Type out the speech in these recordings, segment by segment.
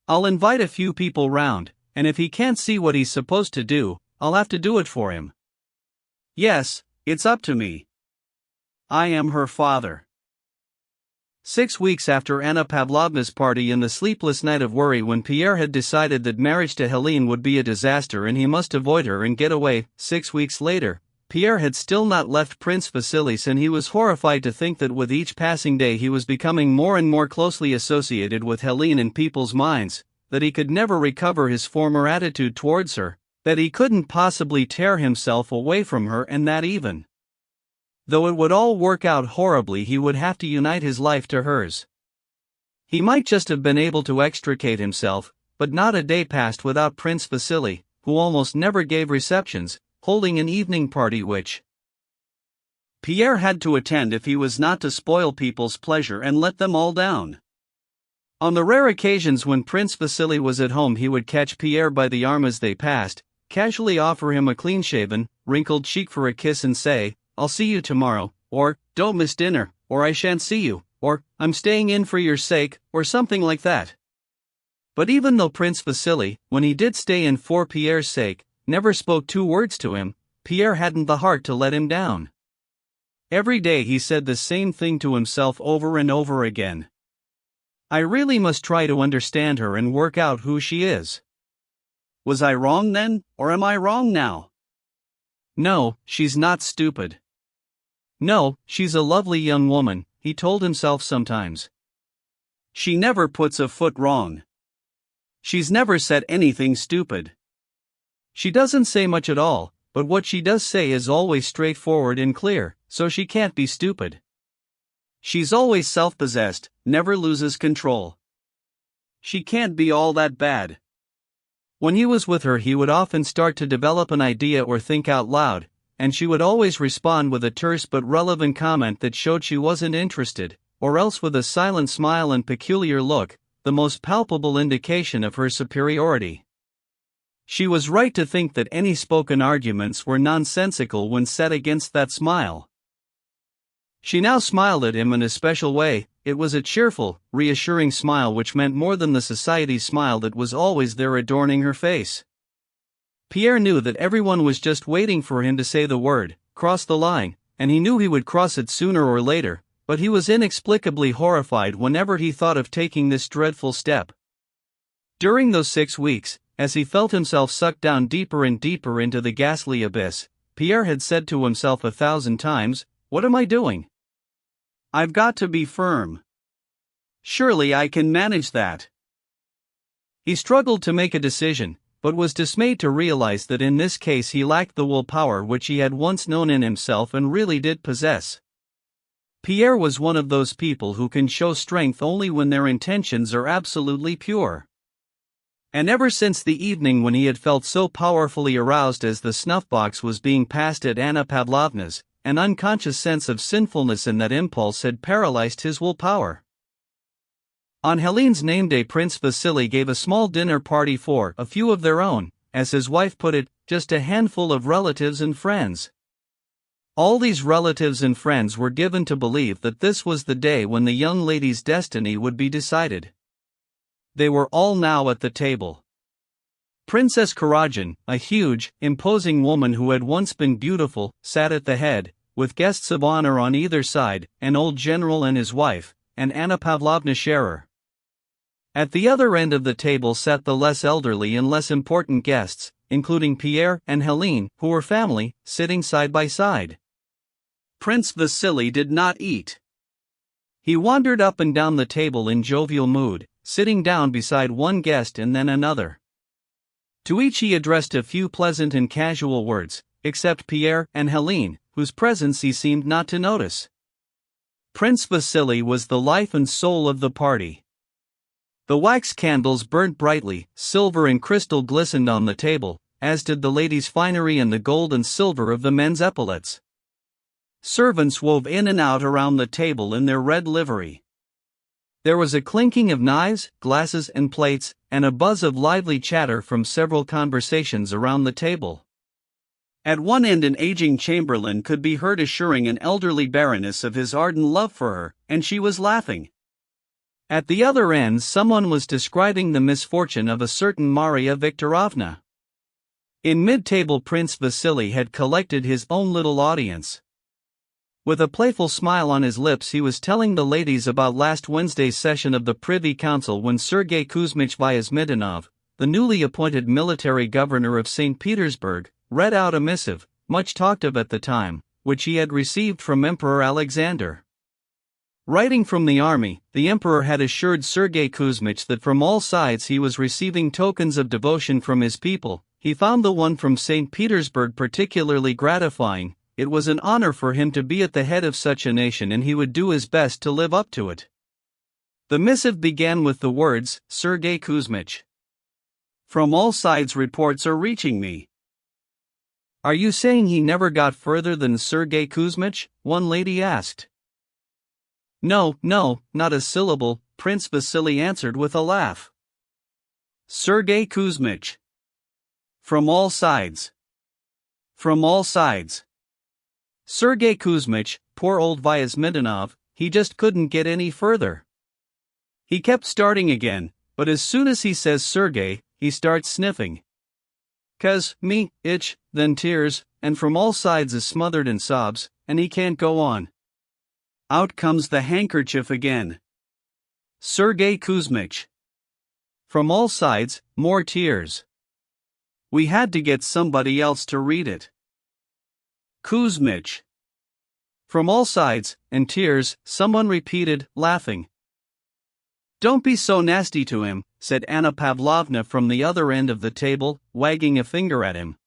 I'll invite a few people round, and if he can't see what he's supposed to do, I'll have to do it for him. Yes, it's up to me. I am her father. 6 weeks after Anna Pavlovna's party and the sleepless night of worry when Pierre had decided that marriage to Helene would be a disaster and he must avoid her and get away, 6 weeks later, Pierre had still not left Prince Vasilis, and he was horrified to think that with each passing day he was becoming more and more closely associated with Helene in people's minds, that he could never recover his former attitude towards her, that he couldn't possibly tear himself away from her, and that even though it would all work out horribly, he would have to unite his life to hers. He might just have been able to extricate himself, but not a day passed without Prince Vasily, who almost never gave receptions, holding an evening party which Pierre had to attend if he was not to spoil people's pleasure and let them all down. On the rare occasions when Prince Vasily was at home, he would catch Pierre by the arm as they passed, casually offer him a clean-shaven, wrinkled cheek for a kiss and say, "I'll see you tomorrow," or "Don't miss dinner," or "I shan't see you," or "I'm staying in for your sake," or something like that. But even though Prince Vasily, when he did stay in for Pierre's sake, never spoke 2 words to him, Pierre hadn't the heart to let him down. Every day he said the same thing to himself over and over again. I really must try to understand her and work out who she is. Was I wrong then, or am I wrong now? No, she's not stupid. No, she's a lovely young woman, he told himself sometimes. She never puts a foot wrong. She's never said anything stupid. She doesn't say much at all, but what she does say is always straightforward and clear, so she can't be stupid. She's always self-possessed, never loses control. She can't be all that bad. When he was with her, he would often start to develop an idea or think out loud, and she would always respond with a terse but relevant comment that showed she wasn't interested, or else with a silent smile and peculiar look, the most palpable indication of her superiority. She was right to think that any spoken arguments were nonsensical when set against that smile. She now smiled at him in a special way. It was a cheerful, reassuring smile which meant more than the society smile that was always there adorning her face. Pierre knew that everyone was just waiting for him to say the word, cross the line, and he knew he would cross it sooner or later, but he was inexplicably horrified whenever he thought of taking this dreadful step. During those 6 weeks, as he felt himself sucked down deeper and deeper into the ghastly abyss, Pierre had said to himself 1,000 times, "What am I doing? I've got to be firm. Surely I can manage that." He struggled to make a decision, but was dismayed to realize that in this case he lacked the willpower which he had once known in himself and really did possess. Pierre was one of those people who can show strength only when their intentions are absolutely pure. And ever since the evening when he had felt so powerfully aroused as the snuff-box was being passed at Anna Pavlovna's, an unconscious sense of sinfulness in that impulse had paralyzed his willpower. On Helene's name day, Prince Vasily gave a small dinner party for a few of their own, as his wife put it, just a handful of relatives and friends. All these relatives and friends were given to believe that this was the day when the young lady's destiny would be decided. They were all now at the table. Princess Karajan, a huge, imposing woman who had once been beautiful, sat at the head, with guests of honor on either side, an old general and his wife, and Anna Pavlovna Scherer. At the other end of the table sat the less elderly and less important guests, including Pierre and Helene, who were family, sitting side by side. Prince Vasily did not eat. He wandered up and down the table in jovial mood, sitting down beside one guest and then another. To each he addressed a few pleasant and casual words, except Pierre and Helene, whose presence he seemed not to notice. Prince Vasily was the life and soul of the party. The wax candles burnt brightly, silver and crystal glistened on the table, as did the ladies' finery and the gold and silver of the men's epaulets. Servants wove in and out around the table in their red livery. There was a clinking of knives, glasses and plates, and a buzz of lively chatter from several conversations around the table. At one end an aging chamberlain could be heard assuring an elderly baroness of his ardent love for her, and she was laughing. At the other end, someone was describing the misfortune of a certain Maria Viktorovna. In mid-table, Prince Vasily had collected his own little audience. With a playful smile on his lips, he was telling the ladies about last Wednesday's session of the Privy Council when Sergei Kuzmich Vyazmitdinov, the newly appointed military governor of St. Petersburg, read out a missive, much talked of at the time, which he had received from Emperor Alexander. Writing from the army, the emperor had assured Sergei Kuzmich that from all sides he was receiving tokens of devotion from his people. He found the one from St. Petersburg particularly gratifying. It was an honor for him to be at the head of such a nation, and he would do his best to live up to it. The missive began with the words, "Sergei Kuzmich. From all sides reports are reaching me." "Are you saying he never got further than Sergei Kuzmich?" one lady asked. No, not a syllable," Prince Vasily answered with a laugh. "Sergei Kuzmich. From all sides. From all sides. Sergei Kuzmich, poor old Vyazmitdinov, he just couldn't get any further. He kept starting again, but as soon as he says Sergei, he starts sniffing. 'Cause, me, itch, then tears, and from all sides is smothered in sobs, and he can't go on. Out comes the handkerchief again. Sergei Kuzmich. From all sides, more tears. We had to get somebody else to read it. Kuzmich. From all sides, and tears, someone repeated, laughing. Don't be so nasty to him, said Anna Pavlovna from the other end of the table, wagging a finger at him.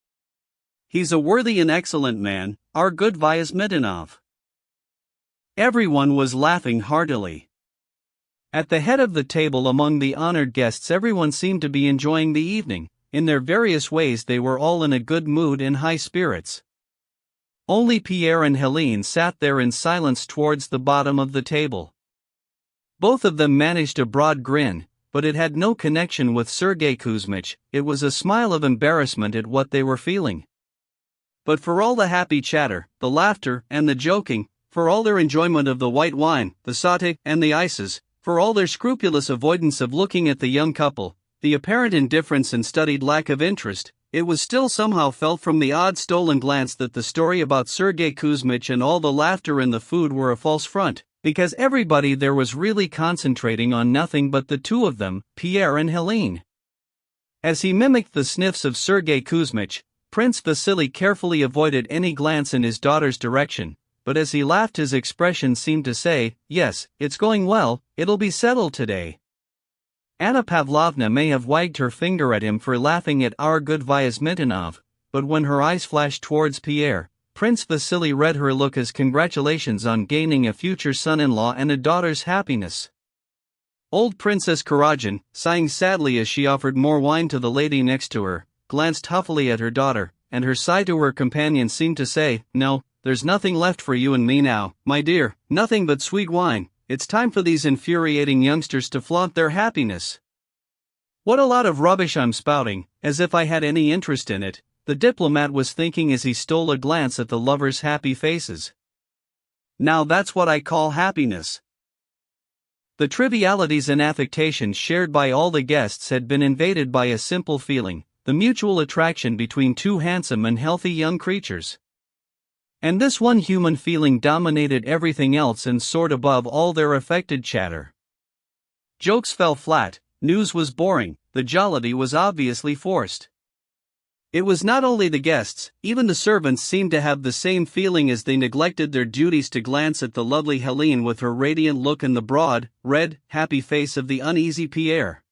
He's a worthy and excellent man, our good Vyazmitdinov. Everyone was laughing heartily. At the head of the table among the honored guests, everyone seemed to be enjoying the evening. In their various ways they were all in a good mood and high spirits. Only Pierre and Helene sat there in silence towards the bottom of the table. Both of them managed a broad grin, but it had no connection with Sergei Kuzmich. It was a smile of embarrassment at what they were feeling. But for all the happy chatter, the laughter, and the joking, for all their enjoyment of the white wine, the sauté, and the ices, for all their scrupulous avoidance of looking at the young couple, the apparent indifference and studied lack of interest, it was still somehow felt from the odd stolen glance that the story about Sergei Kuzmich and all the laughter and the food were a false front, because everybody there was really concentrating on nothing but the two of them, Pierre and Helene. As he mimicked the sniffs of Sergei Kuzmich, Prince Vasily carefully avoided any glance in his daughter's direction, but as he laughed his expression seemed to say, yes, it's going well, it'll be settled today. Anna Pavlovna may have wagged her finger at him for laughing at our good Vyazmitdinov, but when her eyes flashed towards Pierre, Prince Vasily read her look as congratulations on gaining a future son-in-law and a daughter's happiness. Old Princess Karadjin, sighing sadly as she offered more wine to the lady next to her, glanced huffily at her daughter, and her sigh to her companion seemed to say, no, there's nothing left for you and me now, my dear, nothing but sweet wine. It's time for these infuriating youngsters to flaunt their happiness. What a lot of rubbish I'm spouting, as if I had any interest in it, the diplomat was thinking as he stole a glance at the lovers' happy faces. Now that's what I call happiness. The trivialities and affectations shared by all the guests had been invaded by a simple feeling, the mutual attraction between two handsome and healthy young creatures. And this one human feeling dominated everything else and soared above all their affected chatter. Jokes fell flat, news was boring, the jollity was obviously forced. It was not only the guests, even the servants seemed to have the same feeling as they neglected their duties to glance at the lovely Helene with her radiant look and the broad, red, happy face of the uneasy Pierre.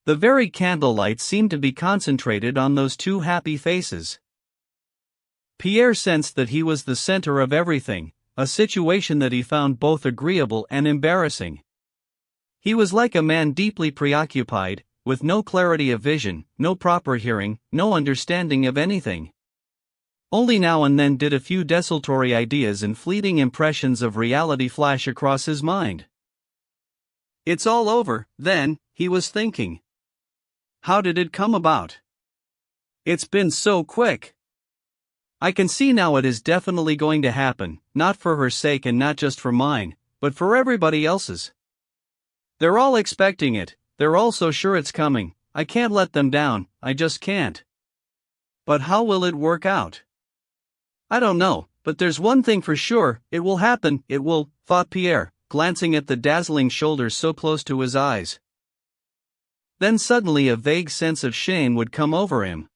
The very candlelight seemed to be concentrated on those two happy faces. Pierre sensed that he was the center of everything, a situation that he found both agreeable and embarrassing. He was like a man deeply preoccupied, with no clarity of vision, no proper hearing, no understanding of anything. Only now and then did a few desultory ideas and fleeting impressions of reality flash across his mind. It's all over, then, he was thinking. How did it come about? It's been so quick. I can see now it is definitely going to happen, not for her sake and not just for mine, but for everybody else's. They're all expecting it, they're all so sure it's coming, I can't let them down, I just can't. But how will it work out? I don't know, but there's one thing for sure, it will happen, it will, thought Pierre, glancing at the dazzling shoulders so close to his eyes. Then suddenly a vague sense of shame would come over him.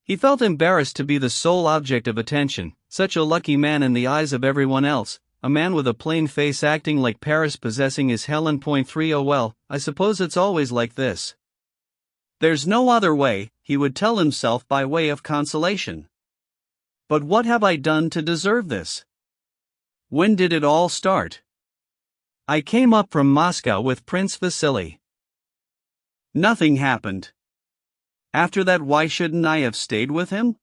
He felt embarrassed to be the sole object of attention, such a lucky man in the eyes of everyone else, a man with a plain face acting like Paris possessing his Helen. 3 Oh well, I suppose it's always like this. There's no other way, he would tell himself by way of consolation. But what have I done to deserve this? When did it all start? I came up from Moscow with Prince Vasily. Nothing happened. After that, why shouldn't I have stayed with him?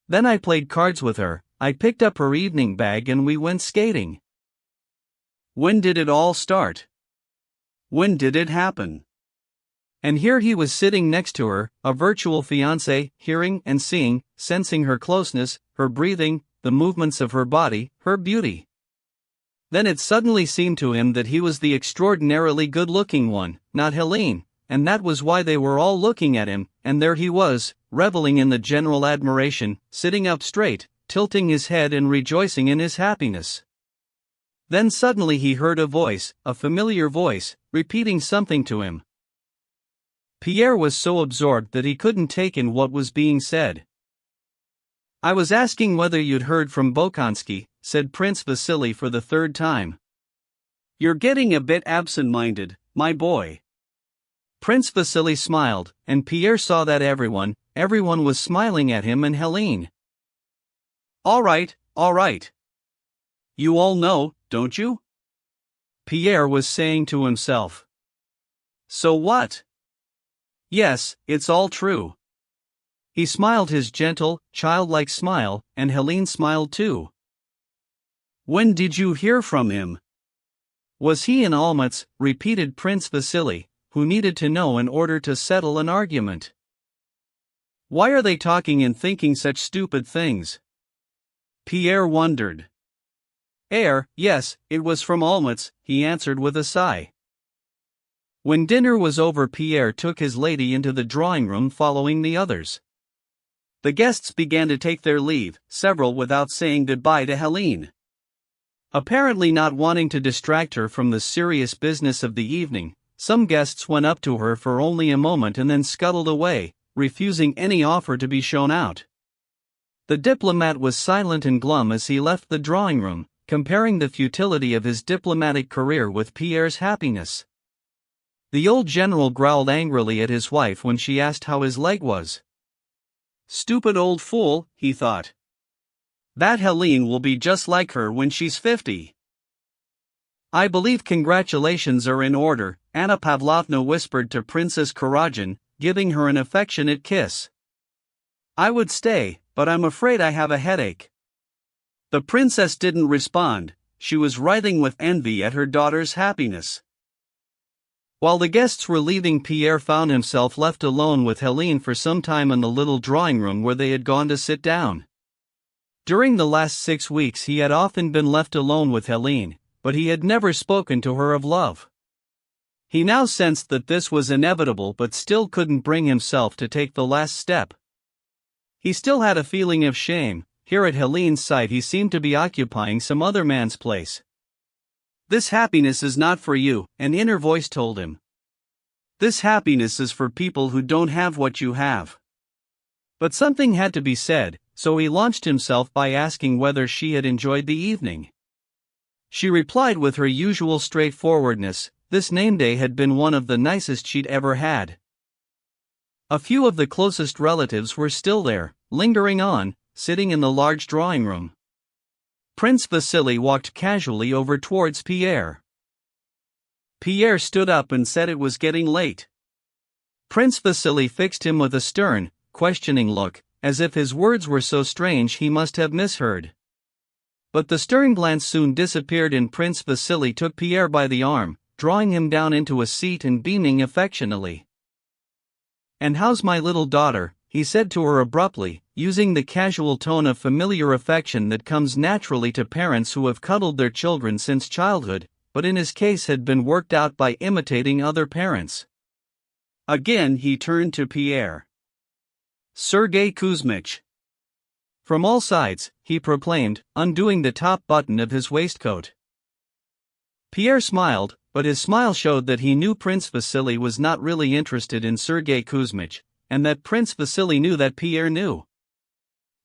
Then I played cards with her, I picked up her evening bag and we went skating. When did it all start? When did it happen? And here he was sitting next to her, a virtual fiancé, hearing and seeing, sensing her closeness, her breathing, the movements of her body, her beauty. Then it suddenly seemed to him that he was the extraordinarily good-looking one, not Helene, and that was why they were all looking at him, and there he was, reveling in the general admiration, sitting up straight, tilting his head and rejoicing in his happiness. Then suddenly he heard a voice, a familiar voice, repeating something to him. Pierre was so absorbed that he couldn't take in what was being said. I was asking whether you'd heard from Bolkonsky, said Prince Vasily for the third time. You're getting a bit absent-minded, my boy. Prince Vasily smiled, and Pierre saw that everyone was smiling at him and Helene. All right. You all know, don't you? Pierre was saying to himself. So what? Yes, it's all true. He smiled his gentle, childlike smile, and Helene smiled too. When did you hear from him? Was he in Olmutz? Repeated Prince Vasily, who needed to know in order to settle an argument. Why are they talking and thinking such stupid things? Pierre wondered. Yes, it was from Olmutz, he answered with a sigh. When dinner was over, Pierre took his lady into the drawing room following the others. The guests began to take their leave, several without saying goodbye to Helene. Apparently not wanting to distract her from the serious business of the evening, some guests went up to her for only a moment and then scuttled away, refusing any offer to be shown out. The diplomat was silent and glum as he left the drawing room, comparing the futility of his diplomatic career with Pierre's happiness. The old general growled angrily at his wife when she asked how his leg was. Stupid old fool, he thought. That Helene will be just like her when she's 50. I believe congratulations are in order, Anna Pavlovna whispered to Princess Kuragin, giving her an affectionate kiss. I would stay, but I'm afraid I have a headache. The princess didn't respond, she was writhing with envy at her daughter's happiness. While the guests were leaving, Pierre found himself left alone with Helene for some time in the little drawing room where they had gone to sit down. During the last 6 weeks he had often been left alone with Helene, but he had never spoken to her of love. He now sensed that this was inevitable but still couldn't bring himself to take the last step. He still had a feeling of shame. Here at Helene's side he seemed to be occupying some other man's place. This happiness is not for you, an inner voice told him. This happiness is for people who don't have what you have. But something had to be said, so he launched himself by asking whether she had enjoyed the evening. She replied with her usual straightforwardness, this name day had been one of the nicest she'd ever had. A few of the closest relatives were still there, lingering on, sitting in the large drawing room. Prince Vasily walked casually over towards Pierre. Pierre stood up and said it was getting late. Prince Vasily fixed him with a stern, questioning look, as if his words were so strange he must have misheard. But the stern glance soon disappeared and Prince Vasily took Pierre by the arm, drawing him down into a seat and beaming affectionately. And how's my little daughter? He said to her abruptly, using the casual tone of familiar affection that comes naturally to parents who have cuddled their children since childhood. but in his case had been worked out by imitating other parents. Again he turned to Pierre. "Sergei Kuzmich." From all sides, he proclaimed, undoing the top button of his waistcoat. Pierre smiled, but his smile showed that he knew Prince Vasily was not really interested in Sergei Kuzmich, and that Prince Vasily knew that Pierre knew.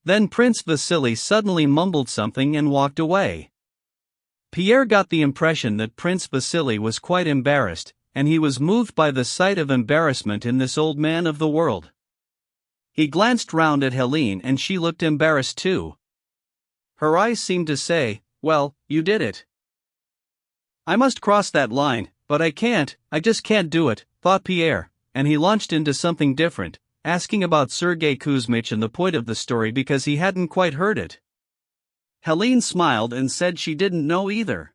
Then Prince Vasily suddenly mumbled something and walked away. Pierre got the impression that Prince Vasily was quite embarrassed, and he was moved by the sight of embarrassment in this old man of the world. He glanced round at Helene and she looked embarrassed too. Her eyes seemed to say, "Well, you did it." "I must cross that line, but I just can't do it," thought Pierre, and he launched into something different, asking about Sergei Kuzmich and the point of the story because he hadn't quite heard it. Helene smiled and said she didn't know either.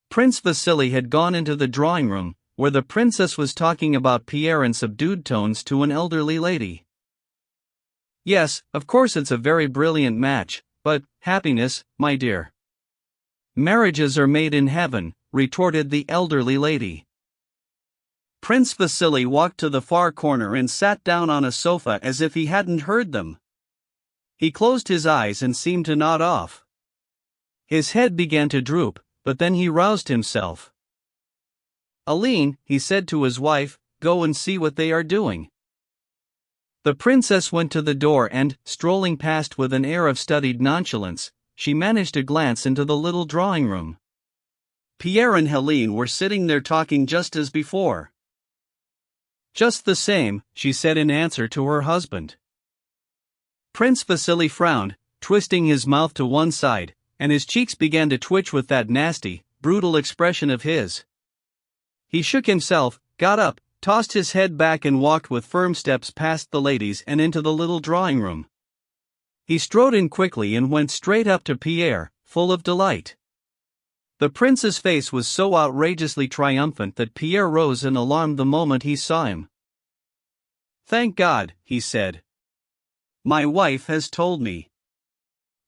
Prince Vasily had gone into the drawing room, where the princess was talking about Pierre in subdued tones to an elderly lady. "Yes, of course it's a very brilliant match, but, happiness, my dear. Marriages are made in heaven," retorted the elderly lady. Prince Vasily walked to the far corner and sat down on a sofa as if he hadn't heard them. He closed his eyes and seemed to nod off. His head began to droop, but then he roused himself. "Aline," he said to his wife, "go and see what they are doing." The princess went to the door and, strolling past with an air of studied nonchalance, she managed to glance into the little drawing room. Pierre and Helene were sitting there talking just as before. "Just the same," she said in answer to her husband. Prince Vasily frowned, twisting his mouth to one side, and his cheeks began to twitch with that nasty, brutal expression of his. He shook himself, got up, tossed his head back and walked with firm steps past the ladies and into the little drawing room. He strode in quickly and went straight up to Pierre, full of delight. The prince's face was so outrageously triumphant that Pierre rose in alarm the moment he saw him. "Thank God," he said. "My wife has told me."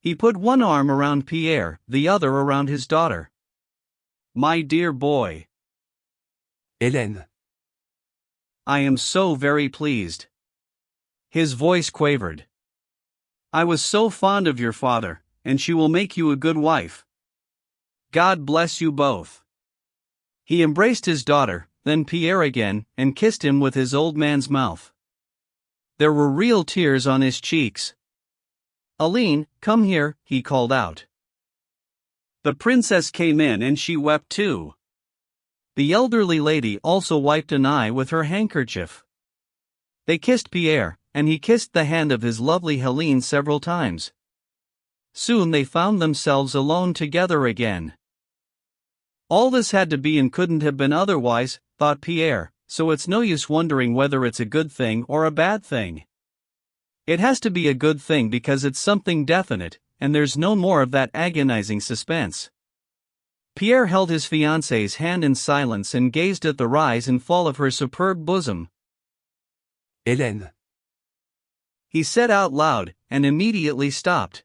He put one arm around Pierre, the other around his daughter. "My dear boy. Hélène. I am so very pleased." His voice quavered. "I was so fond of your father, and she will make you a good wife. God bless you both." He embraced his daughter, then Pierre again, and kissed him with his old man's mouth. There were real tears on his cheeks. "Aline, come here," he called out. The princess came in and she wept too. The elderly lady also wiped an eye with her handkerchief. They kissed Pierre, and he kissed the hand of his lovely Helene several times. Soon they found themselves alone together again. All this had to be and couldn't have been otherwise, thought Pierre, so it's no use wondering whether it's a good thing or a bad thing. It has to be a good thing because it's something definite, and there's no more of that agonizing suspense. Pierre held his fiancée's hand in silence and gazed at the rise and fall of her superb bosom. Hélène. He said out loud, and immediately stopped.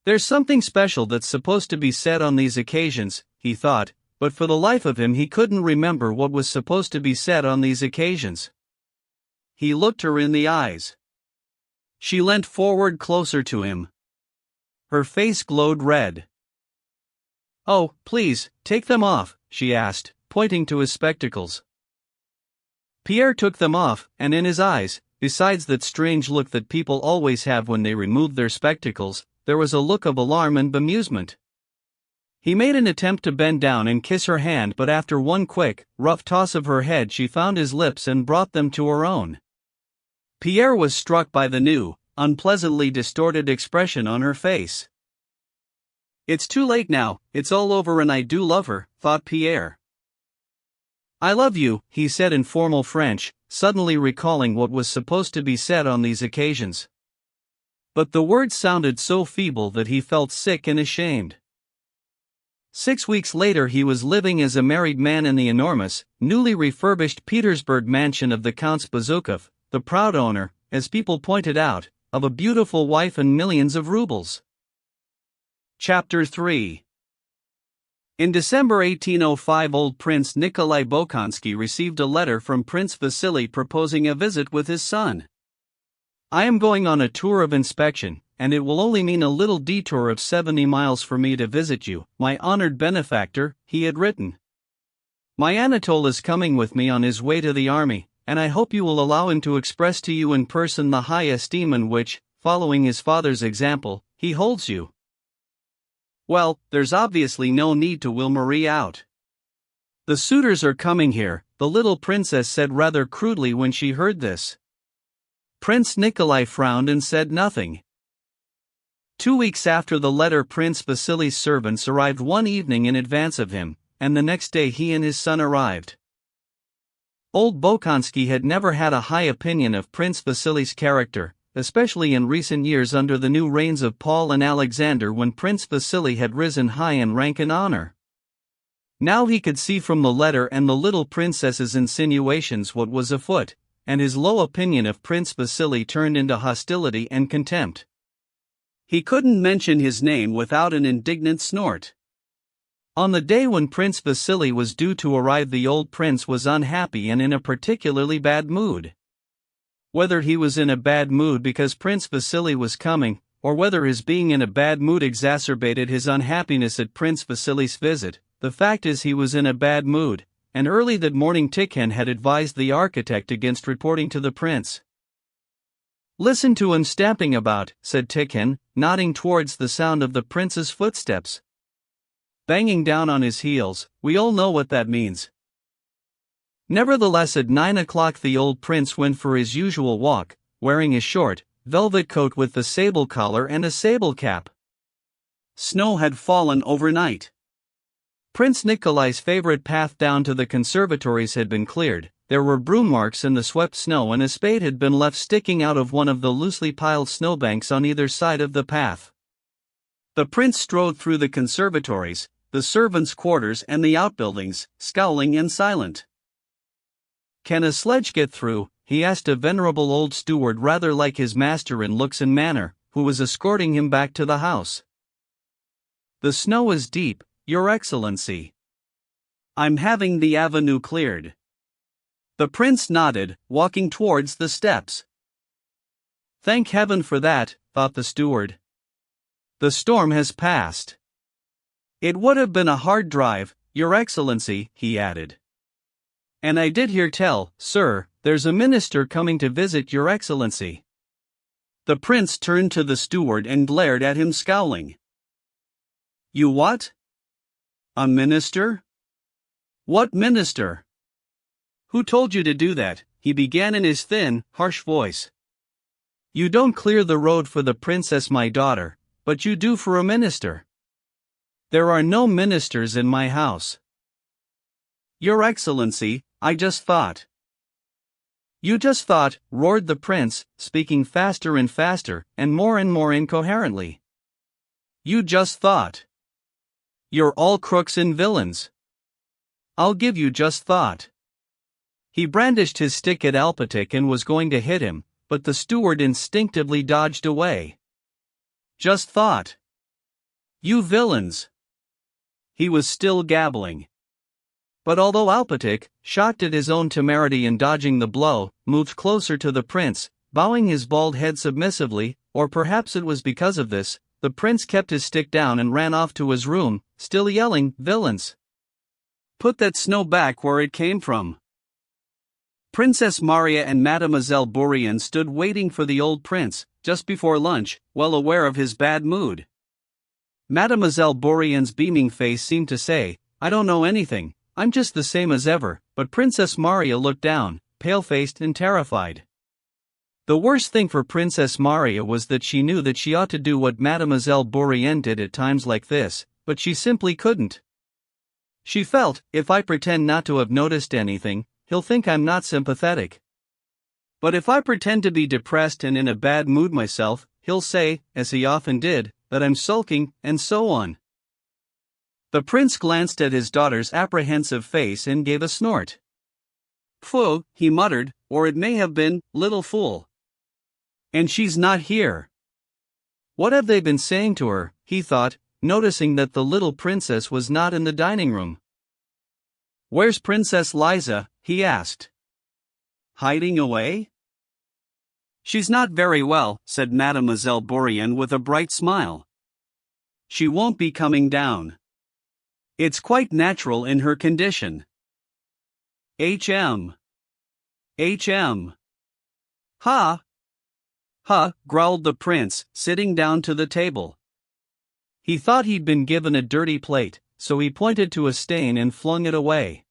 There's something special that's supposed to be said on these occasions, he thought, but for the life of him he couldn't remember what was supposed to be said on these occasions. He looked her in the eyes. She leant forward closer to him. Her face glowed red. "Oh, please, take them off," she asked, pointing to his spectacles. Pierre took them off, and in his eyes, besides that strange look that people always have when they remove their spectacles, there was a look of alarm and bemusement. He made an attempt to bend down and kiss her hand, but after one quick, rough toss of her head she found his lips and brought them to her own. Pierre was struck by the new, unpleasantly distorted expression on her face. It's too late now, it's all over and I do love her, thought Pierre. I love you, he said in formal French, suddenly recalling what was supposed to be said on these occasions. But the words sounded so feeble that he felt sick and ashamed. 6 weeks later he was living as a married man in the enormous, newly refurbished Petersburg mansion of the Counts Bazukov, the proud owner, as people pointed out, of a beautiful wife and millions of rubles. Chapter 3. In December 1805, old Prince Nikolai Bolkonsky received a letter from Prince Vasily proposing a visit with his son. "I am going on a tour of inspection, and it will only mean a little detour of 70 miles for me to visit you, my honored benefactor," he had written. "My Anatole is coming with me on his way to the army, and I hope you will allow him to express to you in person the high esteem in which, following his father's example, he holds you." Well, there's obviously no need to will Marie out. "The suitors are coming here," the little princess said rather crudely when she heard this. Prince Nikolai frowned and said nothing. 2 weeks after the letter, Prince Vasily's servants arrived one evening in advance of him, and the next day he and his son arrived. Old Bolkonsky had never had a high opinion of Prince Vasily's character, especially in recent years under the new reigns of Paul and Alexander, when Prince Vasily had risen high in rank and honor. Now he could see from the letter and the little princess's insinuations what was afoot, and his low opinion of Prince Vasily turned into hostility and contempt. He couldn't mention his name without an indignant snort. On the day when Prince Vasily was due to arrive, the old prince was unhappy and in a particularly bad mood. Whether he was in a bad mood because Prince Vasily was coming, or whether his being in a bad mood exacerbated his unhappiness at Prince Vasily's visit, the fact is he was in a bad mood, and early that morning Pigeon had advised the architect against reporting to the prince. "Listen to him stamping about," said Pigeon, nodding towards the sound of the prince's footsteps. "Banging down on his heels, we all know what that means." Nevertheless, at 9 o'clock the old prince went for his usual walk, wearing a short, velvet coat with the sable collar and a sable cap. Snow had fallen overnight. Prince Nikolai's favorite path down to the conservatories had been cleared, there were broom marks in the swept snow, and a spade had been left sticking out of one of the loosely piled snowbanks on either side of the path. The prince strode through the conservatories, the servants' quarters and the outbuildings, scowling and silent. "Can a sledge get through?" he asked a venerable old steward rather like his master in looks and manner, who was escorting him back to the house. "The snow is deep, Your Excellency. I'm having the avenue cleared." The prince nodded, walking towards the steps. "Thank heaven for that," thought the steward. "The storm has passed." "It would have been a hard drive, Your Excellency," he added. "And I did hear tell, sir, there's a minister coming to visit Your Excellency." The prince turned to the steward and glared at him, scowling. "You what? A minister? What minister? Who told you to do that?" he began in his thin, harsh voice. "You don't clear the road for the princess my daughter, but you do for a minister. There are no ministers in my house." "Your Excellency, I just thought." "You just thought," roared the prince, speaking faster and faster, and more incoherently. "You just thought. You're all crooks and villains. I'll give you just thought." He brandished his stick at Alpatic and was going to hit him, but the steward instinctively dodged away. "Just thought. You villains." He was still gabbling. But although Alpatic, shocked at his own temerity in dodging the blow, moved closer to the prince, bowing his bald head submissively, or perhaps it was because of this, the prince kept his stick down and ran off to his room, still yelling, "Villains! Put that snow back where it came from." Princess Maria and Mademoiselle Bourrienne stood waiting for the old prince, just before lunch, well aware of his bad mood. Mademoiselle Bourrienne's beaming face seemed to say, "I don't know anything, I'm just the same as ever," but Princess Maria looked down, pale-faced and terrified. The worst thing for Princess Maria was that she knew that she ought to do what Mademoiselle Bourrienne did at times like this, but she simply couldn't. She felt, if I pretend not to have noticed anything, he'll think I'm not sympathetic. But if I pretend to be depressed and in a bad mood myself, he'll say, as he often did, that I'm sulking, and so on. The prince glanced at his daughter's apprehensive face and gave a snort. "Pooh," he muttered, "or it may have been, little fool. And she's not here. What have they been saying to her?" he thought, noticing that the little princess was not in the dining room. "Where's Princess Liza?" he asked. "Hiding away?" "She's not very well," said Mademoiselle Bourienne with a bright smile. "She won't be coming down. It's quite natural in her condition." "H.M. H.M. Ha! Ha!" growled the prince, sitting down to the table. He thought he'd been given a dirty plate, so he pointed to a stain and flung it away.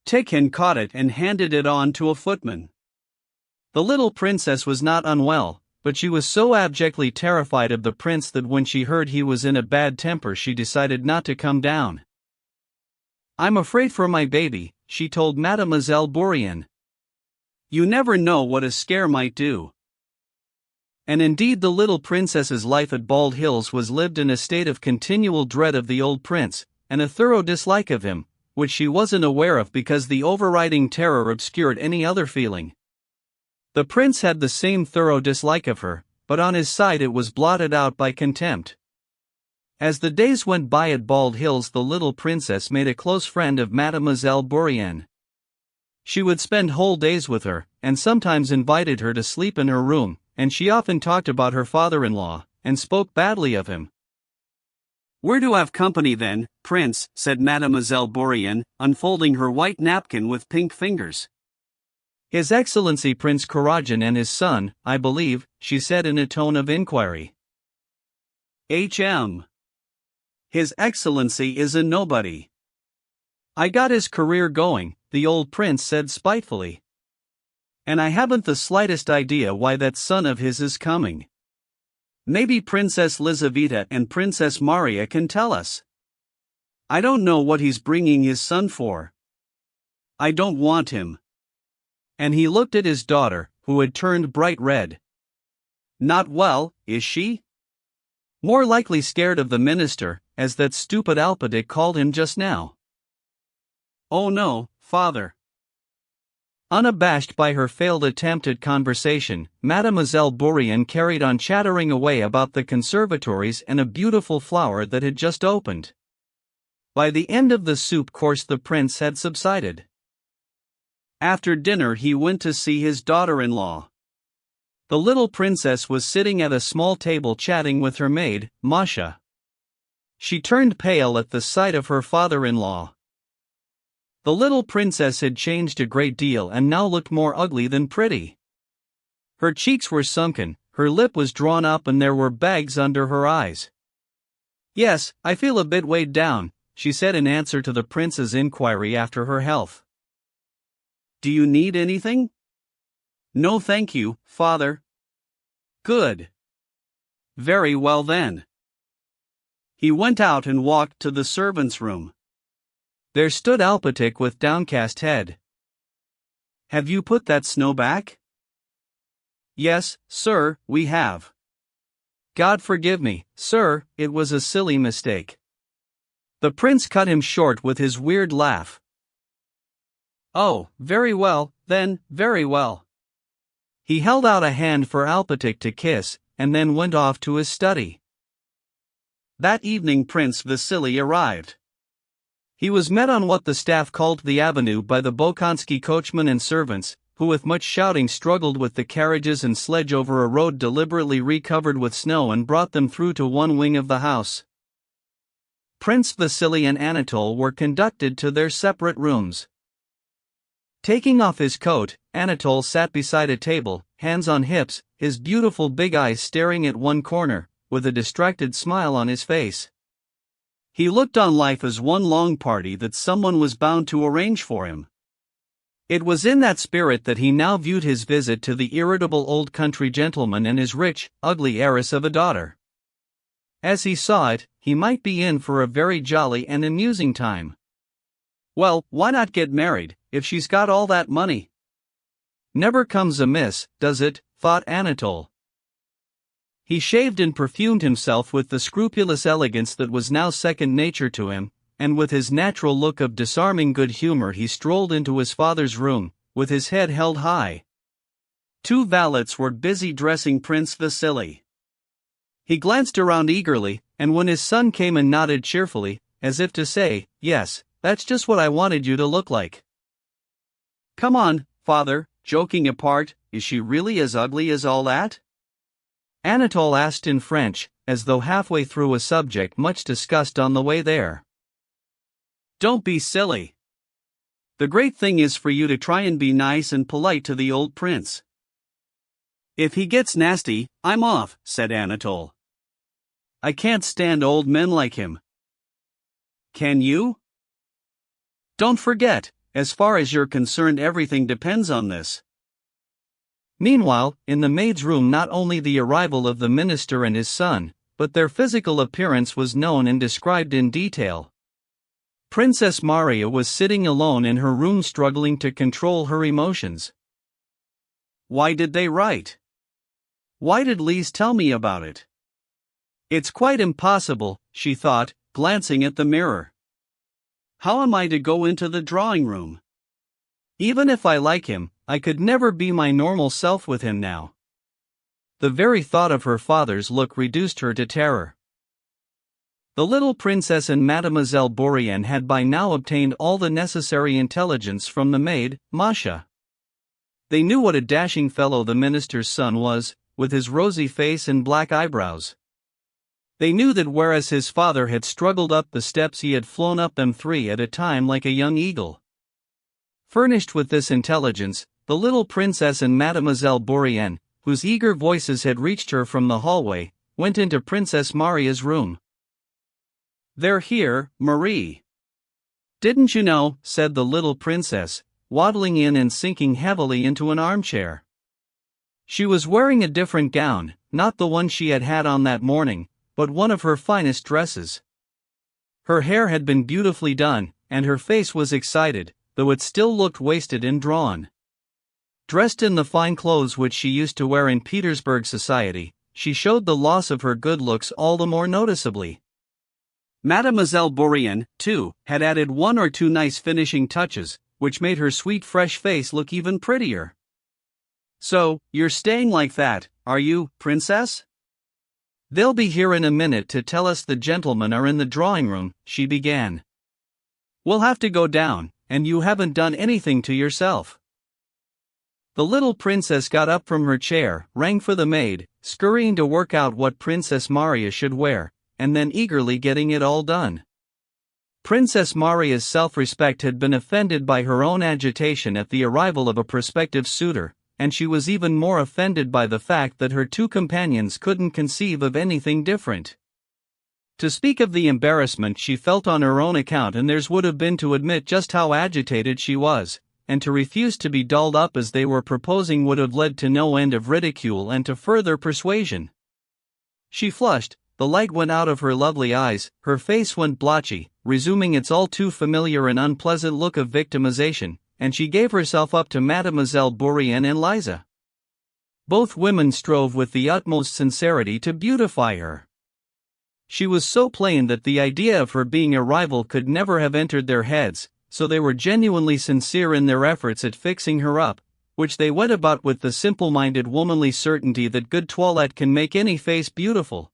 Pigeon caught it and handed it on to a footman. The little princess was not unwell, but she was so abjectly terrified of the prince that when she heard he was in a bad temper she decided not to come down. "I'm afraid for my baby," she told Mademoiselle Bourienne. "You never know what a scare might do." And indeed the little princess's life at Bald Hills was lived in a state of continual dread of the old prince, and a thorough dislike of him, which she wasn't aware of because the overriding terror obscured any other feeling. The prince had the same thorough dislike of her, but on his side it was blotted out by contempt. As the days went by at Bald Hills, the little princess made a close friend of Mademoiselle Bourienne. She would spend whole days with her, and sometimes invited her to sleep in her room, and she often talked about her father-in-law, and spoke badly of him. "We're to have company then, Prince," said Mademoiselle Bourienne, unfolding her white napkin with pink fingers. "His Excellency Prince Karajan and his son, I believe," she said in a tone of inquiry. "H.M. His Excellency is a nobody. I got his career going," the old prince said spitefully. "And I haven't the slightest idea why that son of his is coming. Maybe Princess Lizaveta and Princess Maria can tell us. I don't know what he's bringing his son for. I don't want him." And he looked at his daughter, who had turned bright red. "Not well, is she? More likely scared of the minister, as that stupid Alpedic called him just now." "Oh no, father." Unabashed by her failed attempt at conversation, Mademoiselle Bourienne carried on chattering away about the conservatories and a beautiful flower that had just opened. By the end of the soup course the prince had subsided. After dinner he went to see his daughter-in-law. The little princess was sitting at a small table chatting with her maid, Masha. She turned pale at the sight of her father-in-law. The little princess had changed a great deal and now looked more ugly than pretty. Her cheeks were sunken, her lip was drawn up and there were bags under her eyes. "Yes, I feel a bit weighed down," she said in answer to the prince's inquiry after her health. "Do you need anything?" "No thank you, father." "Good. Very well then." He went out and walked to the servants' room. There stood Alpedic with downcast head. "Have you put that snow back?" "Yes, sir, we have." "God forgive me, sir, it was a silly mistake." The prince cut him short with his weird laugh. "Oh, very well, then, very well." He held out a hand for Alpedic to kiss, and then went off to his study. That evening Prince Vasily arrived. He was met on what the staff called the avenue by the Bolkonsky coachmen and servants, who with much shouting struggled with the carriages and sledge over a road deliberately recovered with snow and brought them through to one wing of the house. Prince Vasily and Anatole were conducted to their separate rooms. Taking off his coat, Anatole sat beside a table, hands on hips, his beautiful big eyes staring at one corner, with a distracted smile on his face. He looked on life as one long party that someone was bound to arrange for him. It was in that spirit that he now viewed his visit to the irritable old country gentleman and his rich, ugly heiress of a daughter. As he saw it, he might be in for a very jolly and amusing time. Well, why not get married, if she's got all that money? Never comes amiss, does it, thought Anatole. He shaved and perfumed himself with the scrupulous elegance that was now second nature to him, and with his natural look of disarming good humor he strolled into his father's room, with his head held high. Two valets were busy dressing Prince Vasily. He glanced around eagerly, and when his son came and nodded cheerfully, as if to say, "Yes, that's just what I wanted you to look like." "Come on, father, joking apart, is she really as ugly as all that?" Anatole asked in French, as though halfway through a subject much discussed on the way there. "Don't be silly. The great thing is for you to try and be nice and polite to the old prince." "If he gets nasty, I'm off," said Anatole. "I can't stand old men like him." "Can you?" "Don't forget, as far as you're concerned, everything depends on this." Meanwhile, in the maid's room, not only the arrival of the minister and his son, but their physical appearance was known and described in detail. Princess Maria was sitting alone in her room, struggling to control her emotions. Why did they write? Why did Lise tell me about it? It's quite impossible, she thought, glancing at the mirror. How am I to go into the drawing room? Even if I like him, I could never be my normal self with him now. The very thought of her father's look reduced her to terror. The little princess and Mademoiselle Bourienne had by now obtained all the necessary intelligence from the maid, Masha. They knew what a dashing fellow the minister's son was, with his rosy face and black eyebrows. They knew that whereas his father had struggled up the steps, he had flown up them 3 at a time like a young eagle. Furnished with this intelligence, the little princess and Mademoiselle Bourienne, whose eager voices had reached her from the hallway, went into Princess Maria's room. "They're here, Marie." "Didn't you know?" said the little princess, waddling in and sinking heavily into an armchair. She was wearing a different gown, not the one she had had on that morning, but one of her finest dresses. Her hair had been beautifully done, and her face was excited, though it still looked wasted and drawn. Dressed in the fine clothes which she used to wear in Petersburg society, she showed the loss of her good looks all the more noticeably. Mademoiselle Bourienne, too, had added 1 or 2 nice finishing touches, which made her sweet fresh face look even prettier. "So, you're staying like that, are you, princess?" "They'll be here in a minute to tell us the gentlemen are in the drawing room," she began. "We'll have to go down, and you haven't done anything to yourself." The little princess got up from her chair, rang for the maid, scurrying to work out what Princess Maria should wear, and then eagerly getting it all done. Princess Maria's self-respect had been offended by her own agitation at the arrival of a prospective suitor, and she was even more offended by the fact that her 2 companions couldn't conceive of anything different. To speak of the embarrassment she felt on her own account, and theirs would have been to admit just how agitated she was, and to refuse to be dolled up as they were proposing would have led to no end of ridicule and to further persuasion. She flushed, the light went out of her lovely eyes, her face went blotchy, resuming its all too familiar and unpleasant look of victimization, and she gave herself up to Mademoiselle Bourienne and Liza. Both women strove with the utmost sincerity to beautify her. She was so plain that the idea of her being a rival could never have entered their heads, so they were genuinely sincere in their efforts at fixing her up, which they went about with the simple-minded womanly certainty that good toilette can make any face beautiful.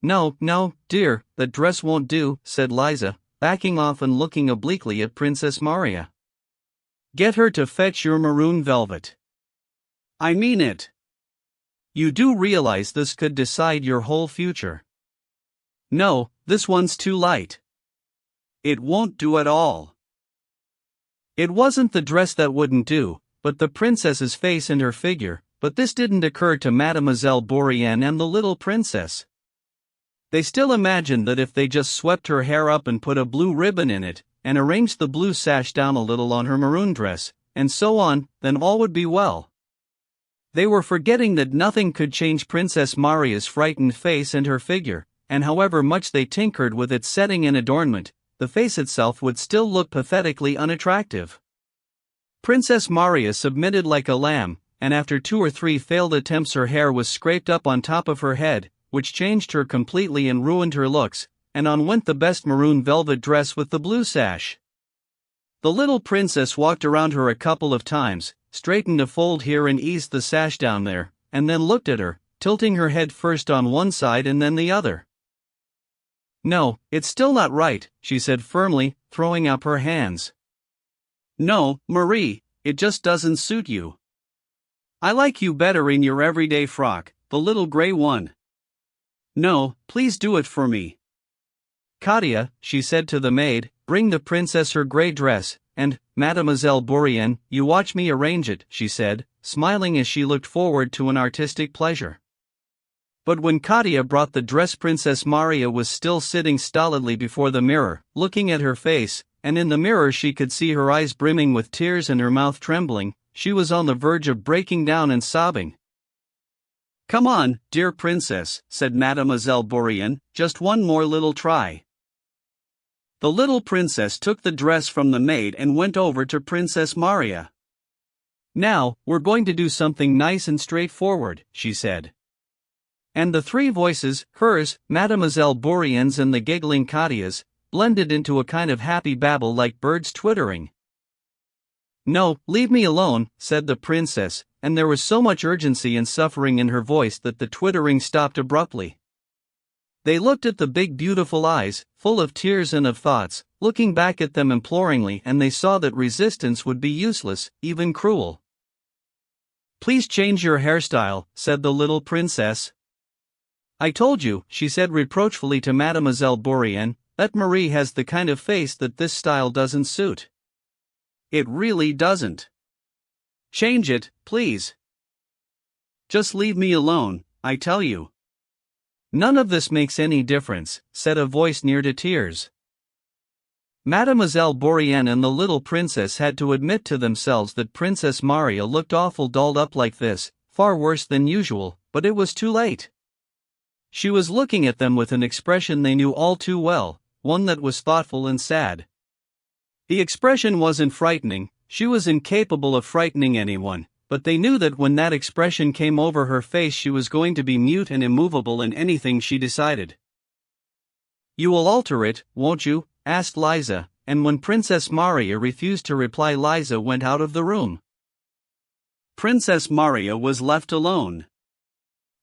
"No, no, dear, that dress won't do," said Liza, backing off and looking obliquely at Princess Maria. "Get her to fetch your maroon velvet." "I mean it. You do realize this could decide your whole future." "No, this one's too light. It won't do at all." It wasn't the dress that wouldn't do, but the princess's face and her figure, but this didn't occur to Mademoiselle Bourienne and the little princess. They still imagined that if they just swept her hair up and put a blue ribbon in it, and arranged the blue sash down a little on her maroon dress, and so on, then all would be well. They were forgetting that nothing could change Princess Maria's frightened face and her figure, and however much they tinkered with its setting and adornment, the face itself would still look pathetically unattractive. Princess Maria submitted like a lamb, and after 2 or 3 failed attempts her hair was scraped up on top of her head, which changed her completely and ruined her looks, and on went the best maroon velvet dress with the blue sash. The little princess walked around her a couple of times, straightened a fold here and eased the sash down there, and then looked at her, tilting her head first on one side and then the other. "No, it's still not right," she said firmly, throwing up her hands. "No, Marie, it just doesn't suit you. I like you better in your everyday frock, the little gray one. No, please do it for me." "Katya," she said to the maid, "bring the princess her gray dress, and, Mademoiselle Bourienne, you watch me arrange it," she said, smiling as she looked forward to an artistic pleasure. But when Katya brought the dress, Princess Maria was still sitting stolidly before the mirror, looking at her face, and in the mirror she could see her eyes brimming with tears and her mouth trembling. She was on the verge of breaking down and sobbing. "Come on, dear princess," said Mademoiselle Bourienne, "just one more little try." The little princess took the dress from the maid and went over to Princess Maria. "Now, we're going to do something nice and straightforward," she said. And the three voices, hers, Mademoiselle Bourienne's and the giggling Katya's, blended into a kind of happy babble like birds twittering. "No, leave me alone," said the princess, and there was so much urgency and suffering in her voice that the twittering stopped abruptly. They looked at the big beautiful eyes, full of tears and of thoughts, looking back at them imploringly, and they saw that resistance would be useless, even cruel. "Please change your hairstyle," said the little princess. "I told you," she said reproachfully to Mademoiselle Bourienne, "that Marie has the kind of face that this style doesn't suit. It really doesn't. Change it, please. Just leave me alone, I tell you." "None of this makes any difference," said a voice near to tears. Mademoiselle Bourienne and the little princess had to admit to themselves that Princess Maria looked awful dolled up like this, far worse than usual, but it was too late. She was looking at them with an expression they knew all too well, one that was thoughtful and sad. The expression wasn't frightening, she was incapable of frightening anyone, but they knew that when that expression came over her face she was going to be mute and immovable in anything she decided. "You will alter it, won't you?" asked Liza, and when Princess Maria refused to reply, Liza went out of the room. Princess Maria was left alone.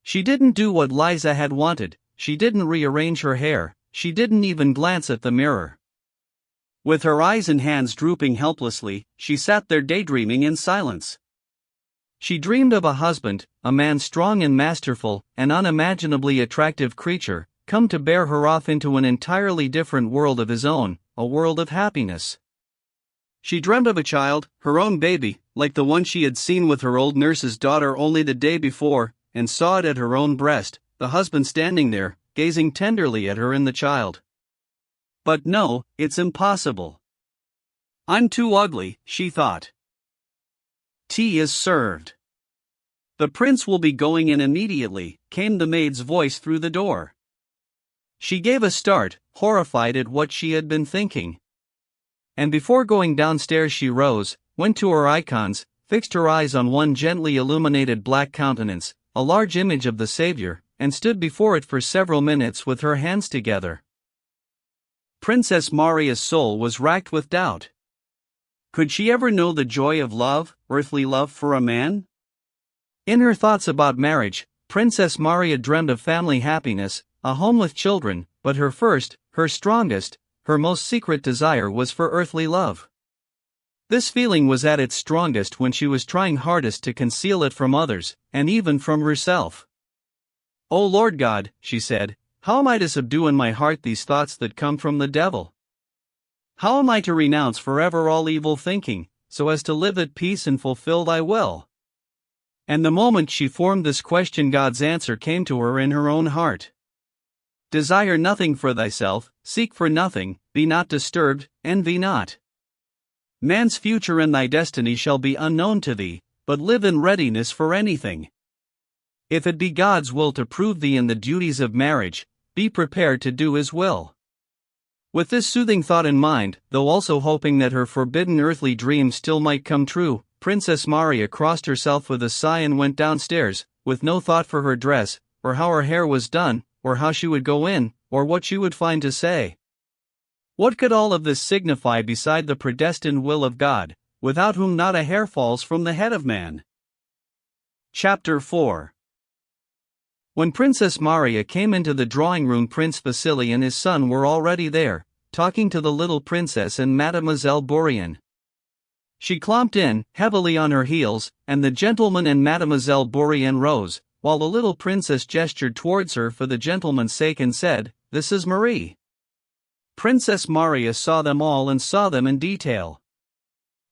She didn't do what Liza had wanted, she didn't rearrange her hair, she didn't even glance at the mirror. With her eyes and hands drooping helplessly, she sat there daydreaming in silence. She dreamed of a husband, a man strong and masterful, an unimaginably attractive creature, come to bear her off into an entirely different world of his own, a world of happiness. She dreamt of a child, her own baby, like the one she had seen with her old nurse's daughter only the day before, and saw it at her own breast, the husband standing there, gazing tenderly at her and the child. But no, it's impossible. "I'm too ugly," she thought. "Tea is served." "The prince will be going in immediately," came the maid's voice through the door. She gave a start, horrified at what she had been thinking. And before going downstairs she rose, went to her icons, fixed her eyes on one gently illuminated black countenance, a large image of the Savior, and stood before it for several minutes with her hands together. Princess Maria's soul was racked with doubt. Could she ever know the joy of love, earthly love for a man? In her thoughts about marriage, Princess Maria dreamed of family happiness, a home with children, but her first, her strongest, her most secret desire was for earthly love. This feeling was at its strongest when she was trying hardest to conceal it from others, and even from herself. "O Lord God," she said, "how am I to subdue in my heart these thoughts that come from the devil? How am I to renounce forever all evil thinking, so as to live at peace and fulfill thy will?" And the moment she formed this question, God's answer came to her in her own heart. "Desire nothing for thyself, seek for nothing, be not disturbed, envy not. Man's future and thy destiny shall be unknown to thee, but live in readiness for anything. If it be God's will to prove thee in the duties of marriage, be prepared to do his will." With this soothing thought in mind, though also hoping that her forbidden earthly dream still might come true, Princess Maria crossed herself with a sigh and went downstairs, with no thought for her dress, or how her hair was done, or how she would go in, or what she would find to say. What could all of this signify beside the predestined will of God, without whom not a hair falls from the head of man? Chapter 4. When Princess Maria came into the drawing room, Prince Vasily and his son were already there, talking to the little princess and Mademoiselle Bourienne. She clomped in, heavily on her heels, and the gentleman and Mademoiselle Bourienne rose, while the little princess gestured towards her for the gentleman's sake and said, "This is Marie." Princess Maria saw them all and saw them in detail.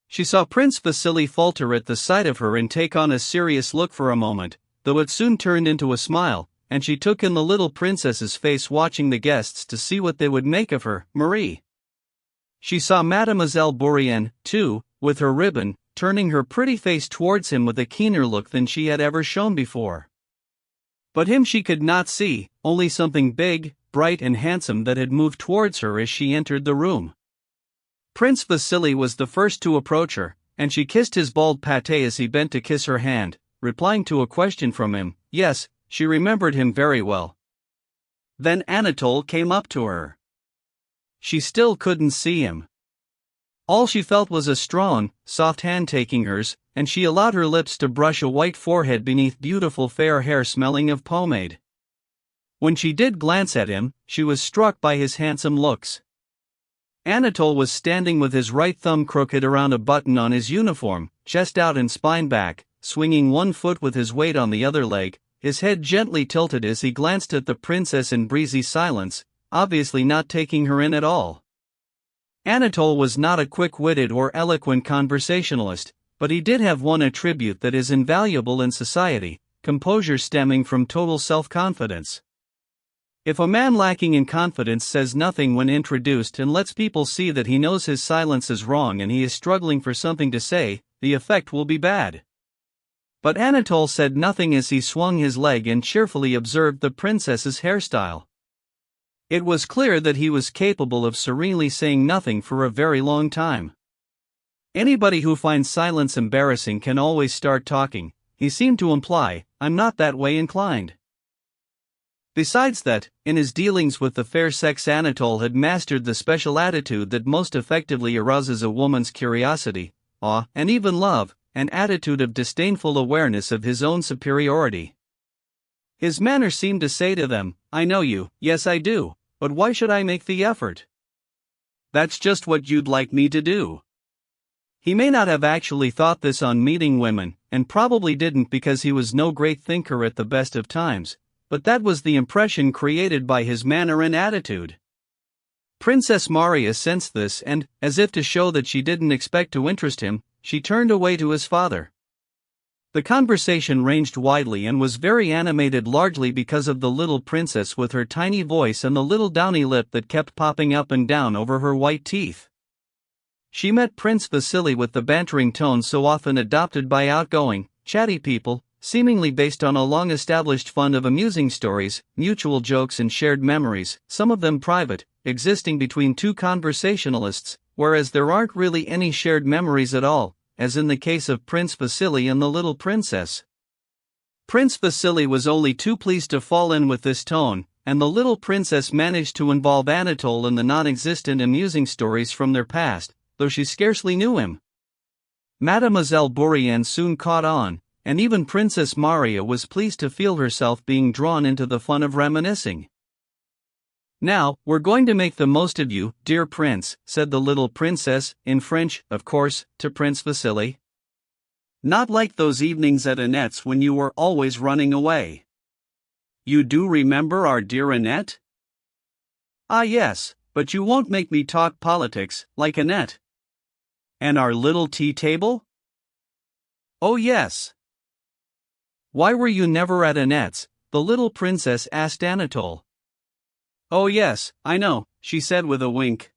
She saw Prince Vasily falter at the sight of her and take on a serious look for a moment, though it soon turned into a smile, and she took in the little princess's face, watching the guests to see what they would make of her, Marie. She saw Mademoiselle Bourienne, too, with her ribbon, turning her pretty face towards him with a keener look than she had ever shown before. But him she could not see, only something big, bright and handsome that had moved towards her as she entered the room. Prince Vasily was the first to approach her, and she kissed his bald pate as he bent to kiss her hand, replying to a question from him. Yes, she remembered him very well. Then Anatole came up to her. She still couldn't see him. All she felt was a strong, soft hand taking hers, and she allowed her lips to brush a white forehead beneath beautiful fair hair smelling of pomade. When she did glance at him, she was struck by his handsome looks. Anatole was standing with his right thumb crooked around a button on his uniform, chest out and spine back, swinging one foot with his weight on the other leg, his head gently tilted as he glanced at the princess in breezy silence, obviously not taking her in at all. Anatole was not a quick-witted or eloquent conversationalist, but he did have one attribute that is invaluable in society: composure stemming from total self-confidence. If a man lacking in confidence says nothing when introduced and lets people see that he knows his silence is wrong and he is struggling for something to say, the effect will be bad. But Anatole said nothing as he swung his leg and cheerfully observed the princess's hairstyle. It was clear that he was capable of serenely saying nothing for a very long time. Anybody who finds silence embarrassing can always start talking, he seemed to imply. I'm not that way inclined. Besides that, in his dealings with the fair sex, Anatole had mastered the special attitude that most effectively arouses a woman's curiosity, awe, and even love, an attitude of disdainful awareness of his own superiority. His manner seemed to say to them, I know you, yes I do, but why should I make the effort? That's just what you'd like me to do. He may not have actually thought this on meeting women, and probably didn't because he was no great thinker at the best of times, but that was the impression created by his manner and attitude. Princess Maria sensed this and, as if to show that she didn't expect to interest him, she turned away to his father. The conversation ranged widely and was very animated, largely because of the little princess with her tiny voice and the little downy lip that kept popping up and down over her white teeth. She met Prince Vasily with the bantering tone so often adopted by outgoing, chatty people, seemingly based on a long-established fund of amusing stories, mutual jokes and shared memories, some of them private, existing between two conversationalists, whereas there aren't really any shared memories at all, as in the case of Prince Vasily and the little princess. Prince Vasily was only too pleased to fall in with this tone, and the little princess managed to involve Anatole in the non-existent amusing stories from their past, though she scarcely knew him. Mademoiselle Bourienne soon caught on, and even Princess Maria was pleased to feel herself being drawn into the fun of reminiscing. Now, we're going to make the most of you, dear prince, said the little princess, in French, of course, to Prince Vasily. Not like those evenings at Annette's when you were always running away. You do remember our dear Annette? Ah yes, but you won't make me talk politics, like Annette. And our little tea table? Oh yes. Why were you never at Annette's? The little princess asked Anatole. Oh yes, I know, she said with a wink.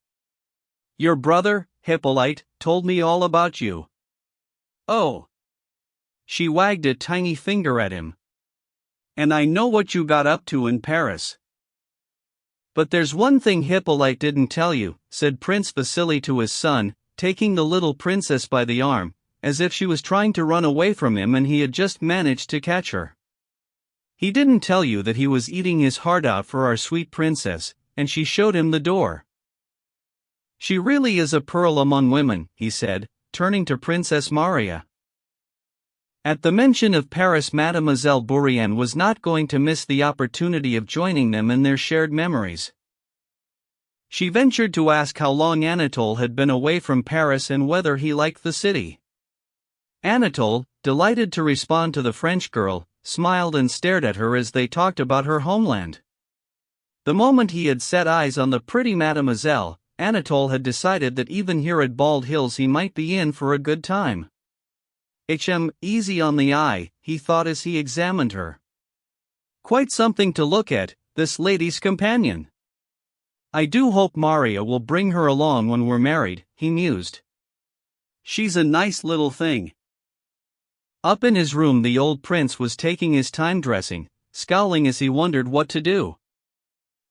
Your brother, Hippolyte, told me all about you. Oh. She wagged a tiny finger at him. And I know what you got up to in Paris. But there's one thing Hippolyte didn't tell you, said Prince Vasily to his son, taking the little princess by the arm, as if she was trying to run away from him and he had just managed to catch her. He didn't tell you that he was eating his heart out for our sweet princess, and she showed him the door. She really is a pearl among women, he said, turning to Princess Maria. At the mention of Paris, Mademoiselle Bourrienne was not going to miss the opportunity of joining them in their shared memories. She ventured to ask how long Anatole had been away from Paris and whether he liked the city. Anatole, delighted to respond to the French girl, smiled and stared at her as they talked about her homeland. The moment he had set eyes on the pretty Mademoiselle, Anatole had decided that even here at Bald Hills he might be in for a good time. Easy on the eye, he thought as he examined her. Quite something to look at, this lady's companion. I do hope Maria will bring her along when we're married, he mused. She's a nice little thing. Up in his room, the old prince was taking his time dressing, scowling as he wondered what to do.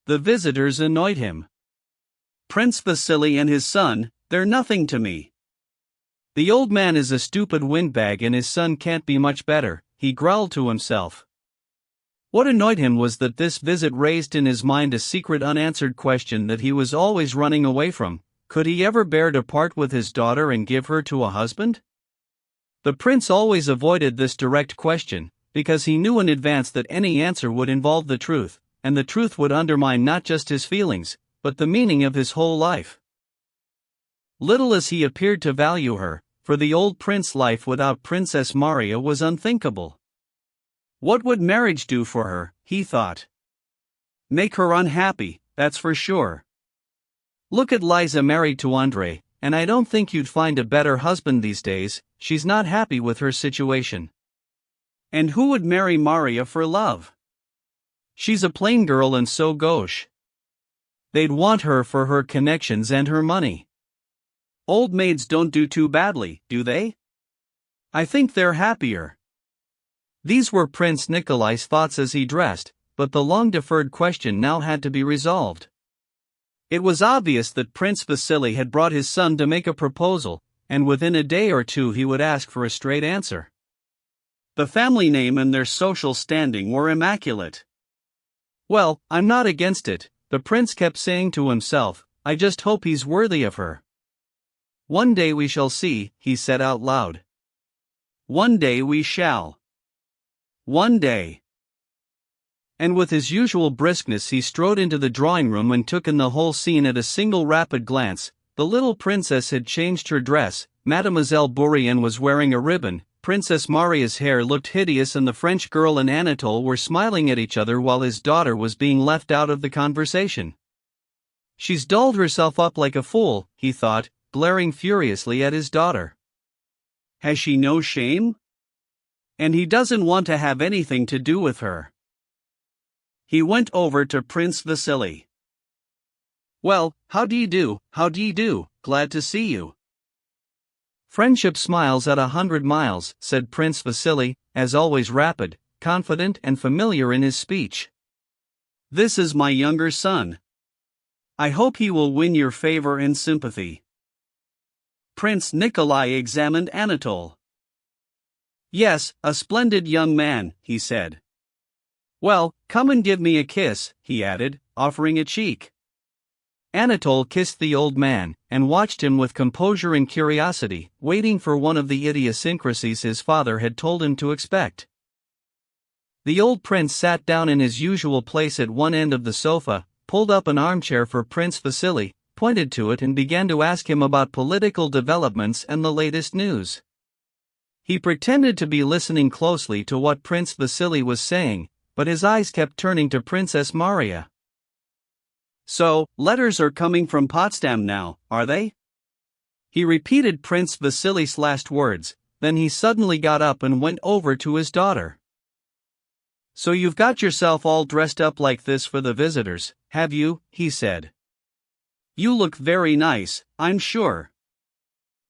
The visitors annoyed him. Prince Vasily and his son, they're nothing to me. The old man is a stupid windbag and his son can't be much better, he growled to himself. What annoyed him was that this visit raised in his mind a secret unanswered question that he was always running away from. Could he ever bear to part with his daughter and give her to a husband? The prince always avoided this direct question, because he knew in advance that any answer would involve the truth, and the truth would undermine not just his feelings, but the meaning of his whole life. Little as he appeared to value her, for the old prince, life without Princess Maria was unthinkable. What would marriage do for her, he thought? Make her unhappy, that's for sure. Look at Liza married to André, and I don't think you'd find a better husband these days. She's not happy with her situation. And who would marry Maria for love? She's a plain girl and so gauche. They'd want her for her connections and her money. Old maids don't do too badly, do they? I think they're happier. These were Prince Nikolai's thoughts as he dressed, but the long-deferred question now had to be resolved. It was obvious that Prince Vasily had brought his son to make a proposal, and within a day or two he would ask for a straight answer. The family name and their social standing were immaculate. Well, I'm not against it, the prince kept saying to himself, I just hope he's worthy of her. One day we shall see, he said out loud. One day we shall. One day. And with his usual briskness he strode into the drawing room and took in the whole scene at a single rapid glance. The little princess had changed her dress, Mademoiselle Bourrienne was wearing a ribbon, Princess Maria's hair looked hideous, and the French girl and Anatole were smiling at each other while his daughter was being left out of the conversation. She's dolled herself up like a fool, he thought, glaring furiously at his daughter. Has she no shame? And he doesn't want to have anything to do with her. He went over to Prince Vasily. Well, how do you do, glad to see you. Friendship smiles at 100 miles, said Prince Vasily, as always rapid, confident and familiar in his speech. This is my younger son. I hope he will win your favor and sympathy. Prince Nikolai examined Anatole. Yes, a splendid young man, he said. Well, come and give me a kiss, he added, offering a cheek. Anatole kissed the old man, and watched him with composure and curiosity, waiting for one of the idiosyncrasies his father had told him to expect. The old prince sat down in his usual place at one end of the sofa, pulled up an armchair for Prince Vasily, pointed to it and began to ask him about political developments and the latest news. He pretended to be listening closely to what Prince Vasily was saying, but his eyes kept turning to Princess Maria. So, letters are coming from Potsdam now, are they? He repeated Prince Vasily's last words, then he suddenly got up and went over to his daughter. So you've got yourself all dressed up like this for the visitors, have you? He said. You look very nice, I'm sure.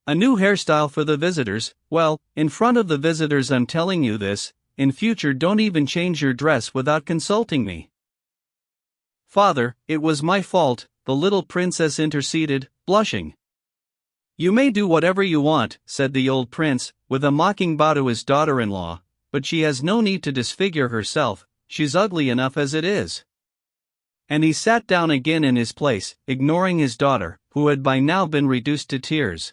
A new hairstyle for the visitors? Well, in front of the visitors I'm telling you this, in future don't even change your dress without consulting me. Father, it was my fault, the little princess interceded, blushing. You may do whatever you want, said the old prince, with a mocking bow to his daughter-in-law, but she has no need to disfigure herself, she's ugly enough as it is. And he sat down again in his place, ignoring his daughter, who had by now been reduced to tears.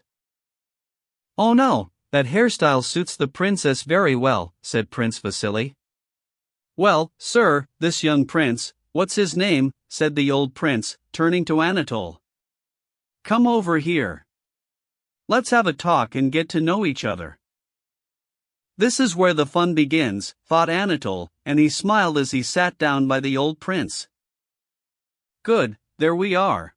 Oh no, that hairstyle suits the princess very well," said Prince Vasily. "Well, sir, this young prince, what's his name?" said the old prince, turning to Anatole. "Come over here. Let's have a talk and get to know each other." This is where the fun begins, thought Anatole, and he smiled as he sat down by the old prince. "Good, there we are.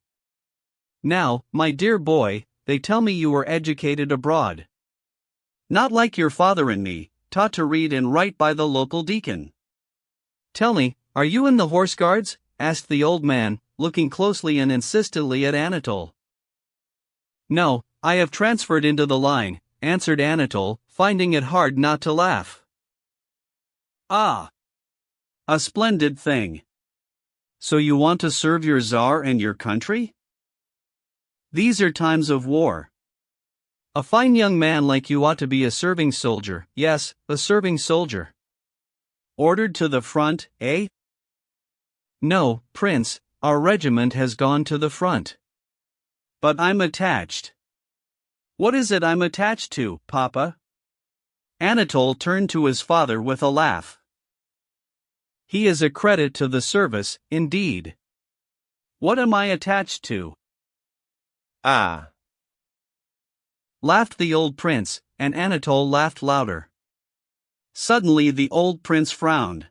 Now, my dear boy, they tell me you were educated abroad. Not like your father and me, taught to read and write by the local deacon. Tell me, are you in the horse guards?" asked the old man, looking closely and insistently at Anatole. "No, I have transferred into the line," answered Anatole, finding it hard not to laugh. "Ah! A splendid thing. So you want to serve your Tsar and your country? These are times of war. A fine young man like you ought to be a serving soldier, yes, a serving soldier. Ordered to the front, eh?" "No, Prince, our regiment has gone to the front." "But I'm attached." "What is it I'm attached to, Papa?" Anatole turned to his father with a laugh. "He is a credit to the service, indeed." "What am I attached to?" Ah! laughed the old prince, and Anatole laughed louder. Suddenly the old prince frowned.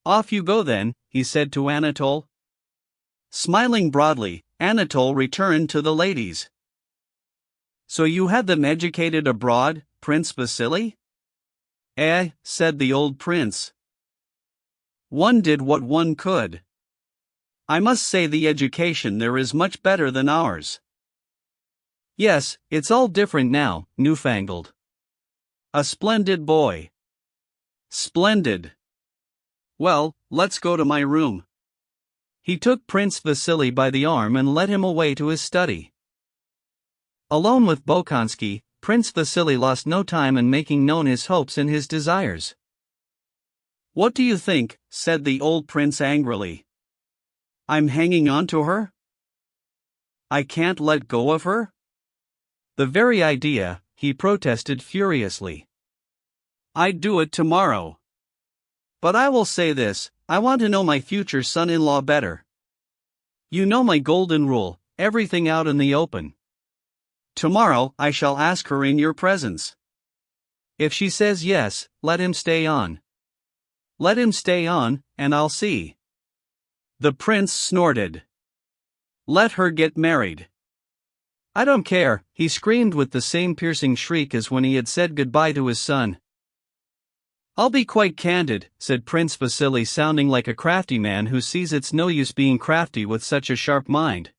"Off you go then," he said to Anatole. Smiling broadly, Anatole returned to the ladies. "So you had them educated abroad, Prince Vasily?" "Eh," said the old prince. "One did what one could. I must say the education there is much better than ours." "Yes, it's all different now, newfangled." "A splendid boy." "Splendid. Well, let's go to my room." He took Prince Vasily by the arm and led him away to his study. Alone with Bolkonsky, Prince Vasily lost no time in making known his hopes and his desires. "What do you think?" said the old prince angrily. "I'm hanging on to her? I can't let go of her?" "The very idea," he protested furiously. "I'd do it tomorrow. But I will say this, I want to know my future son-in-law better. You know my golden rule, everything out in the open. Tomorrow I shall ask her in your presence. If she says yes, let him stay on. Let him stay on, and I'll see." The prince snorted. "Let her get married." "I don't care," he screamed with the same piercing shriek as when he had said goodbye to his son. "I'll be quite candid," said Prince Vasily, sounding like a crafty man who sees it's no use being crafty with such a sharp mind.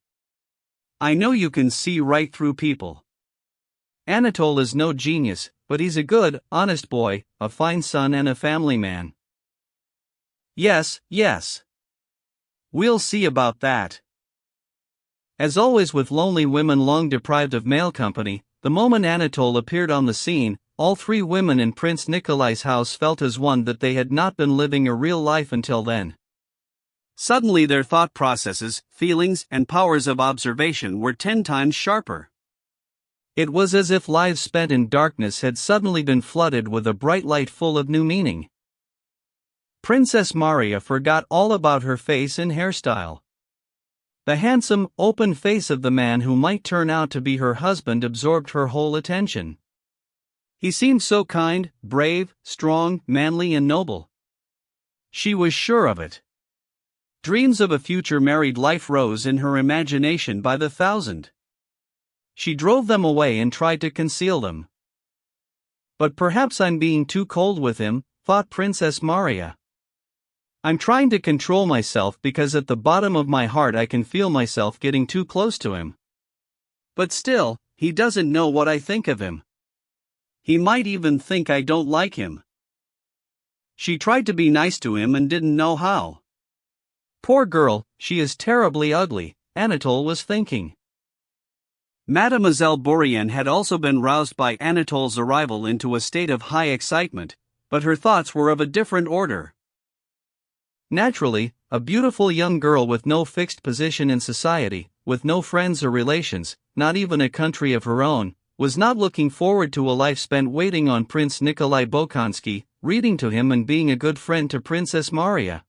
"I know you can see right through people. Anatole is no genius, but he's a good, honest boy, a fine son and a family man." Yes. We'll see about that." As always with lonely women long deprived of male company, the moment Anatole appeared on the scene, all three women in Prince Nikolai's house felt as one that they had not been living a real life until then. Suddenly their thought processes, feelings, and powers of observation were 10 times sharper. It was as if lives spent in darkness had suddenly been flooded with a bright light full of new meaning. Princess Maria forgot all about her face and hairstyle. The handsome, open face of the man who might turn out to be her husband absorbed her whole attention. He seemed so kind, brave, strong, manly and noble. She was sure of it. Dreams of a future married life rose in her imagination by the thousand. She drove them away and tried to conceal them. "But perhaps I'm being too cold with him," thought Princess Maria. "I'm trying to control myself because at the bottom of my heart I can feel myself getting too close to him. But still, he doesn't know what I think of him. He might even think I don't like him." She tried to be nice to him and didn't know how. "Poor girl, she is terribly ugly," Anatole was thinking. Mademoiselle Bourrienne had also been roused by Anatole's arrival into a state of high excitement, but her thoughts were of a different order. Naturally, a beautiful young girl with no fixed position in society, with no friends or relations, not even a country of her own, was not looking forward to a life spent waiting on Prince Nikolai Bolkonsky, reading to him and being a good friend to Princess Maria.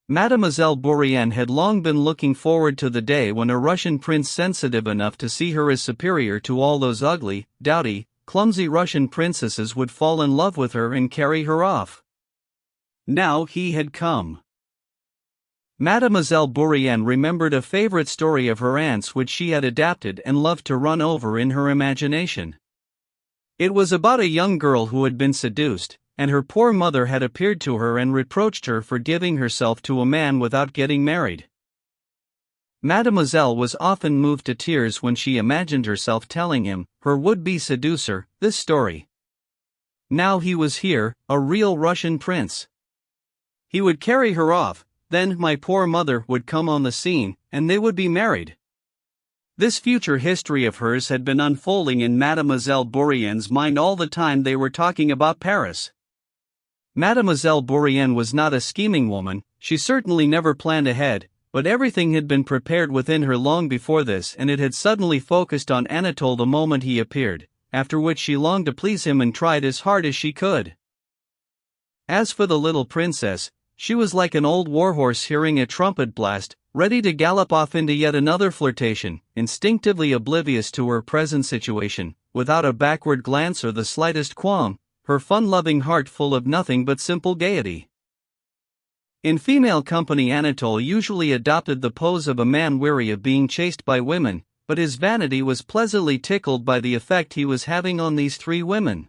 Mademoiselle Bourienne had long been looking forward to the day when a Russian prince sensitive enough to see her as superior to all those ugly, dowdy, clumsy Russian princesses would fall in love with her and carry her off. Now he had come. Mademoiselle Bourienne remembered a favorite story of her aunt's which she had adapted and loved to run over in her imagination. It was about a young girl who had been seduced, and her poor mother had appeared to her and reproached her for giving herself to a man without getting married. Mademoiselle was often moved to tears when she imagined herself telling him, her would-be seducer, this story. Now he was here, a real Russian prince. He would carry her off. Then my poor mother would come on the scene, and they would be married. This future history of hers had been unfolding in Mademoiselle Bourienne's mind all the time they were talking about Paris. Mademoiselle Bourienne was not a scheming woman, she certainly never planned ahead, but everything had been prepared within her long before this, and it had suddenly focused on Anatole the moment he appeared, after which she longed to please him and tried as hard as she could. As for the little princess, she was like an old warhorse hearing a trumpet blast, ready to gallop off into yet another flirtation, instinctively oblivious to her present situation, without a backward glance or the slightest qualm, her fun-loving heart full of nothing but simple gaiety. In female company, Anatole usually adopted the pose of a man weary of being chased by women, but his vanity was pleasantly tickled by the effect he was having on these three women.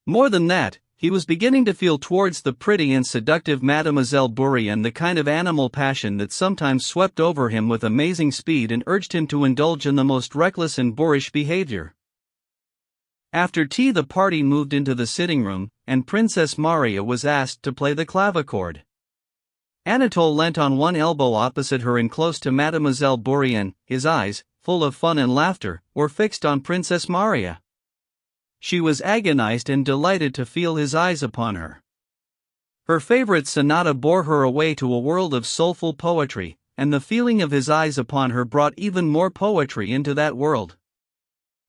More than that, he was beginning to feel towards the pretty and seductive Mademoiselle Bourienne the kind of animal passion that sometimes swept over him with amazing speed and urged him to indulge in the most reckless and boorish behavior. After tea the party moved into the sitting room, and Princess Maria was asked to play the clavichord. Anatole leant on one elbow opposite her and close to Mademoiselle Bourienne, his eyes, full of fun and laughter, were fixed on Princess Maria. She was agonized and delighted to feel his eyes upon her. Her favorite sonata bore her away to a world of soulful poetry, and the feeling of his eyes upon her brought even more poetry into that world.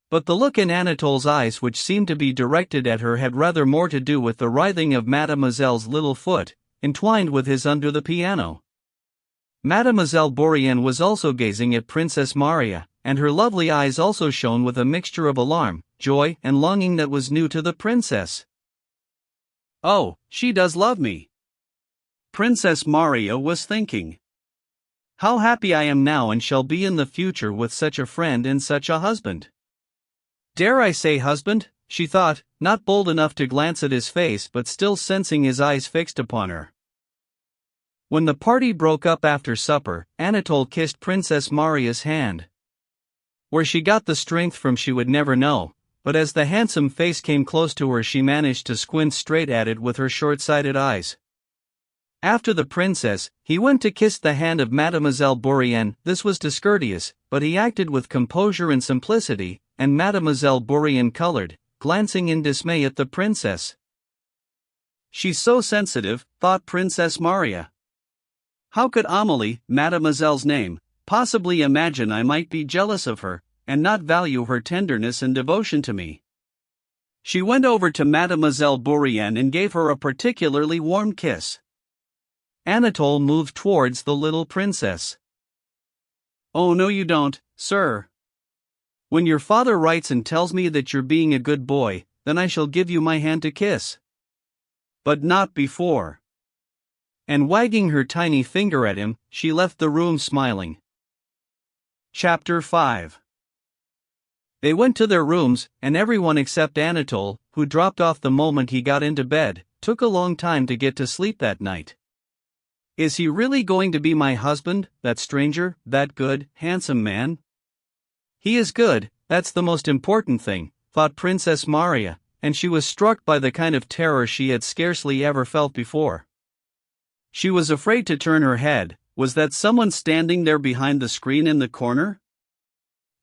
But the look in Anatole's eyes which seemed to be directed at her had rather more to do with the writhing of Mademoiselle's little foot, entwined with his under the piano. Mademoiselle Bourienne was also gazing at Princess Maria, and her lovely eyes also shone with a mixture of alarm, joy, and longing that was new to the princess. "Oh, she does love me," Princess Maria was thinking. "How happy I am now and shall be in the future with such a friend and such a husband." "Dare I say husband?" she thought, not bold enough to glance at his face but still sensing his eyes fixed upon her. When the party broke up after supper, Anatole kissed Princess Maria's hand. Where she got the strength from she would never know, but as the handsome face came close to her she managed to squint straight at it with her short-sighted eyes. After the princess, he went to kiss the hand of Mademoiselle Bourienne. This was discourteous, but he acted with composure and simplicity, and Mademoiselle Bourienne colored, glancing in dismay at the princess. "She's so sensitive," thought Princess Maria. "How could Amélie, Mademoiselle's name, possibly imagine I might be jealous of her, and not value her tenderness and devotion to me?" She went over to Mademoiselle Bourienne and gave her a particularly warm kiss. Anatole moved towards the little princess. "Oh no you don't, sir. When your father writes and tells me that you're being a good boy, then I shall give you my hand to kiss. But not before." And wagging her tiny finger at him, she left the room smiling. Chapter 5. They went to their rooms, and everyone except Anatole, who dropped off the moment he got into bed, took a long time to get to sleep that night. Is he really going to be my husband, that stranger, that good, handsome man? He is good, that's the most important thing, thought Princess Maria, and she was struck by the kind of terror she had scarcely ever felt before. She was afraid to turn her head. Was that someone standing there behind the screen in the corner?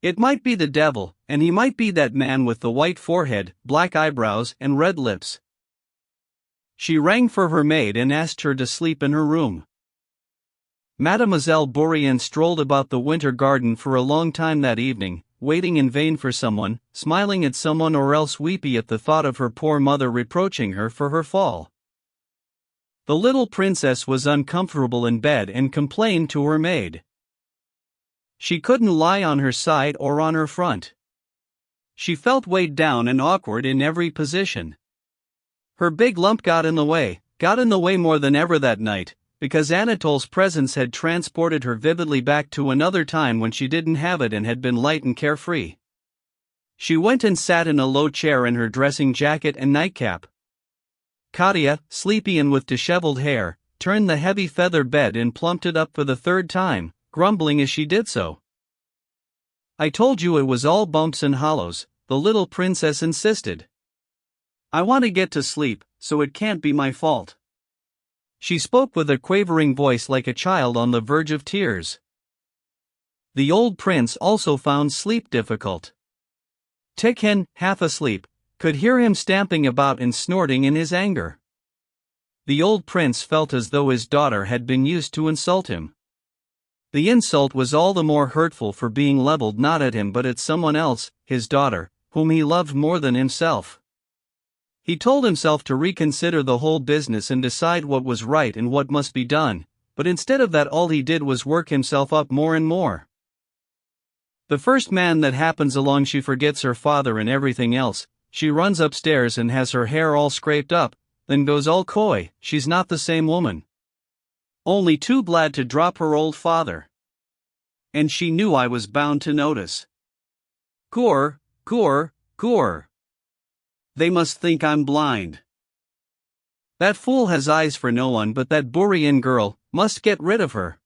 It might be the devil, and he might be that man with the white forehead, black eyebrows, and red lips. She rang for her maid and asked her to sleep in her room. Mademoiselle Bourienne strolled about the winter garden for a long time that evening, waiting in vain for someone, smiling at someone, or else weepy at the thought of her poor mother reproaching her for her fall. The little princess was uncomfortable in bed and complained to her maid. She couldn't lie on her side or on her front. She felt weighed down and awkward in every position. Her big lump got in the way more than ever that night, because Anatole's presence had transported her vividly back to another time when she didn't have it and had been light and carefree. She went and sat in a low chair in her dressing jacket and nightcap. Katya, sleepy and with disheveled hair, turned the heavy feather bed and plumped it up for the third time, grumbling as she did so. "I told you it was all bumps and hollows," the little princess insisted. "I want to get to sleep, so it can't be my fault." She spoke with a quavering voice like a child on the verge of tears. The old prince also found sleep difficult. Tikhon, half asleep, could hear him stamping about and snorting in his anger. The old prince felt as though his daughter had been used to insult him. The insult was all the more hurtful for being leveled not at him but at someone else, his daughter, whom he loved more than himself. He told himself to reconsider the whole business and decide what was right and what must be done, but instead of that all he did was work himself up more and more. The first man that happens along she forgets her father and everything else, she runs upstairs and has her hair all scraped up, then goes all coy, she's not the same woman. Only too glad to drop her old father. And she knew I was bound to notice. Gur. They must think I'm blind. That fool has eyes for no one but that Borean girl, must get rid of her.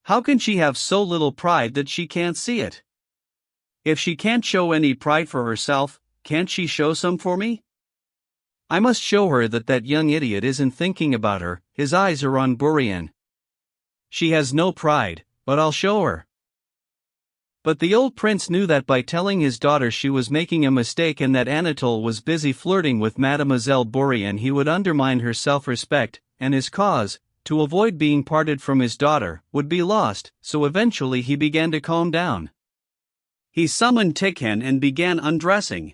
How can she have so little pride that she can't see it? If she can't show any pride for herself, can't she show some for me? I must show her that that young idiot isn't thinking about her, his eyes are on Borean. She has no pride, but I'll show her. But the old prince knew that by telling his daughter she was making a mistake and that Anatole was busy flirting with Mademoiselle Borean he would undermine her self-respect, and his cause, to avoid being parted from his daughter, would be lost, so eventually he began to calm down. He summoned Tikhon and began undressing.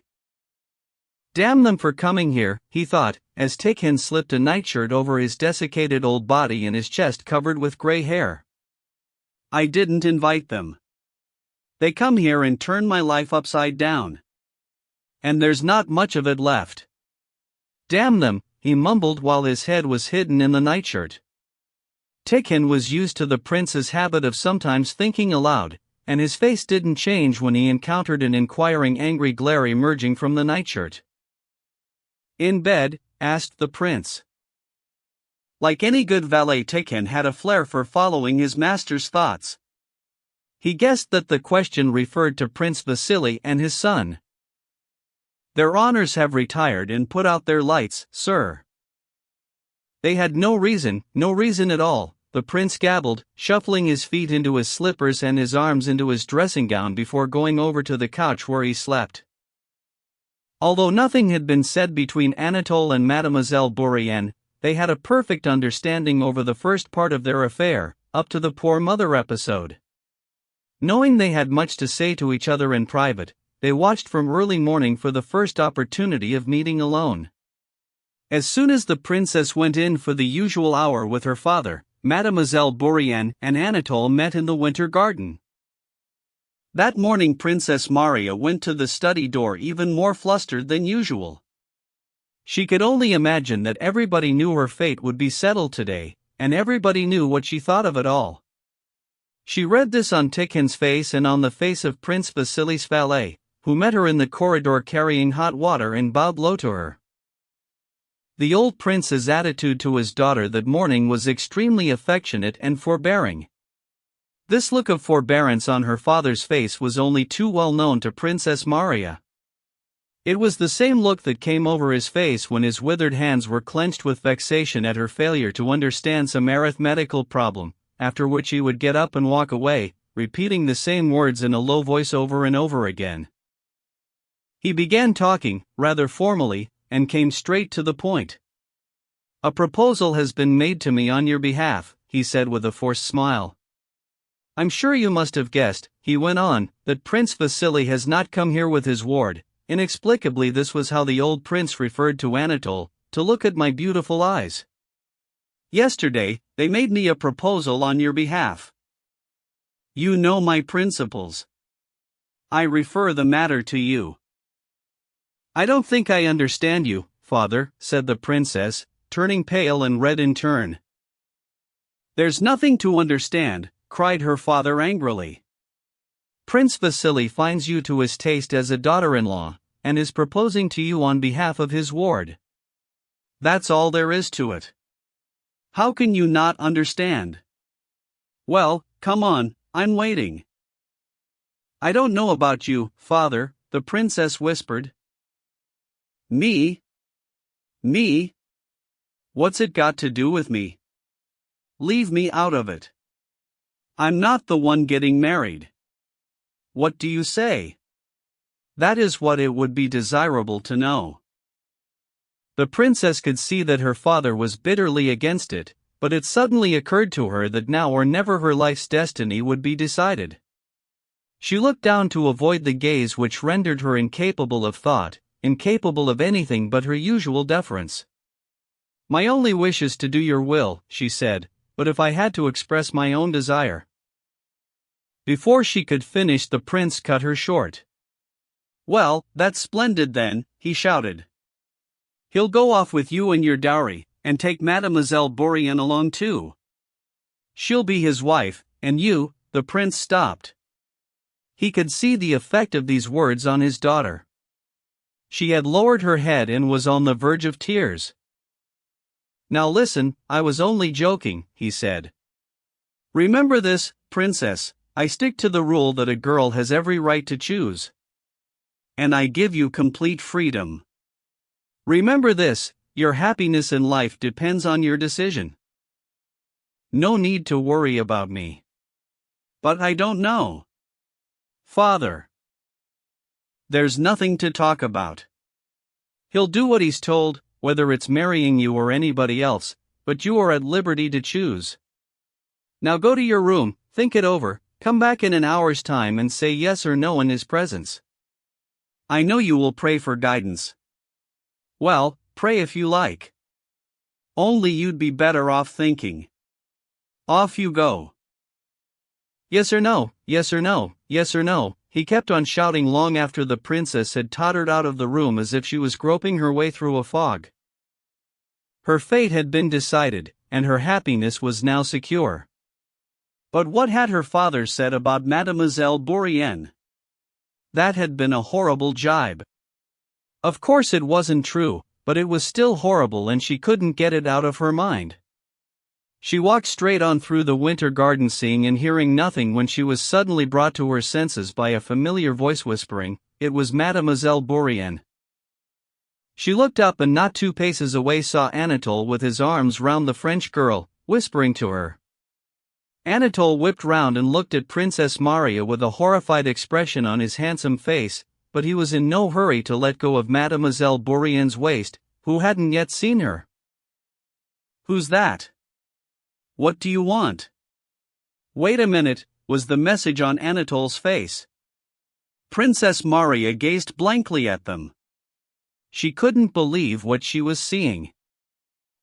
Damn them for coming here, he thought, as Tikhon slipped a nightshirt over his desiccated old body and his chest covered with gray hair. I didn't invite them. They come here and turn my life upside down. And there's not much of it left. Damn them, he mumbled while his head was hidden in the nightshirt. Tikhon was used to the prince's habit of sometimes thinking aloud, and his face didn't change when he encountered an inquiring angry glare emerging from the nightshirt. In bed? Asked the prince. Like any good valet, Tikhon had a flair for following his master's thoughts. He guessed that the question referred to Prince Vasily and his son. Their honors have retired and put out their lights, sir. They had no reason at all, the prince gabbled, shuffling his feet into his slippers and his arms into his dressing gown before going over to the couch where he slept. Although nothing had been said between Anatole and Mademoiselle Borean, they had a perfect understanding over the first part of their affair, up to the poor mother episode. Knowing they had much to say to each other in private, they watched from early morning for the first opportunity of meeting alone. As soon as the princess went in for the usual hour with her father, Mademoiselle Borean and Anatole met in the winter garden. That morning Princess Maria went to the study door even more flustered than usual. She could only imagine that everybody knew her fate would be settled today, and everybody knew what she thought of it all. She read this on Tikhon's face and on the face of Prince Vasily's valet, who met her in the corridor carrying hot water and bowed low to her. The old prince's attitude to his daughter that morning was extremely affectionate and forbearing. This look of forbearance on her father's face was only too well known to Princess Maria. It was the same look that came over his face when his withered hands were clenched with vexation at her failure to understand some arithmetical problem, after which he would get up and walk away, repeating the same words in a low voice over and over again. He began talking, rather formally, and came straight to the point. A proposal has been made to me on your behalf, he said with a forced smile. I'm sure you must have guessed," he went on, "that Prince Vasily has not come here with his ward." Inexplicably, this was how the old prince referred to Anatole, "to look at my beautiful eyes. Yesterday, they made me a proposal on your behalf. You know my principles. I refer the matter to you." "I don't think I understand you, father," said the princess, turning pale and red in turn. "There's nothing to understand," cried her father angrily. "Prince Vasily finds you to his taste as a daughter-in-law, and is proposing to you on behalf of his ward. That's all there is to it. How can you not understand?" "Well, come on, I'm waiting." "I don't know about you, father," the princess whispered. Me? Me? What's it got to do with me? Leave me out of it. I'm not the one getting married. What do you say? That is what it would be desirable to know. The princess could see that her father was bitterly against it, but it suddenly occurred to her that now or never her life's destiny would be decided. She looked down to avoid the gaze which rendered her incapable of thought, incapable of anything but her usual deference. "My only wish is to do your will," she said, "but if I had to express my own desire." Before she could finish, the prince cut her short. "Well, that's splendid then," he shouted. "He'll go off with you and your dowry, and take Mademoiselle Bourrienne along too. She'll be his wife, and you—" The prince stopped. He could see the effect of these words on his daughter. She had lowered her head and was on the verge of tears. "Now listen, I was only joking," he said. "Remember this, princess, I stick to the rule that a girl has every right to choose. And I give you complete freedom. Remember this, your happiness in life depends on your decision. No need to worry about me." "But I don't know." "Father, there's nothing to talk about. He'll do what he's told, whether it's marrying you or anybody else, but you are at liberty to choose. Now go to your room, think it over, come back in an hour's time and say yes or no in his presence. I know you will pray for guidance. Well, pray if you like. Only you'd be better off thinking. Off you go." "Yes or no, yes or no, yes or no," he kept on shouting long after the princess had tottered out of the room as if she was groping her way through a fog. Her fate had been decided, and her happiness was now secure. But what had her father said about Mademoiselle Bourrienne? That had been a horrible jibe. Of course it wasn't true, but it was still horrible and she couldn't get it out of her mind. She walked straight on through the winter garden, seeing and hearing nothing, when she was suddenly brought to her senses by a familiar voice whispering. It was Mademoiselle Bourrienne. She looked up and not 2 paces away saw Anatole with his arms round the French girl, whispering to her. Anatole whipped round and looked at Princess Maria with a horrified expression on his handsome face, but he was in no hurry to let go of Mademoiselle Bourrienne's waist, who hadn't yet seen her. "Who's that? What do you want?" "Wait a minute," was the message on Anatole's face. Princess Maria gazed blankly at them. She couldn't believe what she was seeing.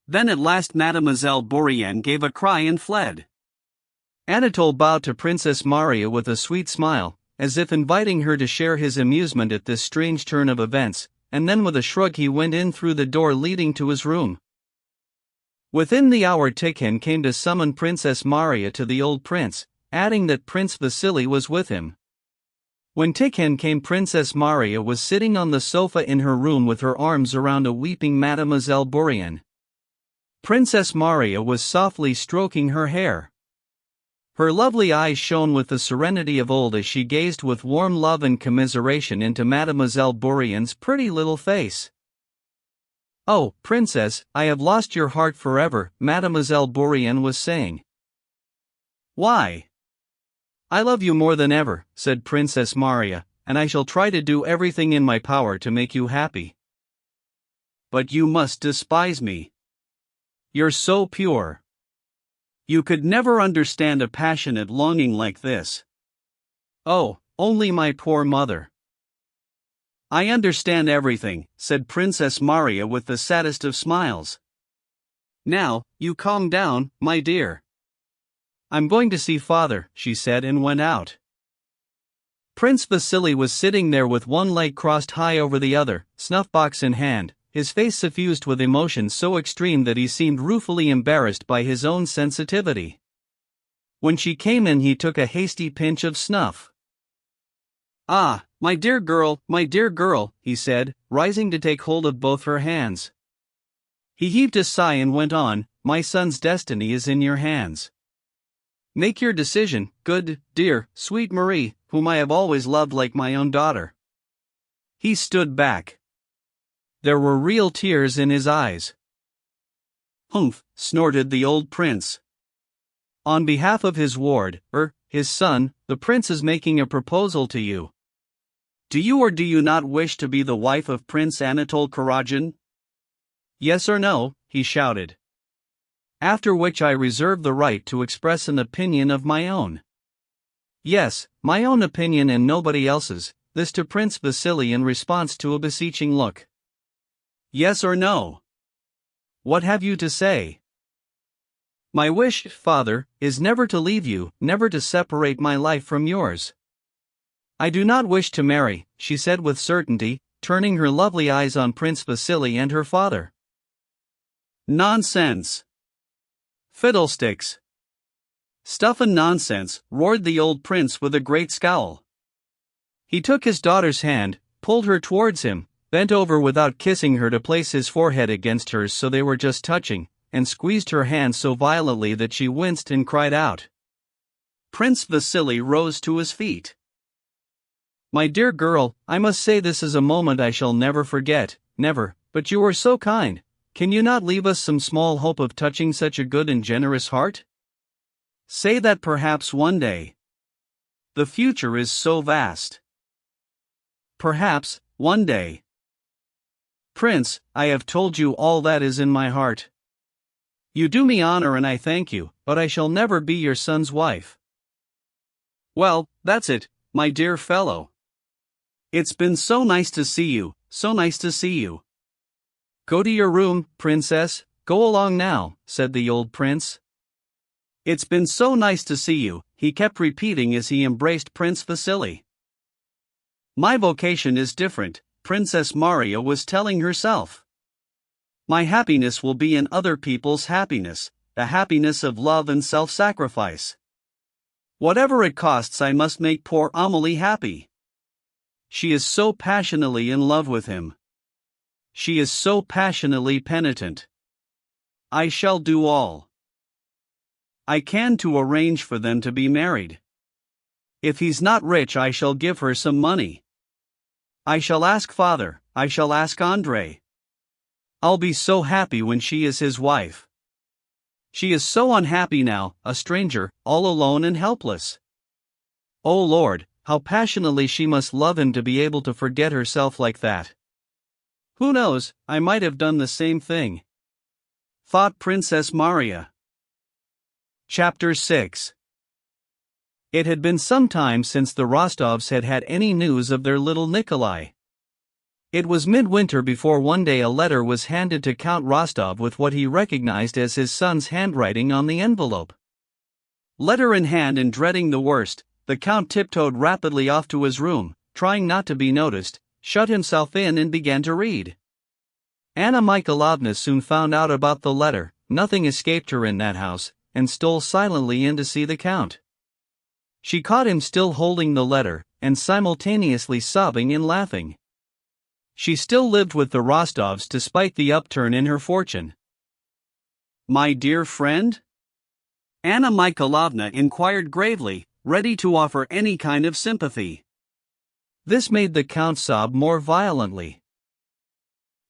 Then at last Mademoiselle Bourrienne gave a cry and fled. Anatole bowed to Princess Maria with a sweet smile, as if inviting her to share his amusement at this strange turn of events, and then with a shrug he went in through the door leading to his room. Within the hour Pigeon came to summon Princess Maria to the old prince, adding that Prince Vasily was with him. When Pigeon came, Princess Maria was sitting on the sofa in her room with her arms around a weeping Mademoiselle Bourrienne. Princess Maria was softly stroking her hair. Her lovely eyes shone with the serenity of old as she gazed with warm love and commiseration into Mademoiselle Bourrienne's pretty little face. "Oh, princess, I have lost your heart forever," Mademoiselle Bourrienne was saying. "Why?" "I love you more than ever," said Princess Maria, "and I shall try to do everything in my power to make you happy." "But you must despise me. You're so pure. You could never understand a passionate longing like this. Oh, only my poor mother. I understand everything, said Princess Maria with the saddest of smiles. Now, you calm down, my dear. I'm going to see father, she said and went out. Prince Vasily was sitting there with one leg crossed high over the other, snuff-box in hand, his face suffused with emotion so extreme that he seemed ruefully embarrassed by his own sensitivity. When she came in, he took a hasty pinch of snuff. Ah, my dear girl, he said, rising to take hold of both her hands. He heaved a sigh and went on, my son's destiny is in your hands. Make your decision, good, dear, sweet Marie, whom I have always loved like my own daughter. He stood back. There were real tears in his eyes. Humph, snorted the old prince. On behalf of his ward, his son, the prince is making a proposal to you. Do you or do you not wish to be the wife of Prince Anatole Karadin? Yes or no, he shouted. After which I reserve the right to express an opinion of my own. Yes, my own opinion and nobody else's, this to Prince Vasily in response to a beseeching look. Yes or no? What have you to say? My wish, father, is never to leave you, never to separate my life from yours. I do not wish to marry, she said with certainty, turning her lovely eyes on Prince Vasily and her father. Nonsense! Fiddlesticks! Stuff and nonsense, roared the old prince with a great scowl. He took his daughter's hand, pulled her towards him, bent over without kissing her to place his forehead against hers so they were just touching, and squeezed her hand so violently that she winced and cried out. Prince Vasily rose to his feet. My dear girl, I must say this is a moment I shall never forget, never, but you are so kind. Can you not leave us some small hope of touching such a good and generous heart? Say that perhaps one day. The future is so vast. Perhaps, one day. Prince, I have told you all that is in my heart. You do me honor and I thank you, but I shall never be your son's wife. Well, that's it, my dear fellow. It's been so nice to see you, so nice to see you. Go to your room, princess, go along now, said the old prince. It's been so nice to see you, he kept repeating as he embraced Prince Vasily. My vocation is different, Princess Maria was telling herself. My happiness will be in other people's happiness, the happiness of love and self-sacrifice. Whatever it costs, I must make poor Amelie happy. She is so passionately in love with him. She is so passionately penitent. I shall do all I can to arrange for them to be married. If he's not rich, I shall give her some money. I shall ask father, I shall ask Andre. I'll be so happy when she is his wife. She is so unhappy now, a stranger, all alone and helpless. Oh Lord, how passionately she must love him to be able to forget herself like that. Who knows, I might have done the same thing, thought Princess Maria. Chapter 6. It had been some time since the Rostovs had had any news of their little Nikolai. It was midwinter before one day a letter was handed to Count Rostov with what he recognized as his son's handwriting on the envelope. Letter in hand and dreading the worst, the Count tiptoed rapidly off to his room, trying not to be noticed, shut himself in and began to read. Anna Mikhailovna soon found out about the letter, nothing escaped her in that house, and stole silently in to see the Count. She caught him still holding the letter, and simultaneously sobbing and laughing. She still lived with the Rostovs despite the upturn in her fortune. My dear friend? Anna Mikhailovna inquired gravely, ready to offer any kind of sympathy. This made the Count sob more violently.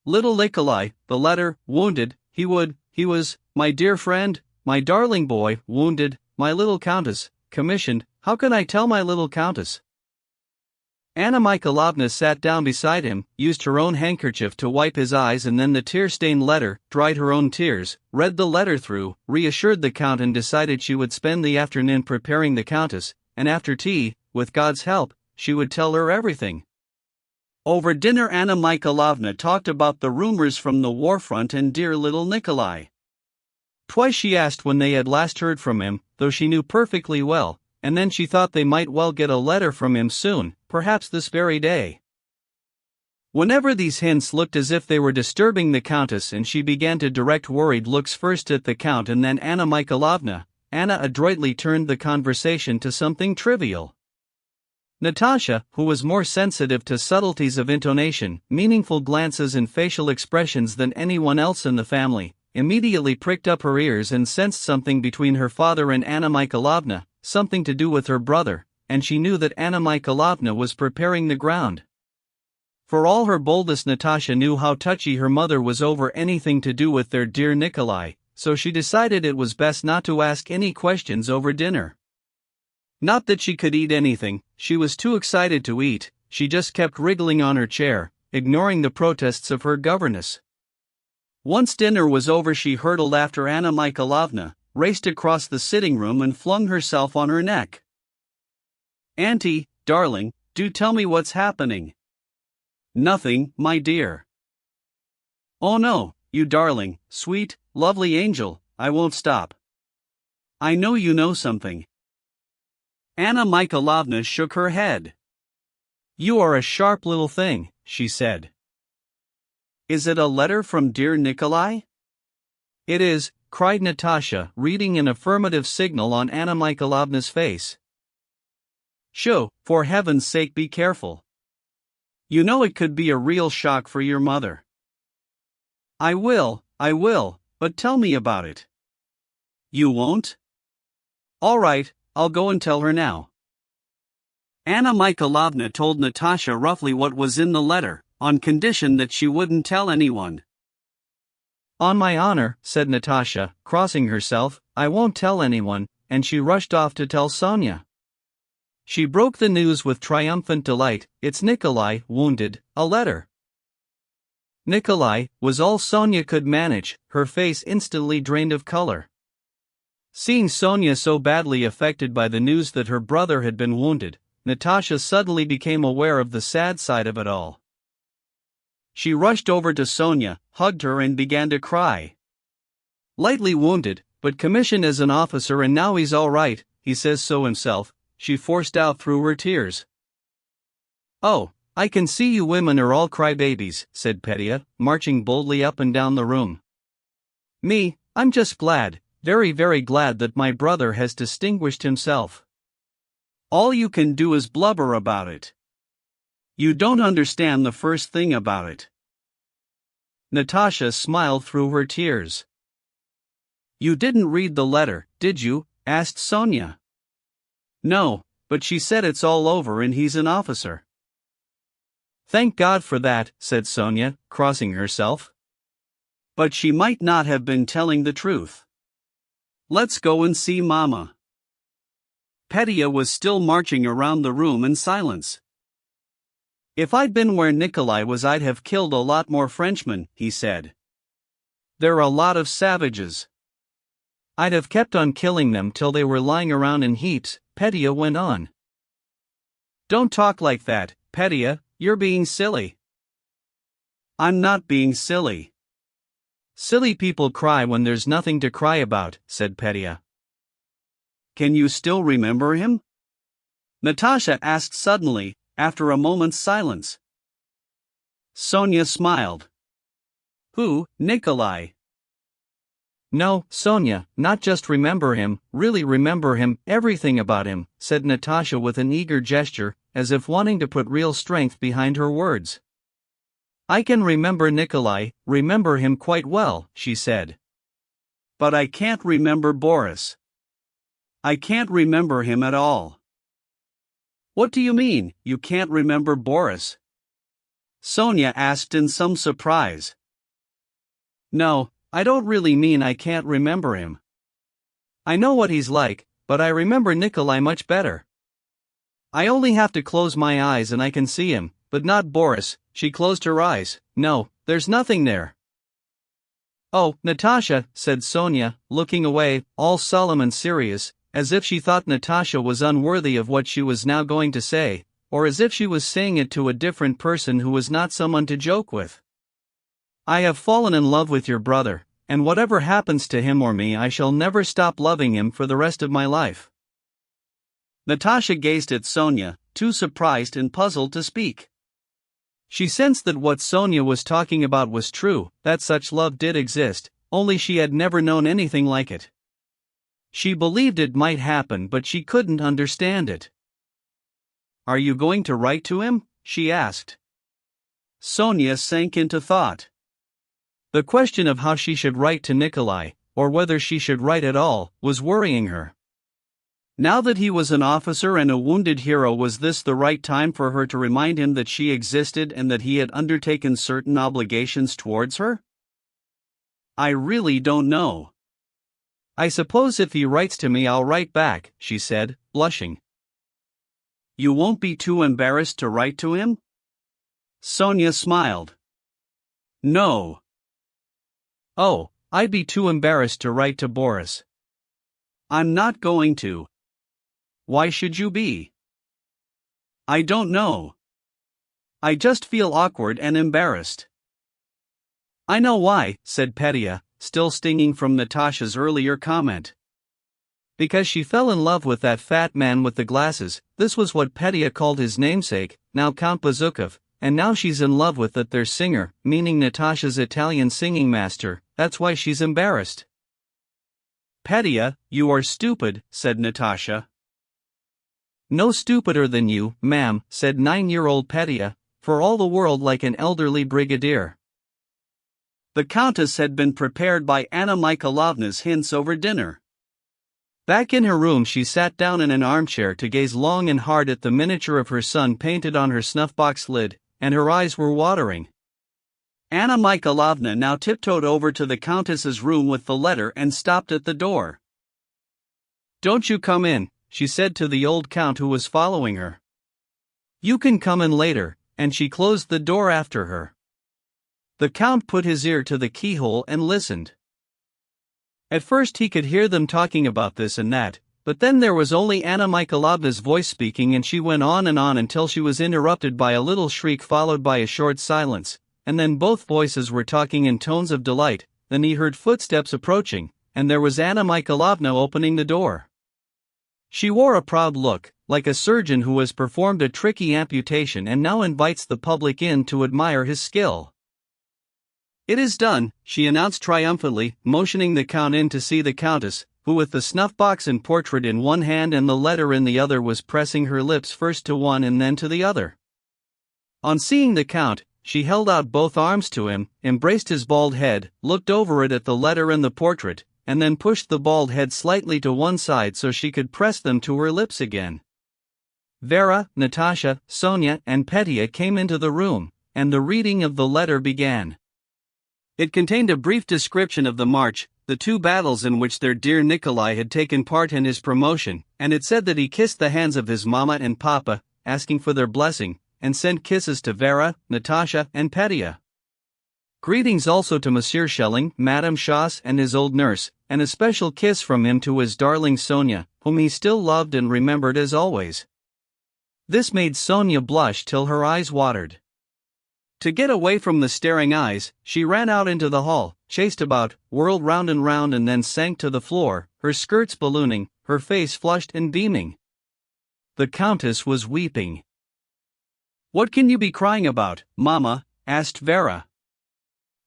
Little Nikolai, the letter, wounded, he was, my dear friend, my darling boy, wounded, my little Countess, commissioned, how can I tell my little Countess? Anna Mikhailovna sat down beside him, used her own handkerchief to wipe his eyes, and then the tear-stained letter, dried her own tears, read the letter through, reassured the Count, and decided she would spend the afternoon preparing the Countess, and after tea, with God's help, she would tell her everything. Over dinner Anna Mikhailovna talked about the rumors from the war front and dear little Nikolai. Twice she asked when they had last heard from him, though she knew perfectly well, and then she thought they might well get a letter from him soon, perhaps this very day. Whenever these hints looked as if they were disturbing the Countess, and she began to direct worried looks first at the Count and then Anna Mikhailovna, Anna adroitly turned the conversation to something trivial. Natasha, who was more sensitive to subtleties of intonation, meaningful glances and facial expressions than anyone else in the family, immediately pricked up her ears and sensed something between her father and Anna Mikhailovna, something to do with her brother, and she knew that Anna Mikhailovna was preparing the ground. For all her boldness, Natasha knew how touchy her mother was over anything to do with their dear Nikolai, so she decided it was best not to ask any questions over dinner. Not that she could eat anything, she was too excited to eat, she just kept wriggling on her chair, ignoring the protests of her governess. Once dinner was over, she hurtled after Anna Mikhailovna, raced across the sitting room and flung herself on her neck. "Auntie, darling, do tell me what's happening." "Nothing, my dear." "Oh no, you darling, sweet, lovely angel, I won't stop. I know you know something." Anna Mikhailovna shook her head. "You are a sharp little thing," she said. "Is it a letter from dear Nikolai?" "It is," cried Natasha, reading an affirmative signal on Anna Mikhailovna's face. "Shoo, for heaven's sake be careful. You know it could be a real shock for your mother." I will, but tell me about it." "You won't?" "All right, I'll go and tell her now." Anna Mikhailovna told Natasha roughly what was in the letter, on condition that she wouldn't tell anyone. "On my honor," said Natasha, crossing herself, "I won't tell anyone," and she rushed off to tell Sonia. She broke the news with triumphant delight. "It's Nikolai, wounded, a letter." Nikolai was all Sonia could manage, her face instantly drained of color. Seeing Sonia so badly affected by the news that her brother had been wounded, Natasha suddenly became aware of the sad side of it all. She rushed over to Sonia, hugged her and began to cry. "Lightly wounded, but commissioned as an officer, and now he's all right, he says so himself," she forced out through her tears. "Oh, I can see you women are all crybabies," said Petya, marching boldly up and down the room. "Me, I'm just glad, very very glad that my brother has distinguished himself. All you can do is blubber about it. You don't understand the first thing about it." Natasha smiled through her tears. "You didn't read the letter, did you?" asked Sonia. "No, but she said it's all over and he's an officer." "Thank God for that," said Sonia, crossing herself. "But she might not have been telling the truth. Let's go and see Mama." Petya was still marching around the room in silence. "If I'd been where Nikolai was, I'd have killed a lot more Frenchmen," he said. "They're a lot of savages. I'd have kept on killing them till they were lying around in heaps," Petya went on. "Don't talk like that, Petya, you're being silly." "I'm not being silly." "Silly people cry when there's nothing to cry about," said Petya. "Can you still remember him?" Natasha asked suddenly, after a moment's silence. Sonia smiled. "Who, Nikolai?" "No, Sonia, not just remember him, really remember him, everything about him," said Natasha with an eager gesture, as if wanting to put real strength behind her words. "I can remember Nikolai, remember him quite well," she said. "But I can't remember Boris. I can't remember him at all." "What do you mean, you can't remember Boris?" Sonia asked in some surprise. "No, I don't really mean I can't remember him. I know what he's like, but I remember Nikolai much better." I only have to close my eyes and I can see him, but not Boris. She closed her eyes. No, there's nothing there. Oh, Natasha, said Sonia, looking away, all solemn and serious, as if she thought Natasha was unworthy of what she was now going to say, or as if she was saying it to a different person who was not someone to joke with. I have fallen in love with your brother, and whatever happens to him or me, I shall never stop loving him for the rest of my life. Natasha gazed at Sonia, too surprised and puzzled to speak. She sensed that what Sonia was talking about was true, that such love did exist, only she had never known anything like it. She believed it might happen, but she couldn't understand it. Are you going to write to him? She asked. Sonia sank into thought. The question of how she should write to Nikolai, or whether she should write at all, was worrying her. Now that he was an officer and a wounded hero, was this the right time for her to remind him that she existed and that he had undertaken certain obligations towards her? I really don't know. I suppose if he writes to me I'll write back, she said, blushing. You won't be too embarrassed to write to him? Sonia smiled. No. Oh, I'd be too embarrassed to write to Boris. I'm not going to. Why should you be? I don't know. I just feel awkward and embarrassed. I know why, said Petya, still stinging from Natasha's earlier comment. Because she fell in love with that fat man with the glasses. This was what Petya called his namesake, now Count Bazukov, and now she's in love with their singer, meaning Natasha's Italian singing master. That's why she's embarrassed. Petya, you are stupid, said Natasha. No stupider than you, ma'am, said 9-year-old Petya, for all the world like an elderly brigadier. The Countess had been prepared by Anna Mikhailovna's hints over dinner. Back in her room she sat down in an armchair to gaze long and hard at the miniature of her son painted on her snuff-box lid, and her eyes were watering. Anna Mikhailovna now tiptoed over to the Countess's room with the letter and stopped at the door. Don't you come in, she said to the old Count who was following her. You can come in later, and she closed the door after her. The Count put his ear to the keyhole and listened. At first he could hear them talking about this and that, but then there was only Anna Mikhailovna's voice speaking, and she went on until she was interrupted by a little shriek followed by a short silence, and then both voices were talking in tones of delight. Then he heard footsteps approaching, and there was Anna Mikhailovna opening the door. She wore a proud look, like a surgeon who has performed a tricky amputation and now invites the public in to admire his skill. It is done, she announced triumphantly, motioning the Count in to see the Countess, who with the snuff-box and portrait in one hand and the letter in the other was pressing her lips first to one and then to the other. On seeing the Count, she held out both arms to him, embraced his bald head, looked over it at the letter and the portrait, and then pushed the bald head slightly to one side so she could press them to her lips again. Vera, Natasha, Sonia, and Petya came into the room, and the reading of the letter began. It contained a brief description of the march, the 2 battles in which their dear Nikolai had taken part, and his promotion, and it said that he kissed the hands of his mama and papa, asking for their blessing, and sent kisses to Vera, Natasha, and Petya. Greetings also to Monsieur Schelling, Madame Schoss, and his old nurse, and a special kiss from him to his darling Sonia, whom he still loved and remembered as always. This made Sonia blush till her eyes watered. To get away from the staring eyes, she ran out into the hall, chased about, whirled round and then sank to the floor, her skirts ballooning, her face flushed and beaming. The Countess was weeping. What can you be crying about, Mama? Asked Vera.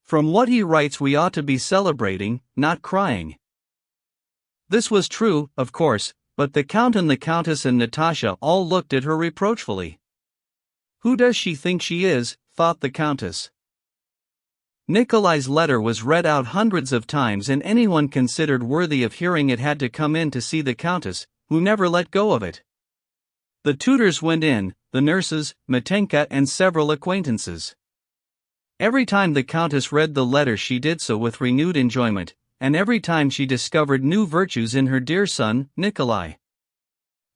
From what he writes we ought to be celebrating, not crying. This was true, of course, but the Count and the Countess and Natasha all looked at her reproachfully. Who does she think she is? Thought the Countess. Nikolai's letter was read out hundreds of times, and anyone considered worthy of hearing it had to come in to see the Countess, who never let go of it. The tutors went in, the nurses, Matenka, and several acquaintances. Every time the Countess read the letter she did so with renewed enjoyment, and every time she discovered new virtues in her dear son, Nikolai.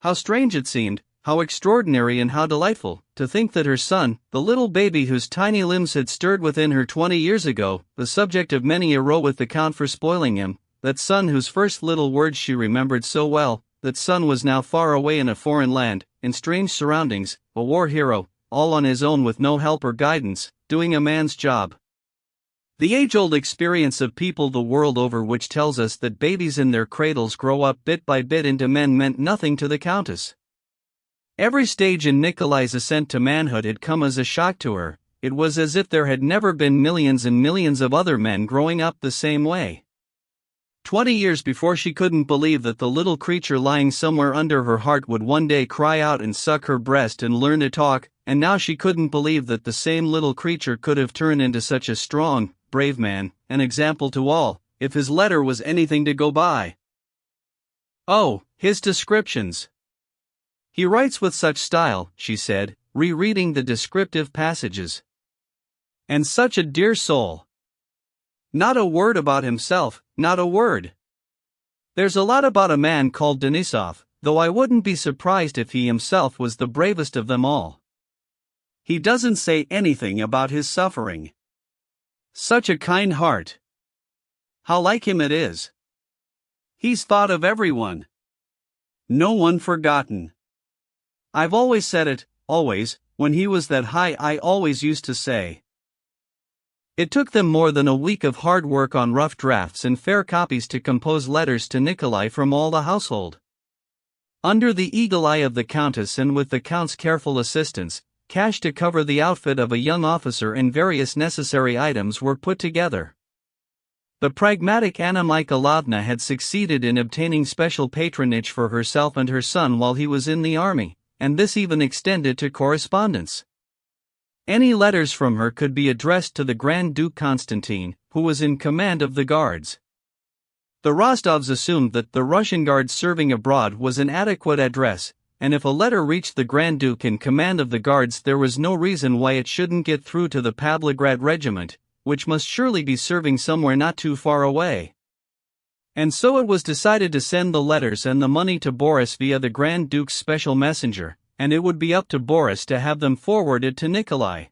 How strange it seemed, How extraordinary and how delightful, to think that her son, the little baby whose tiny limbs had stirred within her 20 years ago, the subject of many a row with the Count for spoiling him, that son whose first little words she remembered so well, that son was now far away in a foreign land, in strange surroundings, a war hero, all on his own with no help or guidance, doing a man's job. The age-old experience of people the world over which tells us that babies in their cradles grow up bit by bit into men meant nothing to the Countess. Every stage in Nikolai's ascent to manhood had come as a shock to her. It was as if there had never been millions and millions of other men growing up the same way. 20 years before she couldn't believe that the little creature lying somewhere under her heart would one day cry out and suck her breast and learn to talk, and now she couldn't believe that the same little creature could have turned into such a strong, brave man, an example to all, if his letter was anything to go by. Oh, his descriptions! He writes with such style, she said, rereading the descriptive passages. And such a dear soul. Not a word about himself, not a word. There's a lot about a man called Denisov, though I wouldn't be surprised if he himself was the bravest of them all. He doesn't say anything about his suffering. Such a kind heart. How like him it is. He's thought of everyone. No one forgotten. I've always said it, always, when he was that high I always used to say. It took them more than a week of hard work on rough drafts and fair copies to compose letters to Nikolai from all the household. Under the eagle eye of the Countess and with the Count's careful assistance, cash to cover the outfit of a young officer and various necessary items were put together. The pragmatic Anna Mikhailovna had succeeded in obtaining special patronage for herself and her son while he was in the army, and this even extended to correspondence. Any letters from her could be addressed to the Grand Duke Constantine, who was in command of the Guards. The Rostovs assumed that the Russian Guards serving abroad was an adequate address, and if a letter reached the Grand Duke in command of the Guards there was no reason why it shouldn't get through to the Pavlograd Regiment, which must surely be serving somewhere not too far away. And so it was decided to send the letters and the money to Boris via the Grand Duke's special messenger, and it would be up to Boris to have them forwarded to Nikolai.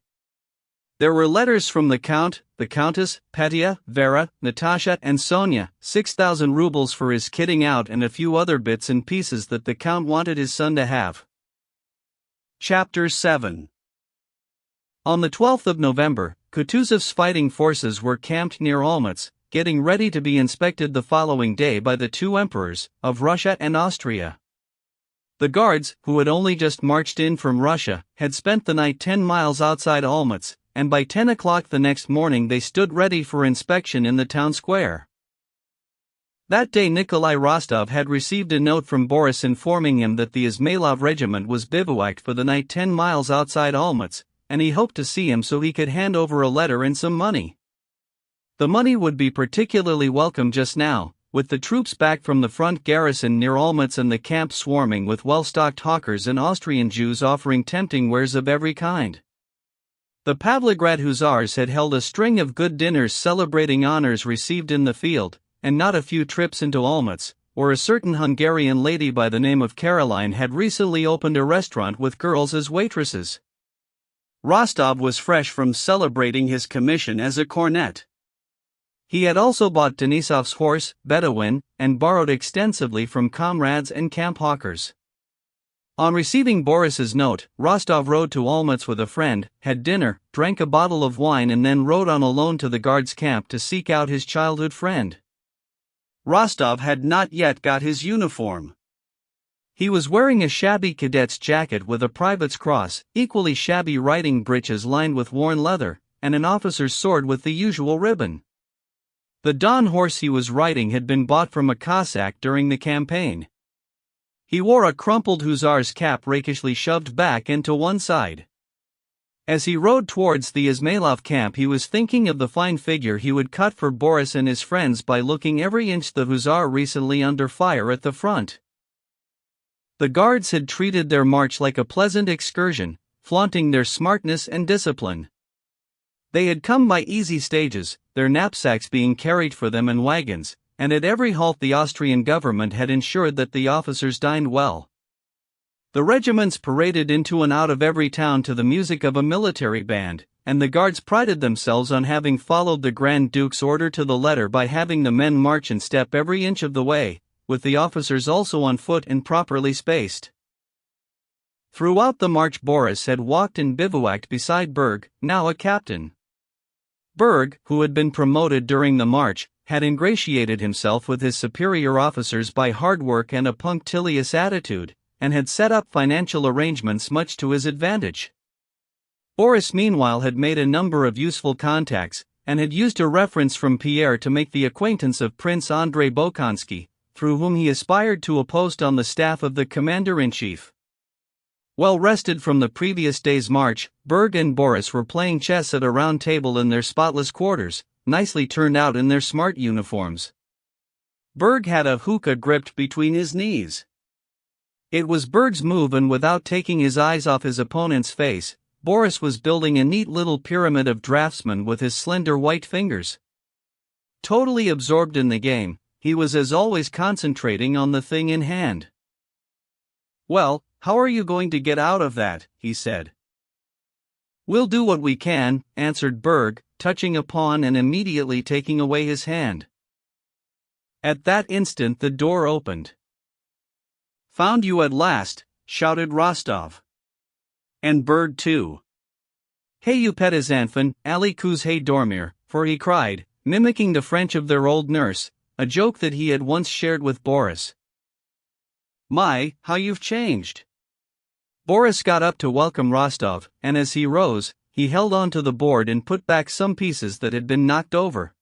There were letters from the Count, the Countess, Petya, Vera, Natasha, and Sonia, 6,000 rubles for his kitting out and a few other bits and pieces that the Count wanted his son to have. Chapter 7. On the 12th of November, Kutuzov's fighting forces were camped near Olmütz, getting ready to be inspected the following day by the two emperors, of Russia and Austria. The Guards, who had only just marched in from Russia, had spent the night 10 miles outside Olmütz, and by 10 o'clock the next morning they stood ready for inspection in the town square. That day Nikolai Rostov had received a note from Boris informing him that the Izmailov regiment was bivouacked for the night 10 miles outside Olmütz, and he hoped to see him so he could hand over a letter and some money. The money would be particularly welcome just now, with the troops back from the front garrison near Olmütz and the camp swarming with well-stocked hawkers and Austrian Jews offering tempting wares of every kind. The Pavlograd Hussars had held a string of good dinners celebrating honors received in the field, and not a few trips into Olmütz, where a certain Hungarian lady by the name of Caroline had recently opened a restaurant with girls as waitresses. Rostov was fresh from celebrating his commission as a cornet. He had also bought Denisov's horse, Bedouin, and borrowed extensively from comrades and camp hawkers. On receiving Boris's note, Rostov rode to Olmütz with a friend, had dinner, drank a bottle of wine and then rode on alone to the Guards' camp to seek out his childhood friend. Rostov had not yet got his uniform. He was wearing a shabby cadet's jacket with a private's cross, equally shabby riding breeches lined with worn leather, and an officer's sword with the usual ribbon. The Don horse he was riding had been bought from a Cossack during the campaign. He wore a crumpled hussar's cap rakishly shoved back into one side. As he rode towards the Izmailov camp he was thinking of the fine figure he would cut for Boris and his friends by looking every inch the hussar recently under fire at the front. The Guards had treated their march like a pleasant excursion, flaunting their smartness and discipline. They had come by easy stages, their knapsacks being carried for them in wagons, and at every halt the Austrian government had ensured that the officers dined well. The regiments paraded into and out of every town to the music of a military band, and the guards prided themselves on having followed the Grand Duke's order to the letter by having the men march in step every inch of the way, with the officers also on foot and properly spaced. Throughout the march Boris had walked and bivouacked beside Berg, now a captain. Berg, who had been promoted during the march, had ingratiated himself with his superior officers by hard work and a punctilious attitude, and had set up financial arrangements much to his advantage. Boris meanwhile had made a number of useful contacts, and had used a reference from Pierre to make the acquaintance of Prince Andrei Bolkonsky, through whom he aspired to a post on the staff of the commander-in-chief. Well rested from the previous day's march, Berg and Boris were playing chess at a round table in their spotless quarters, nicely turned out in their smart uniforms. Berg had a hookah gripped between his knees. It was Berg's move, and without taking his eyes off his opponent's face, Boris was building a neat little pyramid of draftsman with his slender white fingers. Totally absorbed in the game, he was as always concentrating on the thing in hand. "Well, how are you going to get out of that?" he said. "We'll do what we can," answered Berg, touching a pawn and immediately taking away his hand. At that instant the door opened. "Found you at last," shouted Rostov. "And Berg too. Hey you petizanfan, allez coucher dormir," for he cried, mimicking the French of their old nurse, a joke that he had once shared with Boris. "My, how you've changed." Boris got up to welcome Rostov, and as he rose, he held on to the board and put back some pieces that had been knocked over.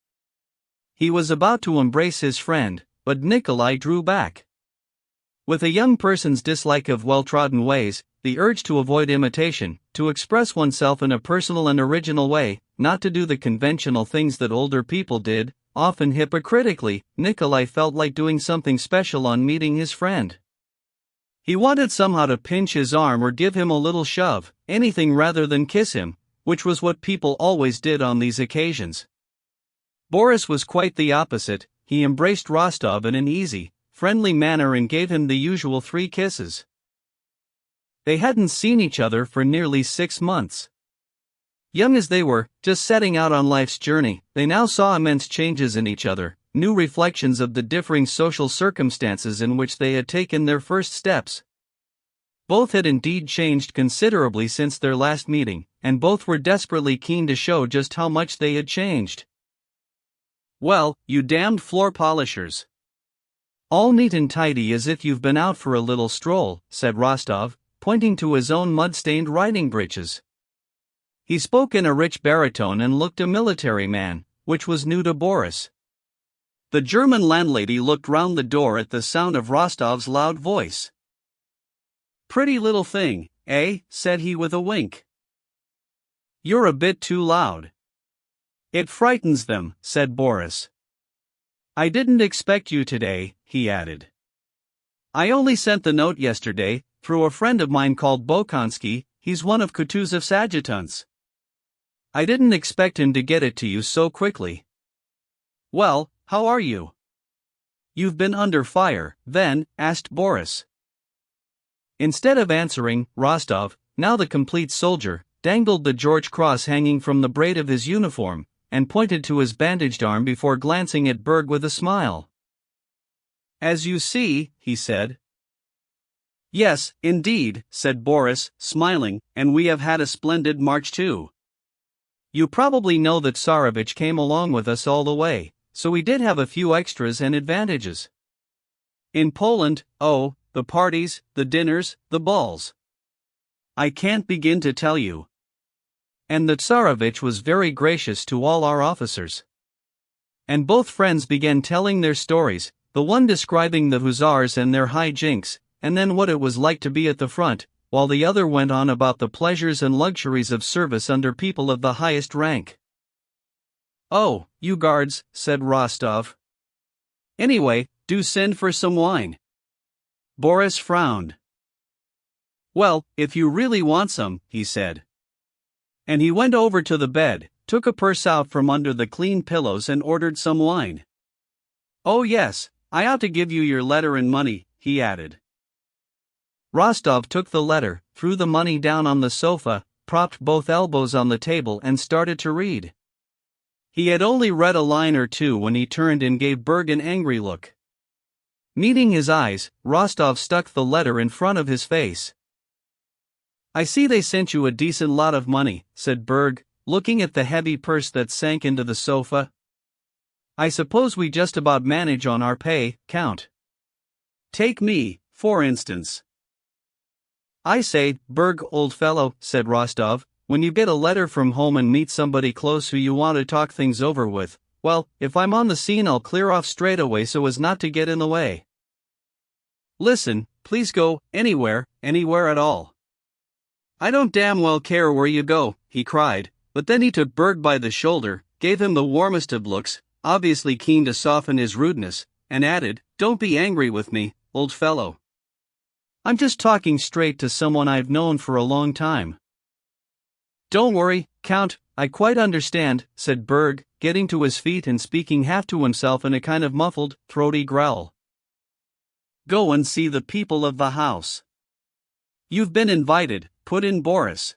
He was about to embrace his friend, but Nikolai drew back. With a young person's dislike of well-trodden ways, the urge to avoid imitation, to express oneself in a personal and original way, not to do the conventional things that older people did, often hypocritically, Nikolai felt like doing something special on meeting his friend. He wanted somehow to pinch his arm or give him a little shove, anything rather than kiss him, which was what people always did on these occasions. Boris was quite the opposite. He embraced Rostov in an easy, friendly manner and gave him the usual 3 kisses. They hadn't seen each other for nearly 6 months. Young as they were, just setting out on life's journey, they now saw immense changes in each other, new reflections of the differing social circumstances in which they had taken their first steps. Both had indeed changed considerably since their last meeting, and both were desperately keen to show just how much they had changed. "Well, you damned floor polishers. All neat and tidy as if you've been out for a little stroll," said Rostov, pointing to his own mud-stained riding breeches. He spoke in a rich baritone and looked a military man, which was new to Boris. The German landlady looked round the door at the sound of Rostov's loud voice. "Pretty little thing, eh?" said he with a wink. "You're a bit too loud." "It frightens them," said Boris. "I didn't expect you today," he added. "I only sent the note yesterday, through a friend of mine called Bolkonsky. He's one of Kutuzov's adjutants. I didn't expect him to get it to you so quickly." "Well, how are you?" "You've been under fire, then?" asked Boris. Instead of answering, Rostov, now the complete soldier, dangled the George Cross hanging from the braid of his uniform, and pointed to his bandaged arm before glancing at Berg with a smile. "As you see," he said. "Yes, indeed," said Boris, smiling, "and we have had a splendid march too. You probably know that Tsarevich came along with us all the way, so we did have a few extras and advantages. In Poland, oh, the parties, the dinners, the balls. I can't begin to tell you. And the Tsarevich was very gracious to all our officers." And both friends began telling their stories, the one describing the hussars and their high jinks, and then what it was like to be at the front, while the other went on about the pleasures and luxuries of service under people of the highest rank. "Oh, you guards," said Rostov. "Anyway, do send for some wine." Boris frowned. "Well, if you really want some," he said. And he went over to the bed, took a purse out from under the clean pillows and ordered some wine. "Oh yes, I ought to give you your letter and money," he added. Rostov took the letter, threw the money down on the sofa, propped both elbows on the table and started to read. He had only read a line or two when he turned and gave Berg an angry look. Meeting his eyes, Rostov stuck the letter in front of his face. "I see they sent you a decent lot of money," said Berg, looking at the heavy purse that sank into the sofa. "I suppose we just about manage on our pay, Count. Take me, for instance." "I say, Berg, old fellow," said Rostov, "when you get a letter from home and meet somebody close who you want to talk things over with, well, if I'm on the scene I'll clear off straight away so as not to get in the way. Listen, please go, anywhere at all. I don't damn well care where you go," he cried, but then he took Berg by the shoulder, gave him the warmest of looks, obviously keen to soften his rudeness, and added, "Don't be angry with me, old fellow. I'm just talking straight to someone I've known for a long time." "Don't worry, Count, I quite understand," said Berg, getting to his feet and speaking half to himself in a kind of muffled, throaty growl. "Go and see the people of the house." "You've been invited," put in Boris.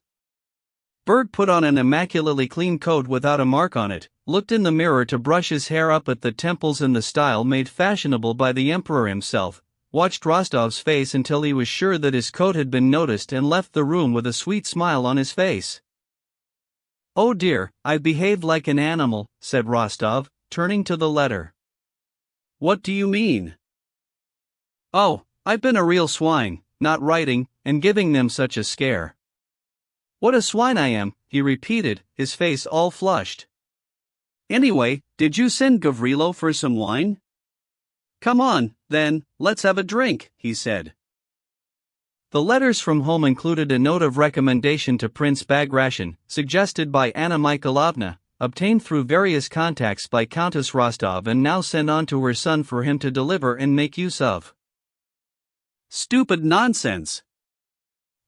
Berg put on an immaculately clean coat without a mark on it, looked in the mirror to brush his hair up at the temples in the style made fashionable by the emperor himself, watched Rostov's face until he was sure that his coat had been noticed and left the room with a sweet smile on his face. "Oh dear, I've behaved like an animal," said Rostov, turning to the letter. "What do you mean?" "Oh, I've been a real swine, not writing, and giving them such a scare." "What a swine I am," he repeated, his face all flushed. "Anyway, did you send Gavrilo for some wine?" "Come on, then, let's have a drink," he said. The letters from home included a note of recommendation to Prince Bagration, suggested by Anna Mikhailovna, obtained through various contacts by Countess Rostov and now sent on to her son for him to deliver and make use of. "Stupid nonsense."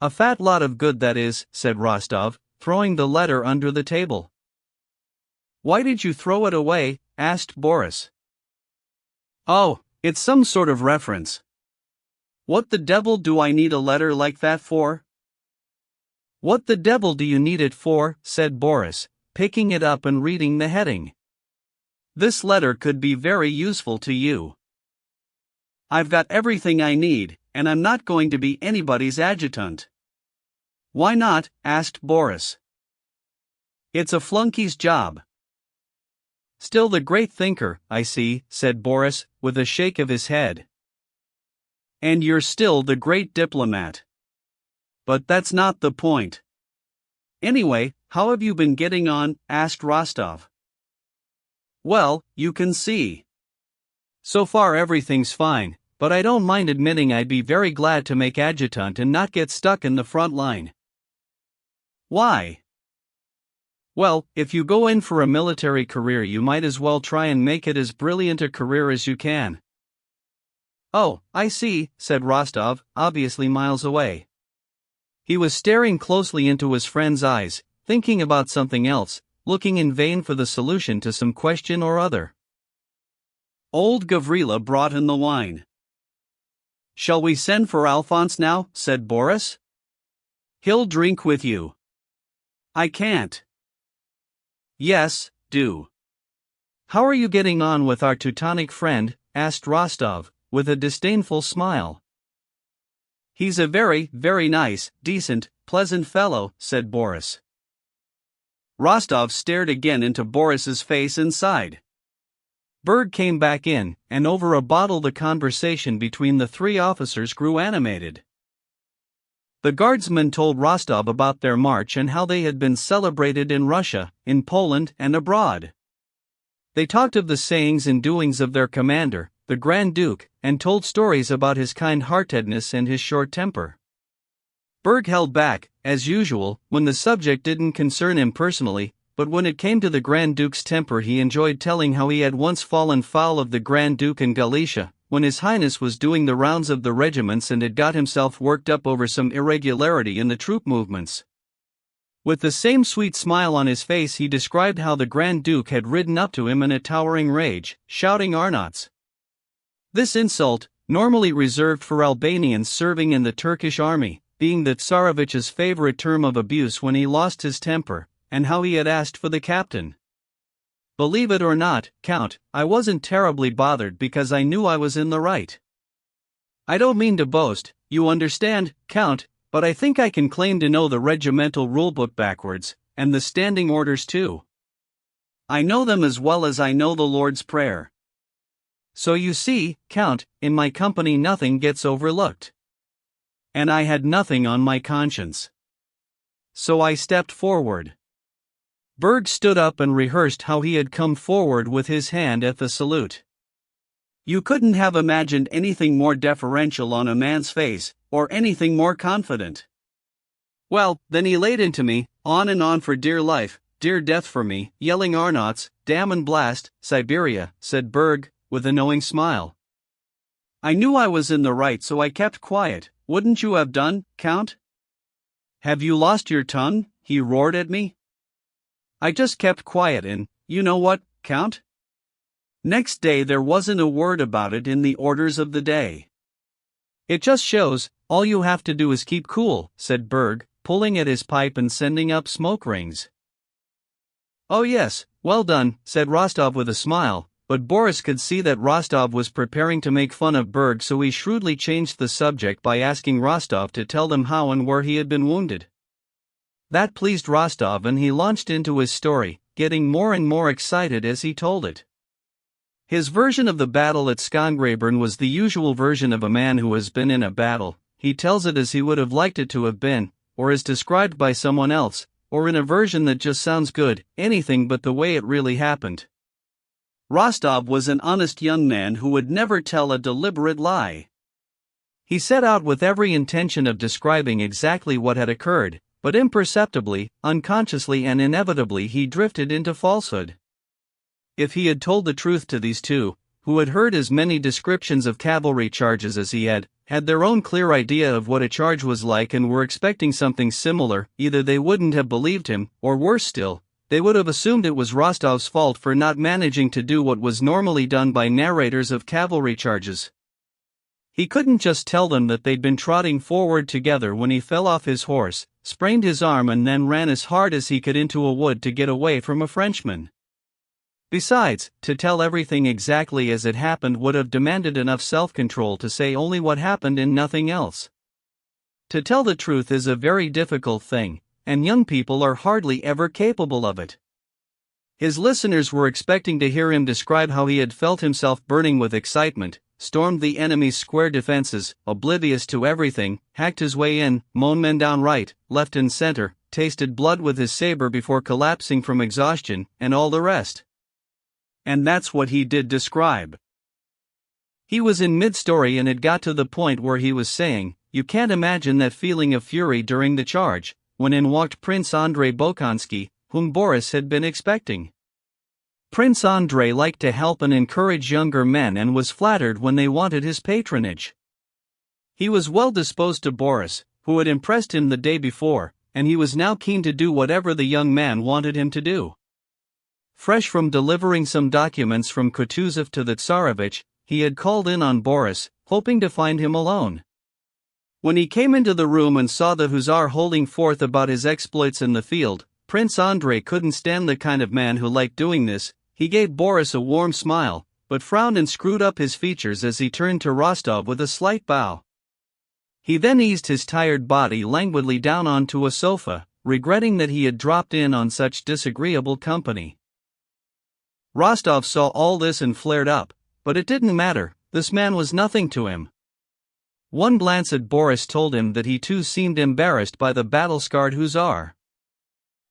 "A fat lot of good that is," said Rostov, throwing the letter under the table. "Why did you throw it away?" asked Boris. "Oh, it's some sort of reference. What the devil do I need a letter like that for?" "What the devil do you need it for?" said Boris, picking it up and reading the heading. "This letter could be very useful to you. I've got everything I need, and I'm not going to be anybody's adjutant." "Why not?" asked Boris. "It's a flunkey's job." "Still the great thinker, I see," said Boris, with a shake of his head. "And you're still the great diplomat. But that's not the point. Anyway, how have you been getting on?" asked Rostov. "Well, you can see. So far everything's fine, but I don't mind admitting I'd be very glad to make adjutant and not get stuck in the front line." "Why?" "Well, if you go in for a military career you might as well try and make it as brilliant a career as you can." "Oh, I see," said Rostov, obviously miles away. He was staring closely into his friend's eyes, thinking about something else, looking in vain for the solution to some question or other. Old Gavrila brought in the wine. "Shall we send for Alphonse now?" said Boris. "He'll drink with you." "I can't." "Yes, do." "How are you getting on with our Teutonic friend?" asked Rostov, with a disdainful smile. "He's a very, very nice, decent, pleasant fellow," said Boris. Rostov stared again into Boris's face and sighed. Berg came back in, and over a bottle the conversation between the three officers grew animated. The guardsmen told Rostov about their march and how they had been celebrated in Russia, in Poland, and abroad. They talked of the sayings and doings of their commander, the Grand Duke, and told stories about his kind-heartedness and his short temper. Berg held back, as usual, when the subject didn't concern him personally, but when it came to the Grand Duke's temper he enjoyed telling how he had once fallen foul of the Grand Duke in Galicia, when His Highness was doing the rounds of the regiments and had got himself worked up over some irregularity in the troop movements. With the same sweet smile on his face he described how the Grand Duke had ridden up to him in a towering rage, shouting Arnots. This insult, normally reserved for Albanians serving in the Turkish army, being the Tsarevich's favorite term of abuse when he lost his temper, and how he had asked for the captain. Believe it or not, Count, I wasn't terribly bothered because I knew I was in the right. I don't mean to boast, you understand, Count, but I think I can claim to know the regimental rulebook backwards, and the standing orders too. I know them as well as I know the Lord's Prayer. So you see, Count, in my company nothing gets overlooked. And I had nothing on my conscience. So I stepped forward. Berg stood up and rehearsed how he had come forward with his hand at the salute. You couldn't have imagined anything more deferential on a man's face, or anything more confident. Well, then he laid into me, on and on for dear life, dear death for me, yelling Arnauts, damn and blast, Siberia, said Berg, with a knowing smile. I knew I was in the right, so I kept quiet. Wouldn't you have done, Count? Have you lost your tongue? He roared at me. I just kept quiet and, you know what, Count? Next day there wasn't a word about it in the orders of the day. It just shows, all you have to do is keep cool, said Berg, pulling at his pipe and sending up smoke rings. Oh yes, well done, said Rostov with a smile, but Boris could see that Rostov was preparing to make fun of Berg, so he shrewdly changed the subject by asking Rostov to tell them how and where he had been wounded. That pleased Rostov and he launched into his story, getting more and more excited as he told it. His version of the battle at Skongravern was the usual version of a man who has been in a battle. He tells it as he would have liked it to have been, or as described by someone else, or in a version that just sounds good, anything but the way it really happened. Rostov was an honest young man who would never tell a deliberate lie. He set out with every intention of describing exactly what had occurred, but imperceptibly, unconsciously and inevitably he drifted into falsehood. If he had told the truth to these two, who had heard as many descriptions of cavalry charges as he had their own clear idea of what a charge was like and were expecting something similar, either they wouldn't have believed him, or worse still, they would have assumed it was Rostov's fault for not managing to do what was normally done by narrators of cavalry charges. He couldn't just tell them that they'd been trotting forward together when he fell off his horse, sprained his arm and then ran as hard as he could into a wood to get away from a Frenchman. Besides, to tell everything exactly as it happened would have demanded enough self-control to say only what happened and nothing else. To tell the truth is a very difficult thing, and young people are hardly ever capable of it. His listeners were expecting to hear him describe how he had felt himself burning with excitement, stormed the enemy's square defenses, oblivious to everything, hacked his way in, mown men down right, left and center, tasted blood with his saber before collapsing from exhaustion, and all the rest. And that's what he did describe. He was in mid-story and had got to the point where he was saying, you can't imagine that feeling of fury during the charge, when in walked Prince Andrei Bolkonsky, whom Boris had been expecting. Prince Andrei liked to help and encourage younger men and was flattered when they wanted his patronage. He was well disposed to Boris, who had impressed him the day before, and he was now keen to do whatever the young man wanted him to do. Fresh from delivering some documents from Kutuzov to the Tsarevich, he had called in on Boris, hoping to find him alone. When he came into the room and saw the hussar holding forth about his exploits in the field, Prince Andrei couldn't stand the kind of man who liked doing this. He gave Boris a warm smile, but frowned and screwed up his features as he turned to Rostov with a slight bow. He then eased his tired body languidly down onto a sofa, regretting that he had dropped in on such disagreeable company. Rostov saw all this and flared up, but it didn't matter, this man was nothing to him. One glance at Boris told him that he too seemed embarrassed by the battle-scarred hussar.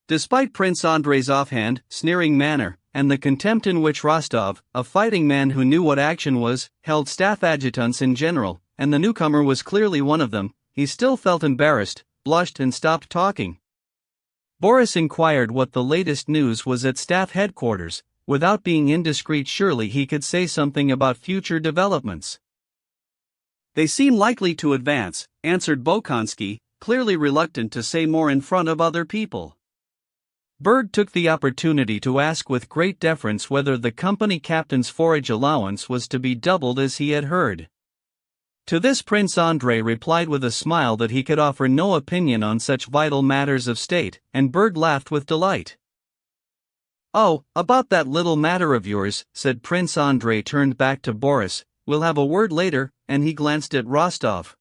Despite Prince Andrei's offhand, sneering manner, and the contempt in which Rostov, a fighting man who knew what action was, held staff adjutants in general, and the newcomer was clearly one of them, he still felt embarrassed, blushed and stopped talking. Boris inquired what the latest news was at staff headquarters. Without being indiscreet, surely he could say something about future developments. They seem likely to advance, answered Bolkonsky, clearly reluctant to say more in front of other people. Berg took the opportunity to ask with great deference whether the company captain's forage allowance was to be doubled as he had heard. To this Prince Andrei replied with a smile that he could offer no opinion on such vital matters of state, and Berg laughed with delight. "Oh, about that little matter of yours," said Prince Andrei, turned back to Boris, "we'll have a word later," and he glanced at Rostov.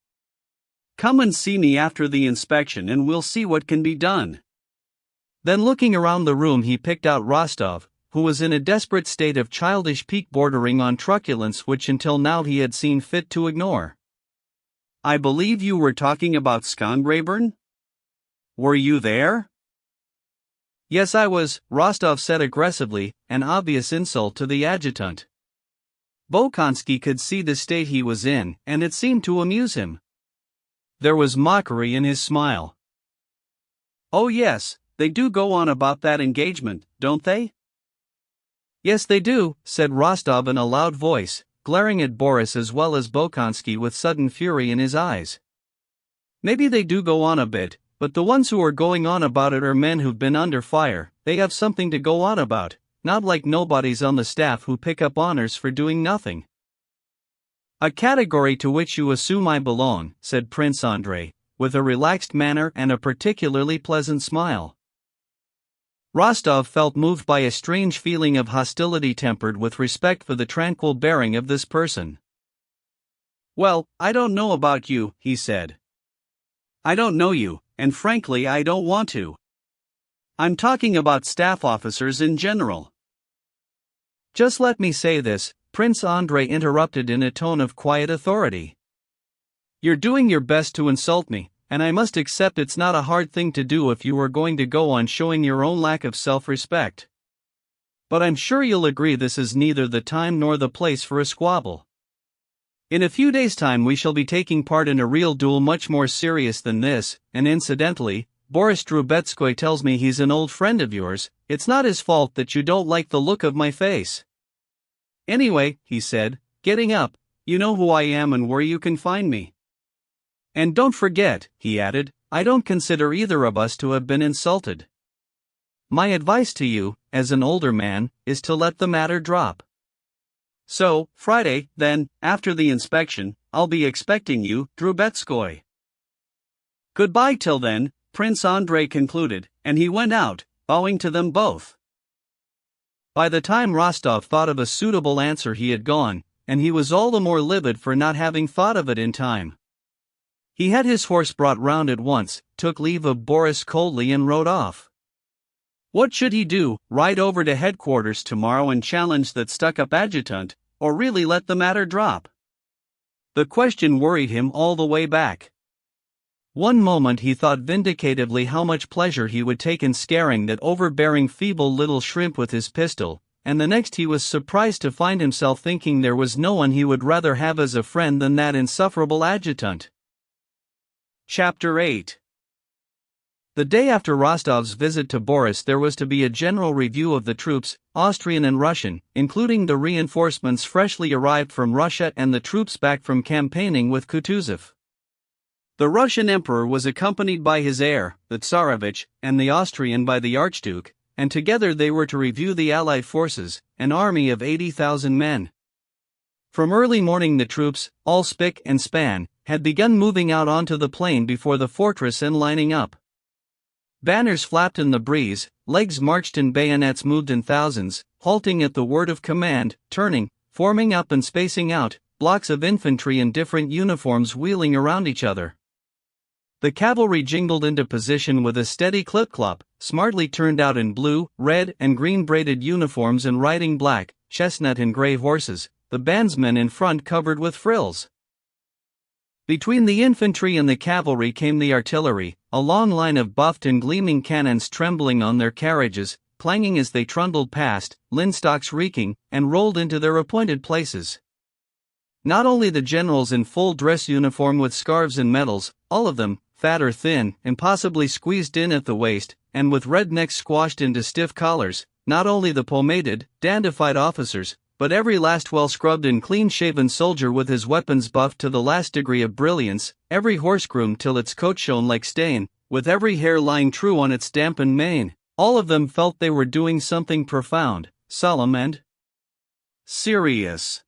"Come and see me after the inspection and we'll see what can be done." Then looking around the room he picked out Rostov, who was in a desperate state of childish pique bordering on truculence which until now he had seen fit to ignore. "I believe you were talking about Skongraburn? Were you there?" "Yes, I was," Rostov said aggressively, an obvious insult to the adjutant. Bolkonsky could see the state he was in, and it seemed to amuse him. There was mockery in his smile. "Oh yes, they do go on about that engagement, don't they?" "Yes, they do," said Rostov in a loud voice, glaring at Boris as well as Bolkonsky with sudden fury in his eyes. "Maybe they do go on a bit, but the ones who are going on about it are men who've been under fire. They have something to go on about, not like nobodies on the staff who pick up honors for doing nothing." "A category to which you assume I belong," said Prince Andrei, with a relaxed manner and a particularly pleasant smile. Rostov felt moved by a strange feeling of hostility tempered with respect for the tranquil bearing of this person. "Well, I don't know about you," he said. "I don't know you, and frankly I don't want to. I'm talking about staff officers in general." "Just let me say this," Prince Andrei interrupted in a tone of quiet authority. "You're doing your best to insult me, and I must accept it's not a hard thing to do if you are going to go on showing your own lack of self-respect. But I'm sure you'll agree this is neither the time nor the place for a squabble. In a few days' time we shall be taking part in a real duel much more serious than this, and incidentally, Boris Drubetskoy tells me he's an old friend of yours. It's not his fault that you don't like the look of my face. Anyway," he said, getting up, "you know who I am and where you can find me. And don't forget," he added, "I don't consider either of us to have been insulted. My advice to you, as an older man, is to let the matter drop. So, Friday, then, after the inspection, I'll be expecting you, Drubetskoy." "Goodbye till then," Prince Andrei concluded, and he went out, bowing to them both. By the time Rostov thought of a suitable answer he had gone, and he was all the more livid for not having thought of it in time. He had his horse brought round at once, took leave of Boris coldly and rode off. What should he do, ride over to headquarters tomorrow and challenge that stuck-up adjutant, or really let the matter drop? The question worried him all the way back. One moment he thought vindicatively how much pleasure he would take in scaring that overbearing feeble little shrimp with his pistol, and the next he was surprised to find himself thinking there was no one he would rather have as a friend than that insufferable adjutant. Chapter 8. The day after Rostov's visit to Boris there was to be a general review of the troops, Austrian and Russian, including the reinforcements freshly arrived from Russia and the troops back from campaigning with Kutuzov. The Russian emperor was accompanied by his heir, the Tsarevich, and the Austrian by the Archduke, and together they were to review the Allied forces, an army of 80,000 men. From early morning the troops, all spick and span, had begun moving out onto the plain before the fortress and lining up. Banners flapped in the breeze, legs marched and bayonets moved in thousands, halting at the word of command, turning, forming up and spacing out, blocks of infantry in different uniforms wheeling around each other. The cavalry jingled into position with a steady clip-clop, smartly turned out in blue, red, and green braided uniforms and riding black, chestnut and gray horses, the bandsmen in front covered with frills. Between the infantry and the cavalry came the artillery, a long line of buffed and gleaming cannons trembling on their carriages, clanging as they trundled past, linstocks reeking, and rolled into their appointed places. Not only the generals in full dress uniform with scarves and medals, all of them, fat or thin, impossibly squeezed in at the waist, and with red necks squashed into stiff collars, not only the pomaded, dandified officers, but every last well-scrubbed and clean-shaven soldier with his weapons buffed to the last degree of brilliance, every horse groomed till its coat shone like stain, with every hair lying true on its dampened mane, all of them felt they were doing something profound, solemn and serious.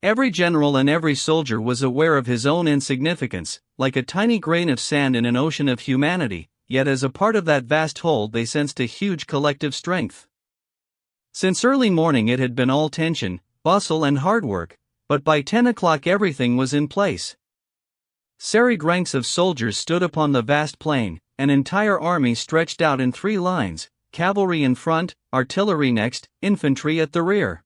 Every general and every soldier was aware of his own insignificance, like a tiny grain of sand in an ocean of humanity, yet as a part of that vast whole they sensed a huge collective strength. Since early morning it had been all tension, bustle and hard work, but by 10 o'clock everything was in place. Serried ranks of soldiers stood upon the vast plain, an entire army stretched out in 3 lines, cavalry in front, artillery next, infantry at the rear.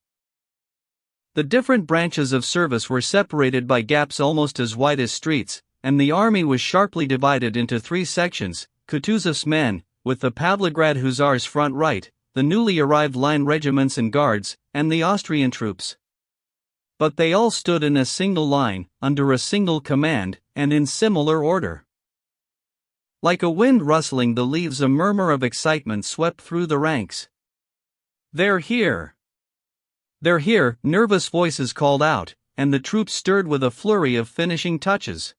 The different branches of service were separated by gaps almost as wide as streets, and the army was sharply divided into 3 sections: Kutuzov's men, with the Pavlograd Hussars front right, the newly arrived line regiments and guards, and the Austrian troops. But they all stood in a single line, under a single command, and in similar order. Like a wind rustling the leaves, a murmur of excitement swept through the ranks. "They're here! They're here!" nervous voices called out, and the troops stirred with a flurry of finishing touches.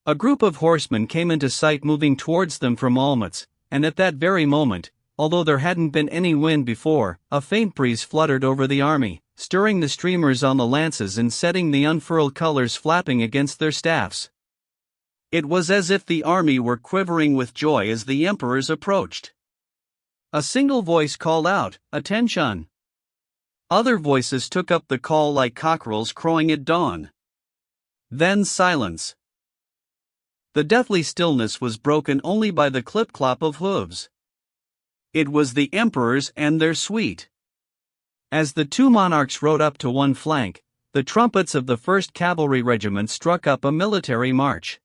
A group of horsemen came into sight moving towards them from Olmütz, and at that very moment, although there hadn't been any wind before, a faint breeze fluttered over the army, stirring the streamers on the lances and setting the unfurled colors flapping against their staffs. It was as if the army were quivering with joy as the emperors approached. A single voice called out, "Attention!" Other voices took up the call like cockerels crowing at dawn. Then silence. The deathly stillness was broken only by the clip-clop of hooves. It was the emperors and their suite. As the 2 monarchs rode up to one flank, the trumpets of the 1st Cavalry Regiment struck up a military march.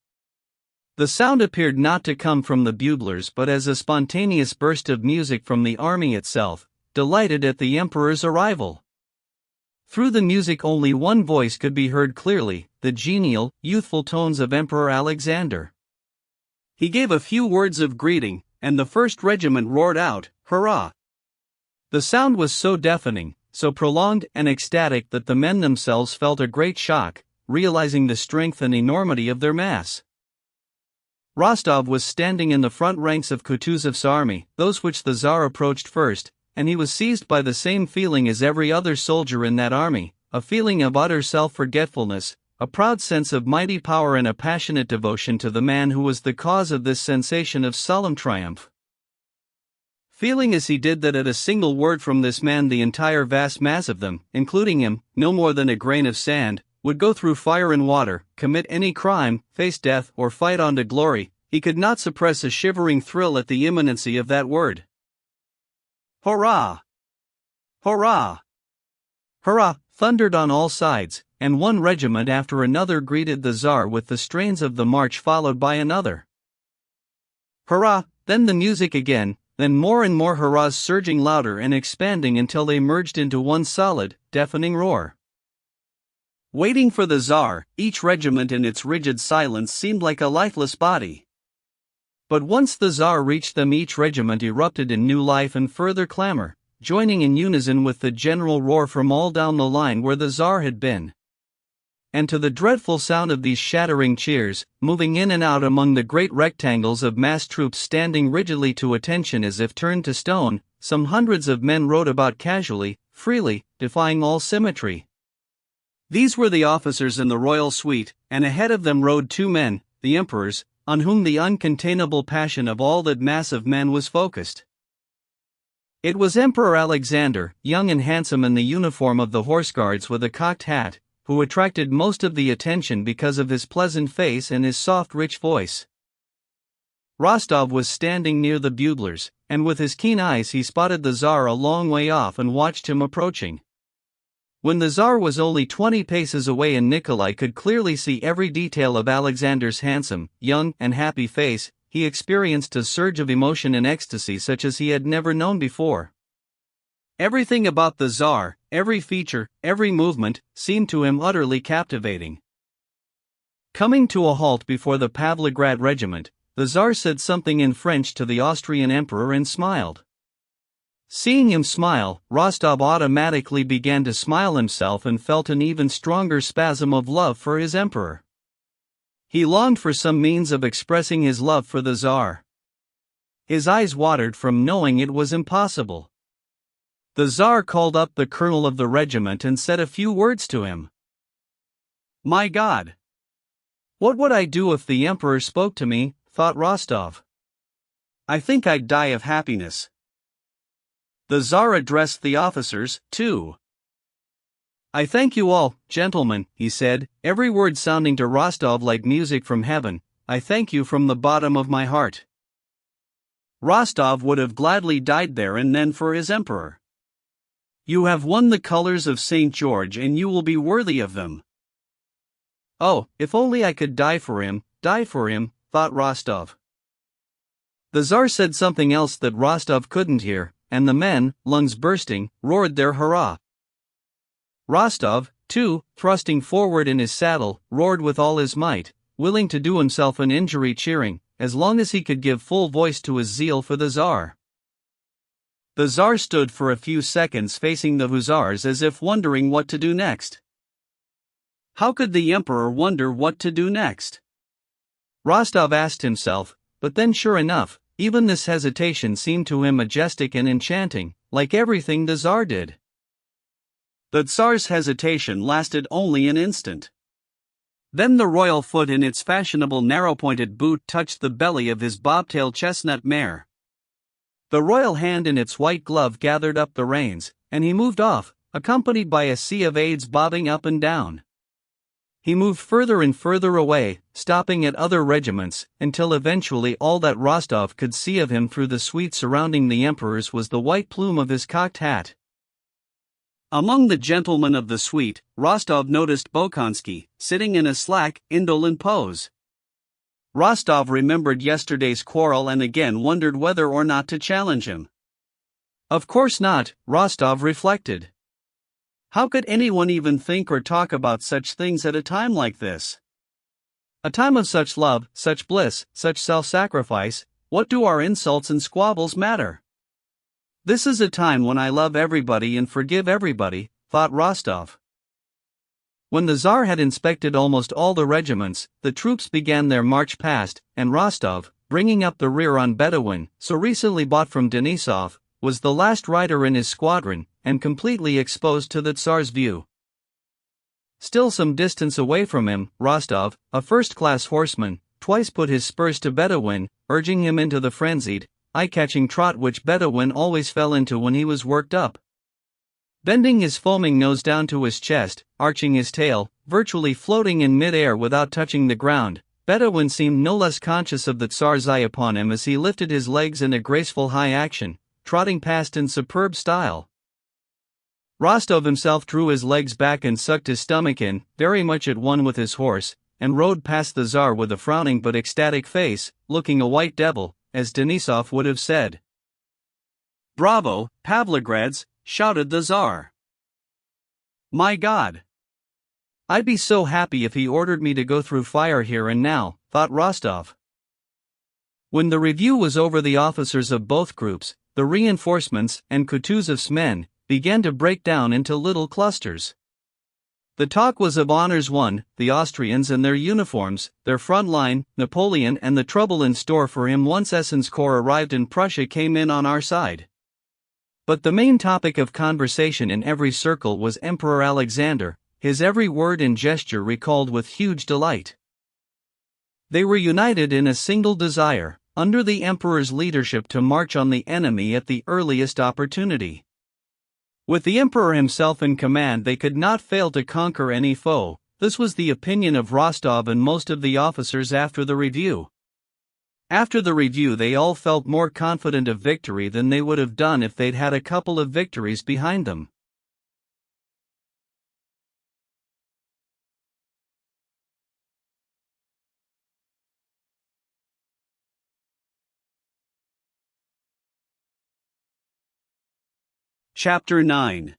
The sound appeared not to come from the buglers but as a spontaneous burst of music from the army itself, delighted at the emperor's arrival. Through the music only one voice could be heard clearly, the genial, youthful tones of Emperor Alexander. He gave a few words of greeting, and the 1st Regiment roared out, "Hurrah!" The sound was so deafening, so prolonged and ecstatic that the men themselves felt a great shock, realizing the strength and enormity of their mass. Rostov was standing in the front ranks of Kutuzov's army, those which the Tsar approached first, and he was seized by the same feeling as every other soldier in that army, a feeling of utter self-forgetfulness, a proud sense of mighty power and a passionate devotion to the man who was the cause of this sensation of solemn triumph. Feeling as he did that at a single word from this man the entire vast mass of them, including him, no more than a grain of sand, would go through fire and water, commit any crime, face death or fight on to glory, he could not suppress a shivering thrill at the imminency of that word. "Hurrah! Hurrah! Hurrah!" thundered on all sides, and one regiment after another greeted the Tsar with the strains of the march followed by another. Hurrah! Then the music again, then more and more hurrahs surging louder and expanding until they merged into one solid, deafening roar. Waiting for the Tsar, each regiment in its rigid silence seemed like a lifeless body. But once the Tsar reached them, each regiment erupted in new life and further clamor, joining in unison with the general roar from all down the line where the Tsar had been. And to the dreadful sound of these shattering cheers, moving in and out among the great rectangles of massed troops standing rigidly to attention as if turned to stone, some hundreds of men rode about casually, freely, defying all symmetry. These were the officers in the royal suite, and ahead of them rode 2 men, the emperors, on whom the uncontainable passion of all that mass of men was focused. It was Emperor Alexander, young and handsome in the uniform of the Horse Guards with a cocked hat, who attracted most of the attention because of his pleasant face and his soft rich voice. Rostov was standing near the buglers, and with his keen eyes he spotted the Tsar a long way off and watched him approaching. When the Tsar was only 20 paces away and Nikolai could clearly see every detail of Alexander's handsome, young, and happy face, he experienced a surge of emotion and ecstasy such as he had never known before. Everything about the Tsar, every feature, every movement, seemed to him utterly captivating. Coming to a halt before the Pavlograd regiment, the Tsar said something in French to the Austrian emperor and smiled. Seeing him smile, Rostov automatically began to smile himself and felt an even stronger spasm of love for his emperor. He longed for some means of expressing his love for the Tsar. His eyes watered from knowing it was impossible. The Tsar called up the colonel of the regiment and said a few words to him. My God! What would I do if the Emperor spoke to me, thought Rostov. I think I'd die of happiness. The Tsar addressed the officers, too. I thank you all, gentlemen, he said, every word sounding to Rostov like music from heaven. I thank you from the bottom of my heart. Rostov would have gladly died there and then for his emperor. You have won the colors of St. George and you will be worthy of them. Oh, if only I could die for him, thought Rostov. The Tsar said something else that Rostov couldn't hear, and the men, lungs bursting, roared their hurrah. Rostov, too, thrusting forward in his saddle, roared with all his might, willing to do himself an injury cheering, as long as he could give full voice to his zeal for the Tsar. The Tsar stood for a few seconds facing the hussars as if wondering what to do next. How could the Emperor wonder what to do next? Rostov asked himself, but then sure enough, even this hesitation seemed to him majestic and enchanting, like everything the Tsar did. The Tsar's hesitation lasted only an instant. Then the royal foot in its fashionable narrow-pointed boot touched the belly of his bobtail chestnut mare. The royal hand in its white glove gathered up the reins, and he moved off, accompanied by a sea of aides bobbing up and down. He moved further and further away, stopping at other regiments, until eventually all that Rostov could see of him through the suite surrounding the emperors was the white plume of his cocked hat. Among the gentlemen of the suite, Rostov noticed Bolkonsky, sitting in a slack, indolent pose. Rostov remembered yesterday's quarrel and again wondered whether or not to challenge him. Of course not, Rostov reflected. How could anyone even think or talk about such things at a time like this? A time of such love, such bliss, such self-sacrifice, what do our insults and squabbles matter? This is a time when I love everybody and forgive everybody, thought Rostov. When the Tsar had inspected almost all the regiments, the troops began their march past, and Rostov, bringing up the rear on Bedouin, so recently bought from Denisov, was the last rider in his squadron, and completely exposed to the Tsar's view. Still some distance away from him, Rostov, a first-class horseman, twice put his spurs to Bedouin, urging him into the frenzied, eye-catching trot which Bedouin always fell into when he was worked up. Bending his foaming nose down to his chest, arching his tail, virtually floating in mid-air without touching the ground, Bedouin seemed no less conscious of the Tsar's eye upon him as he lifted his legs in a graceful high action, trotting past in superb style. Rostov himself drew his legs back and sucked his stomach in, very much at one with his horse, and rode past the Tsar with a frowning but ecstatic face, looking a white devil, as Denisov would have said. Bravo, Pavlograds, shouted the Tsar. My God! I'd be so happy if he ordered me to go through fire here and now, thought Rostov. When the review was over, the officers of both groups, the reinforcements and Kutuzov's men, began to break down into little clusters. The talk was of honors won, the Austrians and their uniforms, their front line, Napoleon and the trouble in store for him once Essen's corps arrived and Prussia came in on our side. But the main topic of conversation in every circle was Emperor Alexander, his every word and gesture recalled with huge delight. They were united in a single desire, under the Emperor's leadership, to march on the enemy at the earliest opportunity. With the Emperor himself in command, they could not fail to conquer any foe. This was the opinion of Rostov and most of the officers after the review. After the review, they all felt more confident of victory than they would have done if they'd had a couple of victories behind them. Chapter 9.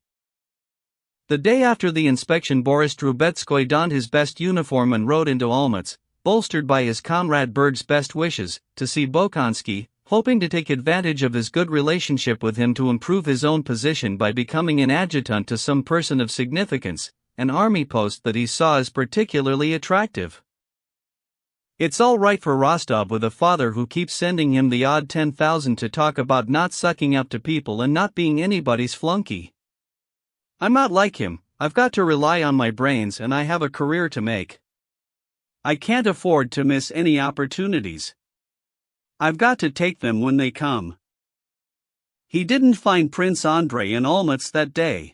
The day after the inspection, Boris Drubetskoy donned his best uniform and rode into Olmutz, bolstered by his comrade Berg's best wishes, to see Bolkonsky, hoping to take advantage of his good relationship with him to improve his own position by becoming an adjutant to some person of significance, an army post that he saw as particularly attractive. It's all right for Rostov with a father who keeps sending him the odd 10,000 to talk about not sucking up to people and not being anybody's flunky. I'm not like him. I've got to rely on my brains and I have a career to make. I can't afford to miss any opportunities. I've got to take them when they come. He didn't find Prince Andrei in Olmütz that day.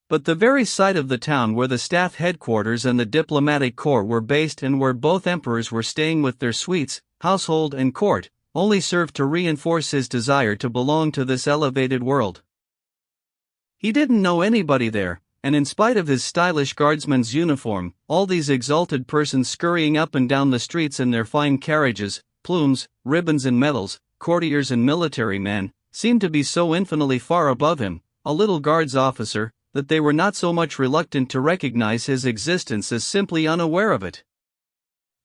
But the very site of the town where the staff headquarters and the diplomatic corps were based and where both emperors were staying with their suites, household and court, only served to reinforce his desire to belong to this elevated world. He didn't know anybody there, and in spite of his stylish guardsman's uniform, all these exalted persons scurrying up and down the streets in their fine carriages, plumes, ribbons and medals, courtiers and military men, seemed to be so infinitely far above him, a little guards officer, that they were not so much reluctant to recognize his existence as simply unaware of it.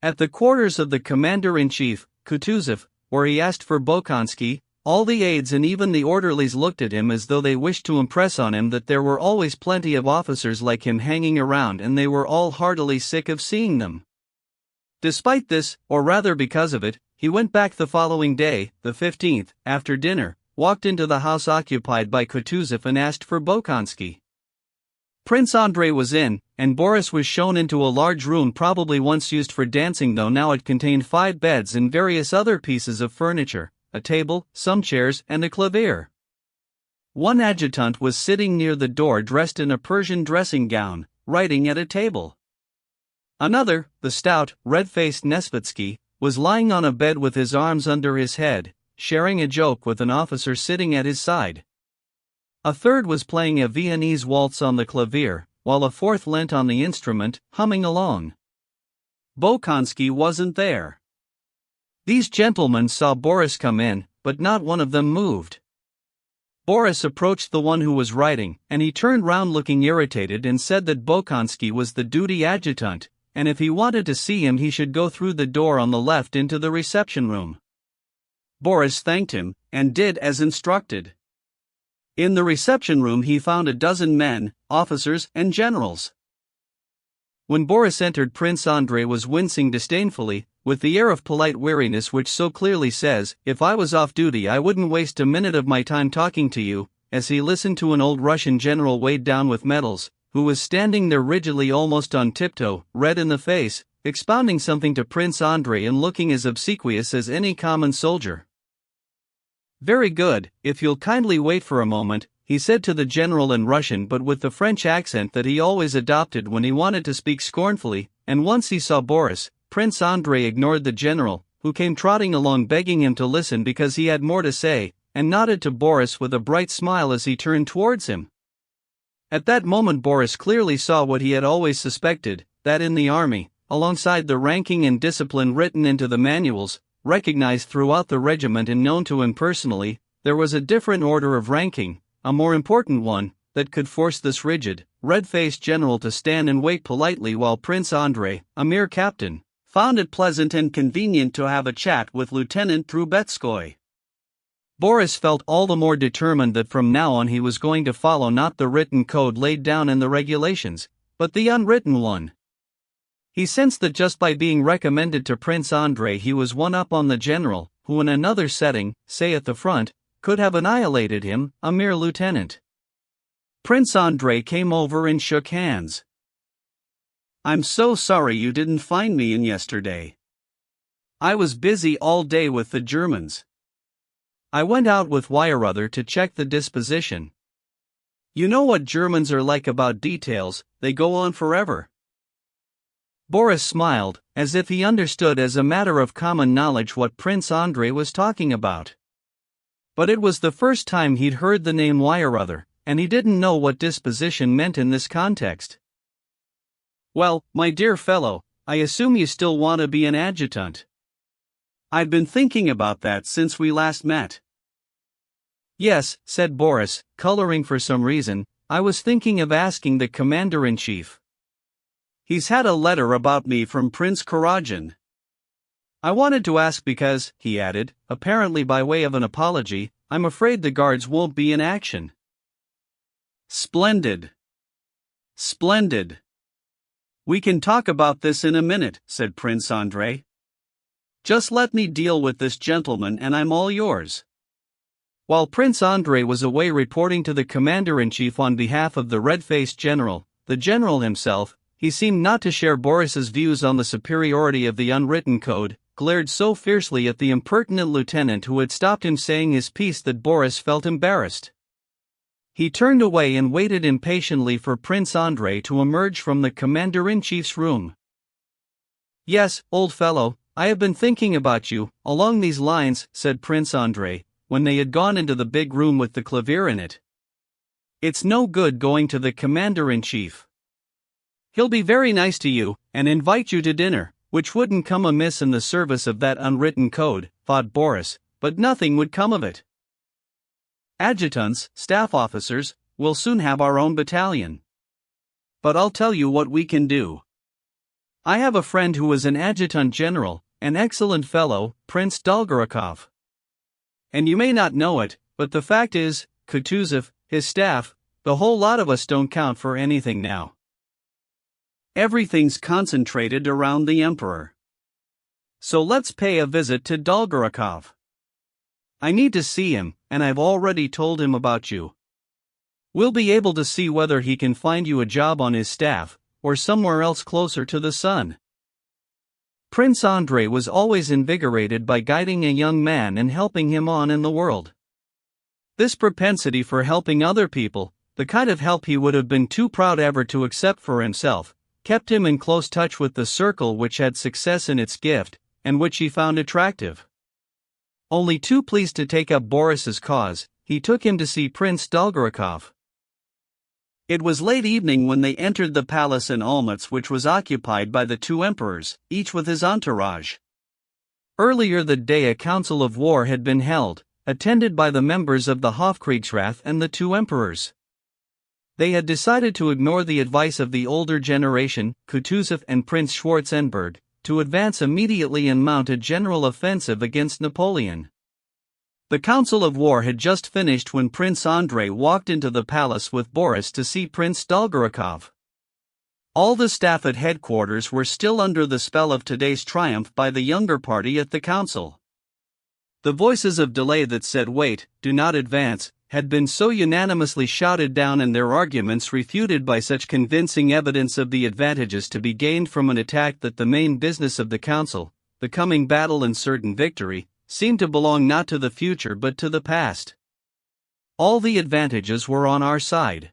At the quarters of the commander-in-chief, Kutuzov, where he asked for Bolkonsky, all the aides and even the orderlies looked at him as though they wished to impress on him that there were always plenty of officers like him hanging around and they were all heartily sick of seeing them. Despite this, or rather because of it, he went back the following day, the 15th, after dinner, walked into the house occupied by Kutuzov and asked for Bolkonsky. Prince Andrei was in, and Boris was shown into a large room probably once used for dancing, though now it contained 5 beds and various other pieces of furniture, a table, some chairs, and a clavier. One adjutant was sitting near the door dressed in a Persian dressing gown, writing at a table. Another, the stout, red-faced Nesvitsky, was lying on a bed with his arms under his head, sharing a joke with an officer sitting at his side. A third was playing a Viennese waltz on the clavier, while a fourth leant on the instrument, humming along. Bolkonsky wasn't there. These gentlemen saw Boris come in, but not one of them moved. Boris approached the one who was writing, and he turned round looking irritated and said that Bolkonsky was the duty adjutant, and if he wanted to see him he should go through the door on the left into the reception room. Boris thanked him, and did as instructed. In the reception room he found a dozen men, officers and generals. When Boris entered, Prince Andrei was wincing disdainfully, with the air of polite weariness which so clearly says, "If I was off duty I wouldn't waste a minute of my time talking to you," as he listened to an old Russian general weighed down with medals, who was standing there rigidly almost on tiptoe, red in the face, expounding something to Prince Andrei and looking as obsequious as any common soldier. "Very good, if you'll kindly wait for a moment," he said to the general in Russian but with the French accent that he always adopted when he wanted to speak scornfully, and once he saw Boris, Prince Andrei ignored the general, who came trotting along begging him to listen because he had more to say, and nodded to Boris with a bright smile as he turned towards him. At that moment Boris clearly saw what he had always suspected, that in the army, alongside the ranking and discipline written into the manuals, recognized throughout the regiment and known to him personally, there was a different order of ranking, a more important one, that could force this rigid, red-faced general to stand and wait politely while Prince Andrei, a mere captain, found it pleasant and convenient to have a chat with Lieutenant Trubetskoy. Boris felt all the more determined that from now on he was going to follow not the written code laid down in the regulations, but the unwritten one. He sensed that just by being recommended to Prince Andrei he was one up on the general, who in another setting, say at the front, could have annihilated him, a mere lieutenant. Prince Andrei came over and shook hands. "I'm so sorry you didn't find me in yesterday. I was busy all day with the Germans. I went out with why or other to check the disposition. You know what Germans are like about details, they go on forever." Boris smiled, as if he understood as a matter of common knowledge what Prince Andrei was talking about. But it was the first time he'd heard the name why or other, and he didn't know what disposition meant in this context. "Well, my dear fellow, I assume you still want to be an adjutant." "I've been thinking about that since we last met." "Yes," said Boris, coloring for some reason, "I was thinking of asking the commander-in-chief. He's had a letter about me from Prince Karajan. I wanted to ask because," he added, apparently by way of an apology, "I'm afraid the guards won't be in action." "Splendid. Splendid. We can talk about this in a minute," said Prince Andrei. Just let me deal with this gentleman and I'm all yours. While Prince Andrei was away reporting to the commander-in-chief on behalf of the red-faced general, the general himself, he seemed not to share Boris's views on the superiority of the unwritten code, glared so fiercely at the impertinent lieutenant who had stopped him saying his piece that Boris felt embarrassed. He turned away and waited impatiently for Prince Andrei to emerge from the commander-in-chief's room. "Yes, old fellow, I have been thinking about you, along these lines," said Prince Andrei, when they had gone into the big room with the clavier in it. "It's no good going to the commander-in-chief. He'll be very nice to you, and invite you to dinner, which wouldn't come amiss in the service of that unwritten code," thought Boris, but nothing would come of it. "Adjutants, staff officers, we'll soon have our own battalion. But I'll tell you what we can do. I have a friend who is an adjutant general, an excellent fellow, Prince Dolgorukov. And you may not know it, but the fact is, Kutuzov, his staff, the whole lot of us don't count for anything now. Everything's concentrated around the emperor. So let's pay a visit to Dolgorukov. I need to see him, and I've already told him about you. We'll be able to see whether he can find you a job on his staff, or somewhere else closer to the sun." Prince Andrei was always invigorated by guiding a young man and helping him on in the world. This propensity for helping other people, the kind of help he would have been too proud ever to accept for himself, kept him in close touch with the circle which had success in its gift, and which he found attractive. Only too pleased to take up Boris's cause, he took him to see Prince Dolgorukov. It was late evening when they entered the palace in Olmütz, which was occupied by the two emperors, each with his entourage. Earlier that day a council of war had been held, attended by the members of the Hofkriegsrath and the two emperors. They had decided to ignore the advice of the older generation, Kutuzov and Prince Schwarzenberg, to advance immediately and mount a general offensive against Napoleon. The council of war had just finished when Prince Andrei walked into the palace with Boris to see Prince Dolgorukov. All the staff at headquarters were still under the spell of today's triumph by the younger party at the council. The voices of delay that said wait, do not advance, had been so unanimously shouted down and their arguments refuted by such convincing evidence of the advantages to be gained from an attack that the main business of the council, the coming battle and certain victory, seemed to belong not to the future but to the past. All the advantages were on our side.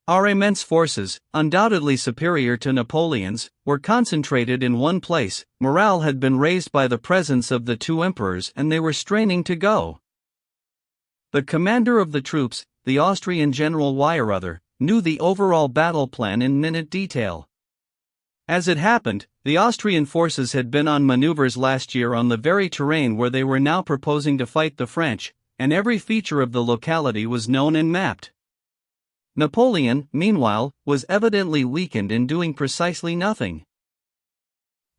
Our immense forces, undoubtedly superior to Napoleon's, were concentrated in one place, morale had been raised by the presence of the two emperors and they were straining to go. The commander of the troops, the Austrian General Weyerother, knew the overall battle plan in minute detail. As it happened, the Austrian forces had been on maneuvers last year on the very terrain where they were now proposing to fight the French, and every feature of the locality was known and mapped. Napoleon, meanwhile, was evidently weakened in doing precisely nothing.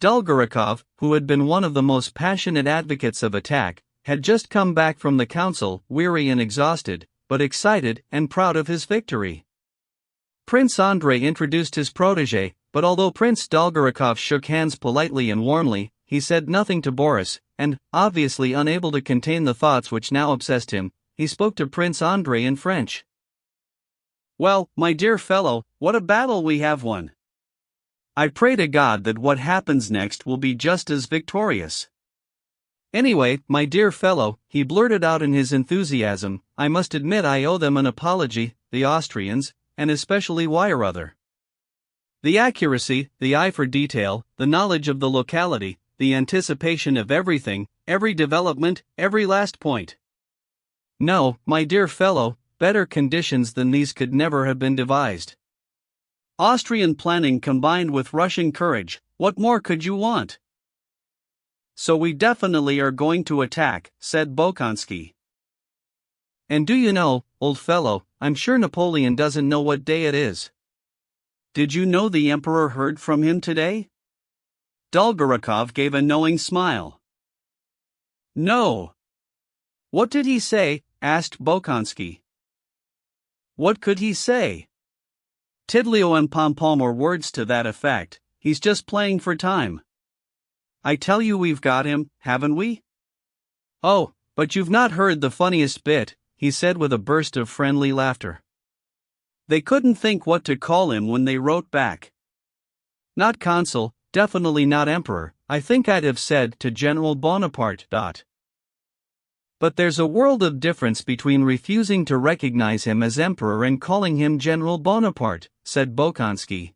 Dolgorukov, who had been one of the most passionate advocates of attack, had just come back from the council, weary and exhausted, but excited and proud of his victory. Prince Andrei introduced his protégé, but although Prince Dolgorukov shook hands politely and warmly, he said nothing to Boris, and, obviously unable to contain the thoughts which now obsessed him, he spoke to Prince Andrei in French. "Well, my dear fellow, what a battle we have won! I pray to God that what happens next will be just as victorious. Anyway, my dear fellow," he blurted out in his enthusiasm, "I must admit I owe them an apology, the Austrians, and especially Weyerother. The accuracy, the eye for detail, the knowledge of the locality, the anticipation of everything, every development, every last point. No, my dear fellow, better conditions than these could never have been devised. Austrian planning combined with Russian courage, what more could you want? So we definitely are going to attack," said Bolkonsky. "And do you know, old fellow, I'm sure Napoleon doesn't know what day it is. Did you know the emperor heard from him today?" Dolgorukov gave a knowing smile. "No." "What did he say?" asked Bolkonsky. "What could he say? Tiddlyo and pom-pom or words to that effect, he's just playing for time. I tell you we've got him, haven't we? Oh, but you've not heard the funniest bit, he said with a burst of friendly laughter. They couldn't think what to call him when they wrote back. Not consul, definitely not emperor, I think I'd have said to General Bonaparte. But there's a world of difference between refusing to recognize him as emperor and calling him General Bonaparte, said Bolkonsky.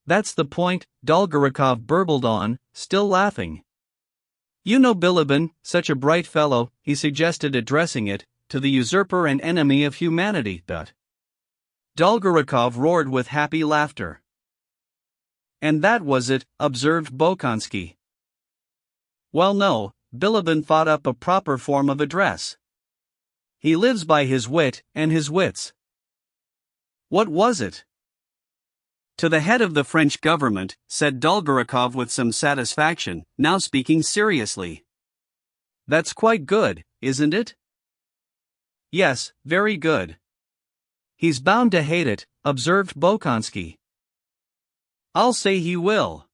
That's the point, Dolgorukov burbled on, still laughing. You know Bilibin, such a bright fellow, he suggested, addressing it to the usurper and enemy of humanity. Dolgorukov roared with happy laughter. And that was it, observed Bolkonsky. Well, no, Bilibin thought up a proper form of address. He lives by his wit and his wits. What was it? To the head of the French government, said Dolgorukov with some satisfaction, now speaking seriously. That's quite good, isn't it? Yes, very good. He's bound to hate it, observed Bolkonsky. I'll say he will.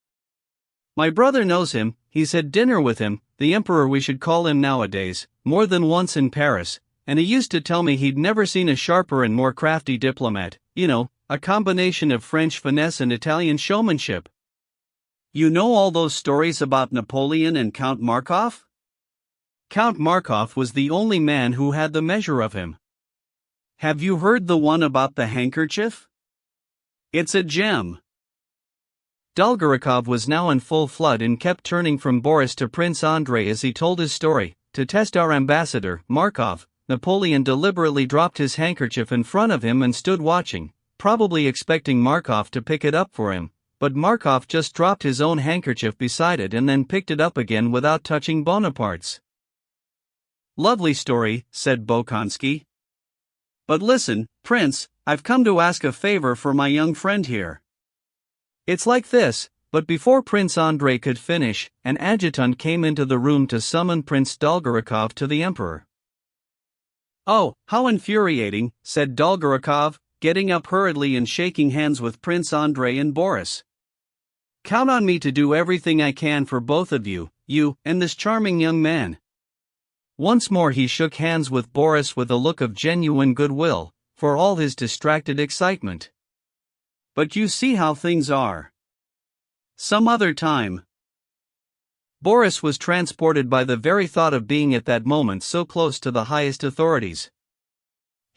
My brother knows him, he's had dinner with him, the emperor we should call him nowadays, more than once in Paris, and he used to tell me he'd never seen a sharper and more crafty diplomat, a combination of French finesse and Italian showmanship. You know all those stories about Napoleon and Count Markov? Count Markov was the only man who had the measure of him. Have you heard the one about the handkerchief? It's a gem. Dolgorukov was now in full flood and kept turning from Boris to Prince Andrei as he told his story. To test our ambassador, Markov, Napoleon deliberately dropped his handkerchief in front of him and stood watching, probably expecting Markov to pick it up for him, but Markov just dropped his own handkerchief beside it and then picked it up again without touching Bonaparte's. Lovely story, said Bolkonsky. But listen, Prince, I've come to ask a favor for my young friend here. It's like this, but before Prince Andrei could finish, an adjutant came into the room to summon Prince Dolgorukov to the emperor. Oh, how infuriating, said Dolgorukov, getting up hurriedly and shaking hands with Prince Andrei and Boris. Count on me to do everything I can for both of you, you and this charming young man. Once more he shook hands with Boris with a look of genuine goodwill, for all his distracted excitement. But you see how things are. Some other time. Boris was transported by the very thought of being at that moment so close to the highest authorities.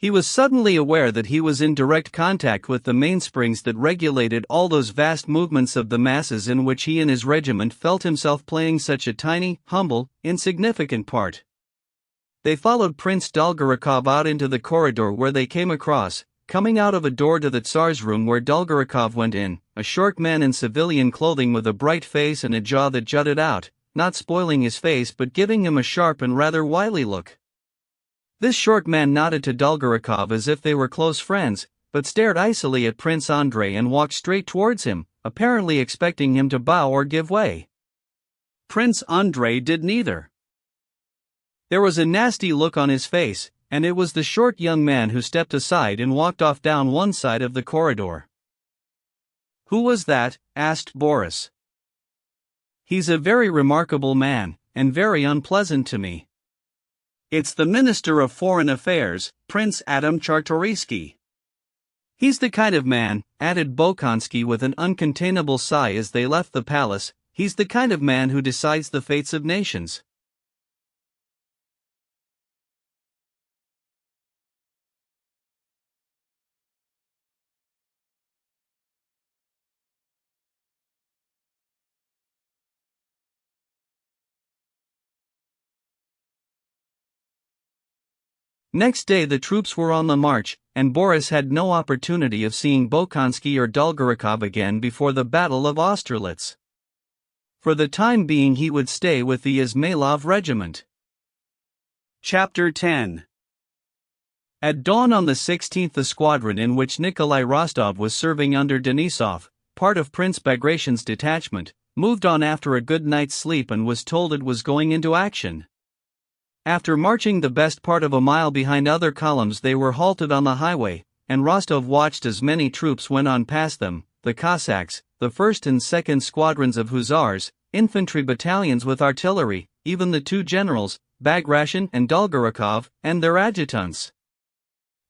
He was suddenly aware that he was in direct contact with the mainsprings that regulated all those vast movements of the masses in which he and his regiment felt himself playing such a tiny, humble, insignificant part. They followed Prince Dolgorukov out into the corridor where they came across, coming out of a door to the Tsar's room where Dolgorukov went in, a short man in civilian clothing with a bright face and a jaw that jutted out, not spoiling his face but giving him a sharp and rather wily look. This short man nodded to Dolgorukov as if they were close friends, but stared icily at Prince Andrei and walked straight towards him, apparently expecting him to bow or give way. Prince Andrei did neither. There was a nasty look on his face, and it was the short young man who stepped aside and walked off down one side of the corridor. Who was that? Asked Boris. He's a very remarkable man, and very unpleasant to me. It's the Minister of Foreign Affairs, Prince Adam Czartoryski. He's the kind of man, added Bolkonsky with an uncontainable sigh as they left the palace, he's the kind of man who decides the fates of nations. Next day the troops were on the march, and Boris had no opportunity of seeing Bolkonsky or Dolgorukov again before the Battle of Austerlitz. For the time being he would stay with the Izmailov regiment. Chapter 10. At dawn on the 16th, the squadron in which Nikolai Rostov was serving under Denisov, part of Prince Bagration's detachment, moved on after a good night's sleep and was told it was going into action. After marching the best part of a mile behind other columns, they were halted on the highway, and Rostov watched as many troops went on past them, the Cossacks, the 1st and 2nd squadrons of hussars, infantry battalions with artillery, even the two generals, Bagration and Dolgorukov, and their adjutants.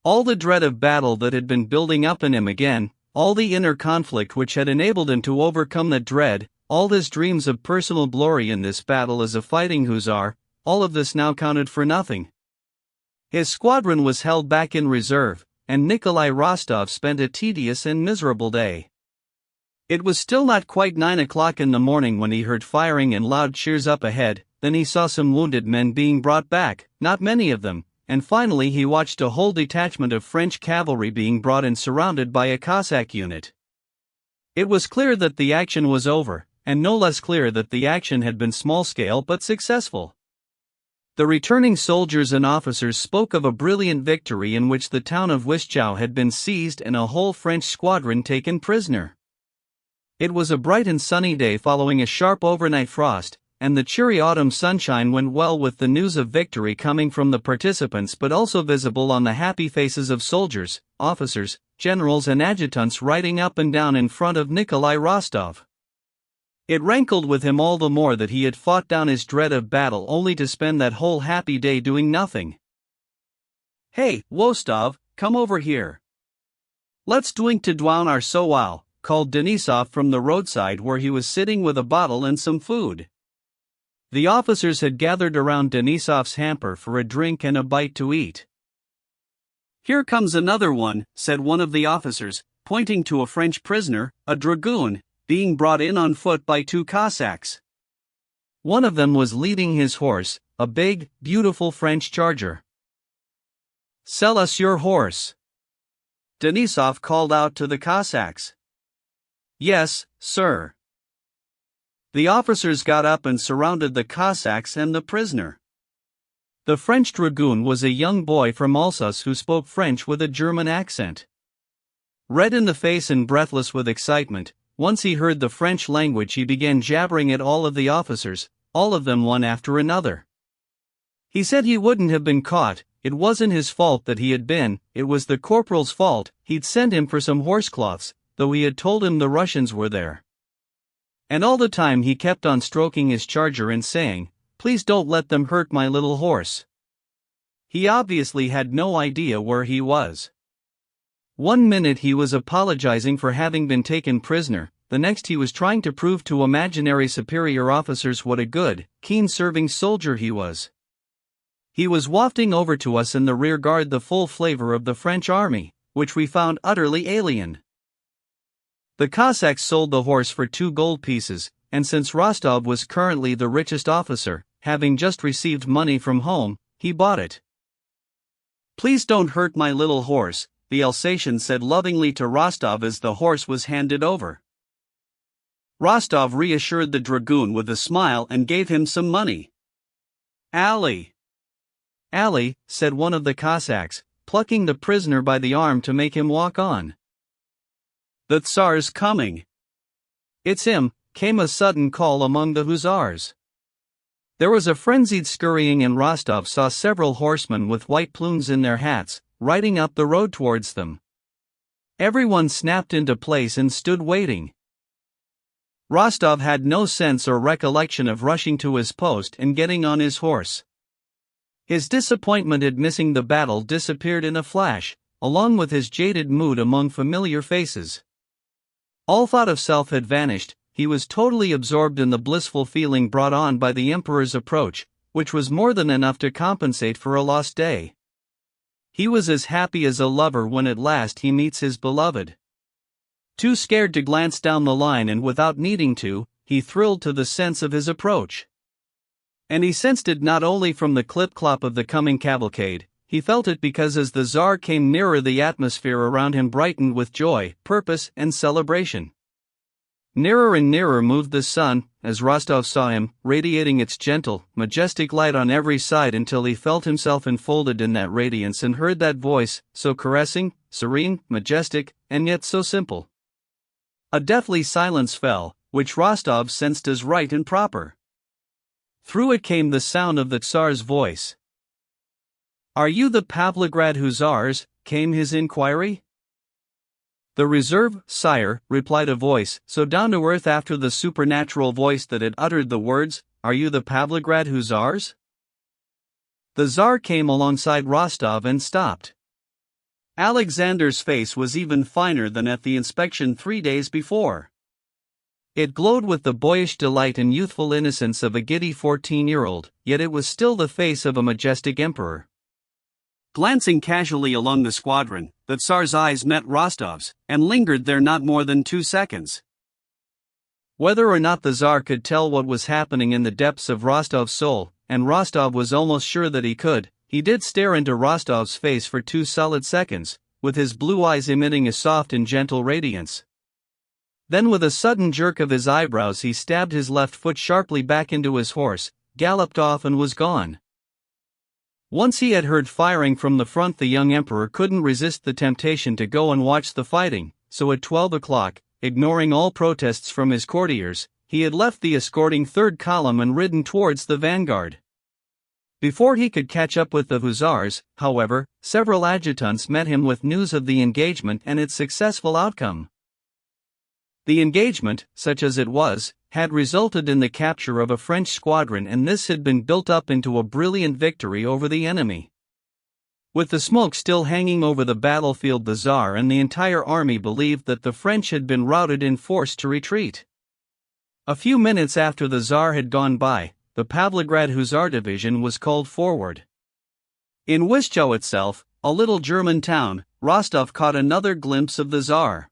All the dread of battle that had been building up in him again, all the inner conflict which had enabled him to overcome that dread, all his dreams of personal glory in this battle as a fighting hussar, all of this now counted for nothing. His squadron was held back in reserve, and Nikolai Rostov spent a tedious and miserable day. It was still not quite 9 o'clock in the morning when he heard firing and loud cheers up ahead. Then he saw some wounded men being brought back, not many of them, and finally he watched a whole detachment of French cavalry being brought in surrounded by a Cossack unit. It was clear that the action was over, and no less clear that the action had been small-scale but successful. The returning soldiers and officers spoke of a brilliant victory in which the town of Wischau had been seized and a whole French squadron taken prisoner. It was a bright and sunny day following a sharp overnight frost, and the cheery autumn sunshine went well with the news of victory coming from the participants but also visible on the happy faces of soldiers, officers, generals and adjutants riding up and down in front of Nikolai Rostov. It rankled with him all the more that he had fought down his dread of battle only to spend that whole happy day doing nothing. "Hey, Wostov, come over here. Let's drink to drown our sorrow," called Denisov from the roadside where he was sitting with a bottle and some food. The officers had gathered around Denisov's hamper for a drink and a bite to eat. "Here comes another one," said one of the officers, pointing to a French prisoner, a dragoon, being brought in on foot by two Cossacks. One of them was leading his horse, a big, beautiful French charger. "Sell us your horse," Denisov called out to the Cossacks. "Yes, sir." The officers got up and surrounded the Cossacks and the prisoner. The French dragoon was a young boy from Alsace who spoke French with a German accent. Red in the face and breathless with excitement, once he heard the French language he began jabbering at all of the officers, all of them one after another. He said he wouldn't have been caught, it wasn't his fault that he had been, it was the corporal's fault, he'd send him for some horsecloths, though he had told him the Russians were there. And all the time he kept on stroking his charger and saying, "Please don't let them hurt my little horse." He obviously had no idea where he was. One minute he was apologizing for having been taken prisoner, the next he was trying to prove to imaginary superior officers what a good, keen-serving soldier he was. He was wafting over to us in the rear guard the full flavor of the French army, which we found utterly alien. The Cossacks sold the horse for 2 gold pieces, and since Rostov was currently the richest officer, having just received money from home, he bought it. "Please don't hurt my little horse," the Alsatian said lovingly to Rostov as the horse was handed over. Rostov reassured the dragoon with a smile and gave him some money. "Alley, alley," said one of the Cossacks, plucking the prisoner by the arm to make him walk on. "The Tsar's coming." "It's him," came a sudden call among the hussars. There was a frenzied scurrying and Rostov saw several horsemen with white plumes in their hats, riding up the road towards them. Everyone snapped into place and stood waiting. Rostov had no sense or recollection of rushing to his post and getting on his horse. His disappointment at missing the battle disappeared in a flash, along with his jaded mood among familiar faces. All thought of self had vanished, he was totally absorbed in the blissful feeling brought on by the Emperor's approach, which was more than enough to compensate for a lost day. He was as happy as a lover when at last he meets his beloved. Too scared to glance down the line and without needing to, he thrilled to the sense of his approach. And he sensed it not only from the clip-clop of the coming cavalcade, he felt it because as the Tsar came nearer the atmosphere around him brightened with joy, purpose and celebration. Nearer and nearer moved the sun, as Rostov saw him, radiating its gentle, majestic light on every side until he felt himself enfolded in that radiance and heard that voice, so caressing, serene, majestic, and yet so simple. A deathly silence fell, which Rostov sensed as right and proper. Through it came the sound of the Tsar's voice. "Are you the Pavlograd Hussars?" came his inquiry. "The reserve, sire," replied a voice, so down to earth after the supernatural voice that had uttered the words, "Are you the Pavlograd Hussars?" The Tsar came alongside Rostov and stopped. Alexander's face was even finer than at the inspection 3 days before. It glowed with the boyish delight and youthful innocence of a giddy 14-year-old, yet it was still the face of a majestic emperor. Glancing casually along the squadron, the Tsar's eyes met Rostov's, and lingered there not more than 2 seconds. Whether or not the Tsar could tell what was happening in the depths of Rostov's soul, and Rostov was almost sure that he could, he did stare into Rostov's face for 2 solid seconds, with his blue eyes emitting a soft and gentle radiance. Then with a sudden jerk of his eyebrows he stabbed his left foot sharply back into his horse, galloped off and was gone. Once he had heard firing from the front, the young emperor couldn't resist the temptation to go and watch the fighting, so at 12 o'clock, ignoring all protests from his courtiers, he had left the escorting third column and ridden towards the vanguard. Before he could catch up with the hussars, however, several adjutants met him with news of the engagement and its successful outcome. The engagement, such as it was, had resulted in the capture of a French squadron, and this had been built up into a brilliant victory over the enemy. With the smoke still hanging over the battlefield, the Tsar and the entire army believed that the French had been routed and forced to retreat. A few minutes after the Tsar had gone by, the Pavlograd Hussar Division was called forward. In Wischau itself, a little German town, Rostov caught another glimpse of the Tsar.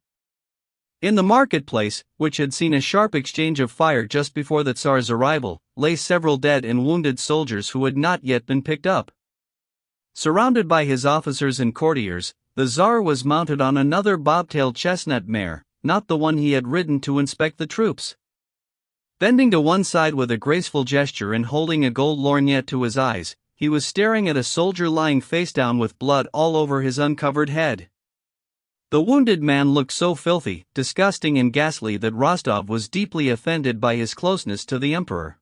In the marketplace, which had seen a sharp exchange of fire just before the Tsar's arrival, lay several dead and wounded soldiers who had not yet been picked up. Surrounded by his officers and courtiers, the Tsar was mounted on another bobtailed chestnut mare, not the one he had ridden to inspect the troops. Bending to one side with a graceful gesture and holding a gold lorgnette to his eyes, he was staring at a soldier lying face down with blood all over his uncovered head. The wounded man looked so filthy, disgusting and ghastly that Rostov was deeply offended by his closeness to the emperor.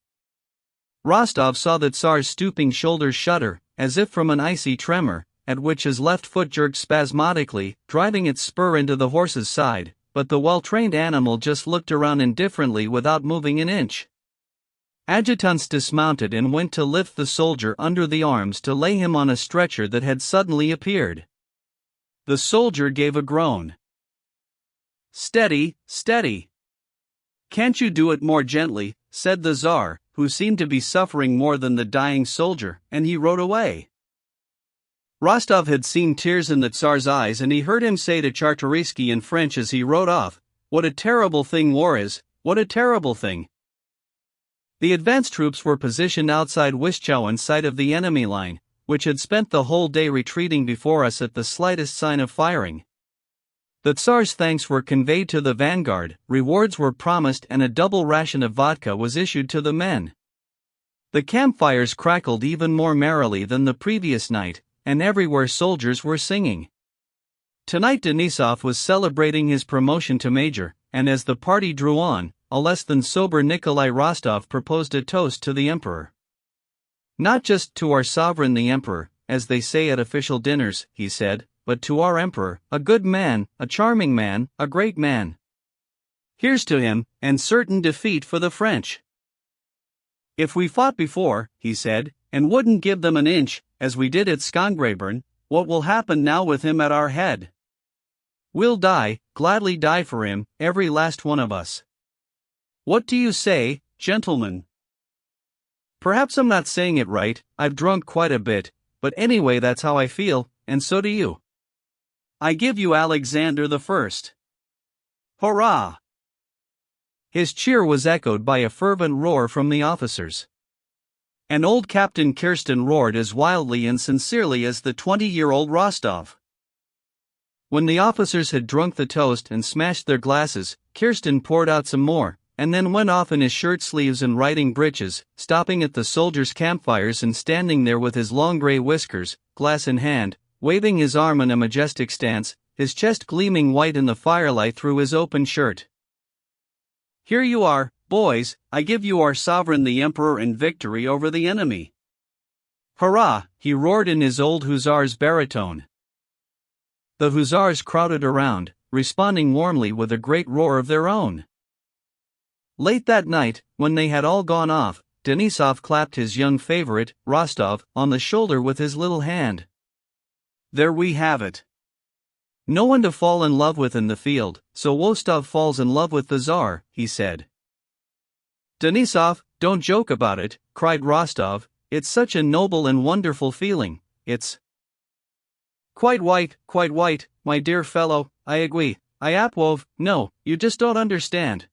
Rostov saw the Tsar's stooping shoulders shudder, as if from an icy tremor, at which his left foot jerked spasmodically, driving its spur into the horse's side, but the well-trained animal just looked around indifferently without moving an inch. Adjutants dismounted and went to lift the soldier under the arms to lay him on a stretcher that had suddenly appeared. The soldier gave a groan. "Steady, steady. Can't you do it more gently?" said the Tsar, who seemed to be suffering more than the dying soldier, and he rode away. Rostov had seen tears in the Tsar's eyes, and he heard him say to Czartoryski in French as he rode off, "What a terrible thing war is, what a terrible thing." The advance troops were positioned outside Wischau in sight of the enemy line, which had spent the whole day retreating before us at the slightest sign of firing. The Tsar's thanks were conveyed to the vanguard, rewards were promised, and a double ration of vodka was issued to the men. The campfires crackled even more merrily than the previous night, and everywhere soldiers were singing. Tonight Denisov was celebrating his promotion to major, and as the party drew on, a less than sober Nikolai Rostov proposed a toast to the emperor. "Not just to our sovereign the emperor, as they say at official dinners," he said, "but to our emperor, a good man, a charming man, a great man. Here's to him, and certain defeat for the French. If we fought before," he said, "and wouldn't give them an inch, as we did at Skongreburn, what will happen now with him at our head? We'll die, gladly die for him, every last one of us. What do you say, gentlemen?" Perhaps I'm not saying it right, I've drunk quite a bit, but anyway that's how I feel, and so do you. I give you Alexander the First. Hurrah! His cheer was echoed by a fervent roar from the officers. And old Captain Kirsten roared as wildly and sincerely as the 20-year-old Rostov. When the officers had drunk the toast and smashed their glasses, Kirsten poured out some more, and then went off in his shirt sleeves and riding breeches, stopping at the soldiers' campfires and standing there with his long gray whiskers, glass in hand, waving his arm in a majestic stance, his chest gleaming white in the firelight through his open shirt. "Here you are, boys, I give you our sovereign the emperor in victory over the enemy. Hurrah!" he roared in his old hussar's baritone. The hussars crowded around, responding warmly with a great roar of their own. Late that night, when they had all gone off, Denisov clapped his young favorite, Rostov, on the shoulder with his little hand. "There we have it. No one to fall in love with in the field, so Rostov falls in love with the Tsar," he said. "Denisov, don't joke about it," cried Rostov. "It's such a noble and wonderful feeling. It's quite white, my dear fellow. I agree. I approve. No, you just don't understand."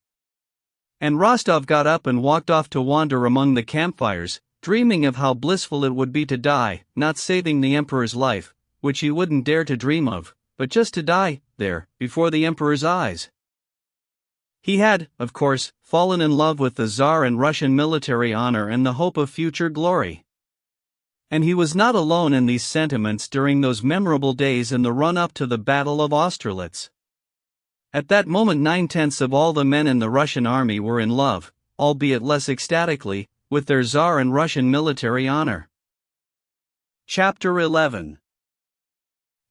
And Rostov got up and walked off to wander among the campfires, dreaming of how blissful it would be to die, not saving the emperor's life, which he wouldn't dare to dream of, but just to die, there, before the emperor's eyes. He had, of course, fallen in love with the Tsar and Russian military honor and the hope of future glory. And he was not alone in these sentiments during those memorable days in the run-up to the Battle of Austerlitz. At that moment 9/10 of all the men in the Russian army were in love, albeit less ecstatically, with their Tsar and Russian military honor. Chapter 11.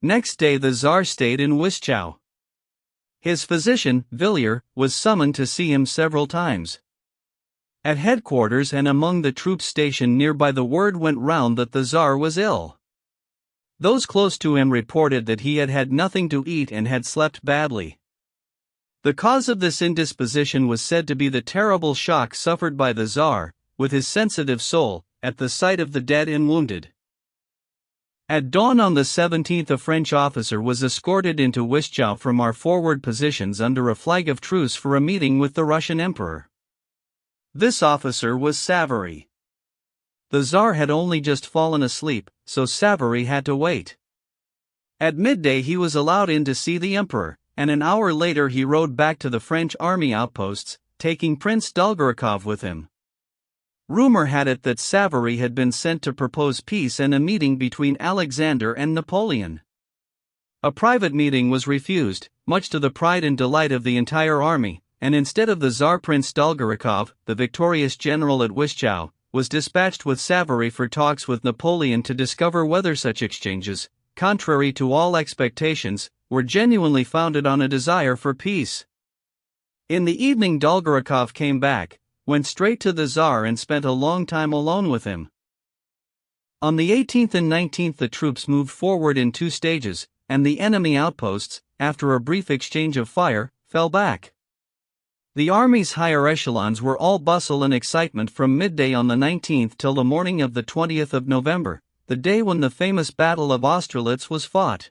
Next day the Tsar stayed in Wischau. His physician, Villiers, was summoned to see him several times. At headquarters and among the troops stationed nearby the word went round that the Tsar was ill. Those close to him reported that he had had nothing to eat and had slept badly. The cause of this indisposition was said to be the terrible shock suffered by the Tsar, with his sensitive soul, at the sight of the dead and wounded. At dawn on the 17th a French officer was escorted into Wischau from our forward positions under a flag of truce for a meeting with the Russian emperor. This officer was Savary. The Tsar had only just fallen asleep, so Savary had to wait. At midday he was allowed in to see the emperor, and an hour later he rode back to the French army outposts, taking Prince Dolgorukov with him. Rumor had it that Savary had been sent to propose peace and a meeting between Alexander and Napoleon. A private meeting was refused, much to the pride and delight of the entire army, and instead of the Tsar, Prince Dolgorukov, the victorious general at Wischau, was dispatched with Savary for talks with Napoleon to discover whether such exchanges, contrary to all expectations, were genuinely founded on a desire for peace. In the evening Dolgorukov came back, went straight to the Tsar and spent a long time alone with him. On the 18th and 19th the troops moved forward in two stages, and the enemy outposts, after a brief exchange of fire, fell back. The army's higher echelons were all bustle and excitement from midday on the 19th till the morning of the 20th of November, the day when the famous Battle of Austerlitz was fought.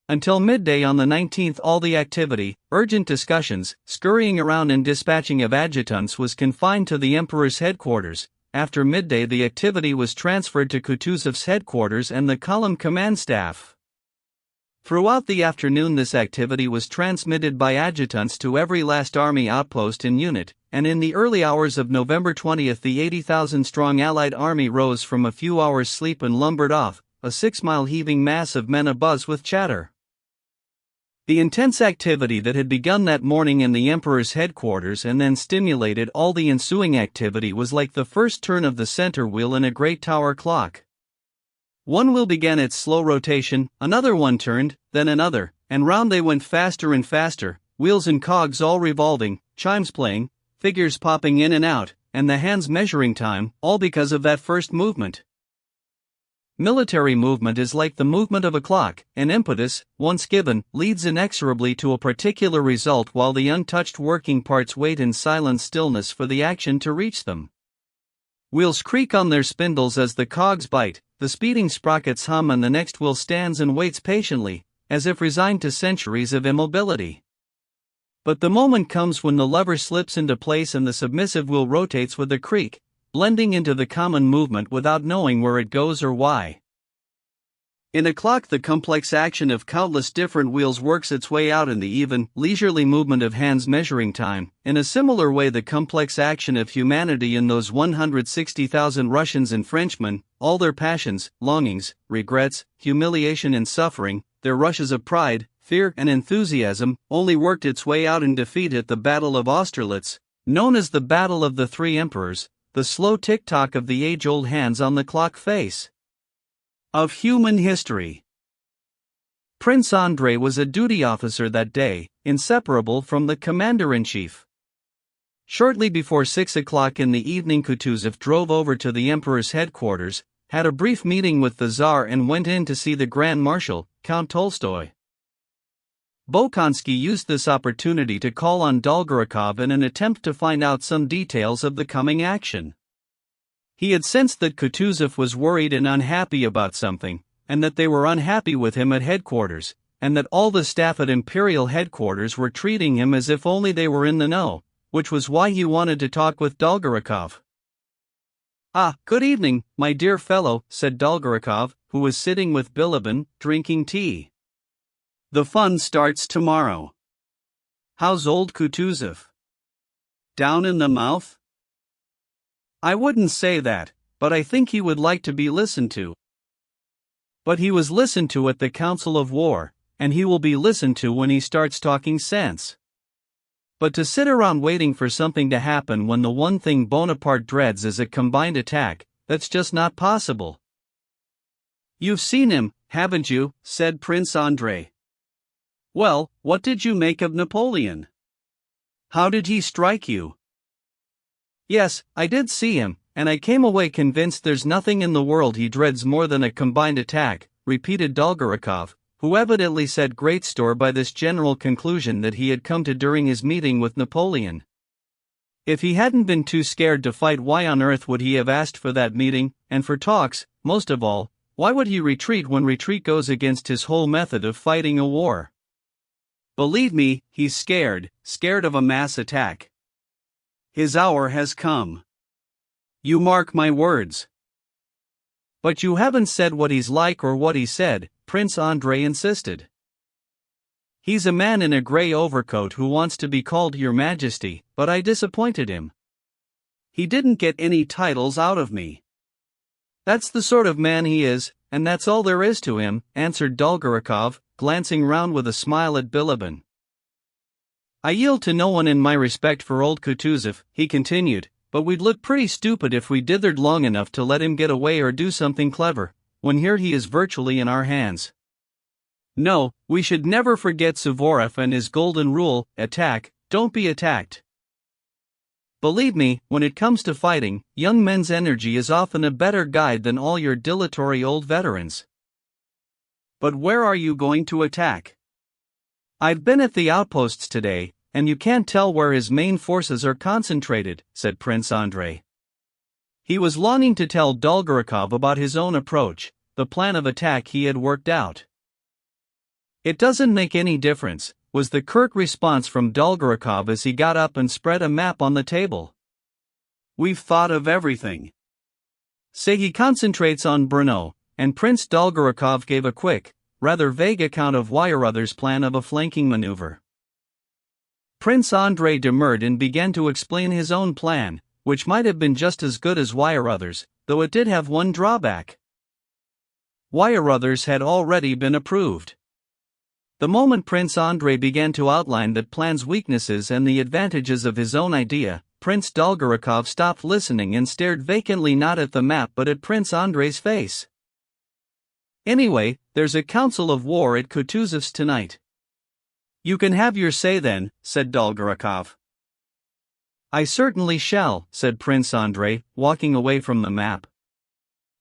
Until midday on the 19th all the activity, urgent discussions, scurrying around and dispatching of adjutants was confined to the emperor's headquarters. After midday the activity was transferred to Kutuzov's headquarters and the column command staff. Throughout the afternoon this activity was transmitted by adjutants to every last army outpost and unit, and in the early hours of November 20th the 80,000-strong Allied army rose from a few hours' sleep and lumbered off, a 6-mile heaving mass of men abuzz with chatter. The intense activity that had begun that morning in the emperor's headquarters and then stimulated all the ensuing activity was like the first turn of the center wheel in a great tower clock. One wheel began its slow rotation, another one turned, then another, and round they went faster and faster, wheels and cogs all revolving, chimes playing, figures popping in and out, and the hands measuring time, all because of that first movement. Military movement is like the movement of a clock. An impetus, once given, leads inexorably to a particular result while the untouched working parts wait in silent stillness for the action to reach them. Wheels creak on their spindles as the cogs bite, the speeding sprockets hum and the next wheel stands and waits patiently, as if resigned to centuries of immobility. But the moment comes when the lever slips into place and the submissive wheel rotates with a creak, blending into the common movement without knowing where it goes or why. In a clock the complex action of countless different wheels works its way out in the even, leisurely movement of hands measuring time. In a similar way the complex action of humanity in those 160,000 Russians and Frenchmen, all their passions, longings, regrets, humiliation and suffering, their rushes of pride, fear and enthusiasm, only worked its way out in defeat at the Battle of Austerlitz, known as the Battle of the Three Emperors, the slow tick-tock of the age-old hands on the clock face of human history. Prince Andrei was a duty officer that day, inseparable from the commander-in-chief. Shortly before 6 o'clock in the evening, Kutuzov drove over to the emperor's headquarters, had a brief meeting with the Tsar and went in to see the Grand Marshal, Count Tolstoy. Bolkonsky used this opportunity to call on Dolgorukov in an attempt to find out some details of the coming action. He had sensed that Kutuzov was worried and unhappy about something, and that they were unhappy with him at headquarters, and that all the staff at Imperial headquarters were treating him as if only they were in the know, which was why he wanted to talk with Dolgorukov. "Ah, good evening, my dear fellow," said Dolgorukov, who was sitting with Bilibin, drinking tea. "The fun starts tomorrow. How's old Kutuzov? Down in the mouth?" "I wouldn't say that, but I think he would like to be listened to." "But he was listened to at the Council of War, and he will be listened to when he starts talking sense. But to sit around waiting for something to happen when the one thing Bonaparte dreads is a combined attack, that's just not possible." "You've seen him, haven't you?" said Prince Andrei. "Well, what did you make of Napoleon? How did he strike you?" "Yes, I did see him, and I came away convinced there's nothing in the world he dreads more than a combined attack," repeated Dolgorukov, who evidently set great store by this general conclusion that he had come to during his meeting with Napoleon. If he hadn't been too scared to fight, why on earth would he have asked for that meeting, and for talks? Most of all, why would he retreat when retreat goes against his whole method of fighting a war? Believe me, he's scared of a mass attack. His hour has come. You mark my words. "But you haven't said what he's like or what he said," Prince Andrei insisted. "He's a man in a grey overcoat who wants to be called Your Majesty, but I disappointed him. He didn't get any titles out of me. That's the sort of man he is, and that's all there is to him," answered Dolgorukov, glancing round with a smile at Bilibin. "I yield to no one in my respect for old Kutuzov," he continued, "but we'd look pretty stupid if we dithered long enough to let him get away or do something clever, when here he is virtually in our hands. No, we should never forget Suvorov and his golden rule: attack, don't be attacked. Believe me, when it comes to fighting, young men's energy is often a better guide than all your dilatory old veterans." "But where are you going to attack?" "I've been at the outposts today, and you can't tell where his main forces are concentrated," said Prince Andrei. He was longing to tell Dolgorukov about his own approach, the plan of attack he had worked out. "It doesn't make any difference," was the curt response from Dolgorukov as he got up and spread a map on the table. "We've thought of everything. Say he concentrates on Brno," and Prince Dolgorukov gave a quick, rather vague account of Weyerother's plan of a flanking maneuver. Prince Andrei demurred and began to explain his own plan, which might have been just as good as Weyerother's, though it did have one drawback. Weyerother's had already been approved. The moment Prince Andrei began to outline that plan's weaknesses and the advantages of his own idea, Prince Dolgorukov stopped listening and stared vacantly not at the map but at Prince Andrei's face. "Anyway, there's a council of war at Kutuzov's tonight." "You can have your say then," said Dolgorukov. "I certainly shall," said Prince Andrei, walking away from the map.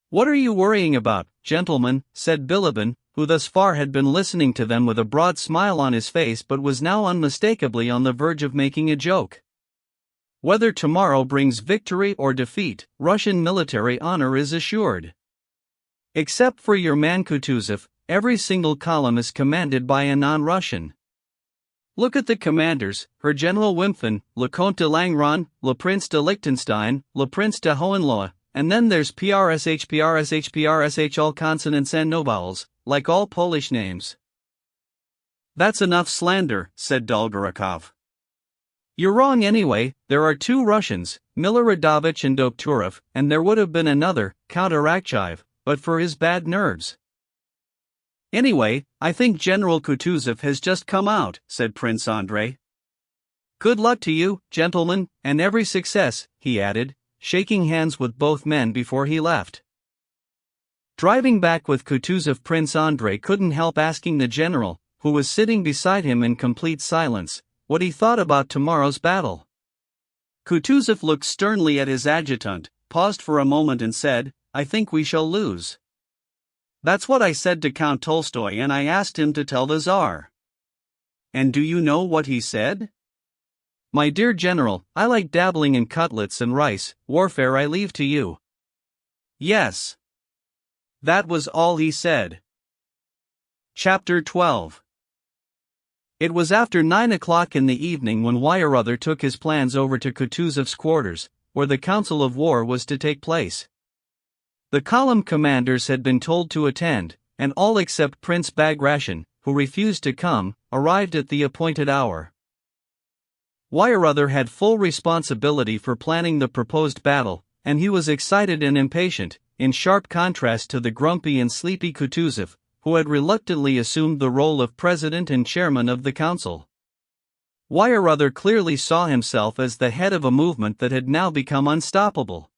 "What are you worrying about, gentlemen?" said Bilibin, who thus far had been listening to them with a broad smile on his face but was now unmistakably on the verge of making a joke. "Whether tomorrow brings victory or defeat, Russian military honor is assured. Except for your man Kutuzov, every single column is commanded by a non-Russian. Look at the commanders: Her General Wimpfen, Le Comte de Langeron, Le Prince de Liechtenstein, Le Prince de Hohenlohe, and then there's PRSH, all consonants and no vowels, like all Polish names." "That's enough slander," said Dolgorukov. "You're wrong anyway. There are two Russians, Miloradovich and Dokturov, and there would have been another, Count Arakcheyev, but for his bad nerves. Anyway, I think General Kutuzov has just come out," said Prince Andrei. "Good luck to you, gentlemen, and every success," he added, shaking hands with both men before he left. Driving back with Kutuzov, Prince Andrei couldn't help asking the general, who was sitting beside him in complete silence, what he thought about tomorrow's battle. Kutuzov looked sternly at his adjutant, paused for a moment and said, "I think we shall lose." "That's what I said to Count Tolstoy, and I asked him to tell the Tsar." "And do you know what he said?" "My dear general, I like dabbling in cutlets and rice, warfare I leave to you." "Yes. That was all he said." Chapter 12. It was after 9 o'clock in the evening when Weyerother took his plans over to Kutuzov's quarters, where the council of war was to take place. The column commanders had been told to attend, and all except Prince Bagration, who refused to come, arrived at the appointed hour. Weyerother had full responsibility for planning the proposed battle, and he was excited and impatient, in sharp contrast to the grumpy and sleepy Kutuzov, who had reluctantly assumed the role of president and chairman of the council. Weyerother clearly saw himself as the head of a movement that had now become unstoppable.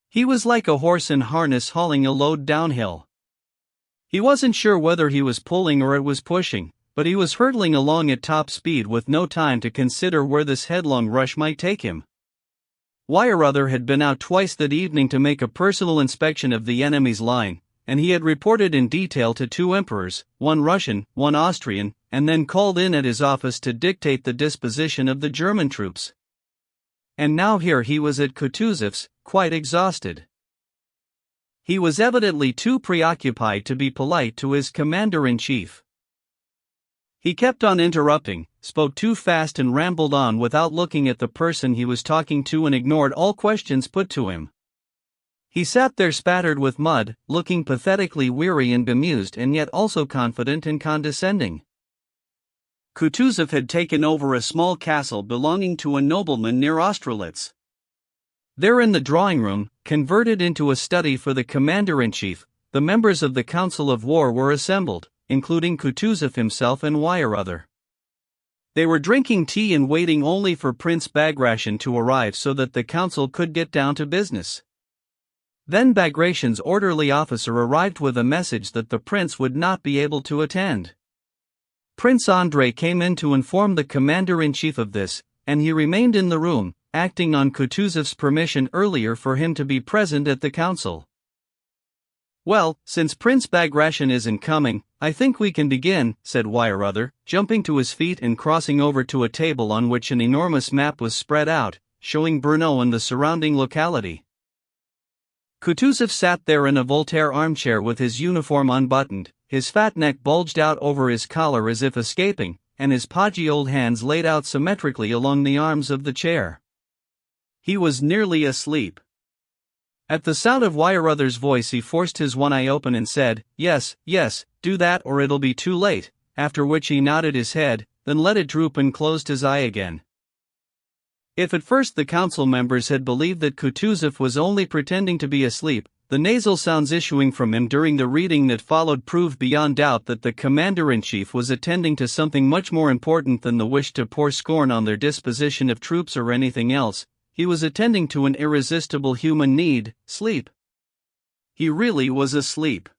He was like a horse in harness hauling a load downhill. He wasn't sure whether he was pulling or it was pushing, but he was hurtling along at top speed with no time to consider where this headlong rush might take him. Weyerother had been out twice that evening to make a personal inspection of the enemy's line, and he had reported in detail to 2 emperors, one Russian, one Austrian, and then called in at his office to dictate the disposition of the German troops. And now here he was at Kutuzov's, quite exhausted. He was evidently too preoccupied to be polite to his commander-in-chief. He kept on interrupting, spoke too fast and rambled on without looking at the person he was talking to and ignored all questions put to him. He sat there spattered with mud, looking pathetically weary and bemused and yet also confident and condescending. Kutuzov had taken over a small castle belonging to a nobleman near Austerlitz. There in the drawing room, converted into a study for the commander-in-chief, the members of the Council of War were assembled, including Kutuzov himself and Weyerother. They were drinking tea and waiting only for Prince Bagration to arrive so that the council could get down to business. Then Bagration's orderly officer arrived with a message that the prince would not be able to attend. Prince Andrei came in to inform the commander-in-chief of this, and he remained in the room, acting on Kutuzov's permission earlier for him to be present at the council. "Well, since Prince Bagration isn't coming, I think we can begin," said Weyerother, jumping to his feet and crossing over to a table on which an enormous map was spread out, showing Brno and the surrounding locality. Kutuzov sat there in a Voltaire armchair with his uniform unbuttoned, his fat neck bulged out over his collar as if escaping, and his podgy old hands laid out symmetrically along the arms of the chair. He was nearly asleep. At the sound of Weyerother's voice he forced his one eye open and said, "Yes, yes, do that or it'll be too late," after which he nodded his head, then let it droop and closed his eye again. If at first the council members had believed that Kutuzov was only pretending to be asleep, the nasal sounds issuing from him during the reading that followed proved beyond doubt that the commander-in-chief was attending to something much more important than the wish to pour scorn on their disposition of troops or anything else. He was attending to an irresistible human need, sleep. He really was asleep.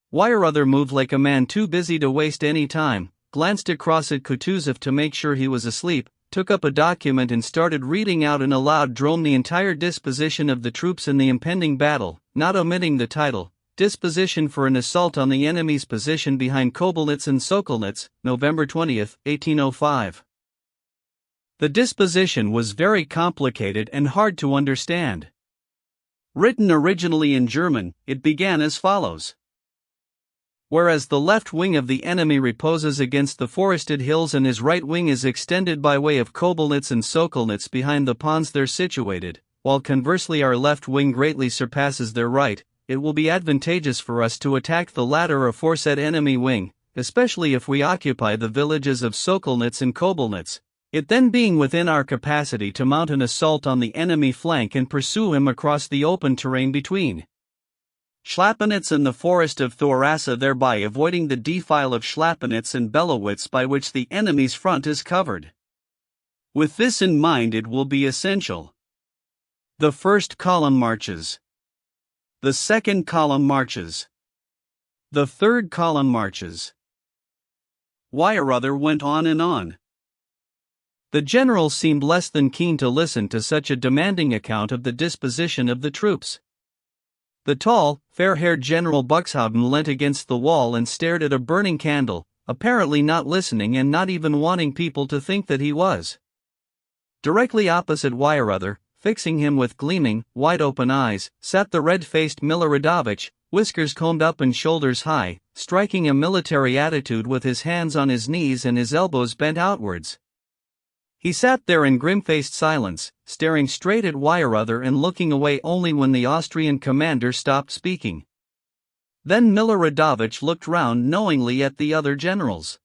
Weyerother moved like a man too busy to waste any time, glanced across at Kutuzov to make sure he was asleep, took up a document and started reading out in a loud drone the entire disposition of the troops in the impending battle, not omitting the title, "Disposition for an Assault on the Enemy's Position Behind Kobelnitz and Sokolnitz, November 20, 1805. The disposition was very complicated and hard to understand. Written originally in German, it began as follows. Whereas the left wing of the enemy reposes against the forested hills and his right wing is extended by way of Kobelnitz and Sokolnitz behind the ponds there situated, while conversely our left wing greatly surpasses their right, it will be advantageous for us to attack the latter aforesaid enemy wing, especially if we occupy the villages of Sokolnitz and Kobelnitz, it then being within our capacity to mount an assault on the enemy flank and pursue him across the open terrain between Schlappenitz and the forest of Thorassa, thereby avoiding the defile of Schlappenitz and Belowitz by which the enemy's front is covered. With this in mind it will be essential. The first column marches. The second column marches. The third column marches. Why or other went on and on. The general seemed less than keen to listen to such a demanding account of the disposition of the troops. The tall, fair-haired General Buxhoughton leant against the wall and stared at a burning candle, apparently not listening and not even wanting people to think that he was. Directly opposite Weyerother, fixing him with gleaming, wide-open eyes, sat the red-faced Miloradovich, whiskers combed up and shoulders high, striking a military attitude with his hands on his knees and his elbows bent outwards. He sat there in grim-faced silence, staring straight at Weyerother and looking away only when the Austrian commander stopped speaking. Then Miloradovich looked round knowingly at the other generals.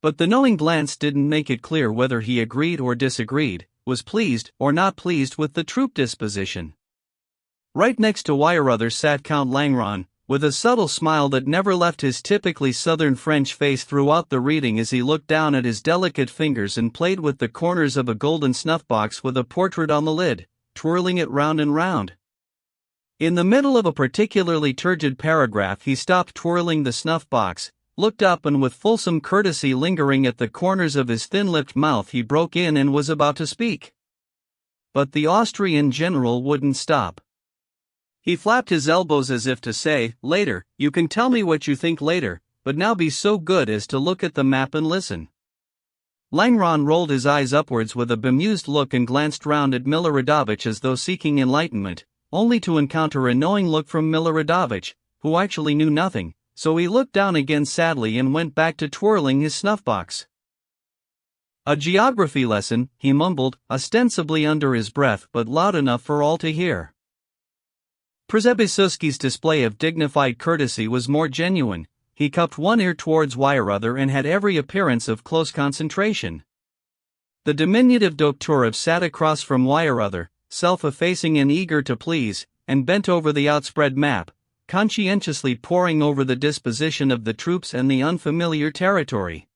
But the knowing glance didn't make it clear whether he agreed or disagreed, was pleased or not pleased with the troop disposition. Right next to Weyerother sat Count Langeron, with a subtle smile that never left his typically southern French face throughout the reading as he looked down at his delicate fingers and played with the corners of a golden snuff-box with a portrait on the lid, twirling it round and round. In the middle of a particularly turgid paragraph he stopped twirling the snuff-box, looked up and with fulsome courtesy lingering at the corners of his thin-lipped mouth he broke in and was about to speak. But the Austrian general wouldn't stop. He flapped his elbows as if to say, "Later, you can tell me what you think later, but now be so good as to look at the map and listen." Langeron rolled his eyes upwards with a bemused look and glanced round at Miloradovich as though seeking enlightenment, only to encounter a knowing look from Miloradovich, who actually knew nothing, so he looked down again sadly and went back to twirling his snuff-box. "A geography lesson," he mumbled, ostensibly under his breath but loud enough for all to hear. Przebysewski's display of dignified courtesy was more genuine. He cupped one ear towards Weyerother and had every appearance of close concentration. The diminutive Doktorov sat across from Weyerother, self-effacing and eager to please, and bent over the outspread map, conscientiously poring over the disposition of the troops and the unfamiliar territory.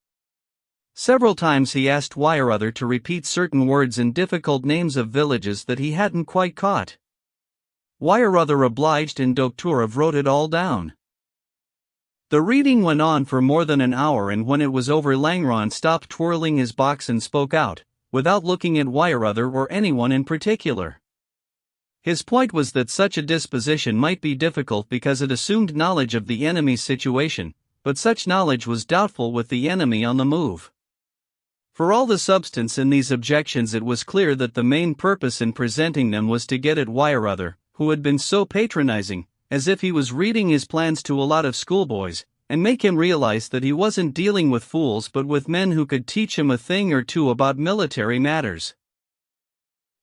Several times he asked Weyerother to repeat certain words and difficult names of villages that he hadn't quite caught. Weyerother obliged and Doktorov wrote it all down. The reading went on for more than an hour, and when it was over Langeron stopped twirling his box and spoke out, without looking at Weyerother or anyone in particular. His point was that such a disposition might be difficult because it assumed knowledge of the enemy's situation, but such knowledge was doubtful with the enemy on the move. For all the substance in these objections, it was clear that the main purpose in presenting them was to get at Weyerother, who had been so patronizing, as if he was reading his plans to a lot of schoolboys, and make him realize that he wasn't dealing with fools but with men who could teach him a thing or two about military matters.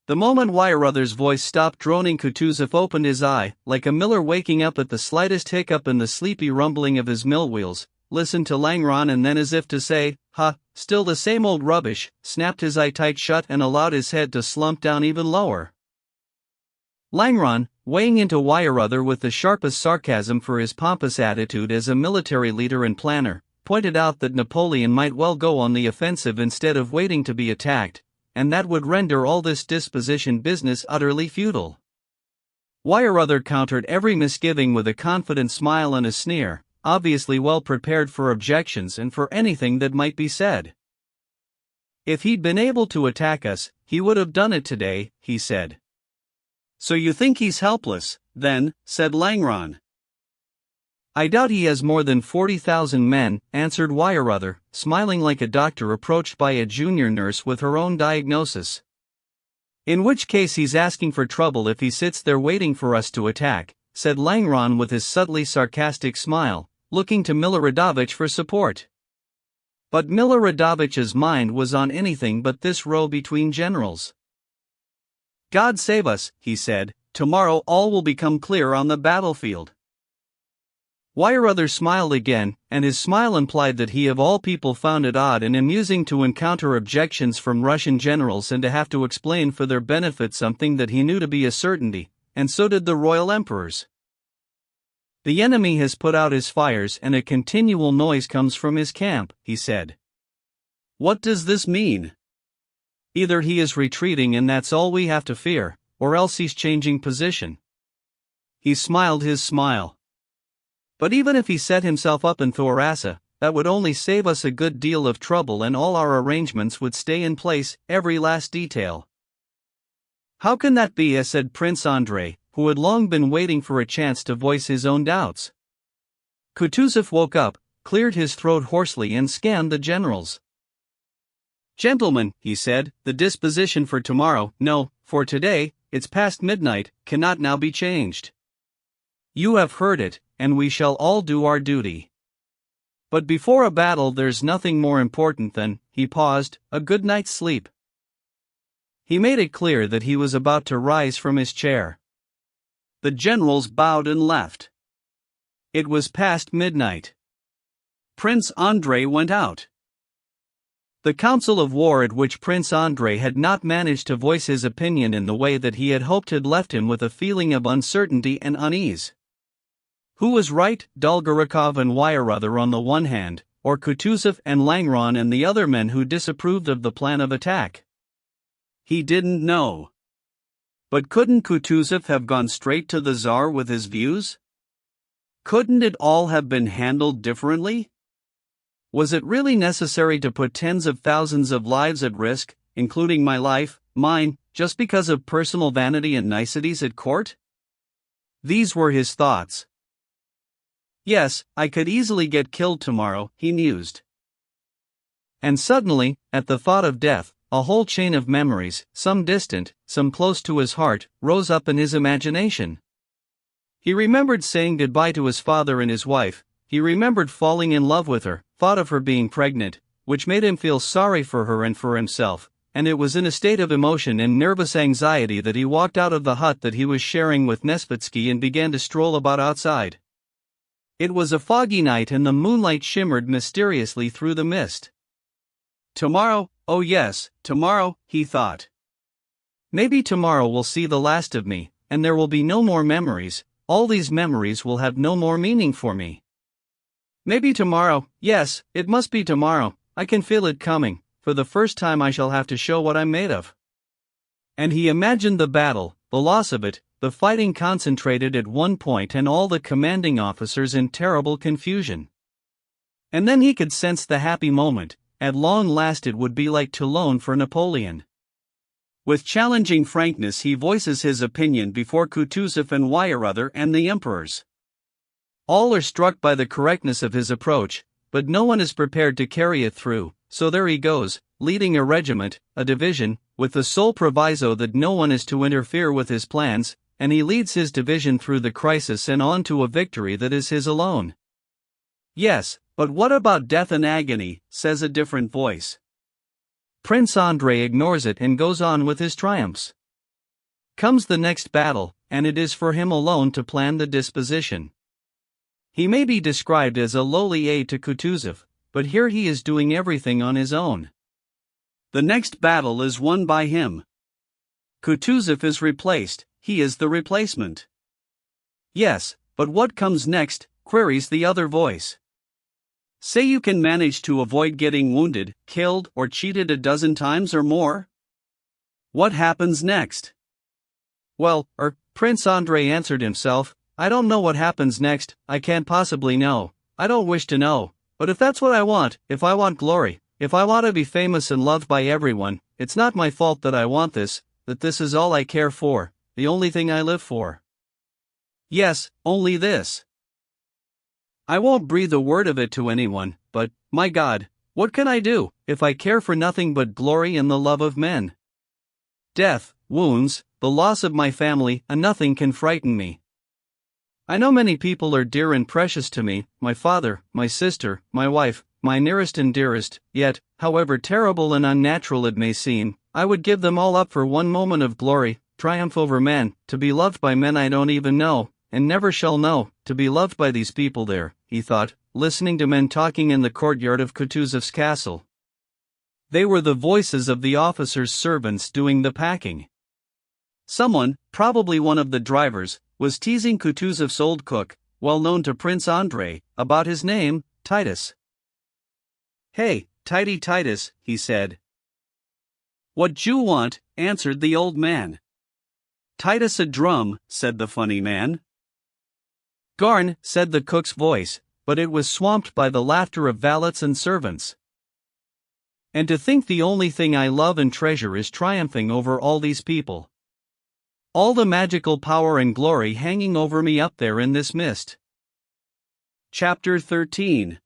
The moment Weyerother's voice stopped droning, Kutuzov opened his eye, like a miller waking up at the slightest hiccup in the sleepy rumbling of his mill wheels, listened to Langeron and then, as if to say, "Ha, still the same old rubbish," snapped his eye tight shut and allowed his head to slump down even lower. Langeron, weighing into Weyerother with the sharpest sarcasm for his pompous attitude as a military leader and planner, pointed out that Napoleon might well go on the offensive instead of waiting to be attacked, and that would render all this disposition business utterly futile. Weyerother countered every misgiving with a confident smile and a sneer, obviously well prepared for objections and for anything that might be said. "If he'd been able to attack us, he would have done it today," he said. "So you think he's helpless, then?" said Langeron. "I doubt he has more than 40,000 men," answered Weyerother, smiling like a doctor approached by a junior nurse with her own diagnosis. "In which case he's asking for trouble if he sits there waiting for us to attack," said Langeron with his subtly sarcastic smile, looking to Miloradovich for support. But Miloradovich's mind was on anything but this row between generals. "God save us," he said, "tomorrow all will become clear on the battlefield." Weyerother smiled again, and his smile implied that he of all people found it odd and amusing to encounter objections from Russian generals and to have to explain for their benefit something that he knew to be a certainty, and so did the royal emperors. "The enemy has put out his fires and a continual noise comes from his camp," he said. "What does this mean? Either he is retreating and that's all we have to fear, or else he's changing position. He smiled his smile. But even if he set himself up in Thorassa, that would only save us a good deal of trouble, and all our arrangements would stay in place, every last detail. How can that be? Said Prince Andrei, who had long been waiting for a chance to voice his own doubts. Kutuzov woke up, cleared his throat hoarsely, and scanned the generals. Gentlemen, he said, the disposition for tomorrow, no, for today, it's past midnight, cannot now be changed. You have heard it, and we shall all do our duty. But before a battle there's nothing more important than, he paused, a good night's sleep. He made it clear that he was about to rise from his chair. The generals bowed and left. It was past midnight. Prince Andrei went out. The council of war, at which Prince Andrei had not managed to voice his opinion in the way that he had hoped, had left him with a feeling of uncertainty and unease. Who was right, Dolgorukov and Weyerother on the one hand, or Kutuzov and Langron and the other men who disapproved of the plan of attack? He didn't know. But couldn't Kutuzov have gone straight to the Tsar with his views? Couldn't it all have been handled differently? Was it really necessary to put tens of thousands of lives at risk, including my life, mine, just because of personal vanity and niceties at court? These were his thoughts. Yes, I could easily get killed tomorrow, he mused. And suddenly, at the thought of death, a whole chain of memories, some distant, some close to his heart, rose up in his imagination. He remembered saying goodbye to his father and his wife. He remembered falling in love with her, thought of her being pregnant, which made him feel sorry for her and for himself, and it was in a state of emotion and nervous anxiety that he walked out of the hut that he was sharing with Nesvitsky and began to stroll about outside. It was a foggy night and the moonlight shimmered mysteriously through the mist. Tomorrow, oh yes, tomorrow, he thought. Maybe tomorrow will see the last of me, and there will be no more memories, all these memories will have no more meaning for me. Maybe tomorrow, yes, it must be tomorrow, I can feel it coming, for the first time I shall have to show what I'm made of. And he imagined the battle, the loss of it, the fighting concentrated at one point and all the commanding officers in terrible confusion. And then he could sense the happy moment, at long last it would be like Toulon for Napoleon. With challenging frankness he voices his opinion before Kutuzov and Weyerother and the emperors. All are struck by the correctness of his approach, but no one is prepared to carry it through, so there he goes, leading a regiment, a division, with the sole proviso that no one is to interfere with his plans, and he leads his division through the crisis and on to a victory that is his alone. Yes, but what about death and agony, says a different voice. Prince Andrei ignores it and goes on with his triumphs. Comes the next battle, and it is for him alone to plan the disposition. He may be described as a lowly aide to Kutuzov, but here he is doing everything on his own. The next battle is won by him. Kutuzov is replaced, he is the replacement. Yes, but what comes next, queries the other voice. Say you can manage to avoid getting wounded, killed, or cheated a dozen times or more? What happens next? Well, Prince Andrei answered himself, I don't know what happens next, I can't possibly know, I don't wish to know, but if that's what I want, if I want glory, if I want to be famous and loved by everyone, it's not my fault that I want this, that this is all I care for, the only thing I live for. Yes, only this. I won't breathe a word of it to anyone, but, my God, what can I do, if I care for nothing but glory and the love of men? Death, wounds, the loss of my family, and nothing can frighten me. I know many people are dear and precious to me, my father, my sister, my wife, my nearest and dearest, yet, however terrible and unnatural it may seem, I would give them all up for one moment of glory, triumph over men, to be loved by men I don't even know, and never shall know, to be loved by these people there, he thought, listening to men talking in the courtyard of Kutuzov's castle. They were the voices of the officers' servants doing the packing. Someone, probably one of the drivers, was teasing Kutuzov's old cook, well known to Prince Andrei, about his name, Titus. Hey, Tidy Titus, he said. What you want, answered the old man. Titus a drum, said the funny man. Garn, said the cook's voice, but it was swamped by the laughter of valets and servants. And to think the only thing I love and treasure is triumphing over all these people. All the magical power and glory hanging over me up there in this mist. Chapter 13.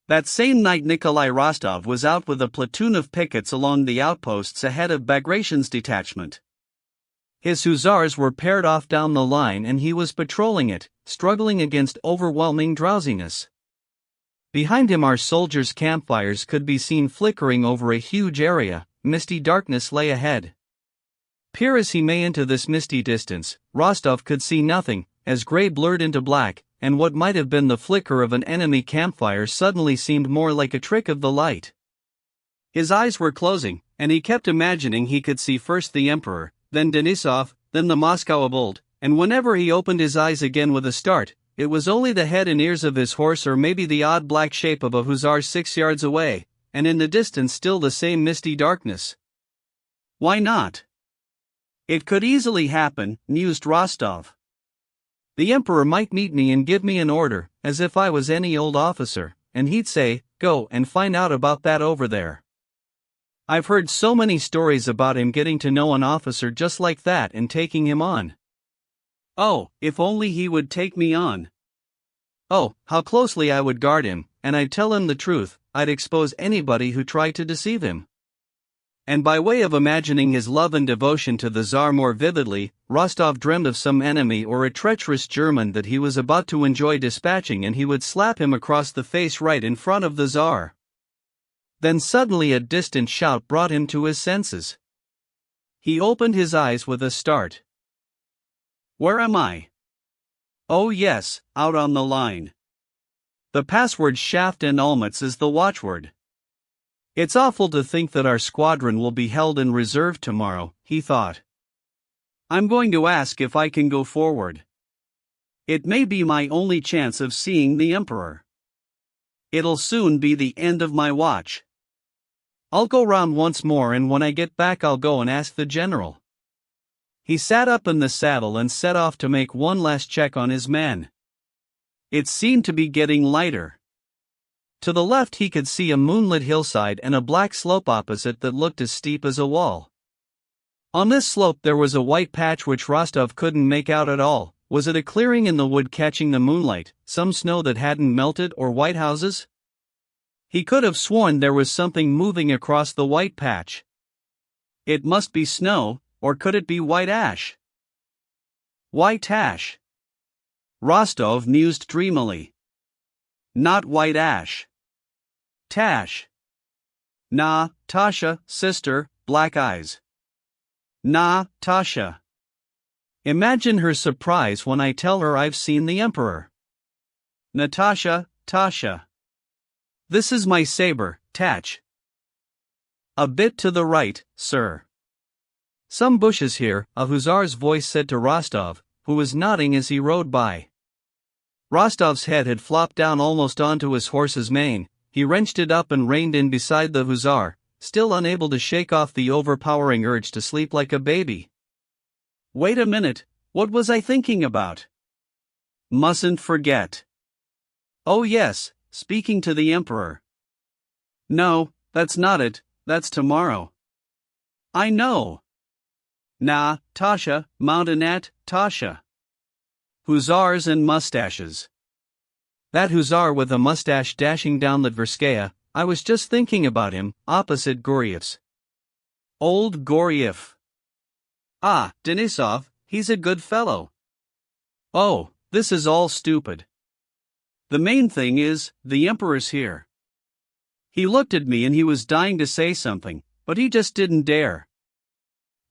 That same night Nikolai Rostov was out with a platoon of pickets along the outposts ahead of Bagration's detachment. His hussars were paired off down the line and he was patrolling it, struggling against overwhelming drowsiness. Behind him our soldiers' campfires could be seen flickering over a huge area. Misty darkness lay ahead. Peer as he may into this misty distance, Rostov could see nothing, as gray blurred into black, and what might have been the flicker of an enemy campfire suddenly seemed more like a trick of the light. His eyes were closing, and he kept imagining he could see first the Emperor, then Denisov, then the Moscow of old, and whenever he opened his eyes again with a start, it was only the head and ears of his horse or maybe the odd black shape of a hussar 6 yards away, and in the distance still the same misty darkness. Why not? It could easily happen, mused Rostov. The Emperor might meet me and give me an order, as if I was any old officer, and he'd say, "Go and find out about that over there." I've heard so many stories about him getting to know an officer just like that and taking him on. Oh, if only he would take me on. Oh, how closely I would guard him, and I'd tell him the truth. I'd expose anybody who tried to deceive him. And by way of imagining his love and devotion to the Tsar more vividly, Rostov dreamed of some enemy or a treacherous German that he was about to enjoy dispatching, and he would slap him across the face right in front of the Tsar. Then suddenly a distant shout brought him to his senses. He opened his eyes with a start. Where am I? Oh yes, out on the line. The password Shaft and Olmutz is the watchword. It's awful to think that our squadron will be held in reserve tomorrow, he thought. I'm going to ask if I can go forward. It may be my only chance of seeing the Emperor. It'll soon be the end of my watch. I'll go round once more, and when I get back I'll go and ask the general. He sat up in the saddle and set off to make one last check on his men. It seemed to be getting lighter. To the left he could see a moonlit hillside and a black slope opposite that looked as steep as a wall. On this slope there was a white patch which Rostov couldn't make out at all. Was it a clearing in the wood catching the moonlight, some snow that hadn't melted, or white houses? He could have sworn there was something moving across the white patch. It must be snow, or could it be white ash? White ash. Rostov mused dreamily. Not white ash. Tash. Nah, Tasha, sister, black eyes. Nah, Tasha. Imagine her surprise when I tell her I've seen the Emperor. Natasha, Tasha. This is my saber, Tach. A bit to the right, sir. Some bushes here, a hussar's voice said to Rostov, who was nodding as he rode by. Rostov's head had flopped down almost onto his horse's mane. He wrenched it up and reined in beside the hussar, still unable to shake off the overpowering urge to sleep like a baby. Wait a minute, what was I thinking about? Mustn't forget. Oh yes, speaking to the Emperor. No, that's not it, that's tomorrow. I know. Nah, Tasha, Mountainette, Tasha. Hussars and mustaches. That hussar with a mustache dashing down the Tverskaya, I was just thinking about him, opposite Guryev's. Old Guryev. Ah, Denisov, he's a good fellow. Oh, this is all stupid. The main thing is, the Emperor's here. He looked at me and he was dying to say something, but he just didn't dare.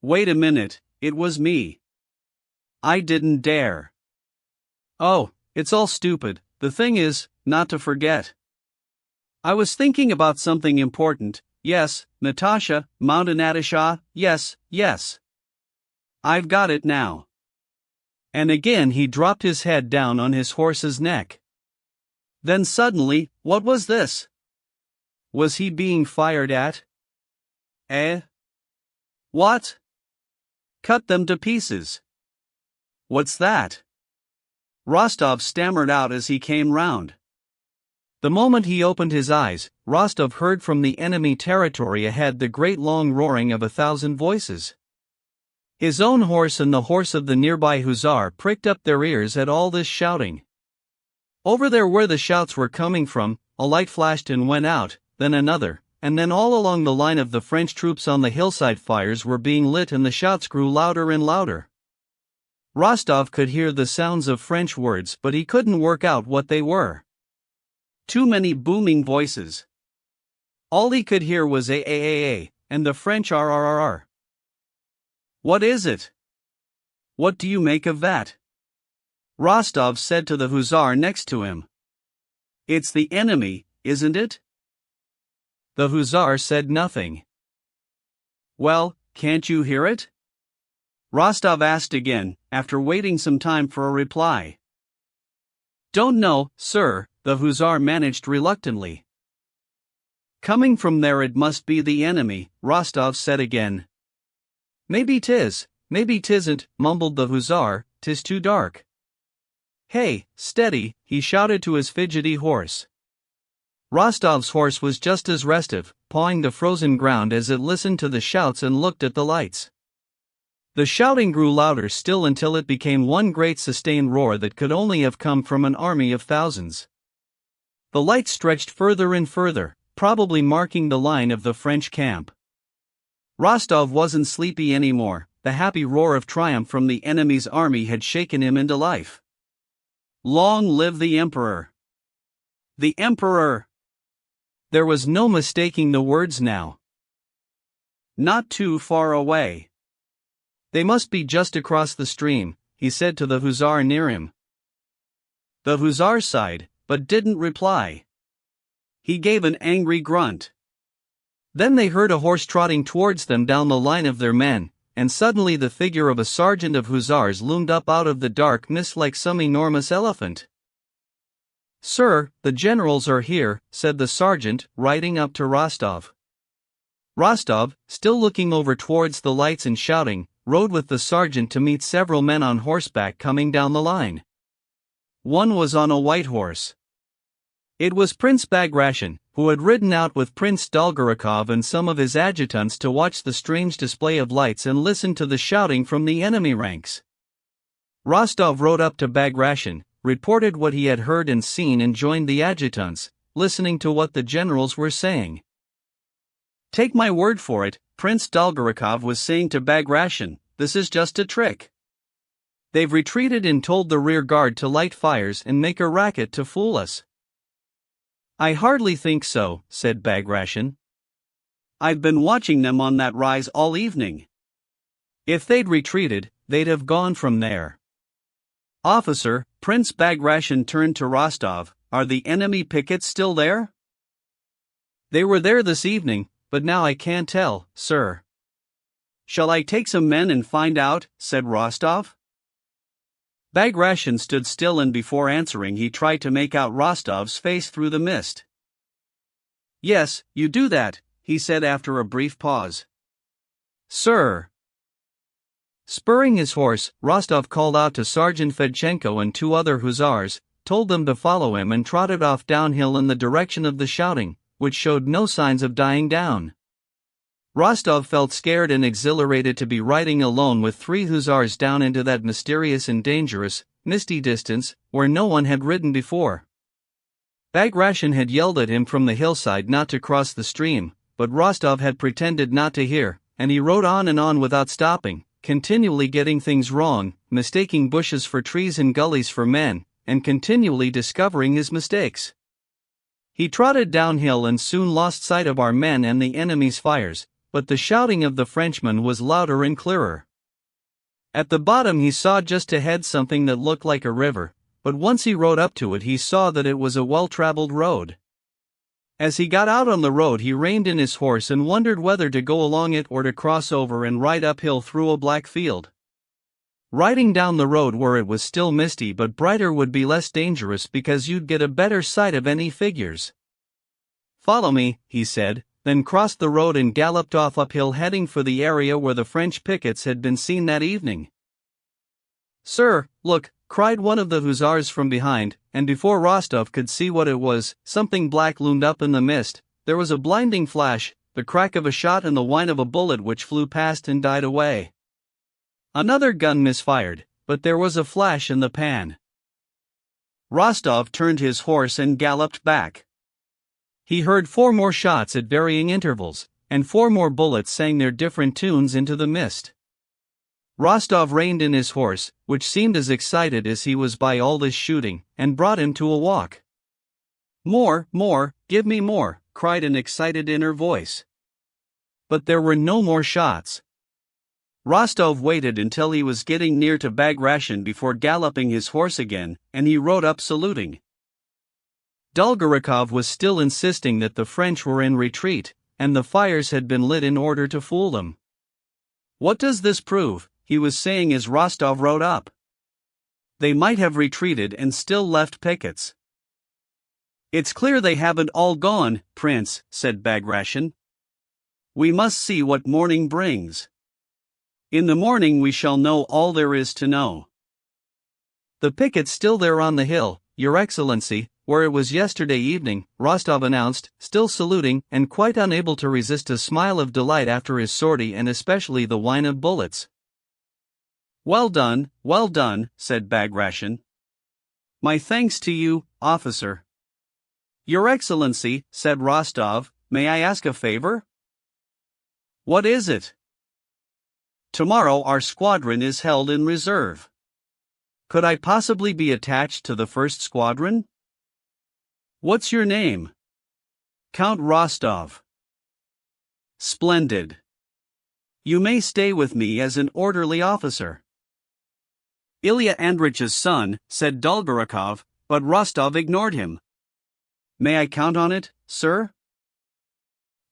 Wait a minute, it was me. I didn't dare. Oh, it's all stupid. The thing is, not to forget. I was thinking about something important. Yes, Natasha, Mountainatisha, yes, yes. I've got it now. And again he dropped his head down on his horse's neck. Then suddenly, what was this? Was he being fired at? Eh? What? Cut them to pieces. What's that? Rostov stammered out as he came round. The moment he opened his eyes, Rostov heard from the enemy territory ahead the great long roaring of 1,000 voices. His own horse and the horse of the nearby hussar pricked up their ears at all this shouting. Over there where the shouts were coming from, a light flashed and went out, then another, and then all along the line of the French troops on the hillside fires were being lit and the shouts grew louder and louder. Rostov could hear the sounds of French words but he couldn't work out what they were. Too many booming voices. All he could hear was a, and the French rrrr. What is it? What do you make of that? Rostov said to the hussar next to him. It's the enemy, isn't it? The hussar said nothing. Well, can't you hear it? Rostov asked again, after waiting some time for a reply. Don't know, sir, the hussar managed reluctantly. Coming from there it must be the enemy, Rostov said again. Maybe 'tis, maybe 'tisn't, mumbled the hussar, 'tis too dark. Hey, steady, he shouted to his fidgety horse. Rostov's horse was just as restive, pawing the frozen ground as it listened to the shouts and looked at the lights. The shouting grew louder still until it became one great sustained roar that could only have come from an army of thousands. The lights stretched further and further, probably marking the line of the French camp. Rostov wasn't sleepy anymore, the happy roar of triumph from the enemy's army had shaken him into life. Long live the Emperor! The Emperor! There was no mistaking the words now. Not too far away. They must be just across the stream, he said to the hussar near him. The hussar sighed, but didn't reply. He gave an angry grunt. Then they heard a horse trotting towards them down the line of their men, and suddenly the figure of a sergeant of hussars loomed up out of the dark mist like some enormous elephant. Sir, the generals are here, said the sergeant, riding up to Rostov. Rostov, still looking over towards the lights and shouting, rode with the sergeant to meet several men on horseback coming down the line. One was on a white horse. It was Prince Bagration, who had ridden out with Prince Dolgorukov and some of his adjutants to watch the strange display of lights and listen to the shouting from the enemy ranks. Rostov rode up to Bagration, reported what he had heard and seen and joined the adjutants, listening to what the generals were saying. Take my word for it, Prince Dolgorukov was saying to Bagration, this is just a trick. They've retreated and told the rear guard to light fires and make a racket to fool us. I hardly think so, said Bagration. I've been watching them on that rise all evening. If they'd retreated, they'd have gone from there. Officer, Prince Bagration turned to Rostov, are the enemy pickets still there? They were there this evening, but now I can't tell, sir. Shall I take some men and find out, said Rostov. Bagration stood still and before answering he tried to make out Rostov's face through the mist. Yes, you do that, he said after a brief pause. Sir. Spurring his horse, Rostov called out to Sergeant Fedchenko and 2 other hussars, told them to follow him and trotted off downhill in the direction of the shouting, which showed no signs of dying down. Rostov felt scared and exhilarated to be riding alone with 3 hussars down into that mysterious and dangerous, misty distance, where no one had ridden before. Bagration had yelled at him from the hillside not to cross the stream, but Rostov had pretended not to hear, and he rode on and on without stopping, continually getting things wrong, mistaking bushes for trees and gullies for men, and continually discovering his mistakes. He trotted downhill and soon lost sight of our men and the enemy's fires, but the shouting of the Frenchman was louder and clearer. At the bottom he saw just ahead something that looked like a river, but once he rode up to it he saw that it was a well-traveled road. As he got out on the road he reined in his horse and wondered whether to go along it or to cross over and ride uphill through a black field. Riding down the road where it was still misty but brighter would be less dangerous because you'd get a better sight of any figures. Follow me, he said, then crossed the road and galloped off uphill, heading for the area where the French pickets had been seen that evening. "Sir, look!" cried one of the hussars from behind, and before Rostov could see what it was, something black loomed up in the mist. There was a blinding flash, the crack of a shot and the whine of a bullet which flew past and died away. Another gun misfired, but there was a flash in the pan. Rostov turned his horse and galloped back. He heard 4 more shots at varying intervals, and 4 more bullets sang their different tunes into the mist. Rostov reined in his horse, which seemed as excited as he was by all this shooting, and brought him to a walk. "More, more, give me more," cried an excited inner voice. But there were no more shots. Rostov waited until he was getting near to Bagration before galloping his horse again, and he rode up saluting. Dolgorukov was still insisting that the French were in retreat, and the fires had been lit in order to fool them. "What does this prove?" he was saying as Rostov rode up. "They might have retreated and still left pickets." "It's clear they haven't all gone, Prince," said Bagration. "We must see what morning brings. In the morning we shall know all there is to know." "The picket's still there on the hill, Your Excellency, where it was yesterday evening," Rostov announced, still saluting, and quite unable to resist a smile of delight after his sortie and especially the whine of bullets. well done," said Bagration. "My thanks to you, officer." "Your Excellency," said Rostov, "may I ask a favor?" "What is it?" "Tomorrow our squadron is held in reserve. Could I possibly be attached to the first squadron?" "What's your name?" "Count Rostov." "Splendid. You may stay with me as an orderly officer." "Ilya Andrich's son," said Dolgorukov, but Rostov ignored him. "May I count on it, sir?"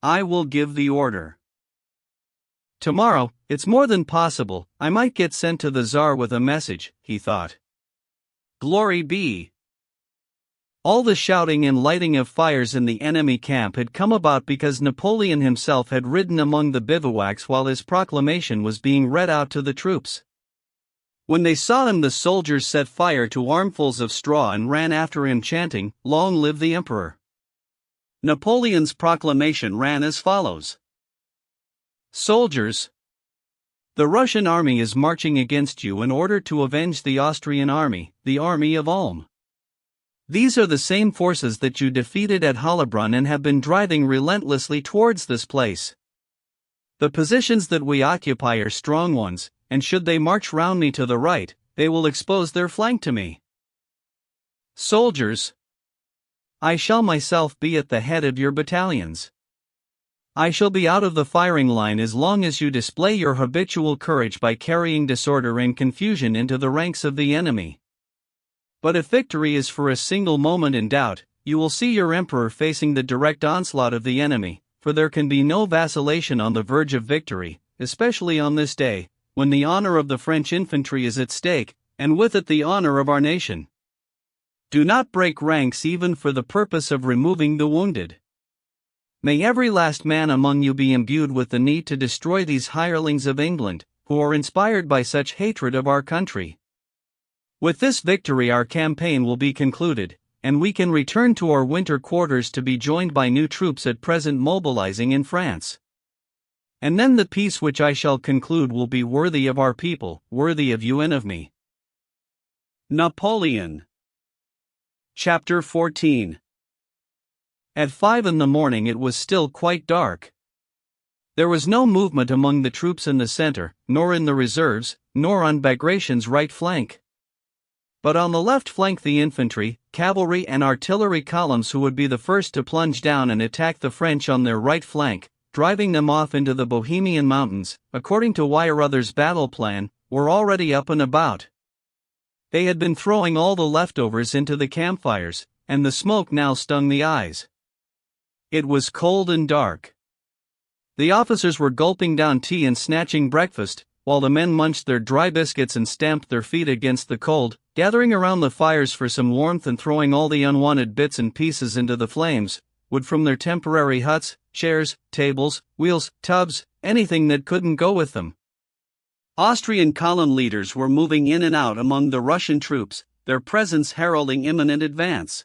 "I will give the order." "Tomorrow, it's more than possible, I might get sent to the Tsar with a message," he thought. Glory be! All the shouting and lighting of fires in the enemy camp had come about because Napoleon himself had ridden among the bivouacs while his proclamation was being read out to the troops. When they saw him, the soldiers set fire to armfuls of straw and ran after him chanting, "Long live the Emperor." Napoleon's proclamation ran as follows: "Soldiers, the Russian army is marching against you in order to avenge the Austrian army, the army of Ulm. These are the same forces that you defeated at Hollabrunn and have been driving relentlessly towards this place. The positions that we occupy are strong ones, and should they march round me to the right, they will expose their flank to me. Soldiers, I shall myself be at the head of your battalions. I shall be out of the firing line as long as you display your habitual courage by carrying disorder and confusion into the ranks of the enemy. But if victory is for a single moment in doubt, you will see your emperor facing the direct onslaught of the enemy, for there can be no vacillation on the verge of victory, especially on this day, when the honor of the French infantry is at stake, and with it the honor of our nation. Do not break ranks even for the purpose of removing the wounded. May every last man among you be imbued with the need to destroy these hirelings of England, who are inspired by such hatred of our country. With this victory our campaign will be concluded, and we can return to our winter quarters to be joined by new troops at present mobilizing in France. And then the peace which I shall conclude will be worthy of our people, worthy of you and of me." Napoleon. Chapter 14. At 5 in the morning it was still quite dark. There was no movement among the troops in the center, nor in the reserves, nor on Bagration's right flank. But on the left flank the infantry, cavalry and artillery columns who would be the first to plunge down and attack the French on their right flank, driving them off into the Bohemian mountains, according to Weyerother's battle plan, were already up and about. They had been throwing all the leftovers into the campfires, and the smoke now stung the eyes. It was cold and dark. The officers were gulping down tea and snatching breakfast, while the men munched their dry biscuits and stamped their feet against the cold, gathering around the fires for some warmth and throwing all the unwanted bits and pieces into the flames, wood from their temporary huts, chairs, tables, wheels, tubs, anything that couldn't go with them. Austrian column leaders were moving in and out among the Russian troops, their presence heralding imminent advance.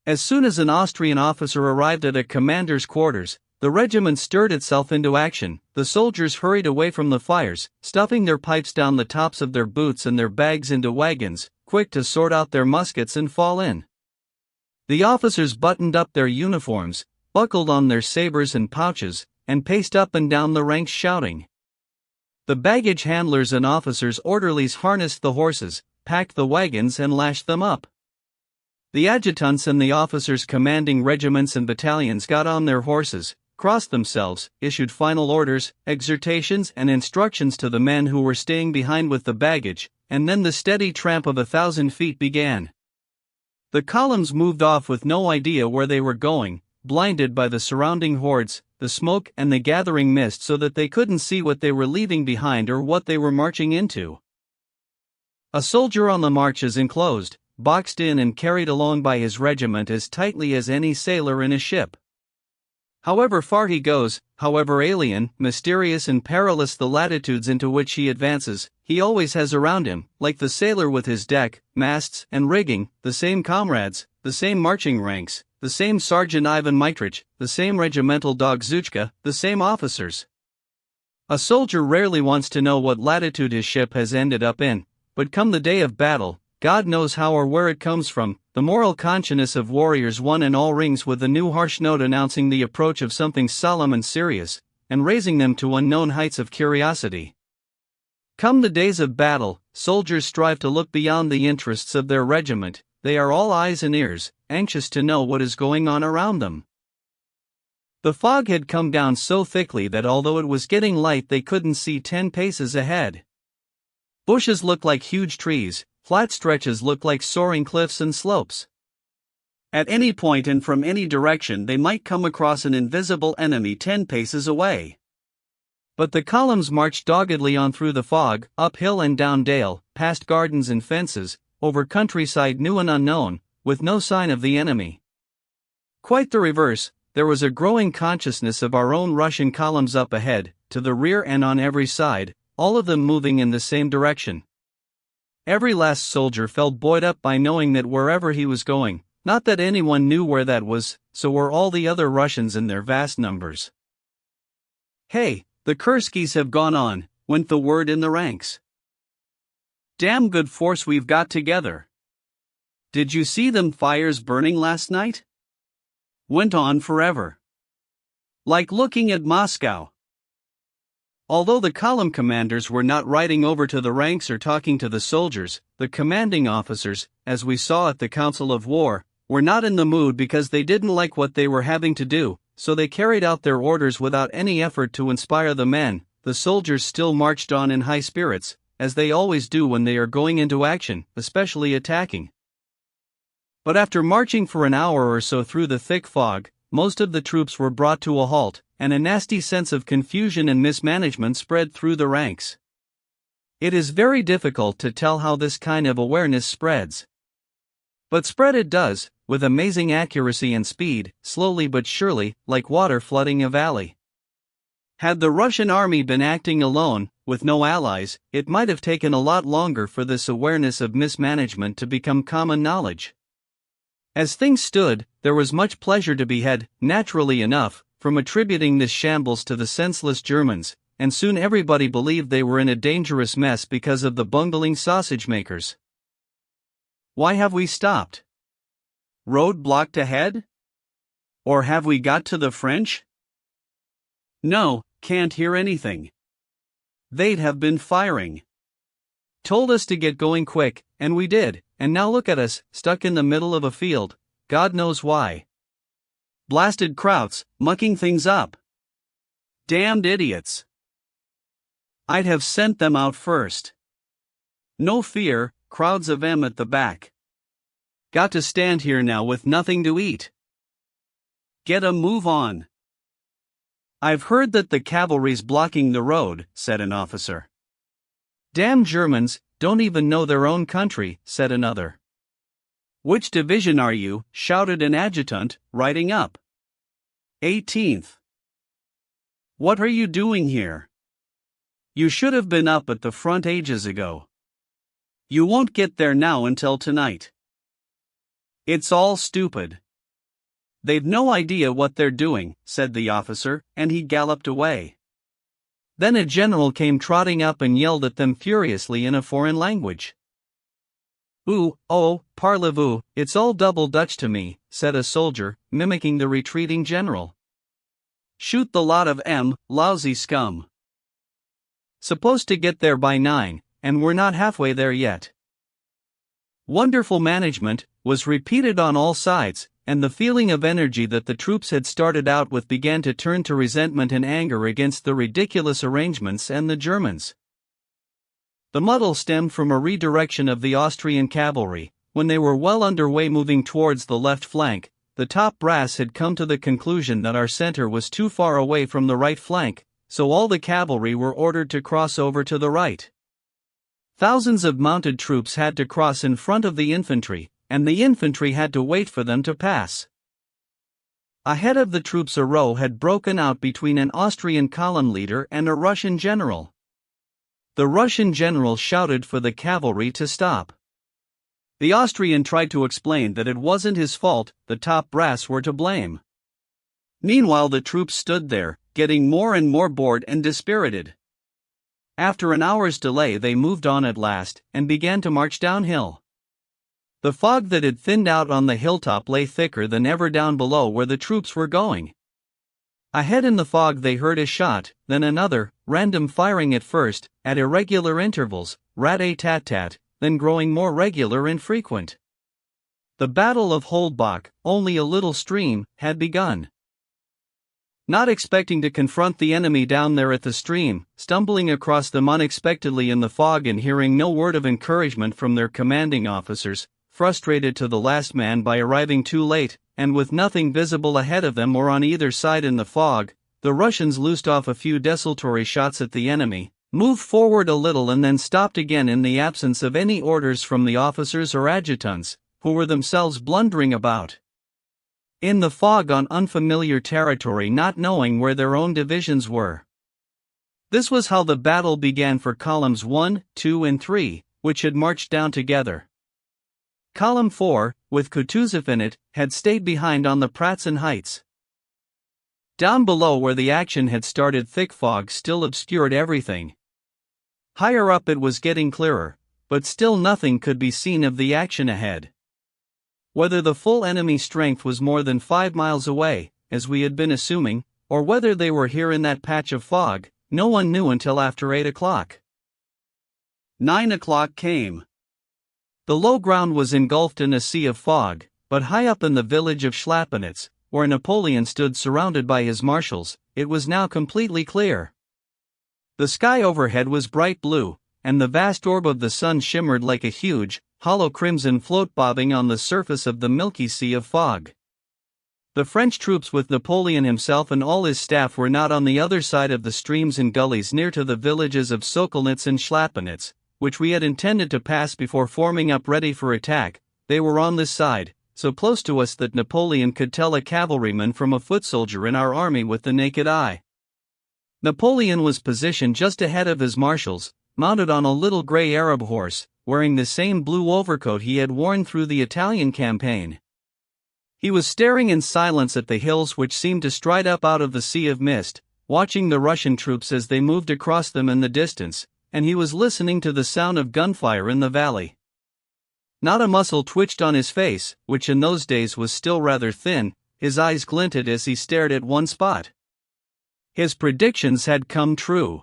As soon as an Austrian officer arrived at a commander's quarters, the regiment stirred itself into action. The soldiers hurried away from the fires, stuffing their pipes down the tops of their boots and their bags into wagons, quick to sort out their muskets and fall in. The officers buttoned up their uniforms, buckled on their sabers and pouches, and paced up and down the ranks shouting. The baggage handlers and officers' orderlies harnessed the horses, packed the wagons and lashed them up. The adjutants and the officers commanding regiments and battalions got on their horses, crossed themselves, issued final orders, exhortations and instructions to the men who were staying behind with the baggage, and then the steady tramp of 1,000 feet began. The columns moved off with no idea where they were going, blinded by the surrounding hordes, the smoke and the gathering mist, so that they couldn't see what they were leaving behind or what they were marching into. A soldier on the march is enclosed, boxed in and carried along by his regiment as tightly as any sailor in a ship. However far he goes, however alien, mysterious and perilous the latitudes into which he advances, he always has around him, like the sailor with his deck, masts, and rigging, the same comrades, the same marching ranks, the same Sergeant Ivan Mitrich, the same regimental dog Zuchka, the same officers. A soldier rarely wants to know what latitude his ship has ended up in, but come the day of battle, God knows how or where it comes from, the moral consciousness of warriors one and all rings with a new harsh note announcing the approach of something solemn and serious, and raising them to unknown heights of curiosity. Come the days of battle, soldiers strive to look beyond the interests of their regiment, they are all eyes and ears, anxious to know what is going on around them. The fog had come down so thickly that although it was getting light they couldn't see 10 paces ahead. Bushes looked like huge trees, flat stretches looked like soaring cliffs and slopes. At any point and from any direction they might come across an invisible enemy 10 paces away. But the columns marched doggedly on through the fog, up hill and down dale, past gardens and fences, over countryside new and unknown, with no sign of the enemy. Quite the reverse, there was a growing consciousness of our own Russian columns up ahead, to the rear and on every side, all of them moving in the same direction. Every last soldier felt buoyed up by knowing that wherever he was going, not that anyone knew where that was, so were all the other Russians in their vast numbers. "Hey, the Kurskys have gone on," went the word in the ranks. "Damn good force we've got together. Did you see them fires burning last night?" Went on forever. Like looking at Moscow. Although the column commanders were not riding over to the ranks or talking to the soldiers, the commanding officers, as we saw at the Council of War, were not in the mood because they didn't like what they were having to do, so they carried out their orders without any effort to inspire the men. The soldiers still marched on in high spirits, as they always do when they are going into action, especially attacking. But after marching for an hour or so through the thick fog, most of the troops were brought to a halt, and a nasty sense of confusion and mismanagement spread through the ranks. It is very difficult to tell how this kind of awareness spreads. But spread it does, with amazing accuracy and speed, slowly but surely, like water flooding a valley. Had the Russian army been acting alone, with no allies, it might have taken a lot longer for this awareness of mismanagement to become common knowledge. As things stood, there was much pleasure to be had, naturally enough, from attributing this shambles to the senseless Germans, and soon everybody believed they were in a dangerous mess because of the bungling sausage makers. Why have we stopped? Road blocked ahead? Or have we got to the French? No, can't hear anything. They'd have been firing. Told us to get going quick, and we did, and now look at us, stuck in the middle of a field, God knows why. Blasted Krauts, mucking things up. Damned idiots. I'd have sent them out first. No fear, crowds of them at the back. Got to stand here now with nothing to eat. Get a move on. I've heard that the cavalry's blocking the road, said an officer. Damn Germans, don't even know their own country, said another. Which division are you? Shouted an adjutant, riding up. 18th. What are you doing here? You should have been up at the front ages ago. You won't get there now until tonight. It's all stupid. They've no idea what they're doing, said the officer, and he galloped away. Then a general came trotting up and yelled at them furiously in a foreign language. Oh, parlez-vous, it's all double Dutch to me, said a soldier, mimicking the retreating general. Shoot the lot of 'em, lousy scum. Supposed to get there by 9, and we're not halfway there yet. Wonderful management was repeated on all sides, and the feeling of energy that the troops had started out with began to turn to resentment and anger against the ridiculous arrangements and the Germans. The muddle stemmed from a redirection of the Austrian cavalry. When they were well underway moving towards the left flank, the top brass had come to the conclusion that our center was too far away from the right flank, so all the cavalry were ordered to cross over to the right. Thousands of mounted troops had to cross in front of the infantry, and the infantry had to wait for them to pass. Ahead of the troops a row had broken out between an Austrian column leader and a Russian general. The Russian general shouted for the cavalry to stop. The Austrian tried to explain that it wasn't his fault, the top brass were to blame. Meanwhile the troops stood there, getting more and more bored and dispirited. After an hour's delay they moved on at last, and began to march downhill. The fog that had thinned out on the hilltop lay thicker than ever down below where the troops were going. Ahead in the fog they heard a shot, then another, random firing at first, at irregular intervals, rat-a-tat-tat, then growing more regular and frequent. The Battle of Holdbach, only a little stream, had begun. Not expecting to confront the enemy down there at the stream, stumbling across them unexpectedly in the fog and hearing no word of encouragement from their commanding officers, frustrated to the last man by arriving too late, and with nothing visible ahead of them or on either side in the fog, the Russians loosed off a few desultory shots at the enemy, moved forward a little and then stopped again in the absence of any orders from the officers or adjutants, who were themselves blundering about in the fog on unfamiliar territory, not knowing where their own divisions were. This was how the battle began for columns 1, 2 and 3, which had marched down together. Column 4, with Kutuzov in it, had stayed behind on the Pratzen Heights. Down below where the action had started thick fog still obscured everything. Higher up it was getting clearer, but still nothing could be seen of the action ahead. Whether the full enemy strength was more than 5 miles away, as we had been assuming, or whether they were here in that patch of fog, no one knew until after 8 o'clock. 9 o'clock came. The low ground was engulfed in a sea of fog, but high up in the village of Schlappanitz, where Napoleon stood surrounded by his marshals, it was now completely clear. The sky overhead was bright blue, and the vast orb of the sun shimmered like a huge, hollow crimson float bobbing on the surface of the milky sea of fog. The French troops with Napoleon himself and all his staff were not on the other side of the streams and gullies near to the villages of Sokolnitz and Schlappanitz, which we had intended to pass before forming up ready for attack. They were on this side, so close to us that Napoleon could tell a cavalryman from a foot soldier in our army with the naked eye. Napoleon was positioned just ahead of his marshals, mounted on a little gray Arab horse, wearing the same blue overcoat he had worn through the Italian campaign. He was staring in silence at the hills which seemed to stride up out of the sea of mist, watching the Russian troops as they moved across them in the distance, and he was listening to the sound of gunfire in the valley. Not a muscle twitched on his face, which in those days was still rather thin. His eyes glinted as he stared at one spot. His predictions had come true.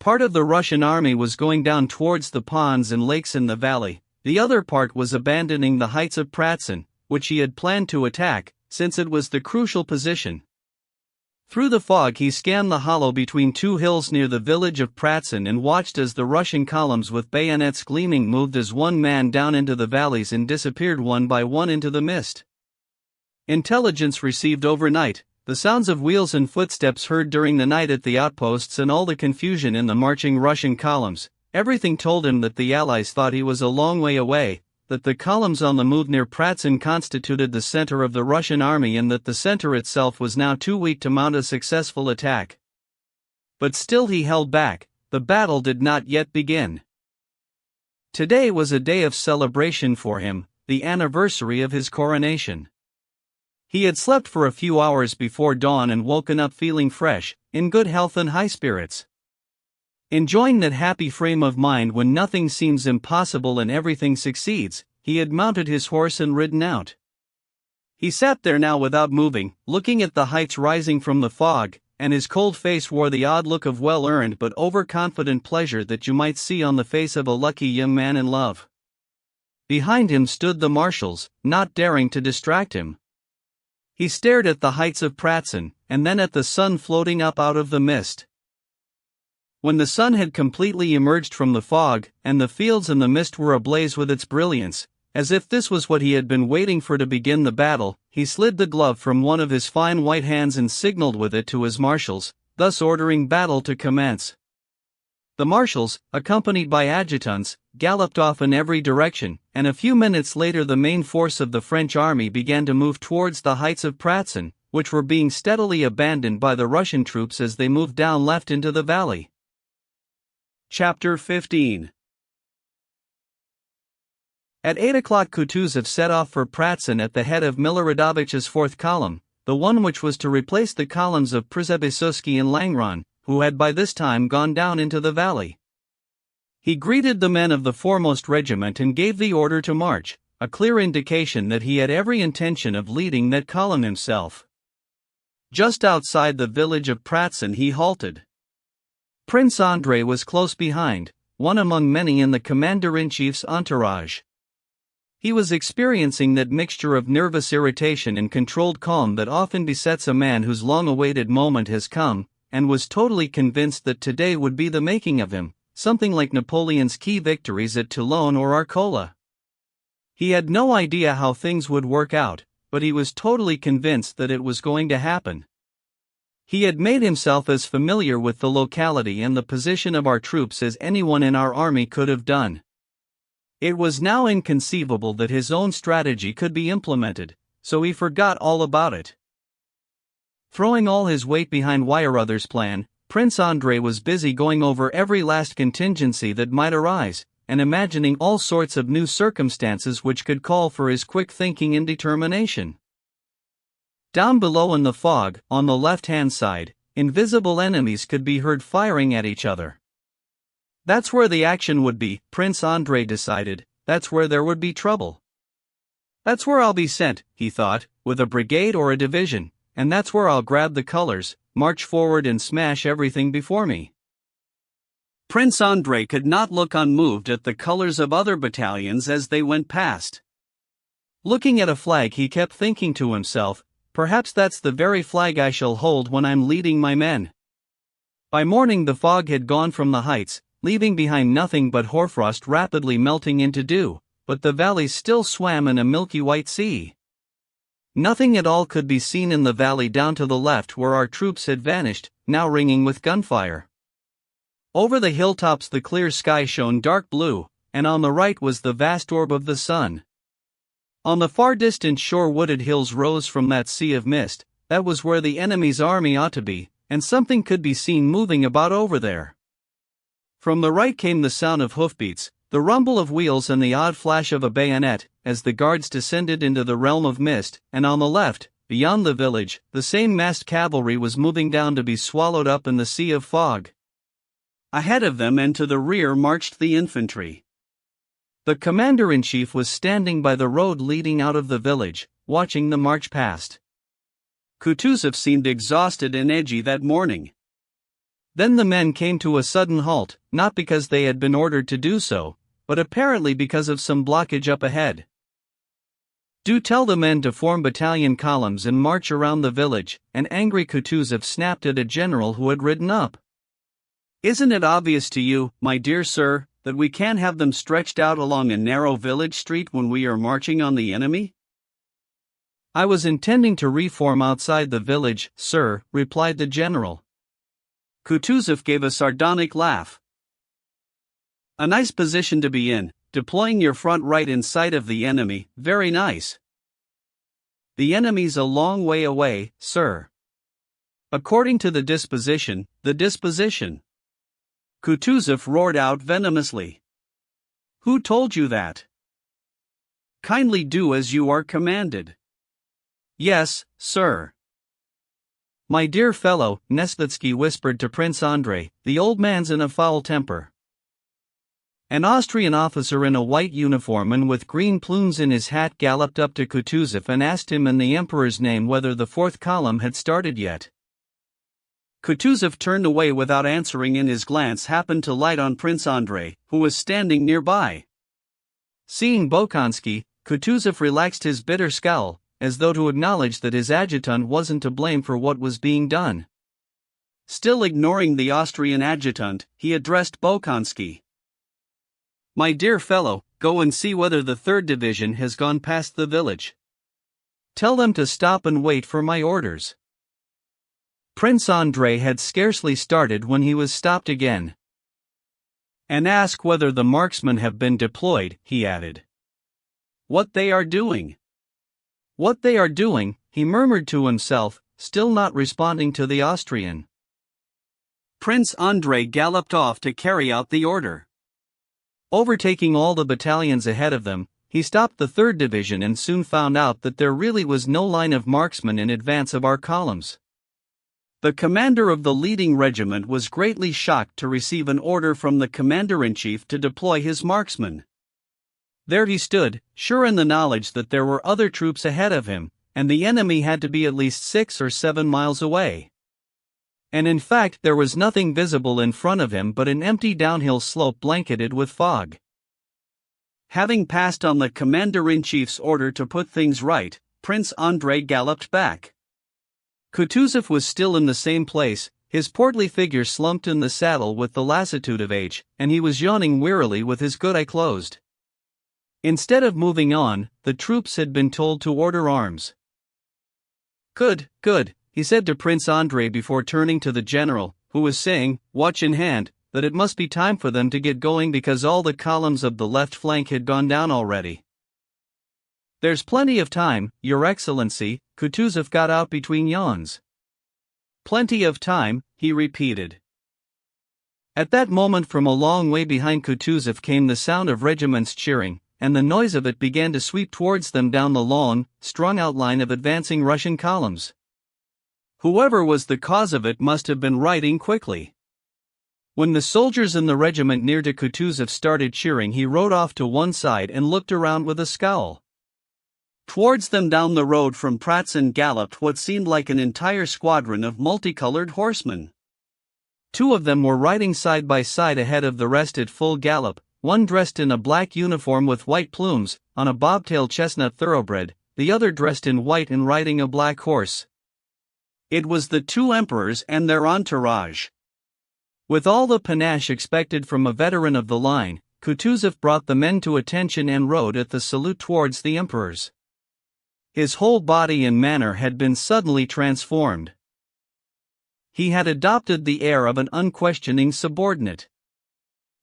Part of the Russian army was going down towards the ponds and lakes in the valley, the other part was abandoning the heights of Pratzen, which he had planned to attack, since it was the crucial position. Through the fog he scanned the hollow between two hills near the village of Pratzen and watched as the Russian columns with bayonets gleaming moved as one man down into the valleys and disappeared one by one into the mist. Intelligence received overnight, the sounds of wheels and footsteps heard during the night at the outposts and all the confusion in the marching Russian columns, everything told him that the Allies thought he was a long way away, that the columns on the move near Pratzen constituted the center of the Russian army and that the center itself was now too weak to mount a successful attack. But still he held back. The battle did not yet begin. Today was a day of celebration for him, the anniversary of his coronation. He had slept for a few hours before dawn and woken up feeling fresh, in good health and high spirits. Enjoying that happy frame of mind when nothing seems impossible and everything succeeds, he had mounted his horse and ridden out. He sat there now without moving, looking at the heights rising from the fog, and his cold face wore the odd look of well-earned but overconfident pleasure that you might see on the face of a lucky young man in love. Behind him stood the marshals, not daring to distract him. He stared at the heights of Pratzen, and then at the sun floating up out of the mist. When the sun had completely emerged from the fog, and the fields and the mist were ablaze with its brilliance, as if this was what he had been waiting for to begin the battle, he slid the glove from one of his fine white hands and signaled with it to his marshals, thus ordering battle to commence. The marshals, accompanied by adjutants, galloped off in every direction, and a few minutes later the main force of the French army began to move towards the heights of Pratzen, which were being steadily abandoned by the Russian troops as they moved down left into the valley. Chapter 15. At 8 o'clock Kutuzov set off for Pratzen at the head of Miloradovich's fourth column, the one which was to replace the columns of Przebysovsky and Langron, who had by this time gone down into the valley. He greeted the men of the foremost regiment and gave the order to march, a clear indication that he had every intention of leading that column himself. Just outside the village of Pratzen he halted. Prince Andrei was close behind, one among many in the commander-in-chief's entourage. He was experiencing that mixture of nervous irritation and controlled calm that often besets a man whose long-awaited moment has come, and was totally convinced that today would be the making of him, something like Napoleon's key victories at Toulon or Arcola. He had no idea how things would work out, but he was totally convinced that it was going to happen. He had made himself as familiar with the locality and the position of our troops as anyone in our army could have done. It was now inconceivable that his own strategy could be implemented, so he forgot all about it. Throwing all his weight behind Weyerother's plan, Prince Andrei was busy going over every last contingency that might arise, and imagining all sorts of new circumstances which could call for his quick thinking and determination. Down below in the fog, on the left-hand side, invisible enemies could be heard firing at each other. That's where the action would be, Prince Andrei decided, that's where there would be trouble. That's where I'll be sent, he thought, with a brigade or a division, and that's where I'll grab the colors, march forward and smash everything before me. Prince Andrei could not look unmoved at the colors of other battalions as they went past. Looking at a flag he kept thinking to himself, perhaps that's the very flag I shall hold when I'm leading my men. By morning the fog had gone from the heights, leaving behind nothing but hoarfrost rapidly melting into dew, but the valleys still swam in a milky white sea. Nothing at all could be seen in the valley down to the left where our troops had vanished, now ringing with gunfire. Over the hilltops the clear sky shone dark blue, and on the right was the vast orb of the sun. On the far distant shore wooded hills rose from that sea of mist. That was where the enemy's army ought to be, and something could be seen moving about over there. From the right came the sound of hoofbeats, the rumble of wheels and the odd flash of a bayonet, as the guards descended into the realm of mist, and on the left, beyond the village, the same massed cavalry was moving down to be swallowed up in the sea of fog. Ahead of them and to the rear marched the infantry. The commander-in-chief was standing by the road leading out of the village, watching the march past. Kutuzov seemed exhausted and edgy that morning. Then the men came to a sudden halt, not because they had been ordered to do so, but apparently because of some blockage up ahead. "Do tell the men to form battalion columns and march around the village," an angry Kutuzov snapped at a general who had ridden up. "Isn't it obvious to you, my dear sir, that we can't have them stretched out along a narrow village street when we are marching on the enemy?" "I was intending to reform outside the village, sir," replied the general. Kutuzov gave a sardonic laugh. "A nice position to be in, deploying your front right in sight of the enemy, very nice. The enemy's a long way away, sir. According to the disposition. Kutuzov roared out venomously. Who told you that? Kindly do as you are commanded. Yes, sir. My dear fellow, Nesvitsky whispered to Prince Andrei, the old man's in a foul temper. An Austrian officer in a white uniform and with green plumes in his hat galloped up to Kutuzov and asked him in the Emperor's name whether the fourth column had started yet. Kutuzov turned away without answering, and his glance happened to light on Prince Andrei, who was standing nearby. Seeing Bolkonsky, Kutuzov relaxed his bitter scowl, as though to acknowledge that his adjutant wasn't to blame for what was being done. Still ignoring the Austrian adjutant, he addressed Bolkonsky. My dear fellow, go and see whether the 3rd Division has gone past the village. Tell them to stop and wait for my orders. Prince Andrei had scarcely started when he was stopped again. And ask whether the marksmen have been deployed, he added. What they are doing? What they are doing, he murmured to himself, still not responding to the Austrian. Prince Andrei galloped off to carry out the order. Overtaking all the battalions ahead of them, he stopped the 3rd Division and soon found out that there really was no line of marksmen in advance of our columns. The commander of the leading regiment was greatly shocked to receive an order from the commander-in-chief to deploy his marksmen. There he stood, sure in the knowledge that there were other troops ahead of him, and the enemy had to be at least 6 or 7 miles away. And in fact there was nothing visible in front of him but an empty downhill slope blanketed with fog. Having passed on the commander-in-chief's order to put things right, Prince Andrei galloped back. Kutuzov was still in the same place, his portly figure slumped in the saddle with the lassitude of age, and he was yawning wearily with his good eye closed. Instead of moving on, the troops had been told to order arms. Good, he said to Prince Andrei before turning to the general, who was saying, watch in hand, that it must be time for them to get going because all the columns of the left flank had gone down already. There's plenty of time, Your Excellency, Kutuzov got out between yawns. Plenty of time, he repeated. At that moment from a long way behind Kutuzov came the sound of regiments cheering, and the noise of it began to sweep towards them down the long, strung outline of advancing Russian columns. Whoever was the cause of it must have been riding quickly. When the soldiers in the regiment near to Kutuzov started cheering, he rode off to one side and looked around with a scowl. Towards them down the road from Pratzen galloped what seemed like an entire squadron of multicolored horsemen. 2 of them were riding side by side ahead of the rest at full gallop, one dressed in a black uniform with white plumes, on a bobtail chestnut thoroughbred, the other dressed in white and riding a black horse. It was the 2 emperors and their entourage. With all the panache expected from a veteran of the line, Kutuzov brought the men to attention and rode at the salute towards the emperors. His whole body and manner had been suddenly transformed. He had adopted the air of an unquestioning subordinate.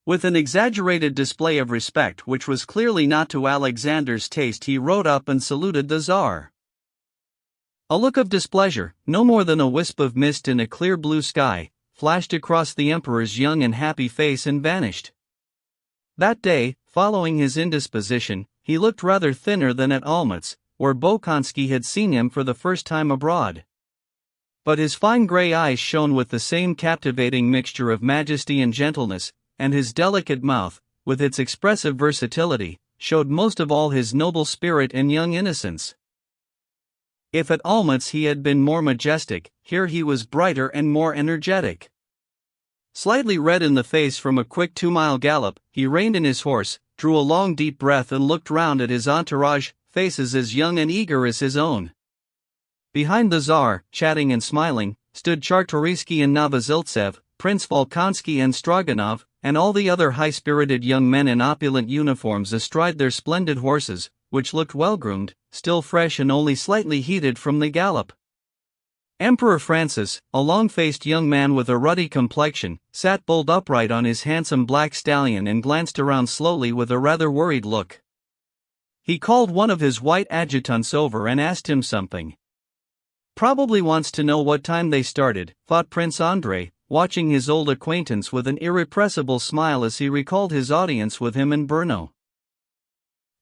With an exaggerated display of respect which was clearly not to Alexander's taste, he rode up and saluted the Tsar. A look of displeasure, no more than a wisp of mist in a clear blue sky, flashed across the emperor's young and happy face and vanished. That day, following his indisposition, he looked rather thinner than at Olmütz, where Bolkonsky had seen him for the first time abroad. But his fine grey eyes shone with the same captivating mixture of majesty and gentleness, and his delicate mouth, with its expressive versatility, showed most of all his noble spirit and young innocence. If at Olmütz he had been more majestic, here he was brighter and more energetic. Slightly red in the face from a quick 2-mile gallop, he reined in his horse, drew a long deep breath and looked round at his entourage, faces as young and eager as his own. Behind the Tsar, chatting and smiling, stood Czartoryski and Novoziltsev, Prince Volkonsky and Stroganov, and all the other high-spirited young men in opulent uniforms astride their splendid horses, which looked well-groomed, still fresh and only slightly heated from the gallop. Emperor Francis, a long-faced young man with a ruddy complexion, sat bolt upright on his handsome black stallion and glanced around slowly with a rather worried look. He called one of his white adjutants over and asked him something. Probably wants to know what time they started, thought Prince Andrei, watching his old acquaintance with an irrepressible smile as he recalled his audience with him in Brno.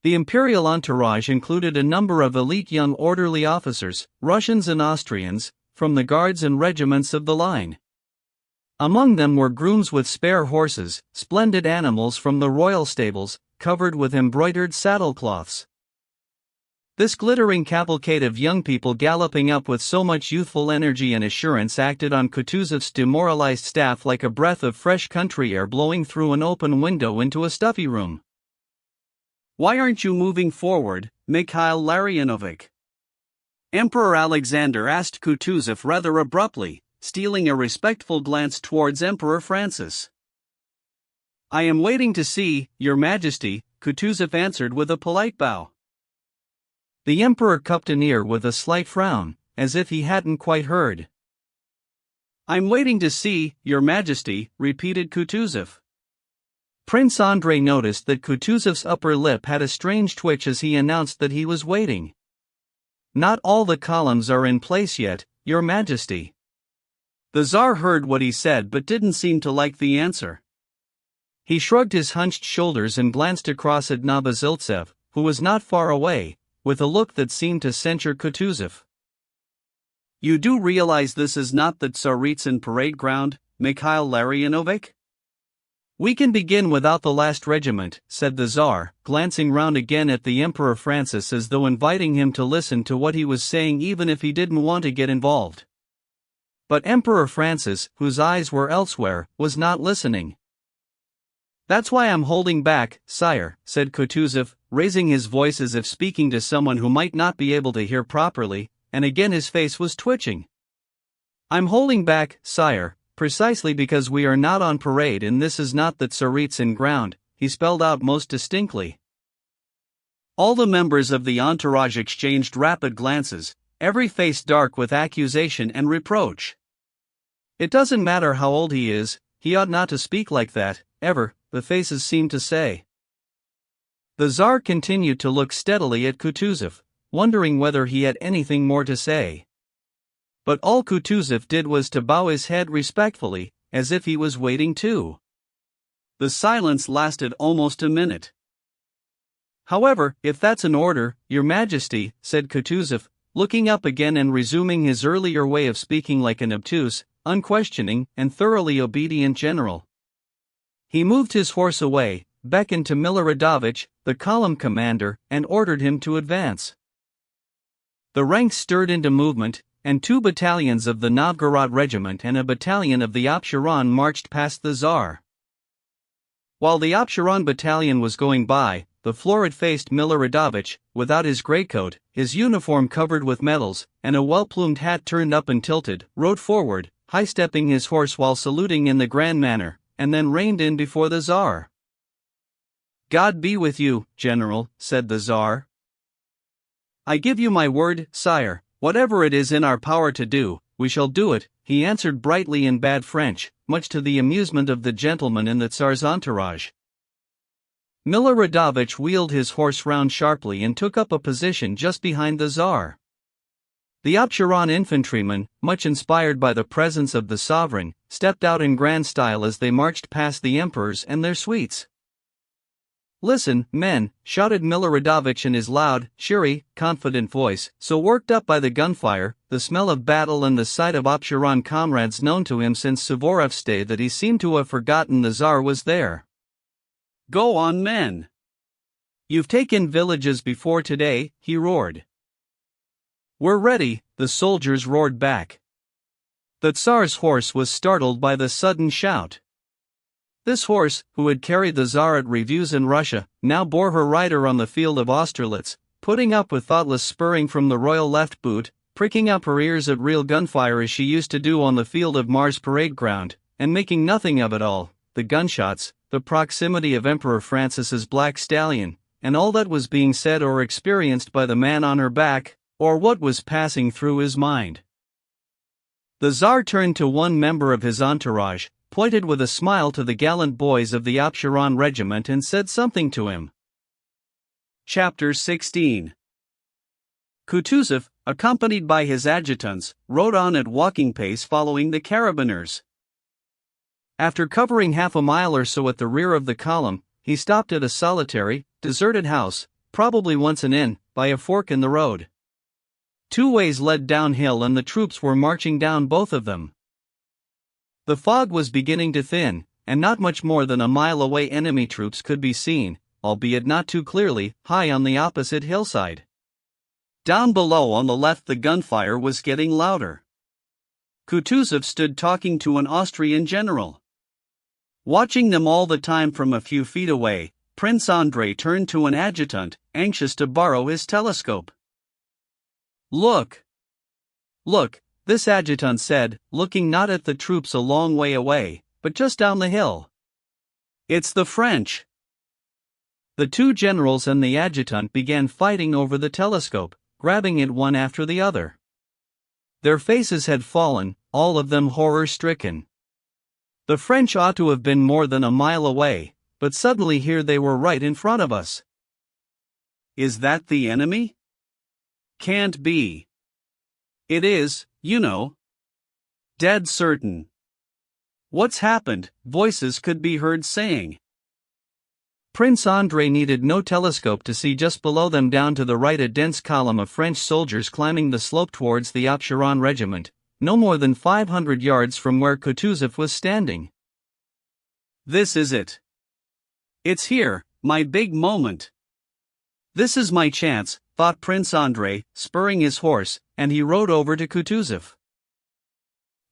The imperial entourage included a number of elite young orderly officers, Russians and Austrians, from the guards and regiments of the line. Among them were grooms with spare horses, splendid animals from the royal stables, covered with embroidered saddlecloths. This glittering cavalcade of young people galloping up with so much youthful energy and assurance acted on Kutuzov's demoralized staff like a breath of fresh country air blowing through an open window into a stuffy room. "Why aren't you moving forward, Mikhail Larionovich?" Emperor Alexander asked Kutuzov rather abruptly, stealing a respectful glance towards Emperor Francis. "I am waiting to see, Your Majesty," Kutuzov answered with a polite bow. The emperor cupped an ear with a slight frown, as if he hadn't quite heard. "I'm waiting to see, Your Majesty," repeated Kutuzov. Prince Andrei noticed that Kutuzov's upper lip had a strange twitch as he announced that he was waiting. "Not all the columns are in place yet, Your Majesty." The Tsar heard what he said but didn't seem to like the answer. He shrugged his hunched shoulders and glanced across at Novoziltsev, who was not far away, with a look that seemed to censure Kutuzov. "You do realize this is not the Tsaritsyn parade ground, Mikhail Larionovich?" "We can begin without the last regiment," said the Tsar, glancing round again at the Emperor Francis as though inviting him to listen to what he was saying even if he didn't want to get involved. But Emperor Francis, whose eyes were elsewhere, was not listening. "That's why I'm holding back, sire," said Kutuzov, raising his voice as if speaking to someone who might not be able to hear properly, and again his face was twitching. "I'm holding back, sire, precisely because we are not on parade and this is not the Tsaritsyn ground," he spelled out most distinctly. All the members of the entourage exchanged rapid glances, every face dark with accusation and reproach. "It doesn't matter how old he is, he ought not to speak like that, ever," the faces seemed to say. The Tsar continued to look steadily at Kutuzov, wondering whether he had anything more to say. But all Kutuzov did was to bow his head respectfully, as if he was waiting too. The silence lasted almost a minute. "However, if that's an order, Your Majesty," said Kutuzov, looking up again and resuming his earlier way of speaking like an obtuse, unquestioning, and thoroughly obedient general. He moved his horse away, beckoned to Miloradovich, the column commander, and ordered him to advance. The ranks stirred into movement, and 2 battalions of the Novgorod regiment and a battalion of the Absheron marched past the Tsar. While the Absheron battalion was going by, the florid-faced Miloradovich, without his greatcoat, his uniform covered with medals, and a well-plumed hat turned up and tilted, rode forward, high-stepping his horse while saluting in the grand manner, and then reined in before the Tsar. "God be with you, General," said the Tsar. "I give you my word, sire, whatever it is in our power to do, we shall do it," he answered brightly in bad French, much to the amusement of the gentlemen in the Tsar's entourage. Miloradovich wheeled his horse round sharply and took up a position just behind the Tsar. The Absheron infantrymen, much inspired by the presence of the sovereign, stepped out in grand style as they marched past the emperors and their suites. "Listen, men," shouted Miloradovich in his loud, cheery, confident voice, so worked up by the gunfire, the smell of battle and the sight of Absheron comrades known to him since Suvorov's day that he seemed to have forgotten the Tsar was there. "Go on, men! You've taken villages before today," he roared. "We're ready," the soldiers roared back. The Tsar's horse was startled by the sudden shout. This horse, who had carried the Tsar at reviews in Russia, now bore her rider on the field of Austerlitz, putting up with thoughtless spurring from the royal left boot, pricking up her ears at real gunfire as she used to do on the field of Mars parade ground, and making nothing of it all, the gunshots, the proximity of Emperor Francis's black stallion, and all that was being said or experienced by the man on her back, or what was passing through his mind. The Tsar turned to one member of his entourage, pointed with a smile to the gallant boys of the Absheron regiment and said something to him. Chapter 16. Kutuzov, accompanied by his adjutants, rode on at walking pace following the carabineers. After covering half a mile or so at the rear of the column, he stopped at a solitary, deserted house, probably once an inn, by a fork in the road. Two ways led downhill and the troops were marching down both of them. The fog was beginning to thin, and not much more than a mile away enemy troops could be seen, albeit not too clearly, high on the opposite hillside. Down below on the left the gunfire was getting louder. Kutuzov stood talking to an Austrian general. Watching them all the time from a few feet away, Prince Andrei turned to an adjutant, anxious to borrow his telescope. Look! Look, this adjutant said, looking not at the troops a long way away, but just down the hill. It's the French! The two generals and the adjutant began fighting over the telescope, grabbing it one after the other. Their faces had fallen, all of them horror-stricken. The French ought to have been more than a mile away, but suddenly here they were right in front of us. Is that the enemy? Can't be. It is, you know. Dead certain. What's happened? Voices could be heard saying. Prince Andrei needed no telescope to see just below them down to the right a dense column of French soldiers climbing the slope towards the Absheron regiment, no more than 500 yards from where Kutuzov was standing. This is it. It's here, my big moment. This is my chance, thought Prince Andrei, spurring his horse, and he rode over to Kutuzov.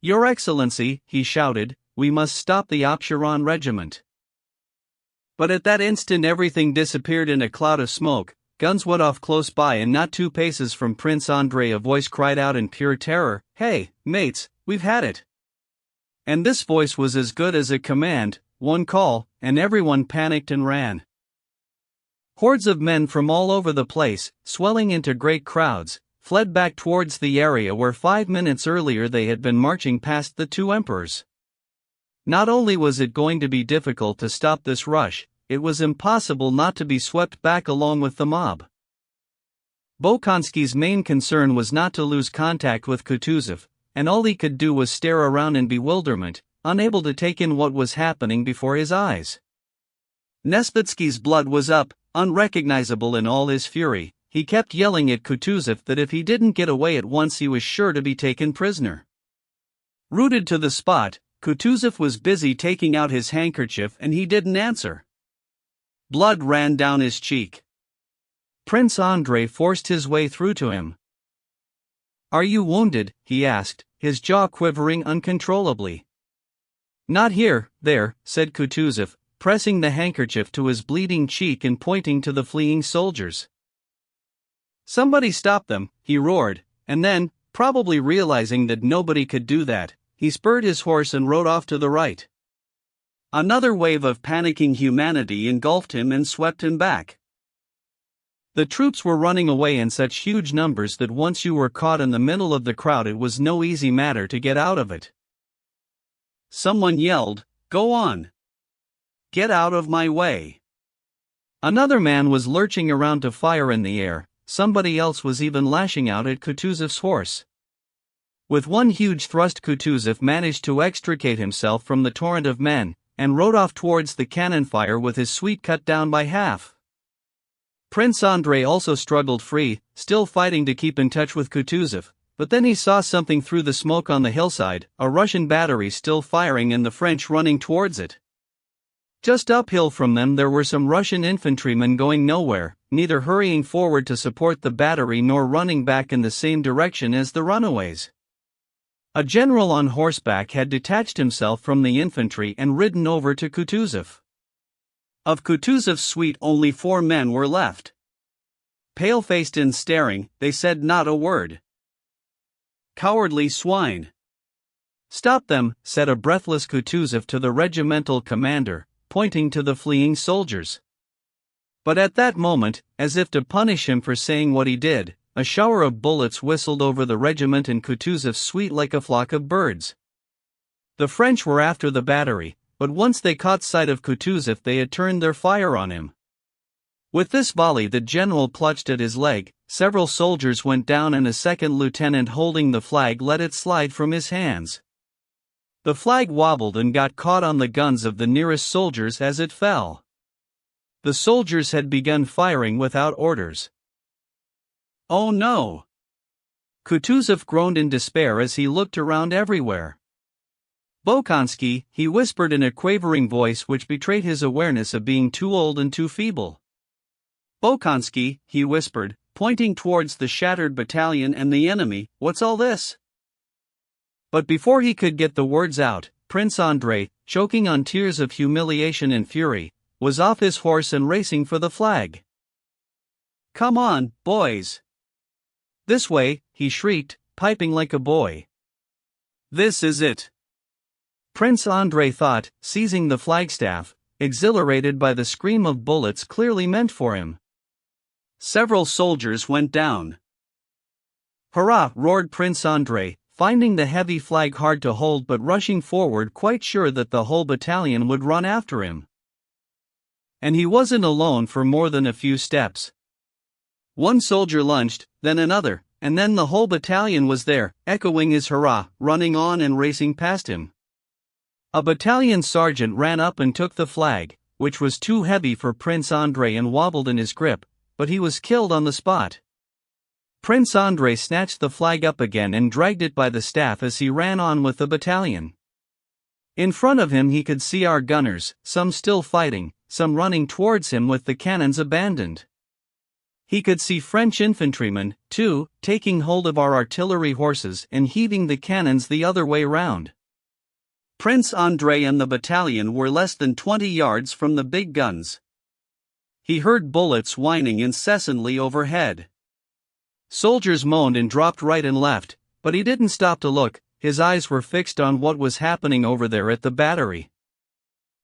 Your Excellency, he shouted, we must stop the Absheron regiment. But at that instant everything disappeared in a cloud of smoke, guns went off close by and not 2 paces from Prince Andrei a voice cried out in pure terror, "Hey, mates, we've had it!" And this voice was as good as a command, one call, and everyone panicked and ran. Hordes of men from all over the place, swelling into great crowds, fled back towards the area where 5 minutes earlier they had been marching past the two emperors. Not only was it going to be difficult to stop this rush, it was impossible not to be swept back along with the mob. Bolkonsky's main concern was not to lose contact with Kutuzov, and all he could do was stare around in bewilderment, unable to take in what was happening before his eyes. Nesvitsky's blood was up, unrecognizable in all his fury. He kept yelling at Kutuzov that if he didn't get away at once he was sure to be taken prisoner. Rooted to the spot, Kutuzov was busy taking out his handkerchief and he didn't answer. Blood ran down his cheek. Prince Andrei forced his way through to him. "Are you wounded?" he asked, his jaw quivering uncontrollably. "Not here, there," said Kutuzov, pressing the handkerchief to his bleeding cheek and pointing to the fleeing soldiers. "Somebody stop them," he roared, and then, probably realizing that nobody could do that, he spurred his horse and rode off to the right. Another wave of panicking humanity engulfed him and swept him back. The troops were running away in such huge numbers that once you were caught in the middle of the crowd it was no easy matter to get out of it. Someone yelled, "Go on! Get out of my way!" Another man was lurching around to fire in the air, somebody else was even lashing out at Kutuzov's horse. With one huge thrust Kutuzov managed to extricate himself from the torrent of men, and rode off towards the cannon fire with his suite cut down by half. Prince Andrei also struggled free, still fighting to keep in touch with Kutuzov, but then he saw something through the smoke on the hillside, a Russian battery still firing and the French running towards it. Just uphill from them there were some Russian infantrymen going nowhere, neither hurrying forward to support the battery nor running back in the same direction as the runaways. A general on horseback had detached himself from the infantry and ridden over to Kutuzov. Of Kutuzov's suite only 4 men were left. Pale-faced and staring, they said not a word. "Cowardly swine!" "Stop them," said a breathless Kutuzov to the regimental commander, pointing to the fleeing soldiers. But at that moment, as if to punish him for saying what he did, a shower of bullets whistled over the regiment and Kutuzov's suite like a flock of birds. The French were after the battery, but once they caught sight of Kutuzov they had turned their fire on him. With this volley the general clutched at his leg, several soldiers went down and a second lieutenant holding the flag let it slide from his hands. The flag wobbled and got caught on the guns of the nearest soldiers as it fell. The soldiers had begun firing without orders. "Oh no!" Kutuzov groaned in despair as he looked around everywhere. "Bolkonsky," he whispered in a quavering voice which betrayed his awareness of being too old and too feeble. "Bolkonsky," he whispered, pointing towards the shattered battalion and the enemy, "what's all this?" But before he could get the words out, Prince Andrei, choking on tears of humiliation and fury, was off his horse and racing for the flag. "Come on, boys! This way," he shrieked, piping like a boy. "This is it!" Prince Andrei thought, seizing the flagstaff, exhilarated by the scream of bullets clearly meant for him. Several soldiers went down. "Hurrah!" roared Prince Andrei, finding the heavy flag hard to hold but rushing forward quite sure that the whole battalion would run after him. And he wasn't alone for more than a few steps. One soldier lunged, then another, and then the whole battalion was there, echoing his hurrah, running on and racing past him. A battalion sergeant ran up and took the flag, which was too heavy for Prince Andrei and wobbled in his grip, but he was killed on the spot. Prince Andrei snatched the flag up again and dragged it by the staff as he ran on with the battalion. In front of him he could see our gunners, some still fighting, some running towards him with the cannons abandoned. He could see French infantrymen, too, taking hold of our artillery horses and heaving the cannons the other way round. Prince Andrei and the battalion were less than 20 yards from the big guns. He heard bullets whining incessantly overhead. Soldiers moaned and dropped right and left, but he didn't stop to look, his eyes were fixed on what was happening over there at the battery.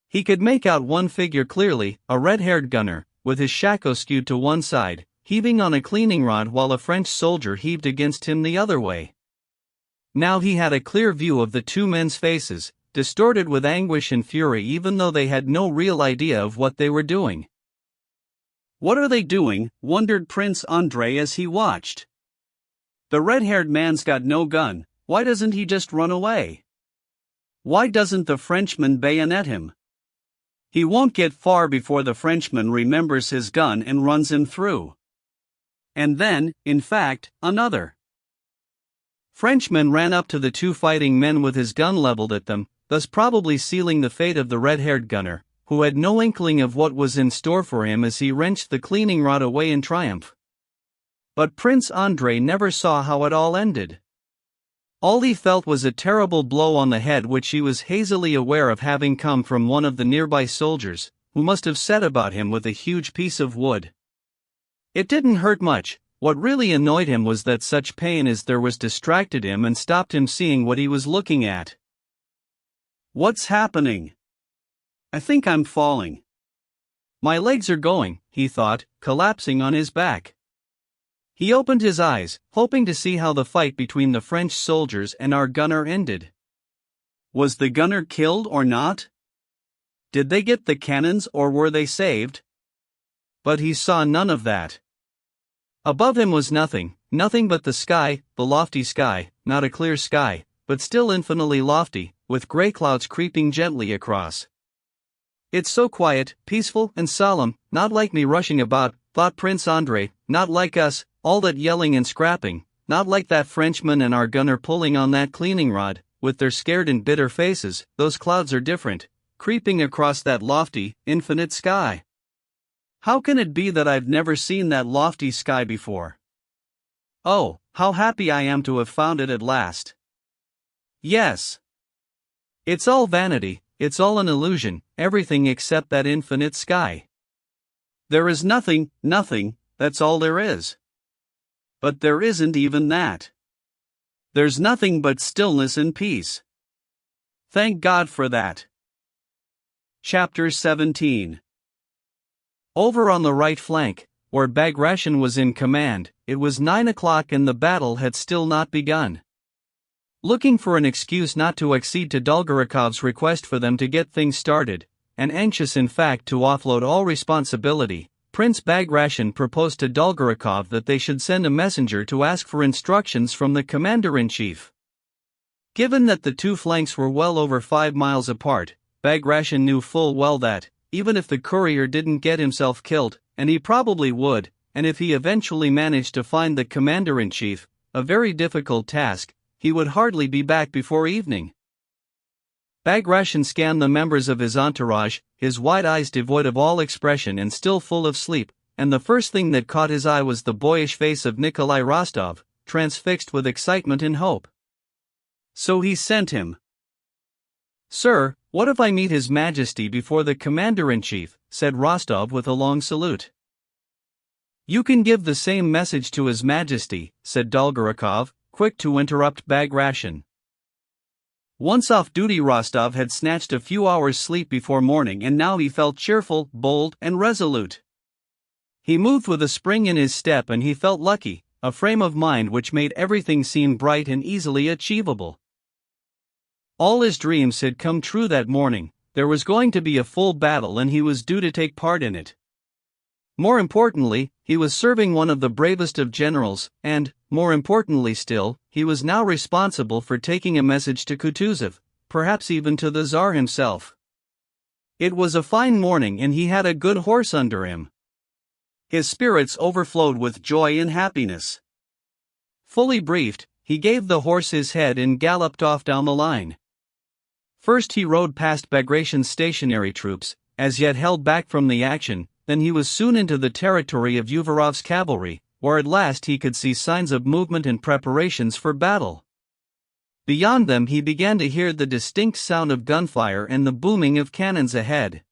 He could make out one figure clearly, a red-haired gunner, with his shako skewed to one side, heaving on a cleaning rod while a French soldier heaved against him the other way. Now he had a clear view of the two men's faces, distorted with anguish and fury even though they had no real idea of what they were doing. "What are they doing?" wondered Prince Andrei as he watched. "The red-haired man's got no gun, why doesn't he just run away? Why doesn't the Frenchman bayonet him? He won't get far before the Frenchman remembers his gun and runs him through. And then, in fact, another Frenchman ran up to the two fighting men with his gun leveled at them, thus probably sealing the fate of the red-haired gunner, who had no inkling of what was in store for him as he wrenched the cleaning rod away in triumph. But Prince Andrei never saw how it all ended. All he felt was a terrible blow on the head which he was hazily aware of having come from one of the nearby soldiers, who must have set about him with a huge piece of wood. It didn't hurt much. What really annoyed him was that such pain as there was distracted him and stopped him seeing what he was looking at. "What's happening? I think I'm falling. My legs are going," he thought, collapsing on his back. He opened his eyes, hoping to see how the fight between the French soldiers and our gunner ended. Was the gunner killed or not? Did they get the cannons or were they saved? But he saw none of that. Above him was nothing but the sky, the lofty sky, not a clear sky, but still infinitely lofty, with gray clouds creeping gently across. "It's so quiet, peaceful and solemn, not like me rushing about," thought Prince Andrei, "not like us, all that yelling and scrapping, not like that Frenchman and our gunner pulling on that cleaning rod, with their scared and bitter faces. Those clouds are different, creeping across that lofty, infinite sky. How can it be that I've never seen that lofty sky before? Oh, how happy I am to have found it at last. Yes. It's all vanity, it's all an illusion, everything except that infinite sky. There is nothing, that's all there is. But there isn't even that. There's nothing but stillness and peace. Thank God for that." Chapter 17. Over on the right flank, where Bagration was in command. It was 9 o'clock and the battle had still not begun. Looking for an excuse not to accede to Dolgorikov's request for them to get things started, and anxious in fact to offload all responsibility, Prince Bagration proposed to Dolgorikov that they should send a messenger to ask for instructions from the commander-in-chief. Given that the two flanks were well over 5 miles apart, Bagration knew full well that, even if the courier didn't get himself killed, and he probably would, and if he eventually managed to find the commander-in-chief, a very difficult task, he would hardly be back before evening. Bagration scanned the members of his entourage, his wide eyes devoid of all expression and still full of sleep, and the first thing that caught his eye was the boyish face of Nikolai Rostov, transfixed with excitement and hope. So he sent him. "Sir, what if I meet His Majesty before the commander-in-chief?" said Rostov with a long salute. "You can give the same message to His Majesty," said Dolgorikov, quick to interrupt Bagration. Once off duty, Rostov had snatched a few hours' sleep before morning, and now he felt cheerful, bold, and resolute. He moved with a spring in his step, and he felt lucky, a frame of mind which made everything seem bright and easily achievable. All his dreams had come true that morning. There was going to be a full battle and he was due to take part in it. More importantly, he was serving one of the bravest of generals, and, more importantly still, he was now responsible for taking a message to Kutuzov, perhaps even to the Tsar himself. It was a fine morning and he had a good horse under him. His spirits overflowed with joy and happiness. Fully briefed, he gave the horse his head and galloped off down the line. First he rode past Bagration's stationary troops, as yet held back from the action, then he was soon into the territory of Uvarov's cavalry, where at last he could see signs of movement and preparations for battle. Beyond them he began to hear the distinct sound of gunfire and the booming of cannons ahead.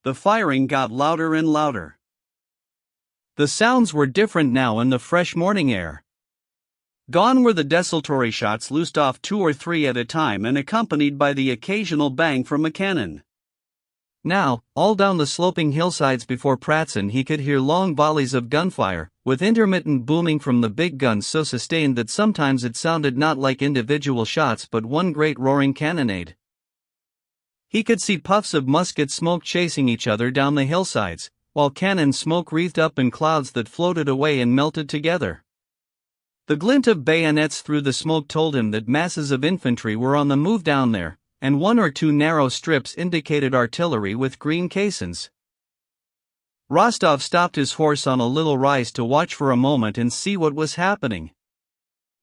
The firing got louder and louder. The sounds were different now in the fresh morning air. Gone were the desultory shots loosed off 2 or 3 at a time and accompanied by the occasional bang from a cannon. Now, all down the sloping hillsides before Pratzen he could hear long volleys of gunfire, with intermittent booming from the big guns so sustained that sometimes it sounded not like individual shots but one great roaring cannonade. He could see puffs of musket smoke chasing each other down the hillsides, while cannon smoke wreathed up in clouds that floated away and melted together. The glint of bayonets through the smoke told him that masses of infantry were on the move down there, and 1 or 2 narrow strips indicated artillery with green caissons. Rostov stopped his horse on a little rise to watch for a moment and see what was happening.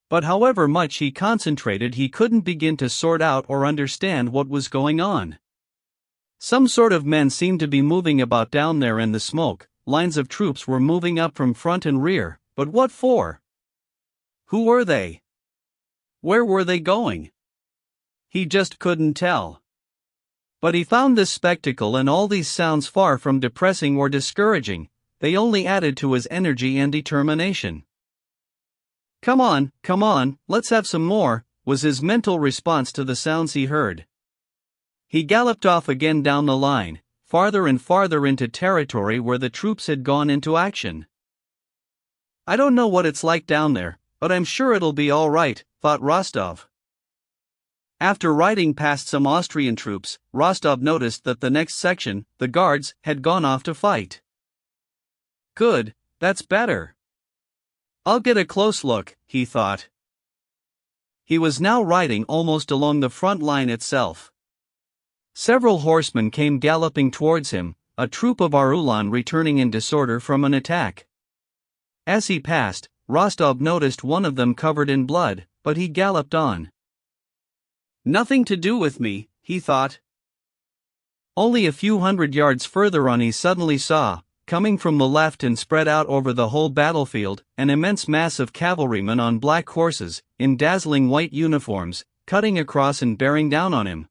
But however much he concentrated, he couldn't begin to sort out or understand what was going on. Some sort of men seemed to be moving about down there in the smoke, lines of troops were moving up from front and rear, but what for? Who were they? Where were they going? He just couldn't tell. But he found this spectacle and all these sounds far from depressing or discouraging. They only added to his energy and determination. Come on, let's have some more," was his mental response to the sounds he heard. He galloped off again down the line, farther and farther into territory where the troops had gone into action. "I don't know what it's like down there, but I'm sure it'll be all right," thought Rostov. After riding past some Austrian troops, Rostov noticed that the next section, the Guards, had gone off to fight. Good, that's better. I'll get a close look, he thought. He was now riding almost along the front line itself. Several horsemen came galloping towards him, a troop of Arulan returning in disorder from an attack. As he passed, Rostov noticed one of them covered in blood, but he galloped on. Nothing to do with me, he thought. Only a few hundred yards further on he suddenly saw, coming from the left and spread out over the whole battlefield, an immense mass of cavalrymen on black horses, in dazzling white uniforms, cutting across and bearing down on him.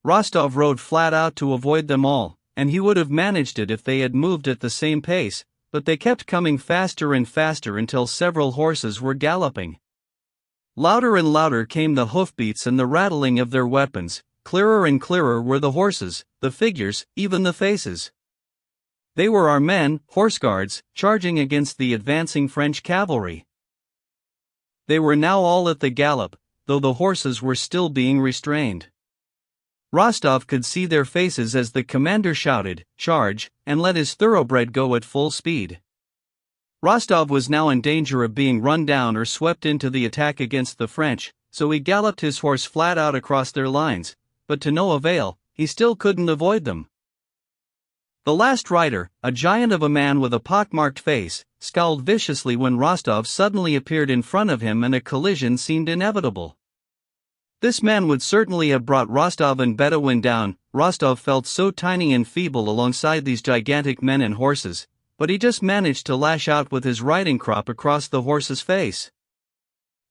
Rostov rode flat out to avoid them all, and he would have managed it if they had moved at the same pace, but they kept coming faster and faster until several horses were galloping. Louder and louder came the hoofbeats and the rattling of their weapons, clearer and clearer were the horses, the figures, even the faces. They were our men, horse guards, charging against the advancing French cavalry. They were now all at the gallop, though the horses were still being restrained. Rostov could see their faces as the commander shouted, "Charge," and let his thoroughbred go at full speed. Rostov was now in danger of being run down or swept into the attack against the French, so he galloped his horse flat out across their lines, but to no avail, he still couldn't avoid them. The last rider, a giant of a man with a pockmarked face, scowled viciously when Rostov suddenly appeared in front of him and a collision seemed inevitable. This man would certainly have brought Rostov and Bedouin down. Rostov felt so tiny and feeble alongside these gigantic men and horses, but he just managed to lash out with his riding crop across the horse's face.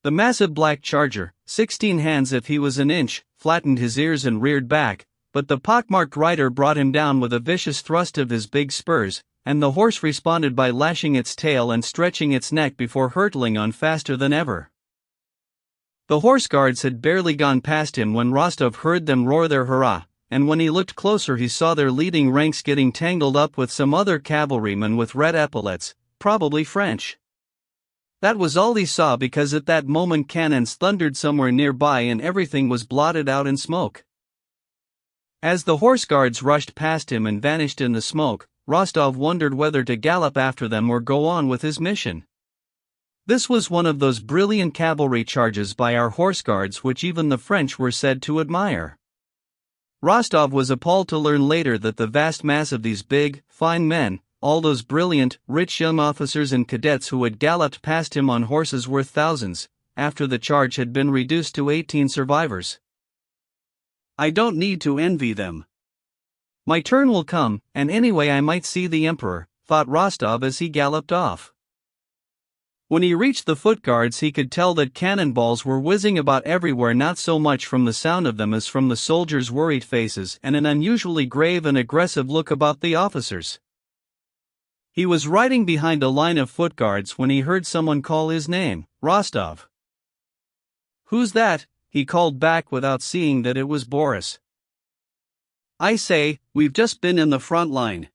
The massive black charger, 16 hands if he was an inch, flattened his ears and reared back, but the pockmarked rider brought him down with a vicious thrust of his big spurs, and the horse responded by lashing its tail and stretching its neck before hurtling on faster than ever. The horse guards had barely gone past him when Rostov heard them roar their hurrah, and when he looked closer he saw their leading ranks getting tangled up with some other cavalrymen with red epaulets, probably French. That was all he saw because at that moment cannons thundered somewhere nearby and everything was blotted out in smoke. As the horse guards rushed past him and vanished in the smoke, Rostov wondered whether to gallop after them or go on with his mission. This was one of those brilliant cavalry charges by our horse guards which even the French were said to admire. Rostov was appalled to learn later that the vast mass of these big, fine men, all those brilliant, rich young officers and cadets who had galloped past him on horses worth thousands, after the charge had been reduced to 18 survivors. I don't need to envy them. My turn will come, and anyway I might see the Emperor, thought Rostov as he galloped off. When he reached the foot guards he could tell that cannonballs were whizzing about everywhere, not so much from the sound of them as from the soldiers' worried faces and an unusually grave and aggressive look about the officers. He was riding behind a line of foot guards when he heard someone call his name, Rostov. "Who's that?" he called back without seeing that it was Boris. "I say, we've just been in the front line.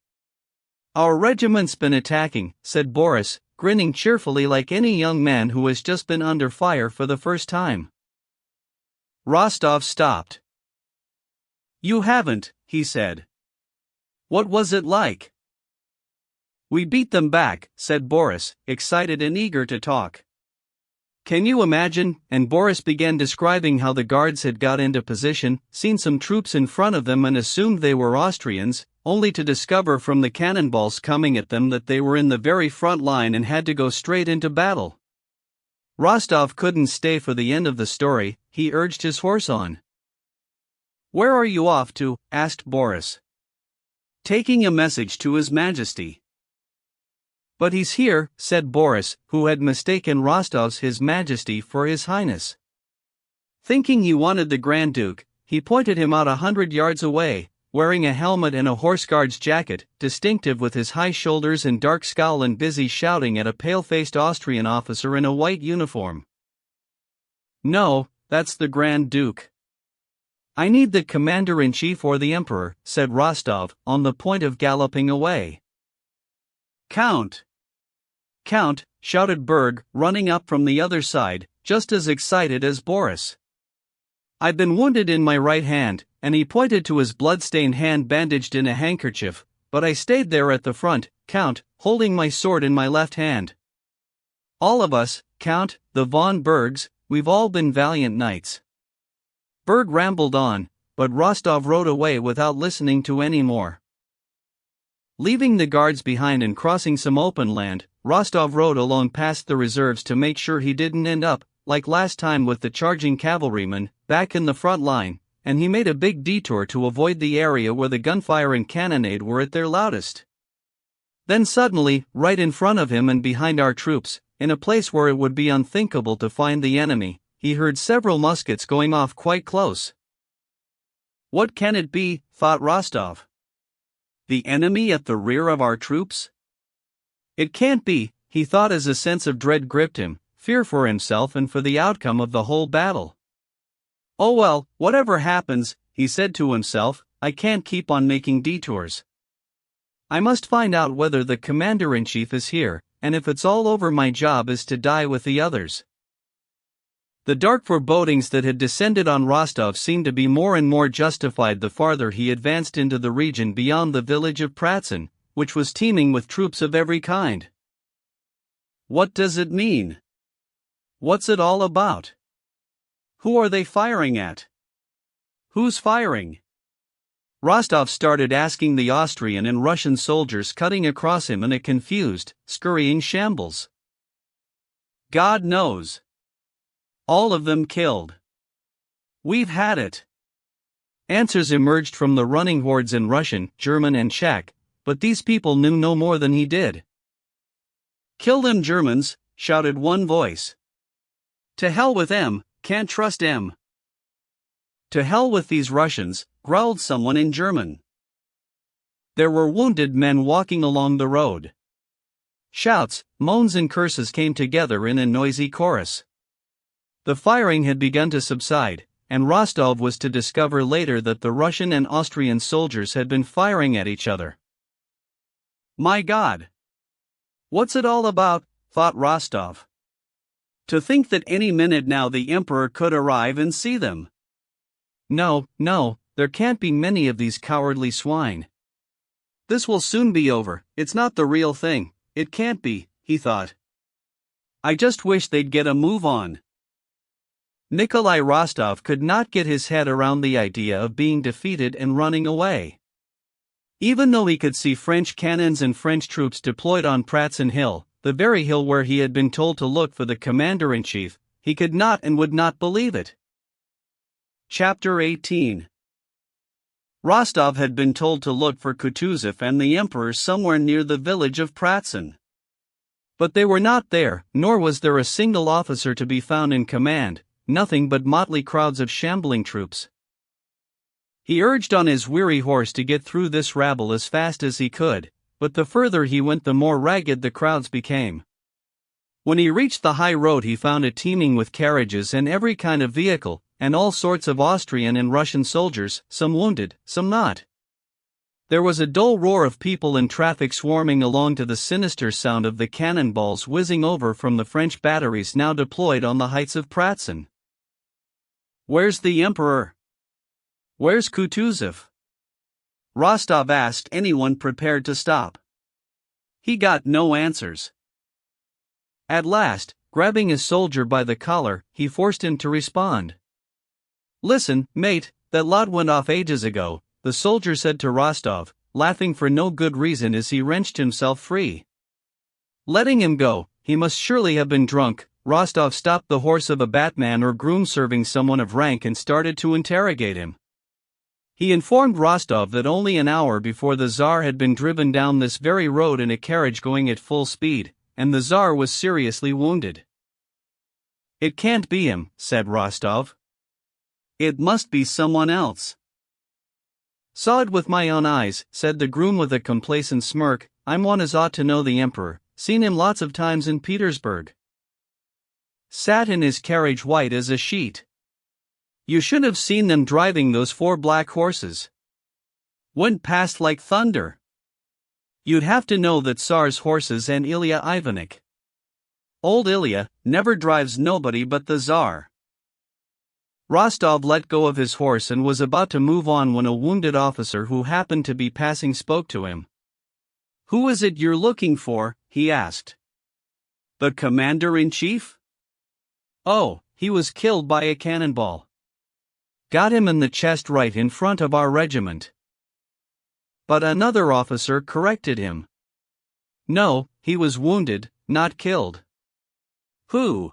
Our regiment's been attacking," said Boris, grinning cheerfully like any young man who has just been under fire for the first time. Rostov stopped. "You haven't," he said. "What was it like?" "We beat them back," said Boris, excited and eager to talk. "Can you imagine?" And Boris began describing how the guards had got into position, seen some troops in front of them and assumed they were Austrians, only to discover from the cannonballs coming at them that they were in the very front line and had to go straight into battle. Rostov couldn't stay for the end of the story, he urged his horse on. "Where are you off to?" asked Boris. "Taking a message to His Majesty." "But he's here," said Boris, who had mistaken Rostov's His Majesty for His Highness. Thinking he wanted the Grand Duke, he pointed him out 100 yards away, wearing a helmet and a horse guard's jacket, distinctive with his high shoulders and dark scowl, and busy shouting at a pale-faced Austrian officer in a white uniform. "No, that's the Grand Duke." "I need the Commander-in-Chief or the Emperor," said Rostov, on the point of galloping away. "Count! Count!" shouted Berg, running up from the other side, just as excited as Boris. "I've been wounded in my right hand," and he pointed to his blood-stained hand bandaged in a handkerchief, "but I stayed there at the front, Count, holding my sword in my left hand. All of us, Count, the von Bergs, we've all been valiant knights." Berg rambled on, but Rostov rode away without listening to any more. Leaving the guards behind and crossing some open land, Rostov rode along past the reserves to make sure he didn't end up, like last time with the charging cavalrymen, back in the front line, and he made a big detour to avoid the area where the gunfire and cannonade were at their loudest. Then suddenly, right in front of him and behind our troops, in a place where it would be unthinkable to find the enemy, he heard several muskets going off quite close. "What can it be?" thought Rostov. "The enemy at the rear of our troops? It can't be," he thought as a sense of dread gripped him, fear for himself and for the outcome of the whole battle. "Oh well, whatever happens," he said to himself, "I can't keep on making detours. I must find out whether the commander-in-chief is here, and if it's all over, my job is to die with the others. The dark forebodings that had descended on Rostov seemed to be more and more justified the farther he advanced into the region beyond the village of Pratzen, which was teeming with troops of every kind. What does it mean? What's it all about? Who are they firing at? Who's firing? Rostov started asking the Austrian and Russian soldiers cutting across him in a confused, scurrying shambles. God knows. All of them killed. We've had it. Answers emerged from the running hordes in Russian, German and Czech, but these people knew no more than he did. Kill them Germans, shouted one voice. To hell with them, can't trust them. To hell with these Russians, growled someone in German. There were wounded men walking along the road. Shouts, moans and curses came together in a noisy chorus. The firing had begun to subside, and Rostov was to discover later that the Russian and Austrian soldiers had been firing at each other. My God! What's it all about, thought Rostov. To think that any minute now the Emperor could arrive and see them. No, there can't be many of these cowardly swine. This will soon be over, it's not the real thing, it can't be, he thought. I just wish they'd get a move on. Nikolai Rostov could not get his head around the idea of being defeated and running away. Even though he could see French cannons and French troops deployed on Pratzen Hill, the very hill where he had been told to look for the commander-in-chief, he could not and would not believe it. Chapter 18. Rostov had been told to look for Kutuzov and the Emperor somewhere near the village of Pratzen. But they were not there, nor was there a single officer to be found in command, nothing but motley crowds of shambling troops. He urged on his weary horse to get through this rabble as fast as he could, but the further he went the more ragged the crowds became. When he reached the high road he found it teeming with carriages and every kind of vehicle, and all sorts of Austrian and Russian soldiers, some wounded, some not. There was a dull roar of people and traffic swarming along to the sinister sound of the cannonballs whizzing over from the French batteries now deployed on the heights of Pratzen. Where's the Emperor? Where's Kutuzov? Rostov asked anyone prepared to stop. He got no answers. At last, grabbing a soldier by the collar, he forced him to respond. Listen, mate, that lot went off ages ago, the soldier said to Rostov, laughing for no good reason as he wrenched himself free. Letting him go, he must surely have been drunk. Rostov stopped the horse of a batman or groom serving someone of rank and started to interrogate him. He informed Rostov that only an hour before the Tsar had been driven down this very road in a carriage going at full speed, and the Tsar was seriously wounded. It can't be him, said Rostov. It must be someone else. Saw it with my own eyes, said the groom with a complacent smirk. I'm one as ought to know the Emperor, seen him lots of times in Petersburg. Sat in his carriage white as a sheet. You should have seen them driving those 4 black horses. Went past like thunder. You'd have to know that Tsar's horses and Ilya Ivanich. Old Ilya never drives nobody but the Tsar. Rostov let go of his horse and was about to move on when a wounded officer who happened to be passing spoke to him. Who is it you're looking for? He asked. The commander-in-chief? Oh, he was killed by a cannonball. Got him in the chest right in front of our regiment. But another officer corrected him. No, he was wounded, not killed. Who?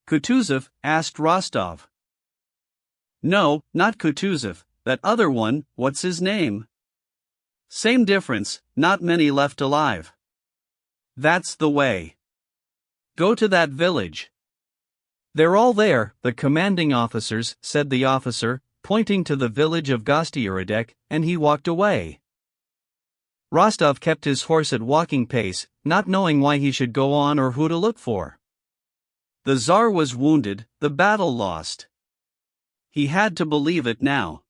Kutuzov, asked Rostov. No, not Kutuzov, that other one, what's his name? Same difference, not many left alive. That's the way. Go to that village. They're all there, the commanding officers, said the officer, pointing to the village of Gostyarodek, and he walked away. Rostov kept his horse at walking pace, not knowing why he should go on or who to look for. The Tsar was wounded, the battle lost. He had to believe it now.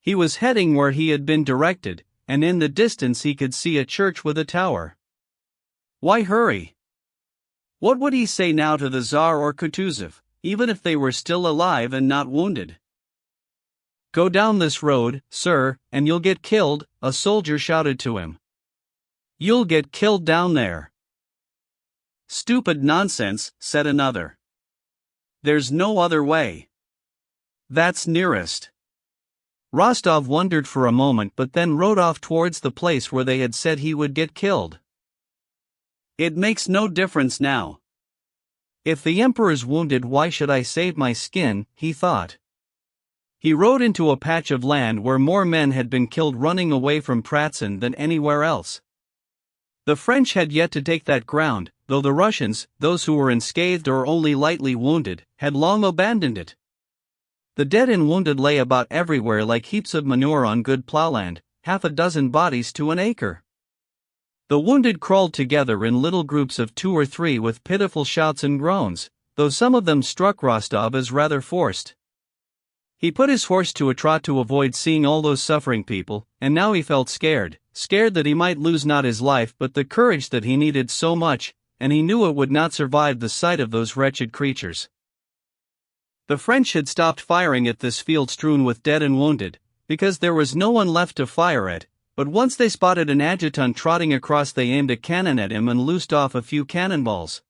He was heading where he had been directed, and in the distance he could see a church with a tower. Why hurry? What would he say now to the Tsar or Kutuzov, even if they were still alive and not wounded? "Go down this road, sir, and you'll get killed," a soldier shouted to him. "You'll get killed down there." "Stupid nonsense," said another. "There's no other way. That's nearest." Rostov wondered for a moment but then rode off towards the place where they had said he would get killed. "It makes no difference now. If the Emperor's wounded, why should I save my skin?" he thought. He rode into a patch of land where more men had been killed running away from Pratzen than anywhere else. The French had yet to take that ground, though the Russians, those who were unscathed or only lightly wounded, had long abandoned it. The dead and wounded lay about everywhere like heaps of manure on good plowland, half a dozen bodies to an acre. The wounded crawled together in little groups of 2 or 3 with pitiful shouts and groans, though some of them struck Rostov as rather forced. He put his horse to a trot to avoid seeing all those suffering people, and now he felt scared that he might lose not his life but the courage that he needed so much, and he knew it would not survive the sight of those wretched creatures. The French had stopped firing at this field strewn with dead and wounded, because there was no one left to fire at, but once they spotted an adjutant trotting across they aimed a cannon at him and loosed off a few cannonballs.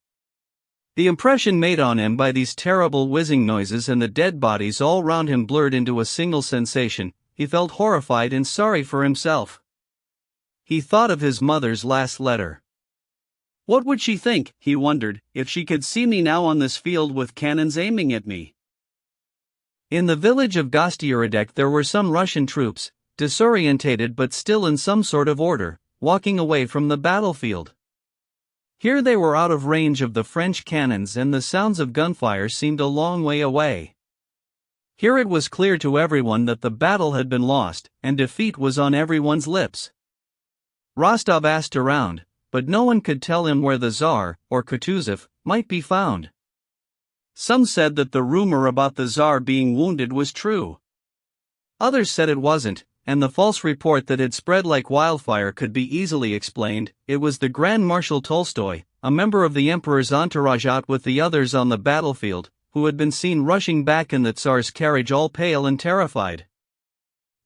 The impression made on him by these terrible whizzing noises and the dead bodies all round him blurred into a single sensation. He felt horrified and sorry for himself. He thought of his mother's last letter. What would she think, he wondered, if she could see me now on this field with cannons aiming at me? In the village of Gostyarodek there were some Russian troops, disorientated but still in some sort of order, walking away from the battlefield. Here they were out of range of the French cannons and the sounds of gunfire seemed a long way away. Here it was clear to everyone that the battle had been lost, and defeat was on everyone's lips. Rostov asked around, but no one could tell him where the Tsar, or Kutuzov, might be found. Some said that the rumor about the Tsar being wounded was true. Others said it wasn't, and the false report that had spread like wildfire could be easily explained. It was the Grand Marshal Tolstoy, a member of the Emperor's entourage out with the others on the battlefield, who had been seen rushing back in the Tsar's carriage all pale and terrified.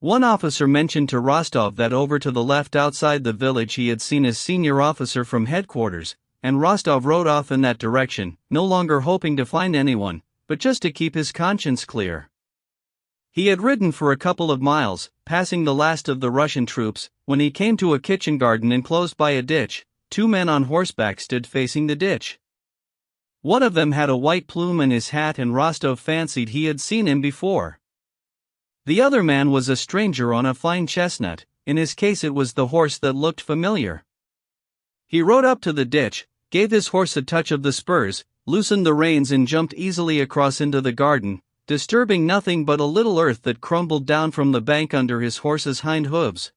One officer mentioned to Rostov that over to the left outside the village he had seen a senior officer from headquarters, and Rostov rode off in that direction, no longer hoping to find anyone, but just to keep his conscience clear. He had ridden for a couple of miles, passing the last of the Russian troops, when he came to a kitchen garden enclosed by a ditch. 2 men on horseback stood facing the ditch. One of them had a white plume in his hat and Rostov fancied he had seen him before. The other man was a stranger on a fine chestnut. In his case it was the horse that looked familiar. He rode up to the ditch, gave his horse a touch of the spurs, loosened the reins and jumped easily across into the garden, disturbing nothing but a little earth that crumbled down from the bank under his horse's hind hooves.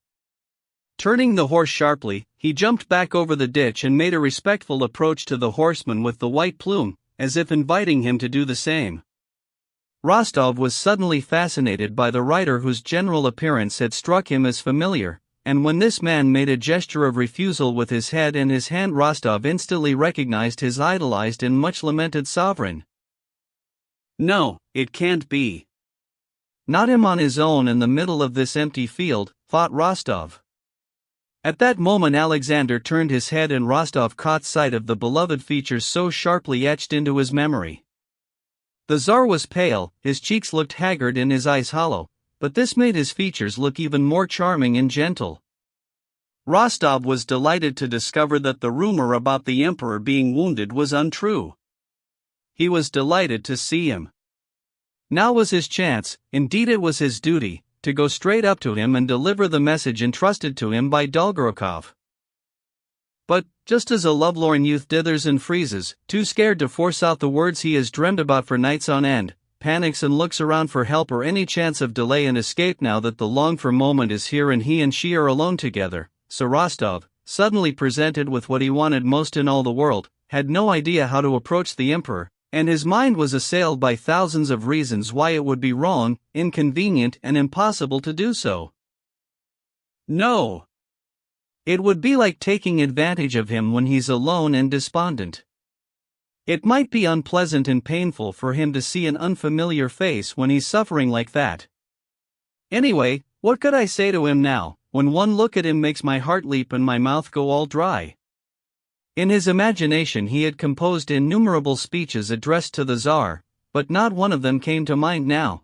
Turning the horse sharply, he jumped back over the ditch and made a respectful approach to the horseman with the white plume, as if inviting him to do the same. Rostov was suddenly fascinated by the rider whose general appearance had struck him as familiar, and when this man made a gesture of refusal with his head and his hand, Rostov instantly recognized his idolized and much lamented sovereign. No, it can't be. Not him on his own in the middle of this empty field, thought Rostov. At that moment Alexander turned his head and Rostov caught sight of the beloved features so sharply etched into his memory. The Tsar was pale, his cheeks looked haggard and his eyes hollow, but this made his features look even more charming and gentle. Rostov was delighted to discover that the rumor about the Emperor being wounded was untrue. He was delighted to see him. Now was his chance, indeed it was his duty, to go straight up to him and deliver the message entrusted to him by Dolgorukov. But, just as a lovelorn youth dithers and freezes, too scared to force out the words he has dreamed about for nights on end, panics and looks around for help or any chance of delay and escape now that the longed-for moment is here and he and she are alone together, so Rostov, suddenly presented with what he wanted most in all the world, had no idea how to approach the Emperor, and his mind was assailed by thousands of reasons why it would be wrong, inconvenient and impossible to do so. No. It would be like taking advantage of him when he's alone and despondent. It might be unpleasant and painful for him to see an unfamiliar face when he's suffering like that. Anyway, what could I say to him now, when one look at him makes my heart leap and my mouth go all dry? In his imagination he had composed innumerable speeches addressed to the Tsar, but not one of them came to mind now.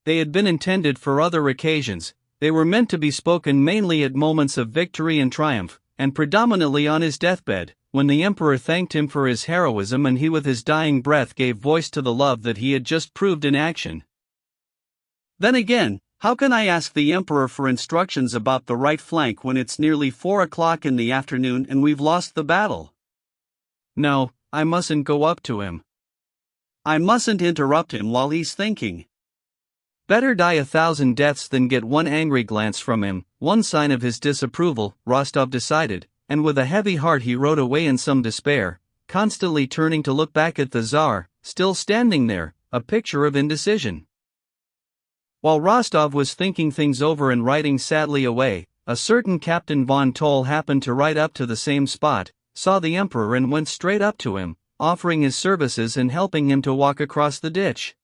They had been intended for other occasions. They were meant to be spoken mainly at moments of victory and triumph, and predominantly on his deathbed, when the emperor thanked him for his heroism and he with his dying breath gave voice to the love that he had just proved in action. Then again, how can I ask the emperor for instructions about the right flank when it's nearly 4 o'clock in the afternoon and we've lost the battle? No, I mustn't go up to him. I mustn't interrupt him while he's thinking. Better die 1,000 deaths than get one angry glance from him, one sign of his disapproval, Rostov decided, and with a heavy heart he rode away in some despair, constantly turning to look back at the Tsar, still standing there, a picture of indecision. While Rostov was thinking things over and riding sadly away, a certain Captain von Toll happened to ride up to the same spot, saw the emperor and went straight up to him, offering his services and helping him to walk across the ditch.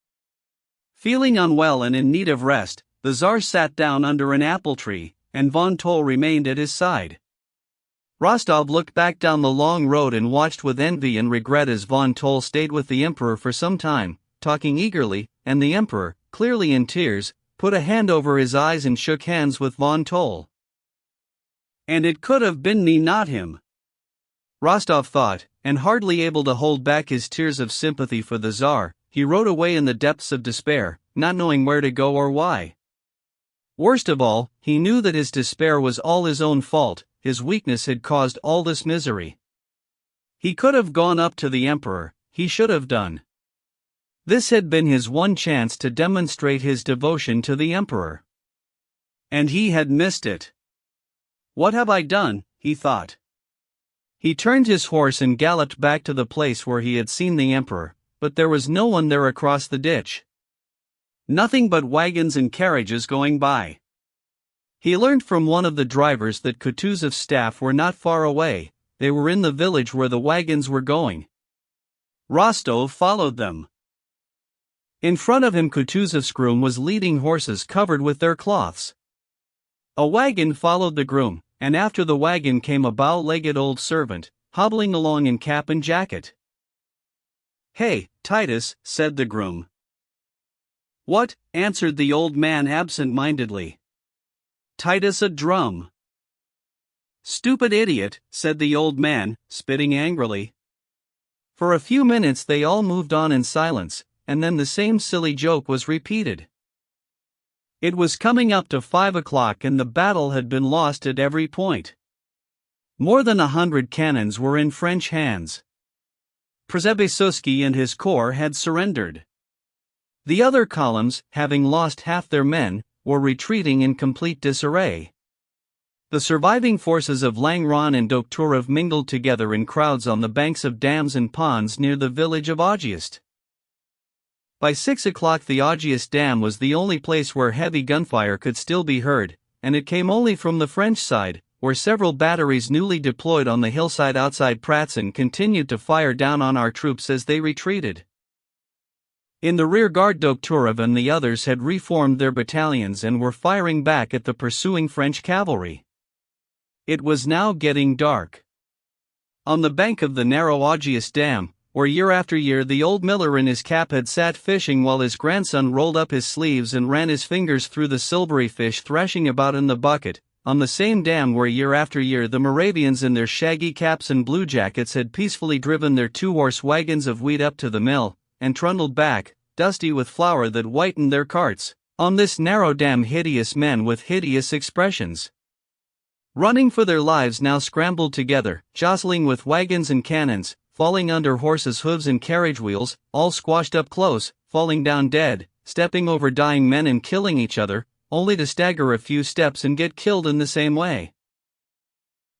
Feeling unwell and in need of rest, the Tsar sat down under an apple tree, and von Toll remained at his side. Rostov looked back down the long road and watched with envy and regret as von Toll stayed with the emperor for some time, talking eagerly, and the emperor, clearly in tears, put a hand over his eyes and shook hands with von Toll. And it could have been me, not him, Rostov thought, and hardly able to hold back his tears of sympathy for the Tsar, he rode away in the depths of despair, not knowing where to go or why. Worst of all, he knew that his despair was all his own fault, his weakness had caused all this misery. He could have gone up to the emperor, he should have done. This had been his one chance to demonstrate his devotion to the emperor. And he had missed it. What have I done, he thought. He turned his horse and galloped back to the place where he had seen the emperor, but there was no one there across the ditch. Nothing but wagons and carriages going by. He learned from one of the drivers that Kutuzov's staff were not far away, they were in the village where the wagons were going. Rostov followed them. In front of him Kutuzov's groom was leading horses covered with their cloths. A wagon followed the groom, and after the wagon came a bow-legged old servant, hobbling along in cap and jacket. "Hey, Titus," said the groom. "What?" answered the old man absent-mindedly. "Titus a drum." "Stupid idiot," said the old man, spitting angrily. For a few minutes they all moved on in silence, and then the same silly joke was repeated. It was coming up to 5 o'clock and the battle had been lost at every point. More than 100 cannons were in French hands. Przebysowski and his corps had surrendered. The other columns, having lost half their men, were retreating in complete disarray. The surviving forces of Langron and Dokturov mingled together in crowds on the banks of dams and ponds near the village of August. By 6 o'clock the August Dam was the only place where heavy gunfire could still be heard, and it came only from the French side, where several batteries newly deployed on the hillside outside Pratzen continued to fire down on our troops as they retreated. In the rear guard Dokturov and the others had reformed their battalions and were firing back at the pursuing French cavalry. It was now getting dark. On the bank of the narrow August Dam, where year after year the old miller in his cap had sat fishing while his grandson rolled up his sleeves and ran his fingers through the silvery fish thrashing about in the bucket, on the same dam where year after year the Moravians in their shaggy caps and blue jackets had peacefully driven their 2-horse wagons of wheat up to the mill, and trundled back, dusty with flour that whitened their carts, on this narrow dam hideous men with hideous expressions, running for their lives, now scrambled together, jostling with wagons and cannons, falling under horses' hooves and carriage wheels, all squashed up close, falling down dead, stepping over dying men and killing each other, only to stagger a few steps and get killed in the same way.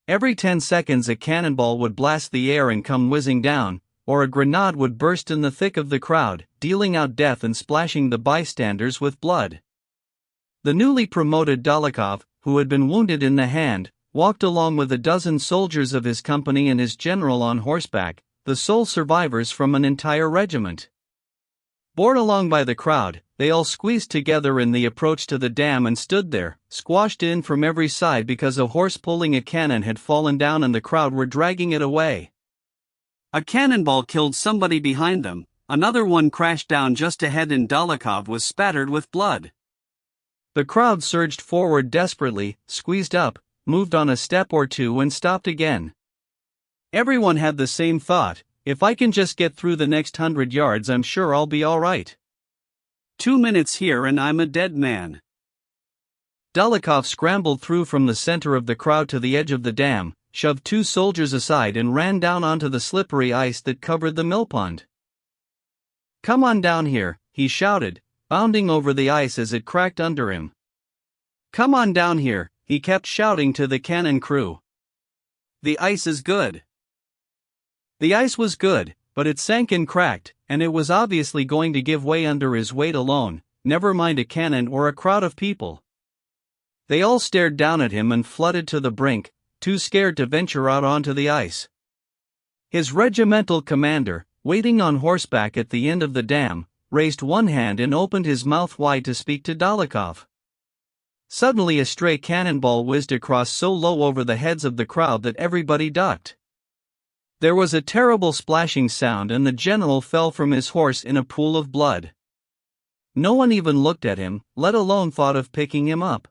Every 10 seconds a cannonball would blast the air and come whizzing down, or a grenade would burst in the thick of the crowd, dealing out death and splashing the bystanders with blood. The newly promoted Dolokhov, who had been wounded in the hand, walked along with a dozen soldiers of his company and his general on horseback, the sole survivors from an entire regiment. Borne along by the crowd, they all squeezed together in the approach to the dam and stood there, squashed in from every side because a horse pulling a cannon had fallen down and the crowd were dragging it away. A cannonball killed somebody behind them, another one crashed down just ahead and Dolokhov was spattered with blood. The crowd surged forward desperately, squeezed up, moved on a step or two and stopped again. Everyone had the same thought: if I can just get through the next 100 yards, I'm sure I'll be all right. 2 minutes here and I'm a dead man. Dolokhov scrambled through from the center of the crowd to the edge of the dam, shoved 2 soldiers aside and ran down onto the slippery ice that covered the millpond. "Come on down here," he shouted, bounding over the ice as it cracked under him. "Come on down here," he kept shouting to the cannon crew. "The ice is good." The ice was good, but it sank and cracked, and it was obviously going to give way under his weight alone, never mind a cannon or a crowd of people. They all stared down at him and flooded to the brink, too scared to venture out onto the ice. His regimental commander, waiting on horseback at the end of the dam, raised one hand and opened his mouth wide to speak to Dolokhov. Suddenly a stray cannonball whizzed across so low over the heads of the crowd that everybody ducked. There was a terrible splashing sound and the general fell from his horse in a pool of blood. No one even looked at him, let alone thought of picking him up.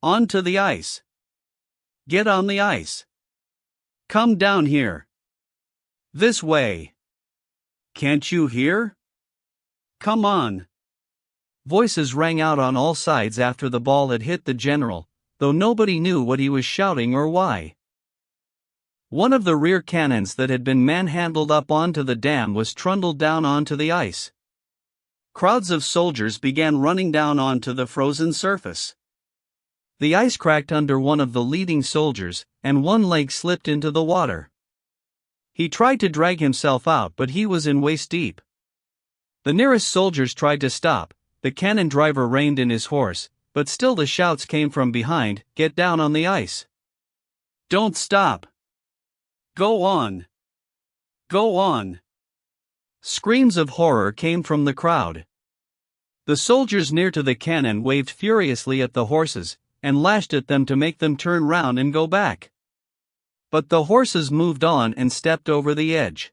"On to the ice. Get on the ice. Come down here. This way. Can't you hear? Come on." Voices rang out on all sides after the ball had hit the general, though nobody knew what he was shouting or why. One of the rear cannons that had been manhandled up onto the dam was trundled down onto the ice. Crowds of soldiers began running down onto the frozen surface. The ice cracked under one of the leading soldiers, and one leg slipped into the water. He tried to drag himself out, but he was in waist deep. The nearest soldiers tried to stop. The cannon driver reined in his horse, but still the shouts came from behind, "Get down on the ice. Don't stop. Go on. Go on." Screams of horror came from the crowd. The soldiers near to the cannon waved furiously at the horses, and lashed at them to make them turn round and go back. But the horses moved on and stepped over the edge.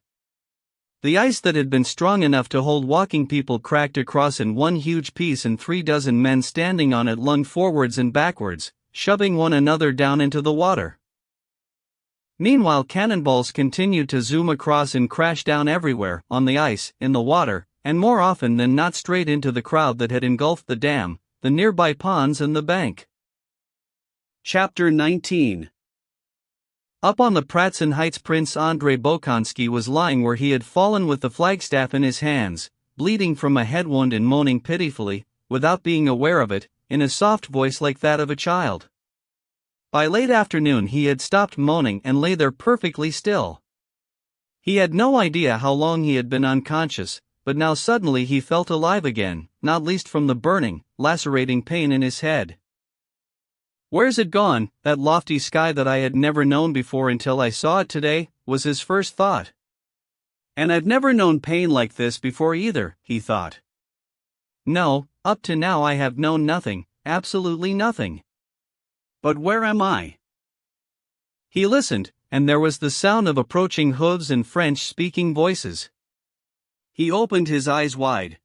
The ice that had been strong enough to hold walking people cracked across in one huge piece and 36 men standing on it lunged forwards and backwards, shoving one another down into the water. Meanwhile, cannonballs continued to zoom across and crash down everywhere, on the ice, in the water, and more often than not straight into the crowd that had engulfed the dam, the nearby ponds and the bank. Chapter 19. Up on the Pratzen Heights, Prince Andrei Bolkonsky was lying where he had fallen with the flagstaff in his hands, bleeding from a head wound and moaning pitifully, without being aware of it, in a soft voice like that of a child. By late afternoon he had stopped moaning and lay there perfectly still. He had no idea how long he had been unconscious, but now suddenly he felt alive again, not least from the burning, lacerating pain in his head. "Where's it gone, that lofty sky that I had never known before until I saw it today?" was his first thought. "And I've never known pain like this before either," he thought. "No, up to now I have known nothing, absolutely nothing. But where am I?" He listened, and there was the sound of approaching hooves and French-speaking voices. He opened his eyes wide.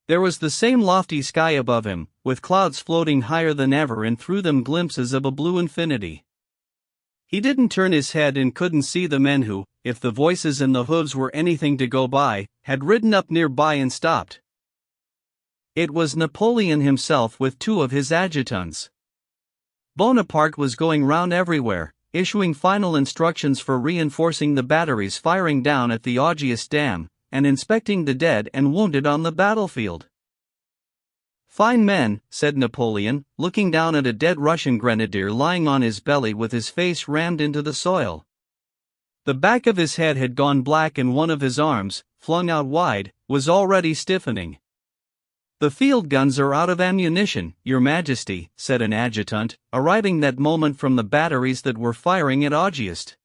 There was the same lofty sky above him, with clouds floating higher than ever and through them glimpses of a blue infinity. He didn't turn his head and couldn't see the men who, if the voices and the hooves were anything to go by, had ridden up nearby and stopped. It was Napoleon himself with 2 of his adjutants. Bonaparte was going round everywhere, issuing final instructions for reinforcing the batteries firing down at the Augias Dam, and inspecting the dead and wounded on the battlefield. "Fine men," said Napoleon, looking down at a dead Russian grenadier lying on his belly with his face rammed into the soil. The back of his head had gone black and one of his arms, flung out wide, was already stiffening. "The field guns are out of ammunition, Your Majesty," said an adjutant, arriving that moment from the batteries that were firing at August.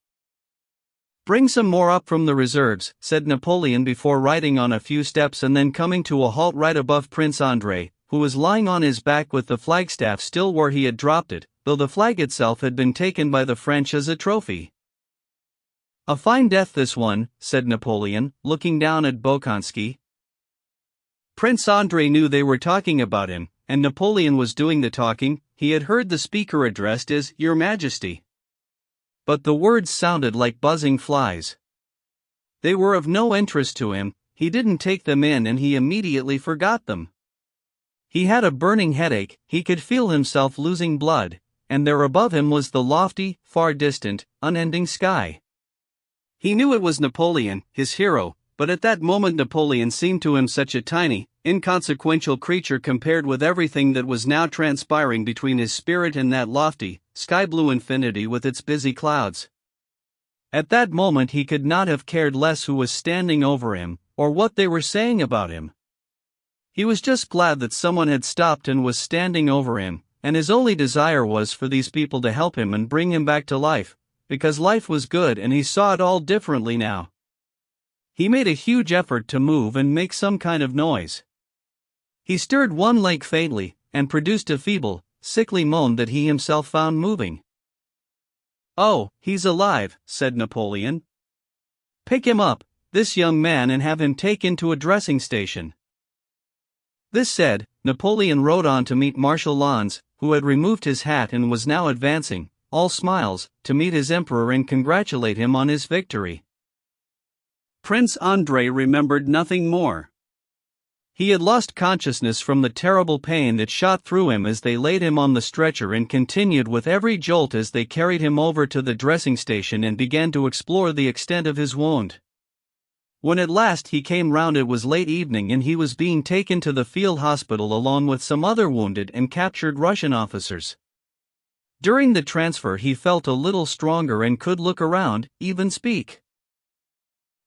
"Bring some more up from the reserves," said Napoleon before riding on a few steps and then coming to a halt right above Prince Andrei, who was lying on his back with the flagstaff still where he had dropped it, though the flag itself had been taken by the French as a trophy. "A fine death this one," said Napoleon, looking down at Bolkonsky. Prince Andrei knew they were talking about him, and Napoleon was doing the talking. He had heard the speaker addressed as Your Majesty. But the words sounded like buzzing flies. They were of no interest to him, he didn't take them in and he immediately forgot them. He had a burning headache, he could feel himself losing blood, and there above him was the lofty, far distant, unending sky. He knew it was Napoleon, his hero, but at that moment Napoleon seemed to him such a tiny, inconsequential creature compared with everything that was now transpiring between his spirit and that lofty, sky-blue infinity with its busy clouds. At that moment he could not have cared less who was standing over him, or what they were saying about him. He was just glad that someone had stopped and was standing over him, and his only desire was for these people to help him and bring him back to life, because life was good and he saw it all differently now. He made a huge effort to move and make some kind of noise. He stirred one leg faintly, and produced a feeble, sickly moan that he himself found moving. "Oh, he's alive," said Napoleon. "Pick him up, this young man, and have him taken to a dressing station." This said, Napoleon rode on to meet Marshal Lannes, who had removed his hat and was now advancing, all smiles, to meet his emperor and congratulate him on his victory. Prince Andrei remembered nothing more. He had lost consciousness from the terrible pain that shot through him as they laid him on the stretcher and continued with every jolt as they carried him over to the dressing station and began to explore the extent of his wound. When at last he came round, it was late evening and he was being taken to the field hospital along with some other wounded and captured Russian officers. During the transfer he felt a little stronger and could look around, even speak.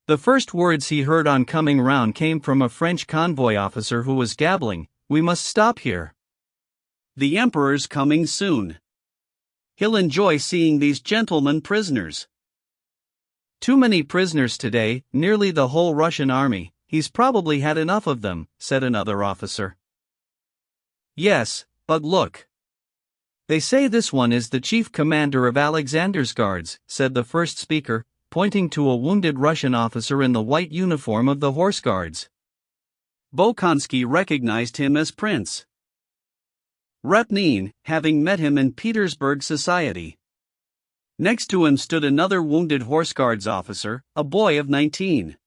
The first words he heard on coming round came from a French convoy officer who was gabbling, "We must stop here. The Emperor's coming soon. He'll enjoy seeing these gentlemen prisoners. Too many prisoners today, nearly the whole Russian army, he's probably had enough of them," said another officer. "Yes, but look. They say this one is the chief commander of Alexander's guards," said the first speaker, pointing to a wounded Russian officer in the white uniform of the Horse Guards. Bolkonsky recognized him as Prince Repnin, having met him in Petersburg society. Next to him stood another wounded Horse Guards officer, a boy of 19.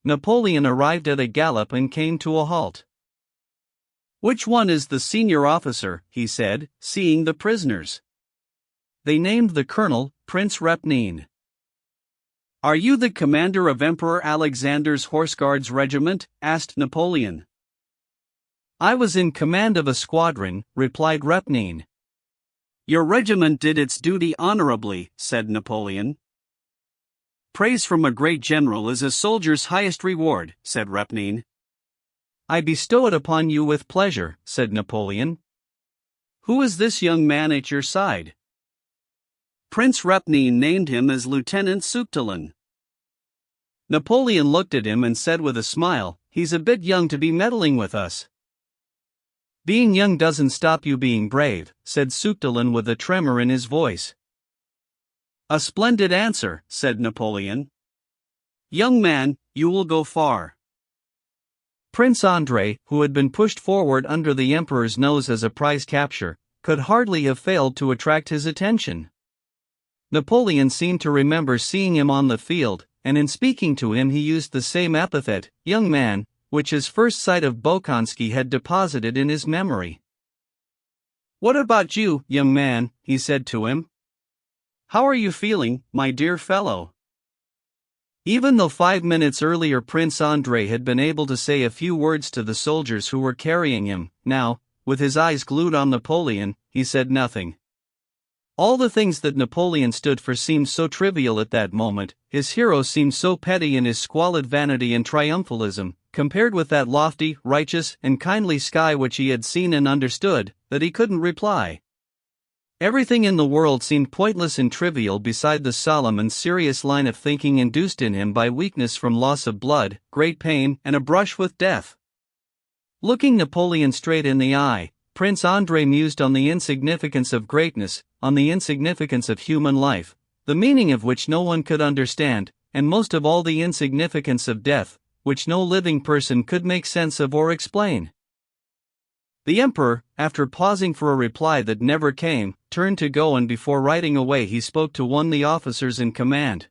Napoleon arrived at a gallop and came to a halt. "Which one is the senior officer?" he said, seeing the prisoners. They named the colonel, Prince Repnin. "Are you the commander of Emperor Alexander's Horse Guards regiment?" asked Napoleon. "I was in command of a squadron," replied Repnin. "Your regiment did its duty honorably," said Napoleon. "Praise from a great general is a soldier's highest reward," said Repnin. "I bestow it upon you with pleasure," said Napoleon. "Who is this young man at your side?" Prince Repnin named him as Lieutenant Sukhtulin. Napoleon looked at him and said with a smile, "He's a bit young to be meddling with us." "Being young doesn't stop you being brave," said Sukhtulin with a tremor in his voice. "A splendid answer," said Napoleon. "Young man, you will go far." Prince Andrei, who had been pushed forward under the emperor's nose as a prize capture, could hardly have failed to attract his attention. Napoleon seemed to remember seeing him on the field, and in speaking to him he used the same epithet, "young man," which his first sight of Bolkonsky had deposited in his memory. "What about you, young man?" he said to him. "How are you feeling, my dear fellow?" Even though 5 minutes earlier Prince Andrei had been able to say a few words to the soldiers who were carrying him, now, with his eyes glued on Napoleon, he said nothing. All the things that Napoleon stood for seemed so trivial at that moment, his hero seemed so petty in his squalid vanity and triumphalism, compared with that lofty, righteous, and kindly sky which he had seen and understood, that he couldn't reply. Everything in the world seemed pointless and trivial beside the solemn and serious line of thinking induced in him by weakness from loss of blood, great pain, and a brush with death. Looking Napoleon straight in the eye, Prince Andrei mused on the insignificance of greatness, on the insignificance of human life, the meaning of which no one could understand, and most of all the insignificance of death, which no living person could make sense of or explain. The Emperor, after pausing for a reply that never came, turned to go, and before riding away he spoke to one of the officers in command.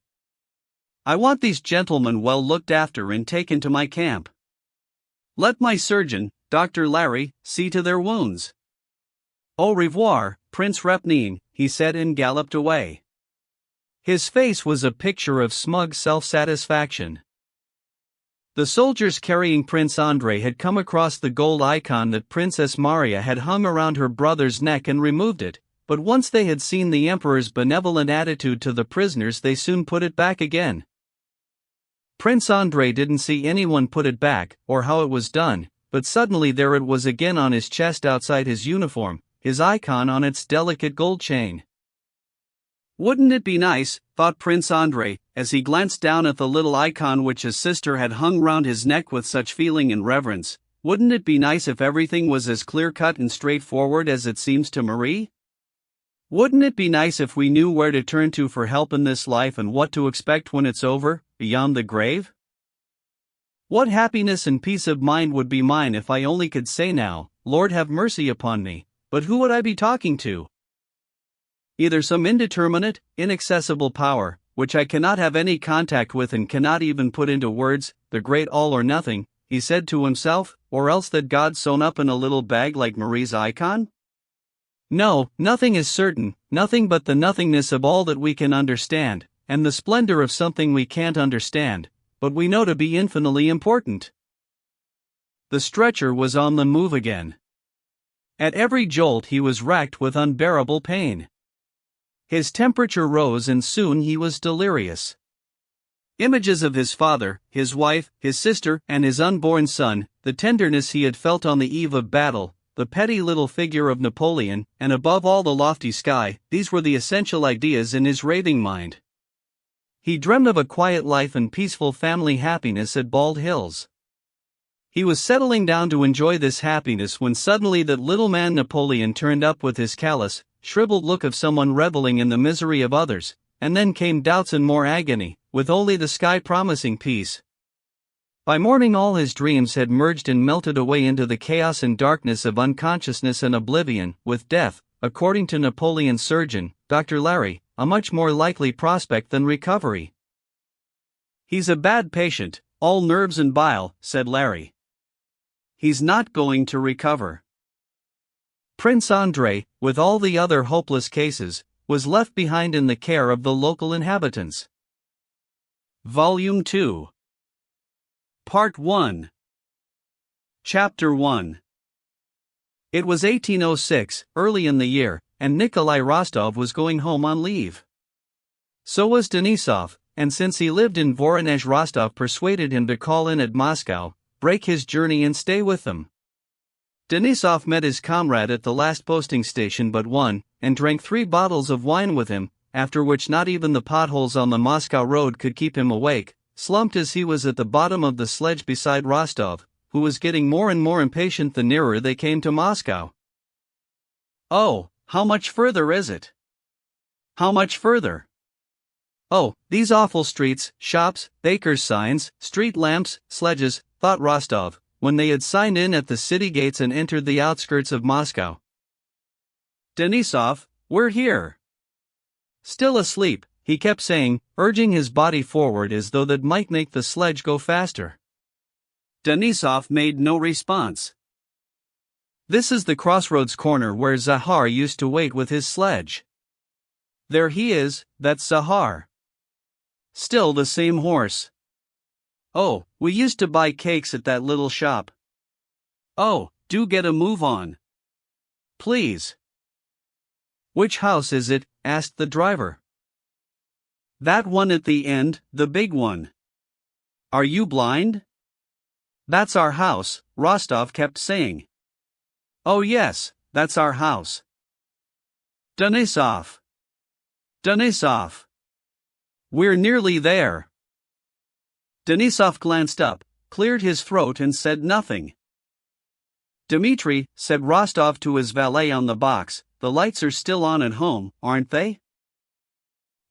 "I want these gentlemen well looked after and taken to my camp. Let my surgeon, Dr. Larry, see to their wounds. Au revoir, Prince Repnin," he said and galloped away. His face was a picture of smug self-satisfaction. The soldiers carrying Prince Andrei had come across the gold icon that Princess Maria had hung around her brother's neck and removed it, but once they had seen the Emperor's benevolent attitude to the prisoners they soon put it back again. Prince Andrei didn't see anyone put it back, or how it was done, but suddenly there it was again on his chest outside his uniform, his icon on its delicate gold chain. Wouldn't it be nice, thought Prince Andrei, as he glanced down at the little icon which his sister had hung round his neck with such feeling and reverence, wouldn't it be nice if everything was as clear-cut and straightforward as it seems to Marie? Wouldn't it be nice if we knew where to turn to for help in this life and what to expect when it's over, beyond the grave? What happiness and peace of mind would be mine if I only could say now, "Lord, have mercy upon me," but who would I be talking to? Either some indeterminate, inaccessible power, which I cannot have any contact with and cannot even put into words, the great all or nothing, he said to himself, or else that God sewn up in a little bag like Marie's icon? No, nothing is certain, nothing but the nothingness of all that we can understand, and the splendor of something we can't understand, but we know to be infinitely important. The stretcher was on the move again. At every jolt he was racked with unbearable pain. His temperature rose and soon he was delirious. Images of his father, his wife, his sister, and his unborn son, the tenderness he had felt on the eve of battle, the petty little figure of Napoleon, and above all the lofty sky, these were the essential ideas in his raving mind. He dreamed of a quiet life and peaceful family happiness at Bald Hills. He was settling down to enjoy this happiness when suddenly that little man Napoleon turned up with his callous, shriveled look of someone reveling in the misery of others, and then came doubts and more agony, with only the sky promising peace. By morning all his dreams had merged and melted away into the chaos and darkness of unconsciousness and oblivion, with death, according to Napoleon's surgeon, Dr. Larry, a much more likely prospect than recovery. "He's a bad patient, all nerves and bile," said Larry. "He's not going to recover." Prince Andrei, with all the other hopeless cases, was left behind in the care of the local inhabitants. Volume 2. Part 1. Chapter 1. It was 1806, early in the year, and Nikolai Rostov was going home on leave. So was Denisov, and since he lived in Voronezh, Rostov persuaded him to call in at Moscow, break his journey and stay with them. Denisov met his comrade at the last posting station but one, and drank 3 bottles of wine with him, after which not even the potholes on the Moscow road could keep him awake, slumped as he was at the bottom of the sledge beside Rostov, who was getting more and more impatient the nearer they came to Moscow. "Oh, how much further is it? How much further? Oh, these awful streets, shops, bakers' signs, street lamps, sledges," thought Rostov, when they had signed in at the city gates and entered the outskirts of Moscow. "Denisov, we're here." Still asleep, he kept saying, urging his body forward as though that might make the sledge go faster. Denisov made no response. "This is the crossroads corner where Zahar used to wait with his sledge. There he is, that's Zahar. Still the same horse. Oh, we used to buy cakes at that little shop. Oh, do get a move on. Please." "Which house is it?" asked the driver. "That one at the end, the big one. Are you blind?" That's our house, Rostov kept saying. Oh yes, that's our house. Denisov. Denisov. We're nearly there. Denisov glanced up, cleared his throat and said nothing. Dmitri, said Rostov to his valet on the box, the lights are still on at home, aren't they?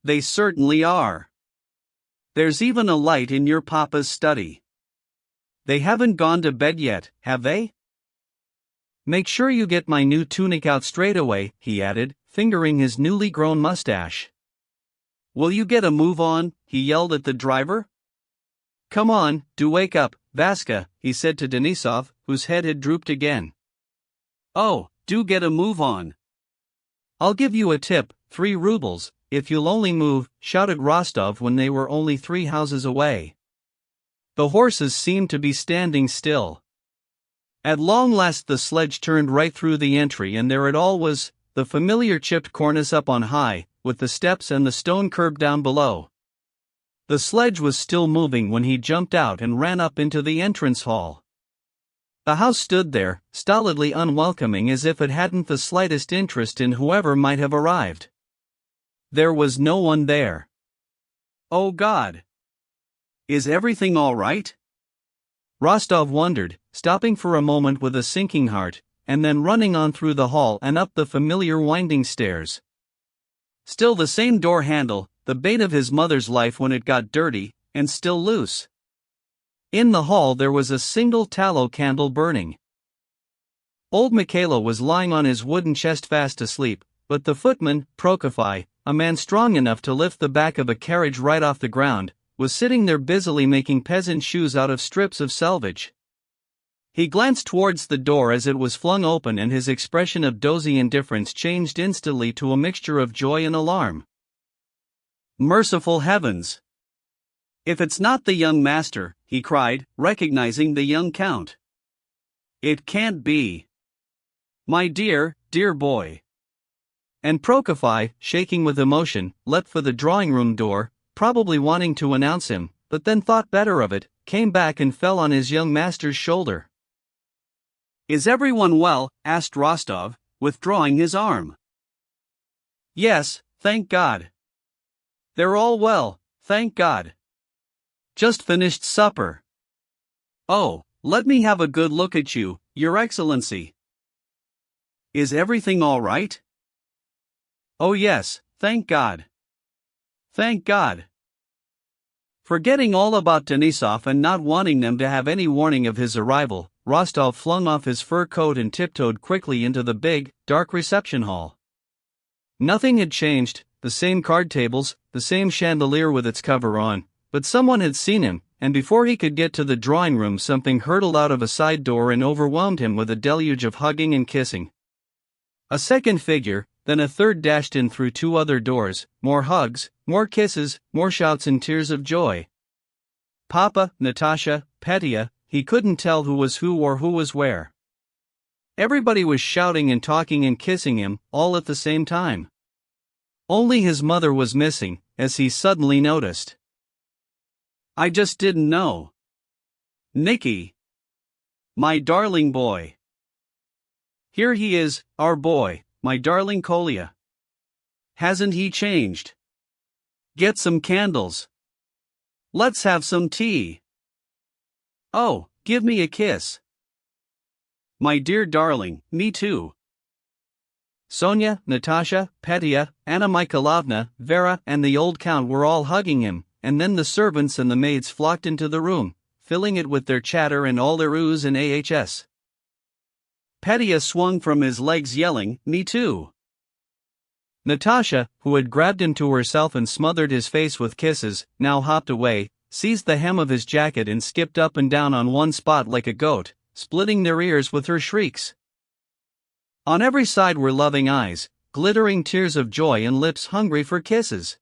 They certainly are. There's even a light in your papa's study. They haven't gone to bed yet, have they? Make sure you get my new tunic out straight away, he added, fingering his newly grown mustache. Will you get a move on? He yelled at the driver. Come on, do wake up, Vaska, he said to Denisov, whose head had drooped again. Oh, do get a move on. I'll give you a tip, 3 rubles, if you'll only move, shouted Rostov when they were only 3 houses away. The horses seemed to be standing still. At long last the sledge turned right through the entry and there it all was, the familiar chipped cornice up on high, with the steps and the stone curb down below. The sledge was still moving when he jumped out and ran up into the entrance hall. The house stood there, stolidly unwelcoming as if it hadn't the slightest interest in whoever might have arrived. There was no one there. Oh God! Is everything all right? Rostov wondered, stopping for a moment with a sinking heart, and then running on through the hall and up the familiar winding stairs. Still the same door handle, the bane of his mother's life when it got dirty, and still loose. In the hall there was a single tallow candle burning. Old Mikhailo was lying on his wooden chest fast asleep, but the footman, Prokofy, a man strong enough to lift the back of a carriage right off the ground, was sitting there busily making peasant shoes out of strips of selvage. He glanced towards the door as it was flung open and his expression of dozy indifference changed instantly to a mixture of joy and alarm. Merciful heavens! If it's not the young master, he cried, recognizing the young count. It can't be. My dear, dear boy. And Prokofy, shaking with emotion, leapt for the drawing-room door, probably wanting to announce him, but then thought better of it, came back and fell on his young master's shoulder. Is everyone well? Asked Rostov, withdrawing his arm. Yes, thank God. They're all well, thank God. Just finished supper. Oh, let me have a good look at you, Your Excellency. Is everything all right? Oh yes, thank God. Thank God. Forgetting all about Denisov and not wanting them to have any warning of his arrival, Rostov flung off his fur coat and tiptoed quickly into the big, dark reception hall. Nothing had changed, the same card tables, the same chandelier with its cover on, but someone had seen him, and before he could get to the drawing room something hurtled out of a side door and overwhelmed him with a deluge of hugging and kissing. A second figure, then a third dashed in through 2 other doors, more hugs, more kisses, more shouts and tears of joy. Papa, Natasha, Petya, he couldn't tell who was who or who was where. Everybody was shouting and talking and kissing him, all at the same time. Only his mother was missing, as he suddenly noticed. I just didn't know. Nicky. My darling boy. Here he is, our boy, my darling Kolya. Hasn't he changed? Get some candles. Let's have some tea. Oh, give me a kiss. My dear darling, me too. Sonia, Natasha, Petya, Anna Mikhailovna, Vera and the old count were all hugging him, and then the servants and the maids flocked into the room, filling it with their chatter and all their oohs and ahs. Petya swung from his legs yelling, me too. Natasha, who had grabbed him to herself and smothered his face with kisses, now hopped away, seized the hem of his jacket and skipped up and down on one spot like a goat, splitting their ears with her shrieks. On every side were loving eyes, glittering tears of joy and lips hungry for kisses.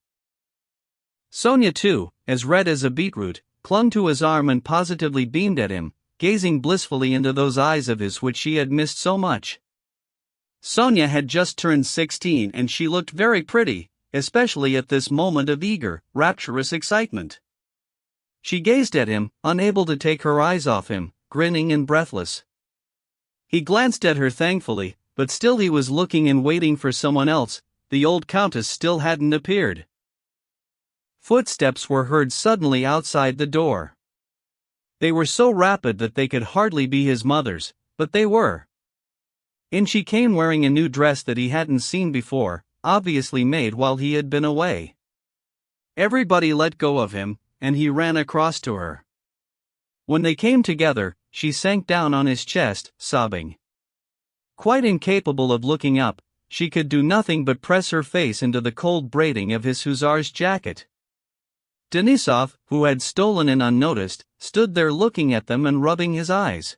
Sonia too, as red as a beetroot, clung to his arm and positively beamed at him, gazing blissfully into those eyes of his which she had missed so much. Sonia had just turned 16 and she looked very pretty, especially at this moment of eager, rapturous excitement. She gazed at him, unable to take her eyes off him, grinning and breathless. He glanced at her thankfully, but still he was looking and waiting for someone else. The old countess still hadn't appeared. Footsteps were heard suddenly outside the door. They were so rapid that they could hardly be his mother's, but they were. In she came wearing a new dress that he hadn't seen before, obviously made while he had been away. Everybody let go of him, and he ran across to her. When they came together, she sank down on his chest, sobbing. Quite incapable of looking up, she could do nothing but press her face into the cold braiding of his hussar's jacket. Denisov, who had stolen in unnoticed, stood there looking at them and rubbing his eyes.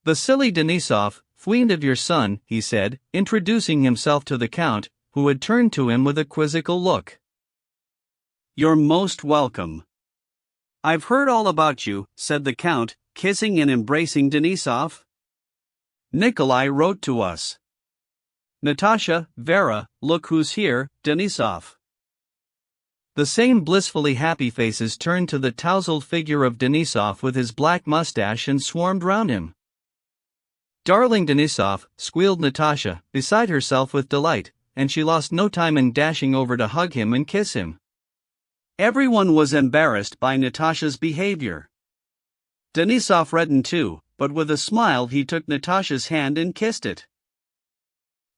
"The silly Denisov, fiend of your son," he said, introducing himself to the count, who had turned to him with a quizzical look. "You're most welcome." "I've heard all about you," said the count, kissing and embracing Denisov. "Nikolai wrote to us. Natasha, Vera, look who's here, Denisov." The same blissfully happy faces turned to the tousled figure of Denisov with his black mustache and swarmed round him. "Darling Denisov," squealed Natasha, beside herself with delight, and she lost no time in dashing over to hug him and kiss him. Everyone was embarrassed by Natasha's behavior. Denisov reddened too, but with a smile he took Natasha's hand and kissed it.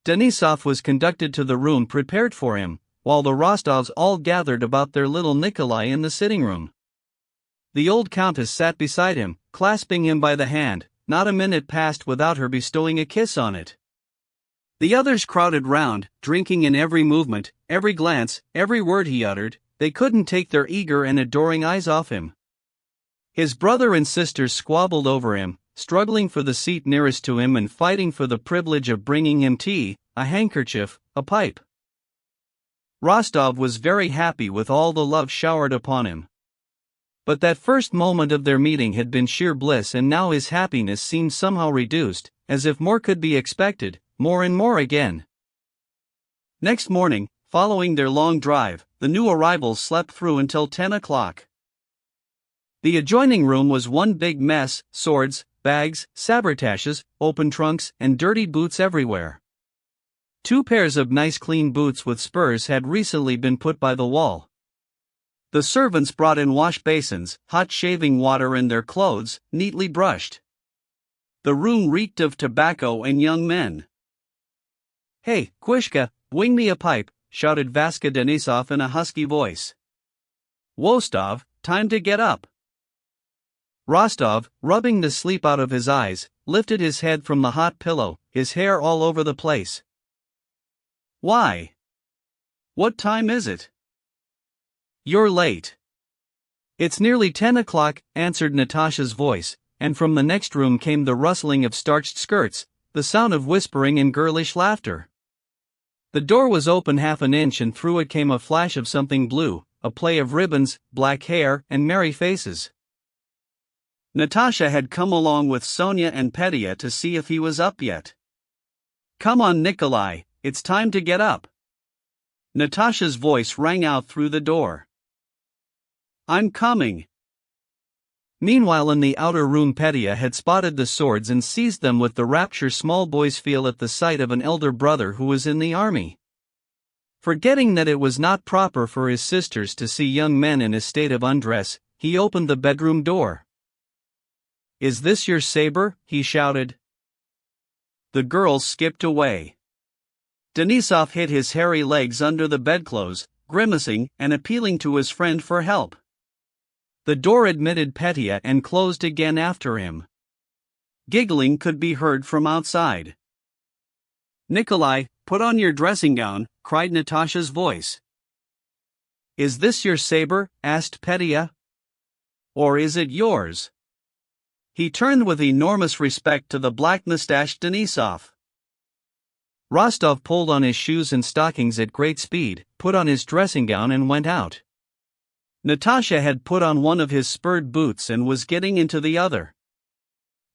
Denisov was conducted to the room prepared for him, while the Rostovs all gathered about their little Nikolai in the sitting room. The old countess sat beside him, clasping him by the hand. Not a minute passed without her bestowing a kiss on it. The others crowded round, drinking in every movement, every glance, every word he uttered. They couldn't take their eager and adoring eyes off him. His brother and sisters squabbled over him, struggling for the seat nearest to him and fighting for the privilege of bringing him tea, a handkerchief, a pipe. Rostov was very happy with all the love showered upon him. But that first moment of their meeting had been sheer bliss, and now his happiness seemed somehow reduced, as if more could be expected, more and more again. Next morning, following their long drive, the new arrivals slept through until 10 o'clock. The adjoining room was one big mess: swords, bags, sabretaches, open trunks, and dirty boots everywhere. 2 pairs of nice clean boots with spurs had recently been put by the wall. The servants brought in wash basins, hot shaving water, and their clothes, neatly brushed. The room reeked of tobacco and young men. "Hey, Kuishka, wing me a pipe," shouted Vaska Denisov in a husky voice. "Wostov, time to get up." Rostov, rubbing the sleep out of his eyes, lifted his head from the hot pillow, his hair all over the place. "Why? What time is it?" "You're late." "It's nearly 10 o'clock, answered Natasha's voice, and from the next room came the rustling of starched skirts, the sound of whispering and girlish laughter. The door was open half an inch, and through it came a flash of something blue, a play of ribbons, black hair, and merry faces. Natasha had come along with Sonia and Petya to see if he was up yet. "Come on, Nikolai, it's time to get up." Natasha's voice rang out through the door. "I'm coming." Meanwhile, in the outer room, Petya had spotted the swords and seized them with the rapture small boys feel at the sight of an elder brother who was in the army. Forgetting that it was not proper for his sisters to see young men in a state of undress, he opened the bedroom door. "Is this your saber?" he shouted. The girls skipped away. Denisov hid his hairy legs under the bedclothes, grimacing and appealing to his friend for help. The door admitted Petya and closed again after him. Giggling could be heard from outside. "Nikolai, put on your dressing gown," cried Natasha's voice. "Is this your saber?" asked Petya. "Or is it yours?" He turned with enormous respect to the black-mustached Denisov. Rostov pulled on his shoes and stockings at great speed, put on his dressing gown and went out. Natasha had put on one of his spurred boots and was getting into the other.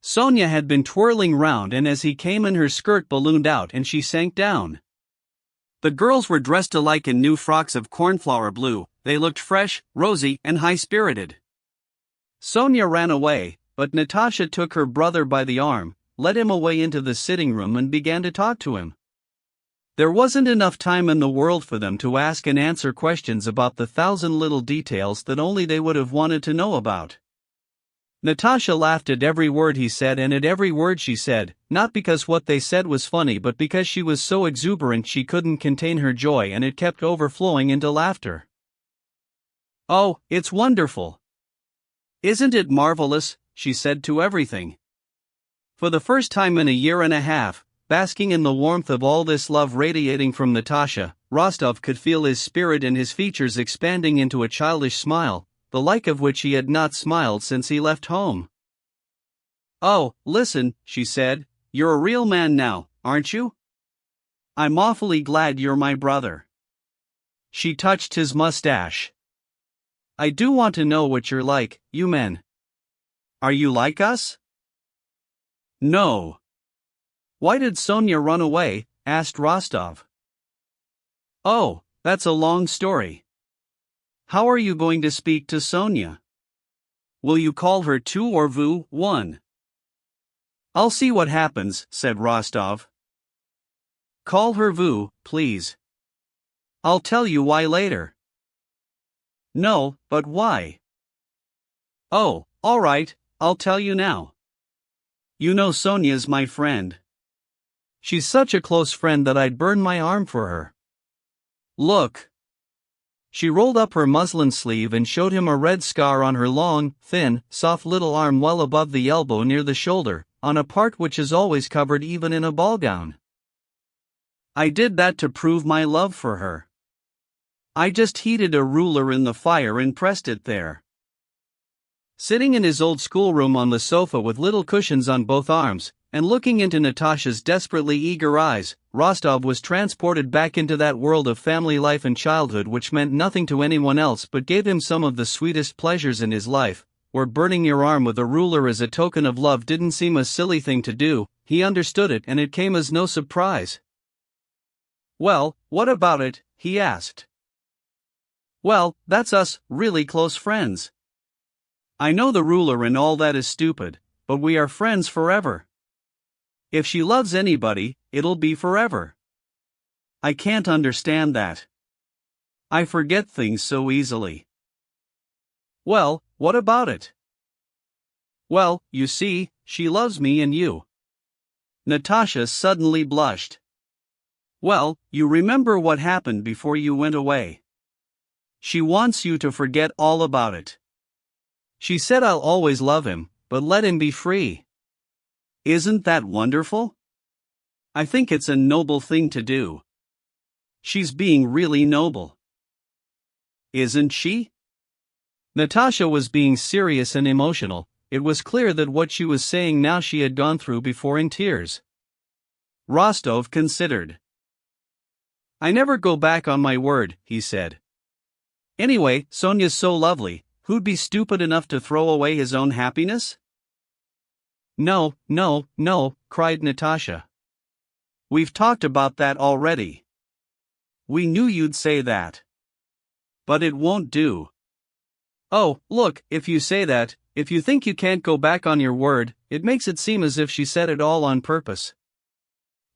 Sonia had been twirling round, and as he came in her skirt ballooned out and she sank down. The girls were dressed alike in new frocks of cornflower blue. They looked fresh, rosy, and high-spirited. Sonia ran away, but Natasha took her brother by the arm, led him away into the sitting room and began to talk to him. There wasn't enough time in the world for them to ask and answer questions about the thousand little details that only they would have wanted to know about. Natasha laughed at every word he said and at every word she said, not because what they said was funny but because she was so exuberant she couldn't contain her joy and it kept overflowing into laughter. "Oh, it's wonderful! Isn't it marvelous?" she said to everything. For the first time in a year and a half, basking in the warmth of all this love radiating from Natasha, Rostov could feel his spirit and his features expanding into a childish smile, the like of which he had not smiled since he left home. "Oh, listen," she said, "you're a real man now, aren't you? I'm awfully glad you're my brother." She touched his mustache. "I do want to know what you're like, you men. Are you like us?" "No." "Why did Sonia run away?" asked Rostov. "Oh, that's a long story. How are you going to speak to Sonia? Will you call her two or vous, one?" "I'll see what happens," said Rostov. "Call her vous, please. I'll tell you why later." "No, but why?" "Oh, all right, I'll tell you now. You know Sonia's my friend. She's such a close friend that I'd burn my arm for her. Look." She rolled up her muslin sleeve and showed him a red scar on her long, thin, soft little arm well above the elbow near the shoulder, on a part which is always covered even in a ball gown. "I did that to prove my love for her. I just heated a ruler in the fire and pressed it there." Sitting in his old schoolroom on the sofa with little cushions on both arms, and looking into Natasha's desperately eager eyes, Rostov was transported back into that world of family life and childhood which meant nothing to anyone else but gave him some of the sweetest pleasures in his life, where burning your arm with a ruler as a token of love didn't seem a silly thing to do. He understood it and it came as no surprise. "Well, what about it?" he asked. "Well, that's us, really close friends. I know the ruler and all that is stupid, but we are friends forever. If she loves anybody, it'll be forever. I can't understand that. I forget things so easily." "Well, what about it?" "Well, you see, she loves me and you." Natasha suddenly blushed. "Well, you remember what happened before you went away. She wants you to forget all about it. She said I'll always love him, but let him be free. Isn't that wonderful? I think it's a noble thing to do. She's being really noble. Isn't she?" Natasha was being serious and emotional. It was clear that what she was saying now she had gone through before in tears. Rostov considered. "I never go back on my word," he said. "Anyway, Sonia's so lovely, who'd be stupid enough to throw away his own happiness?" "No, no, no," cried Natasha. "We've talked about that already. We knew you'd say that. But it won't do. Oh, look, if you say that, if you think you can't go back on your word, it makes it seem as if she said it all on purpose.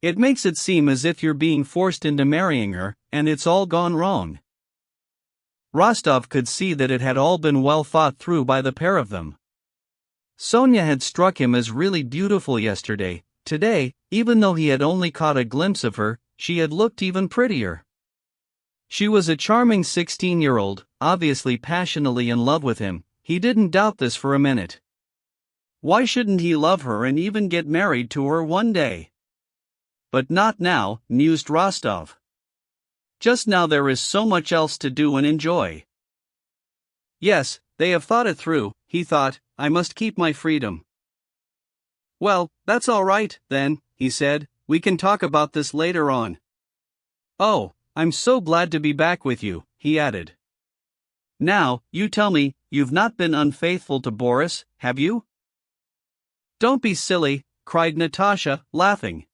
It makes it seem as if you're being forced into marrying her, and it's all gone wrong." Rostov could see that it had all been well thought through by the pair of them. Sonia had struck him as really beautiful yesterday. Today, even though he had only caught a glimpse of her, she had looked even prettier. She was a charming 16-year-old, obviously passionately in love with him. He didn't doubt this for a minute. Why shouldn't he love her and even get married to her one day? But not now, mused Rostov. Just now there is so much else to do and enjoy. Yes, they have thought it through, he thought. I must keep my freedom. "Well, that's all right, then," he said. "We can talk about this later on." "Oh, I'm so glad to be back with you," he added. "Now, you tell me, you've not been unfaithful to Boris, have you?" "Don't be silly," cried Natasha, laughing.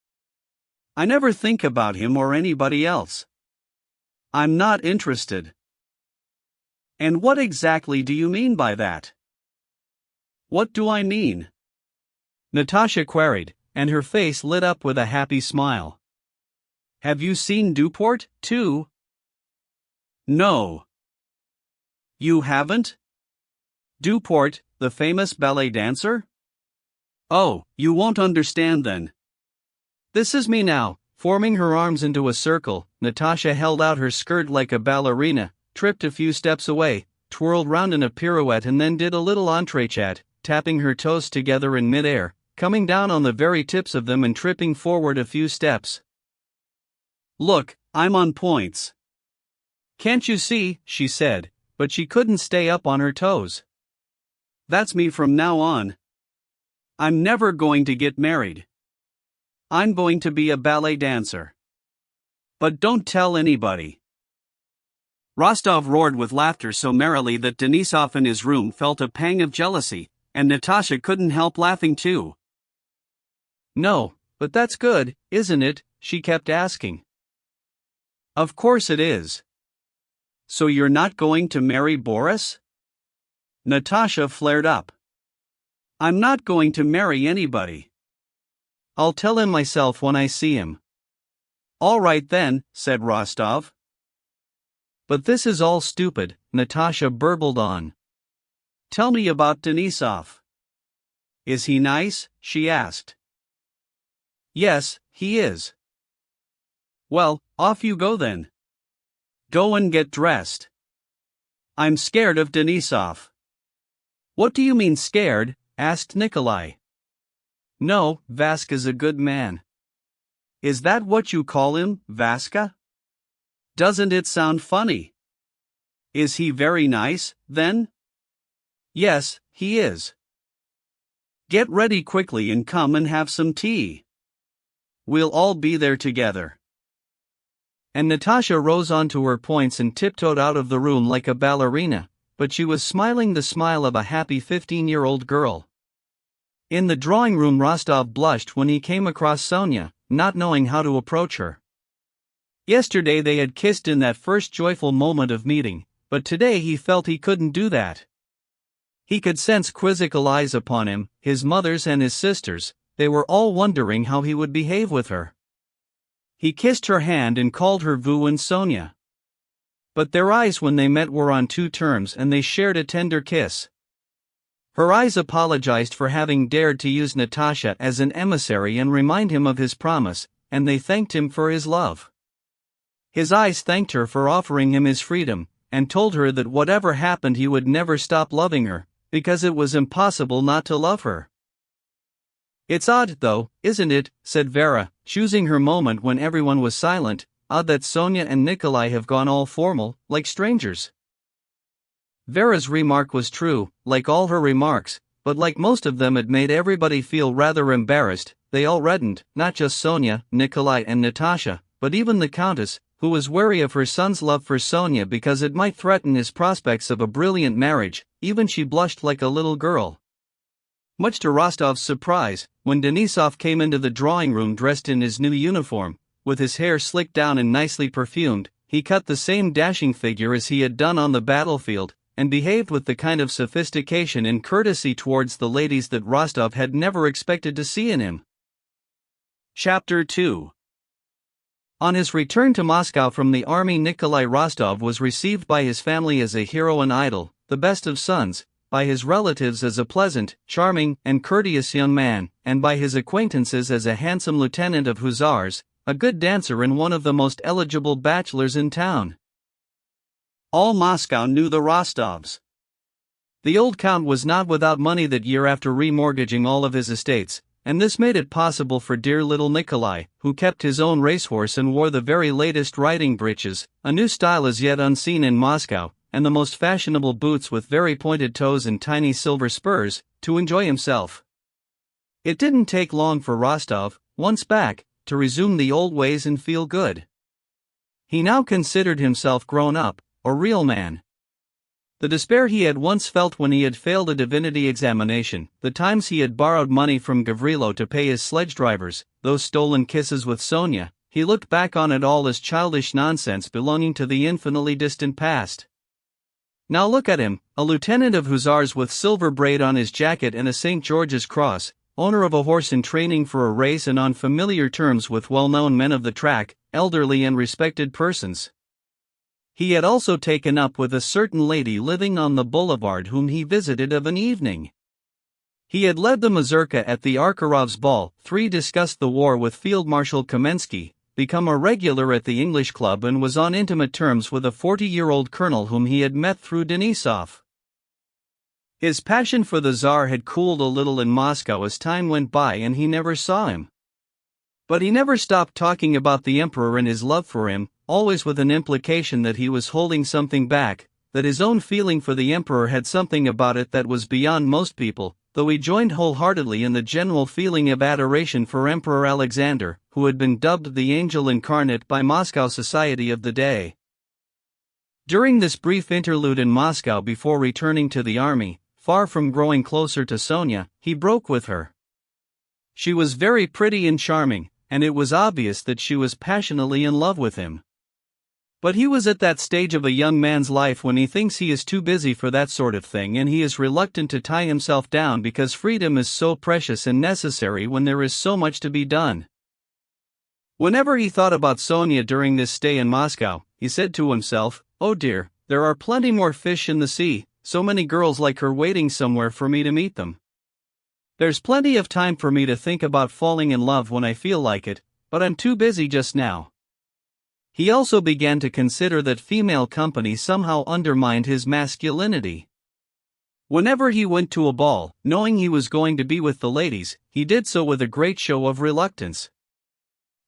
"I never think about him or anybody else. I'm not interested." "And what exactly do you mean by that?" What do I mean? Natasha queried, and her face lit up with a happy smile. Have you seen Duport, too? No. You haven't? Duport, the famous ballet dancer? Oh, you won't understand then. This is me now. Forming her arms into a circle, Natasha held out her skirt like a ballerina, tripped a few steps away, twirled round in a pirouette and then did a little entrechat, tapping her toes together in midair, coming down on the very tips of them and tripping forward a few steps. Look, I'm on points. Can't you see, she said, but she couldn't stay up on her toes. That's me from now on. I'm never going to get married. I'm going to be a ballet dancer. But don't tell anybody. Rostov roared with laughter so merrily that Denisov in his room felt a pang of jealousy, and Natasha couldn't help laughing too. No, but that's good, isn't it? She kept asking. Of course it is. So you're not going to marry Boris? Natasha flared up. I'm not going to marry anybody. I'll tell him myself when I see him. All right then, said Rostov. But this is all stupid, Natasha burbled on. Tell me about Denisov. Is he nice? She asked. Yes, he is. Well, off you go then. Go and get dressed. I'm scared of Denisov. What do you mean scared? Asked Nikolai. No, Vaska's a good man. Is that what you call him, Vaska? Doesn't it sound funny? Is he very nice, then? Yes, he is. Get ready quickly and come and have some tea. We'll all be there together. And Natasha rose onto her points and tiptoed out of the room like a ballerina, but she was smiling the smile of a happy 15-year-old girl. In the drawing room, Rostov blushed when he came across Sonia, not knowing how to approach her. Yesterday they had kissed in that first joyful moment of meeting, but today he felt he couldn't do that. He could sense quizzical eyes upon him, his mother's and his sister's. They were all wondering how he would behave with her. He kissed her hand and called her Vu and Sonia. But their eyes when they met were on two terms and they shared a tender kiss. Her eyes apologized for having dared to use Natasha as an emissary and remind him of his promise, and they thanked him for his love. His eyes thanked her for offering him his freedom, and told her that whatever happened he would never stop loving her, because it was impossible not to love her. It's odd though, isn't it, said Vera, choosing her moment when everyone was silent, odd that Sonia and Nikolai have gone all formal, like strangers. Vera's remark was true, like all her remarks, but like most of them it made everybody feel rather embarrassed. They all reddened, not just Sonia, Nikolai and Natasha, but even the Countess, who was wary of her son's love for Sonia because it might threaten his prospects of a brilliant marriage. Even she blushed like a little girl. Much to Rostov's surprise, when Denisov came into the drawing room dressed in his new uniform, with his hair slicked down and nicely perfumed, he cut the same dashing figure as he had done on the battlefield, and behaved with the kind of sophistication and courtesy towards the ladies that Rostov had never expected to see in him. Chapter 2. On his return to Moscow from the army, Nikolai Rostov was received by his family as a hero and idol, the best of sons, by his relatives as a pleasant, charming, and courteous young man, and by his acquaintances as a handsome lieutenant of hussars, a good dancer and one of the most eligible bachelors in town. All Moscow knew the Rostovs. The old count was not without money that year after remortgaging all of his estates, and this made it possible for dear little Nikolai, who kept his own racehorse and wore the very latest riding breeches, a new style as yet unseen in Moscow, and the most fashionable boots with very pointed toes and tiny silver spurs, to enjoy himself. It didn't take long for Rostov, once back, to resume the old ways and feel good. He now considered himself grown up, a real man. The despair he had once felt when he had failed a divinity examination, the times he had borrowed money from Gavrilo to pay his sledge drivers, those stolen kisses with Sonia, he looked back on it all as childish nonsense belonging to the infinitely distant past. Now look at him, a lieutenant of hussars with silver braid on his jacket and a St. George's cross, owner of a horse in training for a race and on familiar terms with well-known men of the track, elderly and respected persons. He had also taken up with a certain lady living on the boulevard whom he visited of an evening. He had led the mazurka at the Arkarov's ball, discussed the war with Field Marshal Kamensky, become a regular at the English club and was on intimate terms with a 40-year-old colonel whom he had met through Denisov. His passion for the Tsar had cooled a little in Moscow as time went by and he never saw him. But he never stopped talking about the Emperor and his love for him, always with an implication that he was holding something back, that his own feeling for the Emperor had something about it that was beyond most people, though he joined wholeheartedly in the general feeling of adoration for Emperor Alexander, who had been dubbed the Angel Incarnate by Moscow society of the day. During this brief interlude in Moscow before returning to the army, far from growing closer to Sonia, he broke with her. She was very pretty and charming, and it was obvious that she was passionately in love with him. But he was at that stage of a young man's life when he thinks he is too busy for that sort of thing and he is reluctant to tie himself down because freedom is so precious and necessary when there is so much to be done. Whenever he thought about Sonia during this stay in Moscow, he said to himself, "Oh dear, there are plenty more fish in the sea, so many girls like her waiting somewhere for me to meet them. There's plenty of time for me to think about falling in love when I feel like it, but I'm too busy just now." He also began to consider that female company somehow undermined his masculinity. Whenever he went to a ball, knowing he was going to be with the ladies, he did so with a great show of reluctance.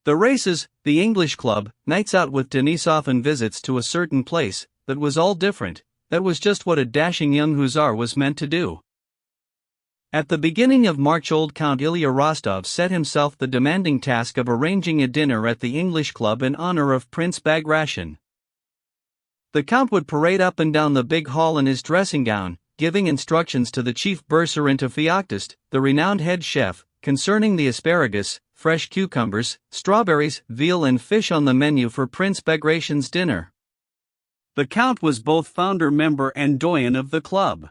The races, the English club, nights out with Denisov and visits to a certain place, that was all different, that was just what a dashing young hussar was meant to do. At the beginning of March old Count Ilya Rostov set himself the demanding task of arranging a dinner at the English club in honor of Prince Bagration. The Count would parade up and down the big hall in his dressing gown, giving instructions to the chief bursar and to Feoktist, the renowned head chef, concerning the asparagus, fresh cucumbers, strawberries, veal and fish on the menu for Prince Bagration's dinner. The Count was both founder member and doyen of the club.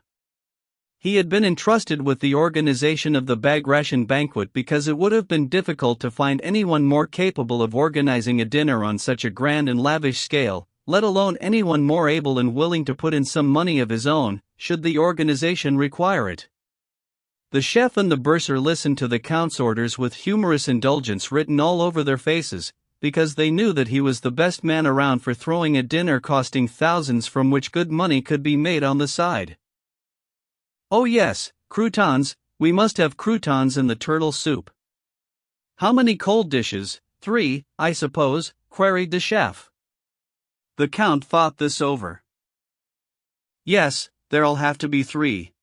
He had been entrusted with the organization of the Bagration banquet because it would have been difficult to find anyone more capable of organizing a dinner on such a grand and lavish scale, let alone anyone more able and willing to put in some money of his own, should the organization require it. The chef and the bursar listened to the Count's orders with humorous indulgence written all over their faces, because they knew that he was the best man around for throwing a dinner costing thousands from which good money could be made on the side. "Oh yes, croutons, we must have croutons in the turtle soup." "How many cold dishes? 3, I suppose," queried the chef. The Count thought this over. "Yes, there'll have to be 3.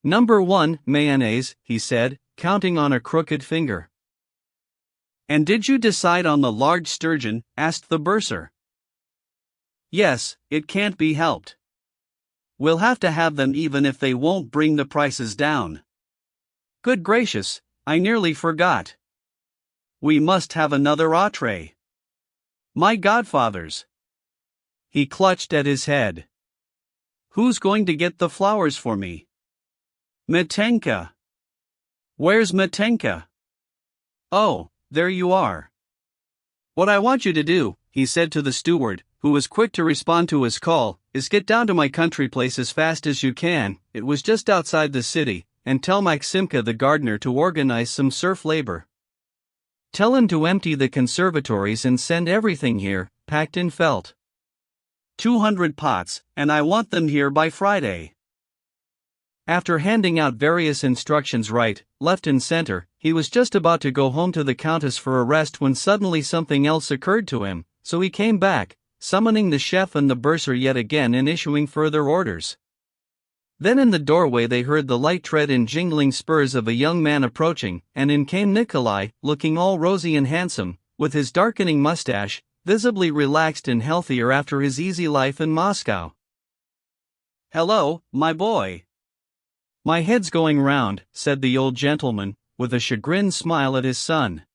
Number 1, mayonnaise," he said, counting on a crooked finger. "And did you decide on the large sturgeon?" asked the bursar. "Yes, it can't be helped. We'll have to have them even if they won't bring the prices down. Good gracious, I nearly forgot. We must have another entree. My godfathers." He clutched at his head. "Who's going to get the flowers for me?" "Mitenka." "Where's Mitenka?" "Oh, there you are." "What I want you to do," he said to the steward, who was quick to respond to his call, "is get down to my country place as fast as you can, it was just outside the city, and tell Maximka the gardener to organize some serf labor. Tell him to empty the conservatories and send everything here, packed in felt. 200 pots, and I want them here by Friday." After handing out various instructions right, left and center, he was just about to go home to the Countess for a rest when suddenly something else occurred to him, so he came back, summoning the chef and the bursar yet again and issuing further orders. Then in the doorway they heard the light tread and jingling spurs of a young man approaching, and in came Nikolai, looking all rosy and handsome, with his darkening mustache, visibly relaxed and healthier after his easy life in Moscow. "Hello, my boy." "My head's going round," said the old gentleman, with a chagrined smile at his son.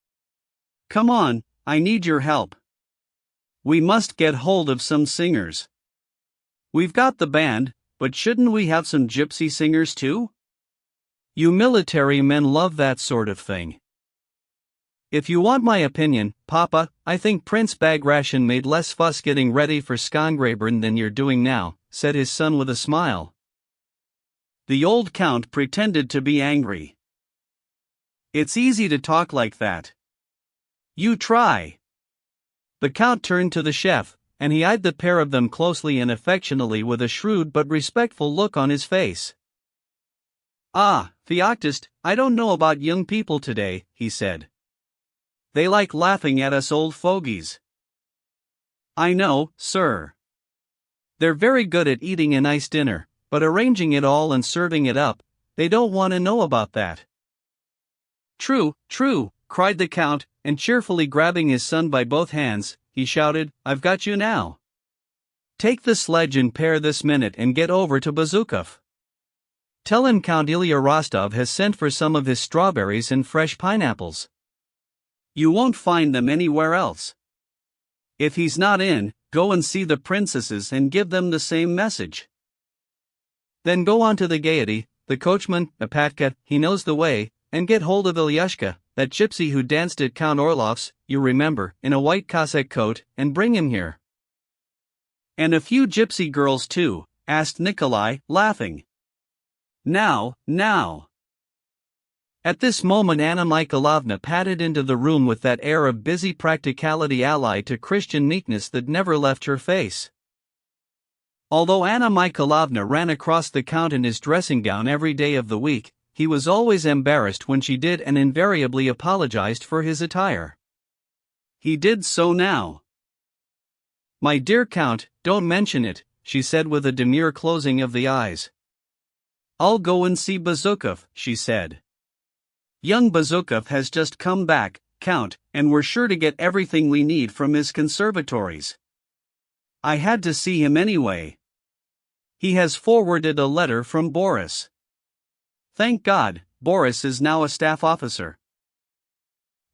"Come on, I need your help. We must get hold of some singers. We've got the band, but shouldn't we have some gypsy singers too? You military men love that sort of thing. If you want my opinion, Papa, I think Prince Bagration made less fuss getting ready for Skongravern than you're doing now, said his son with a smile. The old count pretended to be angry. It's easy to talk like that. You try. The count turned to the chef, and he eyed the pair of them closely and affectionately with a shrewd but respectful look on his face. Ah, Theoctist, I don't know about young people today, he said. They like laughing at us old fogies. I know, sir. They're very good at eating a nice dinner, but arranging it all and serving it up, they don't want to know about that. True, true, cried the count, and cheerfully grabbing his son by both hands, he shouted, I've got you now. Take the sledge and pair this minute and get over to Bazukov. Tell him Count Ilya Rostov has sent for some of his strawberries and fresh pineapples. You won't find them anywhere else. If he's not in, go and see the princesses and give them the same message. Then go on to the Gaiety, the coachman, Apatka, he knows the way, and get hold of Ilyushka, that gypsy who danced at Count Orlov's, you remember, in a white Cossack coat, and bring him here. And a few gypsy girls too, asked Nikolai, laughing. Now. At this moment Anna Mikhailovna padded into the room with that air of busy practicality allied to Christian meekness that never left her face. Although Anna Mikhailovna ran across the count in his dressing gown every day of the week, he was always embarrassed when she did and invariably apologized for his attire. He did so now. My dear Count, don't mention it, she said with a demure closing of the eyes. I'll go and see Bazukov, she said. Young Bazukov has just come back, Count, and we're sure to get everything we need from his conservatories. I had to see him anyway. He has forwarded a letter from Boris. Thank God, Boris is now a staff officer.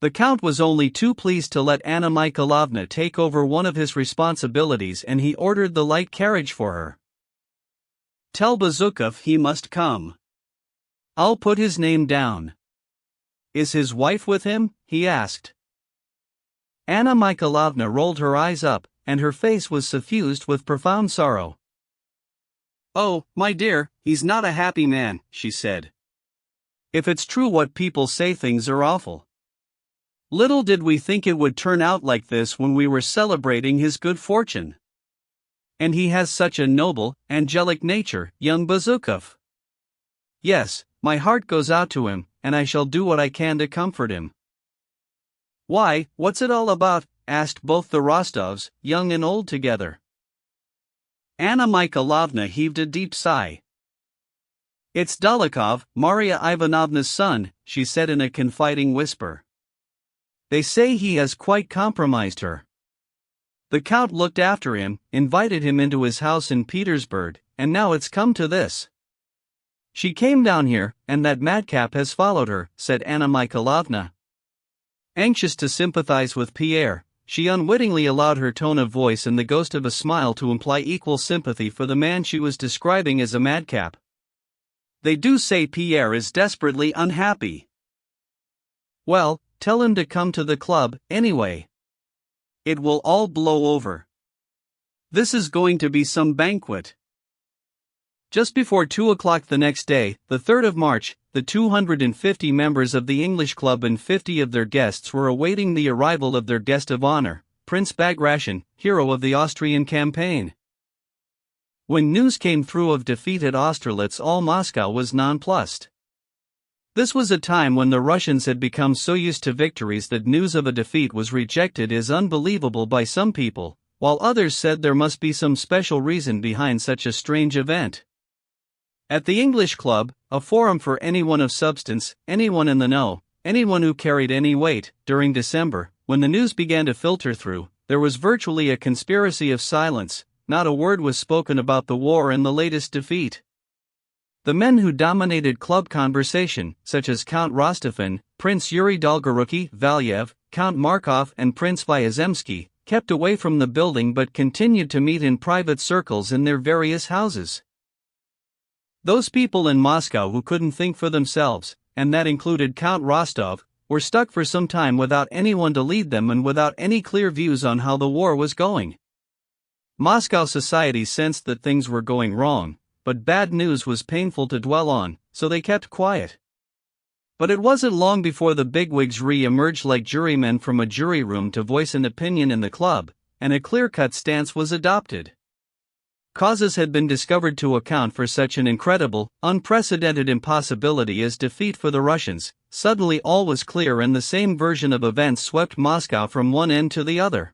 The Count was only too pleased to let Anna Mikhailovna take over one of his responsibilities, and he ordered the light carriage for her. Tell Bazukov he must come. I'll put his name down. Is his wife with him? He asked. Anna Mikhailovna rolled her eyes up, and her face was suffused with profound sorrow. Oh, my dear, he's not a happy man, she said. If it's true what people say, things are awful. Little did we think it would turn out like this when we were celebrating his good fortune. And he has such a noble, angelic nature, young Bazukov. Yes, my heart goes out to him, and I shall do what I can to comfort him. Why, what's it all about? Asked both the Rostovs, young and old together. Anna Mikhailovna heaved a deep sigh. It's Dolokhov, Maria Ivanovna's son, she said in a confiding whisper. They say he has quite compromised her. The Count looked after him, invited him into his house in Petersburg, and now it's come to this. She came down here, and that madcap has followed her, said Anna Mikhailovna. Anxious to sympathize with Pierre, she unwittingly allowed her tone of voice and the ghost of a smile to imply equal sympathy for the man she was describing as a madcap. They do say Pierre is desperately unhappy. Well, tell him to come to the club, anyway. It will all blow over. This is going to be some banquet. Just before 2 o'clock the next day, the 3rd of March, the 250 members of the English Club and 50 of their guests were awaiting the arrival of their guest of honor, Prince Bagration, hero of the Austrian campaign. When news came through of defeat at Austerlitz, all Moscow was nonplussed. This was a time when the Russians had become so used to victories that news of a defeat was rejected as unbelievable by some people, while others said there must be some special reason behind such a strange event. At the English Club, a forum for anyone of substance, anyone in the know, anyone who carried any weight, during December, when the news began to filter through, there was virtually a conspiracy of silence. Not a word was spoken about the war and the latest defeat. The men who dominated club conversation, such as Count Rostophin, Prince Yuri Dolgoruki, Valyev, Count Markov and Prince Vyazemsky, kept away from the building but continued to meet in private circles in their various houses. Those people in Moscow who couldn't think for themselves, and that included Count Rostov, were stuck for some time without anyone to lead them and without any clear views on how the war was going. Moscow society sensed that things were going wrong, but bad news was painful to dwell on, so they kept quiet. But it wasn't long before the bigwigs re-emerged like jurymen from a jury room to voice an opinion in the club, and a clear-cut stance was adopted. Causes had been discovered to account for such an incredible, unprecedented impossibility as defeat for the Russians. Suddenly all was clear and the same version of events swept Moscow from one end to the other.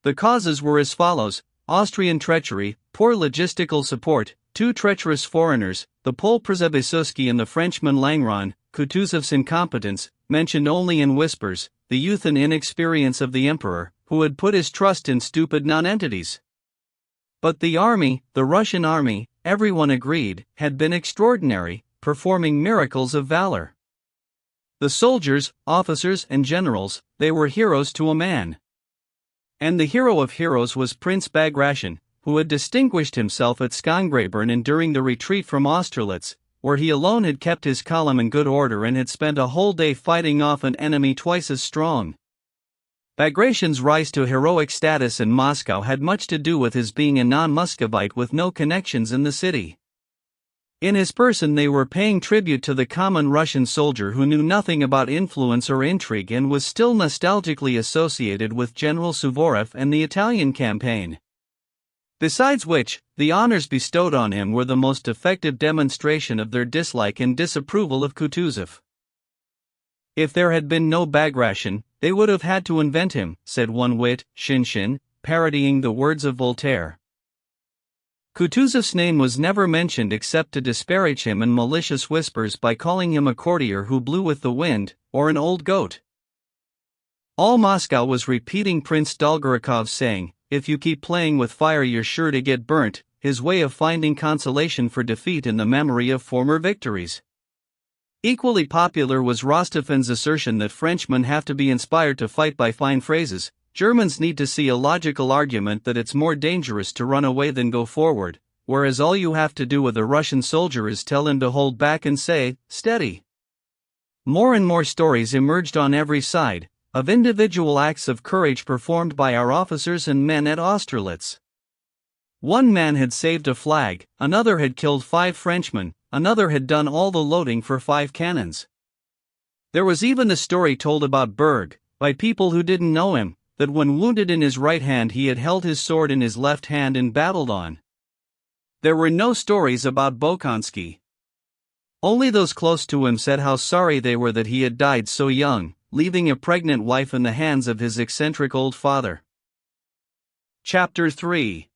The causes were as follows: Austrian treachery, poor logistical support, 2 treacherous foreigners, the Pole Przebysewski and the Frenchman Langeron, Kutuzov's incompetence, mentioned only in whispers, the youth and inexperience of the emperor, who had put his trust in stupid nonentities. But the army, the Russian army, everyone agreed, had been extraordinary, performing miracles of valor. The soldiers, officers and generals, they were heroes to a man. And the hero of heroes was Prince Bagration, who had distinguished himself at Skongräbern and during the retreat from Austerlitz, where he alone had kept his column in good order and had spent a whole day fighting off an enemy twice as strong. Bagration's rise to heroic status in Moscow had much to do with his being a non-Muscovite with no connections in the city. In his person they were paying tribute to the common Russian soldier who knew nothing about influence or intrigue and was still nostalgically associated with General Suvorov and the Italian campaign. Besides which, the honors bestowed on him were the most effective demonstration of their dislike and disapproval of Kutuzov. If there had been no Bagration, they would have had to invent him, said one wit, Shinshin, parodying the words of Voltaire. Kutuzov's name was never mentioned except to disparage him in malicious whispers by calling him a courtier who blew with the wind, or an old goat. All Moscow was repeating Prince Dolgorikov's saying, "If you keep playing with fire you're sure to get burnt," his way of finding consolation for defeat in the memory of former victories. Equally popular was Rostopchin's assertion that Frenchmen have to be inspired to fight by fine phrases. Germans need to see a logical argument that it's more dangerous to run away than go forward, whereas all you have to do with a Russian soldier is tell him to hold back and say, "Steady." More and more stories emerged on every side, of individual acts of courage performed by our officers and men at Austerlitz. One man had saved a flag, another had killed 5 Frenchmen, another had done all the loading for 5 cannons. There was even a story told about Berg, by people who didn't know him, that when wounded in his right hand he had held his sword in his left hand and battled on. There were no stories about Bolkonsky. Only those close to him said how sorry they were that he had died so young, leaving a pregnant wife in the hands of his eccentric old father. Chapter 3.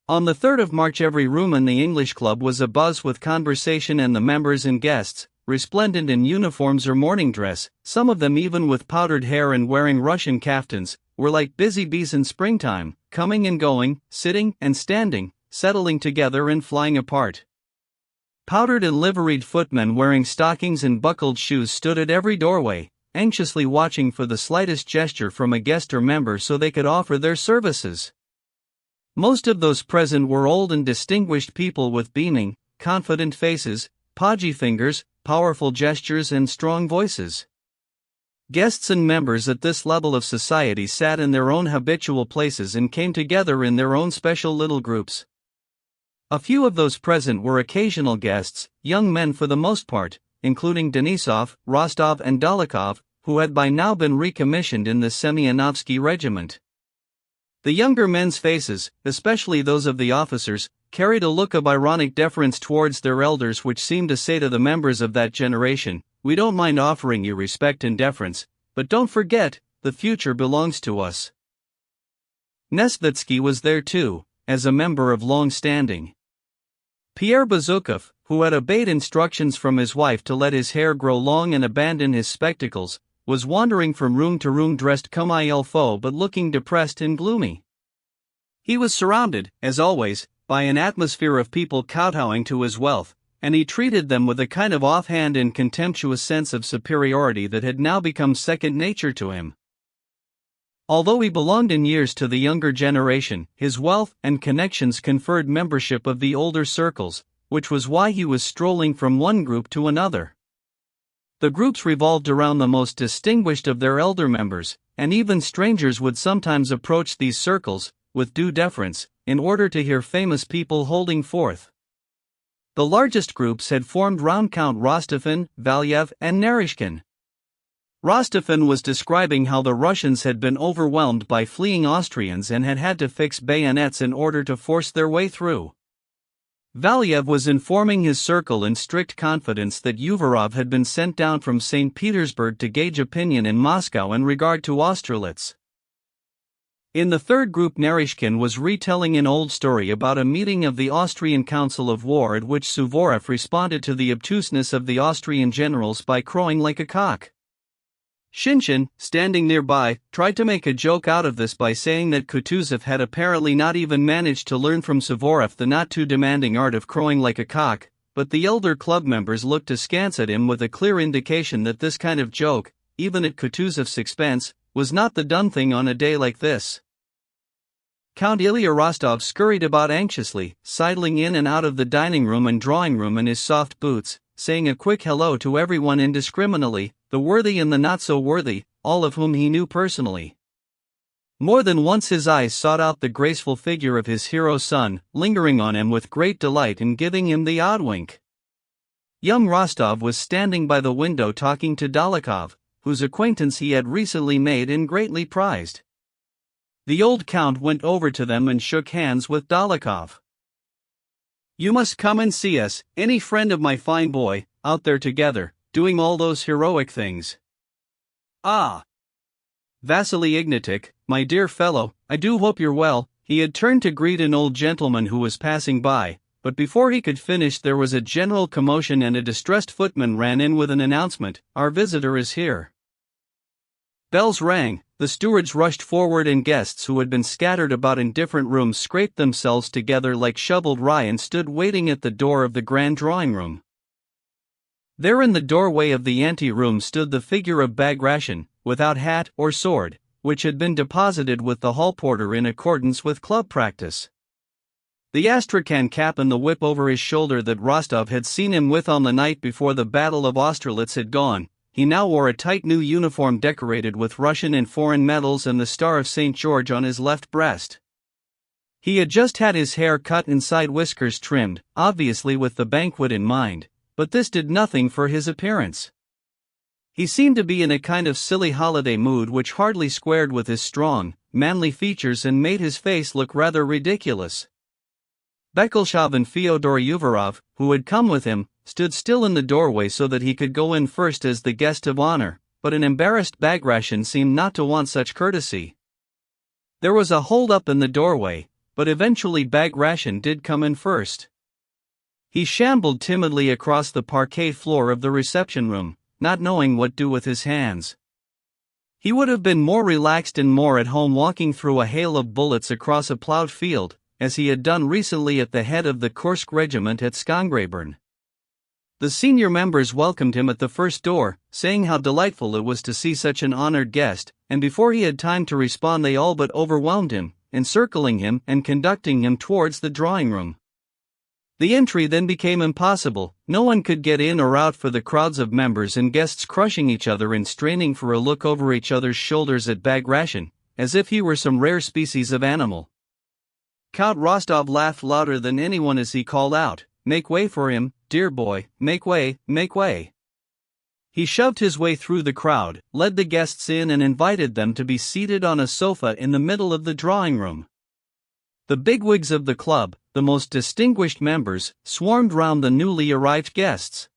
On the 3rd of March every room in the English Club was abuzz with conversation and the members and guests, resplendent in uniforms or morning dress, some of them even with powdered hair and wearing Russian kaftans, were like busy bees in springtime, coming and going, sitting and standing, settling together and flying apart. Powdered and liveried footmen wearing stockings and buckled shoes stood at every doorway, anxiously watching for the slightest gesture from a guest or member so they could offer their services. Most of those present were old and distinguished people with beaming, confident faces, podgy fingers, powerful gestures and strong voices. Guests and members at this level of society sat in their own habitual places and came together in their own special little groups. A few of those present were occasional guests, young men for the most part, including Denisov, Rostov and Dolokhov, who had by now been recommissioned in the Semyonovsky regiment. The younger men's faces, especially those of the officers, carried a look of ironic deference towards their elders which seemed to say to the members of that generation, "We don't mind offering you respect and deference, but don't forget, the future belongs to us." Nesvitsky was there too, as a member of long standing. Pierre Bazukov, who had obeyed instructions from his wife to let his hair grow long and abandon his spectacles, was wandering from room to room dressed comme il faut but looking depressed and gloomy. He was surrounded, as always, by an atmosphere of people kowtowing to his wealth, and he treated them with a kind of offhand and contemptuous sense of superiority that had now become second nature to him. Although he belonged in years to the younger generation, his wealth and connections conferred membership of the older circles, which was why he was strolling from one group to another. The groups revolved around the most distinguished of their elder members, and even strangers would sometimes approach these circles, with due deference, in order to hear famous people holding forth. The largest groups had formed round Count Rostophin, Valiev, and Narishkin. Rostophin was describing how the Russians had been overwhelmed by fleeing Austrians and had had to fix bayonets in order to force their way through. Valiev was informing his circle in strict confidence that Uvarov had been sent down from St. Petersburg to gauge opinion in Moscow in regard to Austerlitz. In the third group, Narishkin was retelling an old story about a meeting of the Austrian Council of War at which Suvorov responded to the obtuseness of the Austrian generals by crowing like a cock. Shinshin, standing nearby, tried to make a joke out of this by saying that Kutuzov had apparently not even managed to learn from Suvorov the not too demanding art of crowing like a cock, but the elder club members looked askance at him with a clear indication that this kind of joke, even at Kutuzov's expense, was not the done thing on a day like this. Count Ilya Rostov scurried about anxiously, sidling in and out of the dining room and drawing room in his soft boots, saying a quick hello to everyone indiscriminately, the worthy and the not-so-worthy, all of whom he knew personally. More than once his eyes sought out the graceful figure of his hero son, lingering on him with great delight and giving him the odd wink. Young Rostov was standing by the window talking to Dolokhov, whose acquaintance he had recently made and greatly prized. The old count went over to them and shook hands with Dolokhov. "You must come and see us, any friend of my fine boy, out there together, doing all those heroic things." "Ah! Vasily Ignatych, my dear fellow, I do hope you're well." He had turned to greet an old gentleman who was passing by, but before he could finish there was a general commotion and a distressed footman ran in with an announcement, "Our visitor is here." Bells rang, the stewards rushed forward and guests who had been scattered about in different rooms scraped themselves together like shoveled rye and stood waiting at the door of the grand drawing-room. There in the doorway of the ante-room stood the figure of Bagration, without hat or sword, which had been deposited with the hall porter in accordance with club practice. The astrakhan cap and the whip over his shoulder that Rostov had seen him with on the night before the Battle of Austerlitz had gone, he now wore a tight new uniform decorated with Russian and foreign medals and the Star of St. George on his left breast. He had just had his hair cut and side whiskers trimmed, obviously with the banquet in mind, but this did nothing for his appearance. He seemed to be in a kind of silly holiday mood which hardly squared with his strong, manly features and made his face look rather ridiculous. Bekelshov and Fyodor Uvarov, who had come with him, stood still in the doorway so that he could go in first as the guest of honor, but an embarrassed Bagration seemed not to want such courtesy. There was a hold-up in the doorway, but eventually Bagration did come in first. He shambled timidly across the parquet floor of the reception room, not knowing what to do with his hands. He would have been more relaxed and more at home walking through a hail of bullets across a plowed field, as he had done recently at the head of the Kursk regiment at Skongraburn. The senior members welcomed him at the first door, saying how delightful it was to see such an honored guest, and before he had time to respond they all but overwhelmed him, encircling him and conducting him towards the drawing-room. The entry then became impossible, no one could get in or out for the crowds of members and guests crushing each other and straining for a look over each other's shoulders at Bagration, as if he were some rare species of animal. Count Rostov laughed louder than anyone as he called out, "Make way for him, dear boy, make way, make way." He shoved his way through the crowd, led the guests in and invited them to be seated on a sofa in the middle of the drawing-room. The bigwigs of the club, the most distinguished members, swarmed round the newly arrived guests.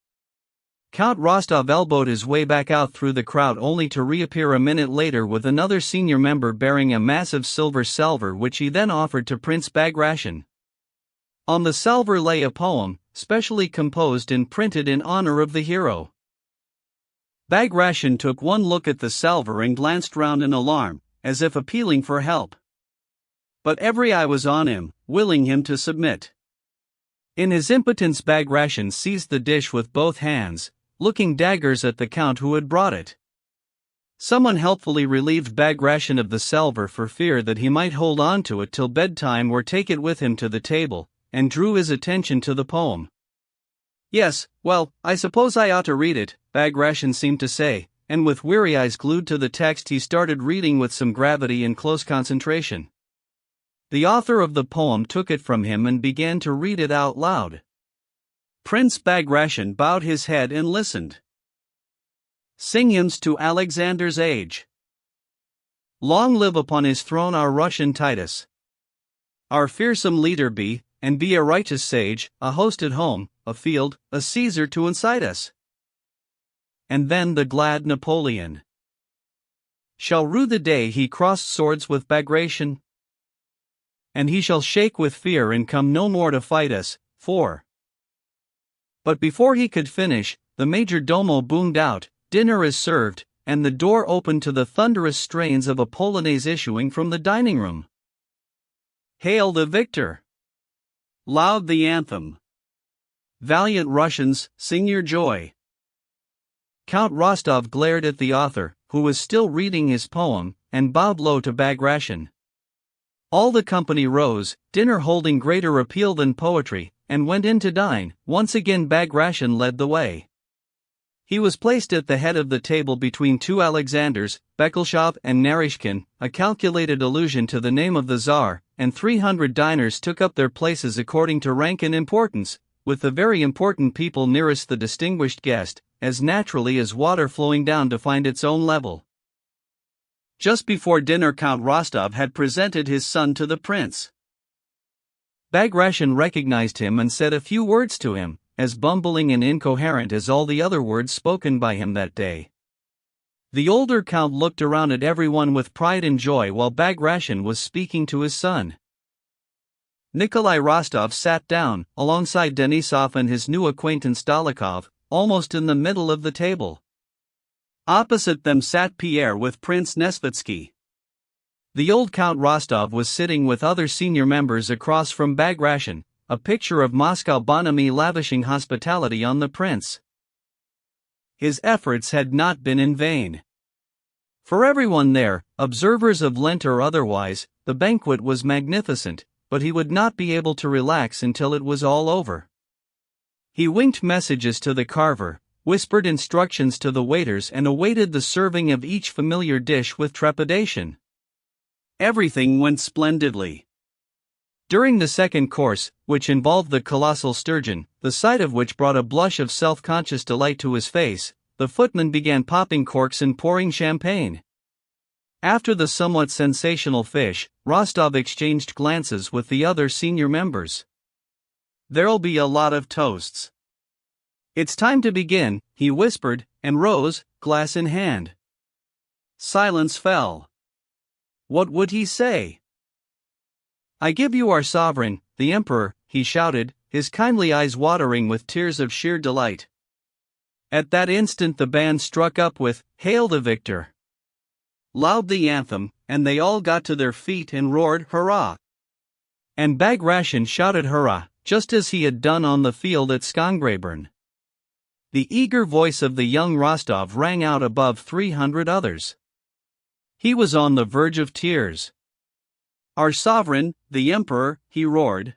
Count Rostov elbowed his way back out through the crowd only to reappear a minute later with another senior member bearing a massive silver salver which he then offered to Prince Bagration. On the salver lay a poem, specially composed and printed in honor of the hero. Bagration took one look at the salver and glanced round in alarm, as if appealing for help. But every eye was on him, willing him to submit. In his impotence, Bagration seized the dish with both hands, looking daggers at the Count who had brought it. Someone helpfully relieved Bagration of the salver for fear that he might hold on to it till bedtime or take it with him to the table, and drew his attention to the poem. "Yes, well, I suppose I ought to read it," Bagration seemed to say, and with weary eyes glued to the text he started reading with some gravity and close concentration. The author of the poem took it from him and began to read it out loud. Prince Bagration bowed his head and listened. Sing hymns to Alexander's age. Long live upon his throne our Russian Titus. Our fearsome leader be, and be a righteous sage, a host at home, a field, a Caesar to incite us. And then the glad Napoleon shall rue the day he crossed swords with Bagration, and he shall shake with fear and come no more to fight us, for. But before he could finish, the major domo boomed out, "Dinner is served," and the door opened to the thunderous strains of a polonaise issuing from the dining room. Hail the victor! Loud the anthem! Valiant Russians, sing your joy! Count Rostov glared at the author, who was still reading his poem, and bowed low to Bagration. All the company rose, dinner holding greater appeal than poetry, and went in to dine. Once again Bagration led the way. He was placed at the head of the table between two Alexanders, Bekleshov and Narishkin, a calculated allusion to the name of the Tsar, and 300 diners took up their places according to rank and importance, with the very important people nearest the distinguished guest, as naturally as water flowing down to find its own level. Just before dinner Count Rostov had presented his son to the prince. Bagration recognized him and said a few words to him, as bumbling and incoherent as all the other words spoken by him that day. The older count looked around at everyone with pride and joy while Bagration was speaking to his son. Nikolai Rostov sat down, alongside Denisov and his new acquaintance Dolokhov, almost in the middle of the table. Opposite them sat Pierre with Prince Nesvitsky. The old Count Rostov was sitting with other senior members across from Bagration, a picture of Moscow bonhomie lavishing hospitality on the prince. His efforts had not been in vain. For everyone there, observers of Lent or otherwise, the banquet was magnificent, but he would not be able to relax until it was all over. He winked messages to the carver, whispered instructions to the waiters and awaited the serving of each familiar dish with trepidation. Everything went splendidly. During the second course, which involved the colossal sturgeon, the sight of which brought a blush of self-conscious delight to his face, the footman began popping corks and pouring champagne. After the somewhat sensational fish, Rostov exchanged glances with the other senior members. "There'll be a lot of toasts. It's time to begin," he whispered, and rose, glass in hand. Silence fell. What would he say? "I give you our sovereign, the Emperor," he shouted, his kindly eyes watering with tears of sheer delight. At that instant the band struck up with "Hail the Victor!" Loud the anthem, and they all got to their feet and roared "Hurrah!" And Bagration shouted "Hurrah!" just as he had done on the field at Skongrebern. The eager voice of the young Rostov rang out above 300 others. He was on the verge of tears. "Our sovereign, the Emperor," he roared.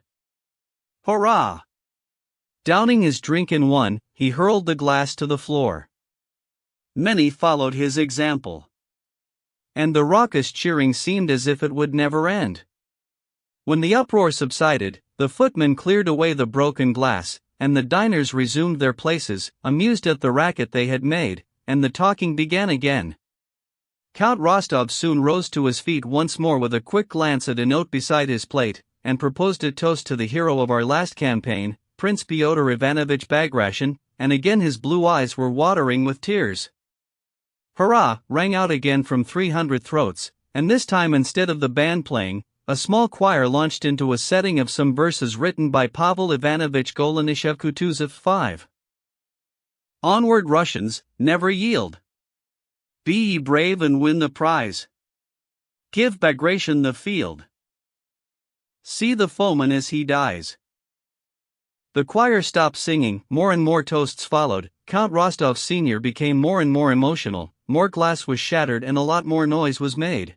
"Hurrah!" Downing his drink in one, he hurled the glass to the floor. Many followed his example. And the raucous cheering seemed as if it would never end. When the uproar subsided, the footman cleared away the broken glass, and the diners resumed their places, amused at the racket they had made, and the talking began again. Count Rostov soon rose to his feet once more with a quick glance at a note beside his plate, and proposed a toast to the hero of our last campaign, Prince Pyotr Ivanovich Bagration, and again his blue eyes were watering with tears. "Hurrah!" rang out again from 300 throats, and this time instead of the band playing, a small choir launched into a setting of some verses written by Pavel Ivanovich Golenischev Kutuzov. 5. Onward Russians, never yield. Be ye brave and win the prize. Give Bagration the field. See the foeman as he dies. The choir stopped singing, more and more toasts followed, Count Rostov Sr. became more and more emotional, more glass was shattered and a lot more noise was made.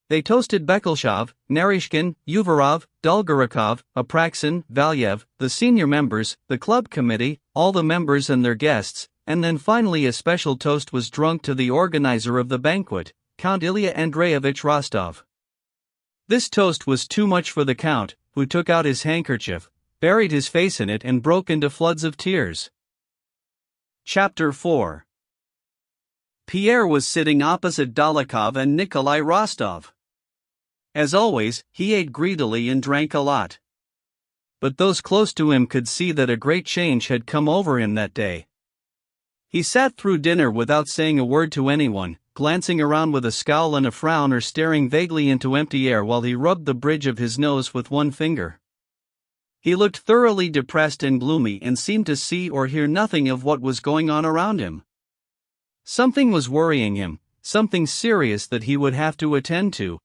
They toasted Bekelshov, Narishkin, Uvarov, Dolgorukov, Apraxin, Valyev, the senior members, the club committee, all the members and their guests, and then finally a special toast was drunk to the organizer of the banquet, Count Ilya Andreevich Rostov. This toast was too much for the count, who took out his handkerchief, buried his face in it and broke into floods of tears. Chapter 4. Pierre was sitting opposite Dolokhov and Nikolai Rostov. As always, he ate greedily and drank a lot. But those close to him could see that a great change had come over him that day. He sat through dinner without saying a word to anyone, glancing around with a scowl and a frown or staring vaguely into empty air while he rubbed the bridge of his nose with one finger. He looked thoroughly depressed and gloomy and seemed to see or hear nothing of what was going on around him. Something was worrying him, something serious that he would have to attend to.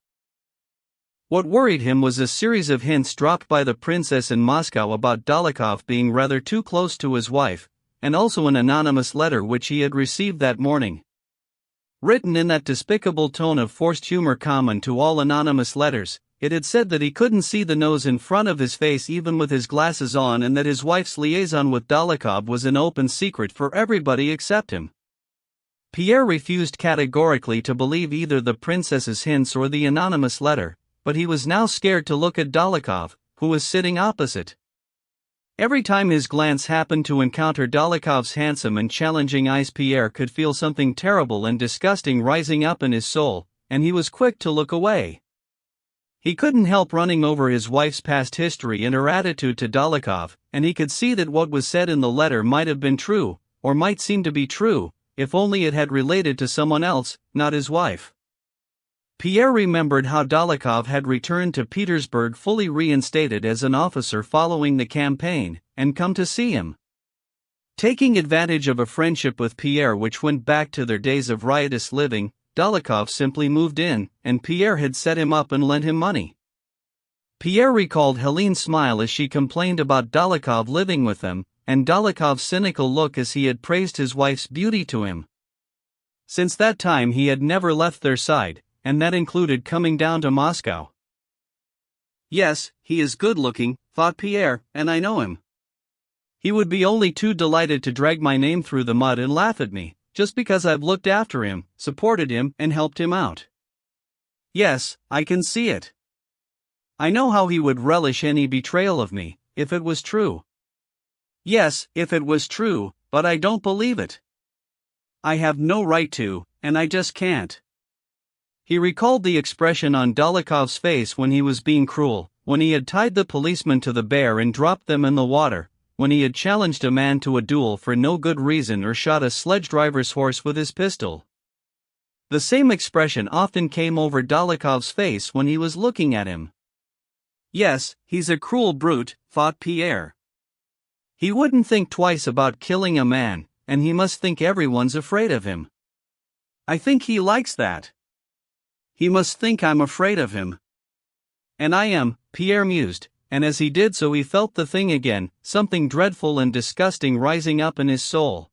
What worried him was a series of hints dropped by the princess in Moscow about Dolokhov being rather too close to his wife, and also an anonymous letter which he had received that morning. Written in that despicable tone of forced humor common to all anonymous letters, it had said that he couldn't see the nose in front of his face even with his glasses on and that his wife's liaison with Dolokhov was an open secret for everybody except him. Pierre refused categorically to believe either the princess's hints or the anonymous letter, but he was now scared to look at Dolokhov, who was sitting opposite. Every time his glance happened to encounter Dolokhov's handsome and challenging eyes, Pierre could feel something terrible and disgusting rising up in his soul, and he was quick to look away. He couldn't help running over his wife's past history and her attitude to Dolokhov, and he could see that what was said in the letter might have been true, or might seem to be true, if only it had related to someone else, not his wife. Pierre remembered how Dolokhov had returned to Petersburg fully reinstated as an officer following the campaign, and come to see him. Taking advantage of a friendship with Pierre which went back to their days of riotous living, Dolokhov simply moved in, and Pierre had set him up and lent him money. Pierre recalled Helene's smile as she complained about Dolokhov living with them, and Dolokhov's cynical look as he had praised his wife's beauty to him. Since that time he had never left their side, and that included coming down to Moscow. Yes, he is good-looking, thought Pierre, and I know him. He would be only too delighted to drag my name through the mud and laugh at me, just because I've looked after him, supported him, and helped him out. Yes, I can see it. I know how he would relish any betrayal of me, if it was true. Yes, if it was true, but I don't believe it. I have no right to, and I just can't. He recalled the expression on Dolokhov's face when he was being cruel, when he had tied the policeman to the bear and dropped them in the water, when he had challenged a man to a duel for no good reason or shot a sledge-driver's horse with his pistol. The same expression often came over Dolokhov's face when he was looking at him. Yes, he's a cruel brute, thought Pierre. He wouldn't think twice about killing a man, and he must think everyone's afraid of him. I think he likes that. He must think I'm afraid of him. And I am, Pierre mused, and as he did so he felt the thing again, something dreadful and disgusting rising up in his soul.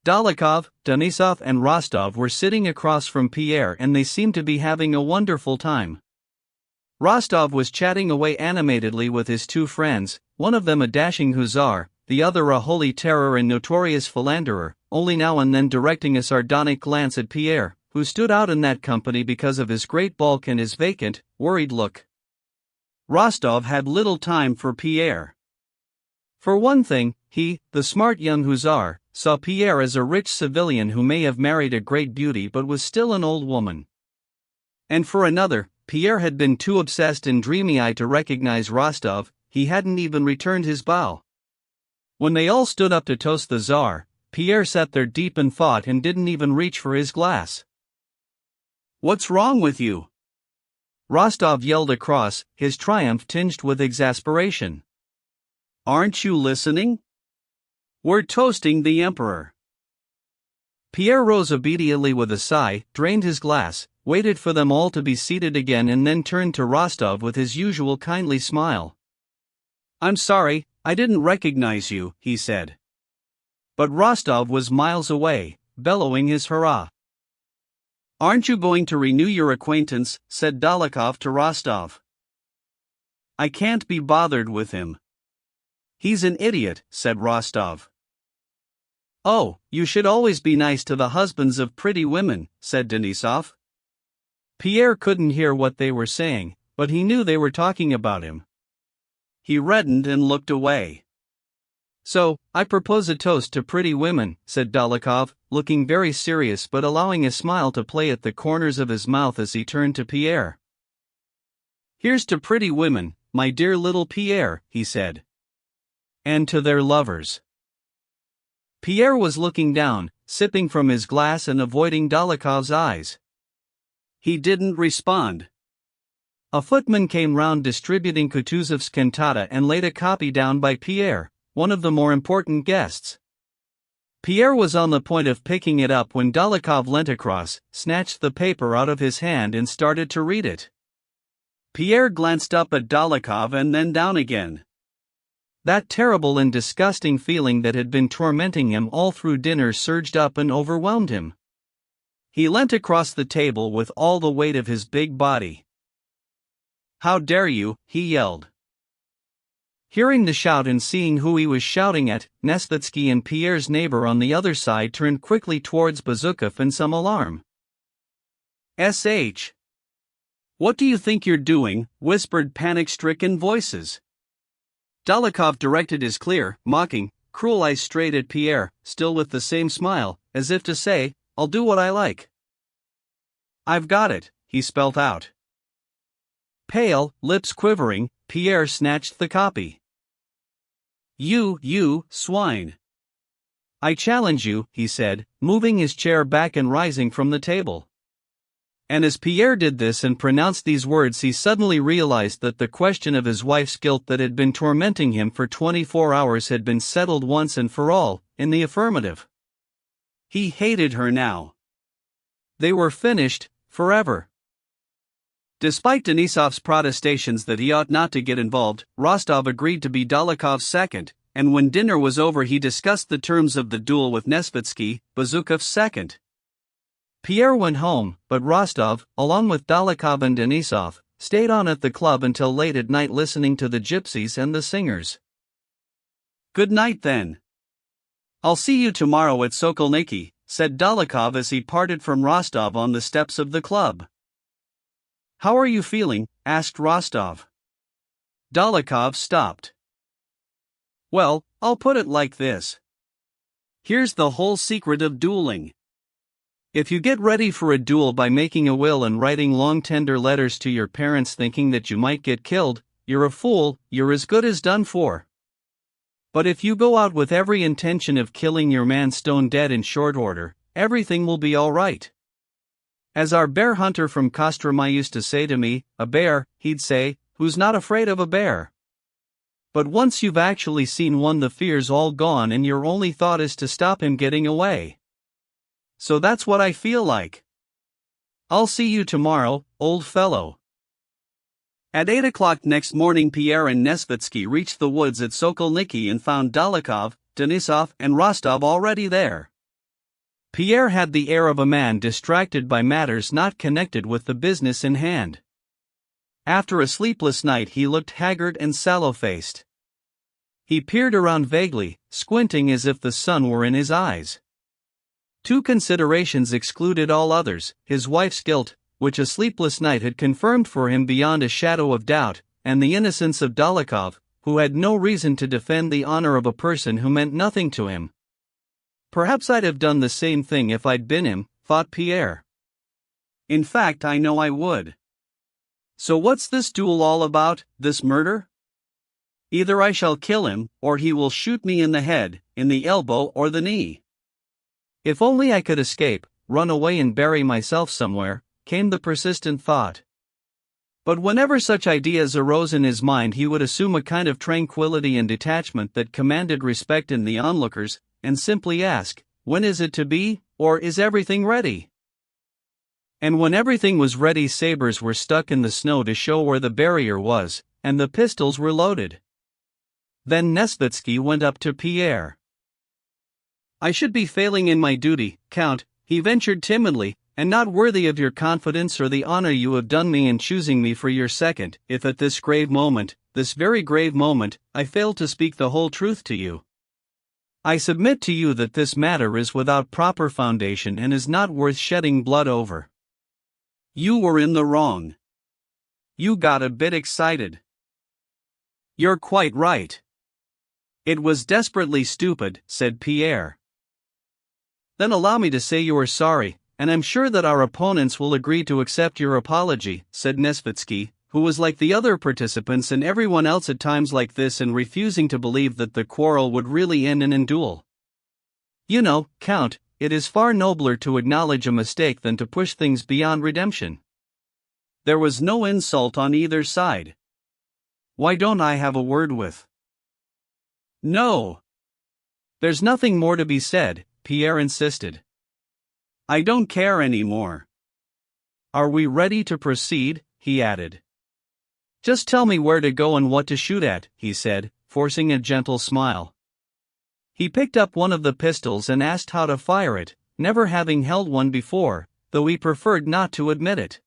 Dolokhov, Denisov and Rostov were sitting across from Pierre and they seemed to be having a wonderful time. Rostov was chatting away animatedly with his two friends, one of them a dashing hussar, the other a holy terror and notorious philanderer, only now and then directing a sardonic glance at Pierre, who stood out in that company because of his great bulk and his vacant, worried look. Rostov had little time for Pierre. For one thing, he, the smart young hussar, saw Pierre as a rich civilian who may have married a great beauty but was still an old woman. And for another, Pierre had been too obsessed and dreamy-eyed to recognize Rostov, he hadn't even returned his bow. When they all stood up to toast the Tsar, Pierre sat there deep in thought and didn't even reach for his glass. "What's wrong with you?" Rostov yelled across, his triumph tinged with exasperation. "Aren't you listening? We're toasting the Emperor." Pierre rose obediently with a sigh, drained his glass, waited for them all to be seated again and then turned to Rostov with his usual kindly smile. "I'm sorry, I didn't recognize you, he said. But Rostov was miles away, bellowing his hurrah. Aren't you going to renew your acquaintance? Said Dolokhov to Rostov. I can't be bothered with him. He's an idiot, said Rostov. Oh, you should always be nice to the husbands of pretty women, said Denisov. Pierre couldn't hear what they were saying, but he knew they were talking about him. He reddened and looked away. So, I propose a toast to pretty women, said Dolokhov, looking very serious but allowing a smile to play at the corners of his mouth as he turned to Pierre. Here's to pretty women, my dear little Pierre, he said. And to their lovers. Pierre was looking down, sipping from his glass and avoiding Dolokhov's eyes. He didn't respond. A footman came round distributing Kutuzov's cantata and laid a copy down by Pierre, one of the more important guests. Pierre was on the point of picking it up when Dolokhov leant across, snatched the paper out of his hand and started to read it. Pierre glanced up at Dolokhov and then down again. That terrible and disgusting feeling that had been tormenting him all through dinner surged up and overwhelmed him. He leant across the table with all the weight of his big body. How dare you, he yelled. Hearing the shout and seeing who he was shouting at, Nesvitsky and Pierre's neighbor on the other side turned quickly towards Bazukov in some alarm. "S.H. What do you think you're doing?" whispered panic-stricken voices. Dolokhov directed his clear, mocking, cruel eyes straight at Pierre, still with the same smile, as if to say, "I'll do what I like." "I've got it," he spelt out. Pale, lips quivering, Pierre snatched the copy. You swine. I challenge you," he said, moving his chair back and rising from the table. And as Pierre did this and pronounced these words, he suddenly realized that the question of his wife's guilt that had been tormenting him for 24 hours had been settled once and for all, in the affirmative. He hated her now. They were finished, forever. Despite Denisov's protestations that he ought not to get involved, Rostov agreed to be Dolokhov's second, and when dinner was over he discussed the terms of the duel with Nesvitsky, Bazukov's second. Pierre went home, but Rostov, along with Dolokhov and Denisov, stayed on at the club until late at night listening to the gypsies and the singers. "Good night then. I'll see you tomorrow at Sokolniki," said Dolokhov as he parted from Rostov on the steps of the club. "How are you feeling?" asked Rostov. Dolokhov stopped. "Well, I'll put it like this. Here's the whole secret of dueling. If you get ready for a duel by making a will and writing long tender letters to your parents thinking that you might get killed, you're a fool, you're as good as done for. But if you go out with every intention of killing your man stone dead in short order, everything will be all right. As our bear hunter from Kostromai used to say to me, a bear, he'd say, who's not afraid of a bear. But once you've actually seen one, the fear's all gone and your only thought is to stop him getting away. So that's what I feel like. I'll see you tomorrow, old fellow." At 8 o'clock next morning, Pierre and Nesvitsky reached the woods at Sokolniki and found Dolokhov, Denisov, and Rostov already there. Pierre had the air of a man distracted by matters not connected with the business in hand. After a sleepless night, he looked haggard and sallow-faced. He peered around vaguely, squinting as if the sun were in his eyes. Two considerations excluded all others: his wife's guilt, which a sleepless night had confirmed for him beyond a shadow of doubt, and the innocence of Dolokhov, who had no reason to defend the honor of a person who meant nothing to him. "Perhaps I'd have done the same thing if I'd been him," thought Pierre. "In fact, I know I would. So what's this duel all about, this murder? Either I shall kill him, or he will shoot me in the head, in the elbow or the knee. If only I could escape, run away and bury myself somewhere," came the persistent thought. But whenever such ideas arose in his mind, he would assume a kind of tranquility and detachment that commanded respect in the onlookers, and simply ask, "When is it to be, or is everything ready?" And when everything was ready, sabers were stuck in the snow to show where the barrier was, and the pistols were loaded. Then Nesvitsky went up to Pierre. "I should be failing in my duty, Count," he ventured timidly, "and not worthy of your confidence or the honor you have done me in choosing me for your second, if at this grave moment, this very grave moment, I failed to speak the whole truth to you. I submit to you that this matter is without proper foundation and is not worth shedding blood over. You were in the wrong. You got a bit excited. You're quite right. It was desperately stupid," said Pierre. "Then allow me to say you are sorry, and I'm sure that our opponents will agree to accept your apology," said Nesvitsky, who was like the other participants and everyone else at times like this and refusing to believe that the quarrel would really end in a duel. "You know, Count, it is far nobler to acknowledge a mistake than to push things beyond redemption." There was no insult on either side. "Why don't I have a word with?" "No. There's nothing more to be said," Pierre insisted. "I don't care anymore. Are we ready to proceed?" he added. "Just tell me where to go and what to shoot at," he said, forcing a gentle smile. He picked up one of the pistols and asked how to fire it, never having held one before, though he preferred not to admit it.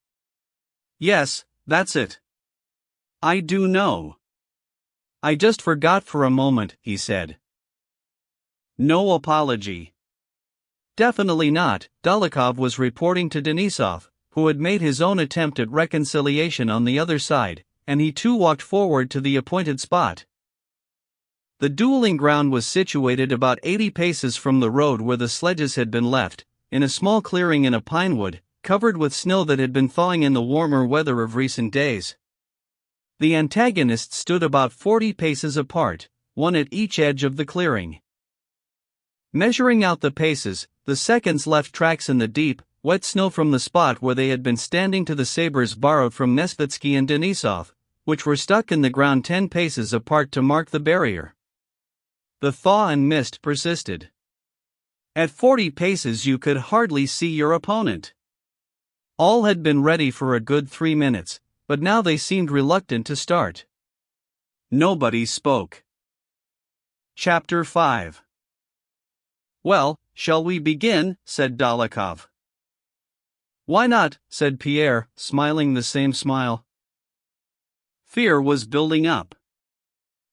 "Yes, that's it. I do know. I just forgot for a moment," he said. "No apology." Definitely not. Dolokhov was reporting to Denisov, who had made his own attempt at reconciliation on the other side, and he too walked forward to the appointed spot. The dueling ground was situated about 80 paces from the road where the sledges had been left, in a small clearing in a pine wood, covered with snow that had been thawing in the warmer weather of recent days. The antagonists stood about 40 paces apart, one at each edge of the clearing. Measuring out the paces, the seconds left tracks in the deep, wet snow from the spot where they had been standing to the sabers borrowed from Nesvitsky and Denisov, which were stuck in the ground 10 paces apart to mark the barrier. The thaw and mist persisted. At 40 paces you could hardly see your opponent. All had been ready for a good 3 minutes, but now they seemed reluctant to start. Nobody spoke. Chapter 5. "Well, shall we begin?" said Dolokhov. "Why not?" said Pierre, smiling the same smile. Fear was building up.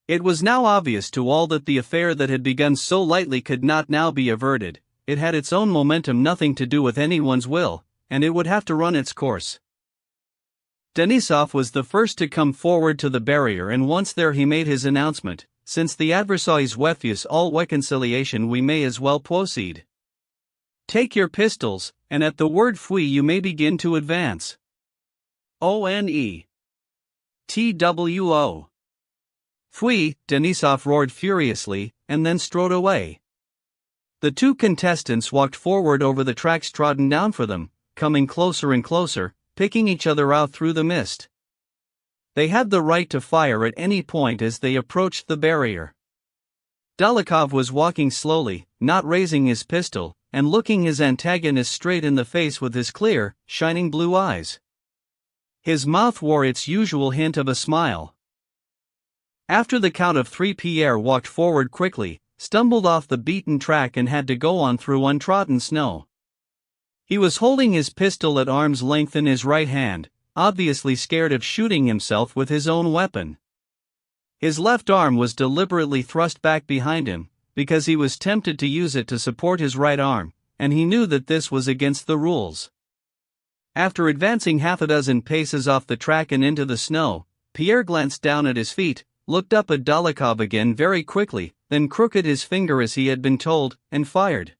It was now obvious to all that the affair that had begun so lightly could not now be averted. It had its own momentum, nothing to do with anyone's will, and it would have to run its course. Denisov was the first to come forward to the barrier, and once there he made his announcement: "Since the adversaries refuse all reconciliation, we may as well proceed. Take your pistols, and at the word fui you may begin to advance. ONE. TWO. Fui," Denisov roared furiously, and then strode away. The two contestants walked forward over the tracks trodden down for them, coming closer and closer, picking each other out through the mist. They had the right to fire at any point as they approached the barrier. Dolokhov was walking slowly, not raising his pistol, and looking his antagonist straight in the face with his clear, shining blue eyes. His mouth wore its usual hint of a smile. After the count of 3, Pierre walked forward quickly, stumbled off the beaten track and had to go on through untrodden snow. He was holding his pistol at arm's length in his right hand, obviously scared of shooting himself with his own weapon. His left arm was deliberately thrust back behind him, because he was tempted to use it to support his right arm, and he knew that this was against the rules. After advancing half a dozen paces off the track and into the snow, Pierre glanced down at his feet, looked up at Dolokhov again very quickly, then crooked his finger as he had been told, and fired.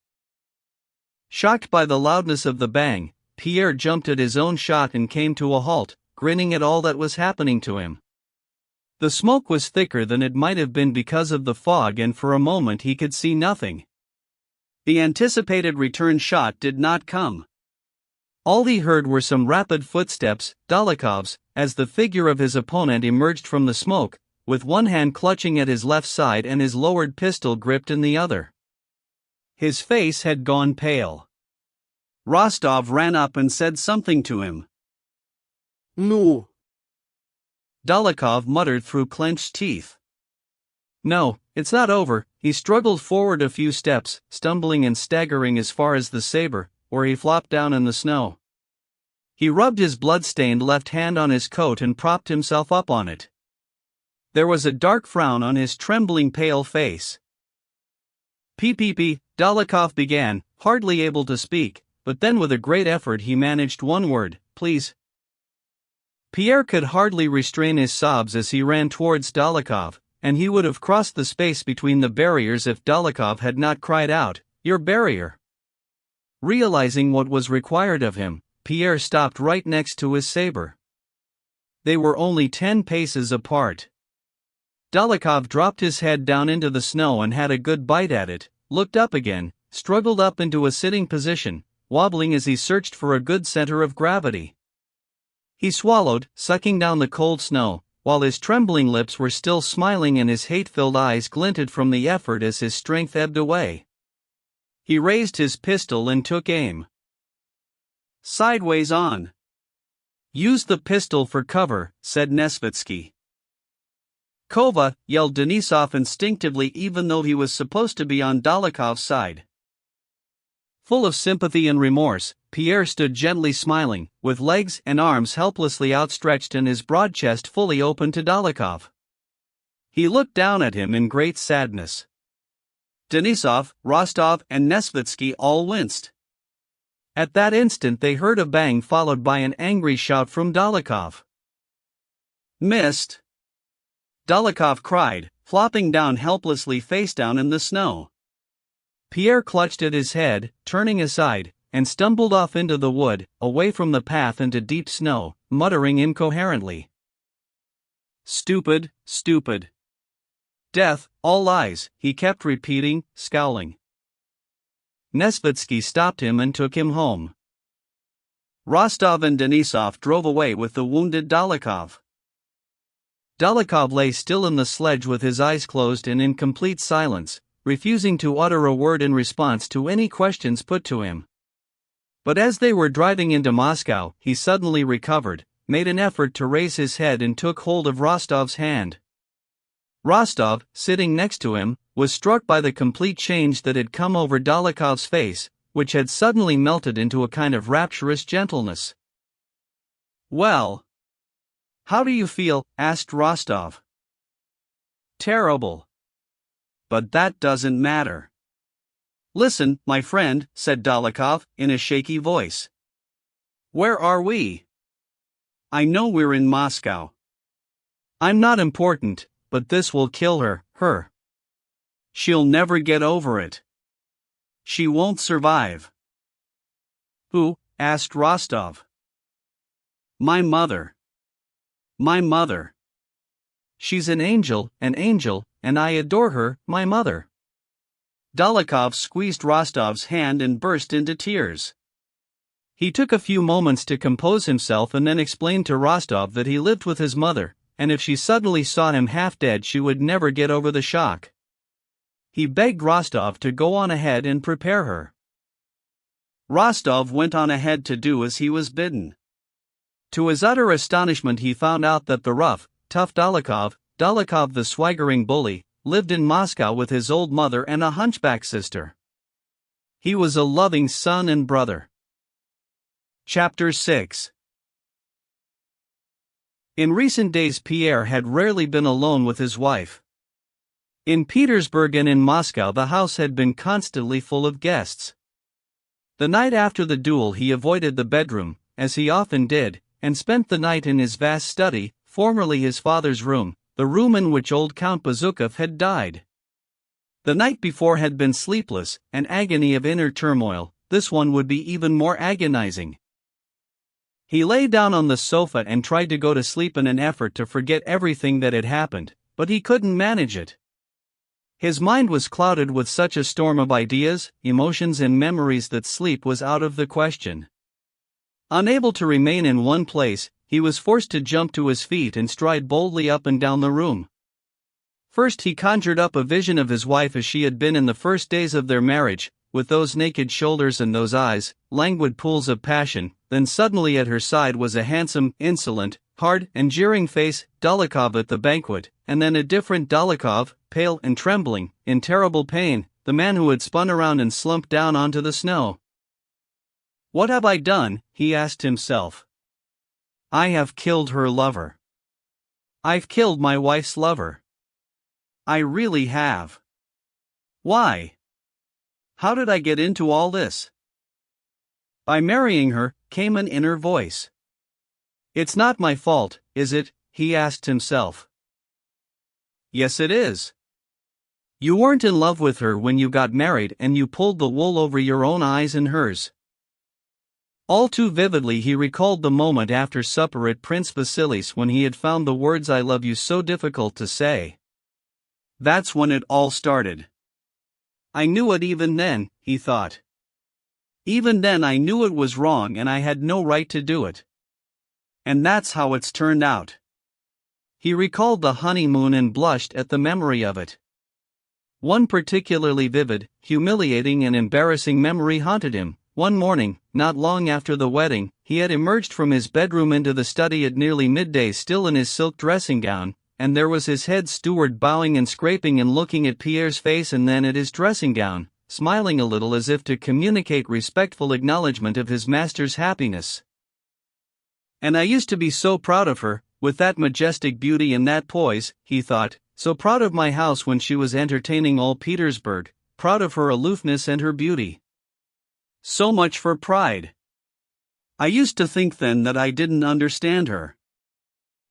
Shocked by the loudness of the bang, Pierre jumped at his own shot and came to a halt, grinning at all that was happening to him. The smoke was thicker than it might have been because of the fog, and for a moment he could see nothing. The anticipated return shot did not come. All he heard were some rapid footsteps, Dolokhov's, as the figure of his opponent emerged from the smoke, with one hand clutching at his left side and his lowered pistol gripped in the other. His face had gone pale. Rostov ran up and said something to him. "No." Dolokhov muttered through clenched teeth. No, it's not over. He struggled forward a few steps, stumbling and staggering as far as the saber, where he flopped down in the snow. He rubbed his blood-stained left hand on his coat and propped himself up on it. There was a dark frown on his trembling pale face. "P," Dolokhov began, hardly able to speak, but then with a great effort he managed one word, "Please." Pierre could hardly restrain his sobs as he ran towards Dolokhov, and he would have crossed the space between the barriers if Dolokhov had not cried out, "Your barrier!" Realizing what was required of him, Pierre stopped right next to his saber. They were only 10 paces apart. Dolokhov dropped his head down into the snow and had a good bite at it, looked up again, struggled up into a sitting position, wobbling as he searched for a good center of gravity. He swallowed, sucking down the cold snow, while his trembling lips were still smiling and his hate-filled eyes glinted from the effort as his strength ebbed away. He raised his pistol and took aim. "Sideways on." "Use the pistol for cover," said Nesvitsky. "Kova," yelled Denisov instinctively even though he was supposed to be on Dolokhov's side. Full of sympathy and remorse, Pierre stood gently smiling, with legs and arms helplessly outstretched and his broad chest fully open to Dolokhov. He looked down at him in great sadness. Denisov, Rostov, and Nesvitsky all winced. At that instant they heard a bang followed by an angry shout from Dolokhov. "Missed!" Dolokhov cried, flopping down helplessly face down in the snow. Pierre clutched at his head, turning aside, and stumbled off into the wood, away from the path into deep snow, muttering incoherently. "Stupid, stupid. Death, all lies," he kept repeating, scowling. Nesvitsky stopped him and took him home. Rostov and Denisov drove away with the wounded Dolokhov. Dolokhov lay still in the sledge with his eyes closed and in complete silence, refusing to utter a word in response to any questions put to him. But as they were driving into Moscow, he suddenly recovered, made an effort to raise his head and took hold of Rostov's hand. Rostov, sitting next to him, was struck by the complete change that had come over Dolokhov's face, which had suddenly melted into a kind of rapturous gentleness. "Well, how do you feel?" asked Rostov. "Terrible. But that doesn't matter." "Listen, my friend," said Dolokhov, in a shaky voice. "Where are we? I know we're in Moscow. I'm not important, but this will kill her. She'll never get over it. She won't survive." "Who?" asked Rostov. My mother. My mother. She's an angel, and I adore her, my mother." Dolokhov squeezed Rostov's hand and burst into tears. He took a few moments to compose himself and then explained to Rostov that he lived with his mother, and if she suddenly saw him half dead she would never get over the shock. He begged Rostov to go on ahead and prepare her. Rostov went on ahead to do as he was bidden. To his utter astonishment he found out that the rough, tough Dolokhov the swaggering bully, lived in Moscow with his old mother and a hunchback sister. He was a loving son and brother. Chapter 6. In recent days Pierre had rarely been alone with his wife. In Petersburg and in Moscow the house had been constantly full of guests. The night after the duel he avoided the bedroom, as he often did, and spent the night in his vast study, formerly his father's room, the room in which old Count Bazukov had died. The night before had been sleepless, an agony of inner turmoil. This one would be even more agonizing. He lay down on the sofa and tried to go to sleep in an effort to forget everything that had happened, but he couldn't manage it. His mind was clouded with such a storm of ideas, emotions and memories that sleep was out of the question. Unable to remain in one place, he was forced to jump to his feet and stride boldly up and down the room. First he conjured up a vision of his wife as she had been in the first days of their marriage, with those naked shoulders and those eyes, languid pools of passion. Then suddenly at her side was a handsome, insolent, hard and jeering face, Dolokhov at the banquet, and then a different Dólokhov, pale and trembling, in terrible pain, the man who had spun around and slumped down onto the snow. What have I done? He asked himself. I have killed her lover. I've killed my wife's lover. I really have. Why? How did I get into all this? By marrying her, came an inner voice. It's not my fault, is it? He asked himself. Yes, it is. You weren't in love with her when you got married, and you pulled the wool over your own eyes and hers. All too vividly he recalled the moment after supper at Prince Vasilis when he had found the words "I love you" so difficult to say. That's when it all started. I knew it even then, he thought. Even then I knew it was wrong and I had no right to do it. And that's how it's turned out. He recalled the honeymoon and blushed at the memory of it. One particularly vivid, humiliating and embarrassing memory haunted him. One morning, not long after the wedding, he had emerged from his bedroom into the study at nearly midday still in his silk dressing gown, and there was his head steward bowing and scraping and looking at Pierre's face and then at his dressing gown, smiling a little as if to communicate respectful acknowledgement of his master's happiness. And I used to be so proud of her, with that majestic beauty and that poise, he thought, so proud of my house when she was entertaining all Petersburg, proud of her aloofness and her beauty. So much for pride. I used to think then that I didn't understand her.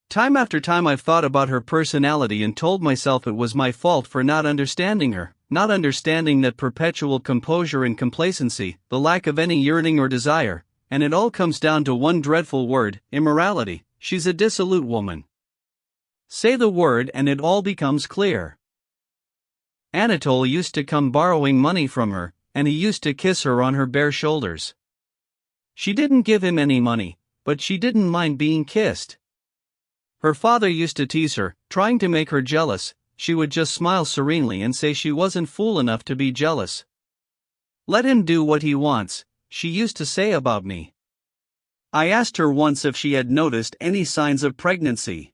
Time after time I've thought about her personality and told myself it was my fault for not understanding her, not understanding that perpetual composure and complacency, the lack of any yearning or desire, and it all comes down to one dreadful word, immorality. She's a dissolute woman. Say the word and it all becomes clear. Anatole used to come borrowing money from her, and he used to kiss her on her bare shoulders. She didn't give him any money, but she didn't mind being kissed. Her father used to tease her, trying to make her jealous. She would just smile serenely and say she wasn't fool enough to be jealous. Let him do what he wants, she used to say about me. I asked her once if she had noticed any signs of pregnancy.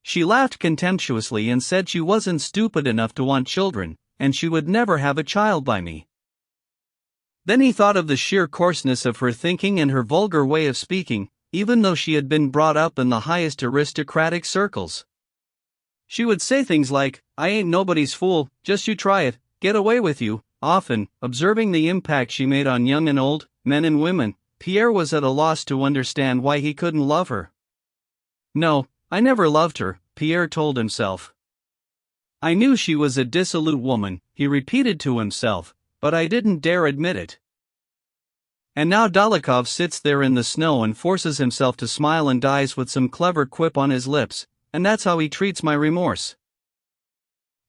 She laughed contemptuously and said she wasn't stupid enough to want children, and she would never have a child by me. Then he thought of the sheer coarseness of her thinking and her vulgar way of speaking, even though she had been brought up in the highest aristocratic circles. She would say things like, "I ain't nobody's fool, just you try it, get away with you." Often, observing the impact she made on young and old, men and women, Pierre was at a loss to understand why he couldn't love her. No, I never loved her, Pierre told himself. I knew she was a dissolute woman, he repeated to himself, but I didn't dare admit it. And now Dólokhov sits there in the snow and forces himself to smile and dies with some clever quip on his lips, and that's how he treats my remorse.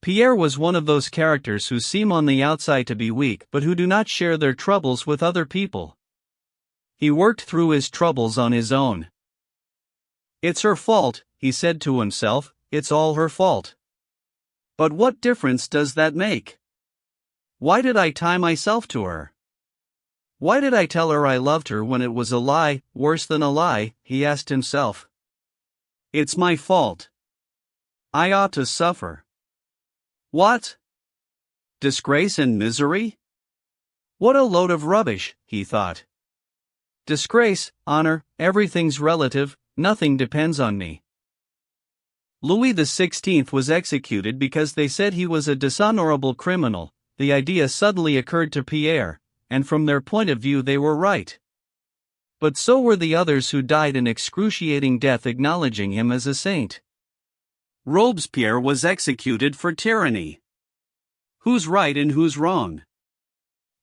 Pierre was one of those characters who seem on the outside to be weak but who do not share their troubles with other people. He worked through his troubles on his own. It's her fault, he said to himself, it's all her fault. But what difference does that make? Why did I tie myself to her? Why did I tell her I loved her when it was a lie, worse than a lie, he asked himself. It's my fault. I ought to suffer. What? Disgrace and misery? What a load of rubbish, he thought. Disgrace, honor, everything's relative, nothing depends on me. Louis XVI was executed because they said he was a dishonorable criminal. The idea suddenly occurred to Pierre, and from their point of view they were right. But so were the others who died an excruciating death acknowledging him as a saint. Robespierre was executed for tyranny. Who's right and who's wrong?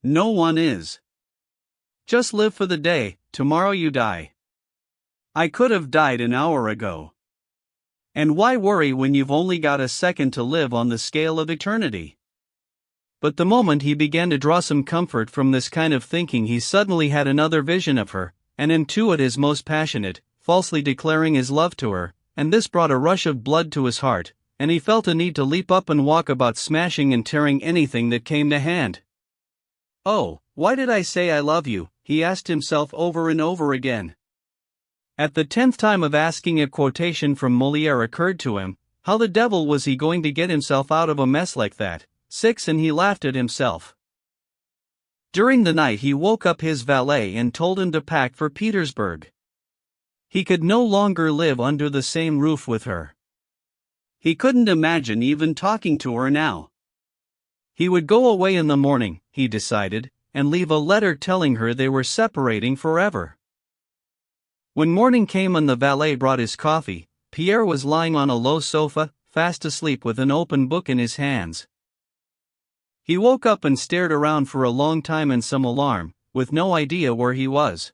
No one is. Just live for the day, tomorrow you die. I could have died an hour ago. And why worry when you've only got a second to live on the scale of eternity? But the moment he began to draw some comfort from this kind of thinking, he suddenly had another vision of her, and him too at his most passionate, falsely declaring his love to her, and this brought a rush of blood to his heart, and he felt a need to leap up and walk about smashing and tearing anything that came to hand. Oh, why did I say I love you? He asked himself over and over again. At the 10th time of asking, a quotation from Molière occurred to him. How the devil was he going to get himself out of a mess like that? 6 And he laughed at himself. During the night he woke up his valet and told him to pack for Petersburg. He could no longer live under the same roof with her. He couldn't imagine even talking to her now. He would go away in the morning, he decided, and leave a letter telling her they were separating forever. When morning came and the valet brought his coffee, Pierre was lying on a low sofa, fast asleep with an open book in his hands. He woke up and stared around for a long time in some alarm, with no idea where he was.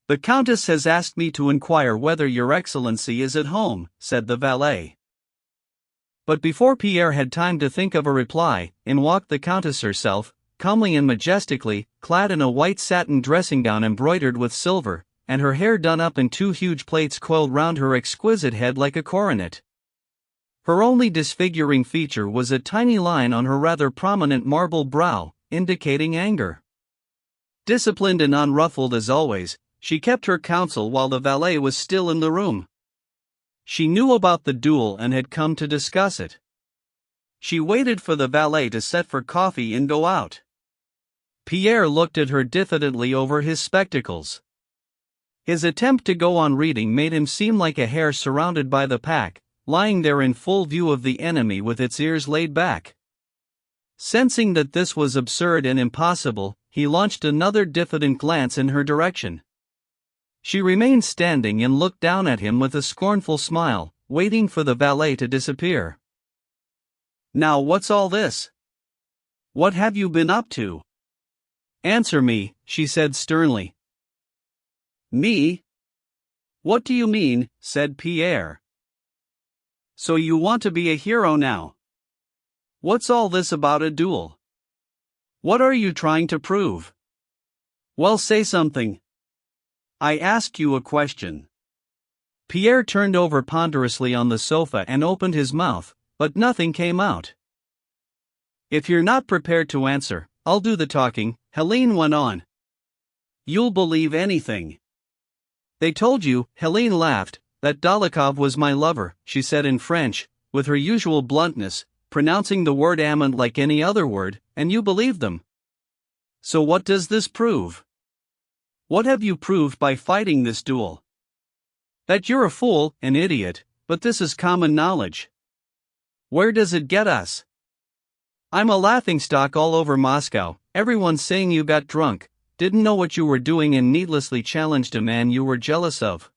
"The Countess has asked me to inquire whether Your Excellency is at home," said the valet. But before Pierre had time to think of a reply, in walked the Countess herself, calmly and majestically, clad in a white satin dressing gown embroidered with silver, and her hair done up in 2 huge plaits coiled round her exquisite head like a coronet. Her only disfiguring feature was a tiny line on her rather prominent marble brow, indicating anger. Disciplined and unruffled as always, she kept her counsel while the valet was still in the room. She knew about the duel and had come to discuss it. She waited for the valet to set for coffee and go out. Pierre looked at her diffidently over his spectacles. His attempt to go on reading made him seem like a hare surrounded by the pack, lying there in full view of the enemy with its ears laid back. Sensing that this was absurd and impossible, he launched another diffident glance in her direction. She remained standing and looked down at him with a scornful smile, waiting for the valet to disappear. "Now what's all this? What have you been up to? Answer me," she said sternly. "Me? What do you mean?" said Pierre. "So you want to be a hero now? What's all this about a duel? What are you trying to prove? Well, say something. I asked you a question." Pierre turned over ponderously on the sofa and opened his mouth, but nothing came out. "If you're not prepared to answer, I'll do the talking," Helene went on. "You'll believe anything." "They told you," Helene laughed, "that Dólokhov was my lover," she said in French, with her usual bluntness, pronouncing the word amant like any other word, "and you believed them. So what does this prove? What have you proved by fighting this duel? That you're a fool, an idiot, but this is common knowledge. Where does it get us? I'm a laughingstock all over Moscow, everyone's saying you got drunk, didn't know what you were doing and needlessly challenged a man you were jealous of."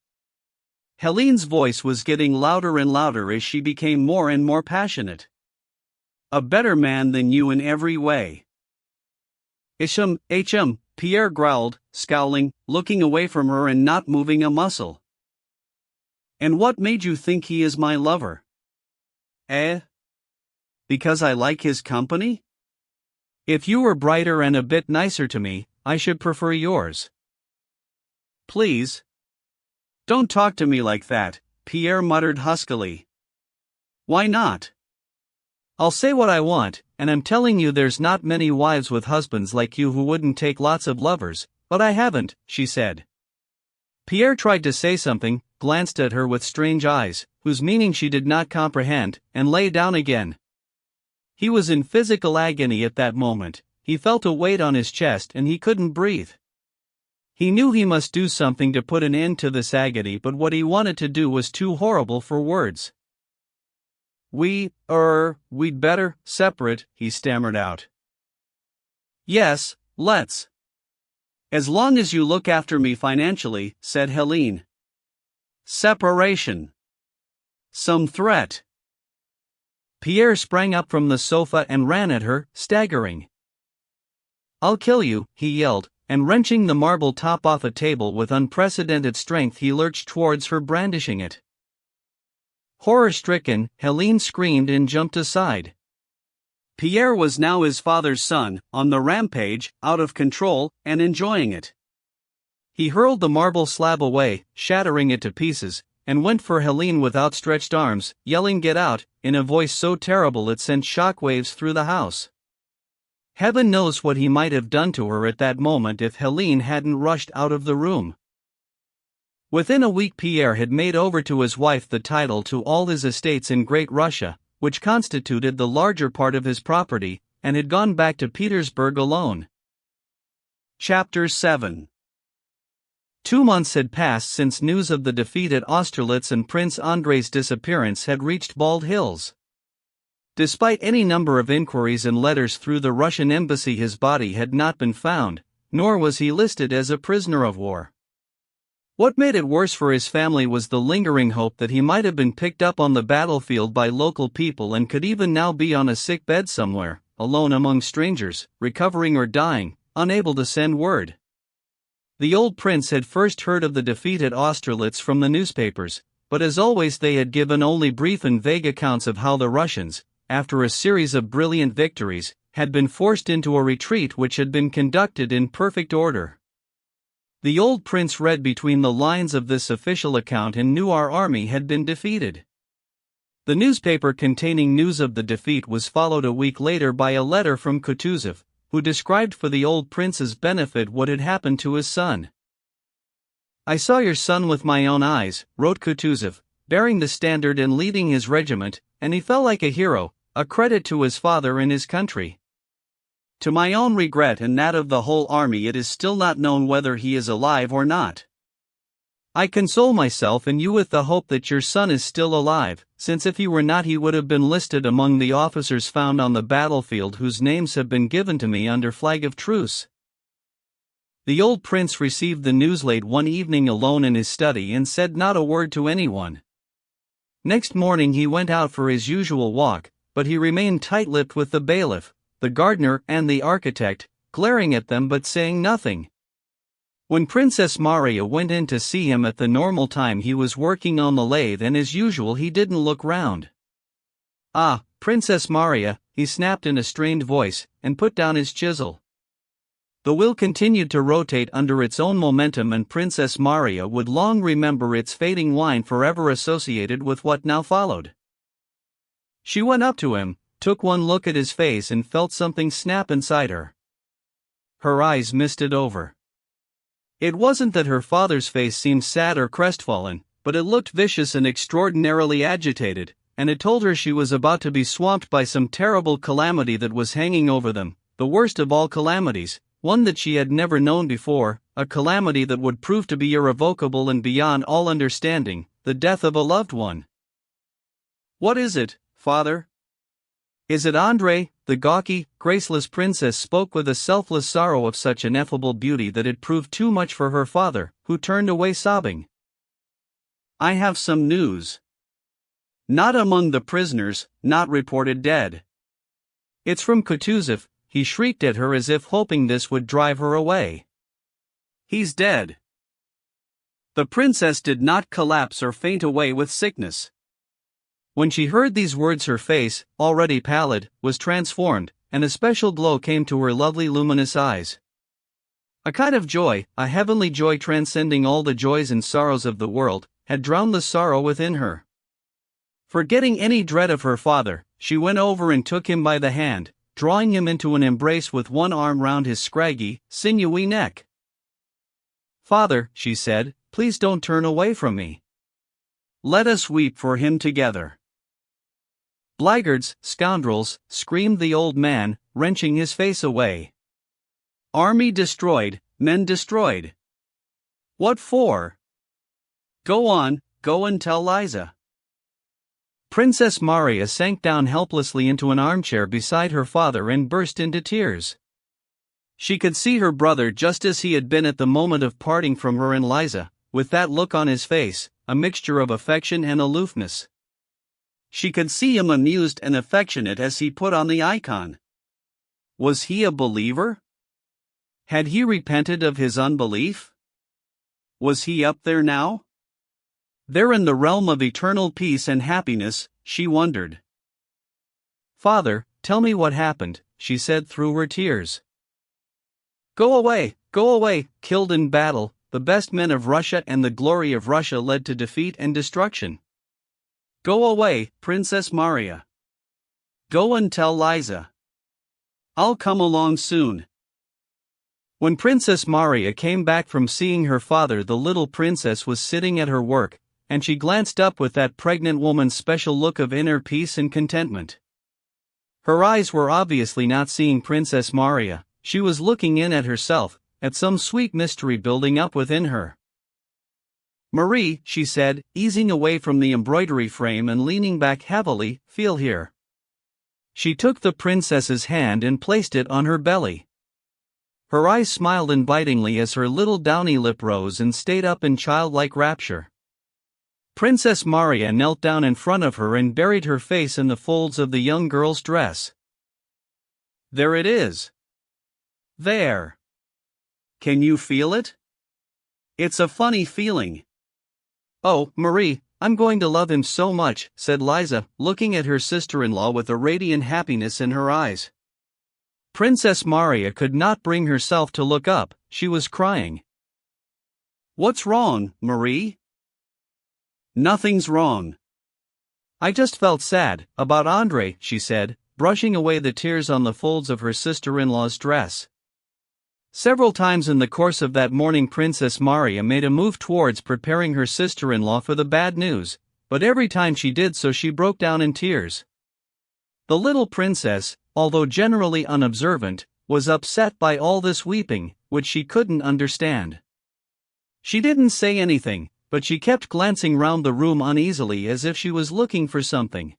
Helene's voice was getting louder and louder as she became more and more passionate. "A better man than you in every way." "Isham, Pierre growled, scowling, looking away from her and not moving a muscle. "And what made you think he is my lover? Eh? Because I like his company? If you were brighter and a bit nicer to me, I should prefer yours." "Please. Don't talk to me like that," Pierre muttered huskily. "Why not? I'll say what I want, and I'm telling you there's not many wives with husbands like you who wouldn't take lots of lovers, but I haven't," she said. Pierre tried to say something, glanced at her with strange eyes, whose meaning she did not comprehend, and lay down again. He was in physical agony at that moment. He felt a weight on his chest and he couldn't breathe. He knew he must do something to put an end to this agony, but what he wanted to do was too horrible for words. We'd better separate," he stammered out. "Yes, let's. As long as you look after me financially," said Helene. "Separation. Some threat." Pierre sprang up from the sofa and ran at her, staggering. "I'll kill you," he yelled, and wrenching the marble top off a table with unprecedented strength he lurched towards her, brandishing it. Horror-stricken, Helene screamed and jumped aside. Pierre was now his father's son, on the rampage, out of control, and enjoying it. He hurled the marble slab away, shattering it to pieces, and went for Helene with outstretched arms, yelling "Get out," in a voice so terrible it sent shockwaves through the house. Heaven knows what he might have done to her at that moment if Helene hadn't rushed out of the room. Within a week, Pierre had made over to his wife the title to all his estates in Great Russia, which constituted the larger part of his property, and had gone back to Petersburg alone. Chapter 7. 2 months had passed since news of the defeat at Austerlitz and Prince Andrei's disappearance had reached Bald Hills. Despite any number of inquiries and letters through the Russian embassy, his body had not been found, nor was he listed as a prisoner of war. What made it worse for his family was the lingering hope that he might have been picked up on the battlefield by local people and could even now be on a sick bed somewhere, alone among strangers, recovering or dying, unable to send word. The old prince had first heard of the defeat at Austerlitz from the newspapers, but as always they had given only brief and vague accounts of how the Russians, after a series of brilliant victories, had been forced into a retreat which had been conducted in perfect order. The old prince read between the lines of this official account and knew our army had been defeated. The newspaper containing news of the defeat was followed a week later by a letter from Kutuzov, who described for the old prince's benefit what had happened to his son. "I saw your son with my own eyes," wrote Kutuzov, "bearing the standard and leading his regiment, and he fell like a hero, a credit to his father and his country. To my own regret and that of the whole army, it is still not known whether he is alive or not. I console myself and you with the hope that your son is still alive, since if he were not he would have been listed among the officers found on the battlefield whose names have been given to me under flag of truce." The old prince received the news late one evening alone in his study and said not a word to anyone. Next morning he went out for his usual walk, but he remained tight-lipped with the bailiff, the gardener and the architect, glaring at them but saying nothing. When Princess Maria went in to see him at the normal time, he was working on the lathe, and as usual he didn't look round. "Ah, Princess Maria," he snapped in a strained voice, and put down his chisel. The wheel continued to rotate under its own momentum, and Princess Maria would long remember its fading whine forever associated with what now followed. She went up to him, took one look at his face and felt something snap inside her. Her eyes misted over. It wasn't that her father's face seemed sad or crestfallen, but it looked vicious and extraordinarily agitated, and it told her she was about to be swamped by some terrible calamity that was hanging over them, the worst of all calamities, one that she had never known before, a calamity that would prove to be irrevocable and beyond all understanding, the death of a loved one. "What is it, father? Is it Andrei?" The gawky, graceless princess spoke with a selfless sorrow of such ineffable beauty that it proved too much for her father, who turned away sobbing. "I have some news. Not among the prisoners, not reported dead. It's from Kutuzov," he shrieked at her as if hoping this would drive her away. "He's dead." The princess did not collapse or faint away with sickness. When she heard these words, her face, already pallid, was transformed, and a special glow came to her lovely luminous eyes. A kind of joy, a heavenly joy transcending all the joys and sorrows of the world, had drowned the sorrow within her. Forgetting any dread of her father, she went over and took him by the hand, drawing him into an embrace with one arm round his scraggy, sinewy neck. "Father," she said, "please don't turn away from me. Let us weep for him together." "Blackguards, scoundrels," screamed the old man, wrenching his face away. "Army destroyed, men destroyed. What for? Go on, go and tell Liza." Princess Maria sank down helplessly into an armchair beside her father and burst into tears. She could see her brother just as he had been at the moment of parting from her and Liza, with that look on his face, a mixture of affection and aloofness. She could see him amused and affectionate as he put on the icon. Was he a believer? Had he repented of his unbelief? Was he up there now? There in the realm of eternal peace and happiness, she wondered. "Father, tell me what happened," she said through her tears. Go away, killed in battle, the best men of Russia and the glory of Russia led to defeat and destruction. Go away, Princess Maria. Go and tell Liza. I'll come along soon." When Princess Maria came back from seeing her father, the little princess was sitting at her work, and she glanced up with that pregnant woman's special look of inner peace and contentment. Her eyes were obviously not seeing Princess Maria, she was looking in at herself, at some sweet mystery building up within her. "Marie," she said, easing away from the embroidery frame and leaning back heavily, "feel here." She took the princess's hand and placed it on her belly. Her eyes smiled invitingly as her little downy lip rose and stayed up in childlike rapture. Princess Maria knelt down in front of her and buried her face in the folds of the young girl's dress. "There it is. There. Can you feel it? It's a funny feeling." "Oh, Marie, I'm going to love him so much," said Liza, looking at her sister-in-law with a radiant happiness in her eyes. Princess Maria could not bring herself to look up, she was crying. "What's wrong, Marie?" "Nothing's wrong. I just felt sad about Andre," she said, brushing away the tears on the folds of her sister-in-law's dress. Several times in the course of that morning Princess Maria made a move towards preparing her sister-in-law for the bad news, but every time she did so she broke down in tears. The little princess, although generally unobservant, was upset by all this weeping, which she couldn't understand. She didn't say anything, but she kept glancing round the room uneasily as if she was looking for something.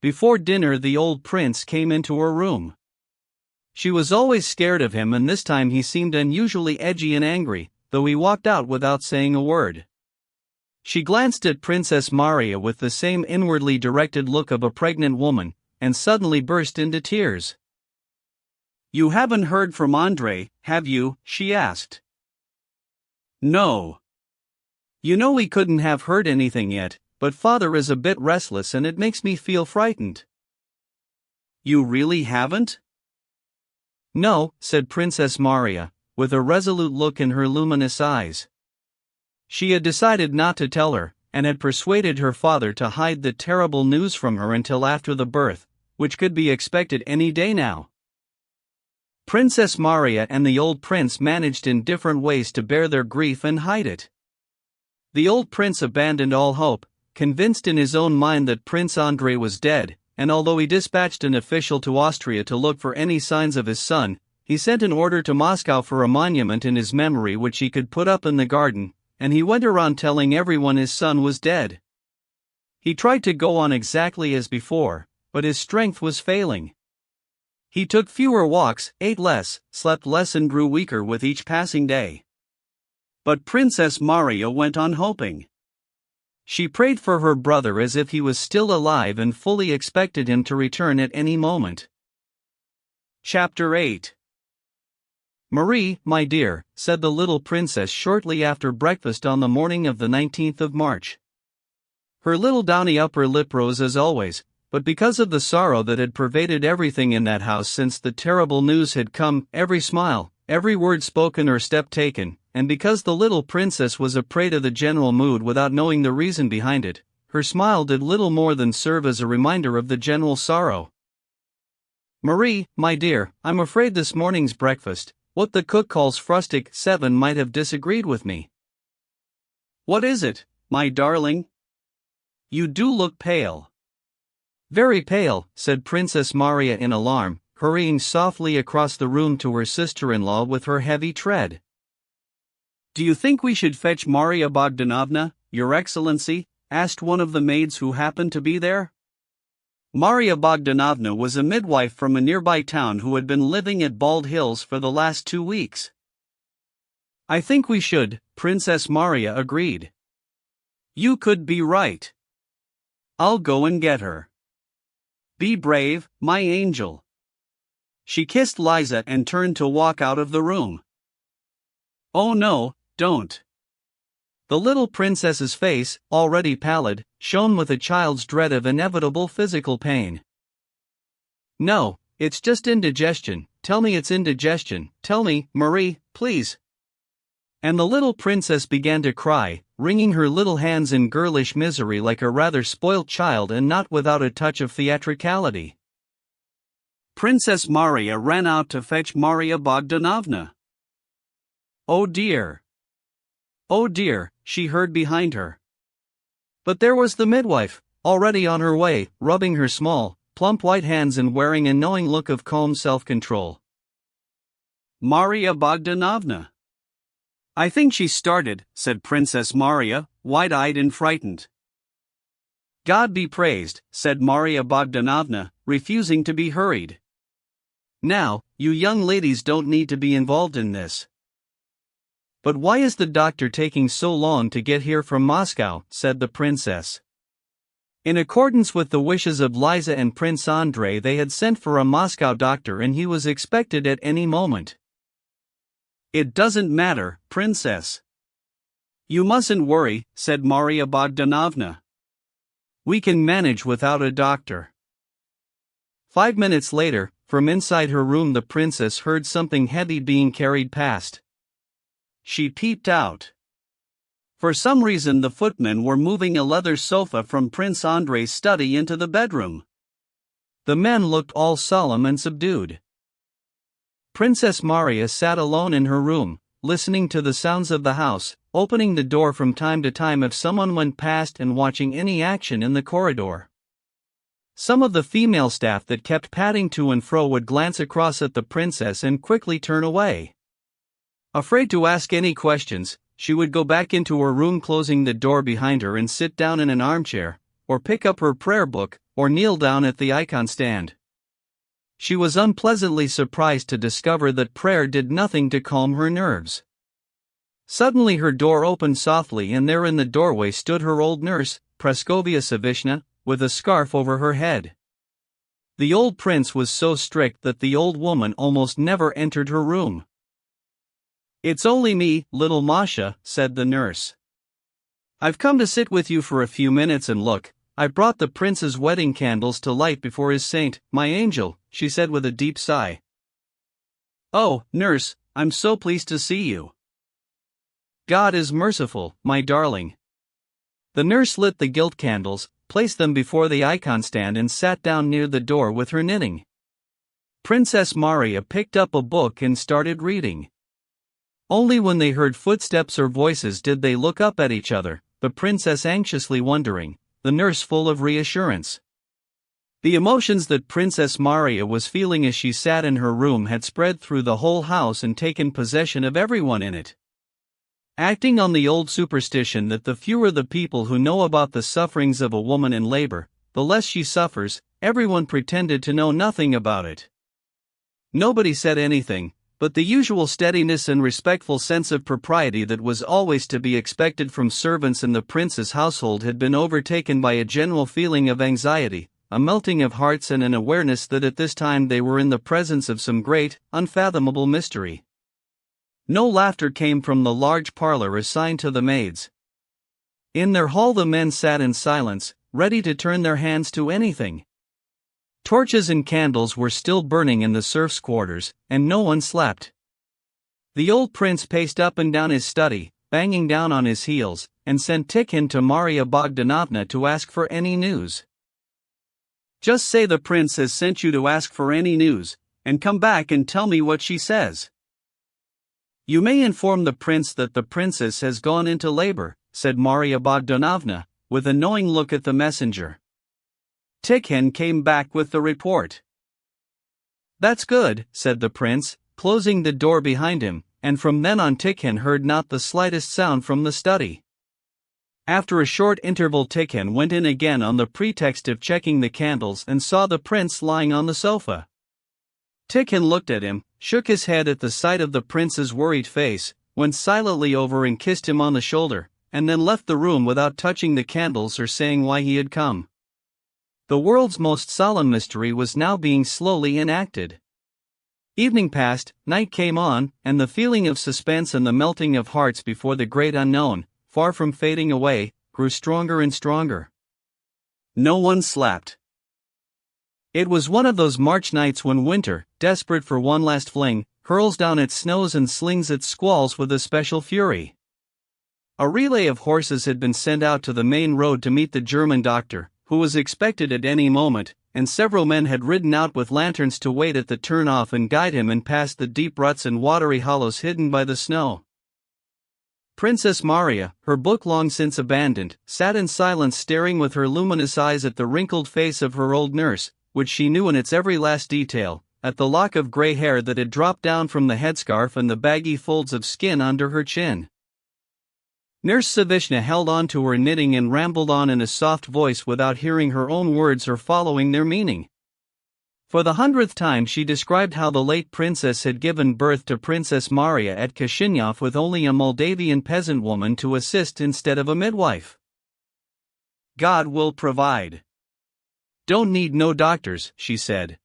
Before dinner the old prince came into her room. She was always scared of him, and this time he seemed unusually edgy and angry, though he walked out without saying a word. She glanced at Princess Maria with the same inwardly directed look of a pregnant woman, and suddenly burst into tears. "You haven't heard from Andre, have you?" she asked. "No. You know we couldn't have heard anything yet, but father is a bit restless and it makes me feel frightened." "You really haven't?" "No," said Princess Maria, with a resolute look in her luminous eyes. She had decided not to tell her, and had persuaded her father to hide the terrible news from her until after the birth, which could be expected any day now. Princess Maria and the old prince managed in different ways to bear their grief and hide it. The old prince abandoned all hope, convinced in his own mind that Prince Andrei was dead, and although he dispatched an official to Austria to look for any signs of his son, he sent an order to Moscow for a monument in his memory which he could put up in the garden, and he went around telling everyone his son was dead. He tried to go on exactly as before, but his strength was failing. He took fewer walks, ate less, slept less and grew weaker with each passing day. But Princess Maria went on hoping. She prayed for her brother as if he was still alive and fully expected him to return at any moment. Chapter 8. "Marie, my dear," said the little princess shortly after breakfast on the morning of the 19th of March. Her little downy upper lip rose as always, but because of the sorrow that had pervaded everything in that house since the terrible news had come, every smile, every word spoken or step taken, and because the little princess was a prey to the general mood without knowing the reason behind it, her smile did little more than serve as a reminder of the general sorrow. "Marie, my dear, I'm afraid this morning's breakfast, what the cook calls frustic 7, might have disagreed with me." "What is it, my darling? You do look pale." "Very pale," said Princess Maria in alarm, hurrying softly across the room to her sister-in-law with her heavy tread. "Do you think we should fetch Maria Bogdanovna, Your Excellency?" asked one of the maids who happened to be there. Maria Bogdanovna was a midwife from a nearby town who had been living at Bald Hills for the last 2 weeks. "I think we should," Princess Maria agreed. "You could be right. I'll go and get her. Be brave, my angel." She kissed Liza and turned to walk out of the room. "Oh no, don't." The little princess's face, already pallid, shone with a child's dread of inevitable physical pain. "No, it's just indigestion, tell me it's indigestion, tell me, Marie, please." And the little princess began to cry, wringing her little hands in girlish misery like a rather spoilt child and not without a touch of theatricality. Princess Maria ran out to fetch Maria Bogdanovna. Oh dear! Oh dear, she heard behind her. But there was the midwife, already on her way, rubbing her small, plump white hands and wearing a knowing look of calm self-control. Maria Bogdanovna. I think she started, said Princess Maria, wide-eyed and frightened. God be praised, said Maria Bogdanovna, refusing to be hurried. Now, you young ladies don't need to be involved in this. But why is the doctor taking so long to get here from Moscow, said the princess. In accordance with the wishes of Liza and Prince Andrei, they had sent for a Moscow doctor and he was expected at any moment. It doesn't matter, princess. You mustn't worry, said Maria Bogdanovna. We can manage without a doctor. 5 minutes later, from inside her room the princess heard something heavy being carried past. She peeped out. For some reason the footmen were moving a leather sofa from Prince Andrei's study into the bedroom. The men looked all solemn and subdued. Princess Maria sat alone in her room, listening to the sounds of the house, opening the door from time to time if someone went past and watching any action in the corridor. Some of the female staff that kept padding to and fro would glance across at the princess and quickly turn away. Afraid to ask any questions, she would go back into her room, closing the door behind her, and sit down in an armchair, or pick up her prayer book, or kneel down at the icon stand. She was unpleasantly surprised to discover that prayer did nothing to calm her nerves. Suddenly her door opened softly and there in the doorway stood her old nurse, Praskovia Savishna, with a scarf over her head. The old prince was so strict that the old woman almost never entered her room. It's only me, little Masha, said the nurse. I've come to sit with you for a few minutes and look, I brought the prince's wedding candles to light before his saint, my angel, she said with a deep sigh. Oh, nurse, I'm so pleased to see you. God is merciful, my darling. The nurse lit the gilt candles, placed them before the icon stand and sat down near the door with her knitting. Princess Maria picked up a book and started reading. Only when they heard footsteps or voices did they look up at each other, the princess anxiously wondering, the nurse full of reassurance. The emotions that Princess Maria was feeling as she sat in her room had spread through the whole house and taken possession of everyone in it. Acting on the old superstition that the fewer the people who know about the sufferings of a woman in labor, the less she suffers, everyone pretended to know nothing about it. Nobody said anything, but the usual steadiness and respectful sense of propriety that was always to be expected from servants in the prince's household had been overtaken by a general feeling of anxiety, a melting of hearts and an awareness that at this time they were in the presence of some great, unfathomable mystery. No laughter came from the large parlor assigned to the maids. In their hall the men sat in silence, ready to turn their hands to anything. Torches and candles were still burning in the serfs' quarters, and no one slept. The old prince paced up and down his study, banging down on his heels, and sent Tikhon to Maria Bogdanovna to ask for any news. Just say the prince has sent you to ask for any news, and come back and tell me what she says. You may inform the prince that the princess has gone into labor, said Maria Bogdanovna, with a knowing look at the messenger. Tikhon came back with the report. That's good, said the prince, closing the door behind him, and from then on Tikhon heard not the slightest sound from the study. After a short interval Tikhon went in again on the pretext of checking the candles and saw the prince lying on the sofa. Tikhon looked at him, shook his head at the sight of the prince's worried face, went silently over and kissed him on the shoulder, and then left the room without touching the candles or saying why he had come. The world's most solemn mystery was now being slowly enacted. Evening passed, night came on, and the feeling of suspense and the melting of hearts before the great unknown, far from fading away, grew stronger and stronger. No one slept. It was one of those March nights when winter, desperate for one last fling, hurls down its snows and slings its squalls with a special fury. A relay of horses had been sent out to the main road to meet the German doctor, who was expected at any moment, and several men had ridden out with lanterns to wait at the turn-off and guide him and past the deep ruts and watery hollows hidden by the snow. Princess Maria, her book long since abandoned, sat in silence staring with her luminous eyes at the wrinkled face of her old nurse, which she knew in its every last detail, at the lock of gray hair that had dropped down from the headscarf and the baggy folds of skin under her chin. Nurse Savishna held on to her knitting and rambled on in a soft voice without hearing her own words or following their meaning. For the 100th time she described how the late princess had given birth to Princess Maria at Kishinev with only a Moldavian peasant woman to assist instead of a midwife. God will provide. Don't need no doctors, she said.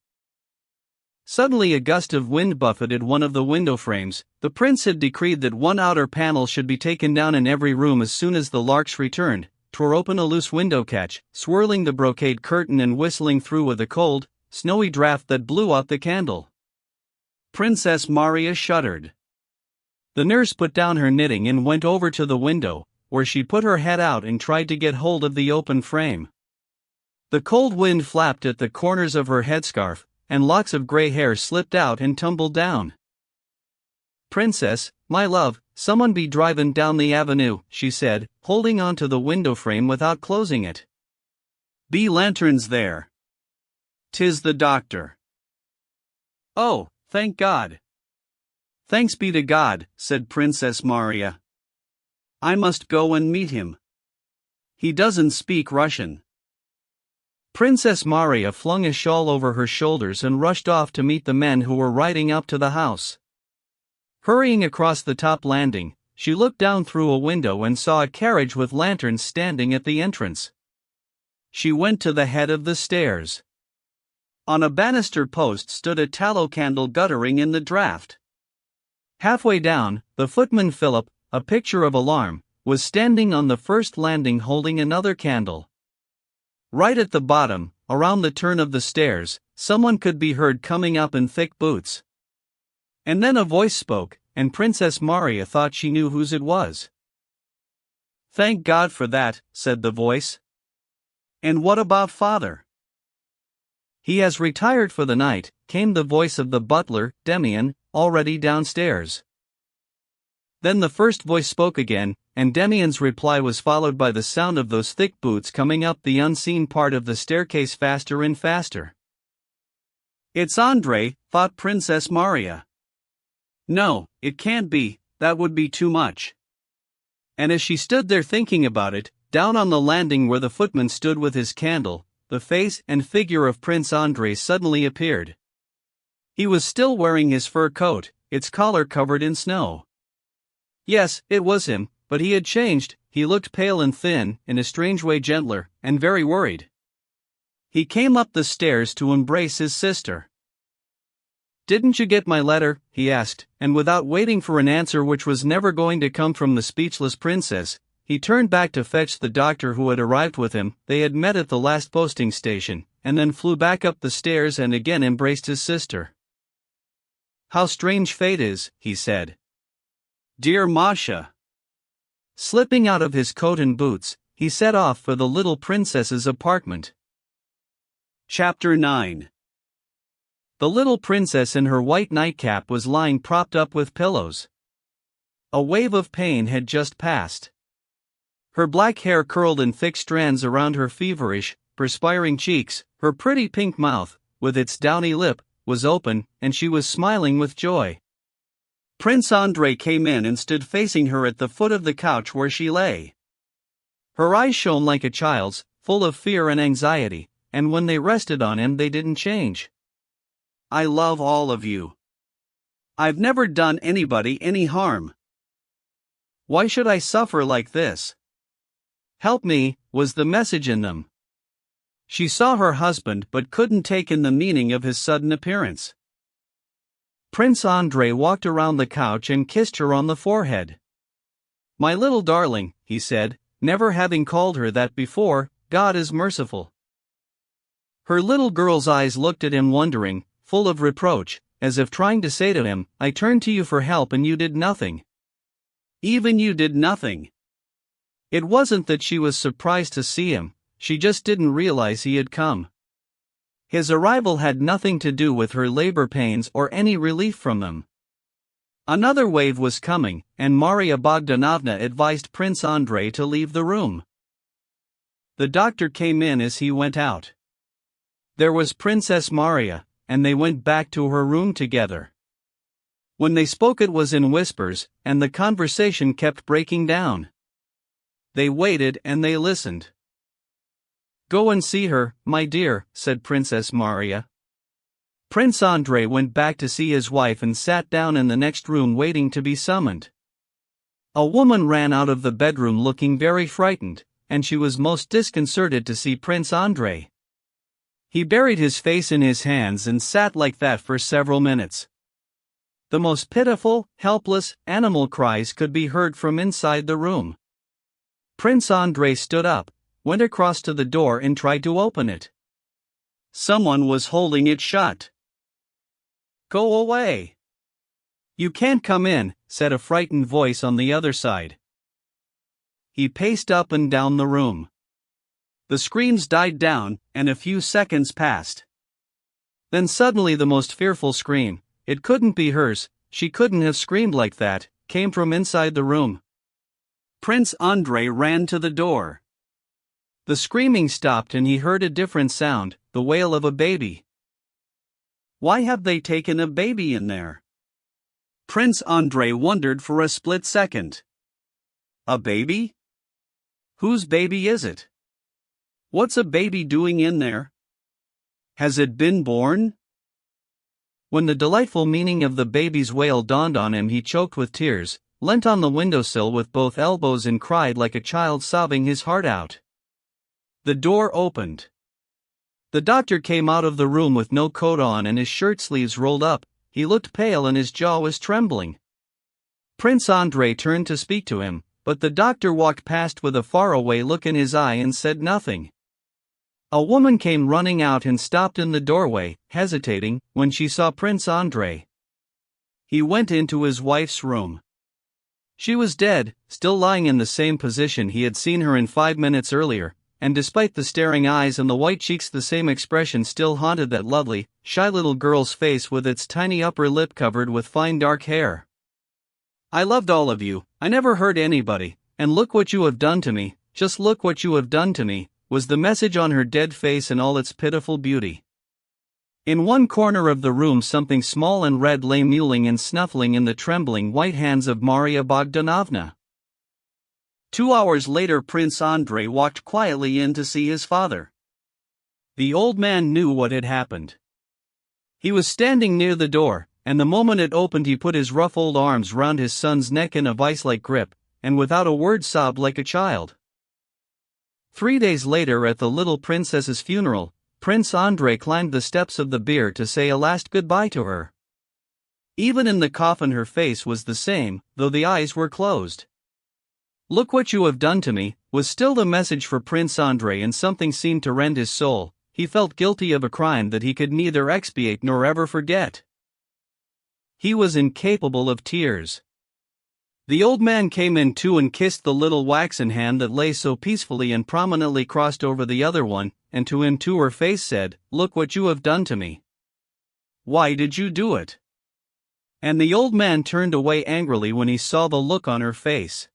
Suddenly a gust of wind buffeted one of the window frames. The prince had decreed that one outer panel should be taken down in every room as soon as the larks returned, tore open a loose window catch, swirling the brocade curtain and whistling through with a cold, snowy draft that blew out the candle. Princess Maria shuddered. The nurse put down her knitting and went over to the window, where she put her head out and tried to get hold of the open frame. The cold wind flapped at the corners of her headscarf, and locks of gray hair slipped out and tumbled down. Princess, my love, someone be drivin' down the avenue, she said, holding on to the window frame without closing it. Be lanterns there. 'Tis the doctor. Oh, thank God. Thanks be to God, said Princess Maria. I must go and meet him. He doesn't speak Russian. Princess Maria flung a shawl over her shoulders and rushed off to meet the men who were riding up to the house. Hurrying across the top landing, she looked down through a window and saw a carriage with lanterns standing at the entrance. She went to the head of the stairs. On a banister post stood a tallow candle guttering in the draught. Halfway down, the footman Philip, a picture of alarm, was standing on the first landing holding another candle. Right at the bottom, around the turn of the stairs, someone could be heard coming up in thick boots. And then a voice spoke, and Princess Maria thought she knew whose it was. Thank God for that, said the voice. And what about father? He has retired for the night, came the voice of the butler, Demian, already downstairs. Then the first voice spoke again, and Demian's reply was followed by the sound of those thick boots coming up the unseen part of the staircase faster and faster. It's Andrei, thought Princess Maria. No, it can't be, that would be too much. And as she stood there thinking about it, down on the landing where the footman stood with his candle, the face and figure of Prince Andrei suddenly appeared. He was still wearing his fur coat, its collar covered in snow. Yes, it was him, but he had changed. He looked pale and thin, in a strange way gentler, and very worried. He came up the stairs to embrace his sister. Didn't you get my letter? He asked, and without waiting for an answer which was never going to come from the speechless princess, he turned back to fetch the doctor who had arrived with him. They had met at the last posting station, and then flew back up the stairs and again embraced his sister. How strange fate is, he said. Dear Masha. Slipping out of his coat and boots, he set off for the little princess's apartment. Chapter 9. The little princess in her white nightcap was lying propped up with pillows. A wave of pain had just passed. Her black hair curled in thick strands around her feverish, perspiring cheeks. Her pretty pink mouth, with its downy lip, was open, and she was smiling with joy. Prince Andrei came in and stood facing her at the foot of the couch where she lay. Her eyes shone like a child's, full of fear and anxiety, and when they rested on him they didn't change. I love all of you. I've never done anybody any harm. Why should I suffer like this? Help me, was the message in them. She saw her husband but couldn't take in the meaning of his sudden appearance. Prince Andrei walked around the couch and kissed her on the forehead. My little darling, he said, never having called her that before. God is merciful. Her little girl's eyes looked at him wondering, full of reproach, as if trying to say to him, I turned to you for help and you did nothing. Even you did nothing. It wasn't that she was surprised to see him, she just didn't realize he had come. His arrival had nothing to do with her labor pains or any relief from them. Another wave was coming, and Maria Bogdanovna advised Prince Andrei to leave the room. The doctor came in as he went out. There was Princess Maria, and they went back to her room together. When they spoke it was in whispers, and the conversation kept breaking down. They waited and they listened. "Go and see her, my dear," said Princess Maria. Prince Andrei went back to see his wife and sat down in the next room waiting to be summoned. A woman ran out of the bedroom looking very frightened, and she was most disconcerted to see Prince Andrei. He buried his face in his hands and sat like that for several minutes. The most pitiful, helpless, animal cries could be heard from inside the room. Prince Andrei stood up, went across to the door and tried to open it. Someone was holding it shut. "Go away. You can't come in," said a frightened voice on the other side. He paced up and down the room. The screams died down, and a few seconds passed. Then suddenly the most fearful scream, it couldn't be hers, she couldn't have screamed like that, came from inside the room. Prince Andrei ran to the door. The screaming stopped and he heard a different sound, the wail of a baby. Why have they taken a baby in there? Prince Andrei wondered for a split second. A baby? Whose baby is it? What's a baby doing in there? Has it been born? When the delightful meaning of the baby's wail dawned on him, he choked with tears, leant on the windowsill with both elbows and cried like a child sobbing his heart out. The door opened. The doctor came out of the room with no coat on and his shirt sleeves rolled up. He looked pale and his jaw was trembling. Prince Andrei turned to speak to him, but the doctor walked past with a faraway look in his eye and said nothing. A woman came running out and stopped in the doorway, hesitating, when she saw Prince Andrei. He went into his wife's room. She was dead, still lying in the same position he had seen her in 5 minutes earlier, and despite the staring eyes and the white cheeks, the same expression still haunted that lovely, shy little girl's face with its tiny upper lip covered with fine dark hair. "I loved all of you, I never hurt anybody, and look what you have done to me, just look what you have done to me," was the message on her dead face in all its pitiful beauty. In one corner of the room something small and red lay mewling and snuffling in the trembling white hands of Maria Bogdanovna. 2 hours later Prince Andrei walked quietly in to see his father. The old man knew what had happened. He was standing near the door, and the moment it opened he put his rough old arms round his son's neck in a vice-like grip, and without a word sobbed like a child. 3 days later at the little princess's funeral, Prince Andrei climbed the steps of the bier to say a last goodbye to her. Even in the coffin her face was the same, though the eyes were closed. "Look what you have done to me," was still the message for Prince Andrei, and something seemed to rend his soul. He felt guilty of a crime that he could neither expiate nor ever forget. He was incapable of tears. The old man came in too and kissed the little waxen hand that lay so peacefully and prominently crossed over the other one, and to him too her face said, "Look what you have done to me. Why did you do it?" And the old man turned away angrily when he saw the look on her face.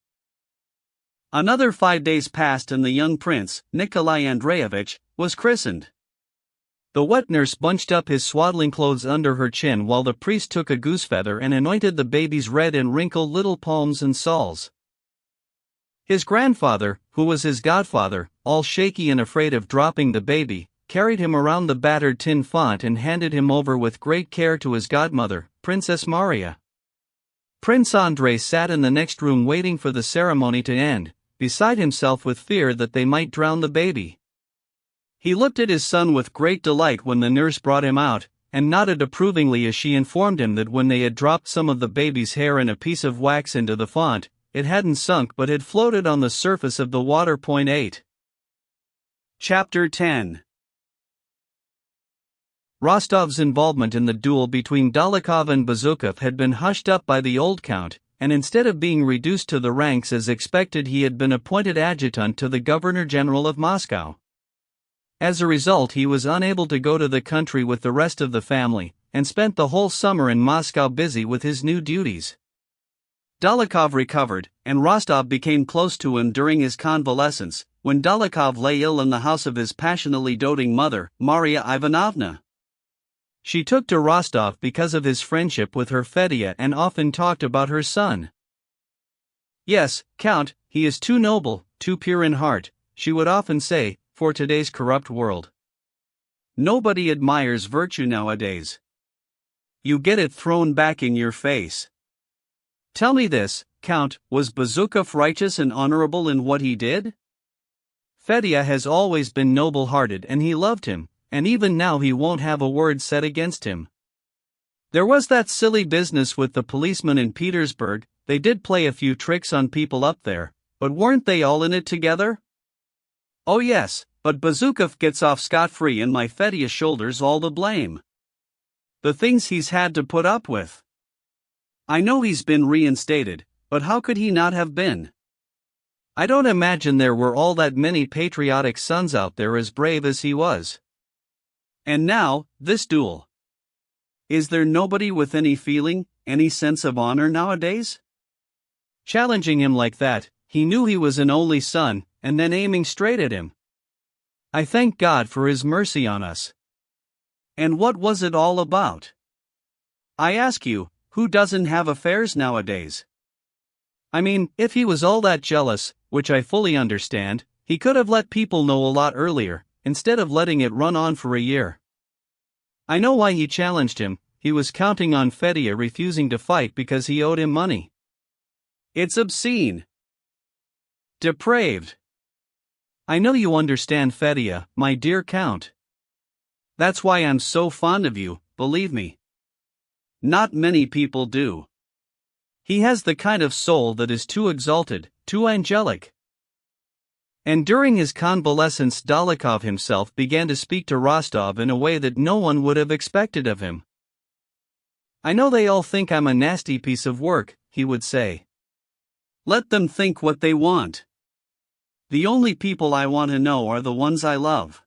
Another 5 days passed and the young prince, Nikolai Andreevich, was christened. The wet nurse bunched up his swaddling clothes under her chin while the priest took a goosefeather and anointed the baby's red and wrinkled little palms and soles. His grandfather, who was his godfather, all shaky and afraid of dropping the baby, carried him around the battered tin font and handed him over with great care to his godmother, Princess Maria. Prince Andrei sat in the next room waiting for the ceremony to end, beside himself with fear that they might drown the baby. He looked at his son with great delight when the nurse brought him out, and nodded approvingly as she informed him that when they had dropped some of the baby's hair and a piece of wax into the font, it hadn't sunk but had floated on the surface of the water. 8. Chapter 10. Rostov's involvement in the duel between Dolokhov and Bazukov had been hushed up by the old count, and instead of being reduced to the ranks as expected he had been appointed adjutant to the Governor-General of Moscow. As a result he was unable to go to the country with the rest of the family, and spent the whole summer in Moscow busy with his new duties. Dolokhov recovered, and Rostov became close to him during his convalescence, when Dolokhov lay ill in the house of his passionately doting mother, Maria Ivanovna. She took to Rostov because of his friendship with her Fedya and often talked about her son. "Yes, Count, he is too noble, too pure in heart," she would often say, "for today's corrupt world. Nobody admires virtue nowadays. You get it thrown back in your face." Tell me this, Count, was Bezukov righteous and honorable in what he did? Fedya has always been noble-hearted and he loved him, and even now he won't have a word said against him. There was that silly business with the policeman in Petersburg. They did play a few tricks on people up there, but weren't they all in it together? Oh yes, but Bezukov gets off scot-free and my Fedya shoulders all the blame. The things he's had to put up with. I know he's been reinstated, but how could he not have been? I don't imagine there were all that many patriotic sons out there as brave as he was. And now, this duel. Is there nobody with any feeling, any sense of honor nowadays? Challenging him like that, he knew he was an only son, and then aiming straight at him. I thank God for his mercy on us. And what was it all about? I ask you, who doesn't have affairs nowadays? I mean, if he was all that jealous, which I fully understand, he could have let people know a lot earlier, instead of letting it run on for a year. I know why he challenged him. He was counting on Fedya refusing to fight because he owed him money. It's obscene. Depraved. I know you understand Fedya, my dear Count. That's why I'm so fond of you, believe me. Not many people do. He has the kind of soul that is too exalted, too angelic. And during his convalescence, Dolokhov himself began to speak to Rostov in a way that no one would have expected of him. I know they all think I'm a nasty piece of work, he would say. Let them think what they want. The only people I want to know are the ones I love.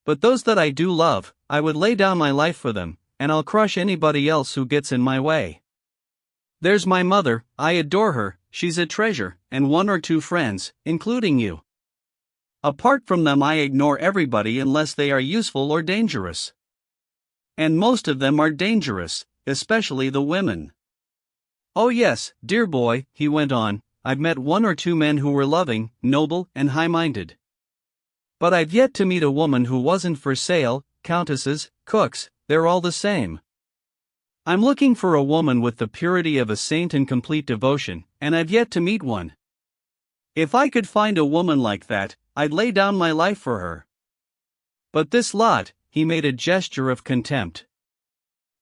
But those that I do love, I would lay down my life for them, and I'll crush anybody else who gets in my way. There's my mother, I adore her, she's a treasure, and one or two friends, including you. Apart from them I ignore everybody unless they are useful or dangerous. And most of them are dangerous, especially the women. Oh yes, dear boy, he went on, I've met one or two men who were loving, noble, and high-minded. But I've yet to meet a woman who wasn't for sale. Countesses, cooks, they're all the same. I'm looking for a woman with the purity of a saint and complete devotion, and I've yet to meet one. If I could find a woman like that, I'd lay down my life for her. But this lot, he made a gesture of contempt.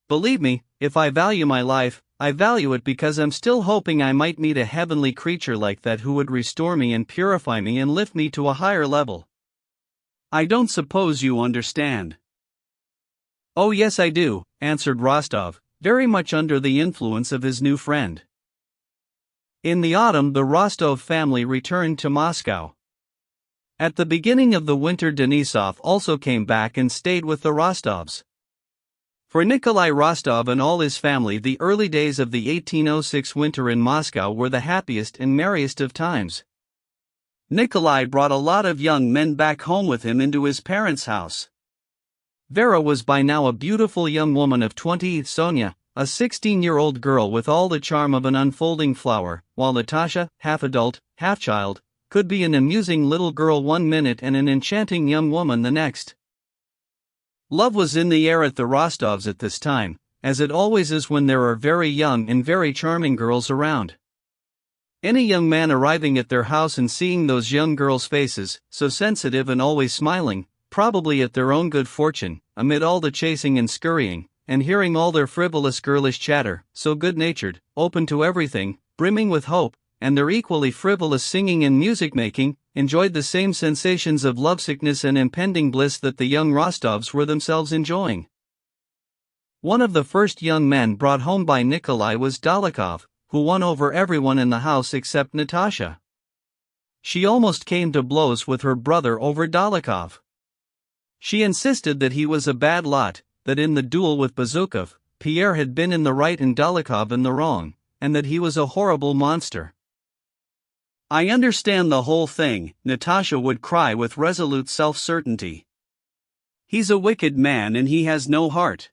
Believe me, if I value my life, I value it because I'm still hoping I might meet a heavenly creature like that who would restore me and purify me and lift me to a higher level. I don't suppose you understand. Oh yes I do, answered Rostov, very much under the influence of his new friend. In the autumn the Rostov family returned to Moscow. At the beginning of the winter Denisov also came back and stayed with the Rostovs. For Nikolai Rostov and all his family the early days of the 1806 winter in Moscow were the happiest and merriest of times. Nikolai brought a lot of young men back home with him into his parents' house. Vera was by now a beautiful young woman of 20, Sonia, a 16-year-old girl with all the charm of an unfolding flower, while Natasha, half-adult, half-child, could be an amusing little girl one minute and an enchanting young woman the next. Love was in the air at the Rostovs at this time, as it always is when there are very young and very charming girls around. Any young man arriving at their house and seeing those young girls' faces, so sensitive and always smiling, probably at their own good fortune, amid all the chasing and scurrying, and hearing all their frivolous girlish chatter, so good-natured, open to everything, brimming with hope, and their equally frivolous singing and music-making, enjoyed the same sensations of lovesickness and impending bliss that the young Rostovs were themselves enjoying. One of the first young men brought home by Nikolai was Dolokhov, who won over everyone in the house except Natasha. She almost came to blows with her brother over Dolokhov. She insisted that he was a bad lot, that in the duel with Bezukhov, Pierre had been in the right and Dolokhov in the wrong, and that he was a horrible monster. I understand the whole thing, Natasha would cry with resolute self-certainty. He's a wicked man and he has no heart.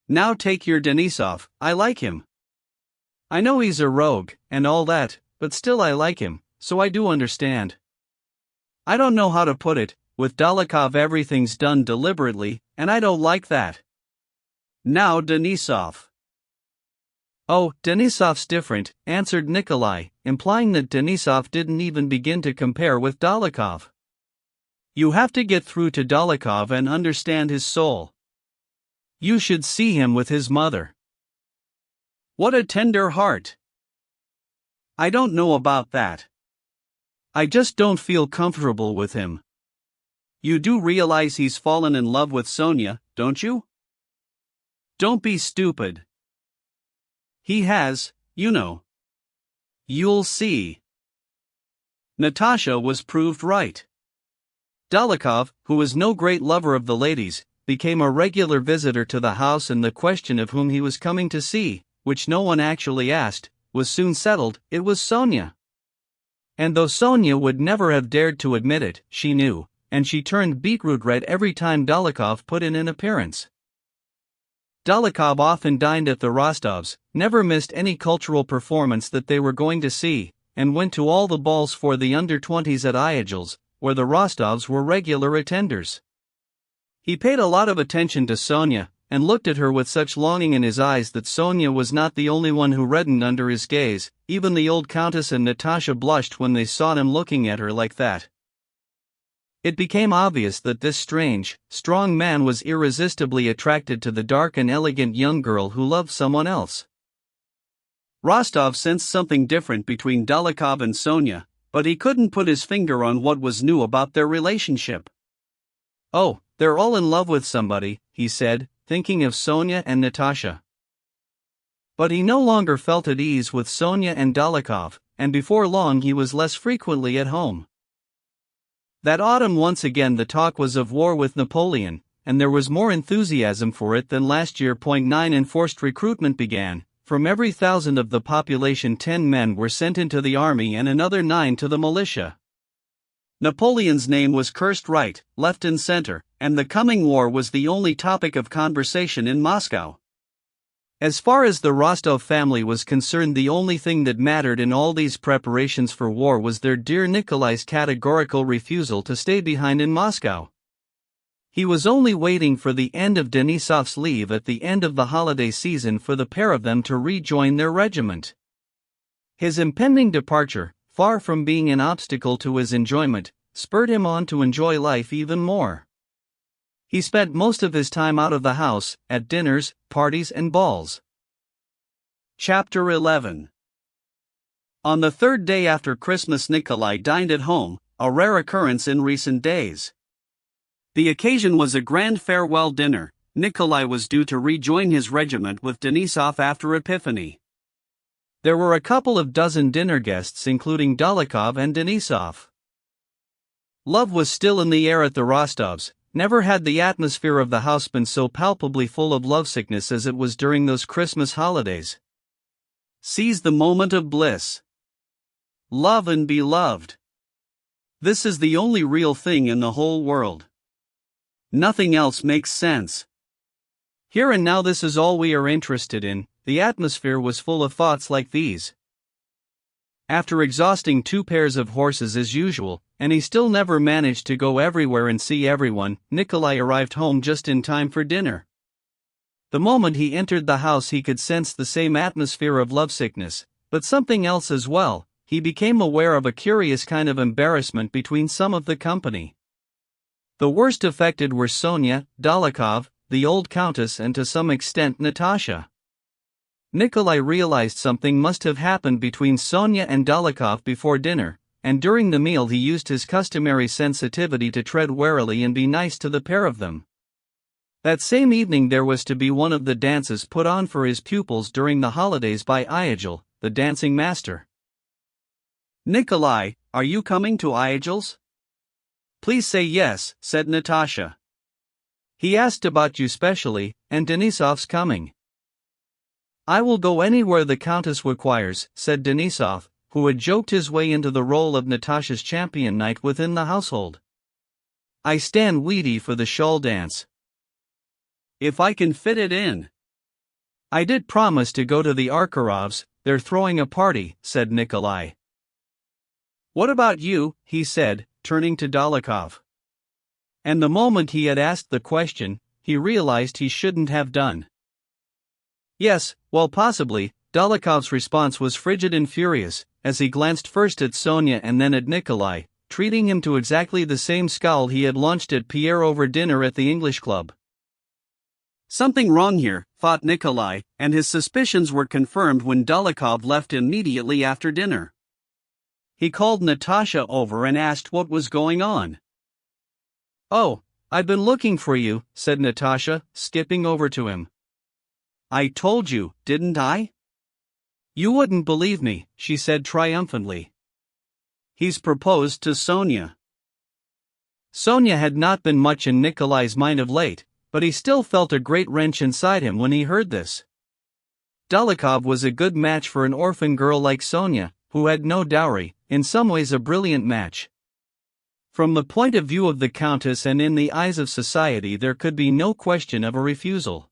Now take your Denisov, I like him. I know he's a rogue, and all that, but still I like him, so I do understand. I don't know how to put it, with Dolokhov everything's done deliberately, and I don't like that. Now Denisov. Oh, Denisov's different, answered Nikolai, implying that Denisov didn't even begin to compare with Dolokhov. You have to get through to Dolokhov and understand his soul. You should see him with his mother. What a tender heart. I don't know about that. I just don't feel comfortable with him. You do realize he's fallen in love with Sonia, don't you? Don't be stupid. He has, you know. You'll see. Natasha was proved right. Dolokhov, who was no great lover of the ladies, became a regular visitor to the house, and the question of whom he was coming to see, which no one actually asked, was soon settled. It was Sonia. And though Sonia would never have dared to admit it, she knew, and she turned beetroot red every time Dolokhov put in an appearance. Dolokhov often dined at the Rostovs, never missed any cultural performance that they were going to see, and went to all the balls for the under-20s at Audiobook, where the Rostovs were regular attenders. He paid a lot of attention to Sonia, and looked at her with such longing in his eyes that Sonia was not the only one who reddened under his gaze. Even the old countess and Natasha blushed when they saw him looking at her like that. It became obvious that this strange, strong man was irresistibly attracted to the dark and elegant young girl who loved someone else. Rostov sensed something different between Dolokhov and Sonia, but he couldn't put his finger on what was new about their relationship. Oh, they're all in love with somebody, he said, thinking of Sonia and Natasha. But he no longer felt at ease with Sonia and Dolokhov, and before long he was less frequently at home. That autumn once again the talk was of war with Napoleon, and there was more enthusiasm for it than last year. 9 Enforced recruitment began. From every 1,000 of the population 10 men were sent into the army and another 9 to the militia. Napoleon's name was cursed right, left and center, and the coming war was the only topic of conversation in Moscow. As far as the Rostov family was concerned, the only thing that mattered in all these preparations for war was their dear Nikolai's categorical refusal to stay behind in Moscow. He was only waiting for the end of Denisov's leave at the end of the holiday season for the pair of them to rejoin their regiment. His impending departure, far from being an obstacle to his enjoyment, spurred him on to enjoy life even more. He spent most of his time out of the house, at dinners, parties and balls. Chapter 11. On the third day after Christmas, Nikolai dined at home, a rare occurrence in recent days. The occasion was a grand farewell dinner. Nikolai was due to rejoin his regiment with Denisov after Epiphany. There were a couple of dozen dinner guests, including Dolokhov and Denisov. Love was still in the air at the Rostovs. Never had the atmosphere of the house been so palpably full of lovesickness as it was during those Christmas holidays. Seize the moment of bliss. Love and be loved. This is the only real thing in the whole world. Nothing else makes sense. Here and now, this is all we are interested in. The atmosphere was full of thoughts like these. After exhausting 2 pairs of horses as usual, and he still never managed to go everywhere and see everyone, Nikolai arrived home just in time for dinner. The moment he entered the house he could sense the same atmosphere of lovesickness, but something else as well. He became aware of a curious kind of embarrassment between some of the company. The worst affected were Sonia, Dolokhov, the old countess and to some extent Natasha. Nikolai realized something must have happened between Sonia and Dolokhov before dinner, and during the meal he used his customary sensitivity to tread warily and be nice to the pair of them. That same evening there was to be one of the dances put on for his pupils during the holidays by Audiobook, the dancing master. Nikolai, are you coming to Audiobook? Please say yes, said Natasha. He asked about you specially, and Denisov's coming. I will go anywhere the Countess requires, said Denisov, who had joked his way into the role of Natasha's champion knight within the household. I stand weedy for the shawl dance. If I can fit it in. I did promise to go to the Arkarovs, they're throwing a party, said Nikolai. What about you, he said, turning to Dolokhov. And the moment he had asked the question, he realized he shouldn't have done. Yes, well possibly, Dolokhov's response was frigid and furious, as he glanced first at Sonia and then at Nikolai, treating him to exactly the same scowl he had launched at Pierre over dinner at the English club. Something wrong here, thought Nikolai, and his suspicions were confirmed when Dolokhov left immediately after dinner. He called Natasha over and asked what was going on. Oh, I've been looking for you, said Natasha, skipping over to him. I told you, didn't I? You wouldn't believe me, she said triumphantly. He's proposed to Sonia. Sonia had not been much in Nikolai's mind of late, but he still felt a great wrench inside him when he heard this. Dolokhov was a good match for an orphan girl like Sonia, who had no dowry, in some ways a brilliant match. From the point of view of the Countess and in the eyes of society, there could be no question of a refusal.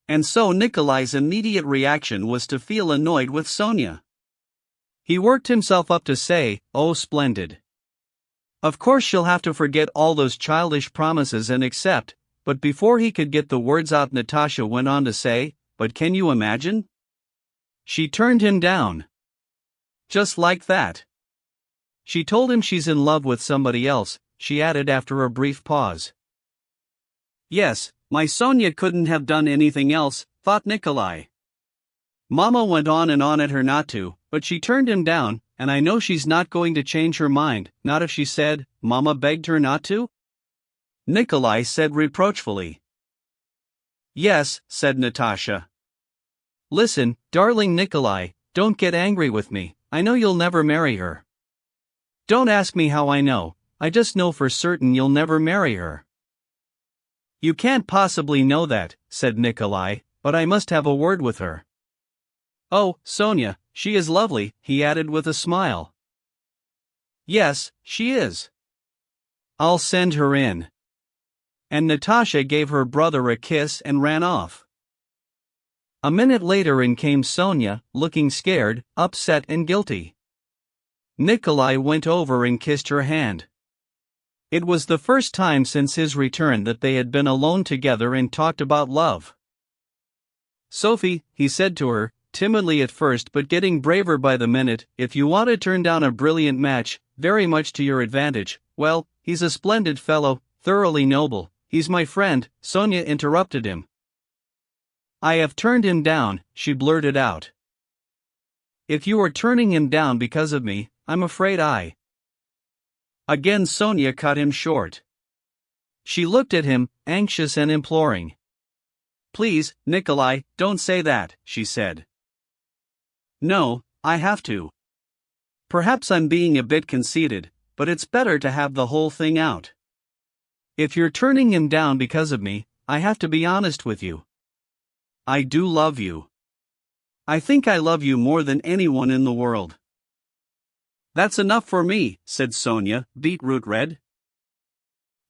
And so Nikolai's immediate reaction was to feel annoyed with Sonia. He worked himself up to say, "Oh, splendid. Of course she'll have to forget all those childish promises and accept," but before he could get the words out, Natasha went on to say, "But can you imagine? She turned him down. Just like that. She told him she's in love with somebody else," she added after a brief pause. Yes, my Sonia couldn't have done anything else, thought Nikolai. Mama went on and on at her not to, but she turned him down, and I know she's not going to change her mind, not if she said, Mama begged her not to? Nikolai said reproachfully. Yes, said Natasha. Listen, darling Nikolai, don't get angry with me, I know you'll never marry her. Don't ask me how I know, I just know for certain you'll never marry her. You can't possibly know that, said Nikolai, but I must have a word with her. Oh, Sonia, she is lovely, he added with a smile. Yes, she is. I'll send her in. And Natasha gave her brother a kiss and ran off. A minute later in came Sonia, looking scared, upset and guilty. Nikolai went over and kissed her hand. It was the first time since his return that they had been alone together and talked about love. Sophie, he said to her, timidly at first but getting braver by the minute, if you want to turn down a brilliant match, very much to your advantage, well, he's a splendid fellow, thoroughly noble, he's my friend, Sonia interrupted him. I have turned him down, she blurted out. If you are turning him down because of me, I'm afraid I. Again Sonia cut him short. She looked at him, anxious and imploring. Please, Nikolai, don't say that, she said. No, I have to. Perhaps I'm being a bit conceited, but it's better to have the whole thing out. If you're turning him down because of me, I have to be honest with you. I do love you. I think I love you more than anyone in the world. That's enough for me, said Sonia, beetroot red.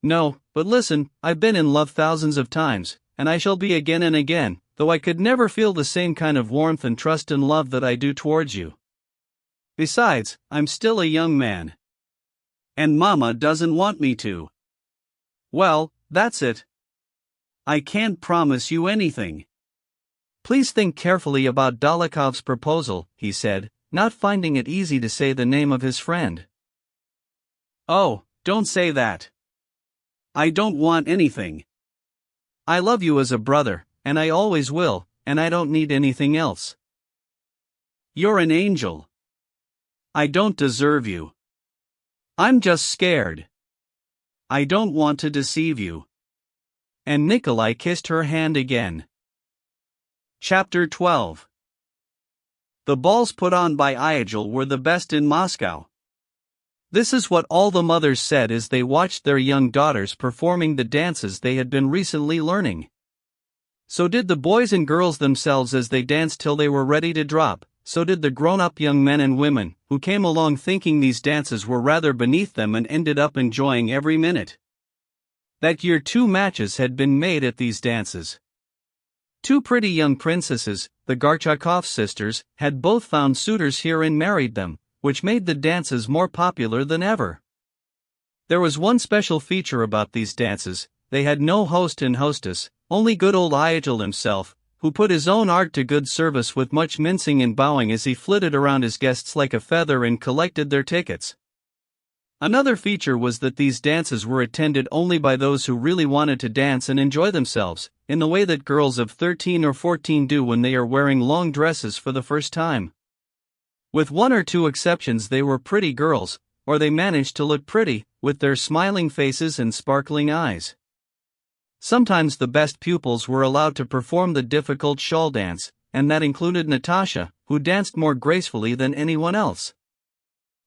No, but listen, I've been in love thousands of times, and I shall be again and again, though I could never feel the same kind of warmth and trust and love that I do towards you. Besides, I'm still a young man. And Mama doesn't want me to. Well, that's it. I can't promise you anything. Please think carefully about Dolokhov's proposal, he said, not finding it easy to say the name of his friend. Oh, don't say that. I don't want anything. I love you as a brother, and I always will, and I don't need anything else. You're an angel. I don't deserve you. I'm just scared. I don't want to deceive you. And Nikolai kissed her hand again. Chapter 12. The balls put on by Iagel were the best in Moscow. This is what all the mothers said as they watched their young daughters performing the dances they had been recently learning. So did the boys and girls themselves as they danced till they were ready to drop. So did the grown-up young men and women, who came along thinking these dances were rather beneath them and ended up enjoying every minute. That year 2 matches had been made at these dances. 2 pretty young princesses, the Gorchakov sisters, had both found suitors here and married them, which made the dances more popular than ever. There was one special feature about these dances: they had no host and hostess, only good old Iagel himself, who put his own art to good service with much mincing and bowing as he flitted around his guests like a feather and collected their tickets. Another feature was that these dances were attended only by those who really wanted to dance and enjoy themselves, in the way that girls of 13 or 14 do when they are wearing long dresses for the first time. With 1 or 2 exceptions, they were pretty girls, or they managed to look pretty, with their smiling faces and sparkling eyes. Sometimes the best pupils were allowed to perform the difficult shawl dance, and that included Natasha, who danced more gracefully than anyone else.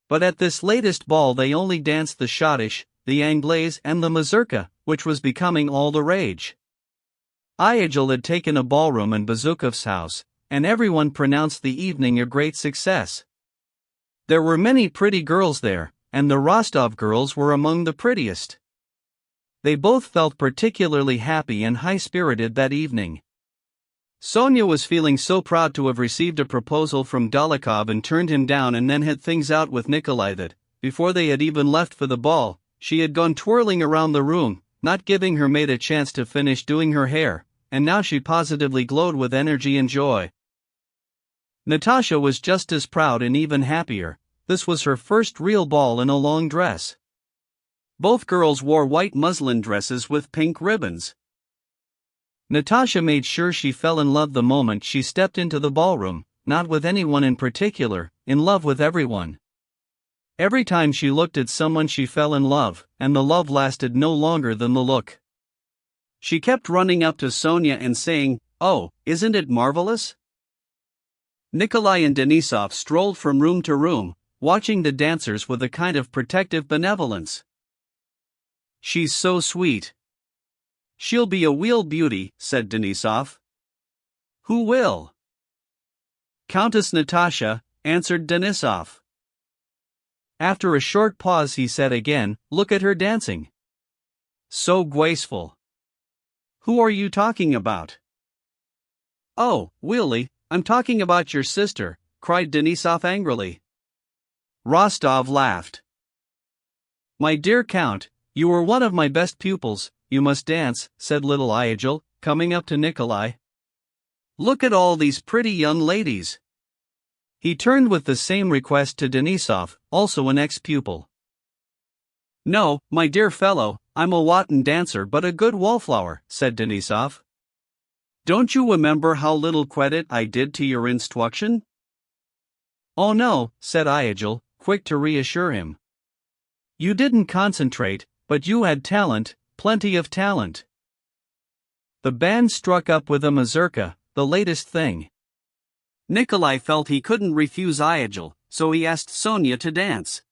But at this latest ball they only danced the schottisch, the anglaise and the mazurka, which was becoming all the rage. Iagel had taken a ballroom in Bezukov's house, and everyone pronounced the evening a great success. There were many pretty girls there, and the Rostov girls were among the prettiest. They both felt particularly happy and high-spirited that evening. Sonia was feeling so proud to have received a proposal from Dolokhov and turned him down and then had things out with Nikolai that, before they had even left for the ball, she had gone twirling around the room, not giving her maid a chance to finish doing her hair, and now she positively glowed with energy and joy. Natasha was just as proud and even happier. This was her first real ball in a long dress. Both girls wore white muslin dresses with pink ribbons. Natasha made sure she fell in love the moment she stepped into the ballroom, not with anyone in particular, in love with everyone. Every time she looked at someone she fell in love, and the love lasted no longer than the look. She kept running up to Sonia and saying, "Oh, isn't it marvelous?" Nikolai and Denisov strolled from room to room, watching the dancers with a kind of protective benevolence. "She's so sweet." "She'll be a real beauty," said Denisov. "Who will?" "Countess Natasha," answered Denisov. After a short pause he said again, "Look at her dancing. So graceful." "Who are you talking about?" "Oh, really, I'm talking about your sister," cried Denisov angrily. Rostov laughed. "My dear Count, you were one of my best pupils, you must dance," said little Iagel, coming up to Nikolai. "Look at all these pretty young ladies." He turned with the same request to Denisov, also an ex-pupil. "No, my dear fellow, I'm a rotten dancer but a good wallflower," said Denisov. "Don't you remember how little credit I did to your instruction?" "Oh no," said Iagel, quick to reassure him. "You didn't concentrate, but you had talent, plenty of talent." The band struck up with a mazurka, the latest thing. Nikolai felt he couldn't refuse Iagel, so he asked Sonia to dance.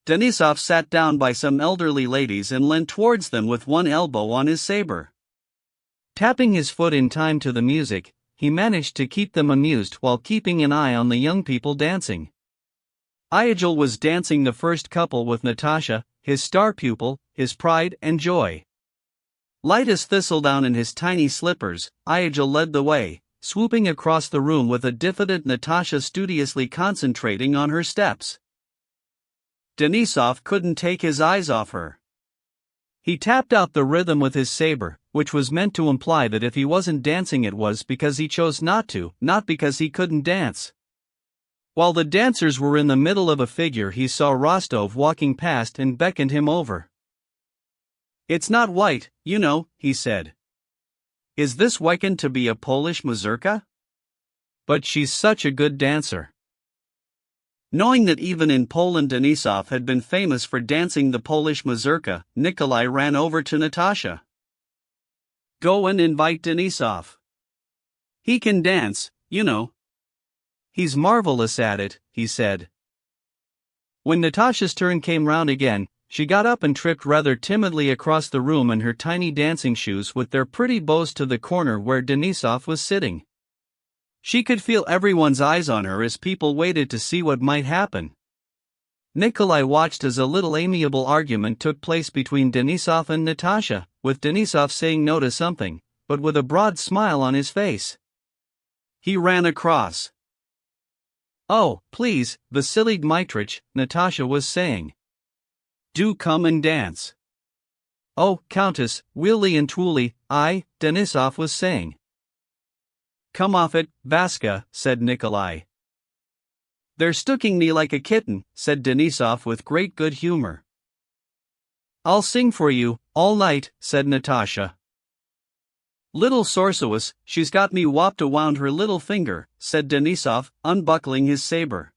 Denisov sat down by some elderly ladies and leant towards them with one elbow on his saber. Tapping his foot in time to the music, he managed to keep them amused while keeping an eye on the young people dancing. Iagel was dancing the first couple with Natasha, his star pupil, his pride and joy. Light as thistledown in his tiny slippers, Iagel led the way, swooping across the room with a diffident Natasha studiously concentrating on her steps. Denisov couldn't take his eyes off her. He tapped out the rhythm with his saber, which was meant to imply that if he wasn't dancing it was because he chose not to, not because he couldn't dance. While the dancers were in the middle of a figure, he saw Rostov walking past and beckoned him over. "It's not white, you know," he said. "Is this Wyken to be a Polish mazurka? But she's such a good dancer." Knowing that even in Poland Denisov had been famous for dancing the Polish mazurka, Nikolai ran over to Natasha. "Go and invite Denisov. He can dance, you know. He's marvelous at it," he said. When Natasha's turn came round again, she got up and tripped rather timidly across the room in her tiny dancing shoes with their pretty bows to the corner where Denisov was sitting. She could feel everyone's eyes on her as people waited to see what might happen. Nikolai watched as a little amiable argument took place between Denisov and Natasha, with Denisov saying no to something, but with a broad smile on his face. He ran across. "Oh, please, Vasily Dmitrich," Natasha was saying. "Do come and dance." "Oh, Countess, really and truly, Denisov was saying. "Come off it, Vaska," said Nikolai. "They're sticking me like a kitten," said Denisov with great good humor. "I'll sing for you, all night," said Natasha. "Little sorceress, she's got me whopped awound her little finger," said Denisov, unbuckling his saber.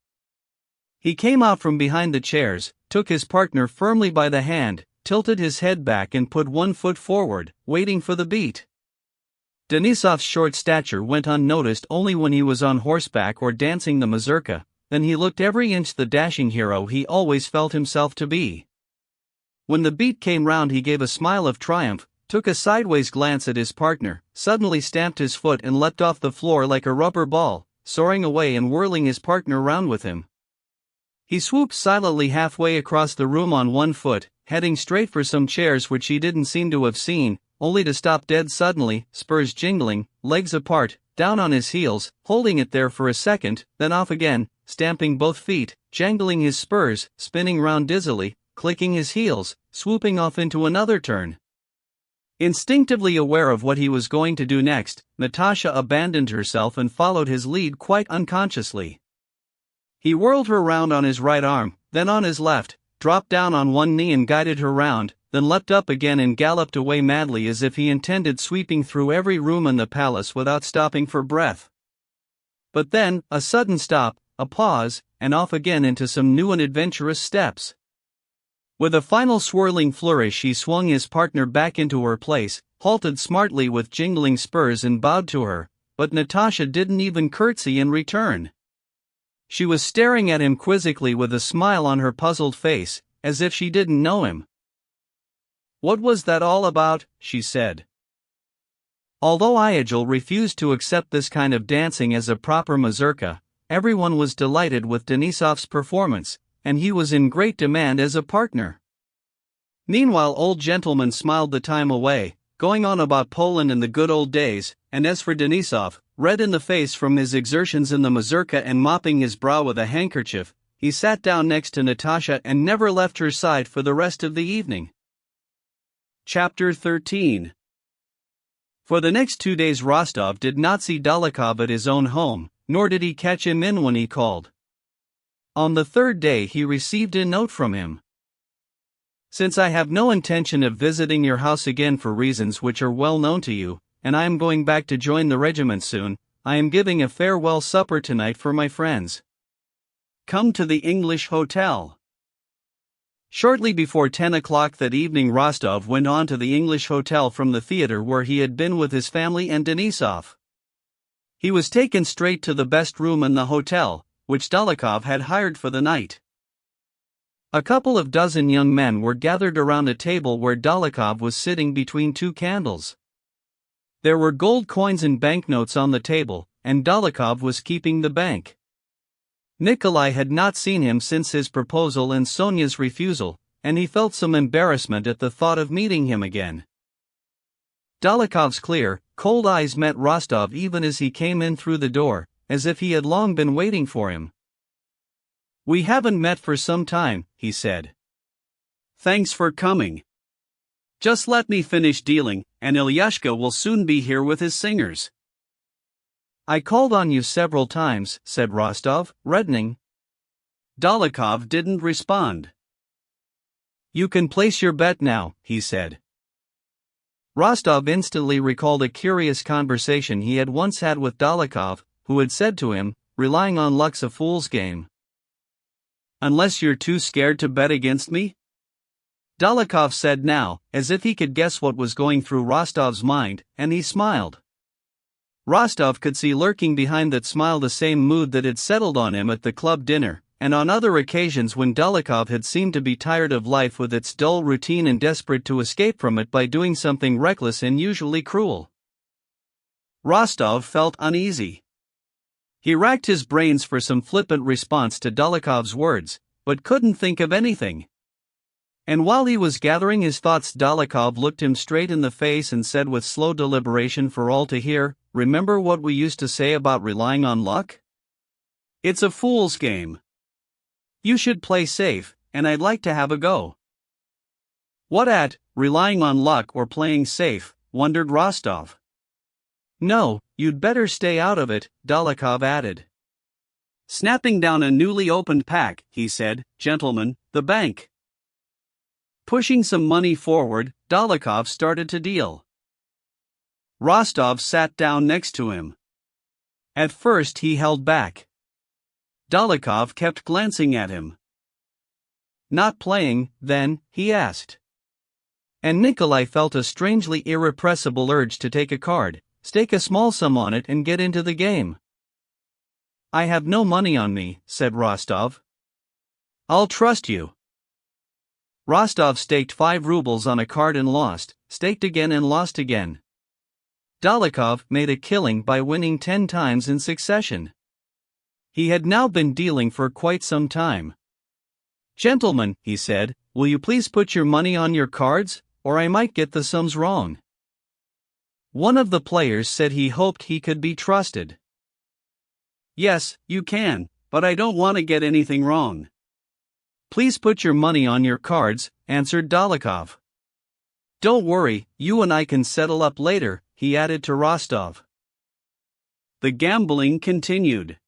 He came out from behind the chairs, took his partner firmly by the hand, tilted his head back and put one foot forward, waiting for the beat. Denisov's short stature went unnoticed only when he was on horseback or dancing the mazurka, then he looked every inch the dashing hero he always felt himself to be. When the beat came round he gave a smile of triumph, took a sideways glance at his partner, suddenly stamped his foot and leapt off the floor like a rubber ball, soaring away and whirling his partner round with him. He swooped silently halfway across the room on one foot, heading straight for some chairs which he didn't seem to have seen, only to stop dead suddenly, spurs jingling, legs apart, down on his heels, holding it there for a second, then off again, stamping both feet, jangling his spurs, spinning round dizzily, clicking his heels, swooping off into another turn. Instinctively aware of what he was going to do next, Natasha abandoned herself and followed his lead quite unconsciously. He whirled her round on his right arm, then on his left, dropped down on one knee and guided her round, then leapt up again and galloped away madly as if he intended sweeping through every room in the palace without stopping for breath. But then, a sudden stop, a pause, and off again into some new and adventurous steps. With a final swirling flourish he swung his partner back into her place, halted smartly with jingling spurs and bowed to her, but Natasha didn't even curtsy in return. She was staring at him quizzically with a smile on her puzzled face, as if she didn't know him. "What was that all about?" she said. Although Iagel refused to accept this kind of dancing as a proper mazurka, everyone was delighted with Denisov's performance, and he was in great demand as a partner. Meanwhile old gentleman smiled the time away, going on about Poland and the good old days, and as for Denisov, red in the face from his exertions in the mazurka and mopping his brow with a handkerchief, he sat down next to Natasha and never left her side for the rest of the evening. Chapter 13. For the next 2 days Rostov did not see Dolokhov at his own home, nor did he catch him in when he called. On the third day he received a note from him. "Since I have no intention of visiting your house again for reasons which are well known to you, and I am going back to join the regiment soon, I am giving a farewell supper tonight for my friends. Come to the English Hotel." Shortly before 10 o'clock that evening Rostov went on to the English Hotel from the theater where he had been with his family and Denisov. He was taken straight to the best room in the hotel, which Dolokhov had hired for the night. A couple of dozen young men were gathered around a table where Dolokhov was sitting between two candles. There were gold coins and banknotes on the table, and Dolokhov was keeping the bank. Nikolai had not seen him since his proposal and Sonia's refusal, and he felt some embarrassment at the thought of meeting him again. Dolokhov's clear, cold eyes met Rostov even as he came in through the door, as if he had long been waiting for him. "We haven't met for some time," he said. "Thanks for coming. Just let me finish dealing, and Ilyashka will soon be here with his singers." "I called on you several times," said Rostov, reddening. Dolokhov didn't respond. "You can place your bet now," he said. Rostov instantly recalled a curious conversation he had once had with Dolokhov, who had said to him, "Relying on luck's a fool's game. Unless you're too scared to bet against me?" Dolokhov said now, as if he could guess what was going through Rostov's mind, and he smiled. Rostov could see lurking behind that smile the same mood that had settled on him at the club dinner, and on other occasions when Dólokhov had seemed to be tired of life with its dull routine and desperate to escape from it by doing something reckless and usually cruel. Rostov felt uneasy. He racked his brains for some flippant response to Dólokhov's words, but couldn't think of anything. And while he was gathering his thoughts, Dólokhov looked him straight in the face and said with slow deliberation for all to hear, "Remember what we used to say about relying on luck? It's a fool's game. You should play safe, and I'd like to have a go." "What at, relying on luck or playing safe?" wondered Rostov. "No, you'd better stay out of it," Dólokhov added. Snapping down a newly opened pack, he said, "Gentlemen, the bank." Pushing some money forward, Dólokhov started to deal. Rostov sat down next to him. At first he held back. Dólokhov kept glancing at him. "Not playing, then?" he asked. And Nikolai felt a strangely irrepressible urge to take a card, stake a small sum on it and get into the game. "I have no money on me," said Rostov. "I'll trust you." Rostov staked 5 rubles on a card and lost, staked again and lost again. Dólokhov made a killing by winning 10 times in succession. He had now been dealing for quite some time. "Gentlemen," he said, "will you please put your money on your cards, or I might get the sums wrong." One of the players said he hoped he could be trusted. "Yes, you can, but I don't want to get anything wrong." "Please put your money on your cards," answered Dólokhov. "Don't worry, you and I can settle up later," he added to Rostov. The gambling continued.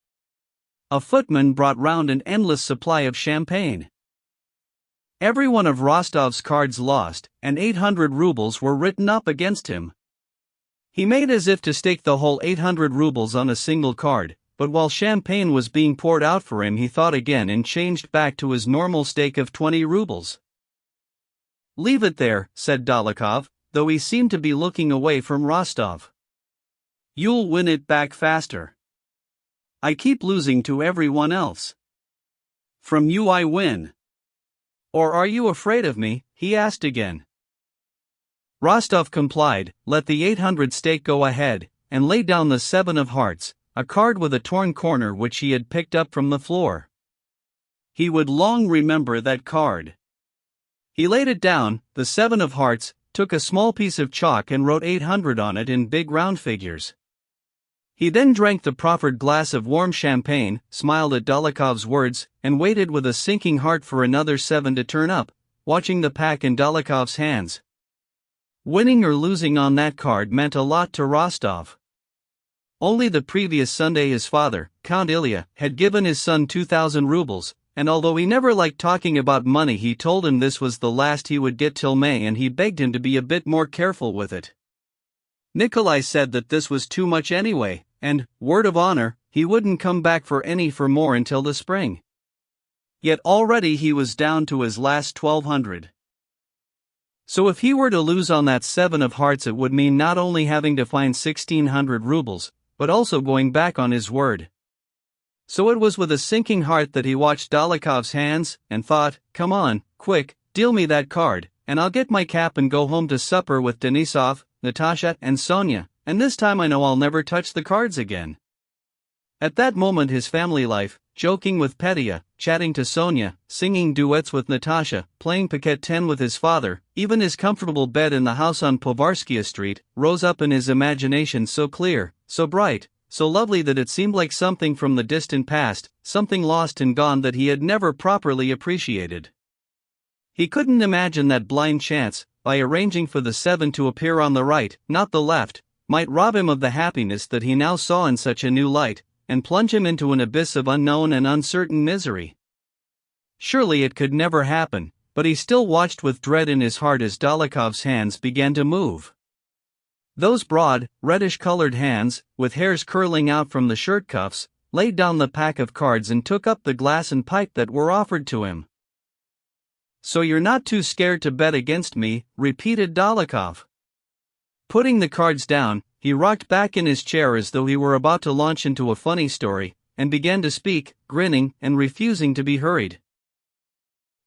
A footman brought round an endless supply of champagne. Every one of Rostov's cards lost, and 800 rubles were written up against him. He made as if to stake the whole 800 rubles on a single card, but while champagne was being poured out for him he thought again and changed back to his normal stake of 20 rubles. "Leave it there," said Dólokhov, though he seemed to be looking away from Rostov. "You'll win it back faster. I keep losing to everyone else. From you I win." "Or are you afraid of me?" he asked again. Rostov complied, let the 800 stake go ahead, and laid down the 7 of hearts, a card with a torn corner which he had picked up from the floor. He would long remember that card. He laid it down, the 7 of hearts, took a small piece of chalk and wrote 800 on it in big round figures. He then drank the proffered glass of warm champagne, smiled at Dólokhov's words, and waited with a sinking heart for another 7 to turn up, watching the pack in Dólokhov's hands. Winning or losing on that card meant a lot to Rostov. Only the previous Sunday his father, Count Ilya, had given his son 2,000 rubles, and although he never liked talking about money he told him this was the last he would get till May and he begged him to be a bit more careful with it. Nikolai said that this was too much anyway, and, word of honor, he wouldn't come back for more until the spring. Yet already he was down to his last 1,200. So if he were to lose on that 7 of hearts it would mean not only having to find 1,600 rubles, but also going back on his word. So it was with a sinking heart that he watched Dólokhov's hands, and thought, "Come on, quick, deal me that card, and I'll get my cap and go home to supper with Denisov, Natasha, and Sonia, and this time I know I'll never touch the cards again." At that moment his family life, joking with Petya, chatting to Sonia, singing duets with Natasha, playing piquet 10 with his father, even his comfortable bed in the house on Povarskia Street, rose up in his imagination so clear, so bright, so lovely that it seemed like something from the distant past, something lost and gone that he had never properly appreciated. He couldn't imagine that blind chance, by arranging for the 7 to appear on the right, not the left, might rob him of the happiness that he now saw in such a new light, and plunge him into an abyss of unknown and uncertain misery. Surely it could never happen, but he still watched with dread in his heart as Dólokhov's hands began to move. Those broad, reddish-colored hands, with hairs curling out from the shirt cuffs, laid down the pack of cards and took up the glass and pipe that were offered to him. "So you're not too scared to bet against me," repeated Dólokhov. Putting the cards down, he rocked back in his chair as though he were about to launch into a funny story, and began to speak, grinning and refusing to be hurried.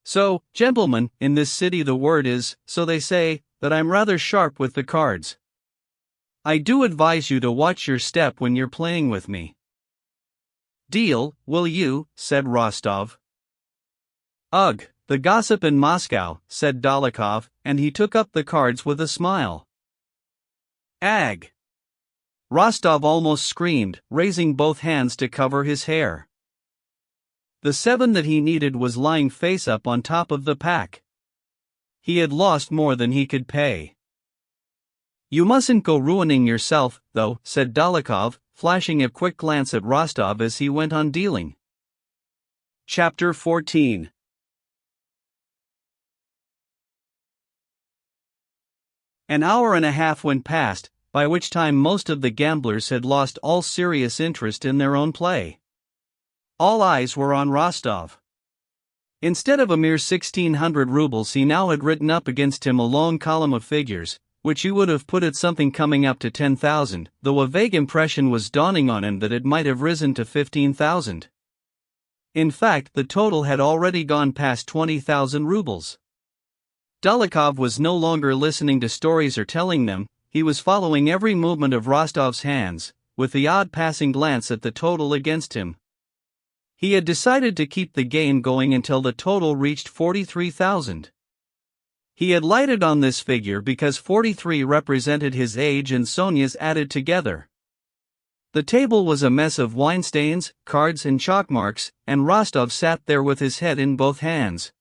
So, gentlemen, in this city the word is, so they say, that I'm rather sharp with the cards. I do advise you to watch your step when you're playing with me. Deal, will you? Said Rostov. Ugh, the gossip in Moscow, said Dolokhov, and he took up the cards with a smile. Ag! Rostov almost screamed, raising both hands to cover his hair. The 7 that he needed was lying face up on top of the pack. He had lost more than he could pay. You mustn't go ruining yourself, though, said Dolokhov, flashing a quick glance at Rostov as he went on dealing. Chapter 14. An hour and a half went past, by which time most of the gamblers had lost all serious interest in their own play. All eyes were on Rostov. Instead of a mere 1,600 rubles, he now had written up against him a long column of figures, which he would have put at something coming up to 10,000, though a vague impression was dawning on him that it might have risen to 15,000. In fact, the total had already gone past 20,000 rubles. Dolokhov was no longer listening to stories or telling them, he was following every movement of Rostov's hands, with the odd passing glance at the total against him. He had decided to keep the game going until the total reached 43,000. He had lighted on this figure because 43 represented his age and Sonia's added together. The table was a mess of wine stains, cards and chalk marks, and Rostov sat there with his head in both hands.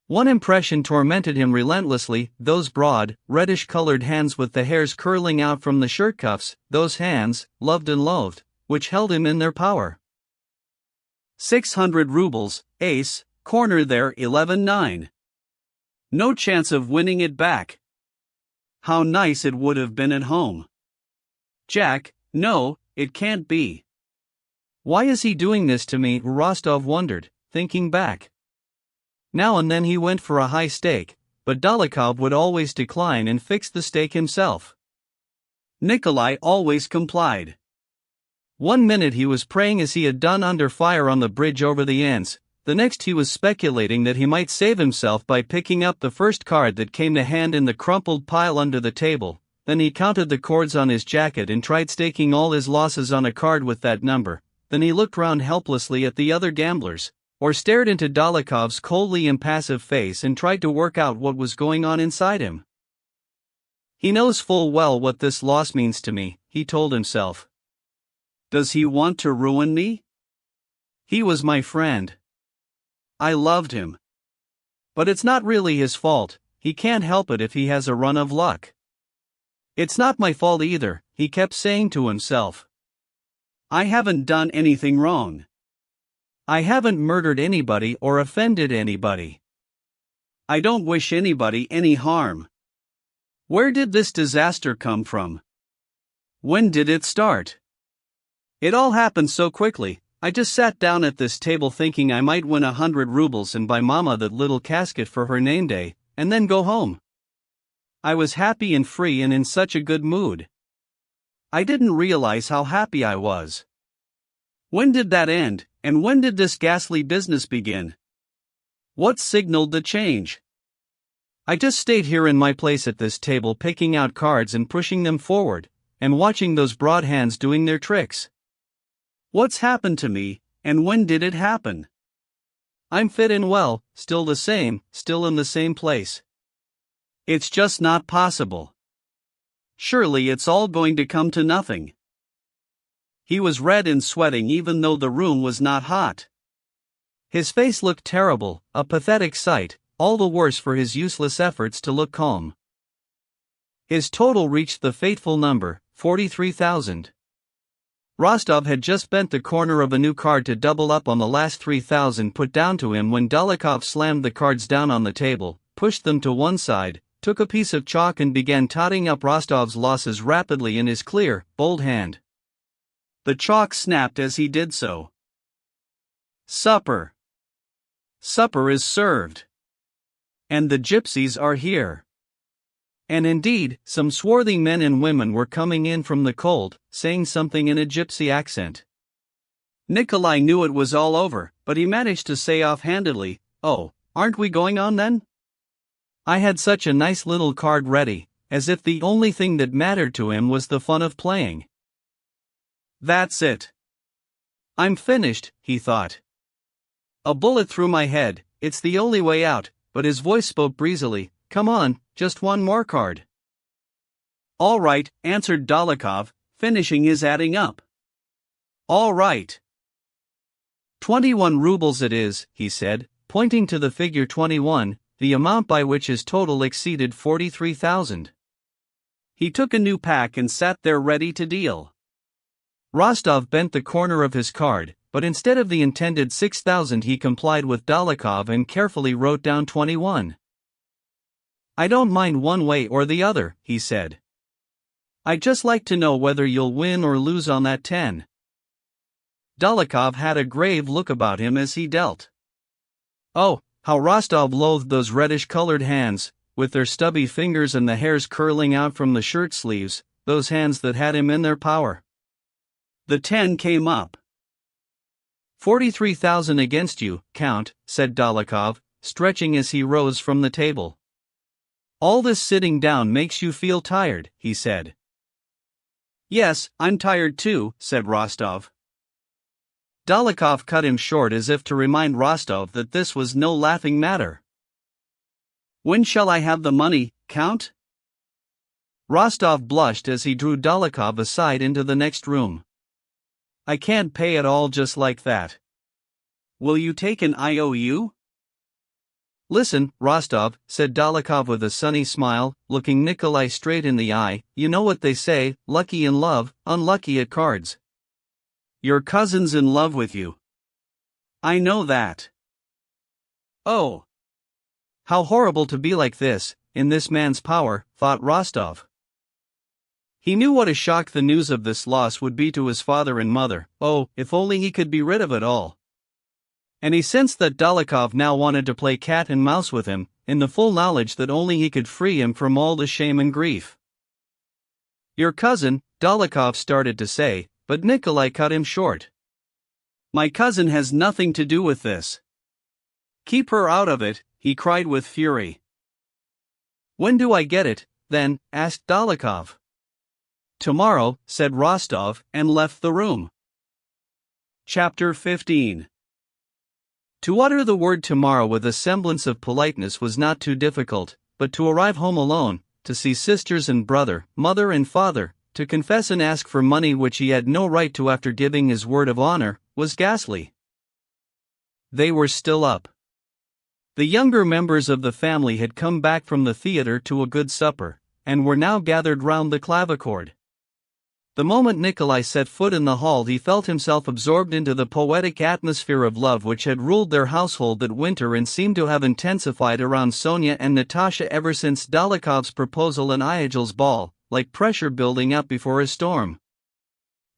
One impression tormented him relentlessly, those broad, reddish-colored hands with the hairs curling out from the shirt cuffs, those hands, loved and loathed, which held him in their power. 600 rubles, ace, corner there 11-9. No chance of winning it back. How nice it would have been at home. Jack, no, it can't be. Why is he doing this to me? Rostov wondered, thinking back. Now and then he went for a high stake, but Dolokhov would always decline and fix the stake himself. Nikolai always complied. One minute he was praying as he had done under fire on the bridge over the Ants, the next he was speculating that he might save himself by picking up the first card that came to hand in the crumpled pile under the table. Then he counted the cords on his jacket and tried staking all his losses on a card with that number. Then he looked round helplessly at the other gamblers, or stared into Dolokhov's coldly impassive face and tried to work out what was going on inside him. He knows full well what this loss means to me, he told himself. Does he want to ruin me? He was my friend. I loved him. But it's not really his fault, he can't help it if he has a run of luck. It's not my fault either, he kept saying to himself. I haven't done anything wrong. I haven't murdered anybody or offended anybody. I don't wish anybody any harm. Where did this disaster come from? When did it start? It all happened so quickly. I just sat down at this table thinking I might win 100 rubles and buy Mama that little casket for her name day, and then go home. I was happy and free and in such a good mood. I didn't realize how happy I was. When did that end, and when did this ghastly business begin? What signaled the change? I just stayed here in my place at this table picking out cards and pushing them forward, and watching those broad hands doing their tricks. What's happened to me, and when did it happen? I'm fit and well, still the same, still in the same place. It's just not possible. Surely it's all going to come to nothing. He was red and sweating even though the room was not hot. His face looked terrible, a pathetic sight, all the worse for his useless efforts to look calm. His total reached the fateful number, 43,000. Rostov had just bent the corner of a new card to double up on the last 3,000 put down to him when Dolokhov slammed the cards down on the table, pushed them to one side, took a piece of chalk and began totting up Rostov's losses rapidly in his clear, bold hand. The chalk snapped as he did so. Supper. Supper is served. And the gypsies are here. And indeed, some swarthy men and women were coming in from the cold, saying something in a gypsy accent. Nikolai knew it was all over, but he managed to say offhandedly, "Oh, aren't we going on then?" I had such a nice little card ready, as if the only thing that mattered to him was the fun of playing. That's it. I'm finished, he thought. A bullet through my head, it's the only way out, but his voice spoke breezily, "Come on, just one more card." "All right," answered Dolokhov, finishing his adding up. "All right. 21 rubles it is," he said, pointing to the figure 21, the amount by which his total exceeded 43,000. He took a new pack and sat there ready to deal. Rostov bent the corner of his card, but instead of the intended 6,000 he complied with Dolokhov and carefully wrote down 21. "I don't mind one way or the other," he said. "I'd just like to know whether you'll win or lose on that 10. Dolokhov had a grave look about him as he dealt. Oh, how Rostov loathed those reddish-colored hands, with their stubby fingers and the hairs curling out from the shirt sleeves, those hands that had him in their power. The 10 came up. 43,000 against you, Count, said Dolokhov, stretching as he rose from the table. All this sitting down makes you feel tired, he said. Yes, I'm tired too, said Rostov. Dolokhov cut him short as if to remind Rostov that this was no laughing matter. When shall I have the money, Count? Rostov blushed as he drew Dolokhov aside into the next room. I can't pay it all just like that. Will you take an IOU? Listen, Rostov, said Dolokhov with a sunny smile, looking Nikolai straight in the eye, you know what they say, lucky in love, unlucky at cards. Your cousin's in love with you. I know that. Oh. How horrible to be like this, in this man's power, thought Rostov. He knew what a shock the news of this loss would be to his father and mother. Oh, if only he could be rid of it all. And he sensed that Dolokhov now wanted to play cat and mouse with him, in the full knowledge that only he could free him from all the shame and grief. Your cousin, Dolokhov started to say, but Nikolai cut him short. My cousin has nothing to do with this. Keep her out of it, he cried with fury. When do I get it, then? Asked Dolokhov. Tomorrow, said Rostov, and left the room. Chapter 15. To utter the word tomorrow with a semblance of politeness was not too difficult, but to arrive home alone, to see sisters and brother, mother and father, to confess and ask for money which he had no right to after giving his word of honor, was ghastly. They were still up. The younger members of the family had come back from the theater to a good supper, and were now gathered round the clavichord. The moment Nikolai set foot in the hall he felt himself absorbed into the poetic atmosphere of love which had ruled their household that winter and seemed to have intensified around Sonia and Natasha ever since Dolokhov's proposal and Iagel's ball, like pressure building up before a storm.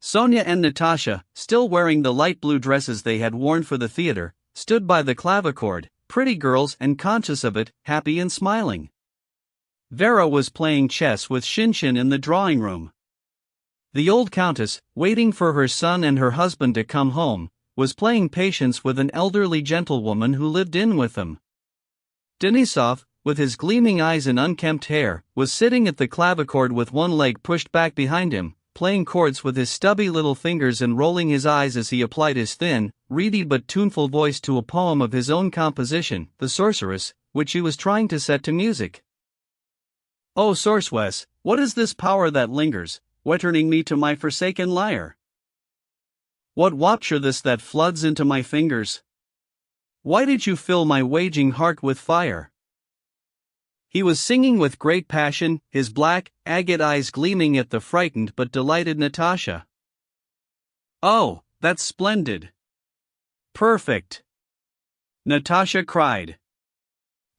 Sonia and Natasha, still wearing the light blue dresses they had worn for the theater, stood by the clavichord, pretty girls and conscious of it, happy and smiling. Vera was playing chess with Shinshin in the drawing room. The old countess, waiting for her son and her husband to come home, was playing patience with an elderly gentlewoman who lived in with them. Denisov, with his gleaming eyes and unkempt hair, was sitting at the clavichord with one leg pushed back behind him, playing chords with his stubby little fingers and rolling his eyes as he applied his thin, reedy but tuneful voice to a poem of his own composition, The Sorceress, which he was trying to set to music. O sorceress, what is this power that lingers, returning me to my forsaken lyre? What rapture this that floods into my fingers? Why did you fill my waging heart with fire? He was singing with great passion, his black, agate eyes gleaming at the frightened but delighted Natasha. Oh, that's splendid! Perfect! Natasha cried.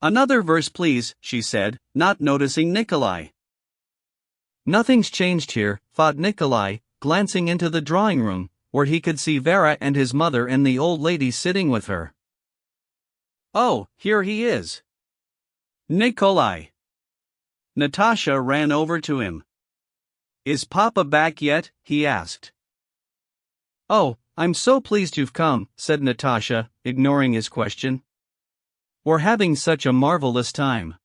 Another verse please, she said, not noticing Nikolai. Nothing's changed here, thought Nikolai, glancing into the drawing room, where he could see Vera and his mother and the old lady sitting with her. Oh, here he is. Nikolai. Natasha ran over to him. Is Papa back yet? He asked. Oh, I'm so pleased you've come, said Natasha, ignoring his question. We're having such a marvelous time.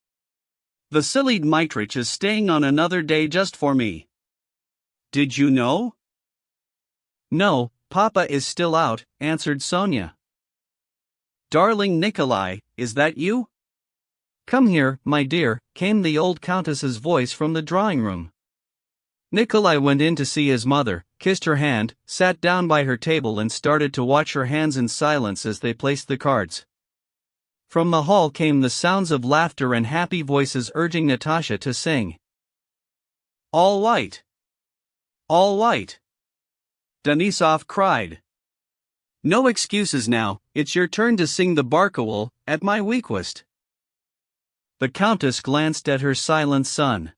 Vasily Dmitrich is staying on another day just for me. Did you know? No, Papa is still out, answered Sonia. Darling Nikolai, is that you? Come here, my dear, came the old countess's voice from the drawing room. Nikolai went in to see his mother, kissed her hand, sat down by her table and started to watch her hands in silence as they placed the cards. From the hall came the sounds of laughter and happy voices urging Natasha to sing. All white. All white. Denisov cried. No excuses now, it's your turn to sing the Barcarolle, at my weakest. The countess glanced at her silent son.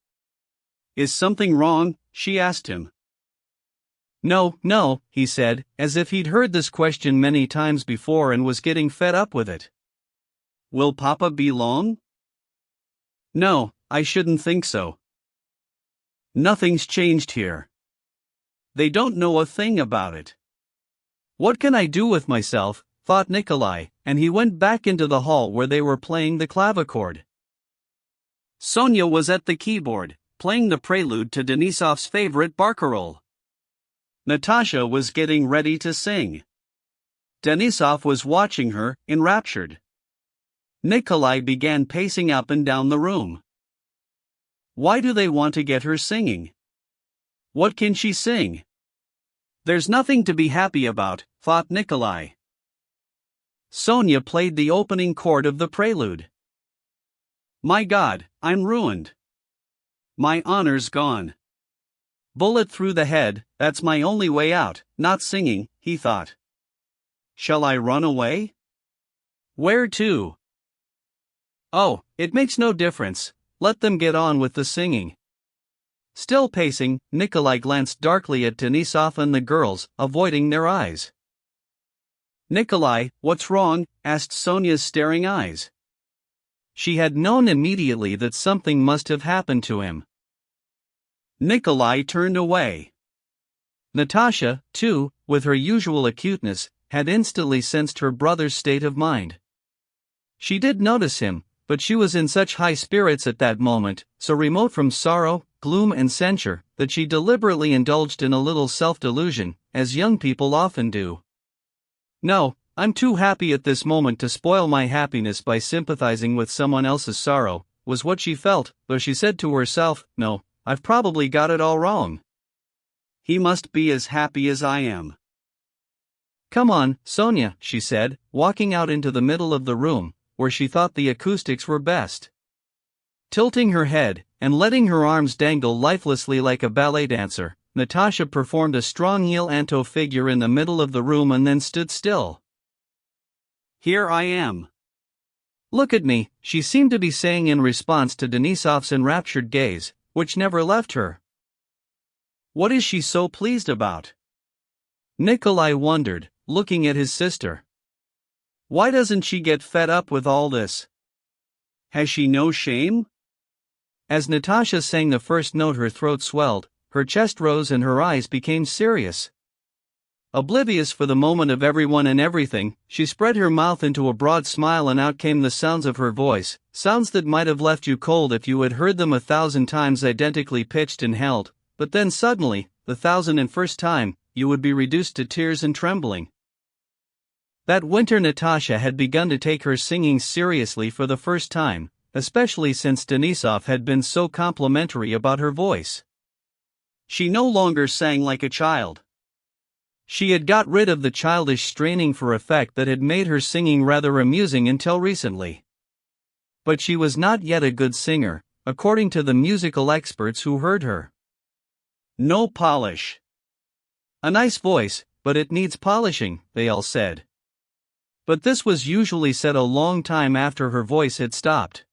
Is something wrong? She asked him. No, no, he said, as if he'd heard this question many times before and was getting fed up with it. Will Papa be long? No, I shouldn't think so. Nothing's changed here. They don't know a thing about it. What can I do with myself, thought Nikolai, and he went back into the hall where they were playing the clavichord. Sonia was at the keyboard, playing the prelude to Denisov's favorite Barcarolle. Natasha was getting ready to sing. Denisov was watching her, enraptured. Nikolai began pacing up and down the room. Why do they want to get her singing? What can she sing? There's nothing to be happy about, thought Nikolai. Sonia played the opening chord of the prelude. My God, I'm ruined. My honor's gone. Bullet through the head, that's my only way out, not singing, he thought. Shall I run away? Where to? Oh, it makes no difference, let them get on with the singing. Still pacing, Nikolai glanced darkly at Denisov and the girls, avoiding their eyes. Nikolai, what's wrong? Asked Sonia's staring eyes. She had known immediately that something must have happened to him. Nikolai turned away. Natasha, too, with her usual acuteness, had instantly sensed her brother's state of mind. She did notice him, but she was in such high spirits at that moment, so remote from sorrow, gloom and censure, that she deliberately indulged in a little self-delusion, as young people often do. No, I'm too happy at this moment to spoil my happiness by sympathizing with someone else's sorrow, was what she felt, though she said to herself, no, I've probably got it all wrong. He must be as happy as I am. Come on, Sonia, she said, walking out into the middle of the room, where she thought the acoustics were best. Tilting her head, and letting her arms dangle lifelessly like a ballet dancer, Natasha performed a strong heel-anto figure in the middle of the room and then stood still. Here I am. Look at me, she seemed to be saying in response to Denisov's enraptured gaze, which never left her. What is she so pleased about? Nikolai wondered, looking at his sister. Why doesn't she get fed up with all this? Has she no shame? As Natasha sang the first note, her throat swelled, her chest rose and her eyes became serious. Oblivious for the moment of everyone and everything, she spread her mouth into a broad smile and out came the sounds of her voice, sounds that might have left you cold if you had heard them 1,000 times identically pitched and held, but then suddenly, the 1,001st time, you would be reduced to tears and trembling. That winter Natasha had begun to take her singing seriously for the first time, especially since Denisov had been so complimentary about her voice. She no longer sang like a child. She had got rid of the childish straining for effect that had made her singing rather amusing until recently. But she was not yet a good singer, according to the musical experts who heard her. No polish. A nice voice, but it needs polishing, they all said. But this was usually said a long time after her voice had stopped.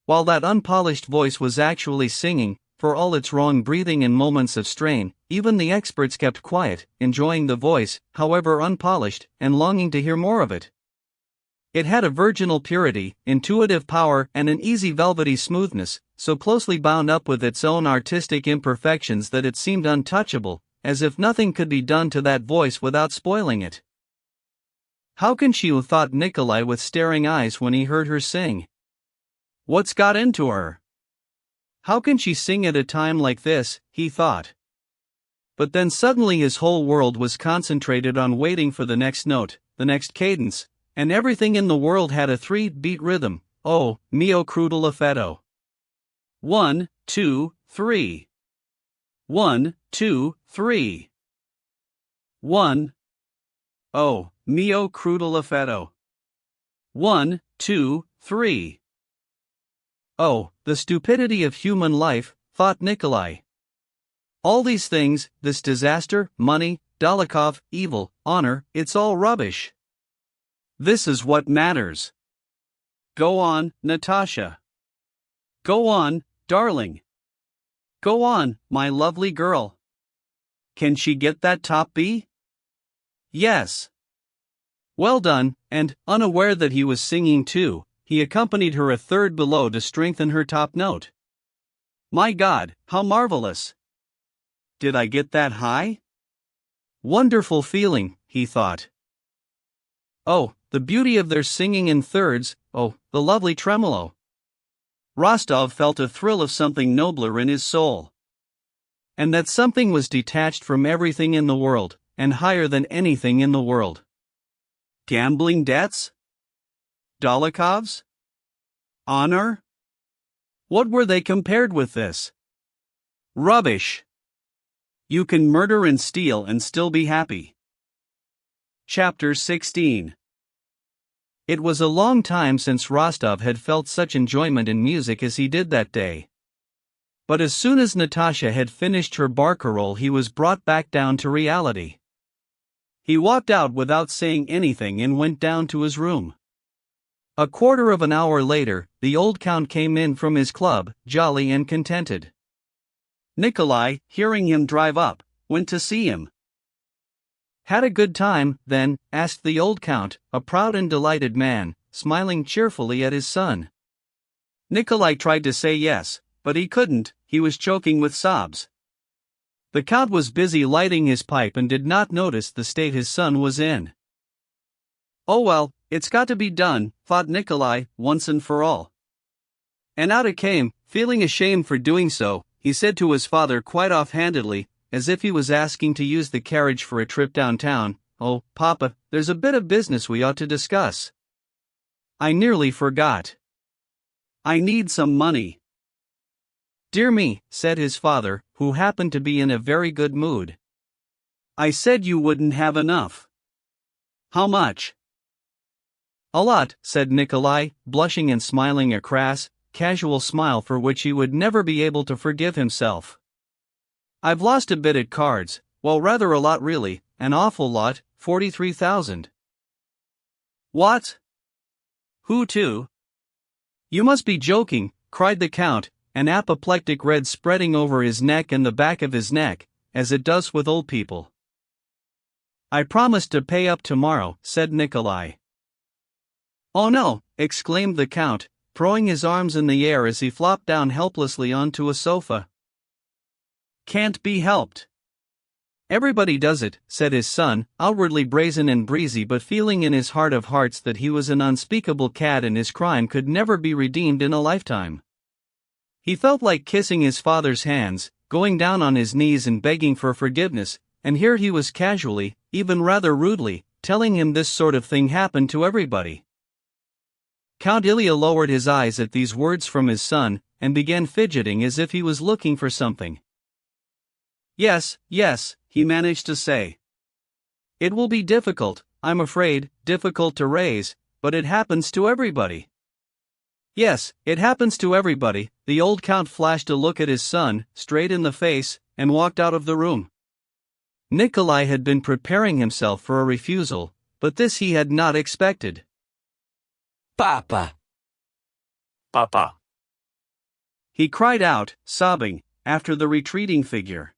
While that unpolished voice was actually singing, for all its wrong breathing and moments of strain, even the experts kept quiet, enjoying the voice, however unpolished, and longing to hear more of it. It had a virginal purity, intuitive power, and an easy velvety smoothness, so closely bound up with its own artistic imperfections that it seemed untouchable, as if nothing could be done to that voice without spoiling it. How can she, thought Nikolai with staring eyes when he heard her sing. What's got into her? How can she sing at a time like this, he thought. But then suddenly his whole world was concentrated on waiting for the next note, the next cadence, and everything in the world had a 3-beat rhythm. Oh, mio crudele effetto. 1, 2, 3. 1, 2, 3. 1. Oh, mio crudele effetto. 1, 2, 3. Oh, the stupidity of human life, thought Nikolai. All these things, this disaster, money, Dolokhov, evil, honor, it's all rubbish. This is what matters. Go on, Natasha. Go on, darling. Go on, my lovely girl. Can she get that top B? Yes. Well done, and, unaware that he was singing too, he accompanied her a third below to strengthen her top note. My God, how marvelous! Did I get that high? Wonderful feeling, he thought. Oh, the beauty of their singing in thirds, oh, the lovely tremolo. Rostov felt a thrill of something nobler in his soul. And that something was detached from everything in the world, and higher than anything in the world. Gambling debts? Dolokhovs? Honor? What were they compared with this? Rubbish! You can murder and steal and still be happy. Chapter 16. It was a long time since Rostov had felt such enjoyment in music as he did that day. But as soon as Natasha had finished her barcarolle, he was brought back down to reality. He walked out without saying anything and went down to his room. A quarter of an hour later, the old count came in from his club, jolly and contented. Nikolai, hearing him drive up, went to see him. Had a good time, then? Asked the old count, a proud and delighted man, smiling cheerfully at his son. Nikolai tried to say yes, but he couldn't, he was choking with sobs. The count was busy lighting his pipe and did not notice the state his son was in. Oh well, it's got to be done, thought Nikolai, once and for all. And out it came, feeling ashamed for doing so, he said to his father quite offhandedly, as if he was asking to use the carriage for a trip downtown, "Oh, Papa, there's a bit of business we ought to discuss. I nearly forgot. I need some money." "Dear me," said his father, who happened to be in a very good mood. "I said you wouldn't have enough. How much?" "A lot," said Nikolai, blushing and smiling a crass, casual smile for which he would never be able to forgive himself. "I've lost a bit at cards, well, rather a lot really, an awful lot, 43,000. "What? Who to?" "You must be joking," cried the count, an apoplectic red spreading over his neck and the back of his neck, as it does with old people. "I promised to pay up tomorrow," said Nikolai. "Oh no," exclaimed the count, throwing his arms in the air as he flopped down helplessly onto a sofa. "Can't be helped. Everybody does it," said his son, outwardly brazen and breezy but feeling in his heart of hearts that he was an unspeakable cad and his crime could never be redeemed in a lifetime. He felt like kissing his father's hands, going down on his knees and begging for forgiveness, and here he was casually, even rather rudely, telling him this sort of thing happened to everybody. Count Ilya lowered his eyes at these words from his son, and began fidgeting as if he was looking for something. Yes, he managed to say. "It will be difficult, I'm afraid, difficult to raise, but it happens to everybody." "Yes, it happens to everybody." The old count flashed a look at his son, straight in the face, and walked out of the room. Nikolai had been preparing himself for a refusal, but this he had not expected. Papa! Papa! He cried out, sobbing, after the retreating figure.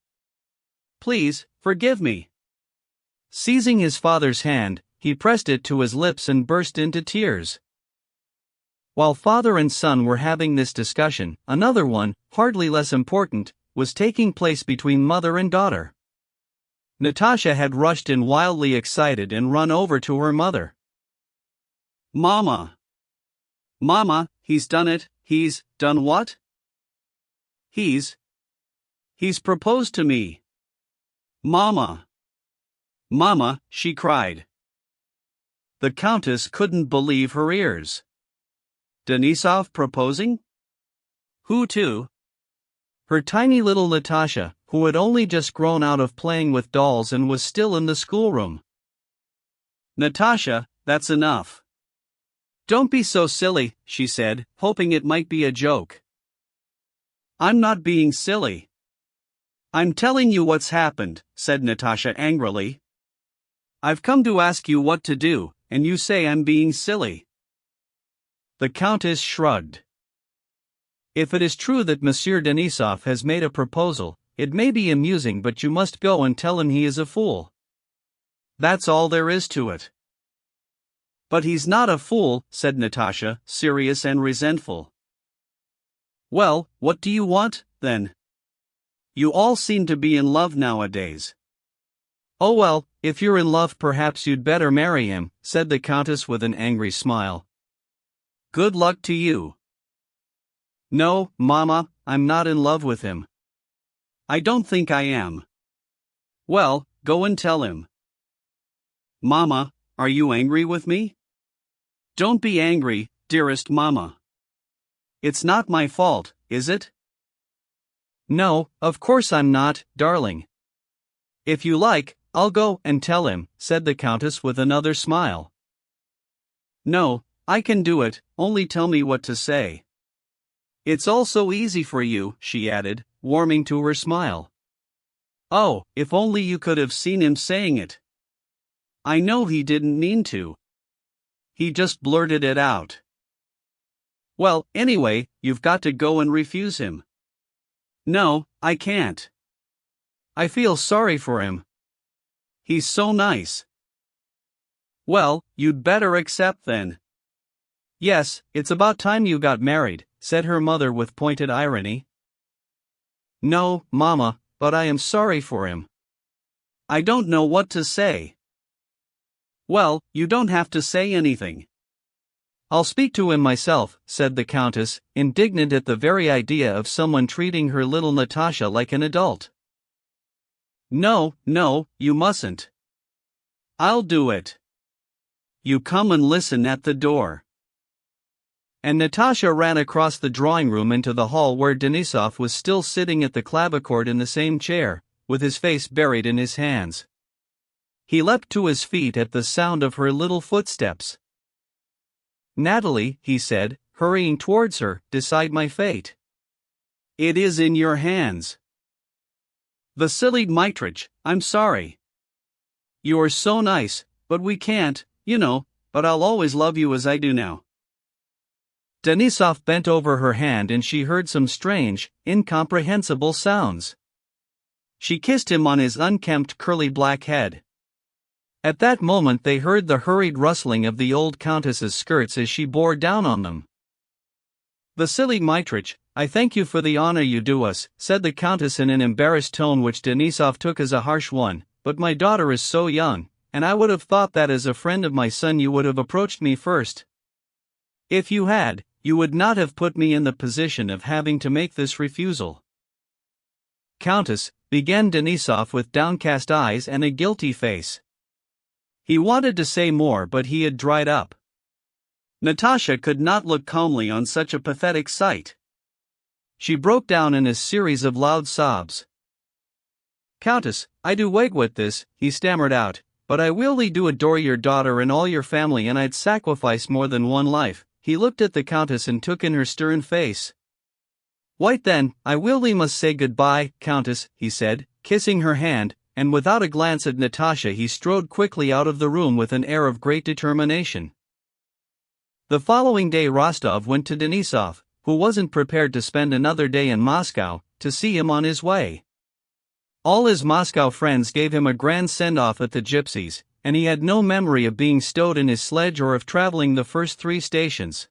"Please, forgive me." Seizing his father's hand, he pressed it to his lips and burst into tears. While father and son were having this discussion, another one, hardly less important, was taking place between mother and daughter. Natasha had rushed in wildly excited and run over to her mother. Mama! Mama, he's done it. He's done what? He's proposed to me. Mama! Mama, she cried. The Countess couldn't believe her ears. Denisov proposing? Who to? Her tiny little Natasha, who had only just grown out of playing with dolls and was still in the schoolroom. Natasha, that's enough. Don't be so silly, she said, hoping it might be a joke. I'm not being silly. I'm telling you what's happened, said Natasha angrily. I've come to ask you what to do, and you say I'm being silly. The Countess shrugged. If it is true that Monsieur Denisov has made a proposal, it may be amusing, but you must go and tell him he is a fool. That's all there is to it. But he's not a fool, said Natasha, serious and resentful. Well, what do you want, then? You all seem to be in love nowadays. Oh well, if you're in love perhaps you'd better marry him, said the Countess with an angry smile. Good luck to you. No, Mama, I'm not in love with him. I don't think I am. Well, go and tell him. Mama, are you angry with me? Don't be angry, dearest Mama. It's not my fault, is it? No, of course I'm not, darling. If you like, I'll go and tell him, said the Countess with another smile. No, I can do it, only tell me what to say. It's all so easy for you, she added, warming to her smile. Oh, if only you could have seen him saying it. I know he didn't mean to. He just blurted it out. Well, anyway, you've got to go and refuse him. No, I can't. I feel sorry for him. He's so nice. Well, you'd better accept then. Yes, it's about time you got married, said her mother with pointed irony. No, Mama, but I am sorry for him. I don't know what to say. Well, you don't have to say anything. I'll speak to him myself, said the Countess, indignant at the very idea of someone treating her little Natasha like an adult. No, you mustn't. I'll do it. You come and listen at the door. And Natasha ran across the drawing room into the hall where Denisov was still sitting at the clavichord in the same chair, with his face buried in his hands. He leapt to his feet at the sound of her little footsteps. Natalie, he said, hurrying towards her, decide my fate. It is in your hands. Vasily Dmitrich, I'm sorry. You are so nice, but we can't, but I'll always love you as I do now. Denisov bent over her hand and she heard some strange, incomprehensible sounds. She kissed him on his unkempt curly black head. At that moment they heard the hurried rustling of the old Countess's skirts as she bore down on them. Vasily Dmitrich, I thank you for the honor you do us, said the Countess in an embarrassed tone which Denisov took as a harsh one, but my daughter is so young, and I would have thought that as a friend of my son you would have approached me first. If you had, you would not have put me in the position of having to make this refusal. Countess, began Denisov with downcast eyes and a guilty face. He wanted to say more but he had dried up. Natasha could not look calmly on such a pathetic sight. She broke down in a series of loud sobs. Countess, I do wait with this, he stammered out, but I really do adore your daughter and all your family and I'd sacrifice more than one life. He looked at the Countess and took in her stern face. Wait then, I really must say goodbye, Countess, he said, kissing her hand, and without a glance at Natasha he strode quickly out of the room with an air of great determination. The following day Rostov went to Denisov, who wasn't prepared to spend another day in Moscow, to see him on his way. All his Moscow friends gave him a grand send-off at the Gypsies, and he had no memory of being stowed in his sledge or of traveling the first 3 stations.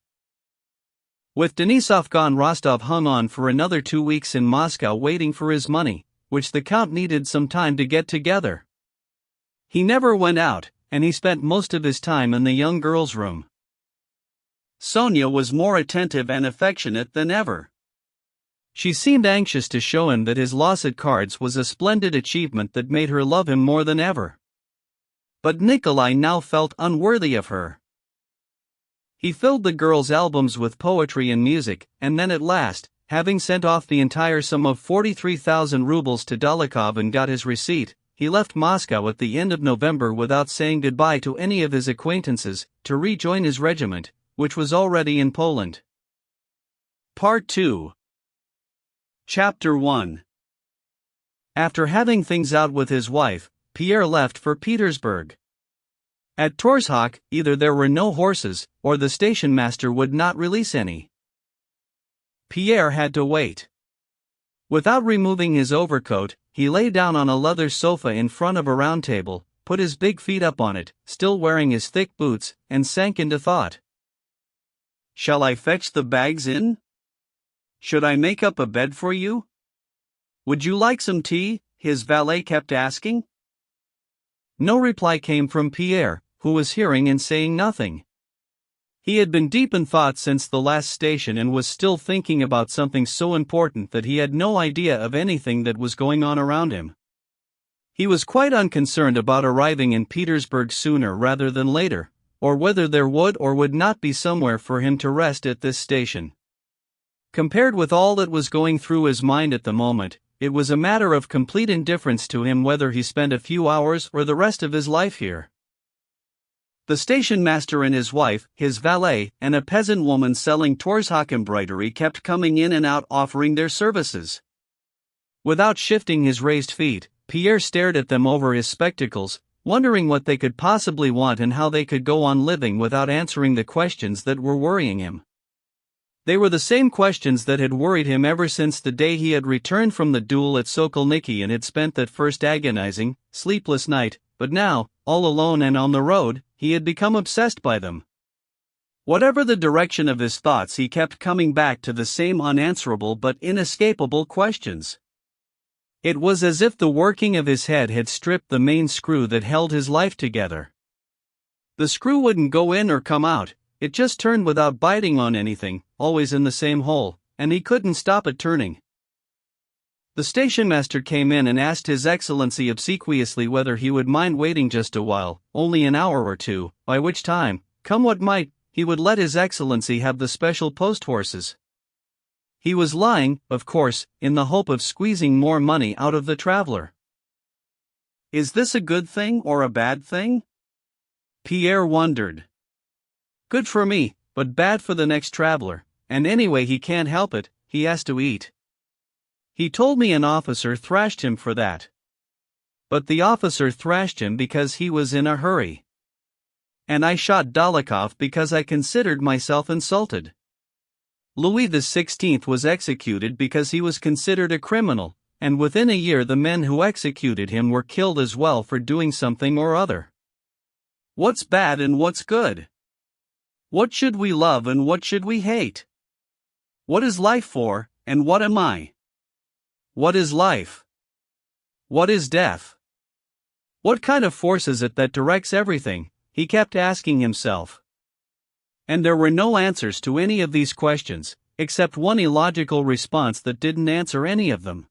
With Denisov gone, Rostov hung on for another 2 weeks in Moscow waiting for his money, which the Count needed some time to get together. He never went out, and he spent most of his time in the young girl's room. Sonia was more attentive and affectionate than ever. She seemed anxious to show him that his loss at cards was a splendid achievement that made her love him more than ever. But Nikolai now felt unworthy of her. He filled the girl's albums with poetry and music, and then at last, having sent off the entire sum of 43,000 rubles to Dolokhov and got his receipt, he left Moscow at the end of November without saying goodbye to any of his acquaintances, to rejoin his regiment, which was already in Poland. Part 2. Chapter 1. After having things out with his wife, Pierre left for Petersburg. At Torzhok, either there were no horses, or the station master would not release any. Pierre had to wait. Without removing his overcoat, he lay down on a leather sofa in front of a round table, put his big feet up on it, still wearing his thick boots, and sank into thought. Shall I fetch the bags in? Should I make up a bed for you? Would you like some tea? His valet kept asking. No reply came from Pierre, who was hearing and saying nothing. He had been deep in thought since the last station and was still thinking about something so important that he had no idea of anything that was going on around him. He was quite unconcerned about arriving in Petersburg sooner rather than later, or whether there would or would not be somewhere for him to rest at this station. Compared with all that was going through his mind at the moment, it was a matter of complete indifference to him whether he spent a few hours or the rest of his life here. The station master and his wife, his valet, and a peasant woman selling Torzhok embroidery kept coming in and out offering their services. Without shifting his raised feet, Pierre stared at them over his spectacles, wondering what they could possibly want and how they could go on living without answering the questions that were worrying him. They were the same questions that had worried him ever since the day he had returned from the duel at Sokolniki and had spent that first agonizing, sleepless night, but now, all alone and on the road, he had become obsessed by them. Whatever the direction of his thoughts, he kept coming back to the same unanswerable but inescapable questions. It was as if the working of his head had stripped the main screw that held his life together. The screw wouldn't go in or come out, it just turned without biting on anything, always in the same hole, and he couldn't stop it turning. The station master came in and asked His Excellency obsequiously whether he would mind waiting just a while, only an hour or two, by which time, come what might, he would let His Excellency have the special post horses. He was lying, of course, in the hope of squeezing more money out of the traveler. Is this a good thing or a bad thing? Pierre wondered. Good for me, but bad for the next traveler, and anyway he can't help it, he has to eat. He told me an officer thrashed him for that. But the officer thrashed him because he was in a hurry. And I shot Dolokhov because I considered myself insulted. Louis XVI was executed because he was considered a criminal, and within a year the men who executed him were killed as well for doing something or other. What's bad and what's good? What should we love and what should we hate? What is life for, and what am I? What is life? What is death? What kind of force is it that directs everything? He kept asking himself. And there were no answers to any of these questions, except one illogical response that didn't answer any of them.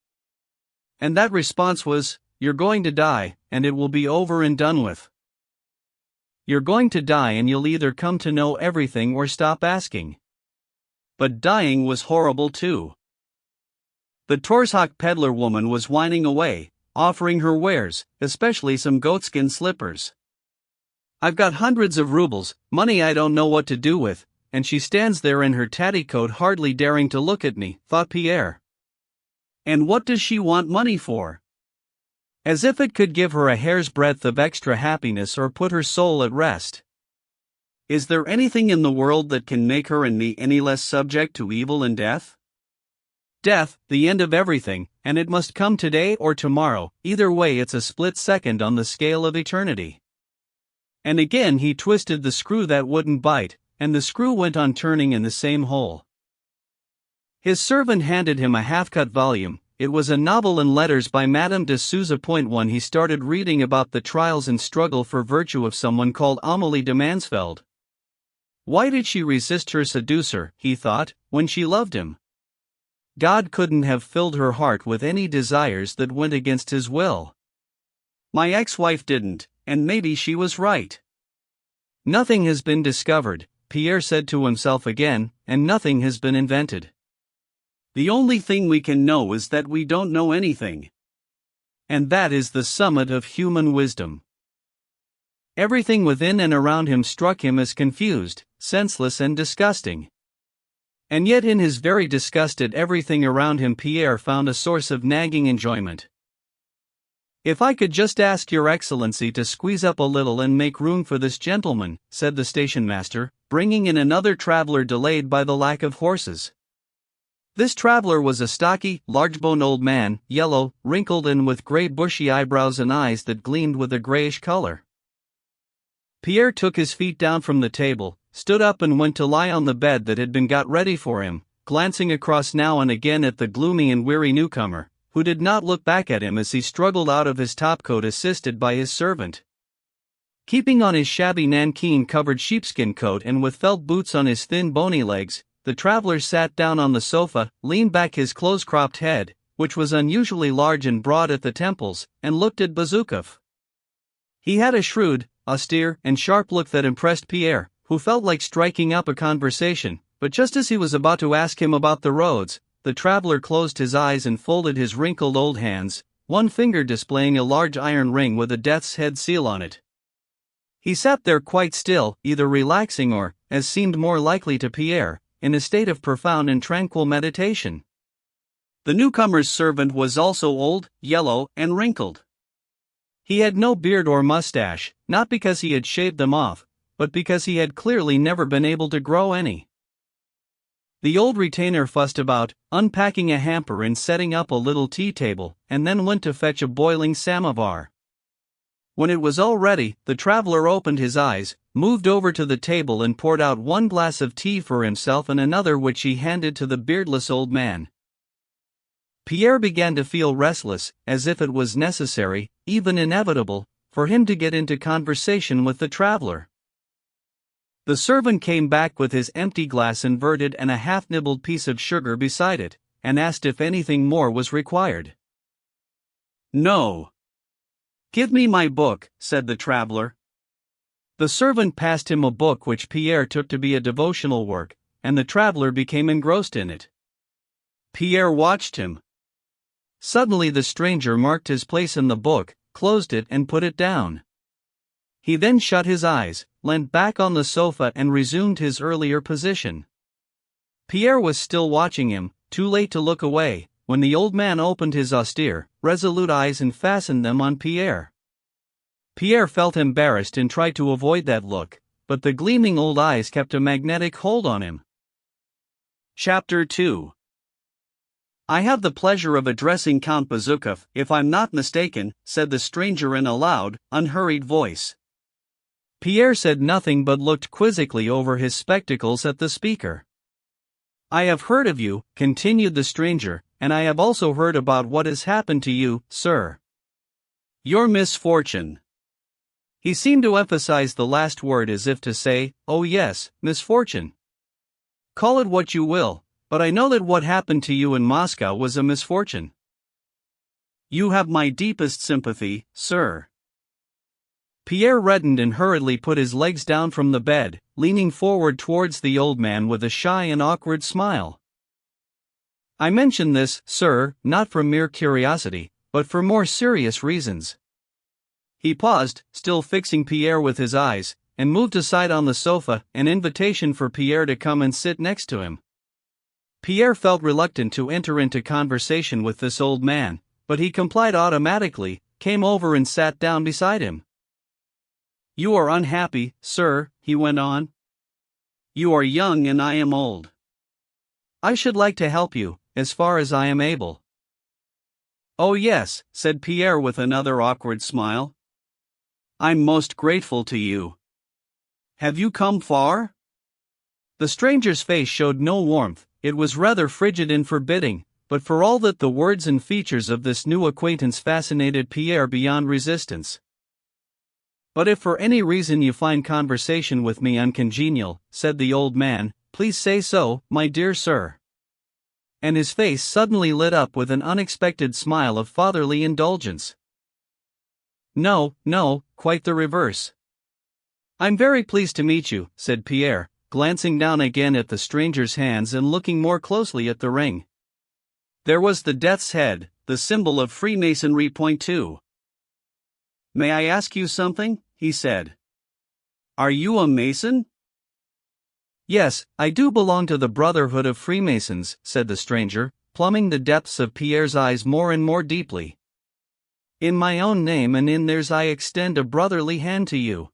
And that response was, you're going to die, and it will be over and done with. You're going to die and you'll either come to know everything or stop asking. But dying was horrible too. The Torzhok peddler woman was whining away, offering her wares, especially some goatskin slippers. I've got hundreds of rubles, money I don't know what to do with, and she stands there in her tatty coat hardly daring to look at me, thought Pierre. And what does she want money for? As if it could give her a hair's breadth of extra happiness or put her soul at rest. Is there anything in the world that can make her and me any less subject to evil and death? Death, the end of everything, and it must come today or tomorrow, either way it's a split second on the scale of eternity. And again he twisted the screw that wouldn't bite, and the screw went on turning in the same hole. His servant handed him a half-cut volume, it was a novel in letters by Madame de Souza. One he started reading about the trials and struggle for virtue of someone called Amélie de Mansfeld. Why did she resist her seducer, he thought, when she loved him? God couldn't have filled her heart with any desires that went against his will. My ex-wife didn't, and maybe she was right. Nothing has been discovered, Pierre said to himself again, and nothing has been invented. The only thing we can know is that we don't know anything. And that is the summit of human wisdom. Everything within and around him struck him as confused, senseless and disgusting. And yet in his very disgust at everything around him Pierre found a source of nagging enjoyment. If I could just ask your excellency to squeeze up a little and make room for this gentleman, said the station master, bringing in another traveler delayed by the lack of horses. This traveler was a stocky, large-boned old man, yellow, wrinkled and with grey bushy eyebrows and eyes that gleamed with a greyish color. Pierre took his feet down from the table, stood up and went to lie on the bed that had been got ready for him, glancing across now and again at the gloomy and weary newcomer, who did not look back at him as he struggled out of his topcoat assisted by his servant. Keeping on his shabby nankeen-covered sheepskin coat and with felt boots on his thin bony legs, the traveler sat down on the sofa, leaned back his close-cropped head, which was unusually large and broad at the temples, and looked at Bezukhov. He had a shrewd, austere, and sharp look that impressed Pierre, who felt like striking up a conversation, but just as he was about to ask him about the roads, the traveler closed his eyes and folded his wrinkled old hands, one finger displaying a large iron ring with a death's head seal on it. He sat there quite still, either relaxing or, as seemed more likely to Pierre, in a state of profound and tranquil meditation. The newcomer's servant was also old, yellow, and wrinkled. He had no beard or mustache, not because he had shaved them off, but because he had clearly never been able to grow any. The old retainer fussed about, unpacking a hamper and setting up a little tea table, and then went to fetch a boiling samovar. When it was all ready, the traveler opened his eyes, moved over to the table and poured out one glass of tea for himself and another which he handed to the beardless old man. Pierre began to feel restless, as if it was necessary, even inevitable, for him to get into conversation with the traveler. The servant came back with his empty glass inverted and a half-nibbled piece of sugar beside it, and asked if anything more was required. "No. Give me my book," said the traveler. The servant passed him a book which Pierre took to be a devotional work, and the traveler became engrossed in it. Pierre watched him. Suddenly the stranger marked his place in the book, closed it and put it down. He then shut his eyes, leant back on the sofa and resumed his earlier position. Pierre was still watching him, too late to look away, when the old man opened his austere, resolute eyes and fastened them on Pierre. Pierre felt embarrassed and tried to avoid that look, but the gleaming old eyes kept a magnetic hold on him. Chapter 2. "I have the pleasure of addressing Count Bezukhov, if I'm not mistaken," said the stranger in a loud, unhurried voice. Pierre said nothing but looked quizzically over his spectacles at the speaker. "I have heard of you," continued the stranger, "and I have also heard about what has happened to you, sir. Your misfortune." He seemed to emphasize the last word as if to say, "Oh yes, misfortune. Call it what you will, but I know that what happened to you in Moscow was a misfortune." "You have my deepest sympathy, sir." Pierre reddened and hurriedly put his legs down from the bed, leaning forward towards the old man with a shy and awkward smile. "I mention this, sir, not from mere curiosity, but for more serious reasons." He paused, still fixing Pierre with his eyes, and moved aside on the sofa, an invitation for Pierre to come and sit next to him. Pierre felt reluctant to enter into conversation with this old man, but he complied automatically, came over and sat down beside him. "You are unhappy, sir," he went on. "You are young and I am old. I should like to help you, as far as I am able." "Oh yes," said Pierre with another awkward smile. "I'm most grateful to you. Have you come far?" The stranger's face showed no warmth, it was rather frigid and forbidding, but for all that the words and features of this new acquaintance fascinated Pierre beyond resistance. "But if for any reason you find conversation with me uncongenial," said the old man, "please say so, my dear sir." And his face suddenly lit up with an unexpected smile of fatherly indulgence. "No, no, quite the reverse." "I'm very pleased to meet you," said Pierre, glancing down again at the stranger's hands and looking more closely at the ring. There was the death's head, the symbol of Freemasonry. .2. "May I ask you something?" he said. "Are you a Mason?" "Yes, I do belong to the Brotherhood of Freemasons," said the stranger, plumbing the depths of Pierre's eyes more and more deeply. "In my own name and in theirs I extend a brotherly hand to you."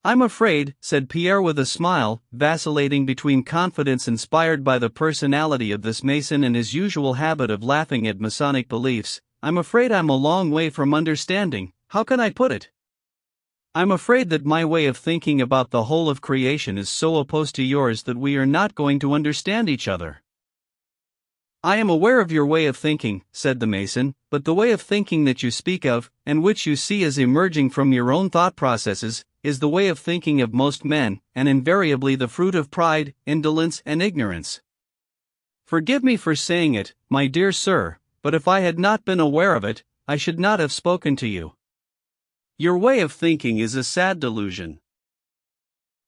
"I'm afraid," said Pierre with a smile, vacillating between confidence inspired by the personality of this Mason and his usual habit of laughing at Masonic beliefs, "I'm afraid I'm a long way from understanding. How can I put it? I'm afraid that my way of thinking about the whole of creation is so opposed to yours that we are not going to understand each other." "I am aware of your way of thinking," said the Mason, "but the way of thinking that you speak of, and which you see as emerging from your own thought processes, is the way of thinking of most men, and invariably the fruit of pride, indolence, and ignorance. Forgive me for saying it, my dear sir, but if I had not been aware of it, I should not have spoken to you. Your way of thinking is a sad delusion."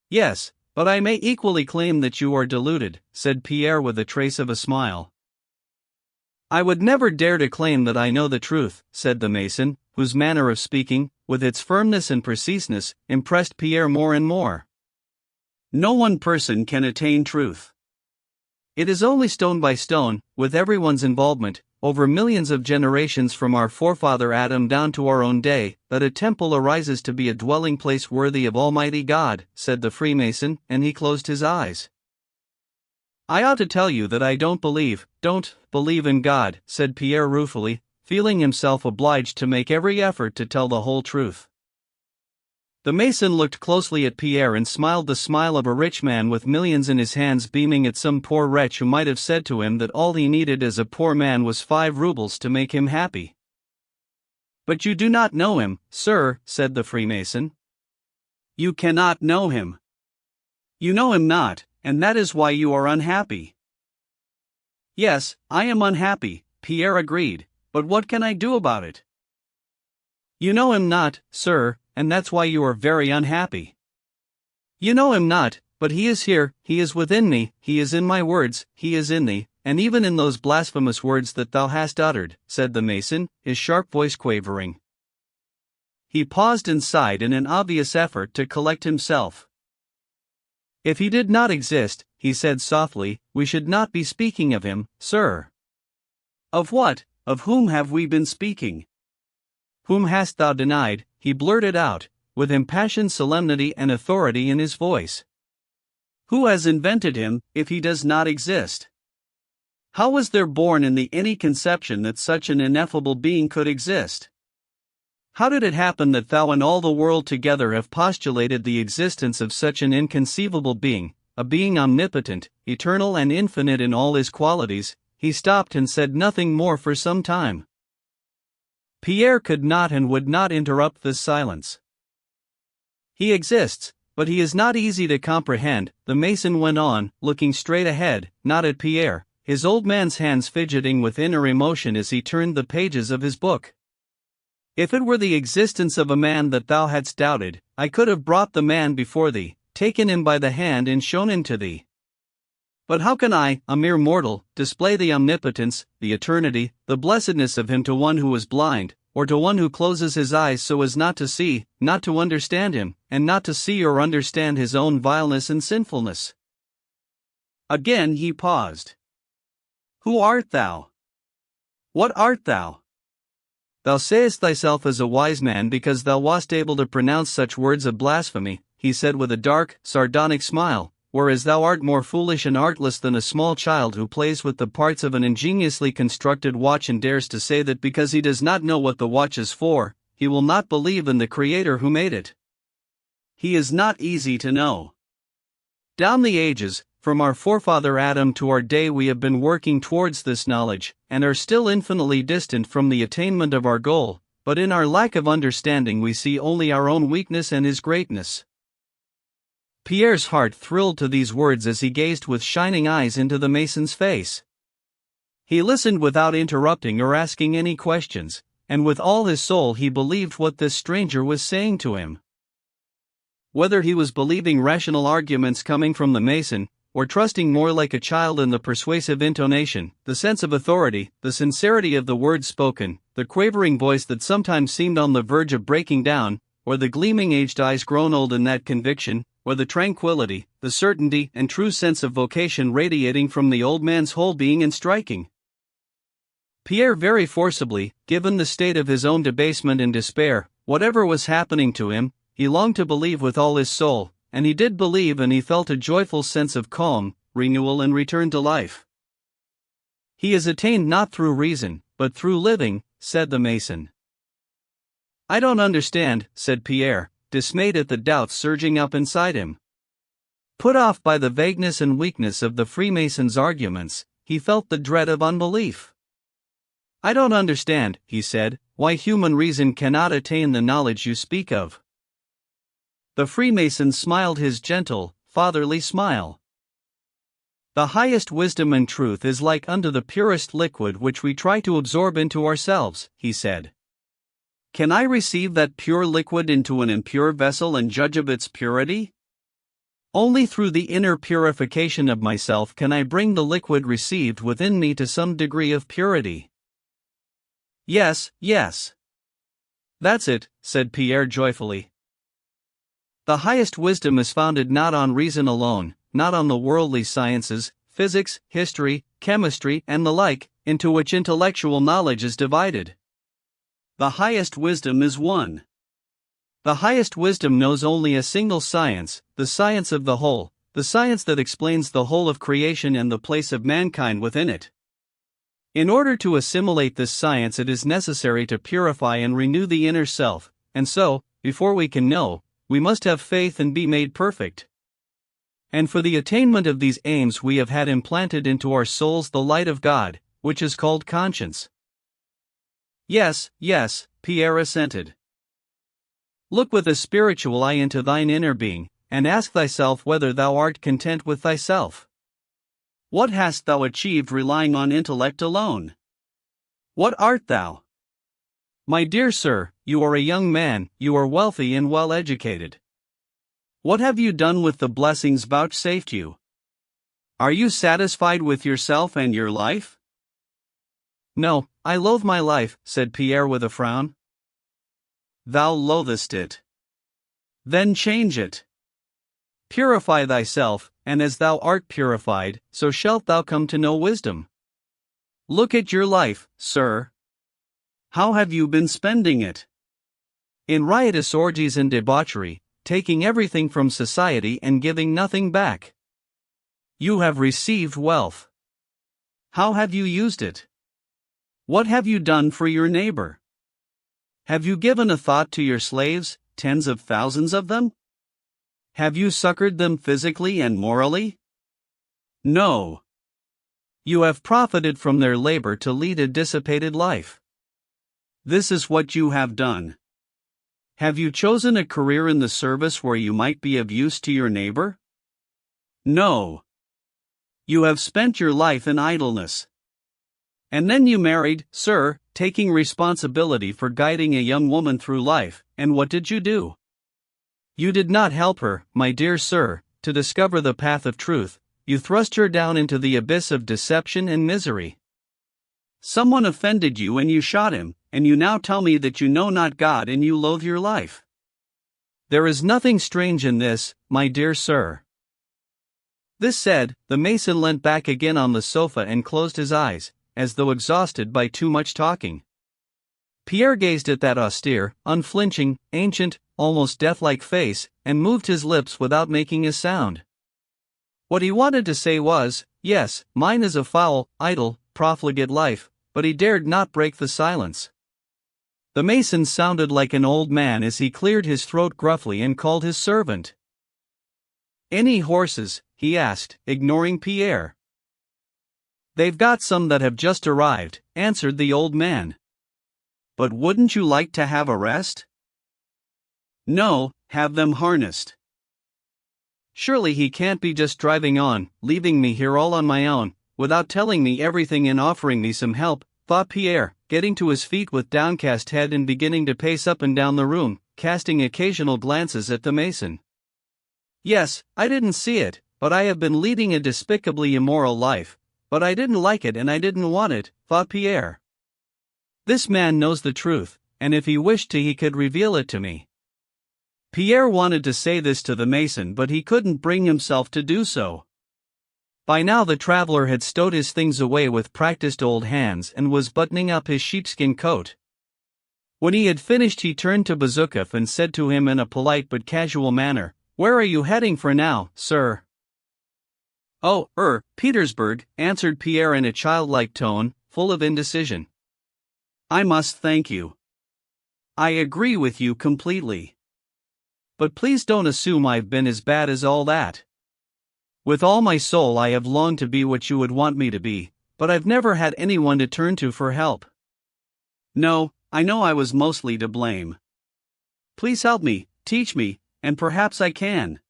"Yes, but I may equally claim that you are deluded," said Pierre with a trace of a smile. "I would never dare to claim that I know the truth," said the Mason, whose manner of speaking, with its firmness and preciseness, impressed Pierre more and more. "No one person can attain truth. It is only stone by stone, with everyone's involvement, over millions of generations from our forefather Adam down to our own day, that a temple arises to be a dwelling place worthy of Almighty God," said the Freemason, and he closed his eyes. "I ought to tell you that I don't believe in God," said Pierre ruefully, feeling himself obliged to make every effort to tell the whole truth. The Mason looked closely at Pierre and smiled the smile of a rich man with millions in his hands, beaming at some poor wretch who might have said to him that all he needed as a poor man was 5 rubles to make him happy. "But you do not know him, sir," said the Freemason. "You cannot know him. You know him not, and that is why you are unhappy." "Yes, I am unhappy," Pierre agreed, "but what can I do about it?" "You know him not, sir, and that's why you are very unhappy." "You know him not, but he is here, he is within me, he is in my words, he is in thee, and even in those blasphemous words that thou hast uttered," said the Mason, his sharp voice quavering. He paused and sighed in an obvious effort to collect himself. "If he did not exist," he said softly, "we should not be speaking of him, sir." "Of what, of whom have we been speaking? Whom hast thou denied?" he blurted out, with impassioned solemnity and authority in his voice. "Who has invented him, if he does not exist? How was there born in thee any conception that such an ineffable being could exist? How did it happen that thou and all the world together have postulated the existence of such an inconceivable being, a being omnipotent, eternal and infinite in all his qualities?" He stopped and said nothing more for some time. Pierre could not and would not interrupt this silence. "He exists, but he is not easy to comprehend," the Mason went on, looking straight ahead, not at Pierre, his old man's hands fidgeting with inner emotion as he turned the pages of his book. "If it were the existence of a man that thou hadst doubted, I could have brought the man before thee, taken him by the hand and shown him to thee. But how can I, a mere mortal, display the omnipotence, the eternity, the blessedness of him to one who is blind, or to one who closes his eyes so as not to see, not to understand him, and not to see or understand his own vileness and sinfulness?" Again he paused. "Who art thou? What art thou? Thou sayest thyself as a wise man because thou wast able to pronounce such words of blasphemy," he said with a dark, sardonic smile, "whereas thou art more foolish and artless than a small child who plays with the parts of an ingeniously constructed watch and dares to say that because he does not know what the watch is for, he will not believe in the Creator who made it. He is not easy to know. Down the ages, from our forefather Adam to our day we have been working towards this knowledge, and are still infinitely distant from the attainment of our goal, but in our lack of understanding we see only our own weakness and his greatness. Pierre's heart thrilled to these words as he gazed with shining eyes into the Mason's face. He listened without interrupting or asking any questions, and with all his soul he believed what this stranger was saying to him. Whether he was believing rational arguments coming from the Mason, or trusting more like a child in the persuasive intonation, the sense of authority, the sincerity of the words spoken, the quavering voice that sometimes seemed on the verge of breaking down, or the gleaming aged eyes grown old in that conviction, or the tranquility, the certainty and true sense of vocation radiating from the old man's whole being and striking Pierre very forcibly, given the state of his own debasement and despair, whatever was happening to him, he longed to believe with all his soul, and he did believe, and he felt a joyful sense of calm, renewal and return to life. He is attained not through reason, but through living, said the Mason. I don't understand, said Pierre, dismayed at the doubts surging up inside him. Put off by the vagueness and weakness of the Freemason's arguments, he felt the dread of unbelief. I don't understand, he said, why human reason cannot attain the knowledge you speak of. The Freemason smiled his gentle, fatherly smile. The highest wisdom and truth is like unto the purest liquid which we try to absorb into ourselves, he said. Can I receive that pure liquid into an impure vessel and judge of its purity? Only through the inner purification of myself can I bring the liquid received within me to some degree of purity. Yes, yes. That's it, said Pierre joyfully. The highest wisdom is founded not on reason alone, not on the worldly sciences, physics, history, chemistry, and the like, into which intellectual knowledge is divided. The highest wisdom is one. The highest wisdom knows only a single science, the science of the whole, the science that explains the whole of creation and the place of mankind within it. In order to assimilate this science it is necessary to purify and renew the inner self, and so, before we can know, we must have faith and be made perfect. And for the attainment of these aims we have had implanted into our souls the light of God, which is called conscience. Yes, yes, Pierre assented. Look with a spiritual eye into thine inner being, and ask thyself whether thou art content with thyself. What hast thou achieved relying on intellect alone? What art thou? My dear sir, you are a young man, you are wealthy and well educated. What have you done with the blessings vouchsafed you? Are you satisfied with yourself and your life? No, I loathe my life, said Pierre with a frown. Thou loathest it. Then change it. Purify thyself, and as thou art purified, so shalt thou come to know wisdom. Look at your life, sir. How have you been spending it? In riotous orgies and debauchery, taking everything from society and giving nothing back. You have received wealth. How have you used it? What have you done for your neighbor? Have you given a thought to your slaves, tens of thousands of them? Have you succored them physically and morally? No. You have profited from their labor to lead a dissipated life. This is what you have done. Have you chosen a career in the service where you might be of use to your neighbor? No. You have spent your life in idleness. And then you married, sir, taking responsibility for guiding a young woman through life, and what did you do? You did not help her, my dear sir, to discover the path of truth, you thrust her down into the abyss of deception and misery. Someone offended you and you shot him, and you now tell me that you know not God and you loathe your life. There is nothing strange in this, my dear sir. This said, the Mason leant back again on the sofa and closed his eyes, as though exhausted by too much talking. Pierre gazed at that austere, unflinching, ancient, almost death-like face, and moved his lips without making a sound. What he wanted to say was, yes, mine is a foul, idle, profligate life, but he dared not break the silence. The Mason sounded like an old man as he cleared his throat gruffly and called his servant. Any horses, he asked, ignoring Pierre. They've got some that have just arrived, answered the old man. But wouldn't you like to have a rest? No, have them harnessed. Surely he can't be just driving on, leaving me here all on my own, without telling me everything and offering me some help, thought Pierre, getting to his feet with downcast head and beginning to pace up and down the room, casting occasional glances at the mason. Yes, I didn't see it, but I have been leading a despicably immoral life, but I didn't like it and I didn't want it, thought Pierre. This man knows the truth, and if he wished to he could reveal it to me. Pierre wanted to say this to the mason, but he couldn't bring himself to do so. By now the traveler had stowed his things away with practiced old hands and was buttoning up his sheepskin coat. When he had finished he turned to Bezukov and said to him in a polite but casual manner, "Where are you heading for now, sir?" "Oh, Petersburg," answered Pierre in a childlike tone, full of indecision. "I must thank you. I agree with you completely. But please don't assume I've been as bad as all that. With all my soul I have longed to be what you would want me to be, but I've never had anyone to turn to for help. No, I know I was mostly to blame. Please help me, teach me, and perhaps I can."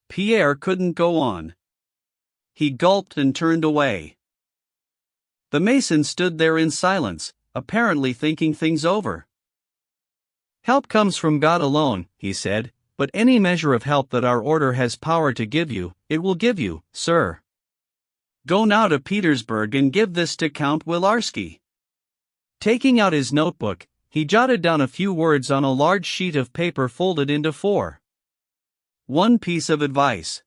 Pierre couldn't go on. He gulped and turned away. The mason stood there in silence, apparently thinking things over. "Help comes from God alone," he said, "but any measure of help that our order has power to give you, it will give you, sir. Go now to Petersburg and give this to Count Wilarski." Taking out his notebook, he jotted down a few words on a large sheet of paper folded into four. One piece of advice.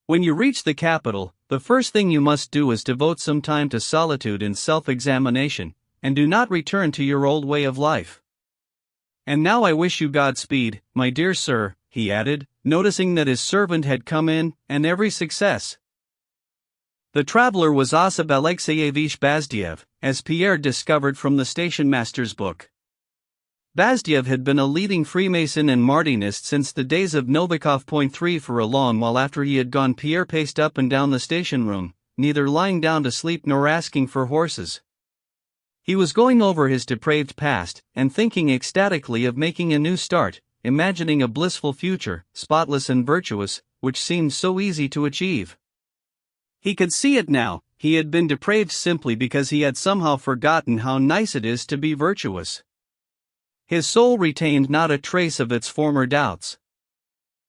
When you reach the capital, the first thing you must do is devote some time to solitude and self-examination, and do not return to your old way of life. And now I wish you Godspeed, my dear sir, he added, noticing that his servant had come in, and every success. The traveler was Osip Alexeyevich Bazdiev, as Pierre discovered from the stationmaster's book. Bazdiev had been a leading Freemason and Martinist since the days of Novikov. 3 For a long while after he had gone, Pierre paced up and down the station room, neither lying down to sleep nor asking for horses. He was going over his depraved past, and thinking ecstatically of making a new start, imagining a blissful future, spotless and virtuous, which seemed so easy to achieve. He could see it now. He had been depraved simply because he had somehow forgotten how nice it is to be virtuous. His soul retained not a trace of its former doubts.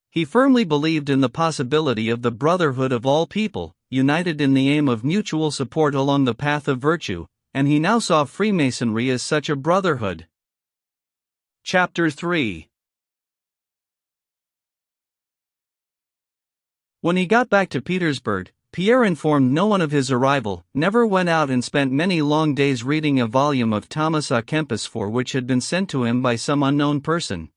He firmly believed in the possibility of the brotherhood of all people, united in the aim of mutual support along the path of virtue, and he now saw Freemasonry as such a brotherhood. Chapter 3. When he got back to Petersburg, Pierre informed no one of his arrival, never went out and spent many long days reading a volume of Thomas à Kempis for which had been sent to him by some unknown person.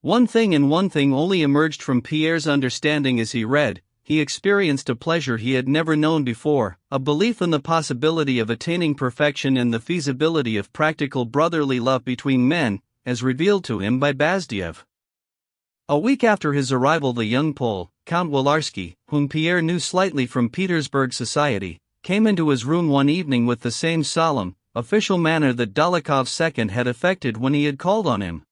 One thing and one thing only emerged from Pierre's understanding as he read. He experienced a pleasure he had never known before, a belief in the possibility of attaining perfection and the feasibility of practical brotherly love between men, as revealed to him by Bazdiev. A week after his arrival, the young Pole, Count Wilarski, whom Pierre knew slightly from Petersburg society, came into his room one evening with the same solemn, official manner that Dólokhov's second had affected when he had called on him.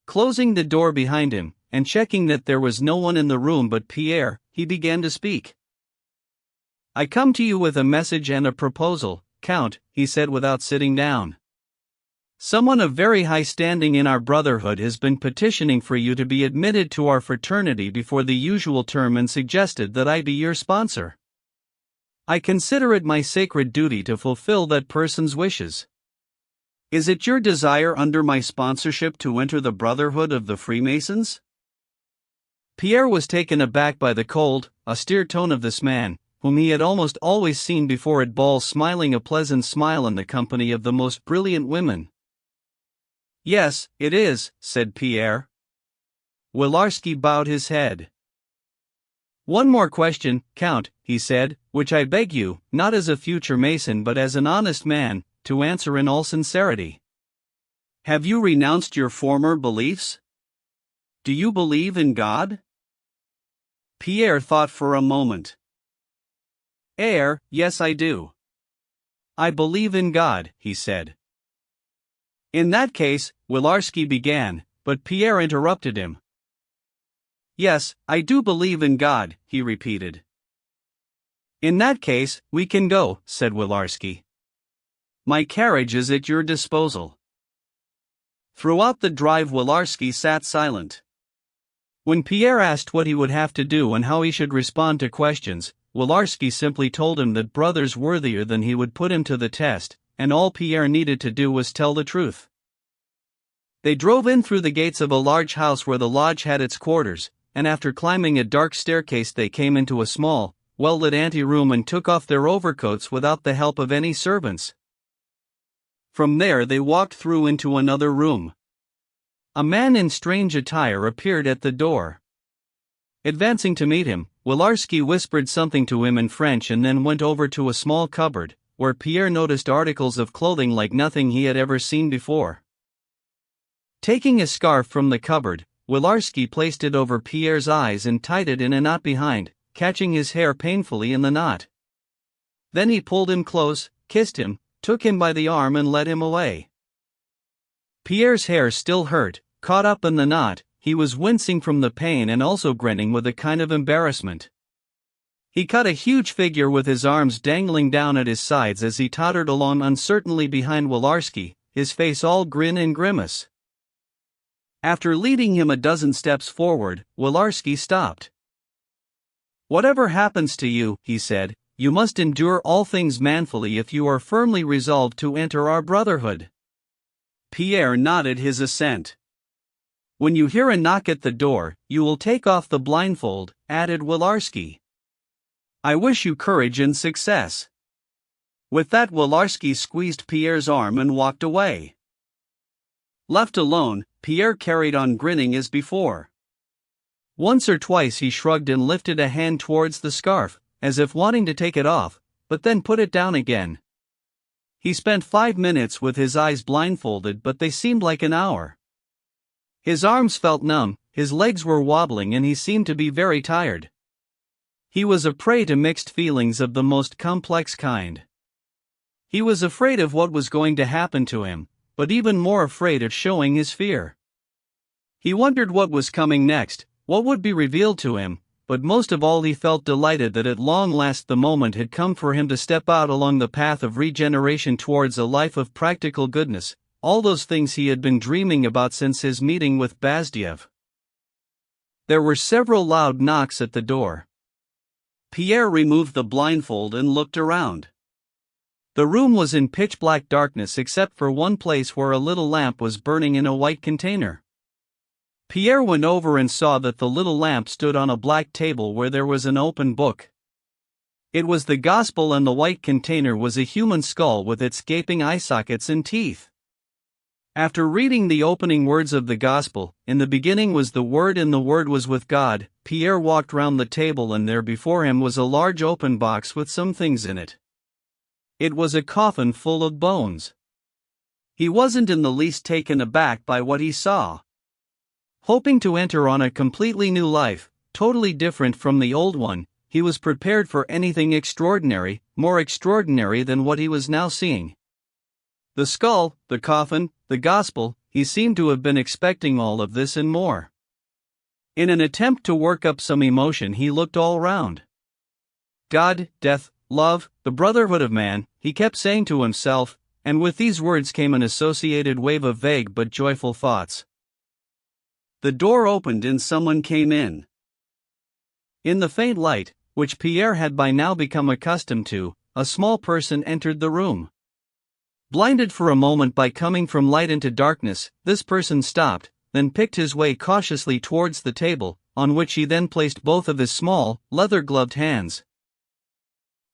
Closing the door behind him, and checking that there was no one in the room but Pierre, he began to speak. "I come to you with a message and a proposal, Count," he said without sitting down. "Someone of very high standing in our brotherhood has been petitioning for you to be admitted to our fraternity before the usual term and suggested that I be your sponsor. I consider it my sacred duty to fulfill that person's wishes. Is it your desire under my sponsorship to enter the Brotherhood of the Freemasons?" Pierre was taken aback by the cold, austere tone of this man, whom he had almost always seen before at balls smiling a pleasant smile in the company of the most brilliant women. "Yes, it is," said Pierre. Wilarski bowed his head. "One more question, Count," he said, "which I beg you, not as a future Mason but as an honest man, to answer in all sincerity. Have you renounced your former beliefs? Do you believe in God?" Pierre thought for a moment. Yes, I do. I believe in God, he said. In that case, Wilarski began, but Pierre interrupted him. Yes, I do believe in God, he repeated. In that case, we can go, said Wilarski. My carriage is at your disposal. Throughout the drive, Wilarski sat silent. When Pierre asked what he would have to do and how he should respond to questions, Wilarski simply told him that brothers worthier than he would put him to the test, and all Pierre needed to do was tell the truth. They drove in through the gates of a large house where the lodge had its quarters, and after climbing a dark staircase they came into a small, well-lit anteroom and took off their overcoats without the help of any servants. From there they walked through into another room. A man in strange attire appeared at the door. Advancing to meet him, Wilarski whispered something to him in French and then went over to a small cupboard, where Pierre noticed articles of clothing like nothing he had ever seen before. Taking a scarf from the cupboard, Wilarski placed it over Pierre's eyes and tied it in a knot behind, catching his hair painfully in the knot. Then he pulled him close, kissed him, took him by the arm and led him away. Pierre's hair still hurt, caught up in the knot, he was wincing from the pain and also grinning with a kind of embarrassment. He cut a huge figure with his arms dangling down at his sides as he tottered along uncertainly behind Wilarski, his face all grin and grimace. After leading him a dozen steps forward, Wilarski stopped. Whatever happens to you, he said, you must endure all things manfully if you are firmly resolved to enter our brotherhood. Pierre nodded his assent. When you hear a knock at the door, you will take off the blindfold, added Wilarski. I wish you courage and success. With that, Wilarski squeezed Pierre's arm and walked away. Left alone, Pierre carried on grinning as before. Once or twice he shrugged and lifted a hand towards the scarf, as if wanting to take it off, but then put it down again. He spent 5 minutes with his eyes blindfolded, but they seemed like an hour. His arms felt numb, his legs were wobbling, and he seemed to be very tired. He was a prey to mixed feelings of the most complex kind. He was afraid of what was going to happen to him, but even more afraid of showing his fear. He wondered what was coming next, what would be revealed to him, but most of all he felt delighted that at long last the moment had come for him to step out along the path of regeneration towards a life of practical goodness, all those things he had been dreaming about since his meeting with Bazdiev. There were several loud knocks at the door. Pierre removed the blindfold and looked around. The room was in pitch-black darkness except for one place where a little lamp was burning in a white container. Pierre went over and saw that the little lamp stood on a black table where there was an open book. It was the Gospel, and the white container was a human skull with its gaping eye sockets and teeth. After reading the opening words of the Gospel, "In the beginning was the Word, and the Word was with God," Pierre walked round the table, and there before him was a large open box with some things in it. It was a coffin full of bones. He wasn't in the least taken aback by what he saw. Hoping to enter on a completely new life, totally different from the old one, he was prepared for anything extraordinary, more extraordinary than what he was now seeing. The skull, the coffin, the gospel, he seemed to have been expecting all of this and more. In an attempt to work up some emotion, he looked all round. God, death, love, the brotherhood of man, he kept saying to himself, and with these words came an associated wave of vague but joyful thoughts. The door opened and someone came in. In the faint light, which Pierre had by now become accustomed to, a small person entered the room. Blinded for a moment by coming from light into darkness, this person stopped, then picked his way cautiously towards the table, on which he then placed both of his small, leather-gloved hands.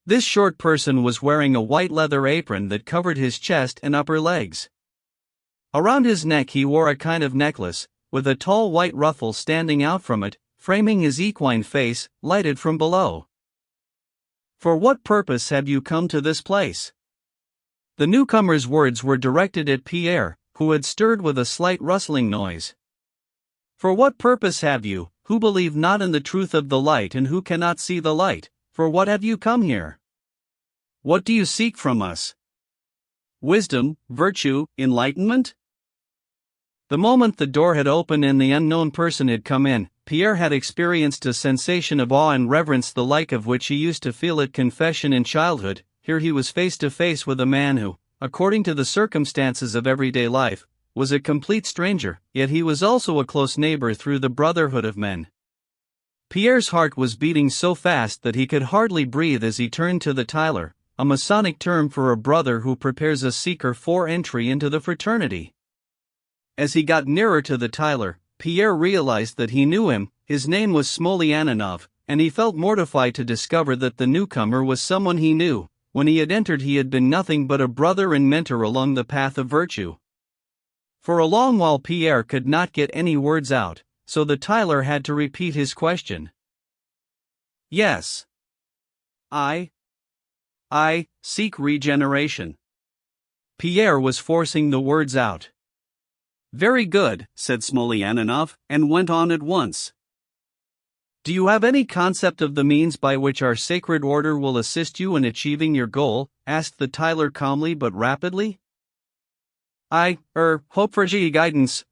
This short person was wearing a white leather apron that covered his chest and upper legs. Around his neck he wore a kind of necklace, with a tall white ruffle standing out from it, framing his equine face, lighted from below. "For what purpose have you come to this place?" The newcomer's words were directed at Pierre, who had stirred with a slight rustling noise. "For what purpose have you, who believe not in the truth of the light and who cannot see the light, for what have you come here? What do you seek from us? Wisdom, virtue, enlightenment? The moment the door had opened and the unknown person had come in, Pierre had experienced a sensation of awe and reverence the like of which he used to feel at confession in childhood. Here he was face to face with a man who, according to the circumstances of everyday life, was a complete stranger, yet he was also a close neighbor through the brotherhood of men. Pierre's heart was beating so fast that he could hardly breathe as he turned to the Tyler, a Masonic term for a brother who prepares a seeker for entry into the fraternity. As he got nearer to the Tyler, Pierre realized that he knew him. His name was Smolyanov, and he felt mortified to discover that the newcomer was someone he knew. When he had entered, he had been nothing but a brother and mentor along the path of virtue. For a long while Pierre could not get any words out, so the Tyler had to repeat his question. Yes. I seek regeneration. Pierre was forcing the words out. Very good, said Smolyanov, and went on at once. Do you have any concept of the means by which our sacred order will assist you in achieving your goal? Asked the Tyler calmly but rapidly. I hope for guidance,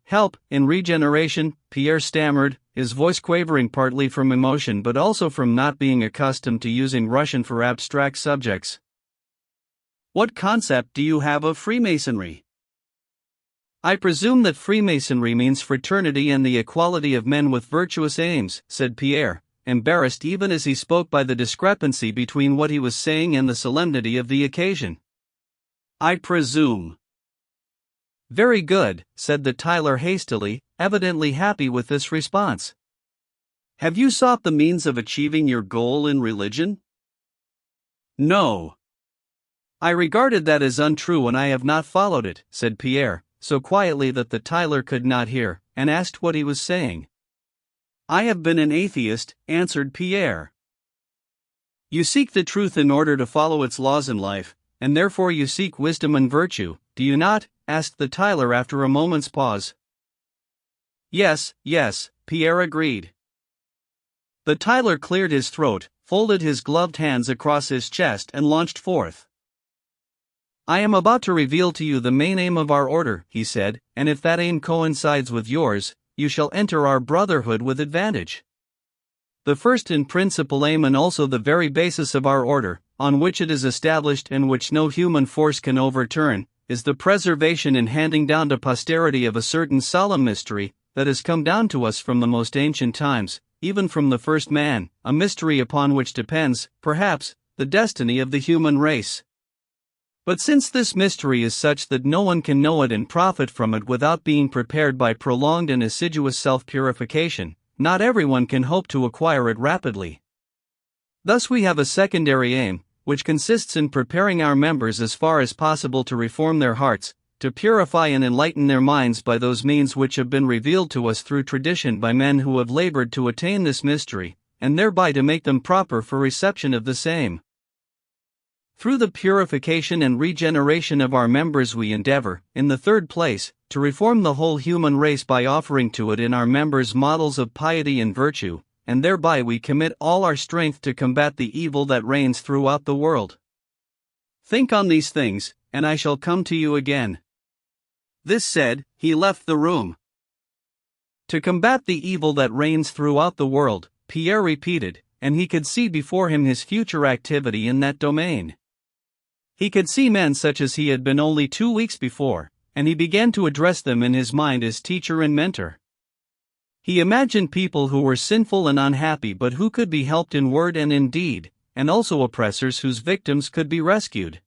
help, in regeneration, Pierre stammered, his voice quavering partly from emotion but also from not being accustomed to using Russian for abstract subjects. What concept do you have of Freemasonry? I presume that Freemasonry means fraternity and the equality of men with virtuous aims, said Pierre, embarrassed even as he spoke by the discrepancy between what he was saying and the solemnity of the occasion. I presume. Very good, said the Tyler hastily, evidently happy with this response. Have you sought the means of achieving your goal in religion? No. I regarded that as untrue and I have not followed it, said Pierre, so quietly that the Tyler could not hear, and asked what he was saying. I have been an atheist, answered Pierre. You seek the truth in order to follow its laws in life, and therefore you seek wisdom and virtue, do you not? Asked the Tyler after a moment's pause. Yes, Pierre agreed. The Tyler cleared his throat, folded his gloved hands across his chest and launched forth. I am about to reveal to you the main aim of our order, he said, and if that aim coincides with yours, you shall enter our brotherhood with advantage. The first and principal aim and also the very basis of our order, on which it is established and which no human force can overturn, is the preservation and handing down to posterity of a certain solemn mystery that has come down to us from the most ancient times, even from the first man, a mystery upon which depends, perhaps, the destiny of the human race. But since this mystery is such that no one can know it and profit from it without being prepared by prolonged and assiduous self-purification, not everyone can hope to acquire it rapidly. Thus we have a secondary aim, which consists in preparing our members as far as possible to reform their hearts, to purify and enlighten their minds by those means which have been revealed to us through tradition by men who have labored to attain this mystery, and thereby to make them proper for reception of the same. Through the purification and regeneration of our members we endeavor, in the third place, to reform the whole human race by offering to it in our members models of piety and virtue, and thereby we commit all our strength to combat the evil that reigns throughout the world. Think on these things, and I shall come to you again. This said, he left the room. To combat the evil that reigns throughout the world, Pierre repeated, and he could see before him his future activity in that domain. He could see men such as he had been only 2 weeks before, and he began to address them in his mind as teacher and mentor. He imagined people who were sinful and unhappy but who could be helped in word and in deed, and also oppressors whose victims could be rescued.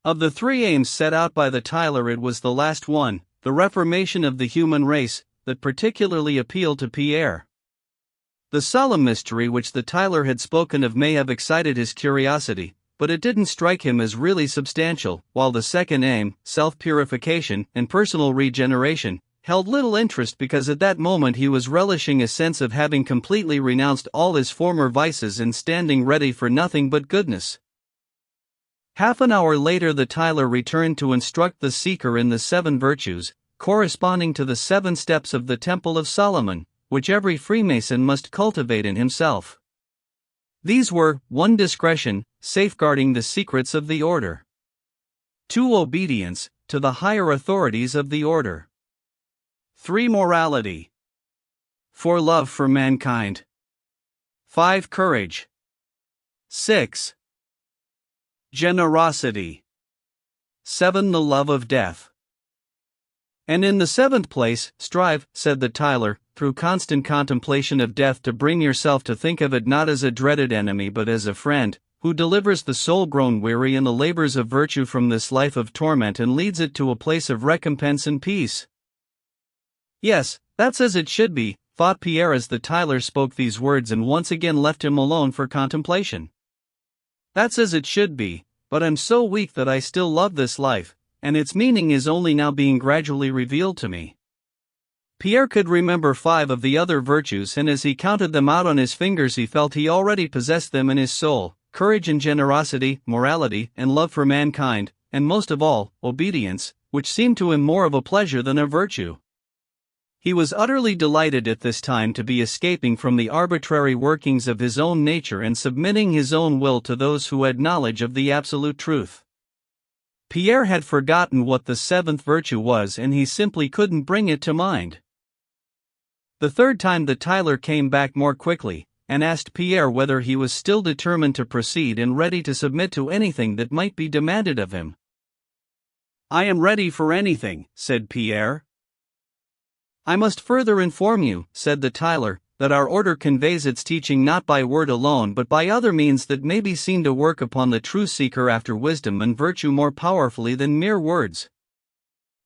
Of the three aims set out by the Tyler, it was the last one, the reformation of the human race, that particularly appealed to Pierre. The solemn mystery which the Tyler had spoken of may have excited his curiosity, but it didn't strike him as really substantial, while the second aim, self-purification and personal regeneration, held little interest because at that moment he was relishing a sense of having completely renounced all his former vices and standing ready for nothing but goodness. Half an hour later the Tyler returned to instruct the seeker in the 7 virtues, corresponding to the 7 steps of the Temple of Solomon, which every Freemason must cultivate in himself. These were: 1. Discretion, safeguarding the secrets of the order. 2. Obedience, to the higher authorities of the order. 3. Morality. 4. Love for mankind. 5. Courage. 6. Generosity. 7. The love of death. And in the 7th place, strive, said the Tyler, through constant contemplation of death to bring yourself to think of it not as a dreaded enemy but as a friend, who delivers the soul grown weary in the labors of virtue from this life of torment and leads it to a place of recompense and peace. Yes, that's as it should be, thought Pierre as the Tyler spoke these words and once again left him alone for contemplation. That's as it should be, but I'm so weak that I still love this life, and its meaning is only now being gradually revealed to me. Pierre could remember 5 of the other virtues, and as he counted them out on his fingers he felt he already possessed them in his soul: courage and generosity, morality and love for mankind, and most of all, obedience, which seemed to him more of a pleasure than a virtue. He was utterly delighted at this time to be escaping from the arbitrary workings of his own nature and submitting his own will to those who had knowledge of the absolute truth. Pierre had forgotten what the 7th virtue was, and he simply couldn't bring it to mind. The 3rd time the Tyler came back more quickly, and asked Pierre whether he was still determined to proceed and ready to submit to anything that might be demanded of him. "I am ready for anything," said Pierre. "I must further inform you," said the Tyler, "that our order conveys its teaching not by word alone but by other means that may be seen to work upon the true seeker after wisdom and virtue more powerfully than mere words.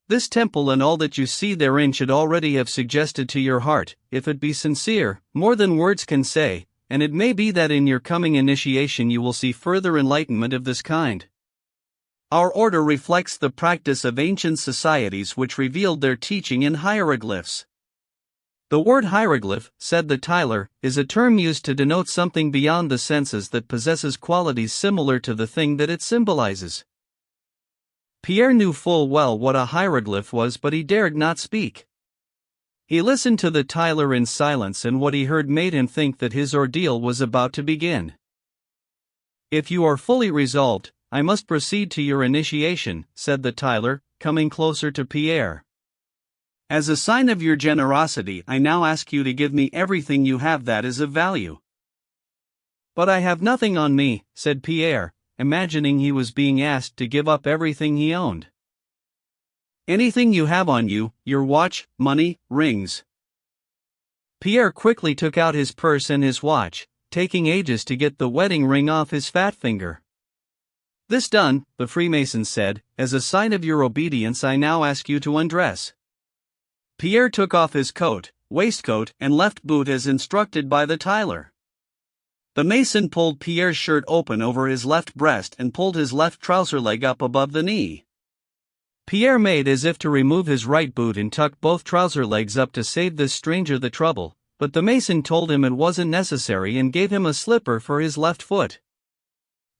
This temple and all that you see therein should already have suggested to your heart, if it be sincere, more than words can say, and it may be that in your coming initiation you will see further enlightenment of this kind. Our order reflects the practice of ancient societies which revealed their teaching in hieroglyphs. The word hieroglyph, said the Tyler, is a term used to denote something beyond the senses that possesses qualities similar to the thing that it symbolizes." Pierre knew full well what a hieroglyph was, but he dared not speak. He listened to the Tyler in silence, and what he heard made him think that his ordeal was about to begin. "If you are fully resolved, I must proceed to your initiation," said the Tyler, coming closer to Pierre. "As a sign of your generosity, I now ask you to give me everything you have that is of value." "But I have nothing on me," said Pierre, imagining he was being asked to give up everything he owned. "Anything you have on you, your watch, money, rings." Pierre quickly took out his purse and his watch, taking ages to get the wedding ring off his fat finger. "This done," the Freemason said, "as a sign of your obedience I now ask you to undress." Pierre took off his coat, waistcoat, and left boot as instructed by the Tyler. The Mason pulled Pierre's shirt open over his left breast and pulled his left trouser leg up above the knee. Pierre made as if to remove his right boot and tucked both trouser legs up to save this stranger the trouble, but the Mason told him it wasn't necessary and gave him a slipper for his left foot.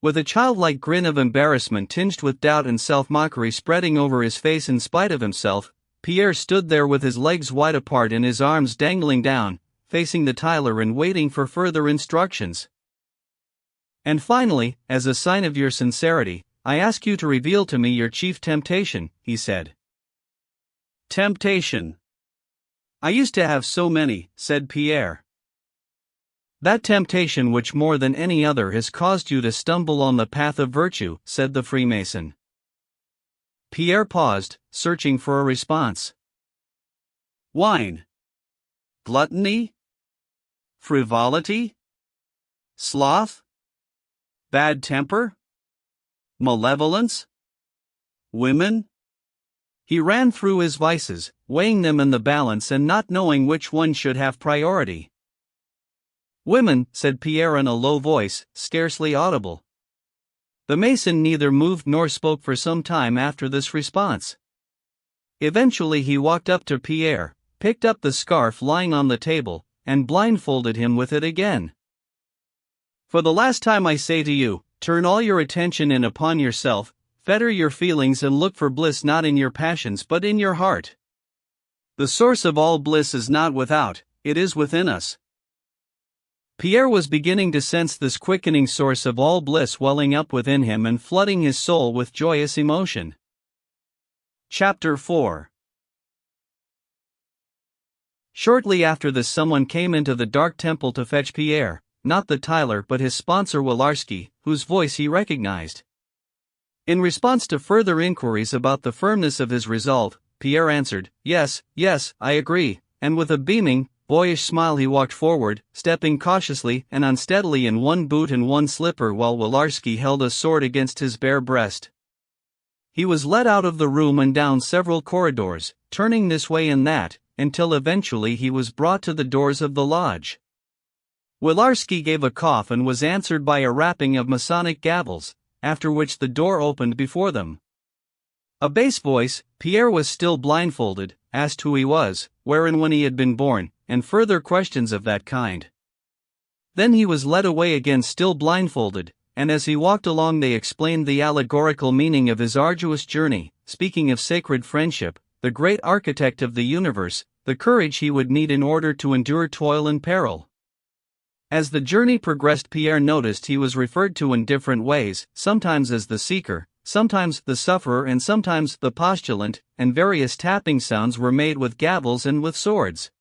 With a childlike grin of embarrassment tinged with doubt and self-mockery spreading over his face in spite of himself, Pierre stood there with his legs wide apart and his arms dangling down, facing the Tyler and waiting for further instructions. "And finally, as a sign of your sincerity, I ask you to reveal to me your chief temptation," he said. "Temptation? I used to have so many," said Pierre. "That temptation which more than any other has caused you to stumble on the path of virtue," said the Freemason. Pierre paused, searching for a response. "Wine? Gluttony? Frivolity? Sloth? Bad temper? Malevolence? Women?" He ran through his vices, weighing them in the balance and not knowing which one should have priority. "Women," said Pierre in a low voice, scarcely audible. The Mason neither moved nor spoke for some time after this response. Eventually he walked up to Pierre, picked up the scarf lying on the table, and blindfolded him with it again. "For the last time I say to you, turn all your attention in upon yourself, fetter your feelings and look for bliss not in your passions but in your heart. The source of all bliss is not without, it is within us. Pierre was beginning to sense this quickening source of all bliss welling up within him and flooding his soul with joyous emotion. Chapter 4. Shortly after this, someone came into the dark temple to fetch Pierre, not the Tyler but his sponsor Wilarski, whose voice he recognized. In response to further inquiries about the firmness of his resolve, Pierre answered, "Yes, I agree," and with a beaming, boyish smile he walked forward, stepping cautiously and unsteadily in one boot and one slipper while Wilarski held a sword against his bare breast. He was led out of the room and down several corridors, turning this way and that, until eventually he was brought to the doors of the lodge. Wilarski gave a cough and was answered by a rapping of Masonic gavels, after which the door opened before them. A bass voice, Pierre was still blindfolded, asked who he was, where and when he had been born, and further questions of that kind. Then he was led away again still blindfolded, and as he walked along they explained the allegorical meaning of his arduous journey, speaking of sacred friendship, the great architect of the universe, the courage he would need in order to endure toil and peril. As the journey progressed, Pierre noticed he was referred to in different ways, sometimes as the seeker, sometimes the sufferer and sometimes the postulant, and various tapping sounds were made with gavels and with swords.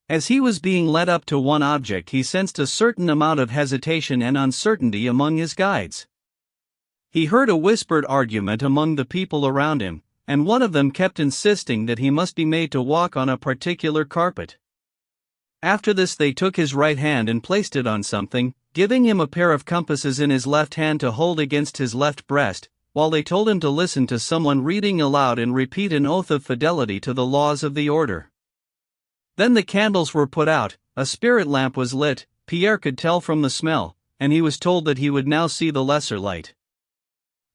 As he was being led up to one object he sensed a certain amount of hesitation and uncertainty among his guides. He heard a whispered argument among the people around him, and one of them kept insisting that he must be made to walk on a particular carpet. After this they took his right hand and placed it on something, giving him a pair of compasses in his left hand to hold against his left breast, while they told him to listen to someone reading aloud and repeat an oath of fidelity to the laws of the order. Then the candles were put out, a spirit lamp was lit, Pierre could tell from the smell, and he was told that he would now see the lesser light.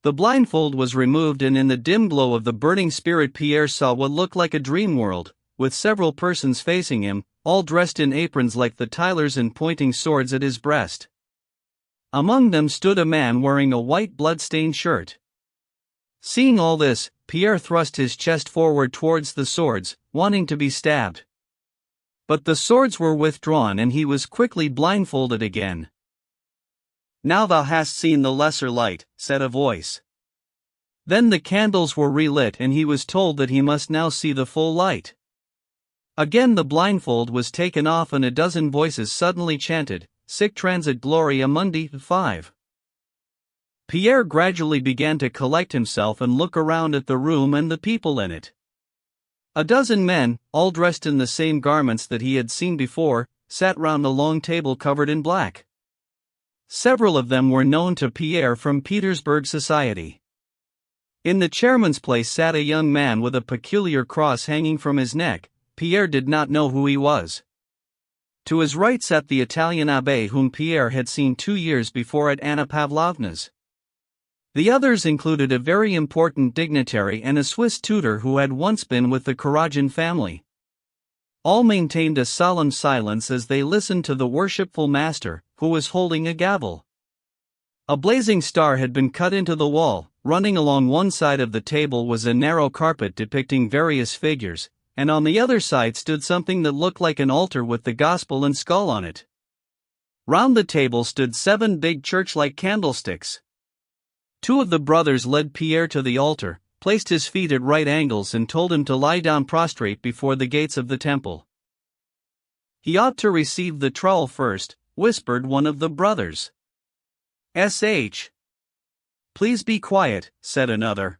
The blindfold was removed and in the dim glow of the burning spirit Pierre saw what looked like a dream world, with several persons facing him, all dressed in aprons like the Tylers and pointing swords at his breast. Among them stood a man wearing a white blood-stained shirt. Seeing all this, Pierre thrust his chest forward towards the swords, wanting to be stabbed. But the swords were withdrawn and he was quickly blindfolded again. "Now thou hast seen the lesser light," said a voice. Then the candles were relit and he was told that he must now see the full light. Again the blindfold was taken off and a dozen voices suddenly chanted, "Sic transit gloria mundi." 5. Pierre gradually began to collect himself and look around at the room and the people in it. A dozen men, all dressed in the same garments that he had seen before, sat round a long table covered in black. Several of them were known to Pierre from Petersburg society. In the chairman's place sat a young man with a peculiar cross hanging from his neck. Pierre did not know who he was. To his right sat the Italian abbé whom Pierre had seen 2 years before at Anna Pavlovna's. The others included a very important dignitary and a Swiss tutor who had once been with the Karajan family. All maintained a solemn silence as they listened to the worshipful master, who was holding a gavel. A blazing star had been cut into the wall, running along one side of the table was a narrow carpet depicting various figures, and on the other side stood something that looked like an altar with the gospel and skull on it. Round the table stood 7 big church-like candlesticks. 2 of the brothers led Pierre to the altar, placed his feet at right angles and told him to lie down prostrate before the gates of the temple. "He ought to receive the trowel first," whispered one of the brothers. "Sh. Please be quiet," said another.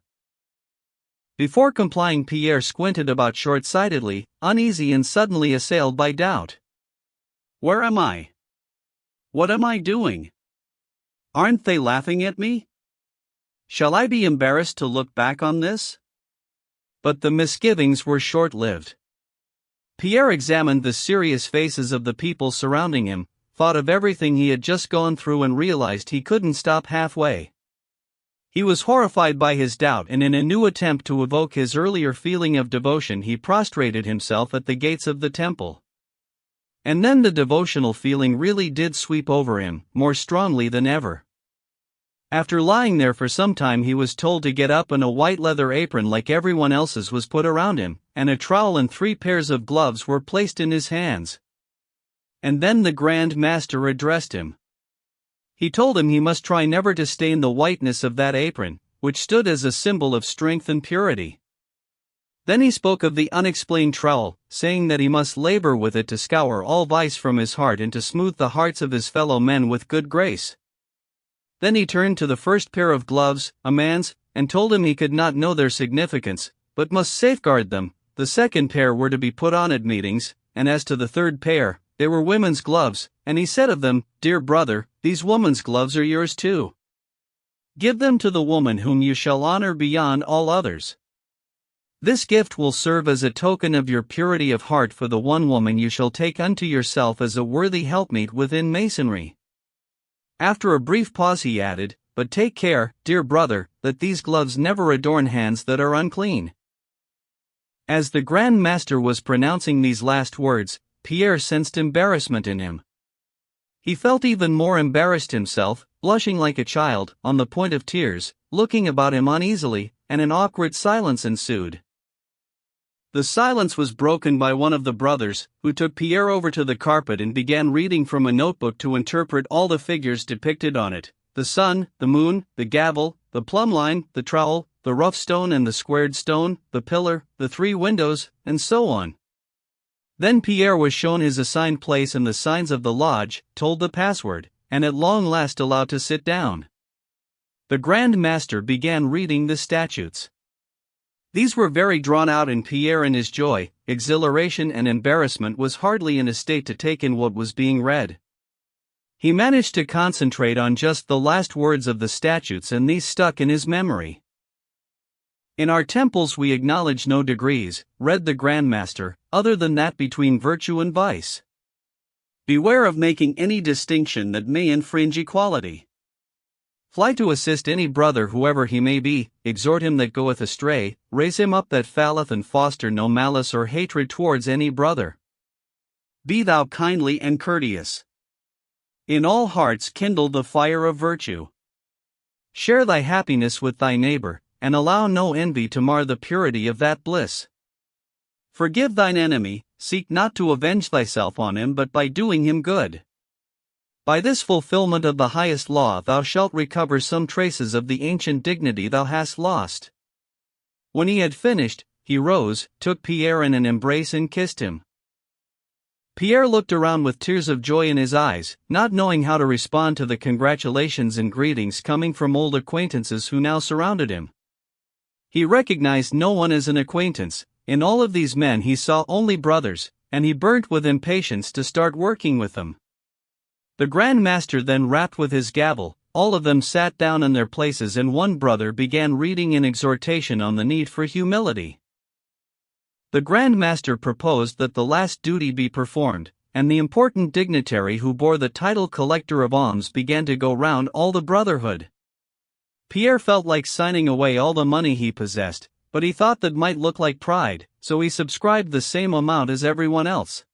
Before complying, Pierre squinted about short-sightedly, uneasy and suddenly assailed by doubt. "Where am I? What am I doing? Aren't they laughing at me? Shall I be embarrassed to look back on this?" But the misgivings were short-lived. Pierre examined the serious faces of the people surrounding him, thought of everything he had just gone through and realized he couldn't stop halfway. He was horrified by his doubt and in a new attempt to evoke his earlier feeling of devotion he prostrated himself at the gates of the temple. And then the devotional feeling really did sweep over him, more strongly than ever. After lying there for some time, he was told to get up, and a white leather apron like everyone else's was put around him, and a trowel and 3 pairs of gloves were placed in his hands. And then the Grand Master addressed him. He told him he must try never to stain the whiteness of that apron, which stood as a symbol of strength and purity. Then he spoke of the unexplained trowel, saying that he must labor with it to scour all vice from his heart and to smooth the hearts of his fellow men with good grace. Then he turned to the first pair of gloves, a man's, and told him he could not know their significance, but must safeguard them. The second pair were to be put on at meetings, and as to the third pair, they were women's gloves, and he said of them, "Dear brother, these women's gloves are yours too. Give them to the woman whom you shall honor beyond all others. This gift will serve as a token of your purity of heart for the one woman you shall take unto yourself as a worthy helpmeet within masonry." After a brief pause he added, "But take care, dear brother, that these gloves never adorn hands that are unclean." As the Grand Master was pronouncing these last words, Pierre sensed embarrassment in him. He felt even more embarrassed himself, blushing like a child, on the point of tears, looking about him uneasily, and an awkward silence ensued. The silence was broken by one of the brothers, who took Pierre over to the carpet and began reading from a notebook to interpret all the figures depicted on it: the sun, the moon, the gavel, the plumb line, the trowel, the rough stone and the squared stone, the pillar, the 3 windows, and so on. Then Pierre was shown his assigned place and the signs of the lodge, told the password, and at long last allowed to sit down. The Grand Master began reading the statutes. These were very drawn out, and Pierre, in his joy, exhilaration and embarrassment, was hardly in a state to take in what was being read. He managed to concentrate on just the last words of the statutes, and these stuck in his memory. "In our temples we acknowledge no degrees," read the Grand Master, "other than that between virtue and vice. Beware of making any distinction that may infringe equality. Fly to assist any brother whoever he may be, exhort him that goeth astray, raise him up that falleth, and foster no malice or hatred towards any brother. Be thou kindly and courteous. In all hearts kindle the fire of virtue. Share thy happiness with thy neighbor, and allow no envy to mar the purity of that bliss. Forgive thine enemy, seek not to avenge thyself on him, but by doing him good. By this fulfillment of the highest law thou shalt recover some traces of the ancient dignity thou hast lost." When he had finished, he rose, took Pierre in an embrace and kissed him. Pierre looked around with tears of joy in his eyes, not knowing how to respond to the congratulations and greetings coming from old acquaintances who now surrounded him. He recognized no one as an acquaintance. In all of these men he saw only brothers, and he burnt with impatience to start working with them. The Grand Master then rapped with his gavel, all of them sat down in their places, and one brother began reading an exhortation on the need for humility. The Grand Master proposed that the last duty be performed, and the important dignitary who bore the title Collector of Alms began to go round all the brotherhood. Pierre felt like signing away all the money he possessed, but he thought that might look like pride, so he subscribed the same amount as everyone else.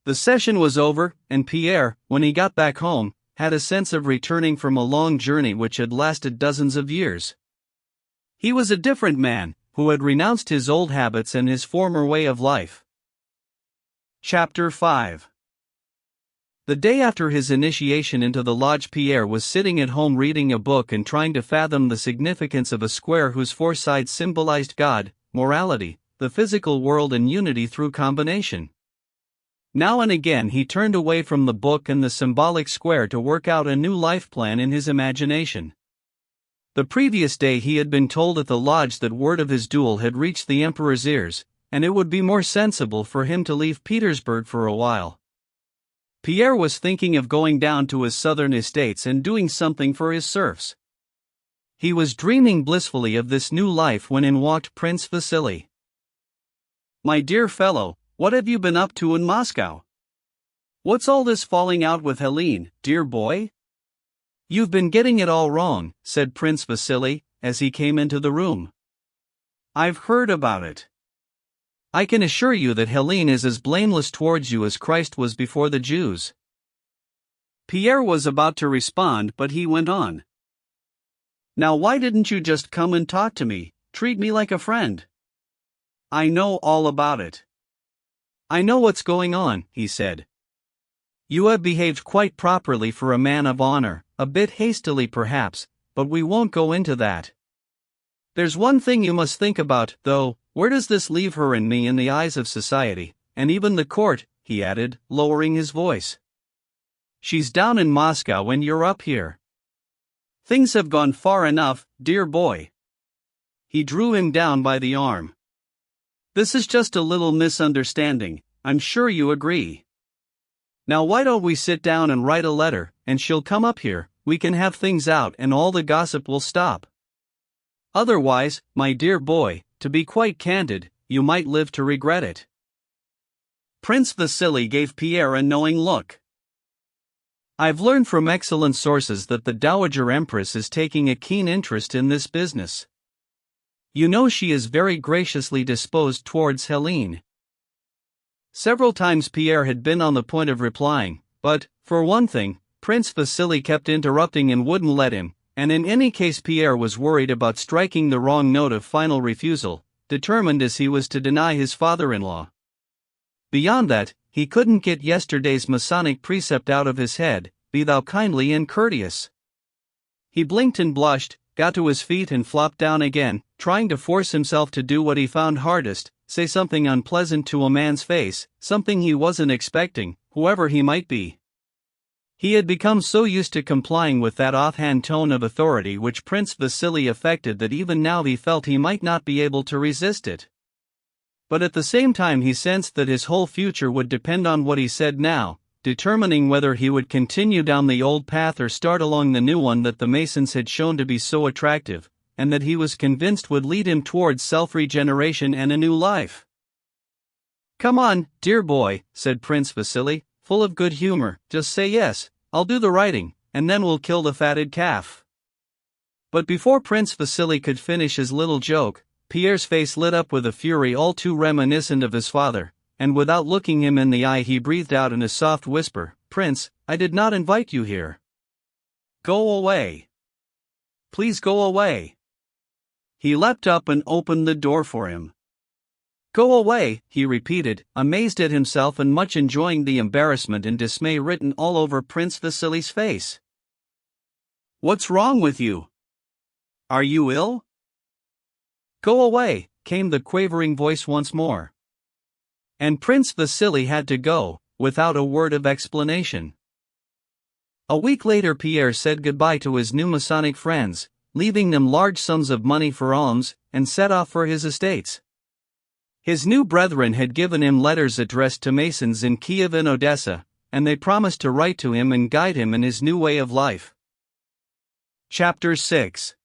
The session was over, and Pierre, when he got back home, had a sense of returning from a long journey which had lasted dozens of years. He was a different man, who had renounced his old habits and his former way of life. Chapter 5. The day after his initiation into the lodge, Pierre was sitting at home reading a book and trying to fathom the significance of a square whose 4 sides symbolized God, morality, the physical world, and unity through combination. Now and again he turned away from the book and the symbolic square to work out a new life plan in his imagination. The previous day he had been told at the lodge that word of his duel had reached the emperor's ears, and it would be more sensible for him to leave Petersburg for a while. Pierre was thinking of going down to his southern estates and doing something for his serfs. He was dreaming blissfully of this new life when in walked Prince Vasily. "My dear fellow, what have you been up to in Moscow? What's all this falling out with Helene, dear boy?" "You've been getting it all wrong," said Prince Vasily, as he came into the room. "I've heard about it. I can assure you that Helene is as blameless towards you as Christ was before the Jews." Pierre was about to respond, but he went on. Now why didn't you just come and talk to me, treat me like a friend? I know all about it. I know what's going on, he said. You have behaved quite properly for a man of honor, a bit hastily perhaps, but we won't go into that. There's one thing you must think about, though. Where does this leave her and me in the eyes of society, and even the court, he added, lowering his voice. She's down in Moscow when you're up here. Things have gone far enough, dear boy. He drew him down by the arm. This is just a little misunderstanding, I'm sure you agree. Now why don't we sit down and write a letter, and she'll come up here, we can have things out and all the gossip will stop. Otherwise, my dear boy, to be quite candid, you might live to regret it. Prince Vasily gave Pierre a knowing look. I've learned from excellent sources that the Dowager Empress is taking a keen interest in this business. You know she is very graciously disposed towards Helene. Several times Pierre had been on the point of replying, but, for one thing, Prince Vasily kept interrupting and wouldn't let him, and in any case Pierre was worried about striking the wrong note of final refusal, determined as he was to deny his father-in-law. Beyond that, he couldn't get yesterday's Masonic precept out of his head, be thou kindly and courteous. He blinked and blushed, got to his feet and flopped down again, trying to force himself to do what he found hardest, say something unpleasant to a man's face, something he wasn't expecting, whoever he might be. He had become so used to complying with that offhand tone of authority which Prince Vasily affected that even now he felt he might not be able to resist it. But at the same time he sensed that his whole future would depend on what he said now, determining whether he would continue down the old path or start along the new one that the Masons had shown to be so attractive, and that he was convinced would lead him towards self-regeneration and a new life. Come on, dear boy, said Prince Vasily, full of good humor, just say yes, I'll do the writing, and then we'll kill the fatted calf. But before Prince Vasily could finish his little joke, Pierre's face lit up with a fury all too reminiscent of his father, and without looking him in the eye he breathed out in a soft whisper, Prince, I did not invite you here. Go away. Please go away. He leapt up and opened the door for him. Go away, he repeated, amazed at himself and much enjoying the embarrassment and dismay written all over Prince Vasily's face. What's wrong with you? Are you ill? Go away, came the quavering voice once more. And Prince Vasily had to go, without a word of explanation. A week later Pierre said goodbye to his new Masonic friends, leaving them large sums of money for alms, and set off for his estates. His new brethren had given him letters addressed to Masons in Kiev and Odessa, and they promised to write to him and guide him in his new way of life. Chapter 6.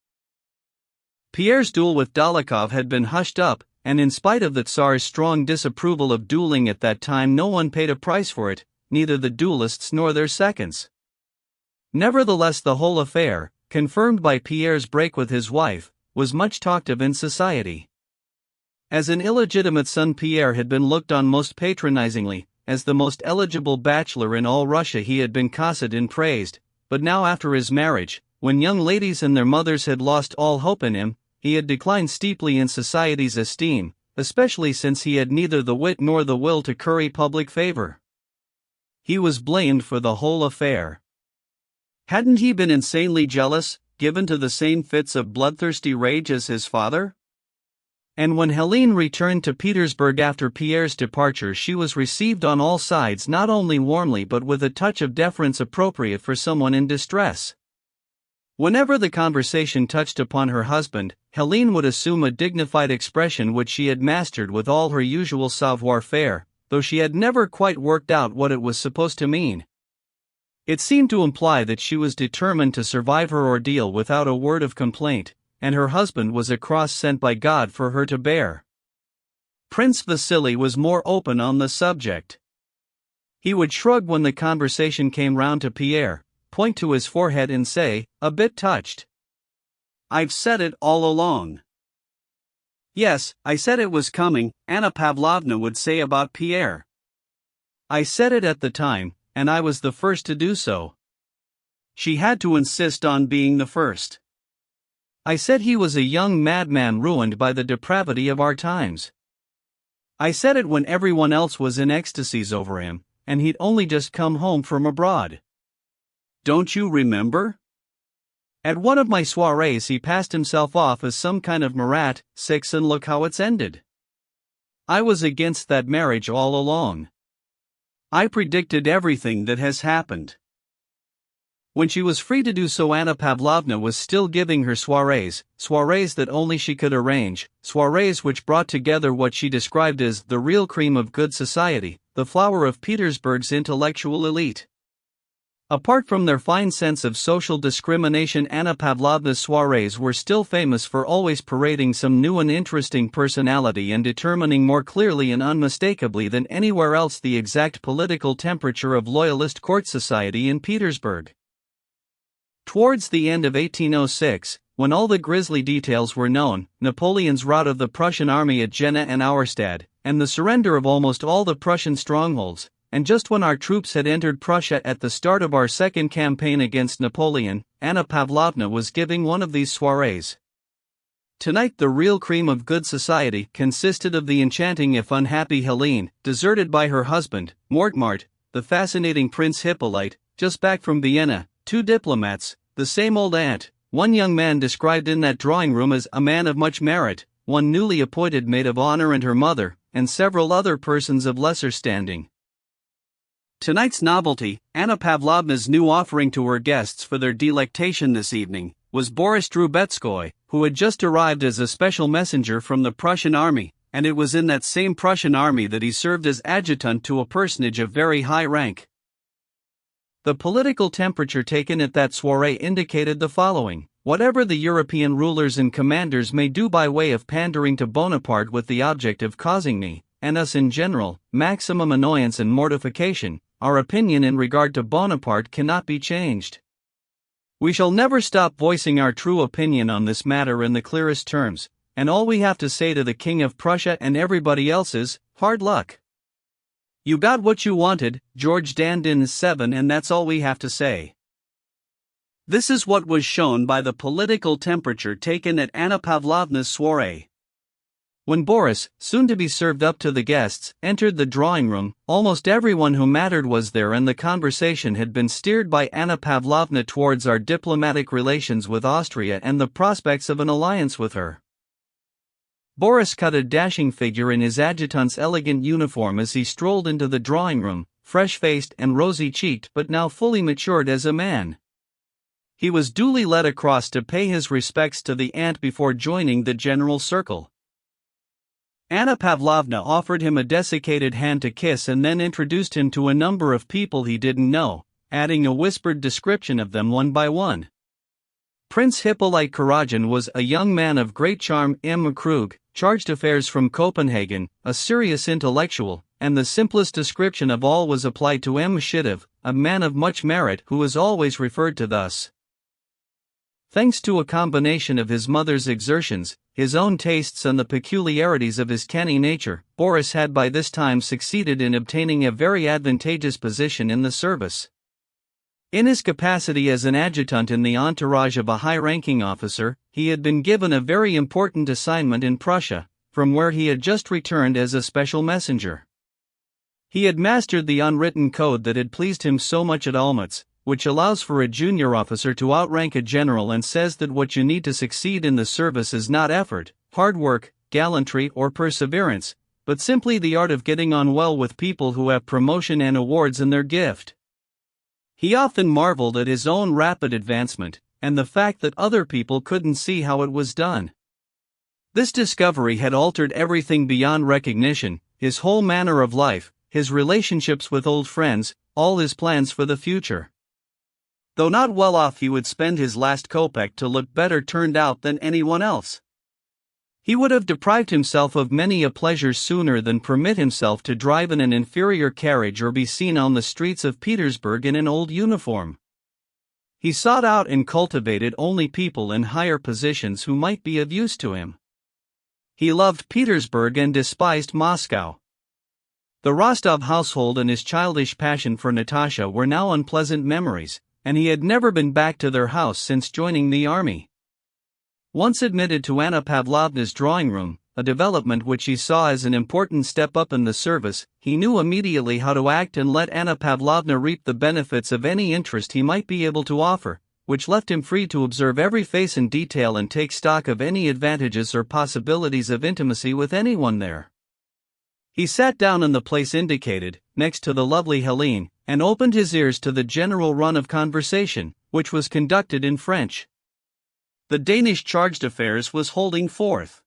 Pierre's duel with Dolokhov had been hushed up, and in spite of the Tsar's strong disapproval of dueling at that time no one paid a price for it, neither the duelists nor their seconds. Nevertheless the whole affair, confirmed by Pierre's break with his wife, was much talked of in society. As an illegitimate son Pierre had been looked on most patronizingly, as the most eligible bachelor in all Russia he had been cosseted and praised, but now after his marriage, when young ladies and their mothers had lost all hope in him, he had declined steeply in society's esteem, especially since he had neither the wit nor the will to curry public favor. He was blamed for the whole affair. Hadn't he been insanely jealous, given to the same fits of bloodthirsty rage as his father? And when Helene returned to Petersburg after Pierre's departure she was received on all sides not only warmly but with a touch of deference appropriate for someone in distress. Whenever the conversation touched upon her husband, Helene would assume a dignified expression which she had mastered with all her usual savoir-faire, though she had never quite worked out what it was supposed to mean. It seemed to imply that she was determined to survive her ordeal without a word of complaint, and her husband was a cross sent by God for her to bear. Prince Vasily was more open on the subject. He would shrug when the conversation came round to Pierre, point to his forehead and say, a bit touched, I've said it all along. Yes, I said it was coming, Anna Pavlovna would say about Pierre. I said it at the time, and I was the first to do so. She had to insist on being the first. I said he was a young madman ruined by the depravity of our times. I said it when everyone else was in ecstasies over him, and he'd only just come home from abroad. Don't you remember? At one of my soirees he passed himself off as some kind of Marat, and look how it's ended. I was against that marriage all along. I predicted everything that has happened. When she was free to do so, Anna Pavlovna was still giving her soirees that only she could arrange, soirees which brought together what she described as the real cream of good society, the flower of Petersburg's intellectual elite. Apart from their fine sense of social discrimination, Anna Pavlovna's soirees were still famous for always parading some new and interesting personality and determining more clearly and unmistakably than anywhere else the exact political temperature of loyalist court society in Petersburg. Towards the end of 1806, when all the grisly details were known, Napoleon's rout of the Prussian army at Jena and Auerstedt, and the surrender of almost all the Prussian strongholds, and just when our troops had entered Prussia at the start of our second campaign against Napoleon, Anna Pavlovna was giving one of these soirees. Tonight the real cream of good society consisted of the enchanting if unhappy Helene, deserted by her husband, Mortemart, the fascinating Prince Hippolyte, just back from Vienna, 2 diplomats, the same old aunt, one young man described in that drawing room as a man of much merit, one newly appointed maid of honor and her mother, and several other persons of lesser standing. Tonight's novelty, Anna Pavlovna's new offering to her guests for their delectation this evening, was Boris Drubetskoy, who had just arrived as a special messenger from the Prussian army, and it was in that same Prussian army that he served as adjutant to a personage of very high rank. The political temperature taken at that soiree indicated the following: whatever the European rulers and commanders may do by way of pandering to Bonaparte with the object of causing me, and us in general, maximum annoyance and mortification, our opinion in regard to Bonaparte cannot be changed. We shall never stop voicing our true opinion on this matter in the clearest terms, and all we have to say to the King of Prussia and everybody else is, hard luck. You got what you wanted, George Dandin 7, and that's all we have to say. This is what was shown by the political temperature taken at Anna Pavlovna's soiree. When Boris, soon to be served up to the guests, entered the drawing room, almost everyone who mattered was there, and the conversation had been steered by Anna Pavlovna towards our diplomatic relations with Austria and the prospects of an alliance with her. Boris cut a dashing figure in his adjutant's elegant uniform as he strolled into the drawing room, fresh-faced and rosy-cheeked but now fully matured as a man. He was duly led across to pay his respects to the aunt before joining the general circle. Anna Pavlovna offered him a desiccated hand to kiss and then introduced him to a number of people he didn't know, adding a whispered description of them one by one. Prince Hippolyte Karajan was a young man of great charm, M. Krug, charged affairs from Copenhagen, a serious intellectual, and the simplest description of all was applied to M. Shitov, a man of much merit who was always referred to thus. Thanks to a combination of his mother's exertions, his own tastes and the peculiarities of his canny nature, Boris had by this time succeeded in obtaining a very advantageous position in the service. In his capacity as an adjutant in the entourage of a high-ranking officer, he had been given a very important assignment in Prussia, from where he had just returned as a special messenger. He had mastered the unwritten code that had pleased him so much at Olmütz, which allows for a junior officer to outrank a general and says that what you need to succeed in the service is not effort, hard work, gallantry or perseverance, but simply the art of getting on well with people who have promotion and awards in their gift. He often marveled at his own rapid advancement, and the fact that other people couldn't see how it was done. This discovery had altered everything beyond recognition, his whole manner of life, his relationships with old friends, all his plans for the future. Though not well off, he would spend his last kopeck to look better turned out than anyone else. He would have deprived himself of many a pleasure sooner than permit himself to drive in an inferior carriage or be seen on the streets of Petersburg in an old uniform. He sought out and cultivated only people in higher positions who might be of use to him. He loved Petersburg and despised Moscow. The Rostov household and his childish passion for Natasha were now unpleasant memories, and he had never been back to their house since joining the army. once admitted to Anna Pavlovna's drawing room, a development which he saw as an important step up in the service. He knew immediately how to act and let Anna Pavlovna reap the benefits of any interest he might be able to offer, which left him free to observe every face in detail and take stock of any advantages or possibilities of intimacy with anyone there. He sat down in the place indicated, next to the lovely Helene, and opened his ears to the general run of conversation, which was conducted in French. The Danish charge d'affaires was holding forth.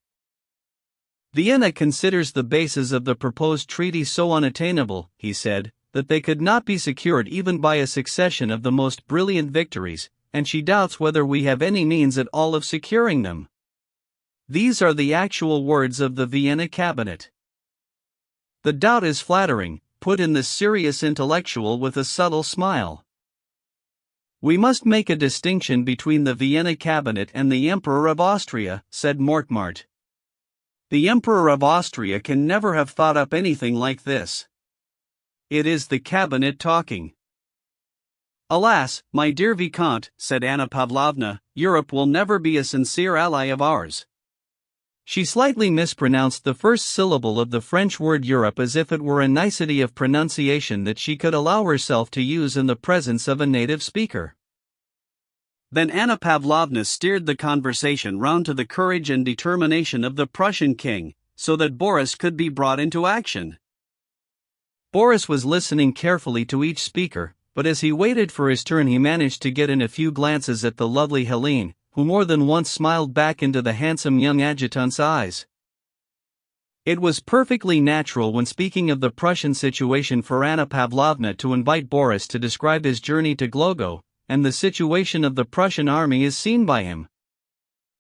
Vienna considers the bases of the proposed treaty so unattainable, he said, that they could not be secured even by a succession of the most brilliant victories, and she doubts whether we have any means at all of securing them. These are the actual words of the Vienna cabinet. The doubt is flattering, put in the serious intellectual with a subtle smile. We must make a distinction between the Vienna cabinet and the Emperor of Austria, said Mortemart. The Emperor of Austria can never have thought up anything like this. It is the cabinet talking. Alas, my dear Vicomte, said Anna Pavlovna, Europe will never be a sincere ally of ours. She slightly mispronounced the first syllable of the French word Europe as if it were a nicety of pronunciation that she could allow herself to use in the presence of a native speaker. Then Anna Pavlovna steered the conversation round to the courage and determination of the Prussian king, so that Boris could be brought into action. Boris was listening carefully to each speaker, but as he waited for his turn he managed to get in a few glances at the lovely Helene, who more than once smiled back into the handsome young adjutant's eyes. It was perfectly natural when speaking of the Prussian situation for Anna Pavlovna to invite Boris to describe his journey to Głogow, and the situation of the Prussian army as seen by him.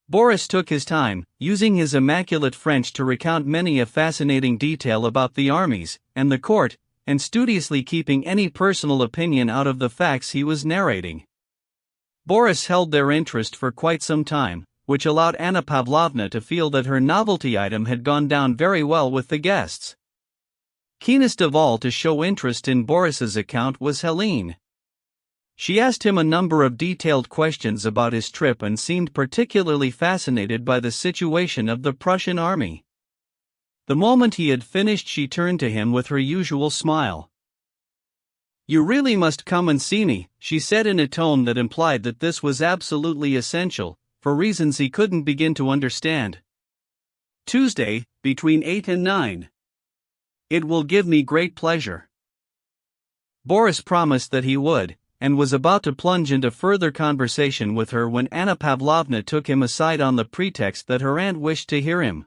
Boris took his time, using his immaculate French to recount many a fascinating detail about the armies and the court, and studiously keeping any personal opinion out of the facts he was narrating. Boris held their interest for quite some time, which allowed Anna Pavlovna to feel that her novelty item had gone down very well with the guests. Keenest of all to show interest in Boris's account was Helene. She asked him a number of detailed questions about his trip and seemed particularly fascinated by the situation of the Prussian army. The moment he had finished she turned to him with her usual smile. You really must come and see me, she said in a tone that implied that this was absolutely essential, for reasons he couldn't begin to understand. Tuesday, between 8 and 9. It will give me great pleasure. Boris promised that he would, and was about to plunge into further conversation with her when Anna Pavlovna took him aside on the pretext that her aunt wished to hear him.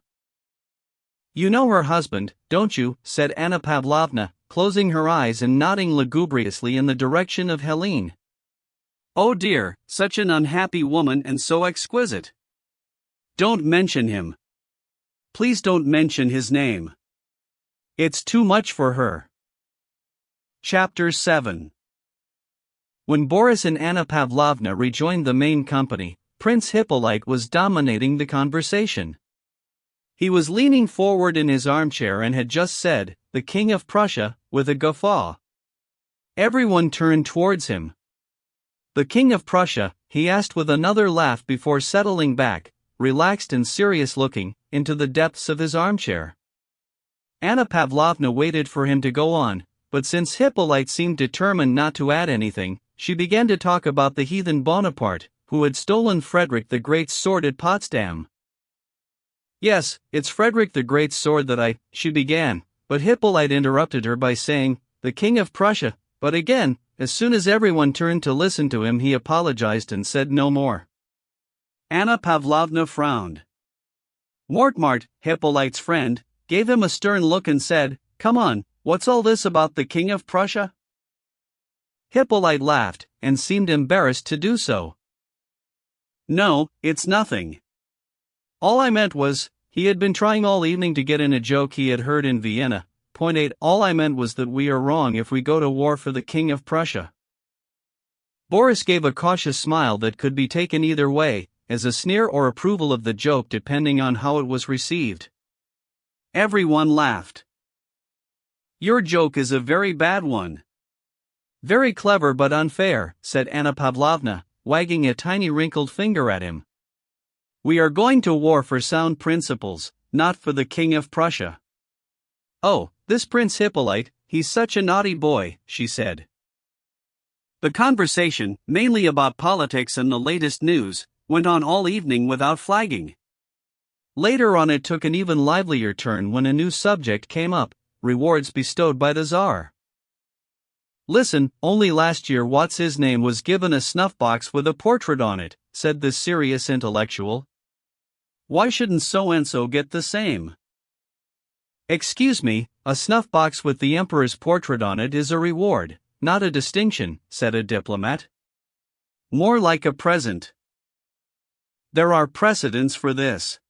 You know her husband, don't you? Said Anna Pavlovna, closing her eyes and nodding lugubriously in the direction of Helene. Oh dear, such an unhappy woman and so exquisite. Don't mention him. Please don't mention his name. It's too much for her. Chapter 7. When Boris and Anna Pavlovna rejoined the main company, Prince Hippolyte was dominating the conversation. He was leaning forward in his armchair and had just said, "The King of Prussia," with a guffaw. Everyone turned towards him. "The King of Prussia?" he asked with another laugh before settling back, relaxed and serious-looking, into the depths of his armchair. Anna Pavlovna waited for him to go on, but since Hippolyte seemed determined not to add anything, she began to talk about the heathen Bonaparte, who had stolen Frederick the Great's sword at Potsdam. "Yes, it's Frederick the Great's sword that she began, but Hippolyte interrupted her by saying, "The King of Prussia," but again, as soon as everyone turned to listen to him he apologized and said no more. Anna Pavlovna frowned. Mortemart, Hippolyte's friend, gave him a stern look and said, "Come on, what's all this about the King of Prussia?" Hippolyte laughed, and seemed embarrassed to do so. "No, it's nothing. All I meant was," he had been trying all evening to get in a joke he had heard in Vienna. Point 8. "All I meant was that we are wrong if we go to war for the King of Prussia." Boris gave a cautious smile that could be taken either way, as a sneer or approval of the joke depending on how it was received. Everyone laughed. "Your joke is a very bad one." "Very clever but unfair," said Anna Pavlovna, wagging a tiny wrinkled finger at him. We are going to war for sound principles, not for the King of Prussia. Oh, this Prince Hippolyte, he's such a naughty boy, she said. The conversation, mainly about politics and the latest news, went on all evening without flagging. Later on it took an even livelier turn when a new subject came up: rewards bestowed by the Tsar. Listen, only last year what's-his-name was given a snuff-box with a portrait on it, said this serious intellectual. Why shouldn't so-and-so get the same? Excuse me, a snuff-box with the emperor's portrait on it is a reward, not a distinction, said a diplomat. More like a present. There are precedents for this.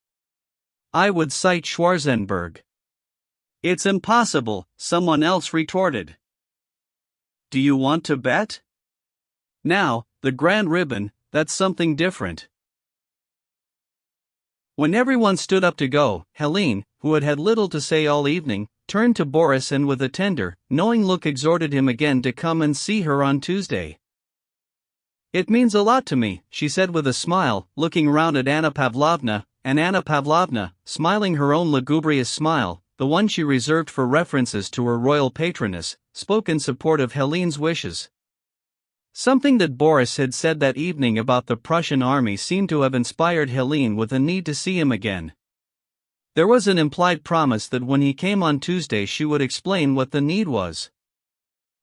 I would cite Schwarzenberg. It's impossible, someone else retorted. Do you want to bet? Now, the grand ribbon, that's something different. When everyone stood up to go, Helene, who had had little to say all evening, turned to Boris and with a tender, knowing look exhorted him again to come and see her on Tuesday. It means a lot to me, she said with a smile, looking round at Anna Pavlovna, and Anna Pavlovna, smiling her own lugubrious smile, the one she reserved for references to her royal patroness, spoke in support of Helene's wishes. Something that Boris had said that evening about the Prussian army seemed to have inspired Helene with a need to see him again. There was an implied promise that when he came on Tuesday she would explain what the need was.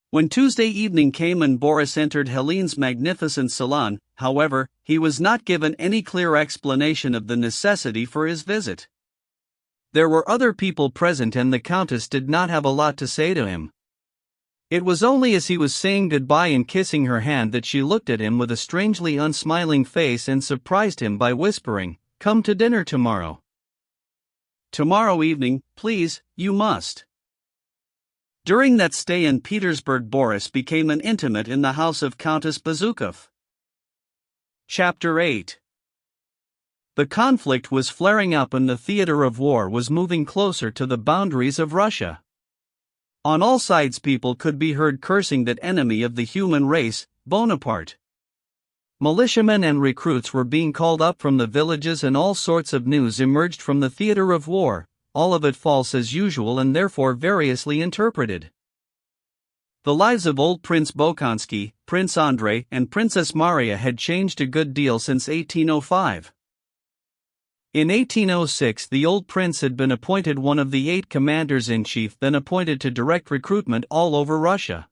When Tuesday evening came and Boris entered Helene's magnificent salon, however, he was not given any clear explanation of the necessity for his visit. There were other people present and the Countess did not have a lot to say to him. It was only as he was saying goodbye and kissing her hand that she looked at him with a strangely unsmiling face and surprised him by whispering, "Come to dinner tomorrow." "Tomorrow evening, please, you must." During that stay in Petersburg, Boris became an intimate in the house of Countess Bezukov. Chapter 8. The conflict was flaring up and the theater of war was moving closer to the boundaries of Russia. On all sides people could be heard cursing that enemy of the human race, Bonaparte. Militiamen and recruits were being called up from the villages and all sorts of news emerged from the theater of war, all of it false as usual and therefore variously interpreted. The lives of old Prince Bolkonsky, Prince Andrei, and Princess Maria had changed a good deal since 1805. In 1806 the old prince had been appointed one of the 8 commanders-in-chief then appointed to direct recruitment all over Russia.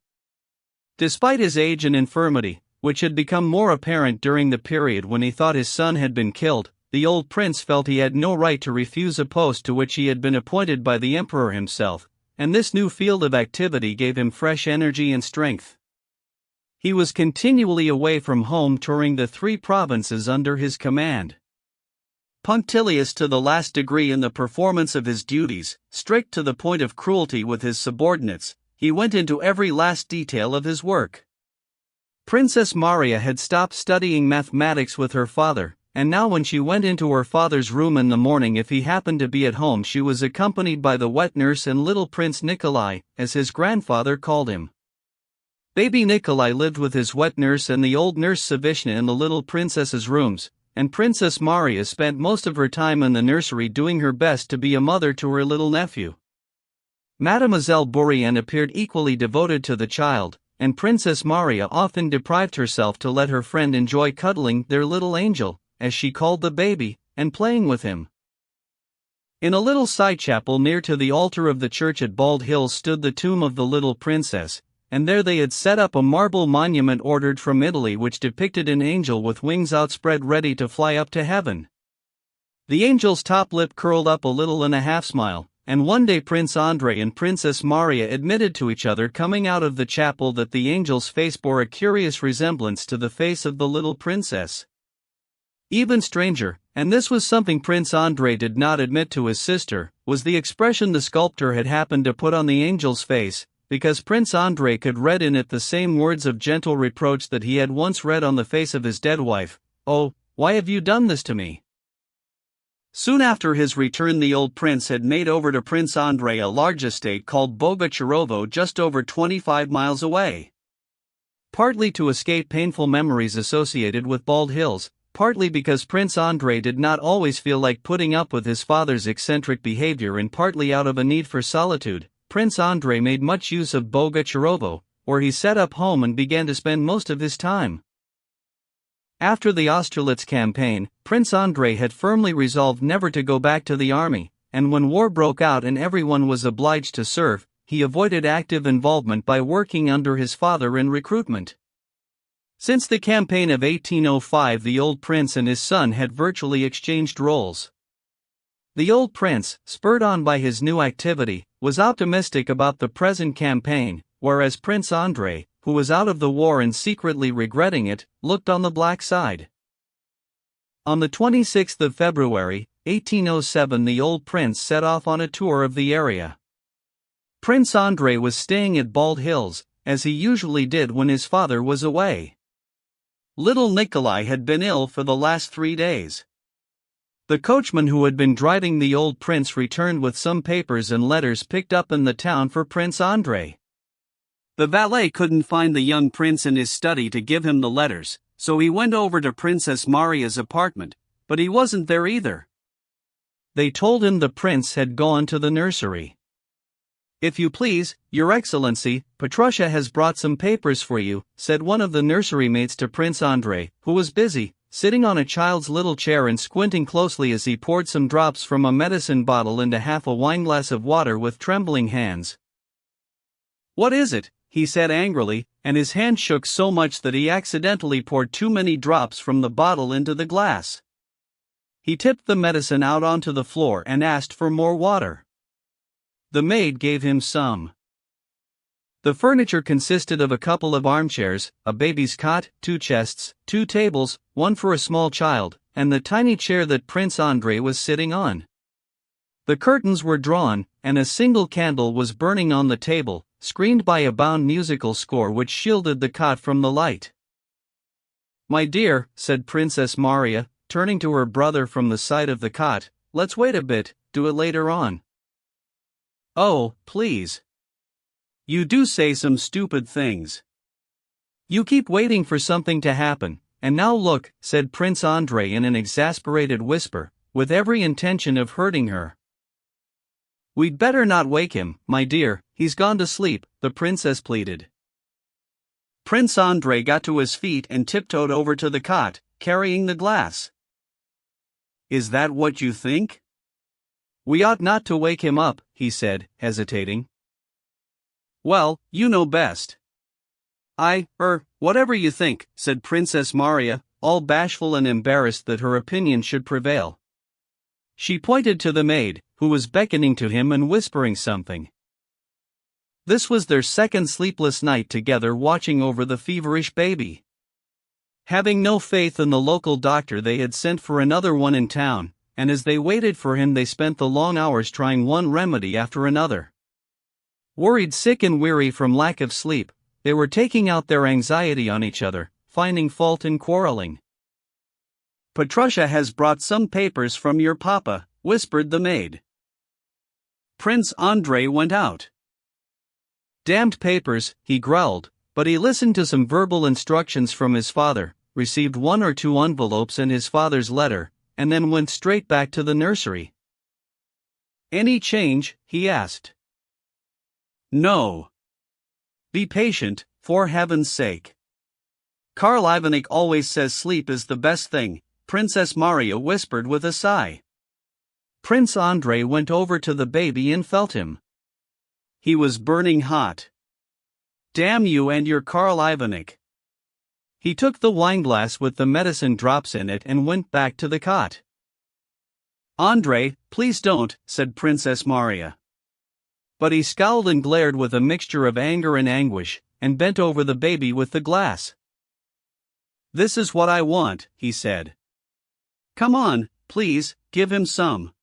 Despite his age and infirmity, which had become more apparent during the period when he thought his son had been killed, the old prince felt he had no right to refuse a post to which he had been appointed by the emperor himself, and this new field of activity gave him fresh energy and strength. He was continually away from home touring the 3 provinces under his command. Punctilious to the last degree in the performance of his duties, strict to the point of cruelty with his subordinates, he went into every last detail of his work. Princess Maria had stopped studying mathematics with her father, and now when she went into her father's room in the morning if he happened to be at home she was accompanied by the wet nurse and little Prince Nikolai, as his grandfather called him. Baby Nikolai lived with his wet nurse and the old nurse Savishna in the little princess's rooms, and Princess Maria spent most of her time in the nursery doing her best to be a mother to her little nephew. Mademoiselle Bourienne appeared equally devoted to the child, and Princess Maria often deprived herself to let her friend enjoy cuddling their little angel, as she called the baby, and playing with him. In a little side chapel near to the altar of the church at Bald Hills stood the tomb of the little princess, and there they had set up a marble monument ordered from Italy which depicted an angel with wings outspread ready to fly up to heaven. The angel's top lip curled up a little in a half-smile, and one day Prince Andrei and Princess Maria admitted to each other coming out of the chapel that the angel's face bore a curious resemblance to the face of the little princess. Even stranger, and this was something Prince Andrei did not admit to his sister, was the expression the sculptor had happened to put on the angel's face, because Prince Andrei could read in it the same words of gentle reproach that he had once read on the face of his dead wife: "Oh, why have you done this to me?" Soon after his return the old prince had made over to Prince Andrei a large estate called Bogocharovo just over 25 miles away. Partly to escape painful memories associated with Bald Hills, partly because Prince Andrei did not always feel like putting up with his father's eccentric behavior and partly out of a need for solitude, Prince Andrei made much use of Bogucharovo, where he set up home and began to spend most of his time. After the Austerlitz campaign, Prince Andrei had firmly resolved never to go back to the army, and when war broke out and everyone was obliged to serve, he avoided active involvement by working under his father in recruitment. Since the campaign of 1805, the old prince and his son had virtually exchanged roles. The old prince, spurred on by his new activity, was optimistic about the present campaign, whereas Prince Andrei, who was out of the war and secretly regretting it, looked on the black side. On the 26th of February, 1807, the old prince set off on a tour of the area. Prince Andrei was staying at Bald Hills, as he usually did when his father was away. Little Nikolai had been ill for the last 3 days. The coachman who had been driving the old prince returned with some papers and letters picked up in the town for Prince Andrei. The valet couldn't find the young prince in his study to give him the letters, so he went over to Princess Maria's apartment, but he wasn't there either. They told him the prince had gone to the nursery. "If you please, Your Excellency, Petrusha has brought some papers for you," said one of the nursery maids to Prince Andrei, who was busy, sitting on a child's little chair and squinting closely as he poured some drops from a medicine bottle into half a wineglass of water with trembling hands. "What is it?" he said angrily, and his hand shook so much that he accidentally poured too many drops from the bottle into the glass. He tipped the medicine out onto the floor and asked for more water. The maid gave him some. The furniture consisted of a couple of armchairs, a baby's cot, 2 chests, 2 tables, one for a small child, and the tiny chair that Prince Andrei was sitting on. The curtains were drawn, and a single candle was burning on the table, screened by a bound musical score which shielded the cot from the light. "My dear," said Princess Maria, turning to her brother from the side of the cot, "let's wait a bit, do it later on." "Oh, please. You do say some stupid things. You keep waiting for something to happen, and now look," said Prince Andrei in an exasperated whisper, with every intention of hurting her. "We'd better not wake him, my dear, he's gone to sleep," the princess pleaded. Prince Andrei got to his feet and tiptoed over to the cot, carrying the glass. "Is that what you think?" "We ought not to wake him up," he said, hesitating. "Well, you know best." Whatever you think," said Princess Maria, all bashful and embarrassed that her opinion should prevail. She pointed to the maid, who was beckoning to him and whispering something. This was their second sleepless night together, watching over the feverish baby. Having no faith in the local doctor, they had sent for another one in town, and as they waited for him they spent the long hours trying one remedy after another. Worried sick and weary from lack of sleep, they were taking out their anxiety on each other, finding fault and quarreling. "Petrusha has brought some papers from your papa," whispered the maid. Prince Andrei went out. "Damned papers," he growled, but he listened to some verbal instructions from his father, received 1 or 2 envelopes and his father's letter, and then went straight back to the nursery. "Any change?" he asked. "No. Be patient, for heaven's sake. Karl Ivanych always says sleep is the best thing," Princess Maria whispered with a sigh. Prince Andrei went over to the baby and felt him. He was burning hot. "Damn you and your Karl Ivanych." He took the wineglass with the medicine drops in it and went back to the cot. "Andrei, please don't," said Princess Maria. But he scowled and glared with a mixture of anger and anguish, and bent over the baby with the glass. "This is what I want," he said. "Come on, please, give him some."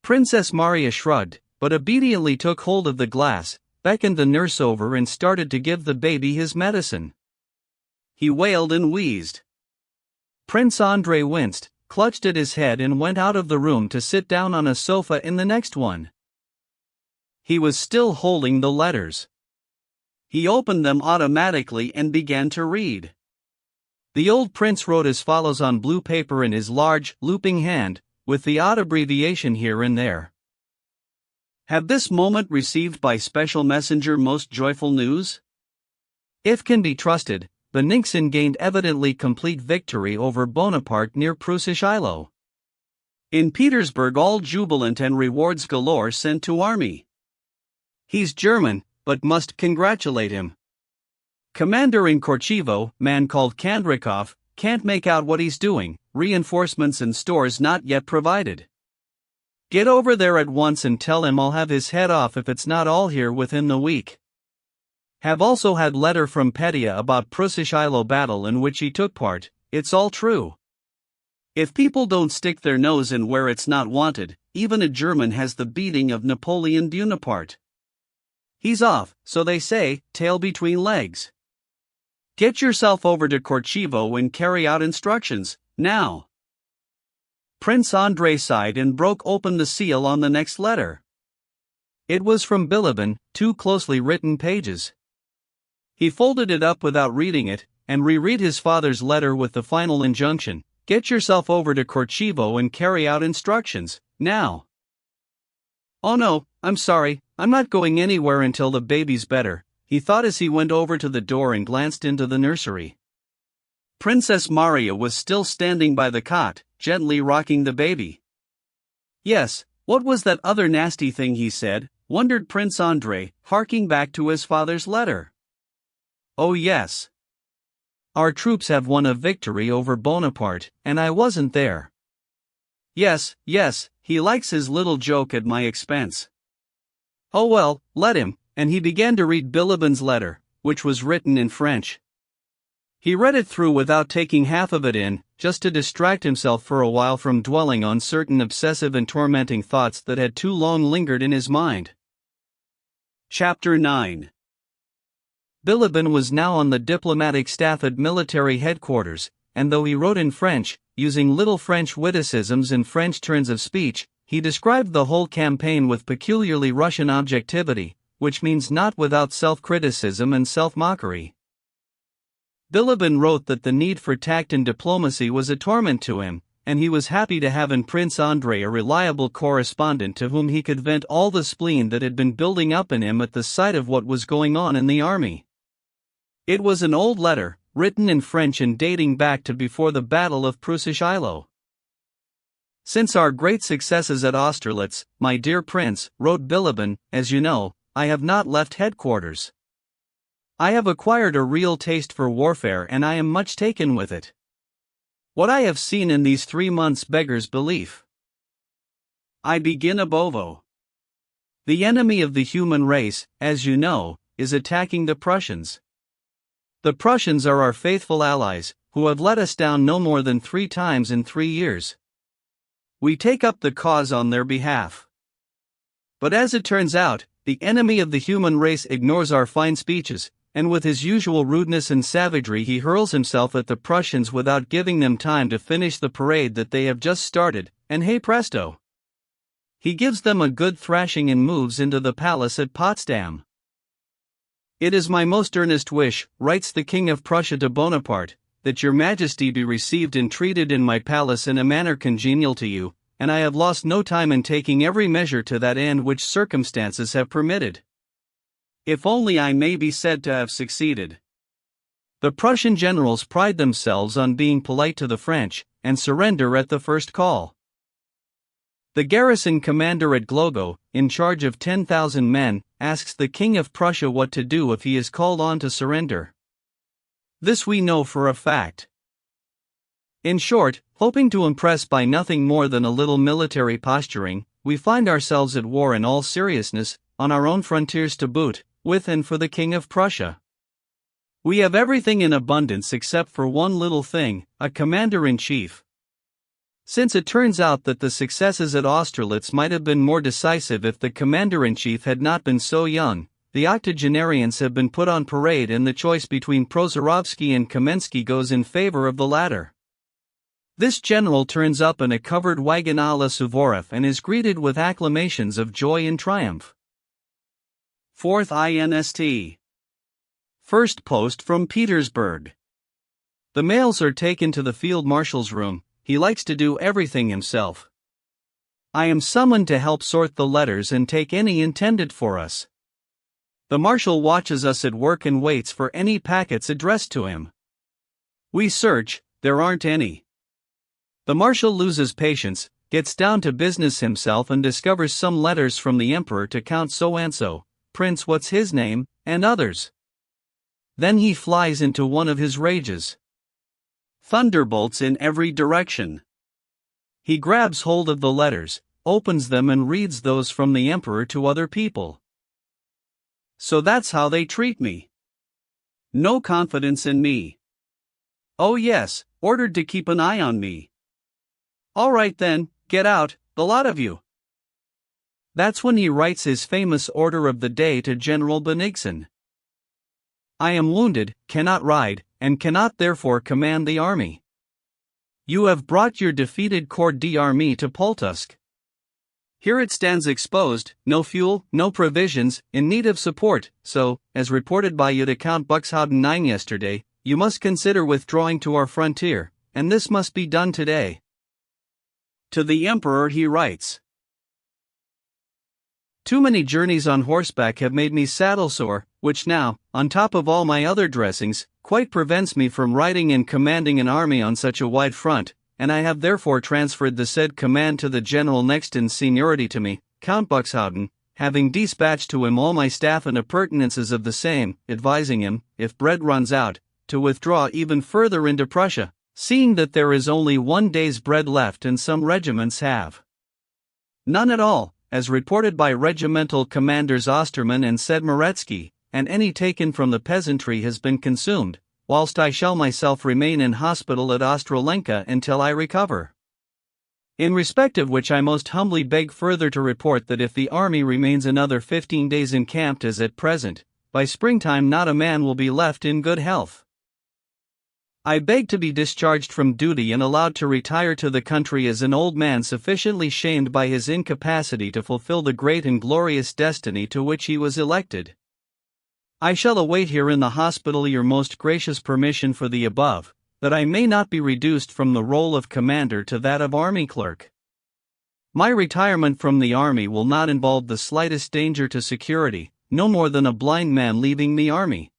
Princess Maria shrugged, but obediently took hold of the glass, beckoned the nurse over and started to give the baby his medicine. He wailed and wheezed. Prince Andrei winced, clutched at his head and went out of the room to sit down on a sofa in the next one. He was still holding the letters. He opened them automatically and began to read. The old prince wrote as follows on blue paper in his large, looping hand, with the odd abbreviation here and there. Have this moment received by special messenger most joyful news? If can be trusted, Bennigsen gained evidently complete victory over Bonaparte near Preussisch Eylau. In Petersburg all jubilant and rewards galore sent to army. He's German, but must congratulate him. Commander in Korchevo, man called Kandrikov, can't make out what he's doing, reinforcements and stores not yet provided. Get over there at once and tell him I'll have his head off if it's not all here within the week. Have also had letter from Petya about Preussisch Eylau battle in which he took part, it's all true. If people don't stick their nose in where it's not wanted, even a German has the beating of Napoleon Bonaparte. He's off, so they say, tail between legs. Get yourself over to Korchevo and carry out instructions, now. Prince Andrei sighed and broke open the seal on the next letter. It was from Bilibin, 2 closely written pages. He folded it up without reading it, and reread his father's letter with the final injunction, get yourself over to Korchevo and carry out instructions, now. Oh no, I'm sorry, I'm not going anywhere until the baby's better, he thought as he went over to the door and glanced into the nursery. Princess Maria was still standing by the cot, gently rocking the baby. Yes, what was that other nasty thing he said, wondered Prince Andrei, harking back to his father's letter. Oh yes. Our troops have won a victory over Bonaparte, and I wasn't there. Yes, he likes his little joke at my expense. Oh well, let him, and he began to read Bilibin's letter, which was written in French. He read it through without taking half of it in, just to distract himself for a while from dwelling on certain obsessive and tormenting thoughts that had too long lingered in his mind. Chapter 9. Bilibin was now on the diplomatic staff at military headquarters, and though he wrote in French, using little French witticisms and French turns of speech, he described the whole campaign with peculiarly Russian objectivity, which means not without self-criticism and self-mockery. Bilibin wrote that the need for tact and diplomacy was a torment to him, and he was happy to have in Prince Andrei a reliable correspondent to whom he could vent all the spleen that had been building up in him at the sight of what was going on in the army. It was an old letter, written in French and dating back to before the Battle of Preussisch Eylau. Since our great successes at Austerlitz, my dear Prince, wrote Bilibin, as you know, I have not left headquarters. I have acquired a real taste for warfare and I am much taken with it. What I have seen in these 3 months beggars belief. I begin above. The enemy of the human race, as you know, is attacking the Prussians. The Prussians are our faithful allies, who have let us down no more than 3 times in 3 years. We take up the cause on their behalf. But as it turns out, the enemy of the human race ignores our fine speeches, and with his usual rudeness and savagery he hurls himself at the Prussians without giving them time to finish the parade that they have just started, and hey presto! He gives them a good thrashing and moves into the palace at Potsdam. It is my most earnest wish, writes the King of Prussia to Bonaparte, that your Majesty be received and treated in my palace in a manner congenial to you, and I have lost no time in taking every measure to that end which circumstances have permitted. If only I may be said to have succeeded. The Prussian generals pride themselves on being polite to the French, and surrender at the first call. The garrison commander at Glogo, in charge of 10,000 men, asks the King of Prussia what to do if he is called on to surrender. This we know for a fact. In short, hoping to impress by nothing more than a little military posturing, we find ourselves at war in all seriousness, on our own frontiers to boot, with and for the King of Prussia. We have everything in abundance except for one little thing, a commander-in-chief. Since it turns out that the successes at Austerlitz might have been more decisive if the commander-in-chief had not been so young, the octogenarians have been put on parade and the choice between Prozorovsky and Kamensky goes in favor of the latter. This general turns up in a covered wagon a la Suvorov and is greeted with acclamations of joy and triumph. 4th INST. First post from Petersburg. The mails are taken to the field marshal's room. He likes to do everything himself. I am summoned to help sort the letters and take any intended for us. The marshal watches us at work and waits for any packets addressed to him. We search, there aren't any. The marshal loses patience, gets down to business himself and discovers some letters from the emperor to Count so-and-so, Prince what's his name, and others. Then he flies into one of his rages. Thunderbolts in every direction. He grabs hold of the letters, opens them and reads those from the emperor to other people. So that's how they treat me. No confidence in me. Oh yes, ordered to keep an eye on me. All right then, get out, the lot of you. That's when he writes his famous order of the day to General Bennigsen. I am wounded, cannot ride, and cannot therefore command the army. You have brought your defeated corps d'armée to Pultusk. Here it stands exposed, no fuel, no provisions, in need of support, so, as reported by you to Count Buxhowden 9 yesterday, you must consider withdrawing to our frontier, and this must be done today. To the Emperor he writes. Too many journeys on horseback have made me saddle sore, which now, on top of all my other dressings, quite prevents me from riding and commanding an army on such a wide front, and I have therefore transferred the said command to the general next in seniority to me, Count Buxhowden, having dispatched to him all my staff and appurtenances of the same, advising him, if bread runs out, to withdraw even further into Prussia, seeing that there is only 1 day's bread left and some regiments have none at all, as reported by regimental commanders Osterman and Sedmoretsky, and any taken from the peasantry has been consumed, whilst I shall myself remain in hospital at Ostrolenka until I recover. In respect of which I most humbly beg further to report that if the army remains another 15 days encamped as at present, by springtime not a man will be left in good health. I beg to be discharged from duty and allowed to retire to the country as an old man sufficiently shamed by his incapacity to fulfill the great and glorious destiny to which he was elected. I shall await here in the hospital your most gracious permission for the above, that I may not be reduced from the role of commander to that of army clerk. My retirement from the army will not involve the slightest danger to security, no more than a blind man leaving the army.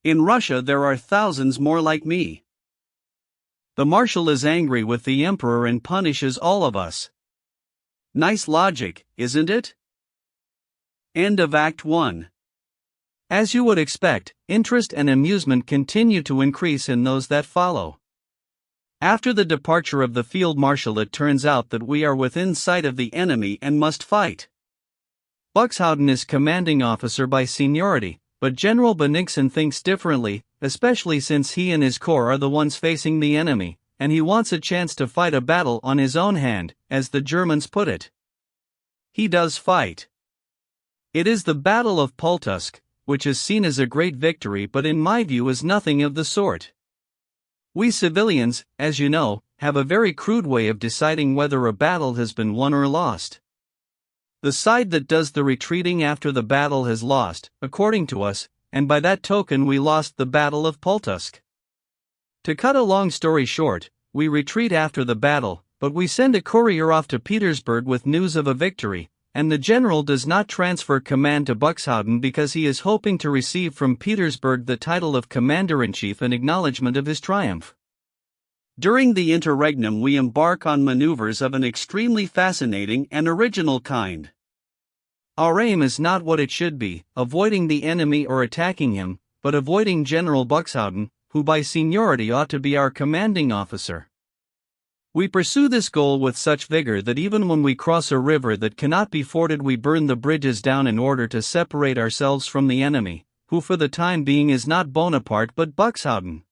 In Russia there are thousands more like me. The marshal is angry with the emperor and punishes all of us. Nice logic, isn't it? End of Act 1. As you would expect, interest and amusement continue to increase in those that follow. After the departure of the field marshal it turns out that we are within sight of the enemy and must fight. Buxhowden is commanding officer by seniority, but General Bennigsen thinks differently, especially since he and his corps are the ones facing the enemy, and he wants a chance to fight a battle on his own hand, as the Germans put it. He does fight. It is the Battle of Pultusk, which is seen as a great victory but in my view is nothing of the sort. We civilians, as you know, have a very crude way of deciding whether a battle has been won or lost. The side that does the retreating after the battle has lost, according to us, and by that token we lost the Battle of Pultusk. To cut a long story short, we retreat after the battle, but we send a courier off to Petersburg with news of a victory, and the general does not transfer command to Buxhowden because he is hoping to receive from Petersburg the title of Commander-in-Chief in acknowledgement of his triumph. During the interregnum we embark on maneuvers of an extremely fascinating and original kind. Our aim is not what it should be, avoiding the enemy or attacking him, but avoiding General Buxhowden, who by seniority ought to be our commanding officer. We pursue this goal with such vigor that even when we cross a river that cannot be forded we burn the bridges down in order to separate ourselves from the enemy, who for the time being is not Bonaparte but Buxhowden.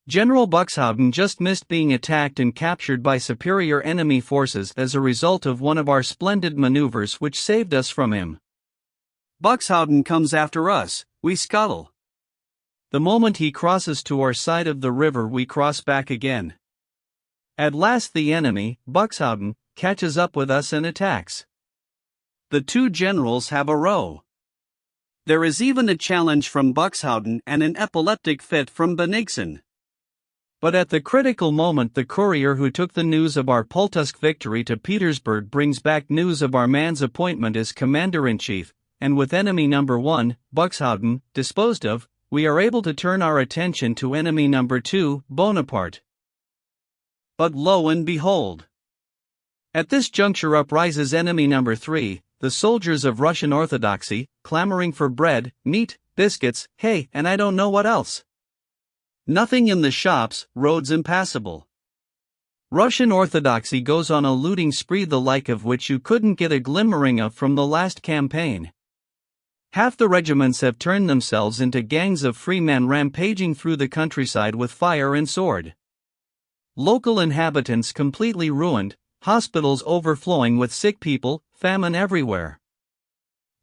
General Buxhowden just missed being attacked and captured by superior enemy forces as a result of one of our splendid maneuvers which saved us from him. Buxhowden comes after us, we scuttle. The moment he crosses to our side of the river we cross back again. At last the enemy, Buxhowden, catches up with us and attacks. The two generals have a row. There is even a challenge from Buxhowden and an epileptic fit from Bennigsen. But at the critical moment, the courier who took the news of our Pultusk victory to Petersburg brings back news of our man's appointment as commander-in-chief, and with enemy number 1, Buxhoudan, disposed of, we are able to turn our attention to enemy number 2, Bonaparte. But lo and behold! At this juncture up rises enemy number 3, the soldiers of Russian Orthodoxy, clamoring for bread, meat, biscuits, hay, and I don't know what else. Nothing in the shops, roads impassable. Russian Orthodoxy goes on a looting spree the like of which you couldn't get a glimmering of from the last campaign. Half the regiments have turned themselves into gangs of free men rampaging through the countryside with fire and sword. Local inhabitants completely ruined, hospitals overflowing with sick people, famine everywhere.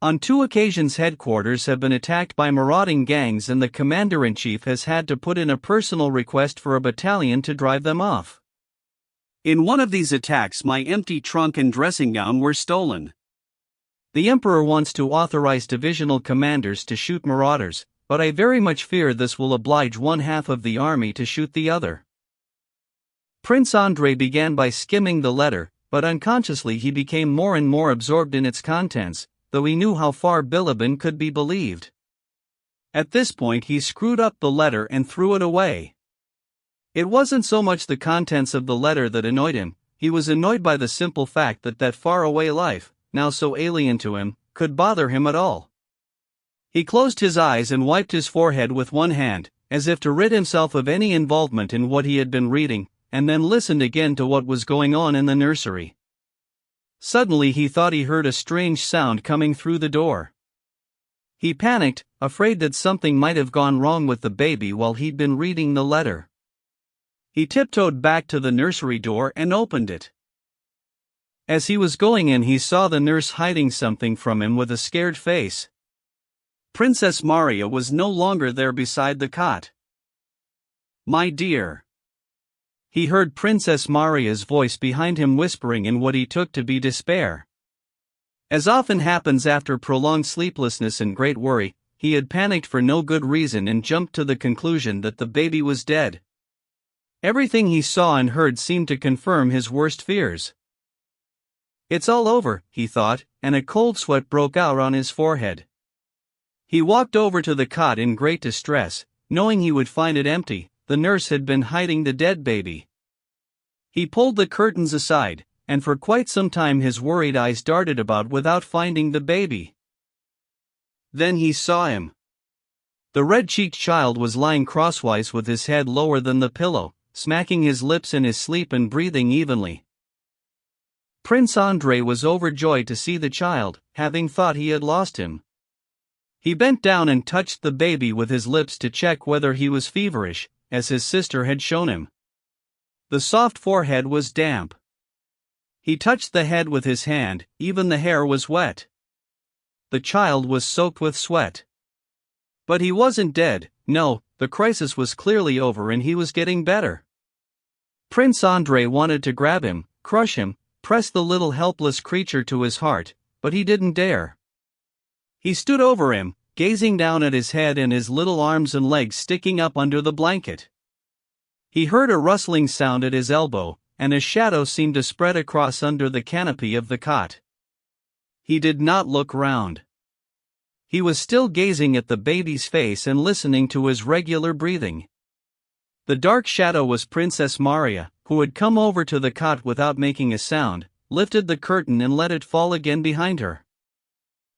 On 2 occasions headquarters have been attacked by marauding gangs and the commander-in-chief has had to put in a personal request for a battalion to drive them off. In one of these attacks my empty trunk and dressing gown were stolen. The Emperor wants to authorize divisional commanders to shoot marauders, but I very much fear this will oblige one half of the army to shoot the other. Prince Andrei began by skimming the letter, but unconsciously he became more and more absorbed in its contents, though he knew how far Bilibin could be believed. At this point he screwed up the letter and threw it away. It wasn't so much the contents of the letter that annoyed him, he was annoyed by the simple fact that that faraway life, now so alien to him, could bother him at all. He closed his eyes and wiped his forehead with one hand, as if to rid himself of any involvement in what he had been reading, and then listened again to what was going on in the nursery. Suddenly he thought he heard a strange sound coming through the door. He panicked, afraid that something might have gone wrong with the baby while he'd been reading the letter. He tiptoed back to the nursery door and opened it. As he was going in he saw the nurse hiding something from him with a scared face. Princess Maria was no longer there beside the cot. "My dear." He heard Princess Maria's voice behind him whispering in what he took to be despair. As often happens after prolonged sleeplessness and great worry, he had panicked for no good reason and jumped to the conclusion that the baby was dead. Everything he saw and heard seemed to confirm his worst fears. "It's all over," he thought, and a cold sweat broke out on his forehead. He walked over to the cot in great distress, knowing he would find it empty. The nurse had been hiding the dead baby. He pulled the curtains aside, and for quite some time his worried eyes darted about without finding the baby. Then he saw him. The red-cheeked child was lying crosswise with his head lower than the pillow, smacking his lips in his sleep and breathing evenly. Prince Andrei was overjoyed to see the child, having thought he had lost him. He bent down and touched the baby with his lips to check whether he was feverish, as his sister had shown him. The soft forehead was damp. He touched the head with his hand, even the hair was wet. The child was soaked with sweat. But he wasn't dead, no, the crisis was clearly over and he was getting better. Prince Andrei wanted to grab him, crush him, press the little helpless creature to his heart, but he didn't dare. He stood over him, gazing down at his head and his little arms and legs sticking up under the blanket. He heard a rustling sound at his elbow, and a shadow seemed to spread across under the canopy of the cot. He did not look round. He was still gazing at the baby's face and listening to his regular breathing. The dark shadow was Princess Maria, who had come over to the cot without making a sound, lifted the curtain and let it fall again behind her.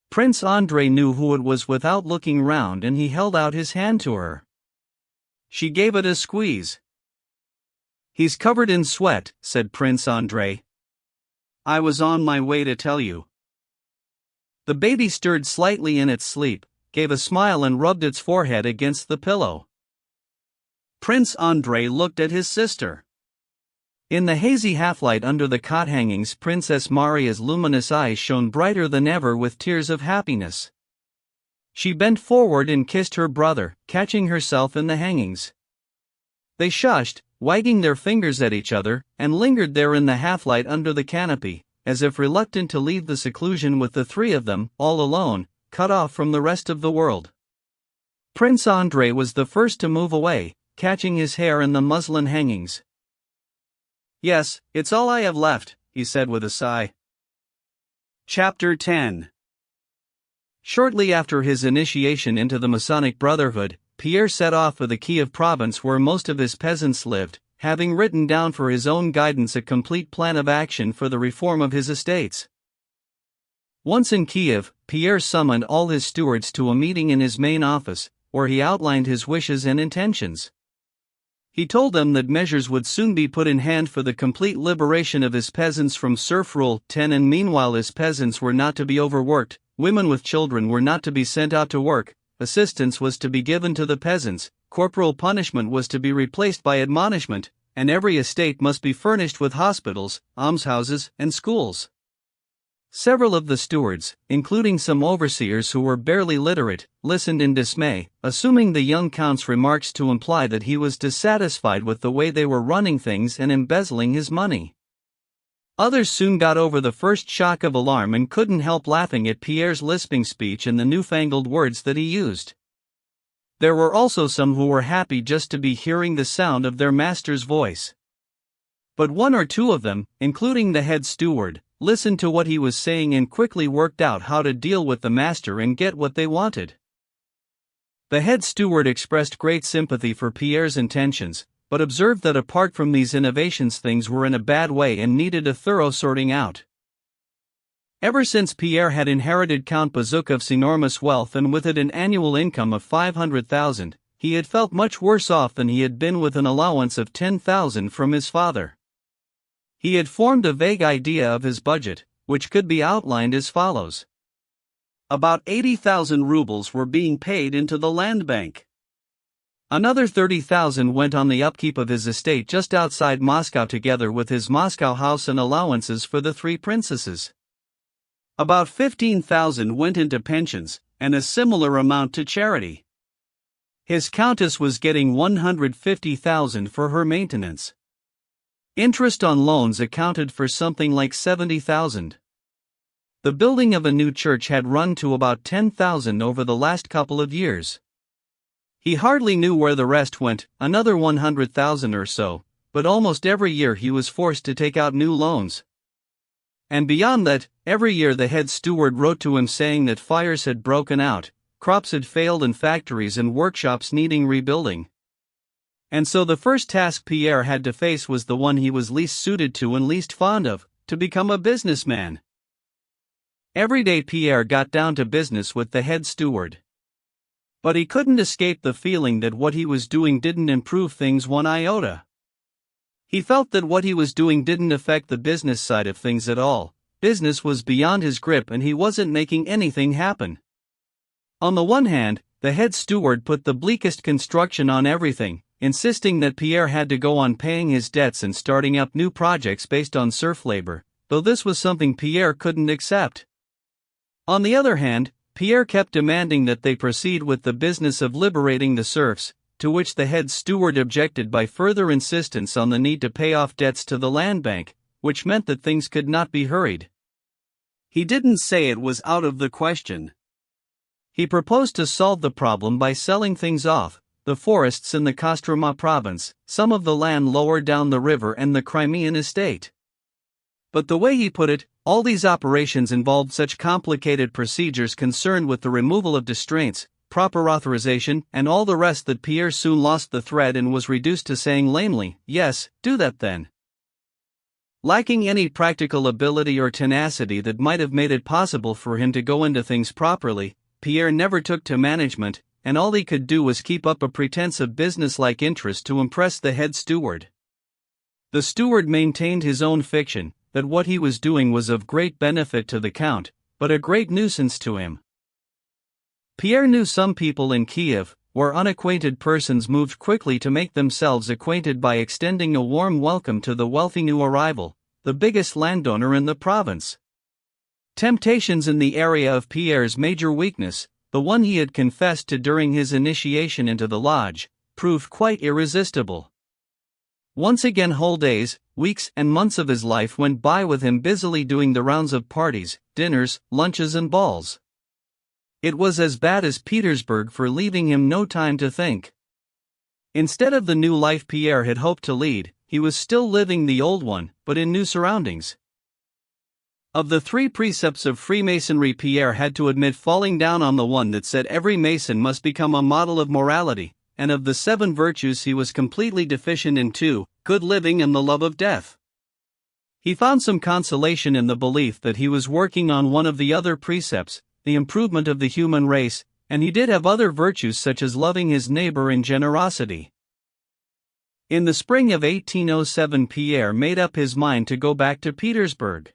Prince Andrei knew who it was without looking round and he held out his hand to her. She gave it a squeeze. "He's covered in sweat," said Prince Andrei. "I was on my way to tell you." The baby stirred slightly in its sleep, gave a smile and rubbed its forehead against the pillow. Prince Andrei looked at his sister. In the hazy half-light under the cot hangings, Princess Maria's luminous eyes shone brighter than ever with tears of happiness. She bent forward and kissed her brother, catching herself in the hangings. They shushed, wagging their fingers at each other, and lingered there in the half-light under the canopy, as if reluctant to leave the seclusion with the three of them, all alone, cut off from the rest of the world. Prince Andrei was the first to move away, catching his hair in the muslin hangings. Yes, it's all I have left, he said with a sigh. Chapter 10. Shortly after his initiation into the Masonic Brotherhood, Pierre set off for the Kiev province where most of his peasants lived, having written down for his own guidance a complete plan of action for the reform of his estates. Once in Kiev, Pierre summoned all his stewards to a meeting in his main office, where he outlined his wishes and intentions. He told them that measures would soon be put in hand for the complete liberation of his peasants from serf rule, and meanwhile his peasants were not to be overworked, women with children were not to be sent out to work, assistance was to be given to the peasants, corporal punishment was to be replaced by admonishment, and every estate must be furnished with hospitals, almshouses, and schools. Several of the stewards, including some overseers who were barely literate, listened in dismay, assuming the young count's remarks to imply that he was dissatisfied with the way they were running things and embezzling his money. Others soon got over the first shock of alarm and couldn't help laughing at Pierre's lisping speech and the newfangled words that he used. There were also some who were happy just to be hearing the sound of their master's voice. But one or two of them, including the head steward, listened to what he was saying and quickly worked out how to deal with the master and get what they wanted. The head steward expressed great sympathy for Pierre's intentions, but observed that apart from these innovations things were in a bad way and needed a thorough sorting out. Ever since Pierre had inherited Count Bazookov's enormous wealth and with it an annual income of 500,000, he had felt much worse off than he had been with an allowance of 10,000 from his father. He had formed a vague idea of his budget, which could be outlined as follows. About 80,000 rubles were being paid into the land bank. Another 30,000 went on the upkeep of his estate just outside Moscow together with his Moscow house and allowances for the three princesses. About 15,000 went into pensions, and a similar amount to charity. His countess was getting 150,000 for her maintenance. Interest on loans accounted for something like 70,000. The building of a new church had run to about 10,000 over the last couple of years. He hardly knew where the rest went, another 100,000 or so, but almost every year he was forced to take out new loans. And beyond that, every year the head steward wrote to him saying that fires had broken out, crops had failed and factories and workshops needing rebuilding. And so the first task Pierre had to face was the one he was least suited to and least fond of, to become a businessman. Every day Pierre got down to business with the head steward. But he couldn't escape the feeling that what he was doing didn't improve things one iota. He felt that what he was doing didn't affect the business side of things at all, business was beyond his grip and he wasn't making anything happen. On the one hand, the head steward put the bleakest construction on everything, insisting that Pierre had to go on paying his debts and starting up new projects based on serf labor, though this was something Pierre couldn't accept. On the other hand, Pierre kept demanding that they proceed with the business of liberating the serfs, to which the head steward objected by further insistence on the need to pay off debts to the land bank, which meant that things could not be hurried. He didn't say it was out of the question. He proposed to solve the problem by selling things off, the forests in the Kostroma province, some of the land lower down the river and the Crimean estate. But the way he put it, all these operations involved such complicated procedures concerned with the removal of distraints, proper authorization, and all the rest that Pierre soon lost the thread and was reduced to saying lamely, "Yes, do that then." Lacking any practical ability or tenacity that might have made it possible for him to go into things properly, Pierre never took to management, and all he could do was keep up a pretense of business-like interest to impress the head steward. The steward maintained his own fiction, that what he was doing was of great benefit to the count, but a great nuisance to him. Pierre knew some people in Kiev, where unacquainted persons moved quickly to make themselves acquainted by extending a warm welcome to the wealthy new arrival, the biggest landowner in the province. Temptations in the area of Pierre's major weakness, the one he had confessed to during his initiation into the lodge, proved quite irresistible. Once again whole days, weeks and months of his life went by with him busily doing the rounds of parties, dinners, lunches and balls. It was as bad as Petersburg for leaving him no time to think. Instead of the new life Pierre had hoped to lead, he was still living the old one, but in new surroundings. Of the 3 precepts of Freemasonry, Pierre had to admit falling down on the one that said every Mason must become a model of morality, and of the 7 virtues he was completely deficient in 2, good living and the love of death. He found some consolation in the belief that he was working on one of the other precepts, the improvement of the human race, and he did have other virtues such as loving his neighbor and generosity. In the spring of 1807, Pierre made up his mind to go back to Petersburg.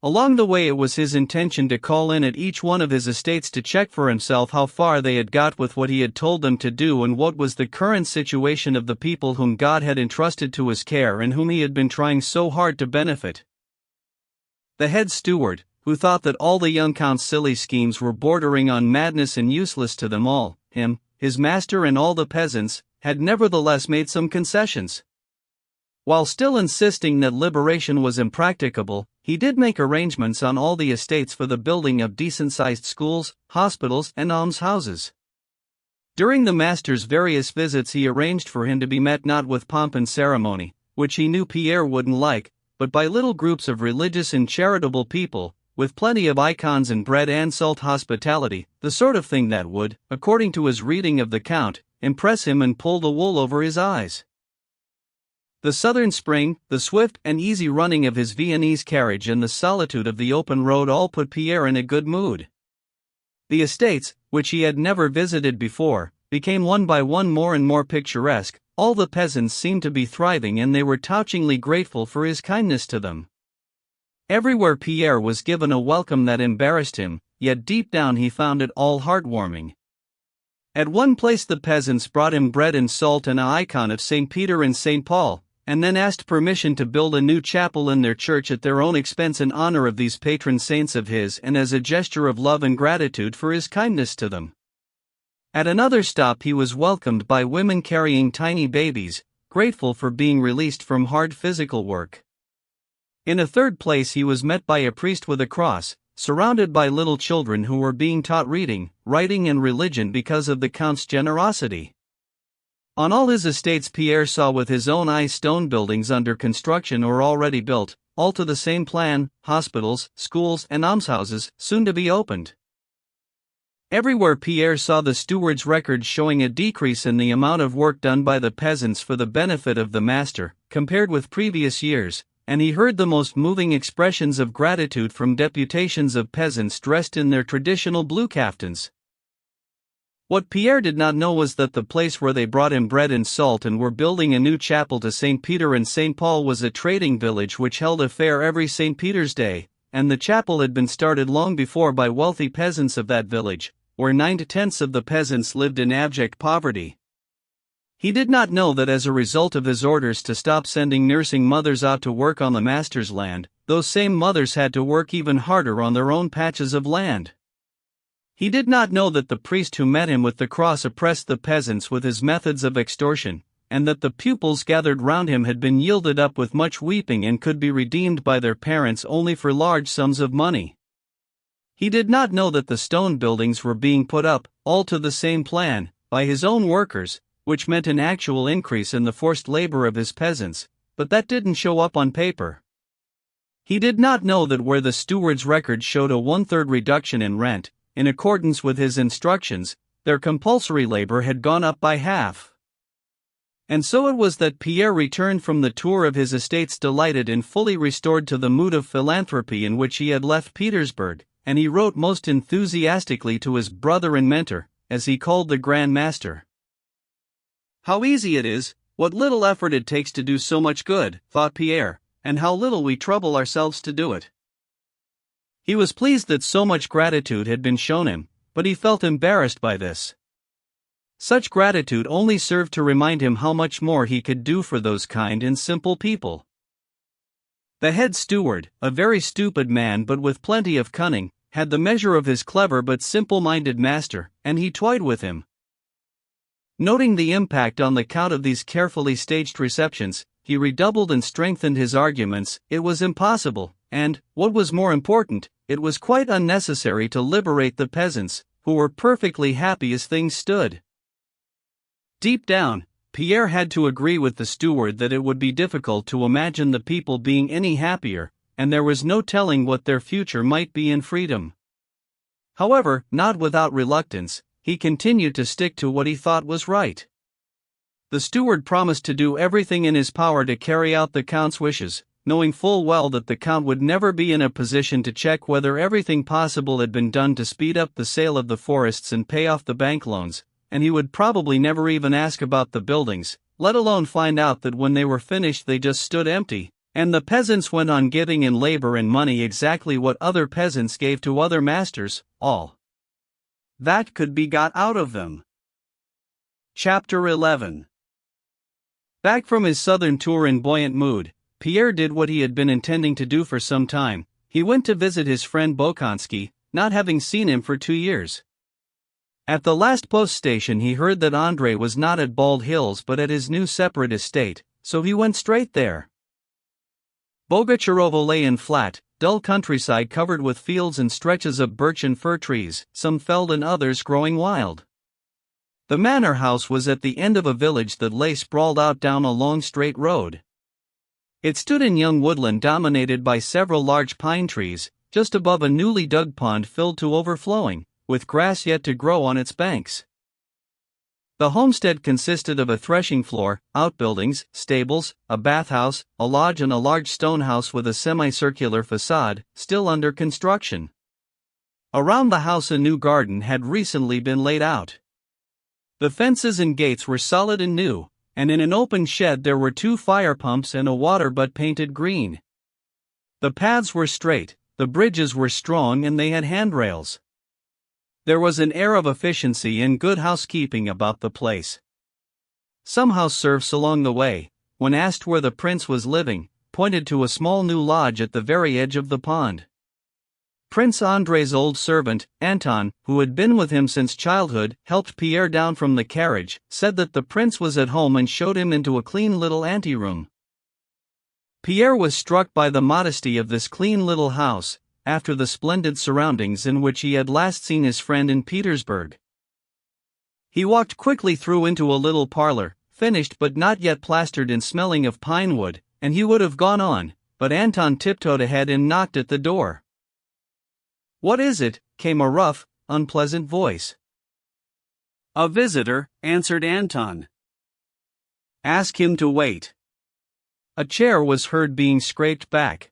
Along the way, it was his intention to call in at each one of his estates to check for himself how far they had got with what he had told them to do and what was the current situation of the people whom God had entrusted to his care and whom he had been trying so hard to benefit. The head steward, who thought that all the young count's silly schemes were bordering on madness and useless to them all, him, his master and all the peasants, had nevertheless made some concessions. While still insisting that liberation was impracticable, he did make arrangements on all the estates for the building of decent-sized schools, hospitals, and almshouses. During the master's various visits, he arranged for him to be met not with pomp and ceremony, which he knew Pierre wouldn't like, but by little groups of religious and charitable people, with plenty of icons and bread and salt hospitality, the sort of thing that would, according to his reading of the Count, impress him and pull the wool over his eyes. The southern spring, the swift and easy running of his Viennese carriage and the solitude of the open road all put Pierre in a good mood. The estates, which he had never visited before, became one by one more and more picturesque. All the peasants seemed to be thriving and they were touchingly grateful for his kindness to them. Everywhere Pierre was given a welcome that embarrassed him, yet deep down he found it all heartwarming. At one place the peasants brought him bread and salt and an icon of St. Peter and St. Paul, and then asked permission to build a new chapel in their church at their own expense in honor of these patron saints of his and as a gesture of love and gratitude for his kindness to them. At another stop he was welcomed by women carrying tiny babies, grateful for being released from hard physical work. In a third place he was met by a priest with a cross, surrounded by little children who were being taught reading, writing and religion because of the Count's generosity. On all his estates Pierre saw with his own eyes stone buildings under construction or already built, all to the same plan, hospitals, schools and almshouses, soon to be opened. Everywhere Pierre saw the steward's records showing a decrease in the amount of work done by the peasants for the benefit of the master, compared with previous years, and he heard the most moving expressions of gratitude from deputations of peasants dressed in their traditional blue kaftans. What Pierre did not know was that the place where they brought him bread and salt and were building a new chapel to St. Peter and St. Paul was a trading village which held a fair every St. Peter's Day, and the chapel had been started long before by wealthy peasants of that village, where 9/10 of the peasants lived in abject poverty. He did not know that as a result of his orders to stop sending nursing mothers out to work on the master's land, those same mothers had to work even harder on their own patches of land. He did not know that the priest who met him with the cross oppressed the peasants with his methods of extortion, and that the pupils gathered round him had been yielded up with much weeping and could be redeemed by their parents only for large sums of money. He did not know that the stone buildings were being put up, all to the same plan, by his own workers, which meant an actual increase in the forced labor of his peasants, but that didn't show up on paper. He did not know that where the steward's record showed a 1/3 reduction in rent, in accordance with his instructions, their compulsory labor had gone up by half. And so it was that Pierre returned from the tour of his estates delighted and fully restored to the mood of philanthropy in which he had left Petersburg, and he wrote most enthusiastically to his brother and mentor, as he called the Grand Master. "How easy it is, what little effort it takes to do so much good," thought Pierre, "and how little we trouble ourselves to do it." He was pleased that so much gratitude had been shown him, but he felt embarrassed by this. Such gratitude only served to remind him how much more he could do for those kind and simple people. The head steward, a very stupid man but with plenty of cunning, had the measure of his clever but simple-minded master, and he toyed with him. Noting the impact on the Count of these carefully staged receptions, he redoubled and strengthened his arguments. It was impossible, and, what was more important, it was quite unnecessary to liberate the peasants, who were perfectly happy as things stood. Deep down, Pierre had to agree with the steward that it would be difficult to imagine the people being any happier, and there was no telling what their future might be in freedom. However, not without reluctance, he continued to stick to what he thought was right. The steward promised to do everything in his power to carry out the Count's wishes, knowing full well that the Count would never be in a position to check whether everything possible had been done to speed up the sale of the forests and pay off the bank loans, and he would probably never even ask about the buildings, let alone find out that when they were finished they just stood empty, and the peasants went on giving in labor and money exactly what other peasants gave to other masters, all that could be got out of them. Chapter 11. Back from his southern tour in buoyant mood, Pierre did what he had been intending to do for some time. He went to visit his friend Bolkonsky, not having seen him for 2 years. At the last post station he heard that Andrei was not at Bald Hills but at his new separate estate, so he went straight there. Bogocharovo lay in flat, dull countryside covered with fields and stretches of birch and fir trees, some felled and others growing wild. The manor house was at the end of a village that lay sprawled out down a long straight road. It stood in young woodland dominated by several large pine trees, just above a newly dug pond filled to overflowing, with grass yet to grow on its banks. The homestead consisted of a threshing floor, outbuildings, stables, a bathhouse, a lodge and a large stone house with a semicircular facade, still under construction. Around the house a new garden had recently been laid out. The fences and gates were solid and new, and in an open shed there were 2 fire pumps and a water butt painted green. The paths were straight, the bridges were strong and they had handrails. There was an air of efficiency and good housekeeping about the place. Some house serfs along the way, when asked where the prince was living, pointed to a small new lodge at the very edge of the pond. Prince Andrei's old servant, Anton, who had been with him since childhood, helped Pierre down from the carriage, said that the prince was at home and showed him into a clean little anteroom. Pierre was struck by the modesty of this clean little house, after the splendid surroundings in which he had last seen his friend in Petersburg. He walked quickly through into a little parlor, finished but not yet plastered and smelling of pine wood, and he would have gone on, but Anton tiptoed ahead and knocked at the door. "What is it?" came a rough, unpleasant voice. "A visitor," answered Anton. "Ask him to wait." A chair was heard being scraped back.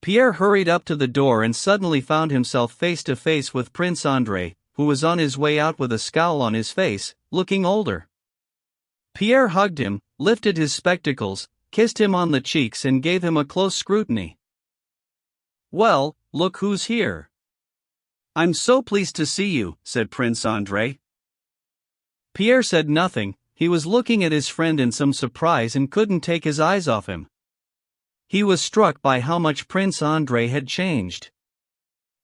Pierre hurried up to the door and suddenly found himself face to face with Prince Andrei, who was on his way out with a scowl on his face, looking older. Pierre hugged him, lifted his spectacles, kissed him on the cheeks and gave him a close scrutiny. "Well, look who's here." "I'm so pleased to see you," said Prince Andrei. Pierre said nothing. He was looking at his friend in some surprise and couldn't take his eyes off him. He was struck by how much Prince Andrei had changed.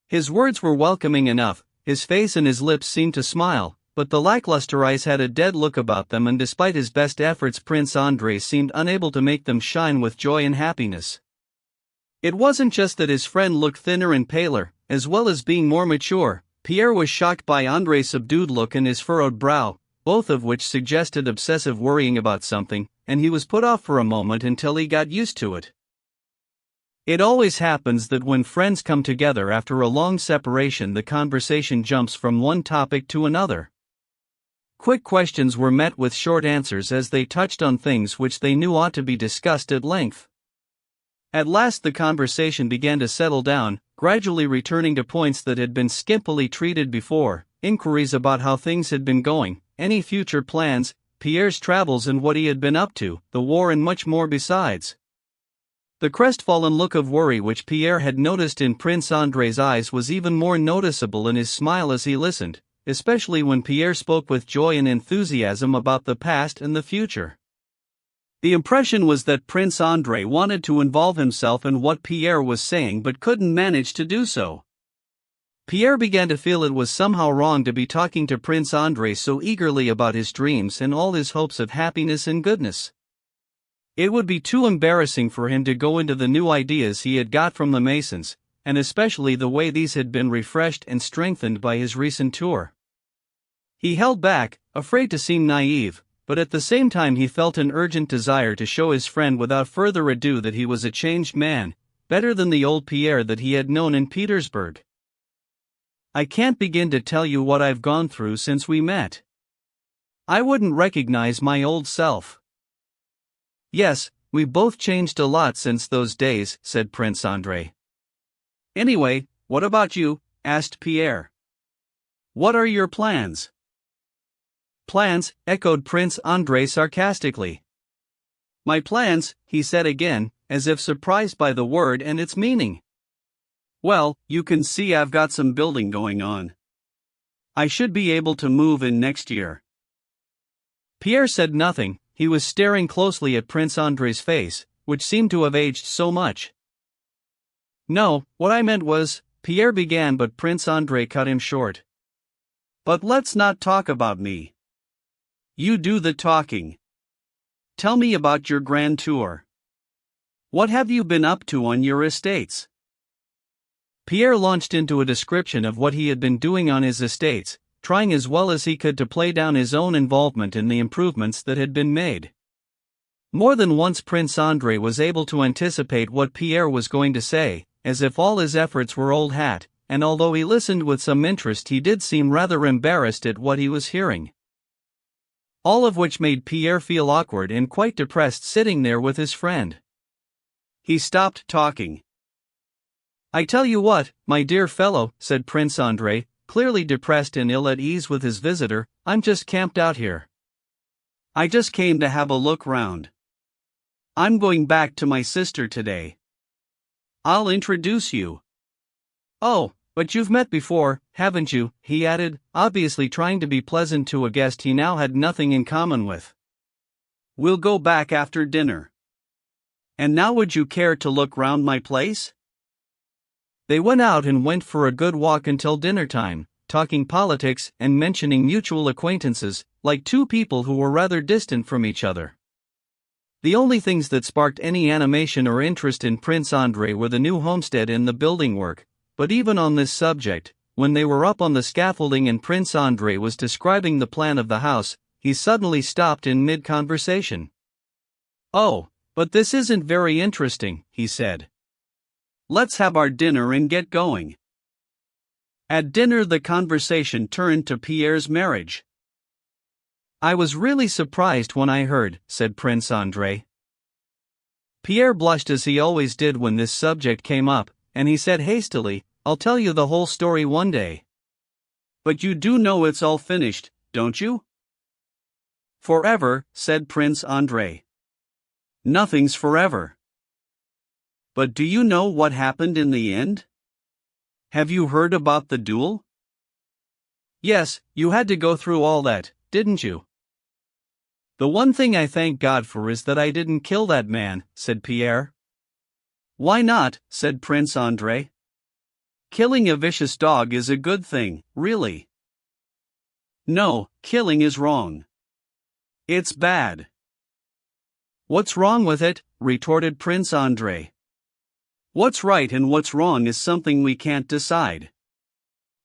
His words were welcoming enough, his face and his lips seemed to smile, but the lackluster eyes had a dead look about them, and despite his best efforts Prince Andrei seemed unable to make them shine with joy and happiness. It wasn't just that his friend looked thinner and paler, as well as being more mature. Pierre was shocked by Andrei's subdued look and his furrowed brow, both of which suggested obsessive worrying about something, and he was put off for a moment until he got used to it. It always happens that when friends come together after a long separation the conversation jumps from one topic to another. Quick questions were met with short answers as they touched on things which they knew ought to be discussed at length. At last the conversation began to settle down, gradually returning to points that had been skimpily treated before, inquiries about how things had been going, any future plans, Pierre's travels and what he had been up to, the war and much more besides. The crestfallen look of worry which Pierre had noticed in Prince Andrei's eyes was even more noticeable in his smile as he listened, especially when Pierre spoke with joy and enthusiasm about the past and the future. The impression was that Prince Andrei wanted to involve himself in what Pierre was saying but couldn't manage to do so. Pierre began to feel it was somehow wrong to be talking to Prince Andrei so eagerly about his dreams and all his hopes of happiness and goodness. It would be too embarrassing for him to go into the new ideas he had got from the Masons, and especially the way these had been refreshed and strengthened by his recent tour. He held back, afraid to seem naive, but at the same time he felt an urgent desire to show his friend without further ado that he was a changed man, better than the old Pierre that he had known in Petersburg. "I can't begin to tell you what I've gone through since we met. I wouldn't recognize my old self." "Yes, we've both changed a lot since those days," said Prince Andrei. "Anyway, what about you?" asked Pierre. "What are your plans?" "Plans?" echoed Prince Andrei sarcastically. "My plans," he said again, as if surprised by the word and its meaning. "Well, you can see I've got some building going on. I should be able to move in next year." Pierre said nothing. He was staring closely at Prince Andrei's face, which seemed to have aged so much. "No, what I meant was," Pierre began, but Prince Andrei cut him short. "But let's not talk about me. You do the talking. Tell me about your grand tour. What have you been up to on your estates?" Pierre launched into a description of what he had been doing on his estates, trying as well as he could to play down his own involvement in the improvements that had been made. More than once Prince Andrei was able to anticipate what Pierre was going to say, as if all his efforts were old hat, and although he listened with some interest he did seem rather embarrassed at what he was hearing. All of which made Pierre feel awkward and quite depressed sitting there with his friend. He stopped talking. "I tell you what, my dear fellow," said Prince Andrei, clearly depressed and ill at ease with his visitor, "I'm just camped out here. I just came to have a look round. I'm going back to my sister today. I'll introduce you." "Oh, but you've met before, haven't you?" he added, obviously trying to be pleasant to a guest he now had nothing in common with. "We'll go back after dinner. And now would you care to look round my place?" They went out and went for a good walk until dinner time, talking politics and mentioning mutual acquaintances, like two people who were rather distant from each other. The only things that sparked any animation or interest in Prince Andrei were the new homestead and the building work, but even on this subject, when they were up on the scaffolding and Prince Andrei was describing the plan of the house, he suddenly stopped in mid-conversation. "Oh, but this isn't very interesting," he said. "Let's have our dinner and get going." At dinner the conversation turned to Pierre's marriage. "I was really surprised when I heard," said Prince Andrei. Pierre blushed as he always did when this subject came up, and he said hastily, "I'll tell you the whole story one day." "But you do know it's all finished, don't you?" "Forever," said Prince Andrei. "Nothing's forever." "But do you know what happened in the end? Have you heard about the duel?" "Yes, you had to go through all that, didn't you?" "The one thing I thank God for is that I didn't kill that man," said Pierre. "Why not?" said Prince Andrei. "Killing a vicious dog is a good thing, really." "No, killing is wrong. It's bad." "What's wrong with it?" retorted Prince Andrei. "What's right and what's wrong is something we can't decide.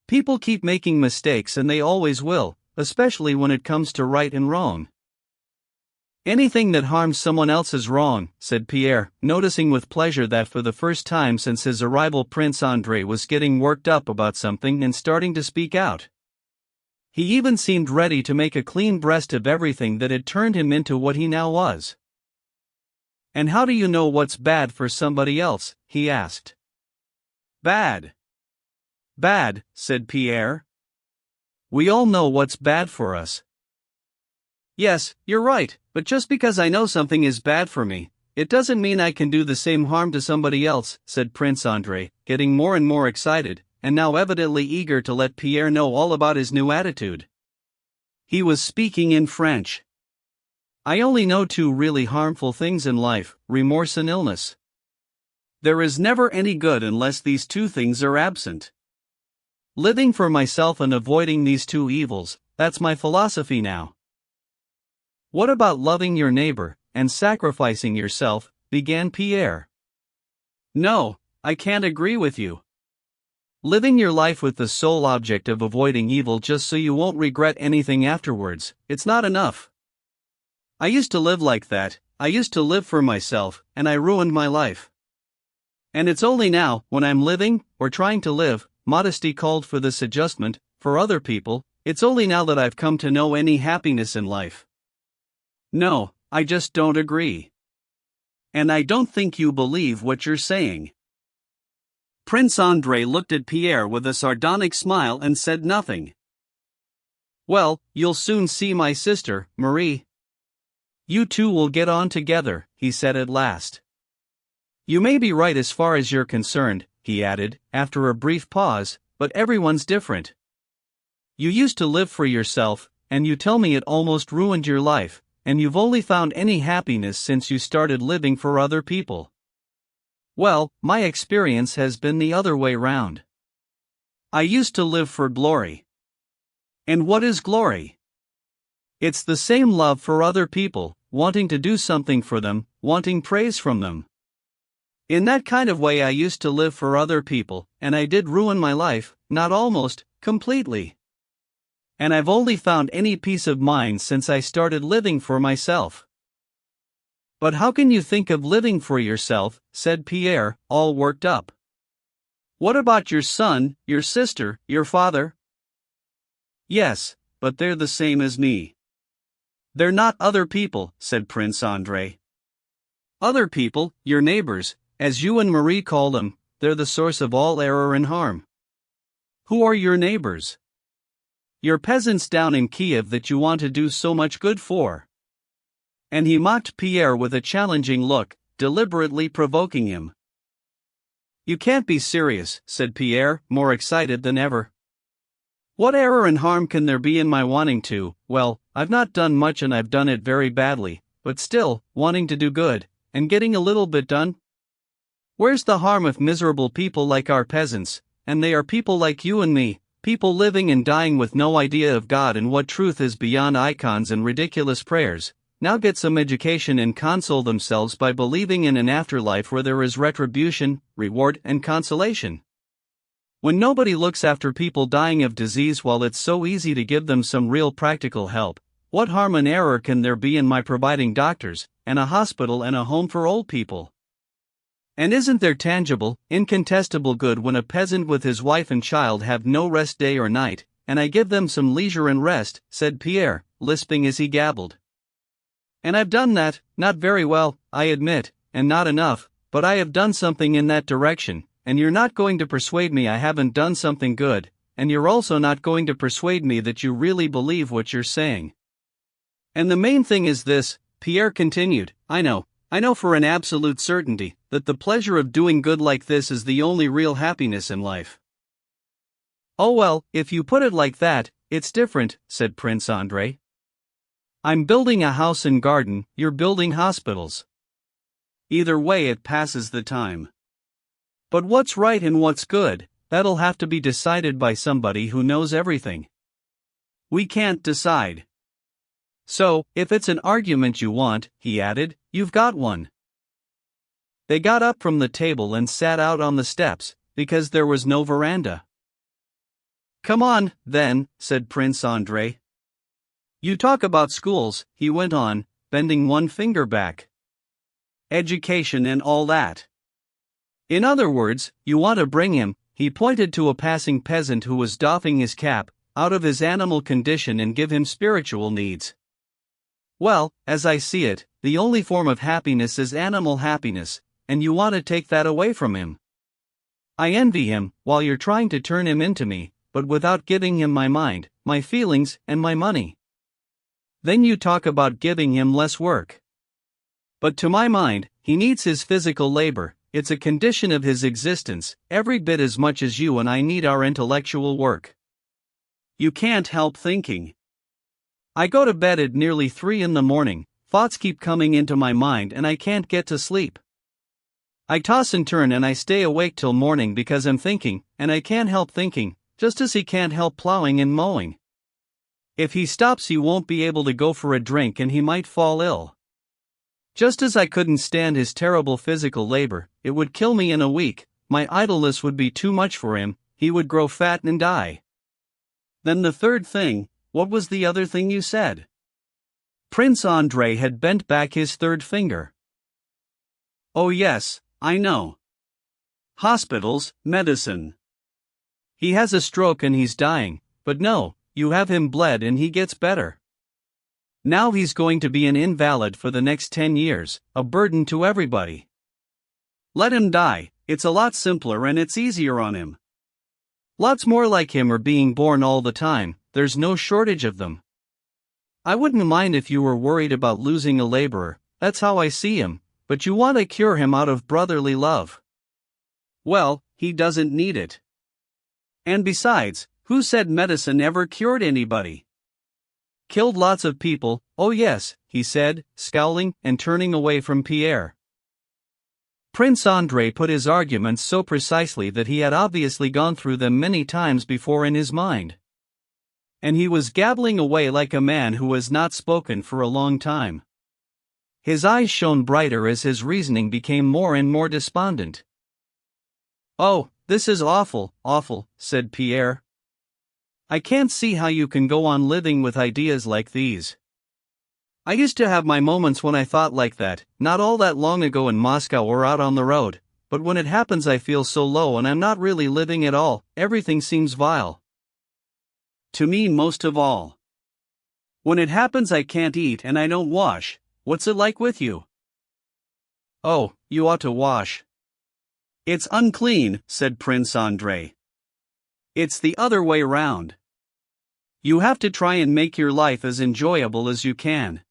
People keep making mistakes and they always will, especially when it comes to right and wrong." "Anything that harms someone else is wrong," said Pierre, noticing with pleasure that for the first time since his arrival Prince Andrei was getting worked up about something and starting to speak out. He even seemed ready to make a clean breast of everything that had turned him into what he now was. "And how do you know what's bad for somebody else?" he asked. "Bad. Bad," said Pierre. "We all know what's bad for us." "Yes, you're right, but just because I know something is bad for me, it doesn't mean I can do the same harm to somebody else," said Prince Andrei, getting more and more excited, and now evidently eager to let Pierre know all about his new attitude. He was speaking in French. "I only know two really harmful things in life, remorse and illness. There is never any good unless these two things are absent. Living for myself and avoiding these two evils, that's my philosophy now." "What about loving your neighbor, and sacrificing yourself?" began Pierre. "No, I can't agree with you. Living your life with the sole object of avoiding evil just so you won't regret anything afterwards, it's not enough. I used to live like that. I used to live for myself, and I ruined my life. And it's only now, when I'm living, or trying to live, modesty called for this adjustment, for other people, it's only now that I've come to know any happiness in life. No, I just don't agree. And I don't think you believe what you're saying. Prince Andrei looked at Pierre with a sardonic smile and said nothing. Well, you'll soon see my sister, Marie. You two will get on together, he said at last. You may be right as far as you're concerned, he added, after a brief pause, but everyone's different. You used to live for yourself, and you tell me it almost ruined your life, and you've only found any happiness since you started living for other people. Well, my experience has been the other way round. I used to live for glory. And what is glory? It's the same love for other people, wanting to do something for them, wanting praise from them. In that kind of way I used to live for other people, and I did ruin my life, not almost, completely. And I've only found any peace of mind since I started living for myself. But how can you think of living for yourself, said Pierre, all worked up. What about your son, your sister, your father? Yes, but they're the same as me. They're not other people, said Prince Andrei. Other people, your neighbors, as you and Marie call them, they're the source of all error and harm. Who are your neighbors? Your peasants down in Kiev that you want to do so much good for. And he mocked Pierre with a challenging look, deliberately provoking him. You can't be serious, said Pierre, more excited than ever. What error and harm can there be in my wanting to, well, I've not done much and I've done it very badly, but still, wanting to do good, and getting a little bit done? Where's the harm of miserable people like our peasants, and they are people like you and me, people living and dying with no idea of God and what truth is beyond icons and ridiculous prayers, now get some education and console themselves by believing in an afterlife where there is retribution, reward and consolation. When nobody looks after people dying of disease while it's so easy to give them some real practical help, what harm and error can there be in my providing doctors, and a hospital and a home for old people? And isn't there tangible, incontestable good when a peasant with his wife and child have no rest day or night, and I give them some leisure and rest, said Pierre, lisping as he gabbled. And I've done that, not very well, I admit, and not enough, but I have done something in that direction, and you're not going to persuade me I haven't done something good, and you're also not going to persuade me that you really believe what you're saying. And the main thing is this, Pierre continued, I know for an absolute certainty, that the pleasure of doing good like this is the only real happiness in life. Oh well, if you put it like that, it's different, said Prince Andrei. I'm building a house and garden, you're building hospitals. Either way it passes the time. But what's right and what's good, that'll have to be decided by somebody who knows everything. We can't decide. So, if it's an argument you want, he added, you've got one. They got up from the table and sat out on the steps, because there was no veranda. Come on, then, said Prince Andrei. You talk about schools, he went on, bending one finger back. Education and all that. In other words, you want to bring him, he pointed to a passing peasant who was doffing his cap, out of his animal condition and give him spiritual needs. Well, as I see it, the only form of happiness is animal happiness, and you want to take that away from him. I envy him, while you're trying to turn him into me, but without giving him my mind, my feelings, and my money. Then you talk about giving him less work. But to my mind, he needs his physical labor, it's a condition of his existence, every bit as much as you and I need our intellectual work. You can't help thinking. I go to bed at nearly 3 a.m, thoughts keep coming into my mind and I can't get to sleep. I toss and turn and I stay awake till morning because I'm thinking, and I can't help thinking, just as he can't help plowing and mowing. If he stops he won't be able to go for a drink and he might fall ill. Just as I couldn't stand his terrible physical labor, it would kill me in a week, my idleness would be too much for him, he would grow fat and die. Then the third thing, what was the other thing you said? Prince Andrei had bent back his third finger. Oh yes, I know. Hospitals, medicine. He has a stroke and he's dying, but no, you have him bled and he gets better. Now he's going to be an invalid for the next 10 years, a burden to everybody. Let him die, it's a lot simpler and it's easier on him. Lots more like him are being born all the time, there's no shortage of them. I wouldn't mind if you were worried about losing a laborer, that's how I see him, but you want to cure him out of brotherly love. Well, he doesn't need it. And besides, who said medicine ever cured anybody? Killed lots of people, oh yes, he said, scowling and turning away from Pierre. Prince Andrei put his arguments so precisely that he had obviously gone through them many times before in his mind. And he was gabbling away like a man who has not spoken for a long time. His eyes shone brighter as his reasoning became more and more despondent. Oh, this is awful, awful, said Pierre. I can't see how you can go on living with ideas like these. I used to have my moments when I thought like that, not all that long ago in Moscow or out on the road, but when it happens I feel so low and I'm not really living at all, everything seems vile. To me most of all. When it happens I can't eat and I don't wash, what's it like with you? Oh, you ought to wash. It's unclean, said Prince Andrei. It's the other way round. You have to try and make your life as enjoyable as you can.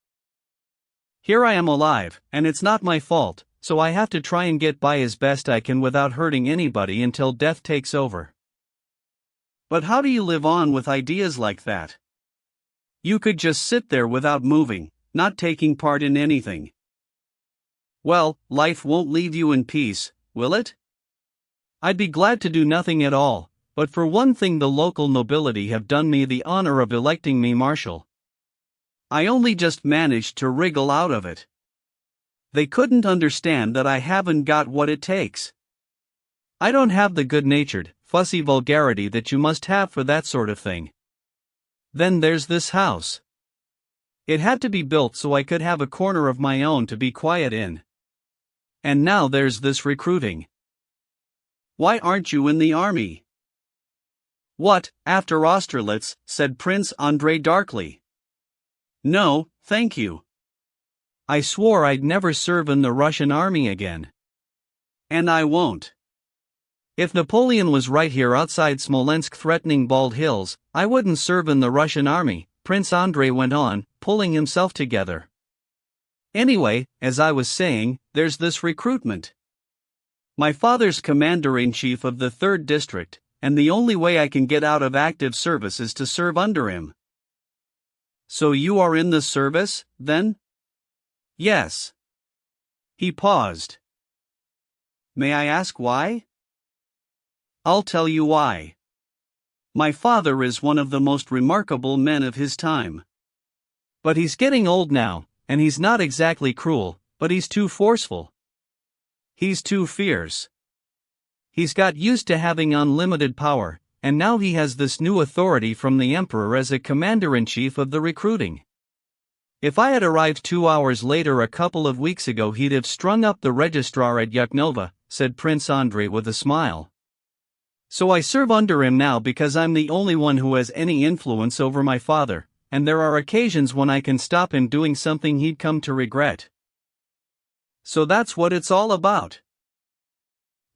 Here I am alive, and it's not my fault, so I have to try and get by as best I can without hurting anybody until death takes over. But how do you live on with ideas like that? You could just sit there without moving, not taking part in anything. Well, life won't leave you in peace, will it? I'd be glad to do nothing at all, but for one thing the local nobility have done me the honor of electing me marshal. I only just managed to wriggle out of it. They couldn't understand that I haven't got what it takes. I don't have the good-natured, fussy vulgarity that you must have for that sort of thing. Then there's this house. It had to be built so I could have a corner of my own to be quiet in. And now there's this recruiting. Why aren't you in the army? What, after Austerlitz, said Prince Andrei darkly. No, thank you. I swore I'd never serve in the Russian army again. And I won't. If Napoleon was right here outside Smolensk threatening Bald Hills, I wouldn't serve in the Russian army, Prince Andrei went on, pulling himself together. Anyway, as I was saying, there's this recruitment. My father's commander-in-chief of the 3rd District, and the only way I can get out of active service is to serve under him. So you are in the service, then? Yes. He paused. May I ask why? I'll tell you why. My father is one of the most remarkable men of his time. But he's getting old now, and he's not exactly cruel, but he's too forceful. He's too fierce. He's got used to having unlimited power, and now he has this new authority from the emperor as a commander-in-chief of the recruiting. If I had arrived 2 hours later a couple of weeks ago he'd have strung up the registrar at Yukhnova, said Prince Andrei with a smile. So I serve under him now because I'm the only one who has any influence over my father, and there are occasions when I can stop him doing something he'd come to regret. So that's what it's all about.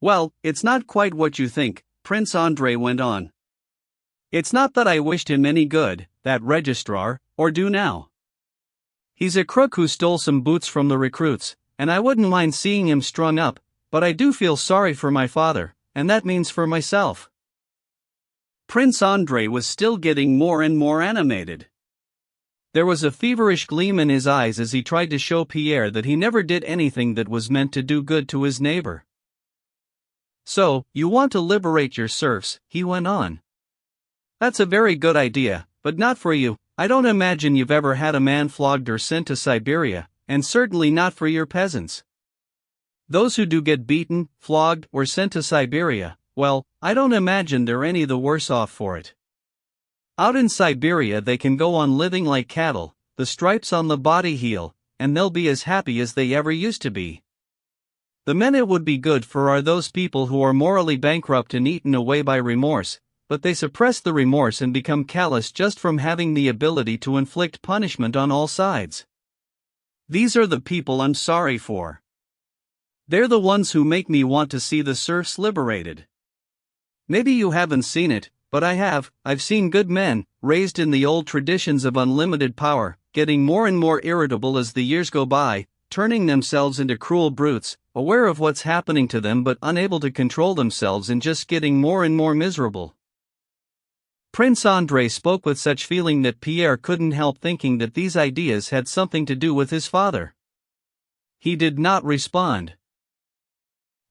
Well, it's not quite what you think, Prince Andrei went on. It's not that I wished him any good, that registrar, or do now. He's a crook who stole some boots from the recruits, and I wouldn't mind seeing him strung up, but I do feel sorry for my father, and that means for myself. Prince Andrei was still getting more and more animated. There was a feverish gleam in his eyes as he tried to show Pierre that he never did anything that was meant to do good to his neighbor. So, you want to liberate your serfs, he went on. That's a very good idea, but not for you. I don't imagine you've ever had a man flogged or sent to Siberia, and certainly not for your peasants. Those who do get beaten, flogged, or sent to Siberia, well, I don't imagine they're any the worse off for it. Out in Siberia they can go on living like cattle, the stripes on the body heal, and they'll be as happy as they ever used to be. The men it would be good for are those people who are morally bankrupt and eaten away by remorse, but they suppress the remorse and become callous just from having the ability to inflict punishment on all sides. These are the people I'm sorry for. They're the ones who make me want to see the serfs liberated. Maybe you haven't seen it, but I have. I've seen good men, raised in the old traditions of unlimited power, getting more and more irritable as the years go by, turning themselves into cruel brutes, aware of what's happening to them but unable to control themselves and just getting more and more miserable. Prince Andrei spoke with such feeling that Pierre couldn't help thinking that these ideas had something to do with his father. He did not respond.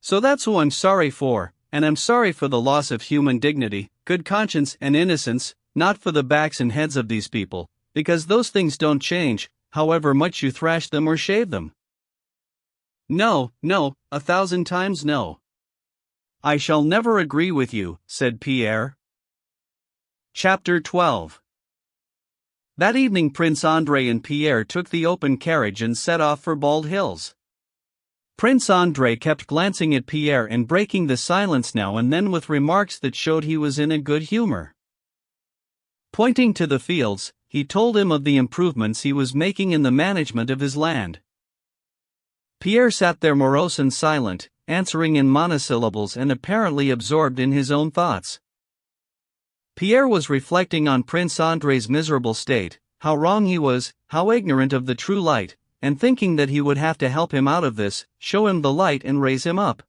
So that's who I'm sorry for, and I'm sorry for the loss of human dignity, good conscience and innocence, not for the backs and heads of these people, because those things don't change, however much you thrash them or shave them. No, 1,000 times no. I shall never agree with you, said Pierre. Chapter 12. That evening Prince Andrei and Pierre took the open carriage and set off for Bald Hills. Prince Andrei kept glancing at Pierre and breaking the silence now and then with remarks that showed he was in a good humor. Pointing to the fields, he told him of the improvements he was making in the management of his land. Pierre sat there morose and silent, answering in monosyllables and apparently absorbed in his own thoughts. Pierre was reflecting on Prince Andrei's miserable state, how wrong he was, how ignorant of the true light, and thinking that he would have to help him out of this, show him the light and raise him up.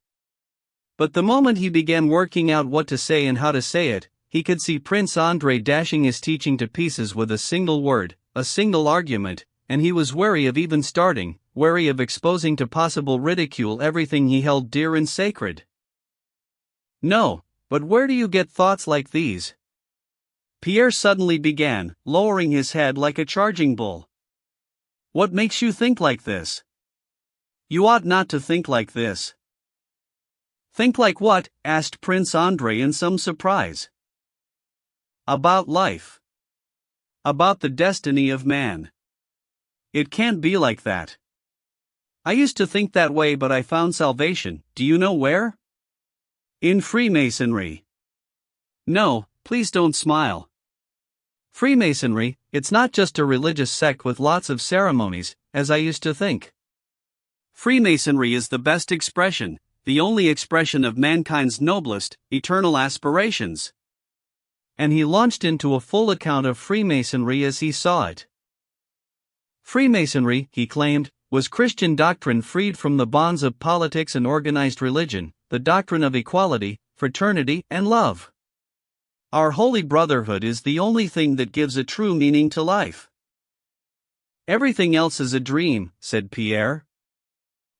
But the moment he began working out what to say and how to say it, he could see Prince Andrei dashing his teaching to pieces with a single word, a single argument, and he was wary of even starting, wary of exposing to possible ridicule everything he held dear and sacred. No, but where do you get thoughts like these? Pierre suddenly began, lowering his head like a charging bull. What makes you think like this? You ought not to think like this. Think like what? Asked Prince Andrei in some surprise. About life. About the destiny of man. It can't be like that. I used to think that way, but I found salvation, do you know where? In Freemasonry. No, please don't smile. Freemasonry, it's not just a religious sect with lots of ceremonies, as I used to think. Freemasonry is the best expression, the only expression of mankind's noblest, eternal aspirations. And he launched into a full account of Freemasonry as he saw it. Freemasonry, he claimed, was Christian doctrine freed from the bonds of politics and organized religion, the doctrine of equality, fraternity, and love. Our holy brotherhood is the only thing that gives a true meaning to life. Everything else is a dream, said Pierre.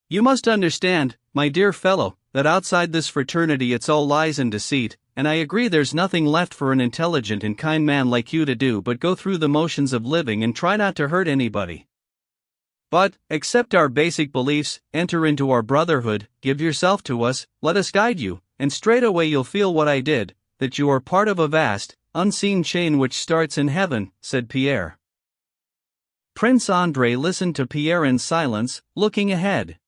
You must understand, my dear fellow, that outside this fraternity it's all lies and deceit, and I agree there's nothing left for an intelligent and kind man like you to do but go through the motions of living and try not to hurt anybody. But, accept our basic beliefs, enter into our brotherhood, give yourself to us, let us guide you, and straightaway you'll feel what I did, that you are part of a vast, unseen chain which starts in heaven, said Pierre. Prince Andrei listened to Pierre in silence, looking ahead.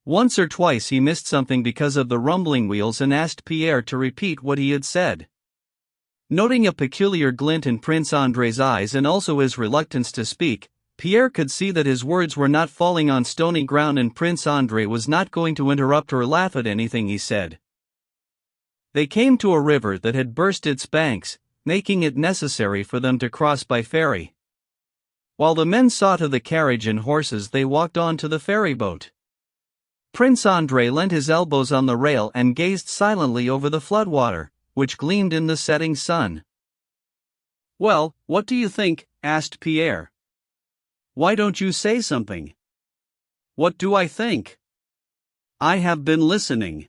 Once or twice he missed something because of the rumbling wheels and asked Pierre to repeat what he had said. Noting a peculiar glint in Prince Andrei's eyes and also his reluctance to speak, Pierre could see that his words were not falling on stony ground and Prince Andrei was not going to interrupt or laugh at anything he said. They came to a river that had burst its banks, making it necessary for them to cross by ferry. While the men saw to the carriage and horses, they walked on to the ferry boat. Prince Andrei leant his elbows on the rail and gazed silently over the floodwater, which gleamed in the setting sun. Well, what do you think? Asked Pierre. Why don't you say something? What do I think? I have been listening.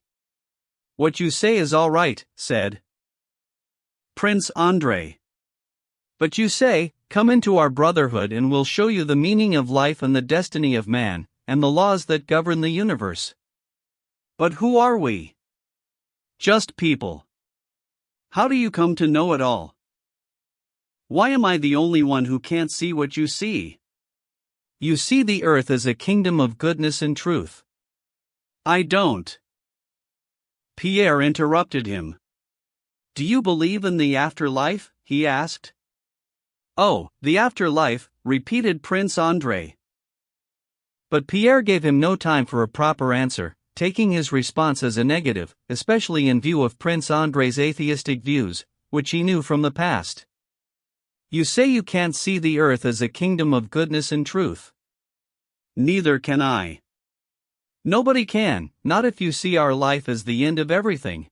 What you say is all right, said Prince Andrei. But you say, come into our brotherhood and we'll show you the meaning of life and the destiny of man, and the laws that govern the universe. But who are we? Just people. How do you come to know it all? Why am I the only one who can't see what you see? You see the earth as a kingdom of goodness and truth. I don't. Pierre interrupted him. Do you believe in the afterlife? He asked. Oh, the afterlife, repeated Prince Andrei. But Pierre gave him no time for a proper answer, taking his response as a negative, especially in view of Prince Andrei's atheistic views, which he knew from the past. You say you can't see the earth as a kingdom of goodness and truth. Neither can I. Nobody can, not if you see our life as the end of everything.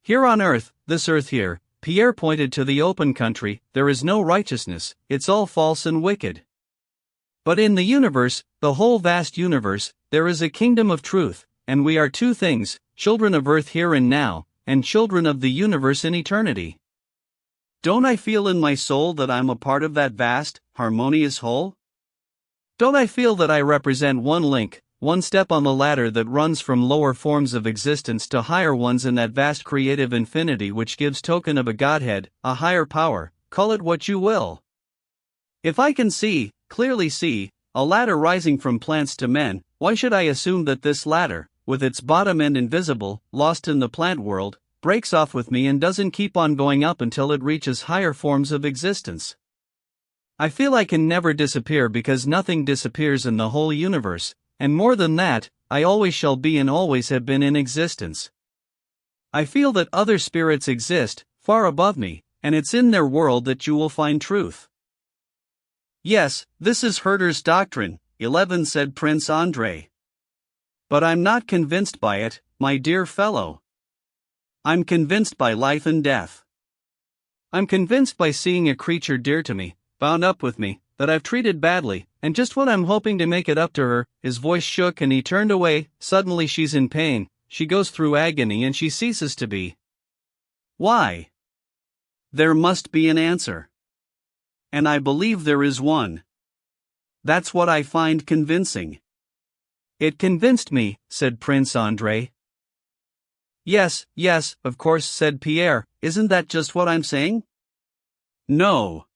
Here on earth, this earth here, Pierre pointed to the open country, there is no righteousness, it's all false and wicked. But in the universe, the whole vast universe, there is a kingdom of truth, and we are two things, children of earth here and now, and children of the universe in eternity. Don't I feel in my soul that I'm a part of that vast, harmonious whole? Don't I feel that I represent one link, one step on the ladder that runs from lower forms of existence to higher ones in that vast creative infinity which gives token of a Godhead, a higher power, call it what you will. If I can see, clearly see, a ladder rising from plants to men, why should I assume that this ladder, with its bottom end invisible, lost in the plant world, breaks off with me and doesn't keep on going up until it reaches higher forms of existence? I feel I can never disappear because nothing disappears in the whole universe, and more than that, I always shall be and always have been in existence. I feel that other spirits exist, far above me, and it's in their world that you will find truth. Yes, this is Herder's doctrine, 11 said Prince Andrei. But I'm not convinced by it, my dear fellow. I'm convinced by life and death. I'm convinced by seeing a creature dear to me, bound up with me, that I've treated badly, and just when I'm hoping to make it up to her, his voice shook and he turned away, suddenly she's in pain, she goes through agony and she ceases to be. Why? There must be an answer. And I believe there is one. That's what I find convincing. It convinced me, said Prince Andrei. Yes, of course, said Pierre, isn't that just what I'm saying? No.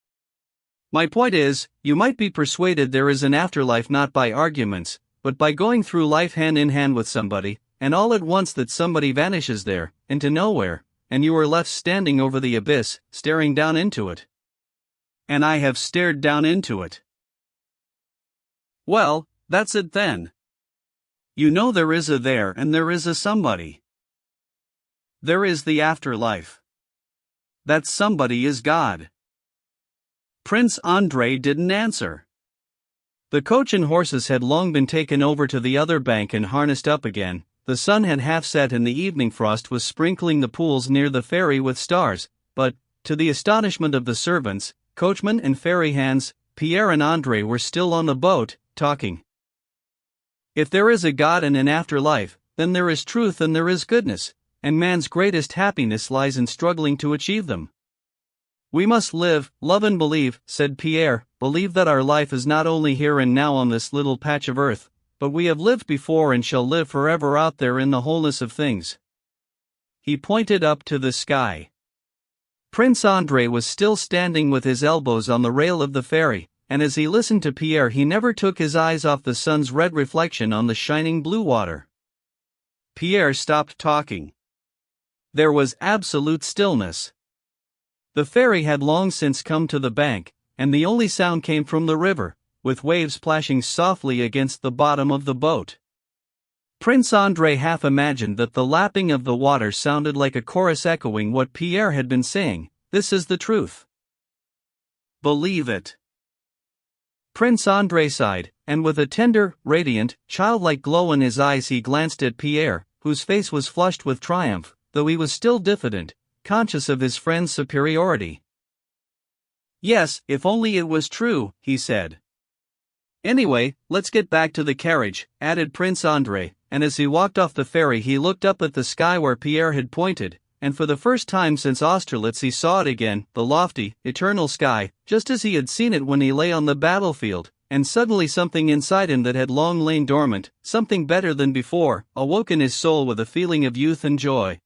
My point is, you might be persuaded there is an afterlife not by arguments, but by going through life hand in hand with somebody, and all at once that somebody vanishes there, into nowhere, and you are left standing over the abyss, staring down into it. And I have stared down into it. Well, that's it then. You know there is a there and there is a somebody. There is the afterlife. That somebody is God. Prince Andrei didn't answer. The coach and horses had long been taken over to the other bank and harnessed up again, the sun had half set and the evening frost was sprinkling the pools near the ferry with stars, but, to the astonishment of the servants, coachmen and ferry hands, Pierre and Andrei were still on the boat, talking. If there is a God and an afterlife, then there is truth and there is goodness, and man's greatest happiness lies in struggling to achieve them. We must live, love and believe, said Pierre, believe that our life is not only here and now on this little patch of earth, but we have lived before and shall live forever out there in the wholeness of things. He pointed up to the sky. Prince Andrei was still standing with his elbows on the rail of the ferry, and as he listened to Pierre he never took his eyes off the sun's red reflection on the shining blue water. Pierre stopped talking. There was absolute stillness. The ferry had long since come to the bank, and the only sound came from the river, with waves splashing softly against the bottom of the boat. Prince Andrei half imagined that the lapping of the water sounded like a chorus echoing what Pierre had been saying, "This is the truth. Believe it." Prince Andrei sighed, and with a tender, radiant, childlike glow in his eyes he glanced at Pierre, whose face was flushed with triumph, though he was still diffident, conscious of his friend's superiority. "Yes, if only it was true," he said. "Anyway, let's get back to the carriage," added Prince Andrei, and as he walked off the ferry he looked up at the sky where Pierre had pointed, and for the first time since Austerlitz he saw it again, the lofty, eternal sky, just as he had seen it when he lay on the battlefield, and suddenly something inside him that had long lain dormant, something better than before, awoke in his soul with a feeling of youth and joy.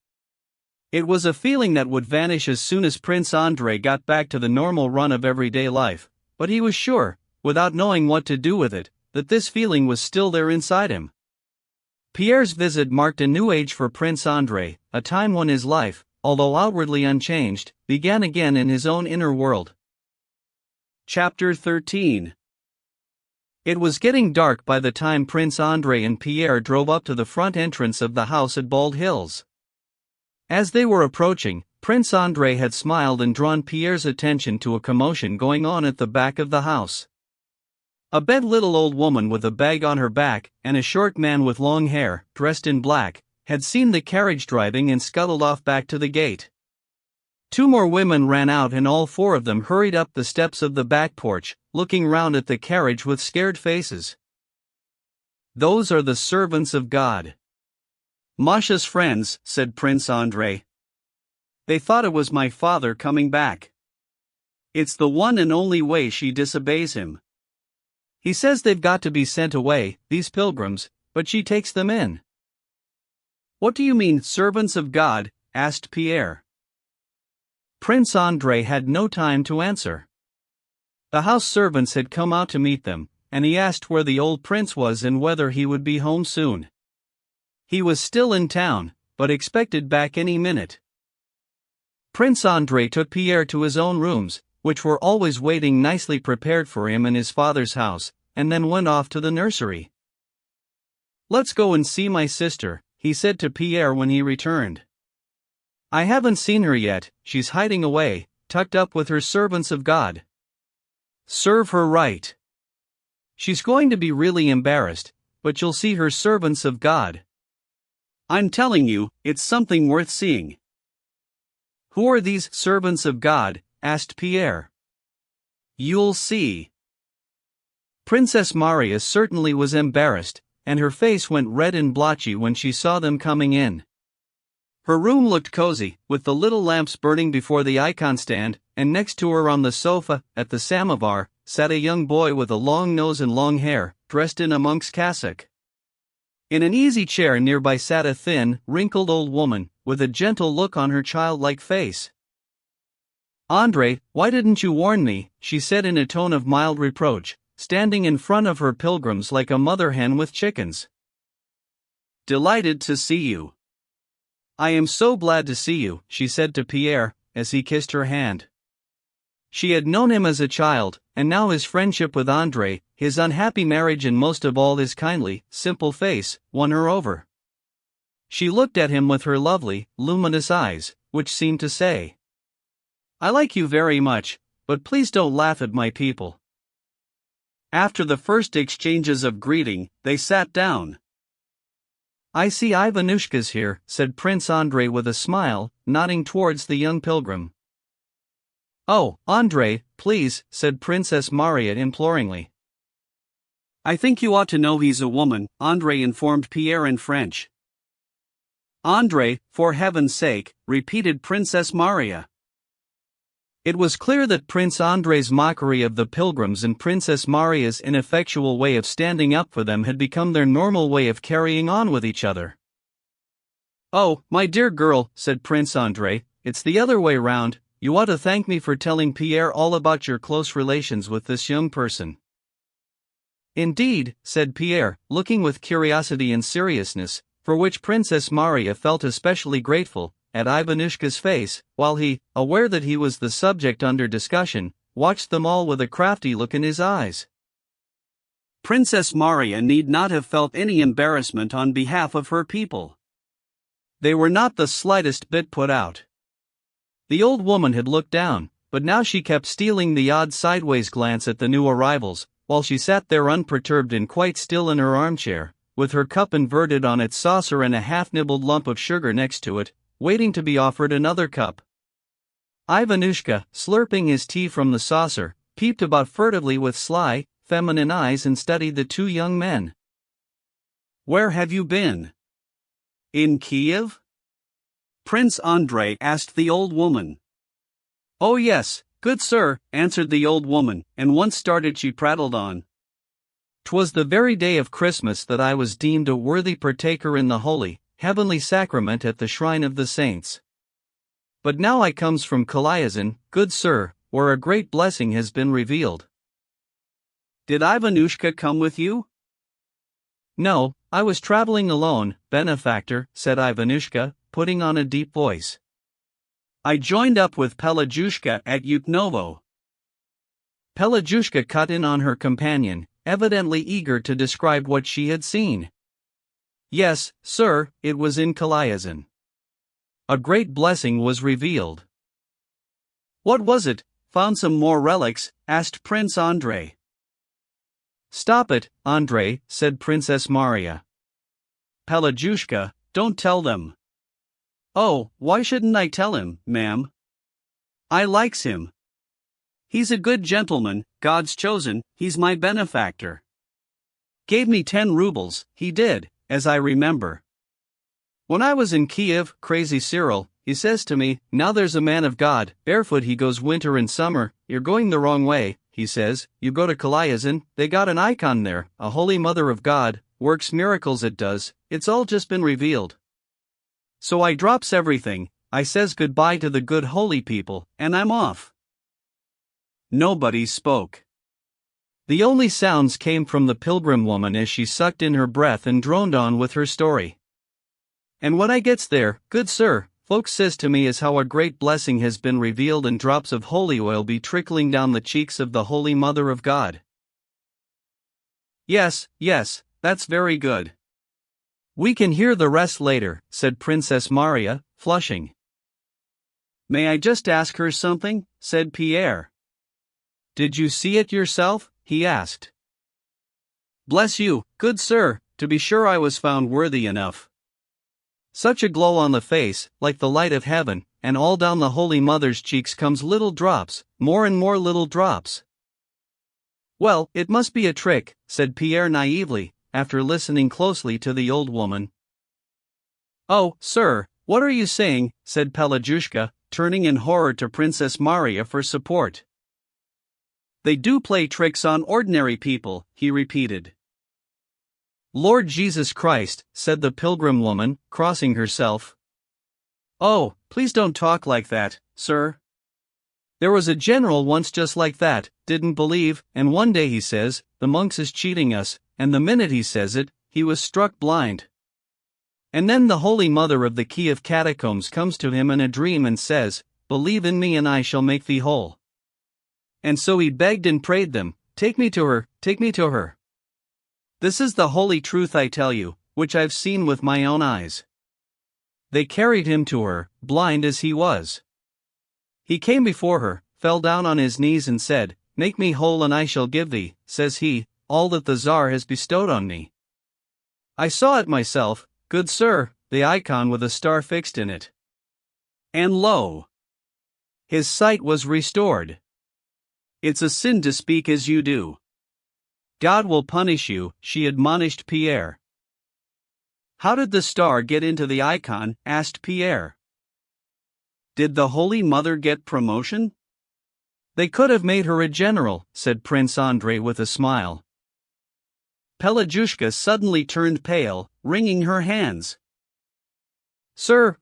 It was a feeling that would vanish as soon as Prince Andrei got back to the normal run of everyday life, but he was sure, without knowing what to do with it, that this feeling was still there inside him. Pierre's visit marked a new age for Prince Andrei, a time when his life, although outwardly unchanged, began again in his own inner world. Chapter 13. It was getting dark by the time Prince Andrei and Pierre drove up to the front entrance of the house at Bald Hills. As they were approaching, Prince Andrei had smiled and drawn Pierre's attention to a commotion going on at the back of the house. A bent little old woman with a bag on her back, and a short man with long hair, dressed in black, had seen the carriage driving and scuttled off back to the gate. Two more women ran out and all four of them hurried up the steps of the back porch, looking round at the carriage with scared faces. "Those are the servants of God. Masha's friends," said Prince Andrei. "They thought it was my father coming back. It's the one and only way she disobeys him. He says they've got to be sent away, these pilgrims, but she takes them in." "What do you mean, servants of God?" asked Pierre. Prince Andrei had no time to answer. The house servants had come out to meet them, and he asked where the old prince was and whether he would be home soon. He was still in town, but expected back any minute. Prince Andrei took Pierre to his own rooms, which were always waiting nicely prepared for him in his father's house, and then went off to the nursery. "Let's go and see my sister," he said to Pierre when he returned. "I haven't seen her yet, she's hiding away, tucked up with her servants of God." "Serve her right. She's going to be really embarrassed, but you'll see her servants of God. I'm telling you, it's something worth seeing." "Who are these servants of God?" asked Pierre. "You'll see." Princess Maria certainly was embarrassed, and her face went red and blotchy when she saw them coming in. Her room looked cozy, with the little lamps burning before the icon stand, and next to her on the sofa, at the samovar, sat a young boy with a long nose and long hair, dressed in a monk's cassock. In an easy chair nearby sat a thin, wrinkled old woman, with a gentle look on her childlike face. "Andrei, why didn't you warn me?" she said in a tone of mild reproach, standing in front of her pilgrims like a mother hen with chickens. "Delighted to see you. I am so glad to see you," she said to Pierre, as he kissed her hand. She had known him as a child, and now his friendship with Andrei, his unhappy marriage and most of all his kindly, simple face, won her over. She looked at him with her lovely, luminous eyes, which seemed to say, "I like you very much, but please don't laugh at my people." After the first exchanges of greeting, they sat down. "I see Ivanushka's here," said Prince Andrei with a smile, nodding towards the young pilgrim. "Oh, Andrei, please," said Princess Maria imploringly. "I think you ought to know he's a woman," Andrei informed Pierre in French. "Andrei, for heaven's sake," repeated Princess Maria. It was clear that Prince Andrei's mockery of the pilgrims and Princess Maria's ineffectual way of standing up for them had become their normal way of carrying on with each other. "Oh, my dear girl," said Prince Andrei, "it's the other way round. You ought to thank me for telling Pierre all about your close relations with this young person." "Indeed," said Pierre, looking with curiosity and seriousness, for which Princess Maria felt especially grateful, at Ivanushka's face, while he, aware that he was the subject under discussion, watched them all with a crafty look in his eyes. Princess Maria need not have felt any embarrassment on behalf of her people. They were not the slightest bit put out. The old woman had looked down, but now she kept stealing the odd sideways glance at the new arrivals, while she sat there unperturbed and quite still in her armchair, with her cup inverted on its saucer and a half-nibbled lump of sugar next to it, waiting to be offered another cup. Ivanushka, slurping his tea from the saucer, peeped about furtively with sly, feminine eyes and studied the two young men. "Where have you been? In Kiev?" Prince Andrei asked the old woman. "Oh yes, good sir," answered the old woman, and once started she prattled on. "'Twas the very day of Christmas that I was deemed a worthy partaker in the holy, heavenly sacrament at the shrine of the saints. But now I comes from Kalyazin, good sir, where a great blessing has been revealed. Did Ivanushka come with you? No, I was traveling alone, benefactor, said Ivanushka, putting on a deep voice. I joined up with Pelajushka at Yuknovo. Pelajushka cut in on her companion, evidently eager to describe what she had seen. Yes, sir, it was in Kalyazin. A great blessing was revealed. What was it? Found some more relics? Asked Prince Andrei. Stop it, Andrei, said Princess Maria. Pelajushka, don't tell them. Oh, why shouldn't I tell him, ma'am? I likes him. He's a good gentleman, God's chosen, he's my benefactor. Gave me 10 rubles, he did, as I remember. When I was in Kiev, crazy Cyril, he says to me, now there's a man of God, barefoot he goes winter and summer, you're going the wrong way, he says, you go to Kalyazin, they got an icon there, a holy mother of God, works miracles it does, it's all just been revealed. So I drops everything, I says goodbye to the good holy people, and I'm off. Nobody spoke. The only sounds came from the pilgrim woman as she sucked in her breath and droned on with her story. And when I gets there, good sir, folks says to me as how a great blessing has been revealed and drops of holy oil be trickling down the cheeks of the Holy Mother of God. Yes, that's very good. We can hear the rest later, said Princess Maria, flushing. May I just ask her something? Said Pierre. Did you see it yourself? He asked. Bless you, good sir, to be sure I was found worthy enough. Such a glow on the face, like the light of heaven, and all down the Holy Mother's cheeks comes little drops, more and more little drops. Well, it must be a trick, said Pierre naively, after listening closely to the old woman. Oh, sir, what are you saying? Said Pelajushka, turning in horror to Princess Maria for support. They do play tricks on ordinary people, he repeated. Lord Jesus Christ, said the pilgrim woman, crossing herself. Oh, please don't talk like that, sir. There was a general once just like that, didn't believe, and one day he says, the monks is cheating us, and the minute he says it, he was struck blind. And then the Holy Mother of the Kiev catacombs comes to him in a dream and says, believe in me and I shall make thee whole. And so he begged and prayed them, take me to her, take me to her. This is the holy truth I tell you, which I've seen with my own eyes. They carried him to her, blind as he was. He came before her, fell down on his knees and said, make me whole and I shall give thee, says he, all that the Tsar has bestowed on me. I saw it myself, good sir, the icon with a star fixed in it. And lo! His sight was restored. It's a sin to speak as you do. God will punish you, she admonished Pierre. How did the star get into the icon? Asked Pierre. Did the Holy Mother get promotion? They could have made her a general, said Prince Andrei with a smile. Pelajushka suddenly turned pale, wringing her hands. Sir,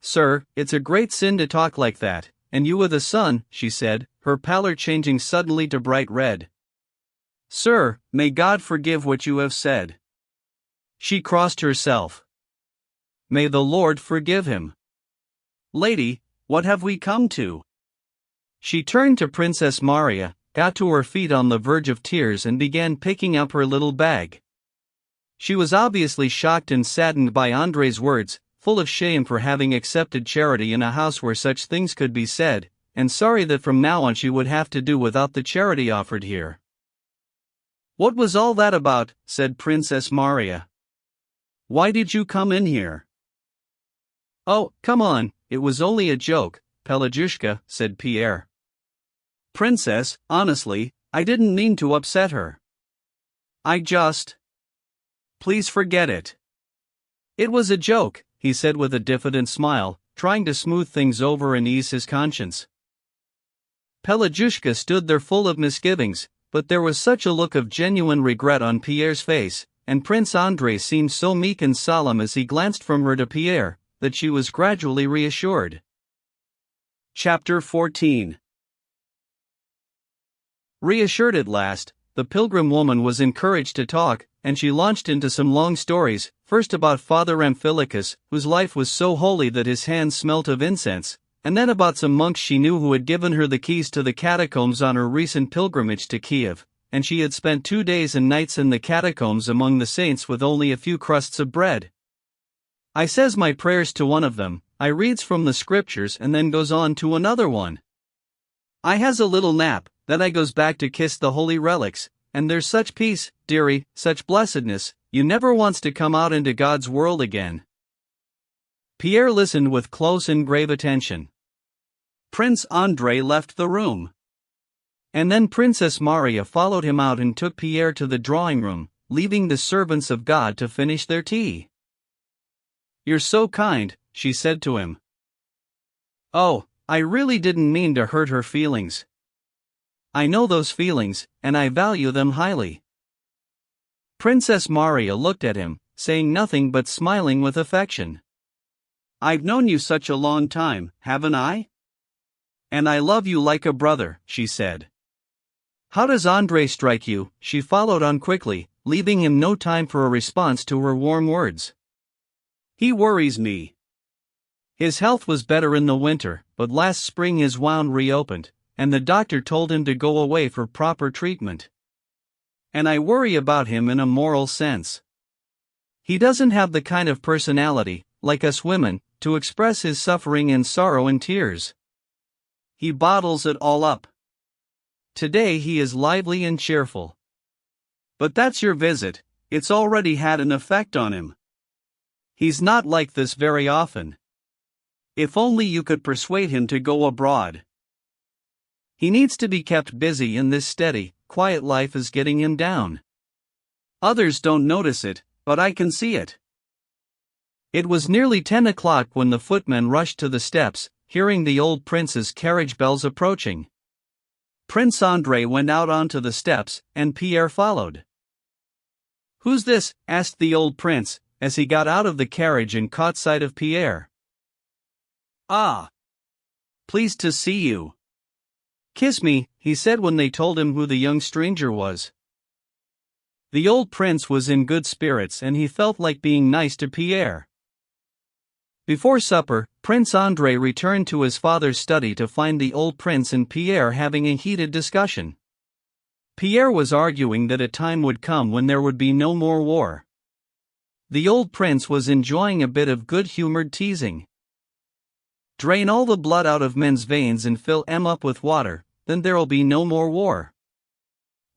it's a great sin to talk like that, and you with a son, she said, her pallor changing suddenly to bright red. Sir, may God forgive what you have said. She crossed herself. May the Lord forgive him. Lady, what have we come to? She turned to Princess Maria, got to her feet on the verge of tears and began picking up her little bag. She was obviously shocked and saddened by Andrei's words, full of shame for having accepted charity in a house where such things could be said, and sorry that from now on she would have to do without the charity offered here. What was all that about? Said Princess Maria. Why did you come in here? Oh, come on, it was only a joke, Pelajushka, said Pierre. Princess, honestly, I didn't mean to upset her. Please forget it. It was a joke, he said with a diffident smile, trying to smooth things over and ease his conscience. Pelajushka stood there full of misgivings, but there was such a look of genuine regret on Pierre's face, and Prince Andrei seemed so meek and solemn as he glanced from her to Pierre, that she was gradually reassured. Chapter 14. Reassured at last, the pilgrim woman was encouraged to talk, and she launched into some long stories, first about Father Amphilochus, whose life was so holy that his hands smelt of incense, and then about some monks she knew who had given her the keys to the catacombs on her recent pilgrimage to Kiev, and she had spent 2 days and nights in the catacombs among the saints with only a few crusts of bread. I says my prayers to one of them, I reads from the scriptures and then goes on to another one. I has a little nap, then I goes back to kiss the holy relics, and there's such peace, dearie, such blessedness, you never wants to come out into God's world again. Pierre listened with close and grave attention. Prince Andrei left the room. And then Princess Maria followed him out and took Pierre to the drawing room, leaving the servants of God to finish their tea. "You're so kind," she said to him. "Oh, I really didn't mean to hurt her feelings. I know those feelings, and I value them highly." Princess Maria looked at him, saying nothing but smiling with affection. "I've known you such a long time, haven't I? And I love you like a brother," she said. "How does Andrei strike you?" she followed on quickly, leaving him no time for a response to her warm words. "He worries me. His health was better in the winter, but last spring his wound reopened, and the doctor told him to go away for proper treatment. And I worry about him in a moral sense. He doesn't have the kind of personality, like us women, to express his suffering and sorrow in tears. He bottles it all up. Today he is lively and cheerful. But that's your visit, it's already had an effect on him. He's not like this very often. If only you could persuade him to go abroad. He needs to be kept busy, and this steady, quiet life is getting him down. Others don't notice it, but I can see it." It was nearly 10 o'clock when the footman rushed to the steps, hearing the old prince's carriage bells approaching. Prince Andrei went out onto the steps, and Pierre followed. "Who's this?" asked the old prince, as he got out of the carriage and caught sight of Pierre. "Ah! Pleased to see you. Kiss me," he said when they told him who the young stranger was. The old prince was in good spirits and he felt like being nice to Pierre. Before supper, Prince Andrei returned to his father's study to find the old prince and Pierre having a heated discussion. Pierre was arguing that a time would come when there would be no more war. The old prince was enjoying a bit of good-humored teasing. "Drain all the blood out of men's veins and fill 'em up with water, then there'll be no more war.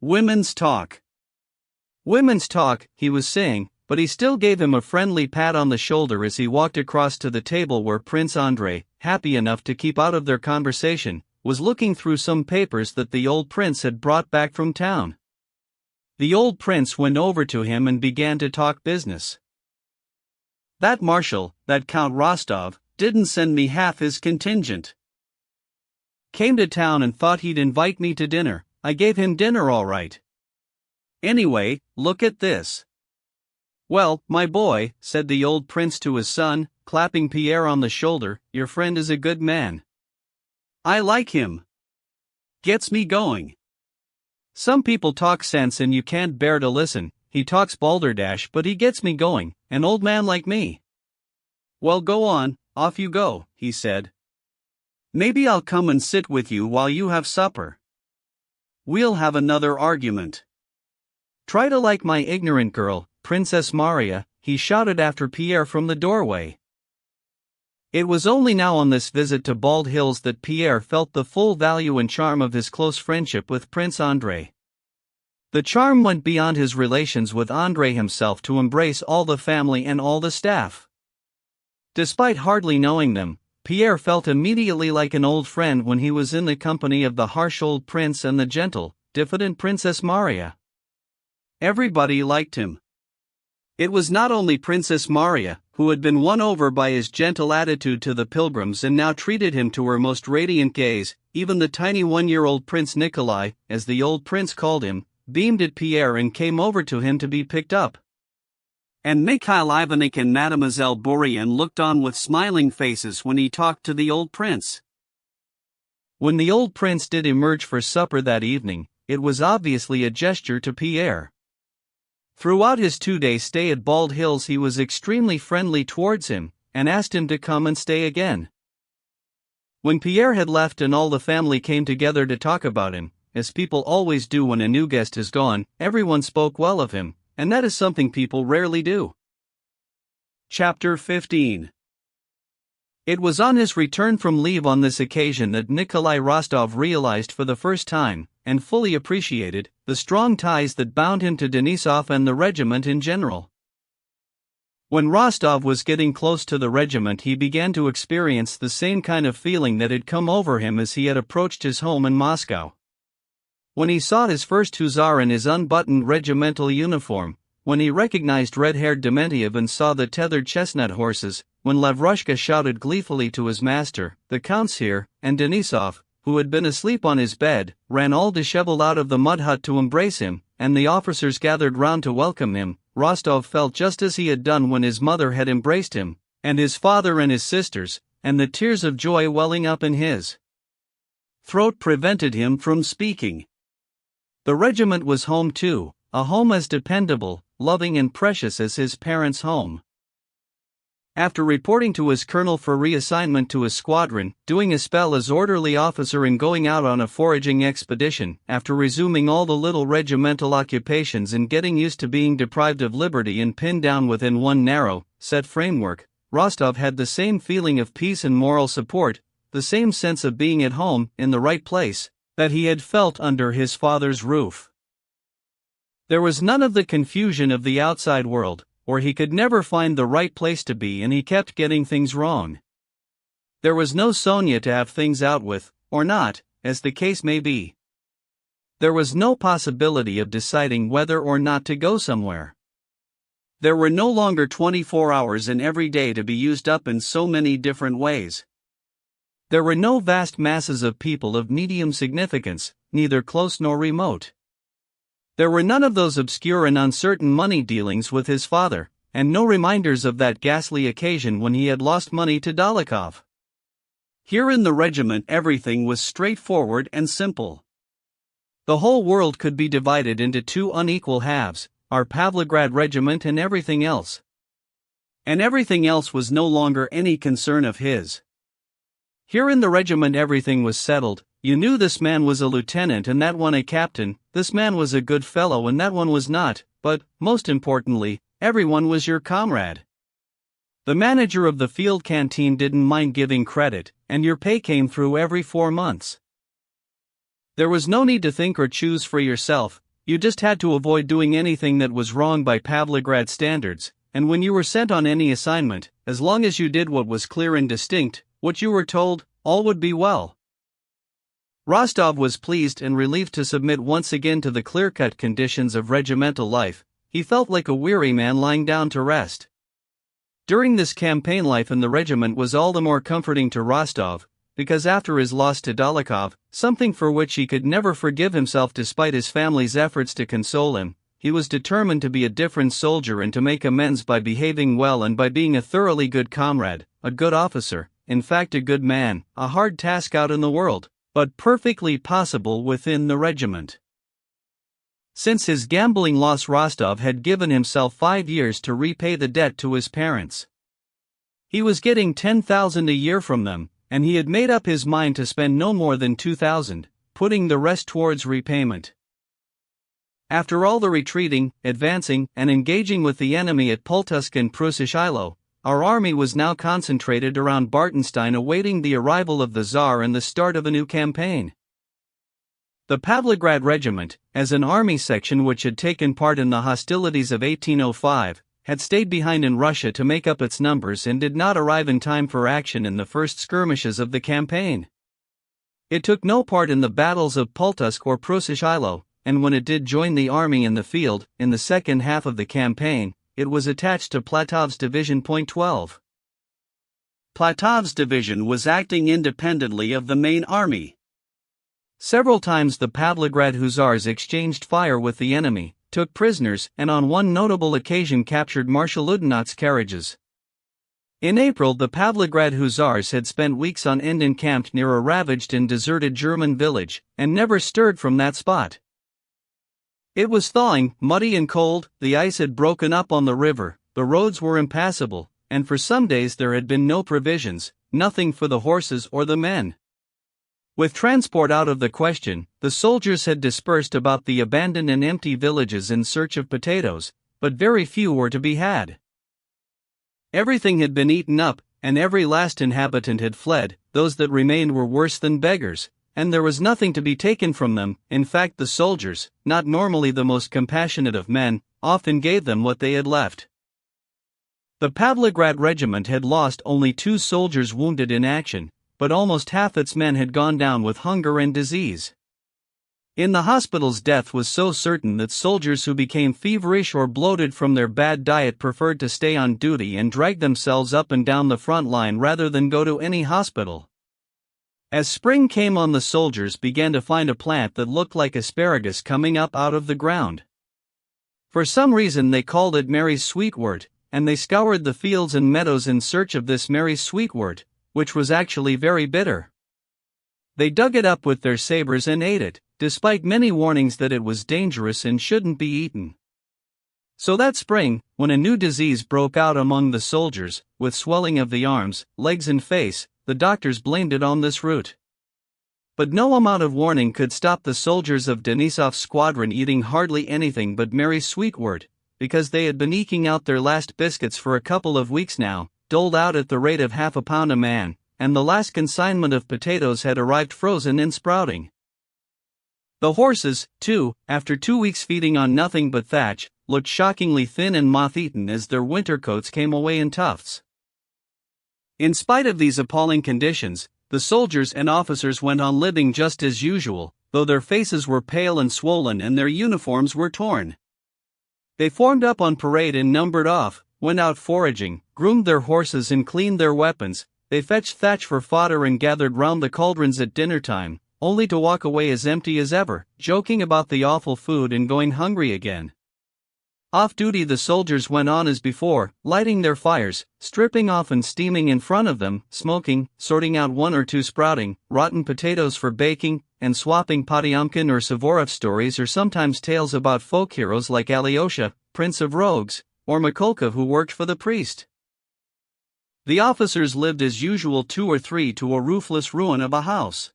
Women's talk. Women's talk," he was saying, but he still gave him a friendly pat on the shoulder as he walked across to the table where Prince Andrei, happy enough to keep out of their conversation, was looking through some papers that the old prince had brought back from town. The old prince went over to him and began to talk business. "That marshal, that Count Rostov, didn't send me half his contingent. Came to town and thought he'd invite me to dinner. I gave him dinner all right. Anyway, look at this." "Well, my boy," said the old prince to his son, clapping Pierre on the shoulder, "your friend is a good man. I like him. Gets me going. Some people talk sense and you can't bear to listen. He talks balderdash, but he gets me going, an old man like me." "Well, go on, off you go," he said. "Maybe I'll come and sit with you while you have supper. We'll have another argument. Try to like my ignorant girl, Princess Maria," he shouted after Pierre from the doorway. It was only now on this visit to Bald Hills that Pierre felt the full value and charm of his close friendship with Prince Andrei. The charm went beyond his relations with Andrei himself to embrace all the family and all the staff. Despite hardly knowing them, Pierre felt immediately like an old friend when he was in the company of the harsh old prince and the gentle, diffident Princess Maria. Everybody liked him. It was not only Princess Maria, who had been won over by his gentle attitude to the pilgrims and now treated him to her most radiant gaze, even the tiny 1-year-old Prince Nikolai, as the old prince called him, beamed at Pierre and came over to him to be picked up. And Mikhail Ivanich and Mademoiselle Bourienne looked on with smiling faces when he talked to the old prince. When the old prince did emerge for supper that evening, it was obviously a gesture to Pierre. Throughout his 2-day stay at Bald Hills, he was extremely friendly towards him, and asked him to come and stay again. When Pierre had left and all the family came together to talk about him, as people always do when a new guest is gone, everyone spoke well of him, and that is something people rarely do. Chapter 15. It was on his return from leave on this occasion that Nikolai Rostov realized for the first time, and fully appreciated, the strong ties that bound him to Denisov and the regiment in general. When Rostov was getting close to the regiment, he began to experience the same kind of feeling that had come over him as he had approached his home in Moscow. When he saw his first hussar in his unbuttoned regimental uniform, when he recognized red-haired Dementiev and saw the tethered chestnut horses, when Lavrushka shouted gleefully to his master, "The Count's here," and Denisov, who had been asleep on his bed, ran all disheveled out of the mud hut to embrace him, and the officers gathered round to welcome him, Rostov felt just as he had done when his mother had embraced him, and his father and his sisters, and the tears of joy welling up in his throat prevented him from speaking. The regiment was home too, a home as dependable, loving and precious as his parents' home. After reporting to his colonel for reassignment to his squadron, doing a spell as orderly officer and going out on a foraging expedition, after resuming all the little regimental occupations and getting used to being deprived of liberty and pinned down within one narrow, set framework, Rostov had the same feeling of peace and moral support, the same sense of being at home, in the right place, that he had felt under his father's roof. There was none of the confusion of the outside world, or he could never find the right place to be and he kept getting things wrong. There was no Sonia to have things out with, or not, as the case may be. There was no possibility of deciding whether or not to go somewhere. There were no longer 24 hours in every day to be used up in so many different ways. There were no vast masses of people of medium significance, neither close nor remote. There were none of those obscure and uncertain money dealings with his father, and no reminders of that ghastly occasion when he had lost money to Dolokhov. Here in the regiment everything was straightforward and simple. The whole world could be divided into two unequal halves, our Pavlograd regiment and everything else. And everything else was no longer any concern of his. Here in the regiment everything was settled. You knew this man was a lieutenant and that one a captain, this man was a good fellow and that one was not, but, most importantly, everyone was your comrade. The manager of the field canteen didn't mind giving credit, and your pay came through every 4 months. There was no need to think or choose for yourself, you just had to avoid doing anything that was wrong by Pavlograd standards, and when you were sent on any assignment, as long as you did what was clear and distinct, what you were told, all would be well. Rostov was pleased and relieved to submit once again to the clear-cut conditions of regimental life. He felt like a weary man lying down to rest. During this campaign, life in the regiment was all the more comforting to Rostov, because after his loss to Dolokhov, something for which he could never forgive himself despite his family's efforts to console him, he was determined to be a different soldier and to make amends by behaving well and by being a thoroughly good comrade, a good officer, in fact a good man, a hard task out in the world, but perfectly possible within the regiment. Since his gambling loss, Rostov had given himself 5 years to repay the debt to his parents. He was getting 10,000 a year from them, and he had made up his mind to spend no more than 2,000, putting the rest towards repayment. After all the retreating, advancing, and engaging with the enemy at Pultusk and Preussisch-Eylau, our army was now concentrated around Bartenstein awaiting the arrival of the Tsar and the start of a new campaign. The Pavlograd Regiment, as an army section which had taken part in the hostilities of 1805, had stayed behind in Russia to make up its numbers and did not arrive in time for action in the first skirmishes of the campaign. It took no part in the battles of Pultusk or Preussisch-Eylau, and when it did join the army in the field, in the second half of the campaign, it was attached to Platov's Division. 12. Platov's division was acting independently of the main army. Several times the Pavlograd Hussars exchanged fire with the enemy, took prisoners, and on one notable occasion captured Marshal Oudinot's carriages. In April, the Pavlograd Hussars had spent weeks on end encamped near a ravaged and deserted German village, and never stirred from that spot. It was thawing, muddy and cold, the ice had broken up on the river, the roads were impassable, and for some days there had been no provisions, nothing for the horses or the men. With transport out of the question, the soldiers had dispersed about the abandoned and empty villages in search of potatoes, but very few were to be had. Everything had been eaten up, and every last inhabitant had fled. Those that remained were worse than beggars, and there was nothing to be taken from them. In fact, the soldiers, not normally the most compassionate of men, often gave them what they had left. The Pavlograd regiment had lost only 2 soldiers wounded in action, but almost half its men had gone down with hunger and disease. In the hospitals, death was so certain that soldiers who became feverish or bloated from their bad diet preferred to stay on duty and drag themselves up and down the front line rather than go to any hospital. As spring came on, the soldiers began to find a plant that looked like asparagus coming up out of the ground. For some reason they called it Mary's sweetwort, and they scoured the fields and meadows in search of this Mary's sweetwort, which was actually very bitter. They dug it up with their sabers and ate it, despite many warnings that it was dangerous and shouldn't be eaten. So that spring, when a new disease broke out among the soldiers, with swelling of the arms, legs and face, the doctors blamed it on this root. But no amount of warning could stop the soldiers of Denisov's squadron eating hardly anything but Mary's sweetwort, because they had been eking out their last biscuits for a couple of weeks now, doled out at the rate of half a pound a man, and the last consignment of potatoes had arrived frozen and sprouting. The horses, too, after 2 weeks feeding on nothing but thatch, looked shockingly thin and moth-eaten as their winter coats came away in tufts. In spite of these appalling conditions, the soldiers and officers went on living just as usual, though their faces were pale and swollen and their uniforms were torn. They formed up on parade and numbered off, went out foraging, groomed their horses and cleaned their weapons. They fetched thatch for fodder and gathered round the cauldrons at dinner time, only to walk away as empty as ever, joking about the awful food and going hungry again. Off duty, the soldiers went on as before, lighting their fires, stripping off and steaming in front of them, smoking, sorting out 1 or 2 sprouting, rotten potatoes for baking, and swapping Potyomkin or Suvorov stories or sometimes tales about folk heroes like Alyosha, Prince of Rogues, or Mikolka who worked for the priest. The officers lived as usual 2 or 3 to a roofless ruin of a house.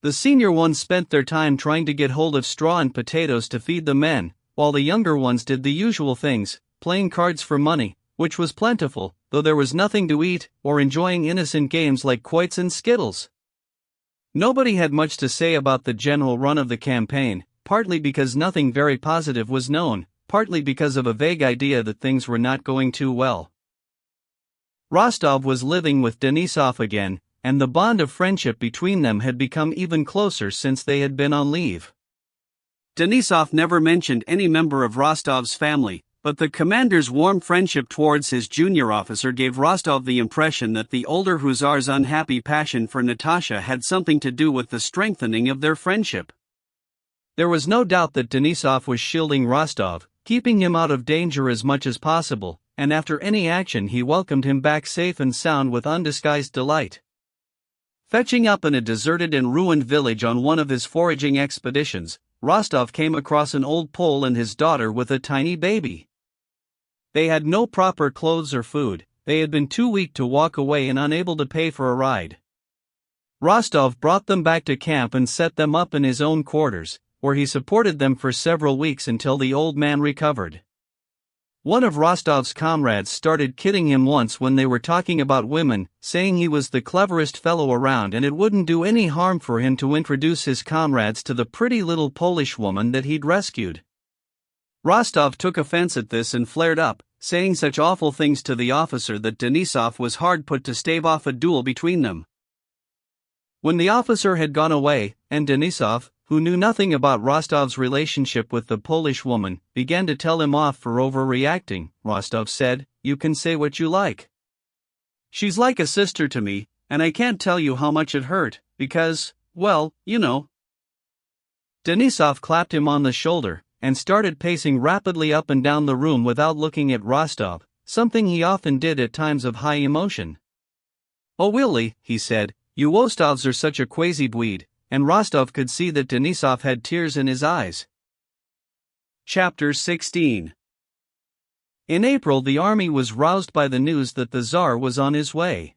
The senior ones spent their time trying to get hold of straw and potatoes to feed the men, while the younger ones did the usual things, playing cards for money, which was plentiful, though there was nothing to eat, or enjoying innocent games like quoits and skittles. Nobody had much to say about the general run of the campaign, partly because nothing very positive was known, partly because of a vague idea that things were not going too well. Rostov was living with Denisov again, and the bond of friendship between them had become even closer since they had been on leave. Denisov never mentioned any member of Rostov's family, but the commander's warm friendship towards his junior officer gave Rostov the impression that the older hussar's unhappy passion for Natasha had something to do with the strengthening of their friendship. There was no doubt that Denisov was shielding Rostov, keeping him out of danger as much as possible, and after any action he welcomed him back safe and sound with undisguised delight. Fetching up in a deserted and ruined village on one of his foraging expeditions, Rostov came across an old Pole and his daughter with a tiny baby. They had no proper clothes or food, they had been too weak to walk away and unable to pay for a ride. Rostov brought them back to camp and set them up in his own quarters, where he supported them for several weeks until the old man recovered. One of Rostov's comrades started kidding him once when they were talking about women, saying he was the cleverest fellow around and it wouldn't do any harm for him to introduce his comrades to the pretty little Polish woman that he'd rescued. Rostov took offense at this and flared up, saying such awful things to the officer that Denisov was hard put to stave off a duel between them. When the officer had gone away, and Denisov, who knew nothing about Rostov's relationship with the Polish woman, began to tell him off for overreacting, Rostov said, "You can say what you like. She's like a sister to me, and I can't tell you how much it hurt, because, well, you know." Denisov clapped him on the shoulder, and started pacing rapidly up and down the room without looking at Rostov, something he often did at times of high emotion. "Oh Willie," he said, "you Wostovs are such a quasi-bweed," and Rostov could see that Denisov had tears in his eyes. Chapter 16. In April, the army was roused by the news that the Tsar was on his way.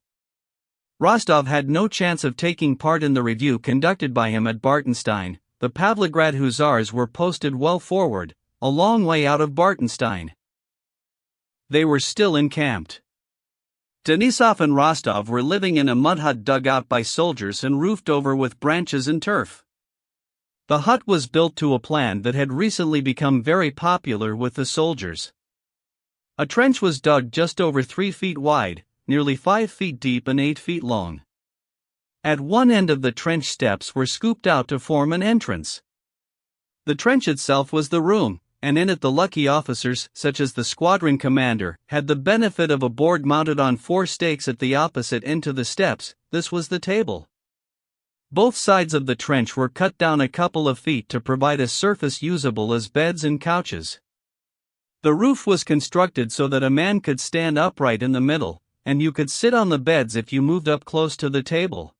Rostov had no chance of taking part in the review conducted by him at Bartenstein. The Pavlograd Hussars were posted well forward, a long way out of Bartenstein. They were still encamped. Denisov and Rostov were living in a mud hut dug out by soldiers and roofed over with branches and turf. The hut was built to a plan that had recently become very popular with the soldiers. A trench was dug just over 3 feet wide, nearly 5 feet deep and 8 feet long. At one end of the trench, steps were scooped out to form an entrance. The trench itself was the room, and in it the lucky officers, such as the squadron commander, had the benefit of a board mounted on 4 stakes at the opposite end to the steps. This was the table. Both sides of the trench were cut down a couple of feet to provide a surface usable as beds and couches. The roof was constructed so that a man could stand upright in the middle, and you could sit on the beds if you moved up close to the table.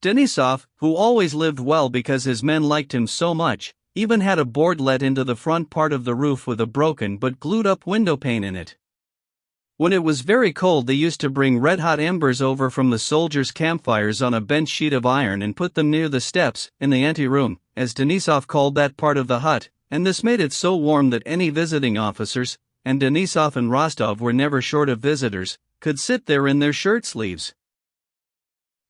Denisov, who always lived well because his men liked him so much, even had a board let into the front part of the roof with a broken but glued-up windowpane in it. When it was very cold, they used to bring red-hot embers over from the soldiers' campfires on a bent sheet of iron and put them near the steps, in the anteroom, as Denisov called that part of the hut, and this made it so warm that any visiting officers, and Denisov and Rostov were never short of visitors, could sit there in their shirt sleeves.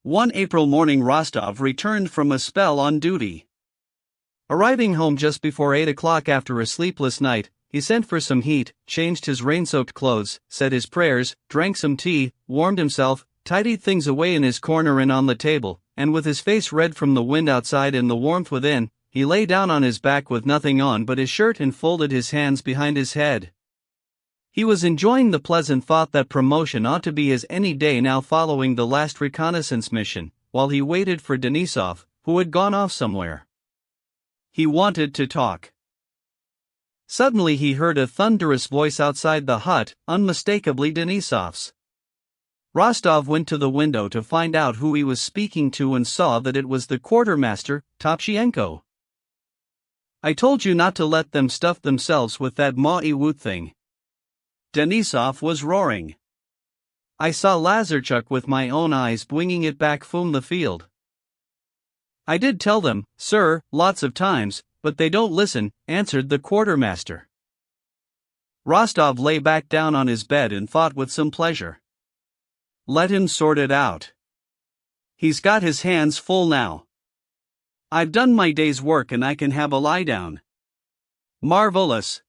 One April morning, Rostov returned from a spell on duty. Arriving home just before 8 o'clock after a sleepless night, he sent for some heat, changed his rain-soaked clothes, said his prayers, drank some tea, warmed himself, tidied things away in his corner and on the table, and with his face red from the wind outside and the warmth within, he lay down on his back with nothing on but his shirt and folded his hands behind his head. He was enjoying the pleasant thought that promotion ought to be his any day now following the last reconnaissance mission, while he waited for Denisov, who had gone off somewhere. He wanted to talk. Suddenly he heard a thunderous voice outside the hut, unmistakably Denisov's. Rostov went to the window to find out who he was speaking to and saw that it was the quartermaster, Topshienko. "I told you not to let them stuff themselves with that Ma-i-woot thing," Denisov was roaring. "I saw Lazarchuk with my own eyes bringing it back from the field." "I did tell them, sir, lots of times, but they don't listen," answered the quartermaster. Rostov lay back down on his bed and thought with some pleasure. Let him sort it out. He's got his hands full now. I've done my day's work and I can have a lie down. Marvelous.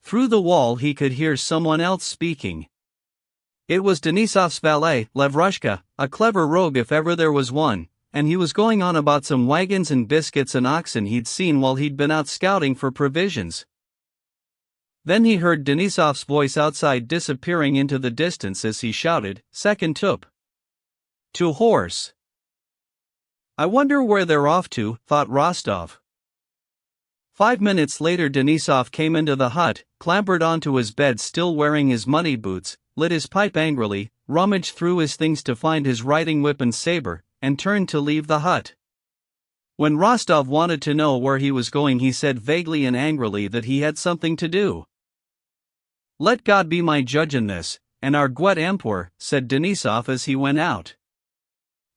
Through the wall he could hear someone else speaking. It was Denisov's valet, Lavrushka, a clever rogue if ever there was one, and he was going on about some wagons and biscuits and oxen he'd seen while he'd been out scouting for provisions. Then he heard Denisov's voice outside disappearing into the distance as he shouted, "Second tup! To horse!" "I wonder where they're off to," thought Rostov. 5 minutes later Denisov came into the hut, clambered onto his bed still wearing his muddy boots, lit his pipe angrily, rummaged through his things to find his riding whip and saber, and turned to leave the hut. When Rostov wanted to know where he was going he said vaguely and angrily that he had something to do. "Let God be my judge in this, and our Gwet Emperor," said Denisov as he went out.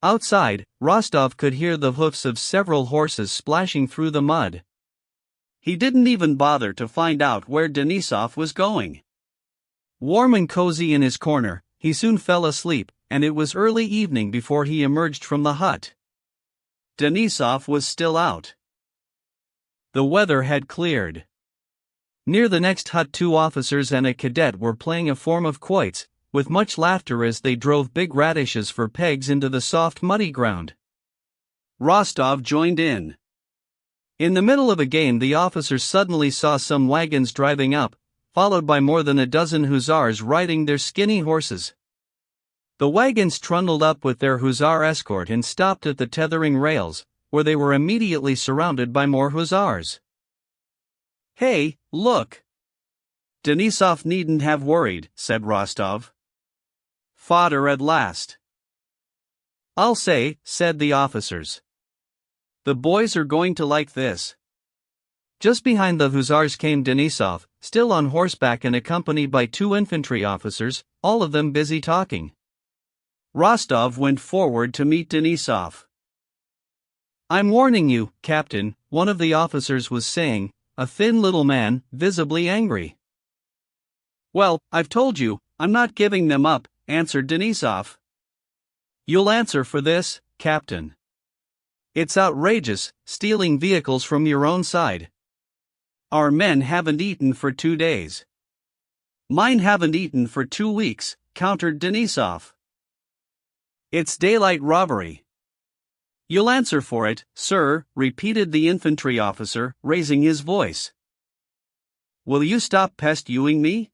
Outside, Rostov could hear the hoofs of several horses splashing through the mud. He didn't even bother to find out where Denisov was going. Warm and cozy in his corner, he soon fell asleep, and it was early evening before he emerged from the hut. Denisov was still out. The weather had cleared. Near the next hut 2 officers and a cadet were playing a form of quoits, with much laughter as they drove big radishes for pegs into the soft muddy ground. Rostov joined in. In the middle of a game the officers suddenly saw some wagons driving up, followed by more than a dozen hussars riding their skinny horses. The wagons trundled up with their hussar escort and stopped at the tethering rails, where they were immediately surrounded by more hussars. "Hey, look! Denisov needn't have worried, said Rostov. Fodder at last. I'll say, said the officers. The boys are going to like this. Just behind the hussars came Denisov, still on horseback and accompanied by 2 infantry officers, all of them busy talking. Rostov went forward to meet Denisov. I'm warning you, Captain, one of the officers was saying, a thin little man, visibly angry. Well, I've told you, I'm not giving them up, answered Denisov. You'll answer for this, Captain. It's outrageous, stealing vehicles from your own side. Our men haven't eaten for 2 days. Mine haven't eaten for 2 weeks, countered Denisov. It's daylight robbery. You'll answer for it, sir, repeated the infantry officer, raising his voice. Will you stop pestering me?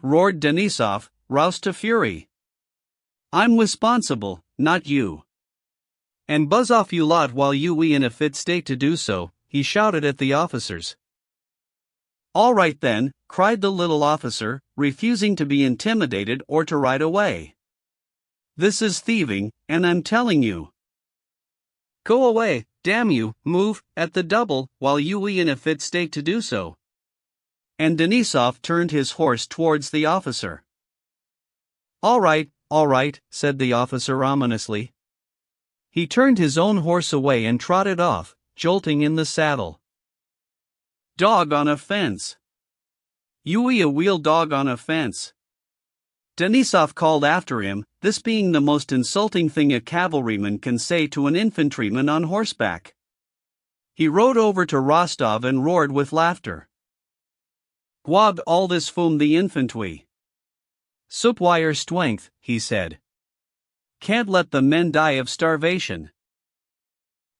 Roared Denisov, roused to fury. I'm responsible, not you. And buzz off you lot while you in a fit state to do so, he shouted at the officers. All right then, cried the little officer, refusing to be intimidated or to ride away. This is thieving, and I'm telling you. Go away, damn you, move, at the double, while you in a fit state to do so. And Denisov turned his horse towards the officer. All right, said the officer ominously. He turned his own horse away and trotted off, jolting in the saddle. Dog on a fence. You a wheel dog on a fence. Denisov called after him, this being the most insulting thing a cavalryman can say to an infantryman on horseback. He rode over to Rostov and roared with laughter. Gwab all this from the infantry. Supwire strength, he said. Can't let the men die of starvation.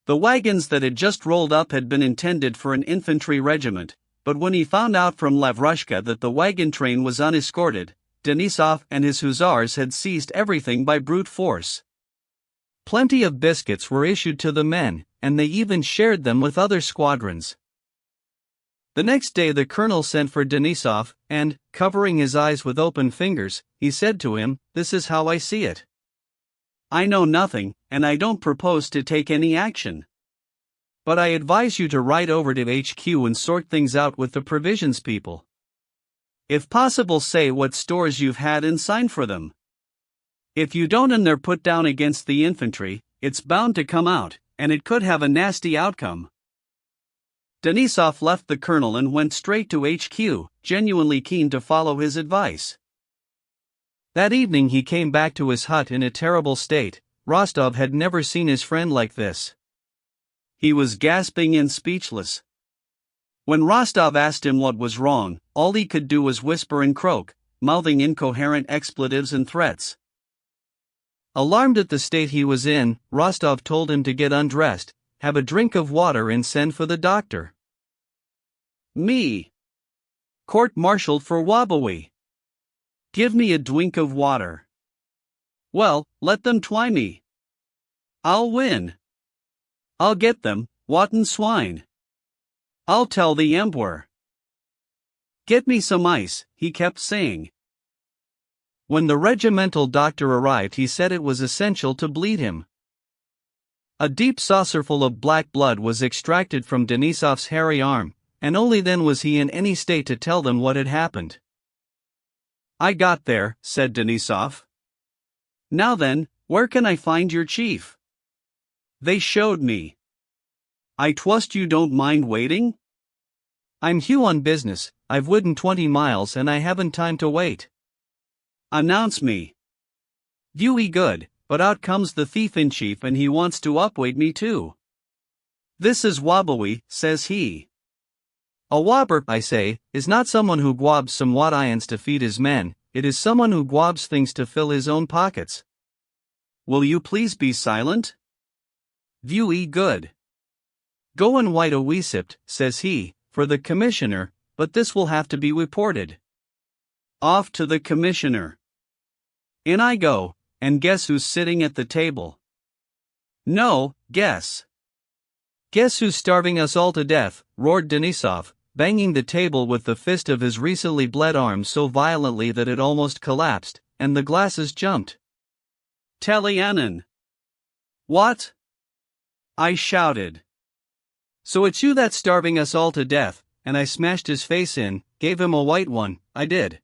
The wagons that had just rolled up had been intended for an infantry regiment, but when he found out from Lavrushka that the wagon train was unescorted, Denisov and his hussars had seized everything by brute force. Plenty of biscuits were issued to the men, and they even shared them with other squadrons. The next day the colonel sent for Denisov, and, covering his eyes with open fingers, he said to him, "This is how I see it. I know nothing, and I don't propose to take any action. But I advise you to ride over to HQ and sort things out with the provisions people. If possible, say what stores you've had and sign for them. If you don't and they're put down against the infantry, it's bound to come out, and it could have a nasty outcome." Denisov left the colonel and went straight to HQ, genuinely keen to follow his advice. That evening he came back to his hut in a terrible state. Rostov had never seen his friend like this. He was gasping and speechless. When Rostov asked him what was wrong, all he could do was whisper and croak, mouthing incoherent expletives and threats. Alarmed at the state he was in, Rostov told him to get undressed, have a drink of water and send for the doctor. Me? Court-martialed for Wobbly. Give me a drink of water. Well, let them try me. I'll win. I'll get them, rotten swine. I'll tell the emperor. Get me some ice, he kept saying. When the regimental doctor arrived, he said it was essential to bleed him. A deep saucerful of black blood was extracted from Denisov's hairy arm, and only then was he in any state to tell them what had happened. I got there, said Denisov. Now then, where can I find your chief? They showed me. I trust you don't mind waiting? I'm Hugh on business, I've ridden 20 miles and I haven't time to wait. Announce me. Dewey good, but out comes the thief-in-chief and he wants to upweight me too. This is Wobbly, says he. A wobber, I say, is not someone who gwabs some wat irons to feed his men, it is someone who gwabs things to fill his own pockets. Will you please be silent? Dewey good. Go and write a recipt, says he, for the commissioner, but this will have to be reported. Off to the commissioner. In I go, and guess who's sitting at the table? No, guess. Guess who's starving us all to death, roared Denisov, banging the table with the fist of his recently bled arm so violently that it almost collapsed, and the glasses jumped. Talianin! What? I shouted. So it's you that's starving us all to death, and I smashed his face in, gave him a white one, I did.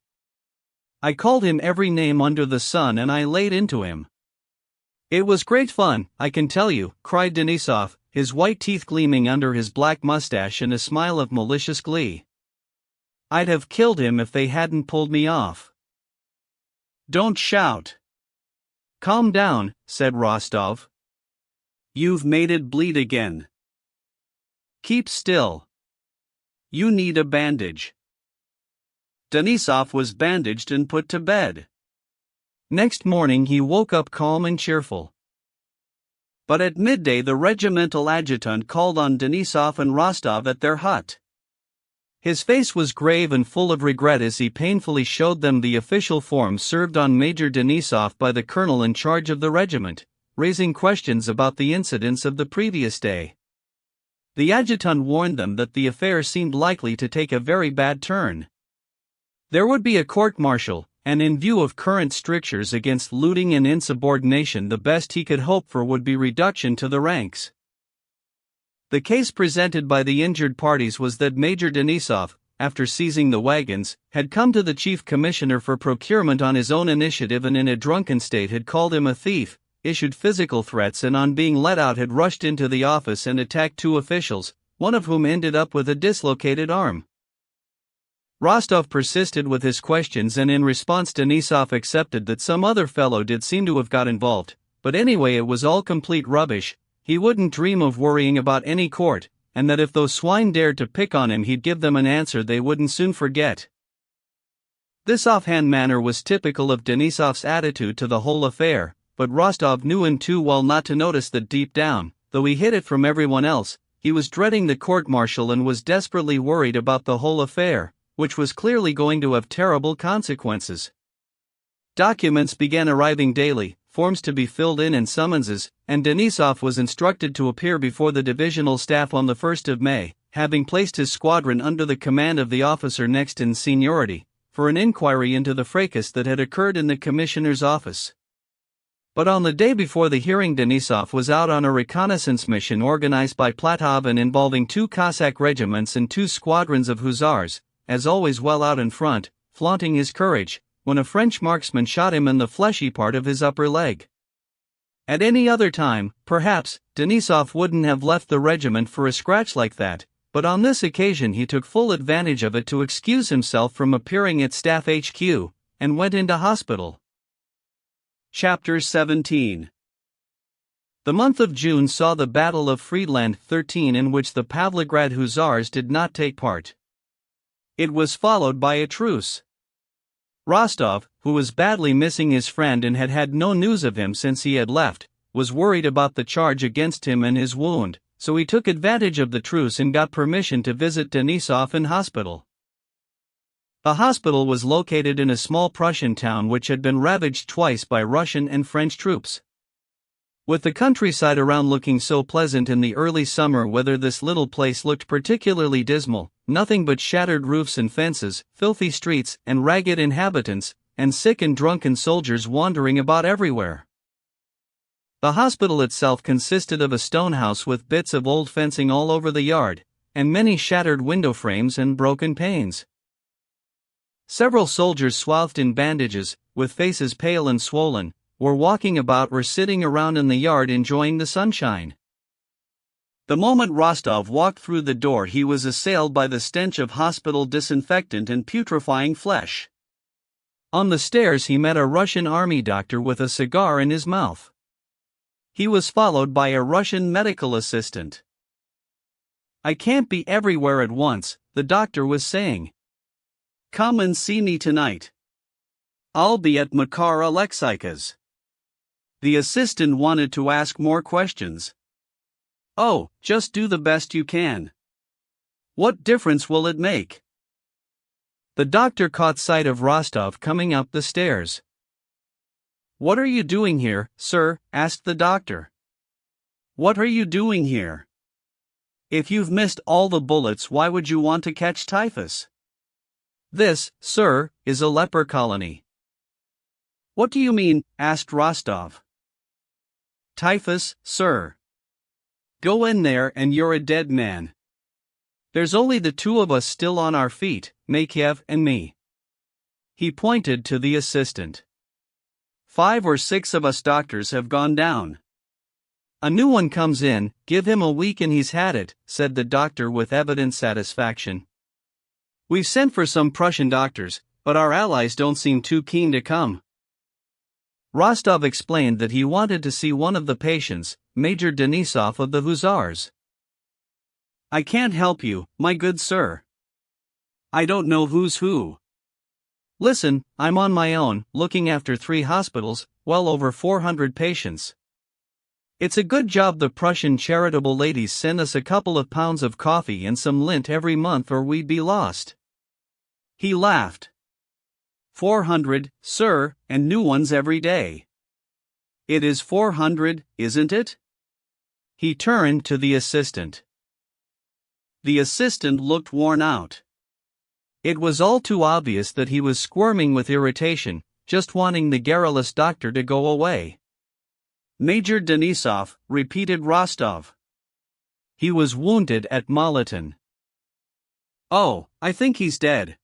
I called him every name under the sun and I laid into him. It was great fun, I can tell you, cried Denisov, his white teeth gleaming under his black mustache and a smile of malicious glee. I'd have killed him if they hadn't pulled me off. Don't shout. Calm down, said Rostov. You've made it bleed again. Keep still. You need a bandage. Denisov was bandaged and put to bed. Next morning he woke up calm and cheerful. But at midday the regimental adjutant called on Denisov and Rostov at their hut. His face was grave and full of regret as he painfully showed them the official form served on Major Denisov by the colonel in charge of the regiment, raising questions about the incidents of the previous day. The adjutant warned them that the affair seemed likely to take a very bad turn. There would be a court-martial, and in view of current strictures against looting and insubordination, the best he could hope for would be reduction to the ranks. The case presented by the injured parties was that Major Denisov, after seizing the wagons, had come to the chief commissioner for procurement on his own initiative and in a drunken state had called him a thief, issued physical threats, and on being let out had rushed into the office and attacked two officials, one of whom ended up with a dislocated arm. Rostov persisted with his questions, and in response Denisov accepted that some other fellow did seem to have got involved, but anyway it was all complete rubbish, he wouldn't dream of worrying about any court, and that if those swine dared to pick on him he'd give them an answer they wouldn't soon forget. This offhand manner was typical of Denisov's attitude to the whole affair, but Rostov knew him too well not to notice that deep down, though he hid it from everyone else, he was dreading the court-martial and was desperately worried about the whole affair, which was clearly going to have terrible consequences. Documents began arriving daily, forms to be filled in and summonses, and Denisov was instructed to appear before the divisional staff on the 1st of May, having placed his squadron under the command of the officer next in seniority, for an inquiry into the fracas that had occurred in the commissioner's office. But on the day before the hearing Denisov was out on a reconnaissance mission organized by Platov and involving 2 Cossack regiments and 2 squadrons of hussars, as always well out in front, flaunting his courage, when a French marksman shot him in the fleshy part of his upper leg. At any other time, perhaps, Denisov wouldn't have left the regiment for a scratch like that, but on this occasion he took full advantage of it to excuse himself from appearing at Staff HQ, and went into hospital. Chapter 17. The month of June saw the Battle of Friedland 13, in which the Pavlograd Hussars did not take part. It was followed by a truce. Rostov, who was badly missing his friend and had had no news of him since he had left, was worried about the charge against him and his wound, so he took advantage of the truce and got permission to visit Denisov in hospital. The hospital was located in a small Prussian town which had been ravaged twice by Russian and French troops. With the countryside around looking so pleasant in the early summer weather, this little place looked particularly dismal, nothing but shattered roofs and fences, filthy streets and ragged inhabitants, and sick and drunken soldiers wandering about everywhere. The hospital itself consisted of a stone house with bits of old fencing all over the yard, and many shattered window frames and broken panes. Several soldiers swathed in bandages, with faces pale and swollen, were walking about or sitting around in the yard enjoying the sunshine. The moment Rostov walked through the door he was assailed by the stench of hospital disinfectant and putrefying flesh. On the stairs he met a Russian army doctor with a cigar in his mouth. He was followed by a Russian medical assistant. "I can't be everywhere at once," the doctor was saying. "Come and see me tonight. I'll be at Makar Alexeika's." The assistant wanted to ask more questions. "Oh, just do the best you can. What difference will it make?" The doctor caught sight of Rostov coming up the stairs. "What are you doing here, sir?" asked the doctor. "What are you doing here?" If you've missed all the bullets, why would you want to catch typhus? This, sir, is a leper colony. What do you mean? Asked Rostov. Typhus, sir. Go in there and you're a dead man. There's only the two of us still on our feet, Makiev and me. He pointed to the assistant. 5 or 6 of us doctors have gone down. A new one comes in, give him a week and he's had it, said the doctor with evident satisfaction. We've sent for some Prussian doctors, but our allies don't seem too keen to come. Rostov explained that he wanted to see one of the patients, Major Denisov of the Hussars. I can't help you, my good sir. I don't know who's who. Listen, I'm on my own, looking after 3 hospitals, well over 400 patients. It's a good job the Prussian charitable ladies send us a couple of pounds of coffee and some lint every month or we'd be lost. He laughed. 400, sir, and new ones every day. It is 400, isn't it? He turned to the assistant. The assistant looked worn out. It was all too obvious that he was squirming with irritation, just wanting the garrulous doctor to go away. Major Denisov, repeated Rostov. He was wounded at Moliton. Oh, I think he's dead.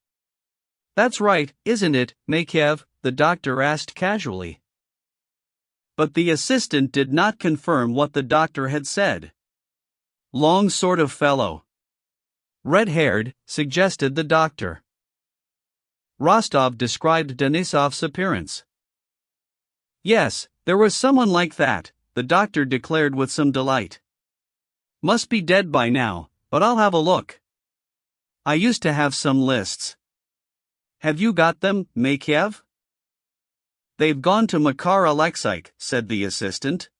That's right, isn't it, Makiev? The doctor asked casually. But the assistant did not confirm what the doctor had said. Long sort of fellow. Red-haired, suggested the doctor. Rostov described Denisov's appearance. Yes, there was someone like that, the doctor declared with some delight. Must be dead by now, but I'll have a look. I used to have some lists. Have you got them, Makiev? They've gone to Makar Alexeich, said the assistant.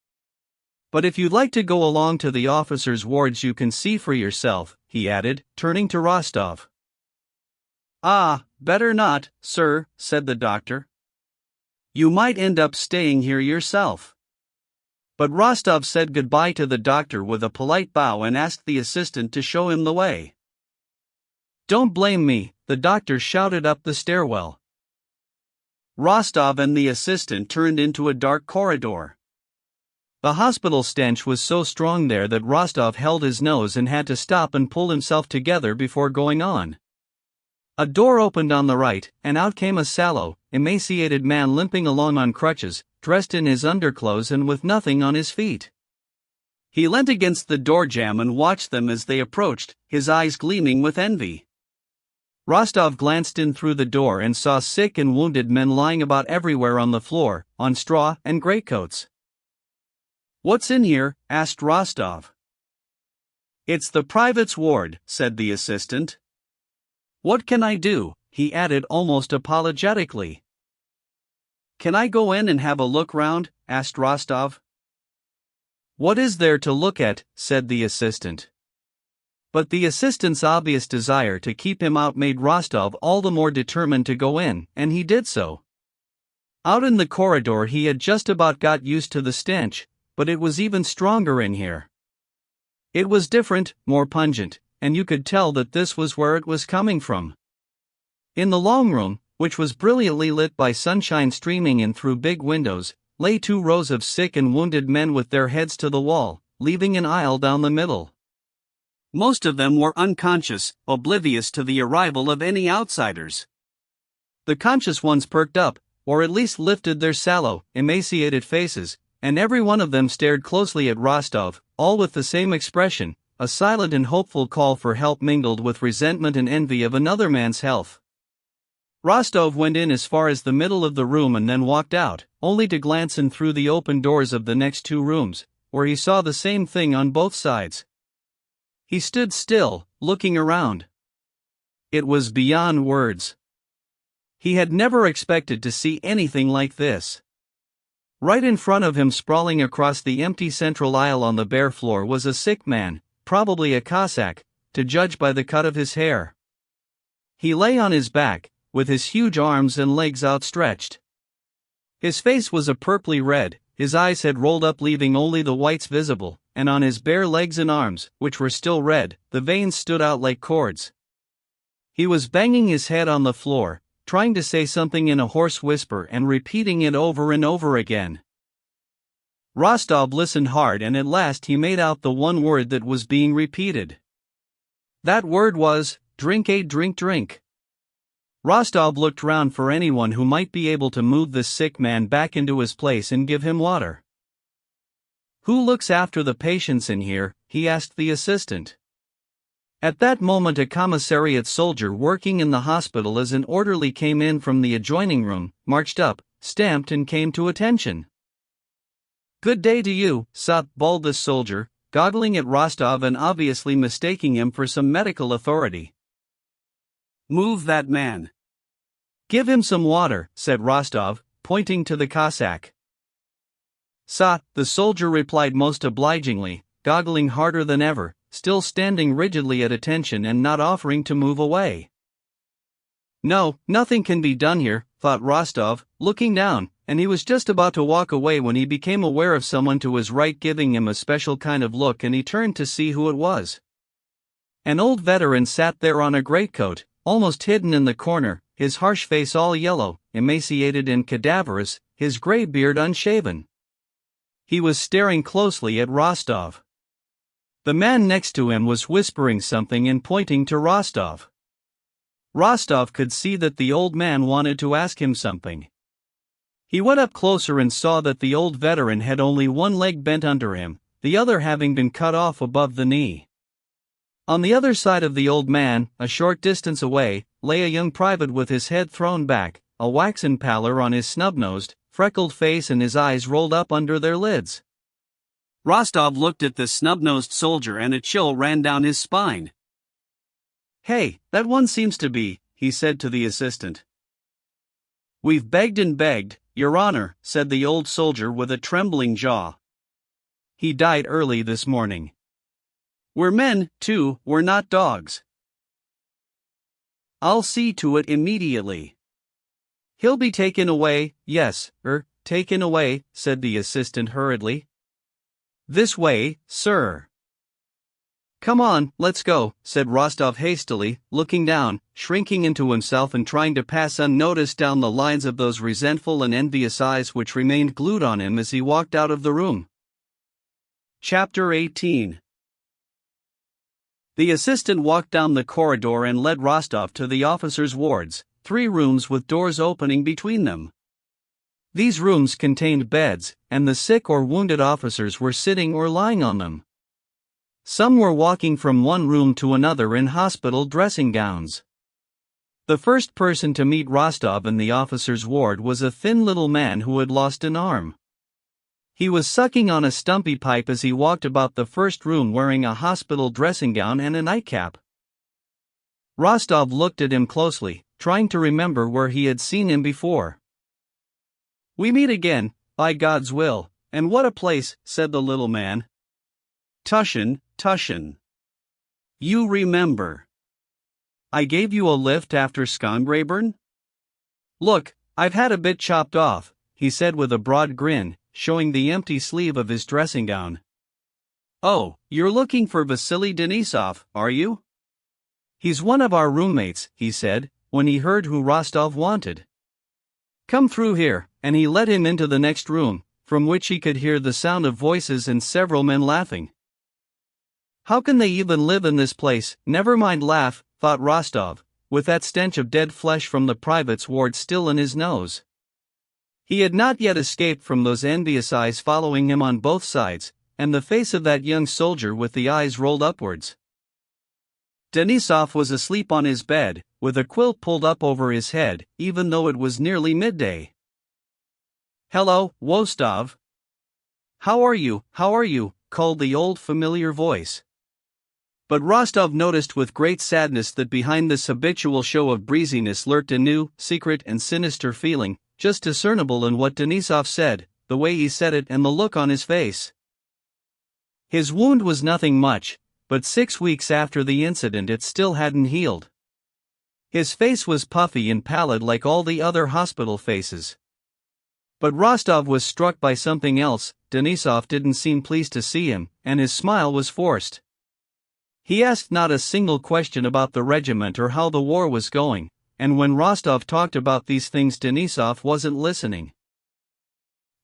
But if you'd like to go along to the officers' wards you can see for yourself, he added, turning to Rostov. Ah, better not, sir, said the doctor. You might end up staying here yourself. But Rostov said goodbye to the doctor with a polite bow and asked the assistant to show him the way. Don't blame me, the doctor shouted up the stairwell. Rostov and the assistant turned into a dark corridor. The hospital stench was so strong there that Rostov held his nose and had to stop and pull himself together before going on. A door opened on the right, and out came a sallow, emaciated man limping along on crutches, dressed in his underclothes and with nothing on his feet. He leant against the door jamb and watched them as they approached, his eyes gleaming with envy. Rostov glanced in through the door and saw sick and wounded men lying about everywhere on the floor, on straw and greatcoats. What's in here? Asked Rostov. It's the private's ward, said the assistant. What can I do? He added almost apologetically. Can I go in and have a look round? Asked Rostov. What is there to look at? Said the assistant. But the assistant's obvious desire to keep him out made Rostov all the more determined to go in, and he did so. Out in the corridor he had just about got used to the stench, but it was even stronger in here. It was different, more pungent, and you could tell that this was where it was coming from. In the long room, which was brilliantly lit by sunshine streaming in through big windows, lay 2 rows of sick and wounded men with their heads to the wall, leaving an aisle down the middle. Most of them were unconscious, oblivious to the arrival of any outsiders. The conscious ones perked up, or at least lifted their sallow, emaciated faces, and every one of them stared closely at Rostov, all with the same expression, a silent and hopeful call for help mingled with resentment and envy of another man's health. Rostov went in as far as the middle of the room and then walked out, only to glance in through the open doors of the next 2 rooms, where he saw the same thing on both sides. He stood still, looking around. It was beyond words. He had never expected to see anything like this. Right in front of him, sprawling across the empty central aisle on the bare floor, was a sick man, probably a Cossack, to judge by the cut of his hair. He lay on his back, with his huge arms and legs outstretched. His face was a purply red, his eyes had rolled up leaving only the whites visible, and on his bare legs and arms, which were still red, the veins stood out like cords. He was banging his head on the floor, trying to say something in a hoarse whisper and repeating it over and over again. Rostov listened hard and at last he made out the one word that was being repeated. That word was, drink. Drink. Rostov looked round for anyone who might be able to move this sick man back into his place and give him water. Who looks after the patients in here? He asked the assistant. At that moment a commissariat soldier working in the hospital as an orderly came in from the adjoining room, marched up, stamped and came to attention. Good day to you, sir, bawled the soldier, goggling at Rostov and obviously mistaking him for some medical authority. Move that man. Give him some water, said Rostov, pointing to the Cossack. Sir, the soldier replied most obligingly, goggling harder than ever, still standing rigidly at attention and not offering to move away. No, nothing can be done here, thought Rostov, looking down, and he was just about to walk away when he became aware of someone to his right giving him a special kind of look and he turned to see who it was. An old veteran sat there on a greatcoat, almost hidden in the corner, his harsh face all yellow, emaciated and cadaverous, his gray beard unshaven. He was staring closely at Rostov. The man next to him was whispering something and pointing to Rostov. Rostov could see that the old man wanted to ask him something. He went up closer and saw that the old veteran had only one leg bent under him, the other having been cut off above the knee. On the other side of the old man, a short distance away, lay a young private with his head thrown back, a waxen pallor on his snub-nosed, freckled face and his eyes rolled up under their lids. Rostov looked at the snub-nosed soldier and a chill ran down his spine. Hey, that one seems to be, he said to the assistant. We've begged and begged, Your Honor, said the old soldier with a trembling jaw. He died early this morning. We're men, too, we're not dogs. I'll see to it immediately. He'll be taken away, yes, taken away, said the assistant hurriedly. This way, sir. Come on, let's go, said Rostov hastily, looking down, shrinking into himself and trying to pass unnoticed down the lines of those resentful and envious eyes which remained glued on him as he walked out of the room. Chapter 18. The assistant walked down the corridor and led Rostov to the officers' wards, 3 rooms with doors opening between them. These rooms contained beds, and the sick or wounded officers were sitting or lying on them. Some were walking from one room to another in hospital dressing gowns. The first person to meet Rostov in the officer's ward was a thin little man who had lost an arm. He was sucking on a stumpy pipe as he walked about the first room wearing a hospital dressing gown and a nightcap. Rostov looked at him closely, trying to remember where he had seen him before. We meet again, by God's will, and what a place, said the little man. Tushin. You remember. I gave you a lift after Skongraburn? Look, I've had a bit chopped off, he said with a broad grin, showing the empty sleeve of his dressing gown. Oh, you're looking for Vasily Denisov, are you? He's one of our roommates, he said, when he heard who Rostov wanted. Come through here, and he led him into the next room, from which he could hear the sound of voices and several men laughing. How can they even live in this place, never mind laugh, thought Rostov, with that stench of dead flesh from the private's ward still in his nose. He had not yet escaped from those envious eyes following him on both sides, and the face of that young soldier with the eyes rolled upwards. Denisov was asleep on his bed, with a quilt pulled up over his head, even though it was nearly midday. Hello, Wostov. How are you, called the old familiar voice. But Rostov noticed with great sadness that behind this habitual show of breeziness lurked a new, secret and sinister feeling, just discernible in what Denisov said, the way he said it and the look on his face. His wound was nothing much, but 6 weeks after the incident it still hadn't healed. His face was puffy and pallid like all the other hospital faces. But Rostov was struck by something else. Denisov didn't seem pleased to see him, and his smile was forced. He asked not a single question about the regiment or how the war was going, and when Rostov talked about these things Denisov wasn't listening.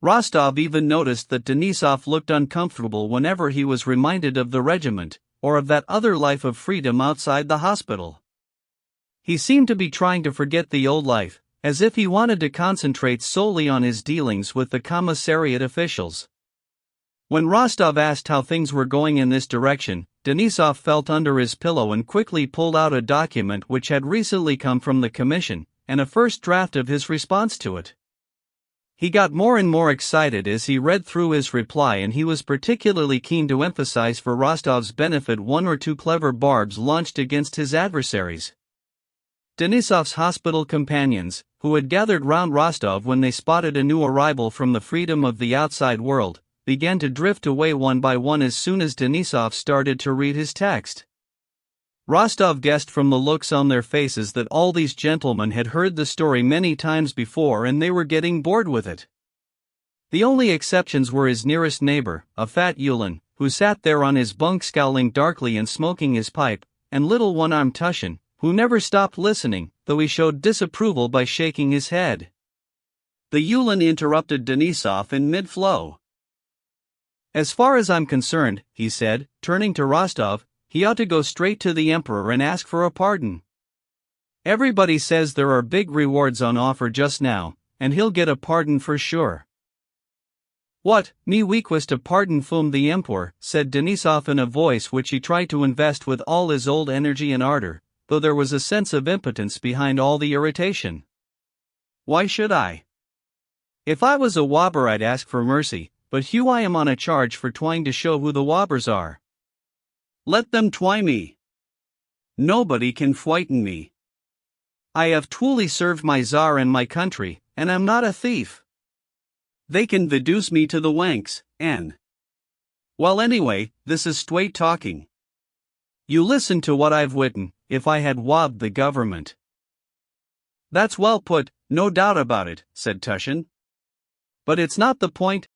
Rostov even noticed that Denisov looked uncomfortable whenever he was reminded of the regiment, or of that other life of freedom outside the hospital. He seemed to be trying to forget the old life, as if he wanted to concentrate solely on his dealings with the commissariat officials. When Rostov asked how things were going in this direction, Denisov felt under his pillow and quickly pulled out a document which had recently come from the commission, and a first draft of his response to it. He got more and more excited as he read through his reply, and he was particularly keen to emphasize for Rostov's benefit one or two clever barbs launched against his adversaries. Denisov's hospital companions, who had gathered round Rostov when they spotted a new arrival from the freedom of the outside world, began to drift away one by one as soon as Denisov started to read his text. Rostov guessed from the looks on their faces that all these gentlemen had heard the story many times before and they were getting bored with it. The only exceptions were his nearest neighbor, a fat Yulin, who sat there on his bunk scowling darkly and smoking his pipe, and little one-armed Tushin, who never stopped listening, though he showed disapproval by shaking his head. The Yulin interrupted Denisov in mid-flow. "As far as I'm concerned," he said, turning to Rostov, "he ought to go straight to the emperor and ask for a pardon. Everybody says there are big rewards on offer just now, and he'll get a pardon for sure." "What, me request a pardon from the emperor?" said Denisov in a voice which he tried to invest with all his old energy and ardor, though there was a sense of impotence behind all the irritation. "Why should I? If I was a wobber I'd ask for mercy, but here I am on a charge for trying to show who the wobbers are. Let them try me. Nobody can frighten me. I have truly served my Tsar and my country, and I'm not a thief. They can reduce me to the wanks, and... Well, anyway, this is straight talking. You listen to what I've written. If I had robbed the government..." "That's well put, no doubt about it," said Tushin. "But it's not the point,"